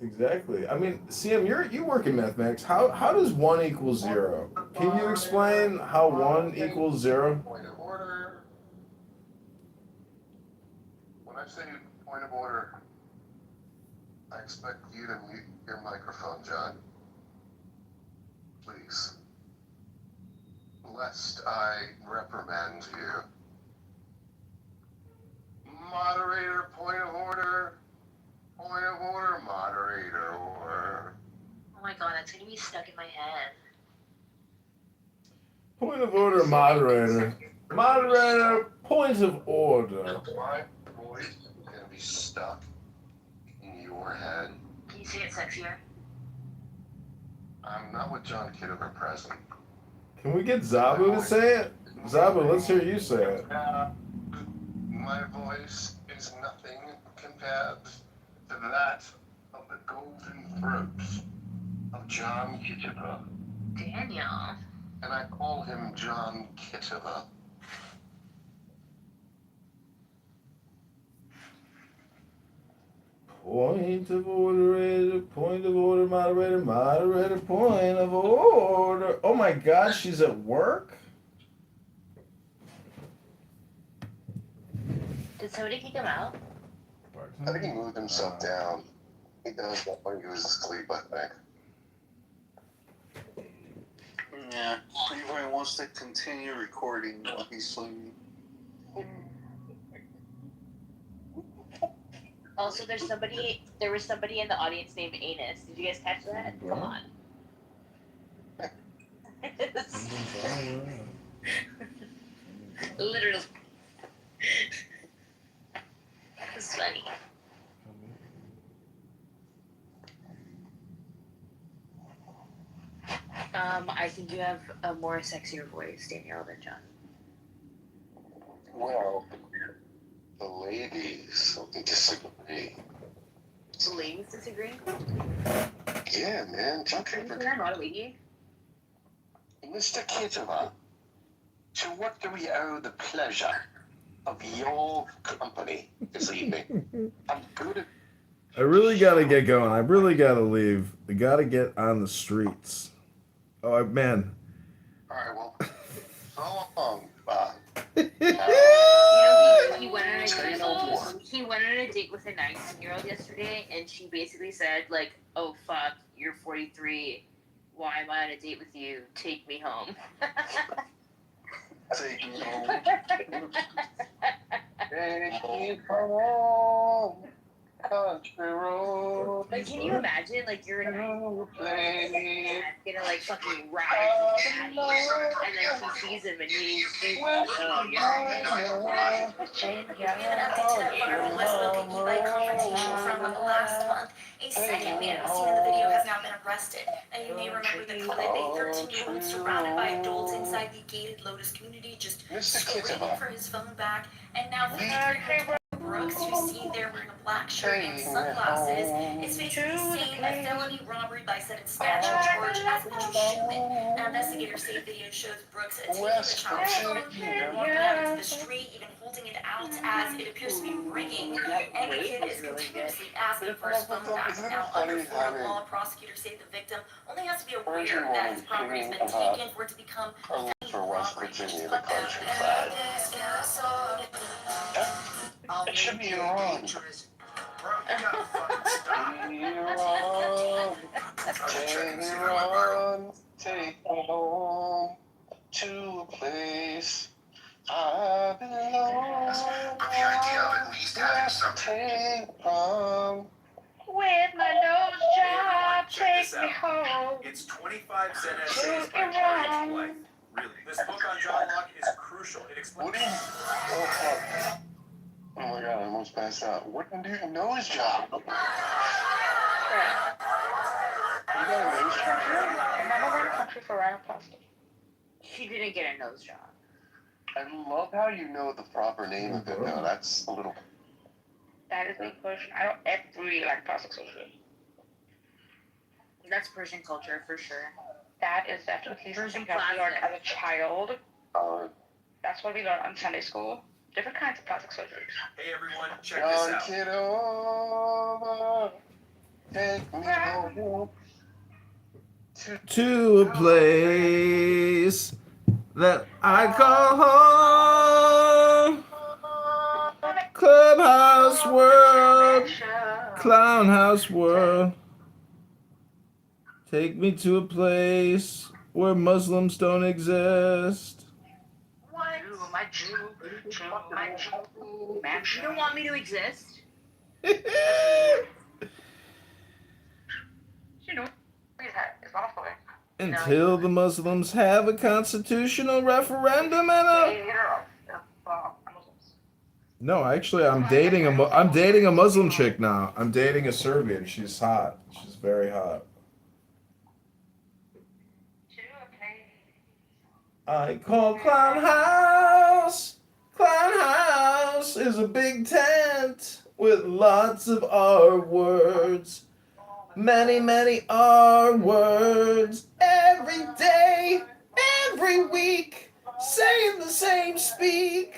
exactly. I mean, CM, you work in mathematics. How does 1 equal 0? Can you explain how 1 equals 0? Point of order. When I say point of order, I expect you to mute your microphone, John. Please. Lest I reprimand you. Moderator, point of order, moderator, or... Oh my god, that's gonna be stuck in my head. Point of order, moderator. Moderator, point of order. My voice is gonna be stuck in your head. Can you say it sexier? I'm not with John Kitover present. Can we get Zabu to say it? Zabu, let's hear you say it. My voice is nothing compared to that of the golden throat of John Kitover. Daniel. And I call him John Kitover. Point of order, point of order, moderator, moderator, point of order. Oh my god, she's at work? Did somebody kick him out? I think he moved himself down. He does that when he was asleep, I think. Yeah, Kitover wants to continue recording while he's sleeping. Also, there was somebody in the audience named Anus. Did you guys catch that? Come on. Literally. It's funny. I think you have a more sexier voice, Danielle, than John. Well, the ladies disagree. The ladies disagree? Yeah, man. John Kitover. I'm not a lady. Mr. Kitover, to what do we owe the pleasure of your company this evening? I'm good at... I really gotta get going. I really gotta leave. We gotta get on the streets. Oh, man. All right, well, so long, He went on a date with a 19-year-old yesterday, and she basically said, like, oh, fuck, you're 43. Why am I on a date with you? Take me home. Take me home. Take me home. Country road. Like, can you imagine, like, you're in a gonna, like, fucking ride with Daddy, and then she sees him, and he's oh, yeah. arrested. And you may remember the clip, a 13-year-old surrounded by adults inside the gated Lotus community just screaming for his phone back. And now 53-year-old Brooks, who's seen there wearing a black shirt and sunglasses, is facing the same felony robbery by set and snatching charge as Mitchell Schumann. Now, investigators say video shows Brooks taking the child's phone, walking out into the street, even holding it out as it appears to be ringing, and the kid is continuously asking for his phone back. Now, under Florida law, prosecutors say the victim only has to be aware that his property has been taken for it to become a felony robbery. It should be Iran. Iran, take me home to a place I belong. But the idea of at least having something from With my nose job, take me home. It's 25 Zen essays by Margaret Blythe. Really, this book on John Locke is crucial. It explains. Oh my god, I almost passed out. What do you know his job? You got a nose job? Remember when country for rhinoplasty? She didn't get a nose job. I love how you know the proper name of it though. That's a little. That is being pushed. I don't ever really like plastic surgery. That's Persian culture for sure. That is definitely something that we learned as a child. That's what we learned on Sunday school. Different kinds of plastic surgeries. Hey everyone, check this out. Kitover, take me home to a place that I call home. Clubhouse world, clown house world. Take me to a place where Muslims don't exist. What? You don't want me to exist? You know, Until the Muslims have a constitutional referendum and a. No, actually, I'm dating a Muslim chick now. I'm dating a Serbian. She's hot. She's very hot. I call Clown House. Clown House is a big tent with lots of R words. Many, many R words. Every day, every week, saying the same speak.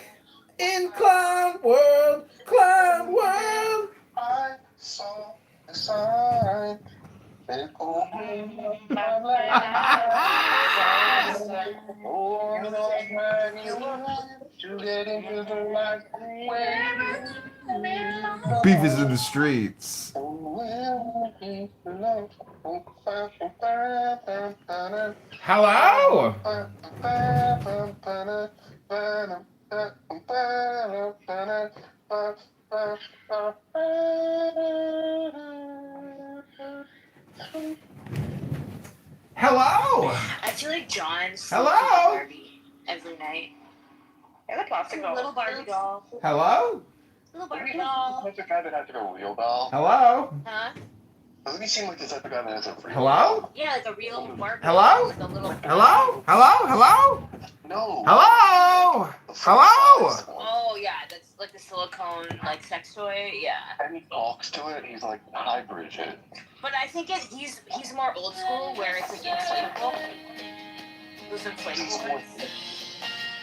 In Clown World, Clown World. I saw the sign. It opened up my life. Oh, to get into the light. Beef is in the streets. Hello? Hello? I feel like John's Hello? Barbie every night. And a plastic doll. Little Barbie doll. Hello? Little Barbie doll. That's the guy that has like a real doll. Hello? Huh? Doesn't he seem like the type of guy that has a real Hello? doll? Yeah, like a real Barbie. Hello? Like a little Hello? Hello? Hello? No. Hello? Hello? Oh yeah, that's like the silicone like sex toy. Yeah. And he talks to it. He's like, "Hi, Bridget." But I think he's more old school where it's like inflatable. Those inflatable ones.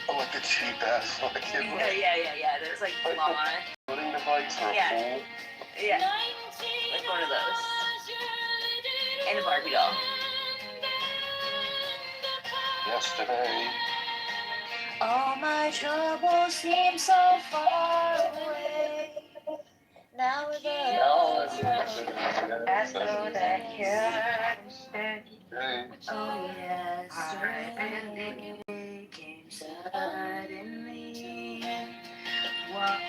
Oh, like the cheap ass fucking. Yeah. There's like blonde. Putting device for a Yeah. fool. Yeah. Like one of those. And a Barbie doll. Yesterday. All my troubles seem so far away. Now As though that can stay. oh yes, I came suddenly. What?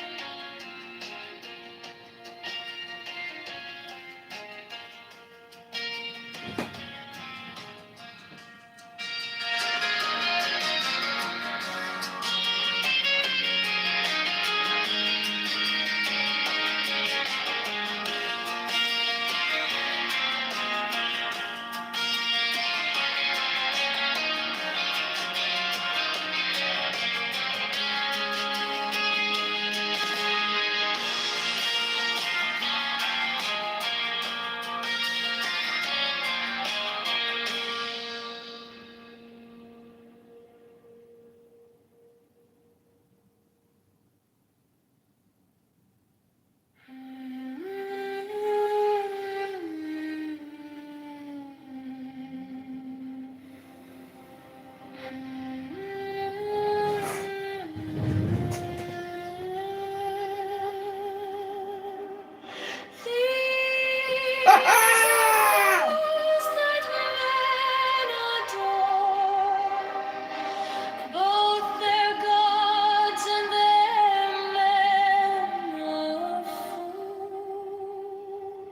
Both their gods and their men of fools.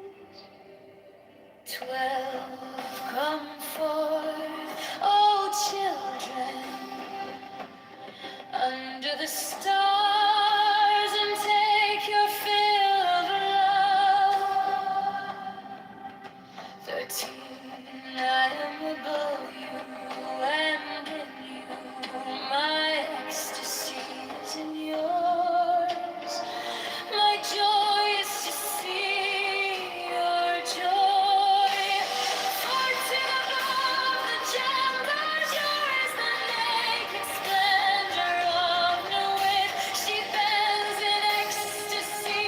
12 come forth, oh children, under the stars and take your fill of love. 13, I am above you and in you. My ecstasy is in yours. My joy is to see your joy. 14 above the gem that yours, the naked splendor of no wit. She bends in ecstasy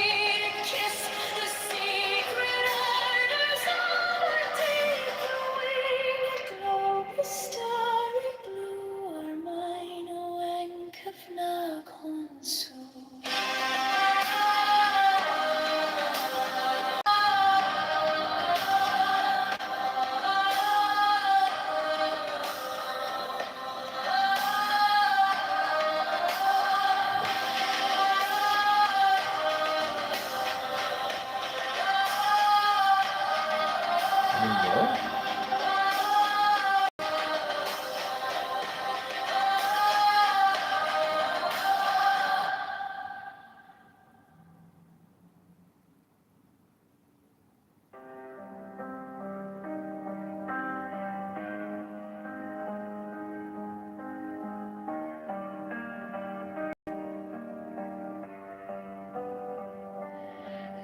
to kiss the secret ardors of her deep. The winged globe, the starry blue are mine, O Enkefna Konsu.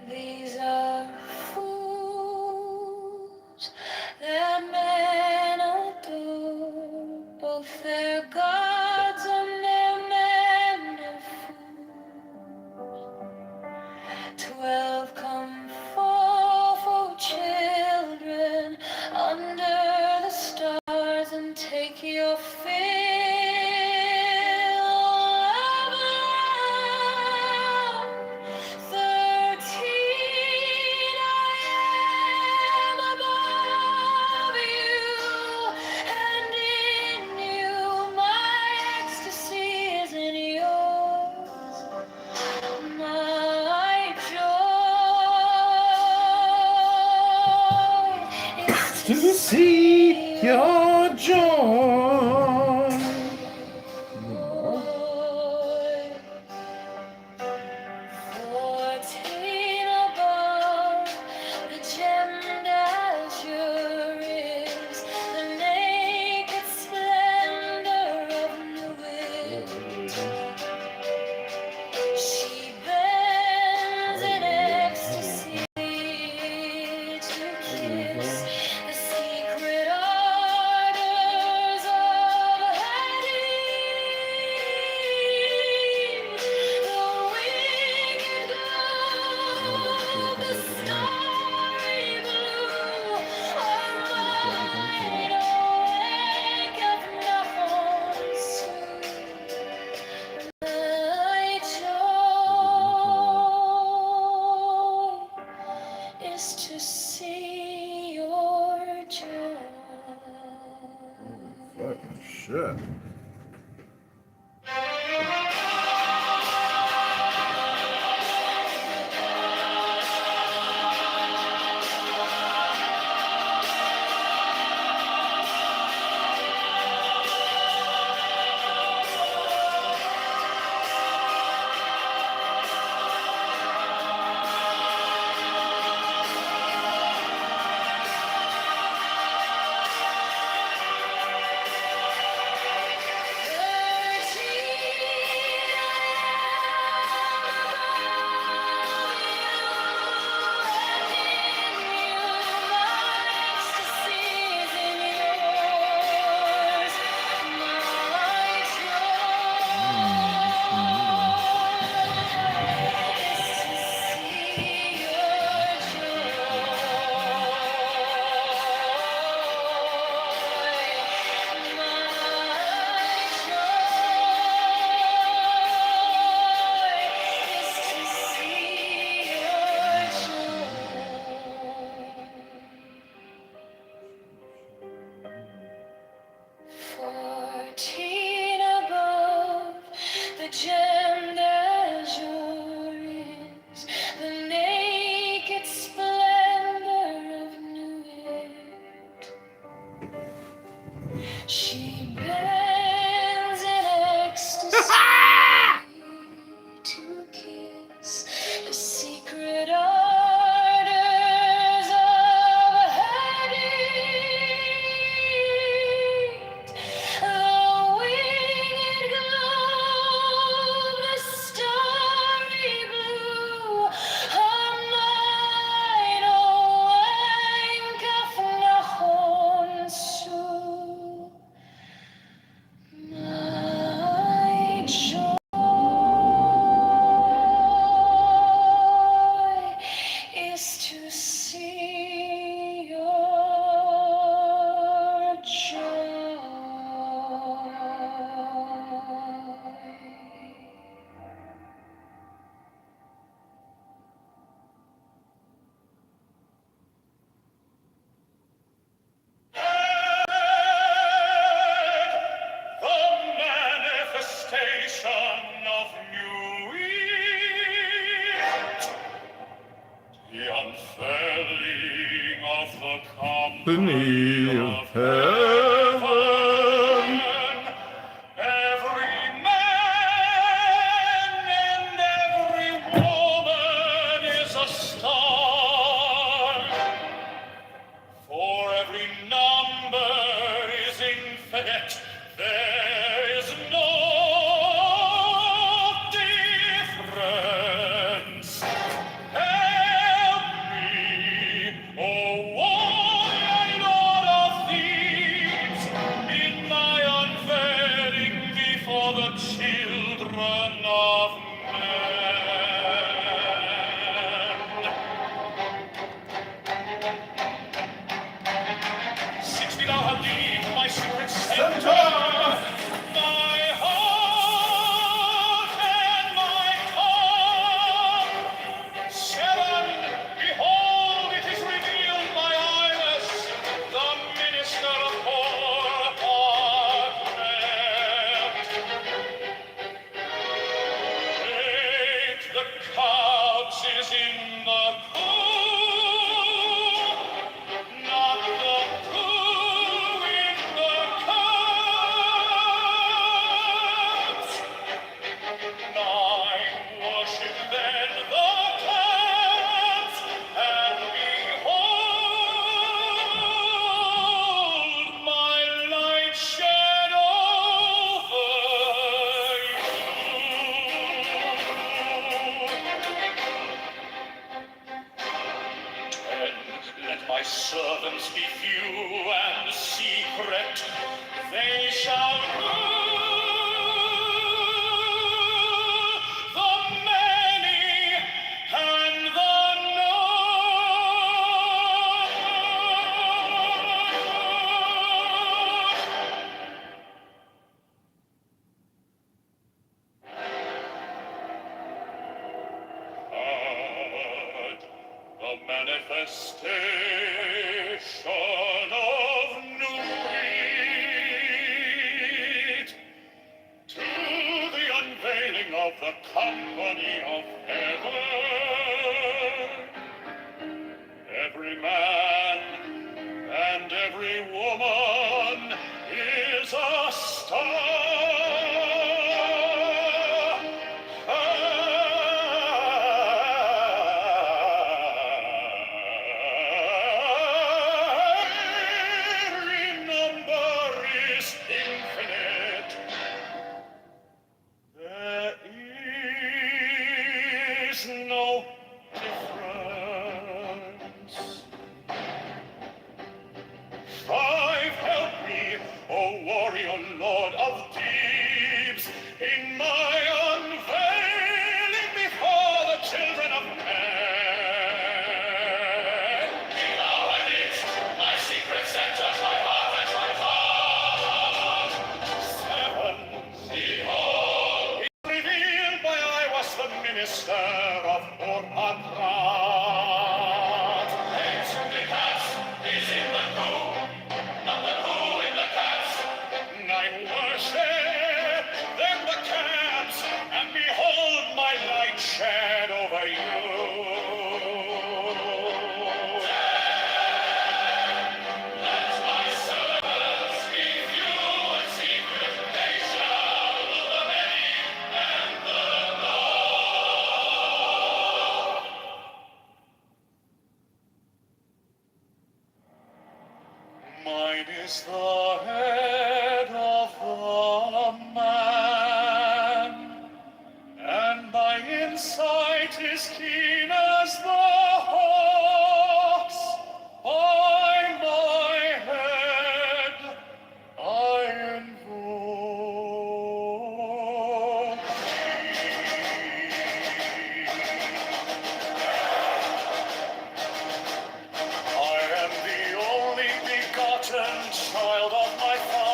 These are fools that men adore, both their gods and their men of fools. 12 come forth, oh children, under the stars and take your fill of love. 13, I am above you, and in you my ecstasy is in yours. My joy is To see your joy. 14 above, the gemmed azure is the naked splendor of Nuit. She bends in ecstasy to kiss the secret ardors of Hadid. The winged globe, the starry blue are mine, O Enkefna Konsu. My joy is to see your joy. Fucking shit. The unfurling of the Company company of of heaven. Every man and every woman is a star, for every number is infinite. There is no difference. Help me, O warrior Lord of Thebes, in my unveiling before the children of men. 6 feet thou have deep, my secret center, my heart and my tongue. 7, behold, it is revealed, my Iris, the minister of poor apartment. 8, the couch is in the cool, not the cool in the couch. 9, worship then the clouds, and behold, my light shed over you. 10, let my servants be few and secret, they shall rule the many and the known. The manifestation of new wheat, to the unveiling of the company of heaven. Every man and every woman is a star. Every number is infinite. There is no difference. 5, help me, O warrior Lord of Thebes, in my unveiling before the children of men. Be thou at it, my secret centers, my heart and my tongue. 7, behold, it revealed by I was the minister of Orpakrat. 8, the cast is in the cool, not the cool in the cast. 9, worship, then the camps, and behold my light shed over you. 10, let my servants be few and secret, they shall rule the many and the Lord. Mine is the head of the man, and my insight is keen as the hawk's. By my head I invoke I am the only begotten child of my Father.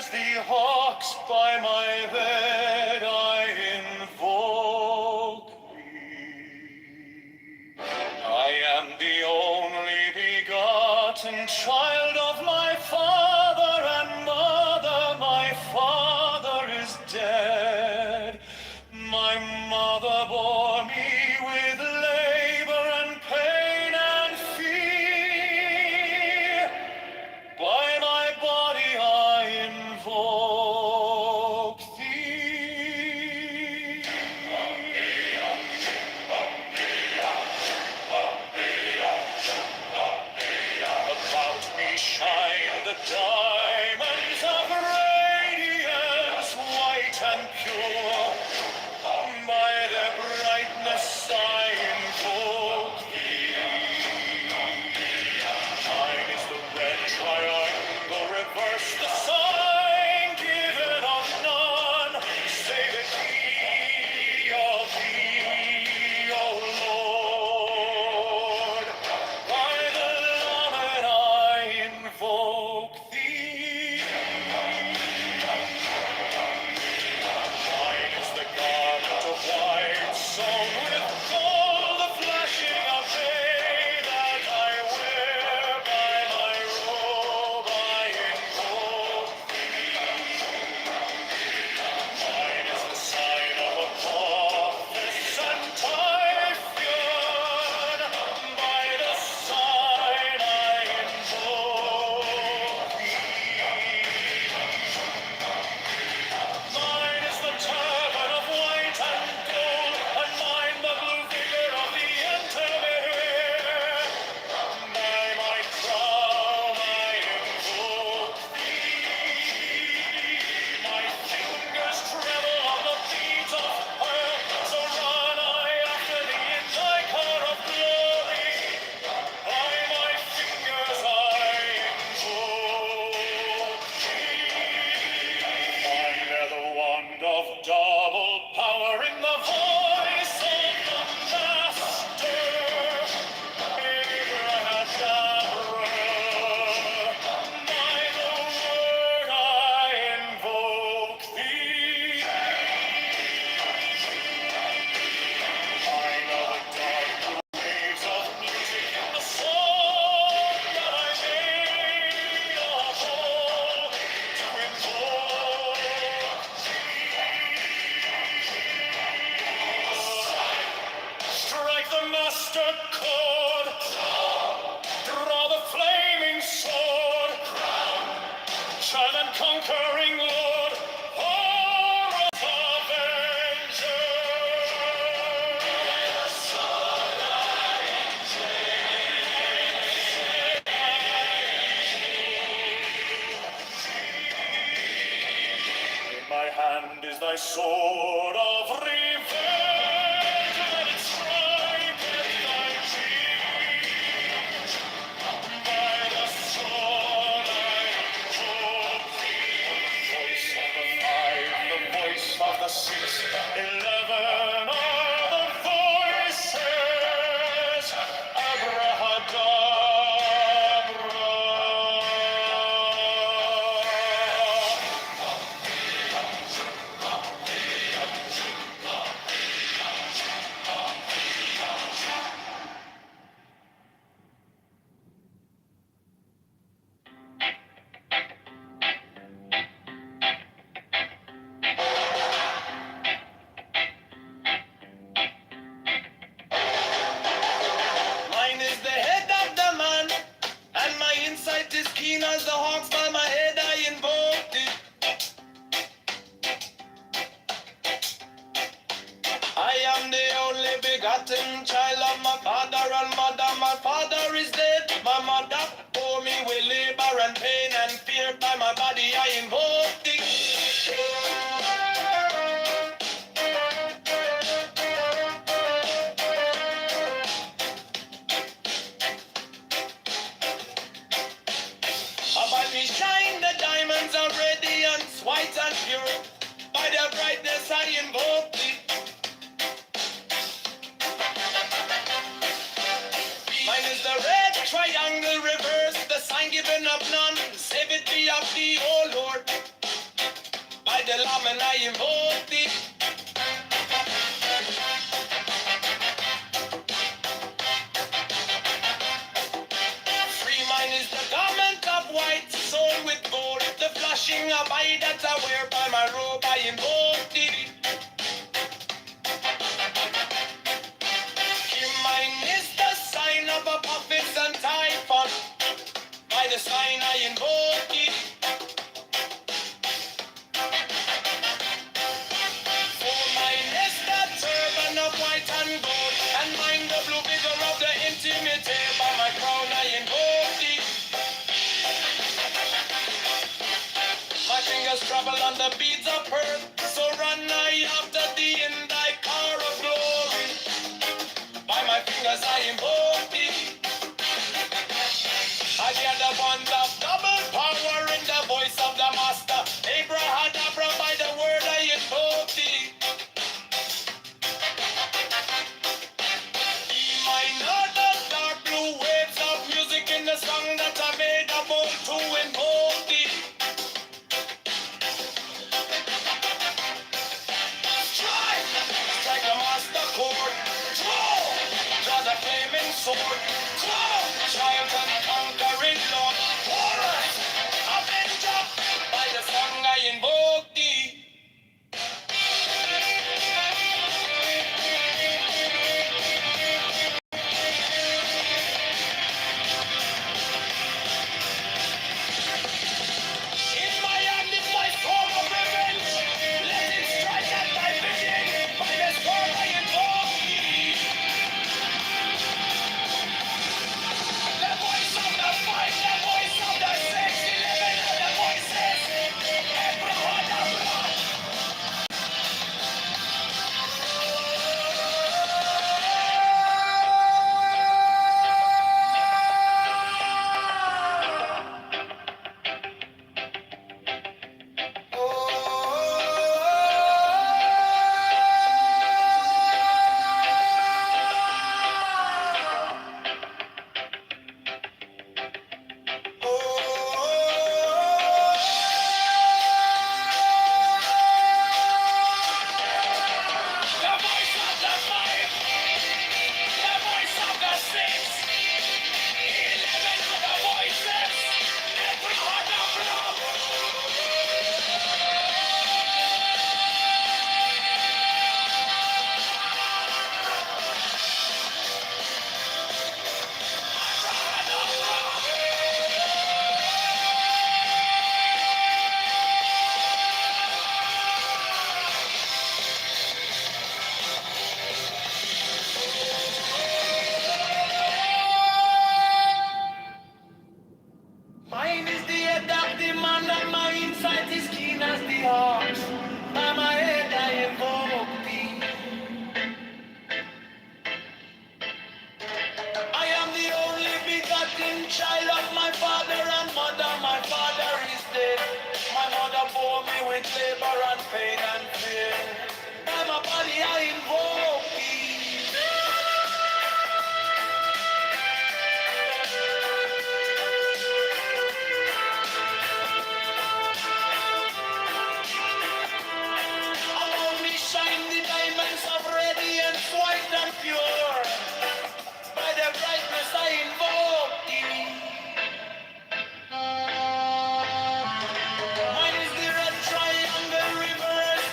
as the hawks by my bed I invoke thee. I am the only begotten child of my father and mother. My father is dead. My mother bore me with labor and pain and fear. By my body I invoke thee. About me shine the diamonds of radiance, white and pure. By their brightness I invoke thee. Mine is the red triangle, reverse the sign, given of none, save it thee, O Lord. By the Lamed I invoke thee. Mine is the garment of white, sewn with gold, the flashing of day that I wear. By my robe I invoke thee. Mine is the sign of Apophis and Typhoon. By the sign I invoke thee. Mine is the turban of white and gold, and mine the blue vigor of the intermere. By my crown I invoke thee. My fingers tremble on the beat of pearl, so run I after thee in thy car of glory. By my fingers I invoke thee. I bear the wand of double power in the voice of the Master. Abracadabra. By the word I invoke thee. I know the dark waves of music in the song that I made of old to invoke thee. Strike the master chord, draw the flaming sword, child and conquering Lord, horror of avenger. In my hand is thy sword of revenge, and it striketh thy cheek. By the sword I invoke thee. Voice of the five, the voice of the six, 11 are the voices. Abracadabra. Mine is the head of the man, and my insight is keen as the hawks. By my head I invoke thee. I am the only begotten child of my father and mother. My father is dead. My mother bore me with labor and pain and fear. By my body I invoke thee. About me shine the diamonds of radiance, white and pure. By their brightness I invoke thee. Mine is the red triangle, reverse the sign given of none. Save it be of thee, O Lord. come and I invoke thee. Free mine is the garment of white, sold with gold. The flashing of eye that I wear by my robe, I invoke thee. Mine is the sign of a prophets and typhon. By the sign I invoke it. For mine is the turban of white and gold, and mine the blue vigor of the intimate. By my crown I invoke it. My fingers travel on the beads of pearl, so run I after thee in thy car of glory. By my fingers I invoke thee. I hear the bond of double power in the voice of the master. Abraham, by the word I invoke thee. Minor the dark blue waves of music in the song that I made about to invoke thee. Strike the master chord. Draw the flaming sword. Triumph and conquering Lord. Horus, Avenger, by the song I invoke thee. In my hand is my sword of revenge. Let it strike at thy bidding. By the sword I invoke thee. The voice of the fight, the voice of the 611 of the voices. Everyone of blood. The voice of the five, the voice of the 611 of the voices. Everyone of blood. Mine is the head of the man, and my insight is keen as the heart. By my head I invoke thee. I am the only begotten child of my father and mother. My father is dead. My mother bore me with labor and pain and fear. By my body I invoke thee. Around me shine the diamonds of radiance, white and pure. By the brightness I invoke thee. Mine is the red triangle reverse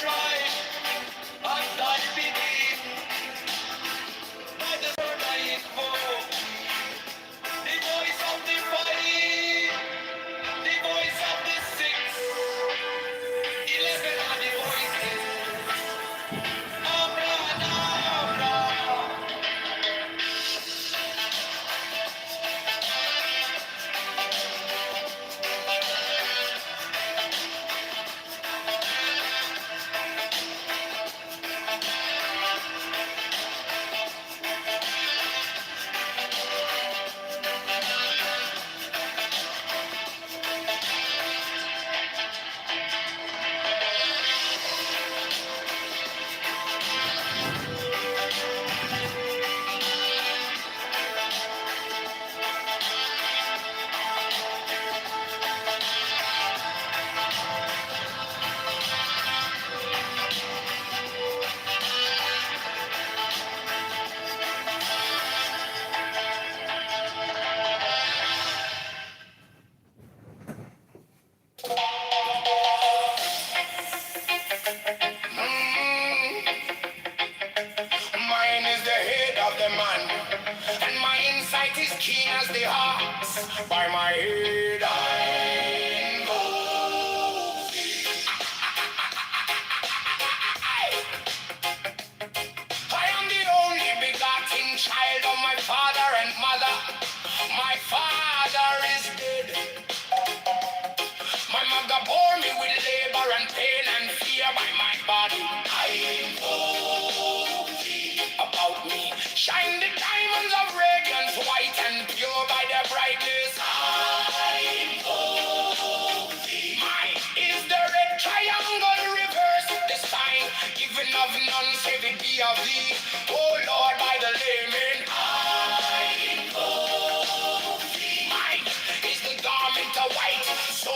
tried and died beneath by the word I invoke. The voice of the fight, the voice of the six, 11 are the voices. Abracadabra. Mine is the head of the man, and my insight is keen as the ox. By my head I go. I am the only begotten child of my father and mother. My father is dead. My mother bore me with labor and pain and fear by my body. I invoke thee about me. Shine the diamonds of radiance, white and pure by their brightness. I invoke thee. Mine is the red triangle reverse, the sign given of none save it be of thee. Oh Lord, by the layman. I invoke thee. Mine is the garment of white, so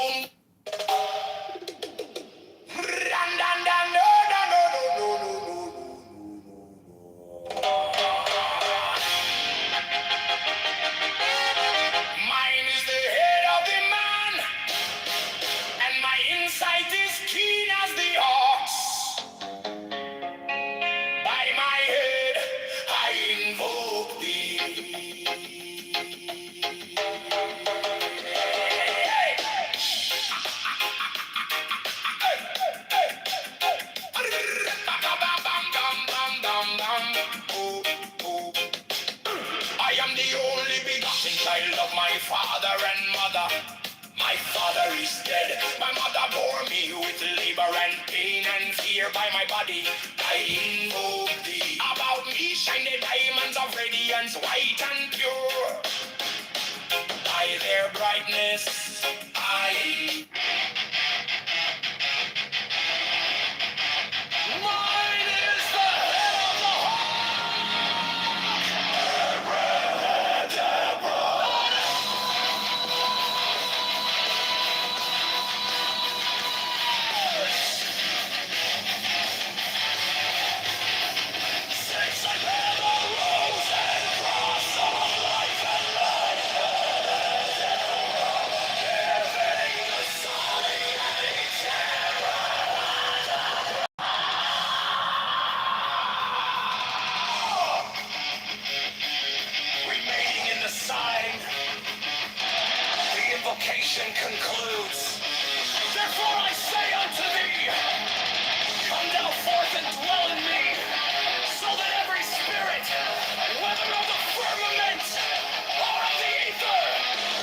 mine is the head of the man, and my insight is keen as the ox. By my head I invoke thee. I am the only begotten child of my father and mother. My father is dead. My mother bore me with labor and pain and fear by my body. I invoke thee. About me shine the diamonds of radiance, white and pure. By their brightness, I. Mine is the head of the remaining in the sign. The invocation concludes. Therefore I say unto thee, come thou forth and dwell in me, so that every spirit, whether of the firmament, or of the ether,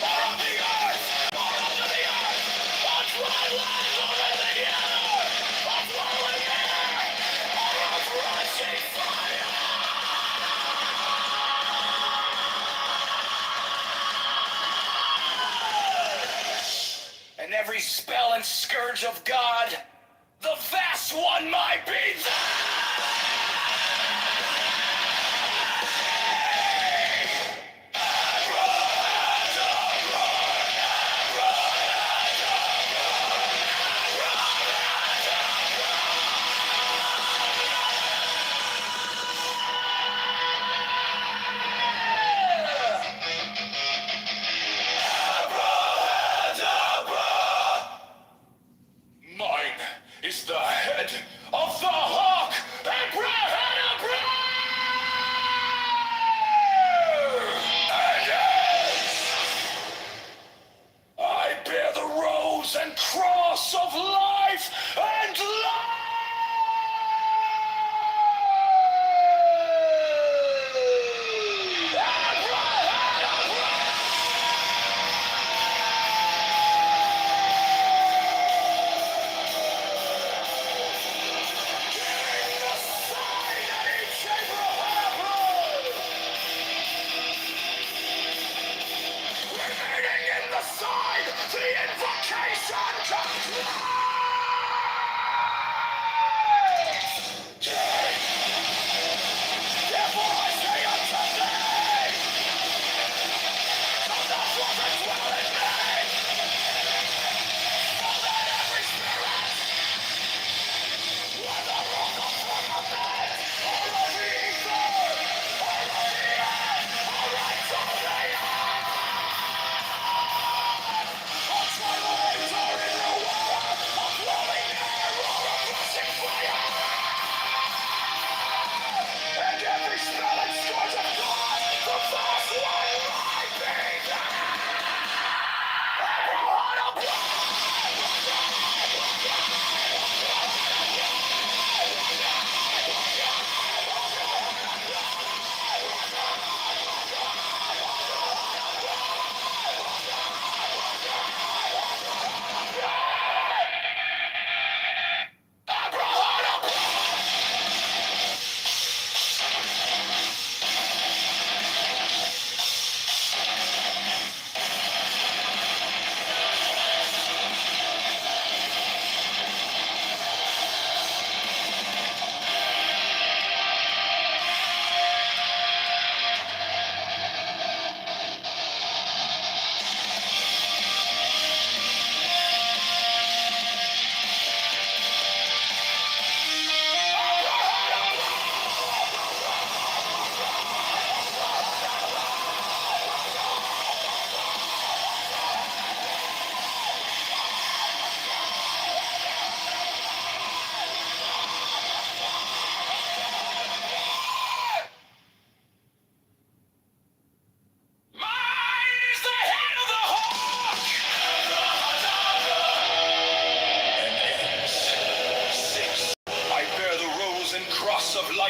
or of the earth, or under the earth, or dry land, or in the air, or flowing air, or of rushing fire, and every spell and scourge of God, the vast one might be Mine is the head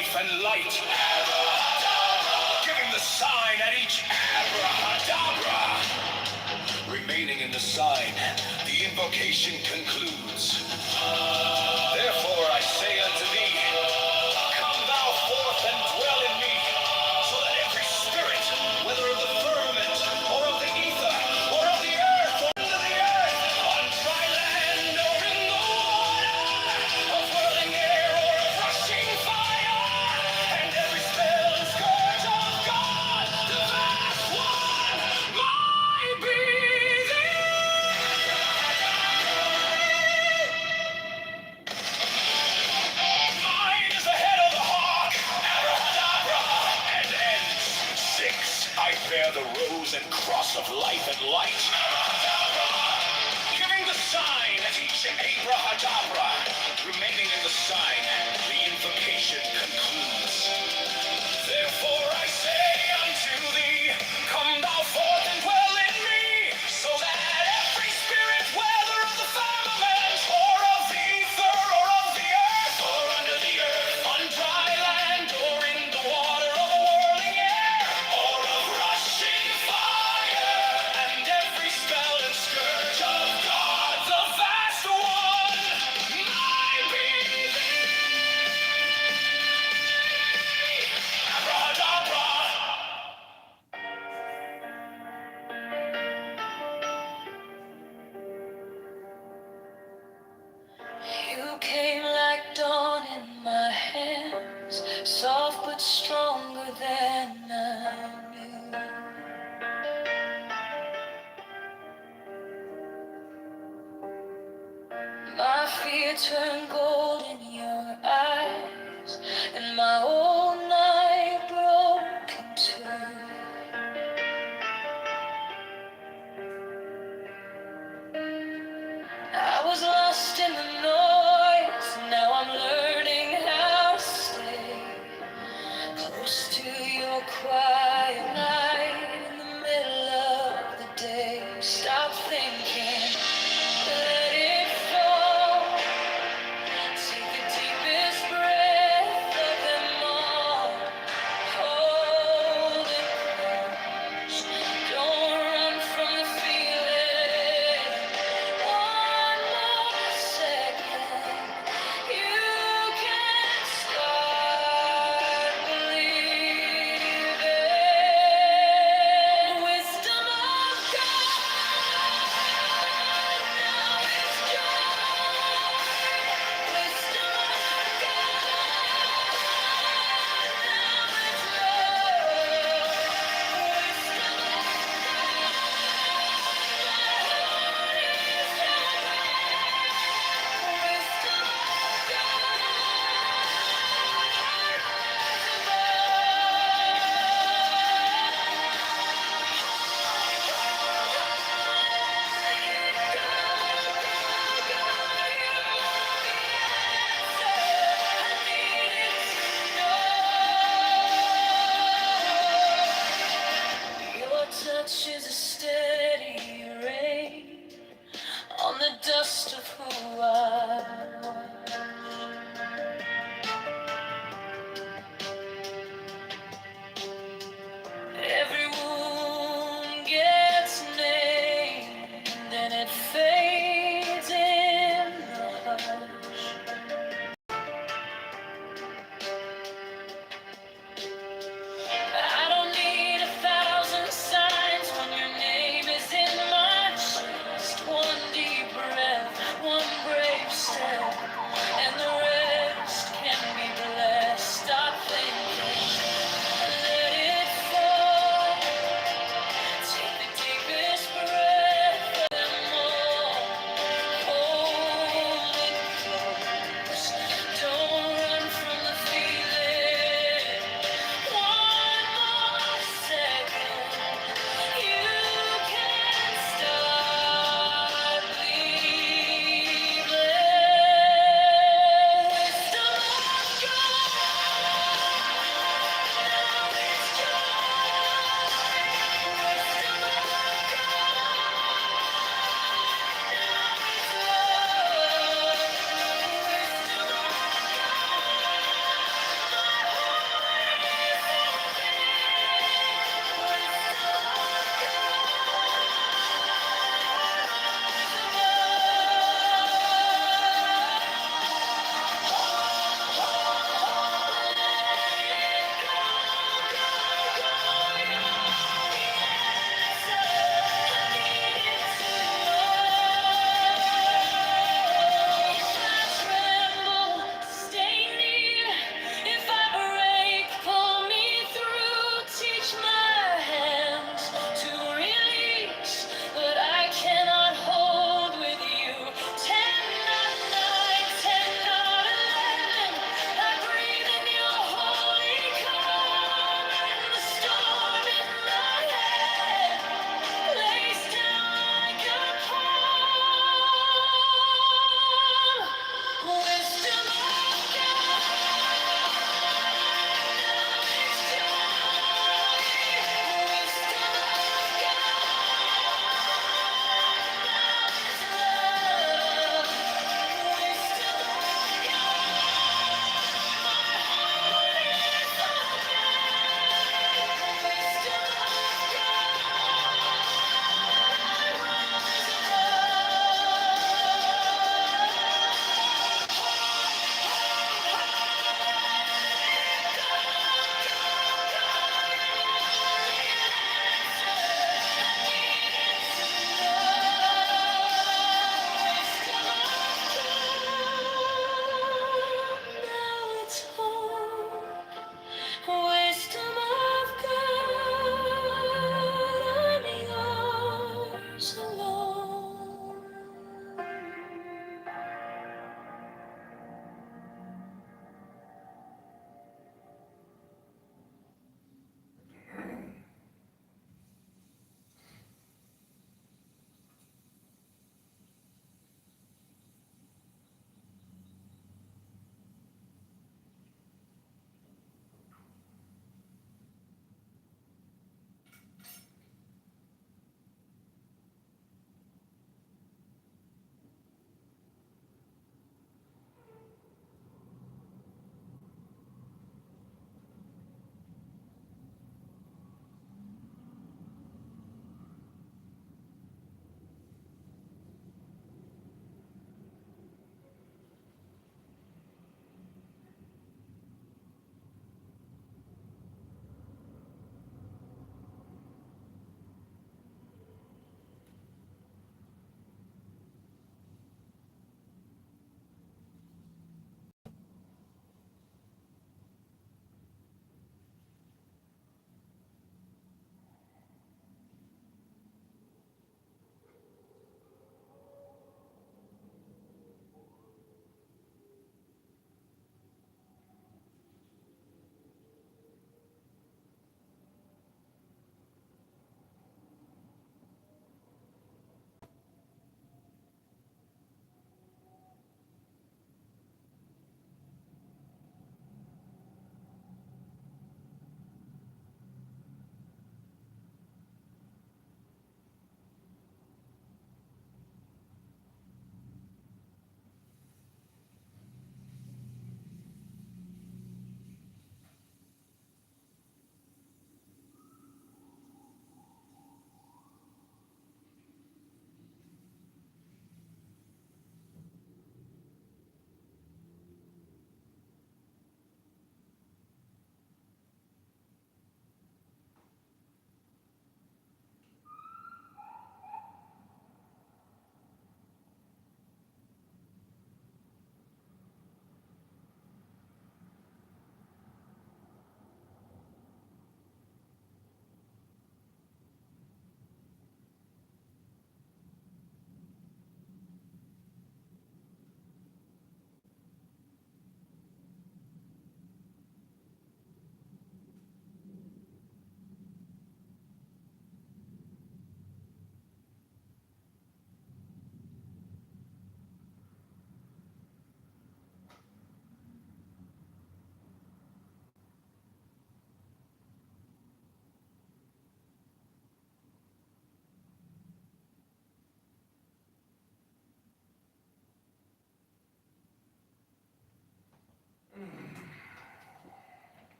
life and light. Giving the sign at each abracadabra. Remaining in the sign, the invocation concludes. Therefore I say unto thee, come thou forth and dwell in me, so that every spirit, whether of the firmament, or of the ether, or of the earth, or under the earth, on dry land, or in the water, of whirling air, or of rushing fire, and every spell and scourge of God, the vast one, might be thee. Mine is the head of the hawk, abracadabra, and ends. 6, I bear the rose and cross of life and light, abracadabra. Giving the sign at each abracadabra. Remaining in the sign, the invocation concludes. Therefore I say unto thee, come thou forth and dwell in me, so that every spirit, whether of the firmament, or of the ether, or of the earth, or under the earth, on dry land, or in the water, of whirling air, or of rushing fire, and every spell and scourge of God, the vast one, might be thee. Abracadabra. You came like dawn in my hands, soft but stronger than I knew. My fear turned gold.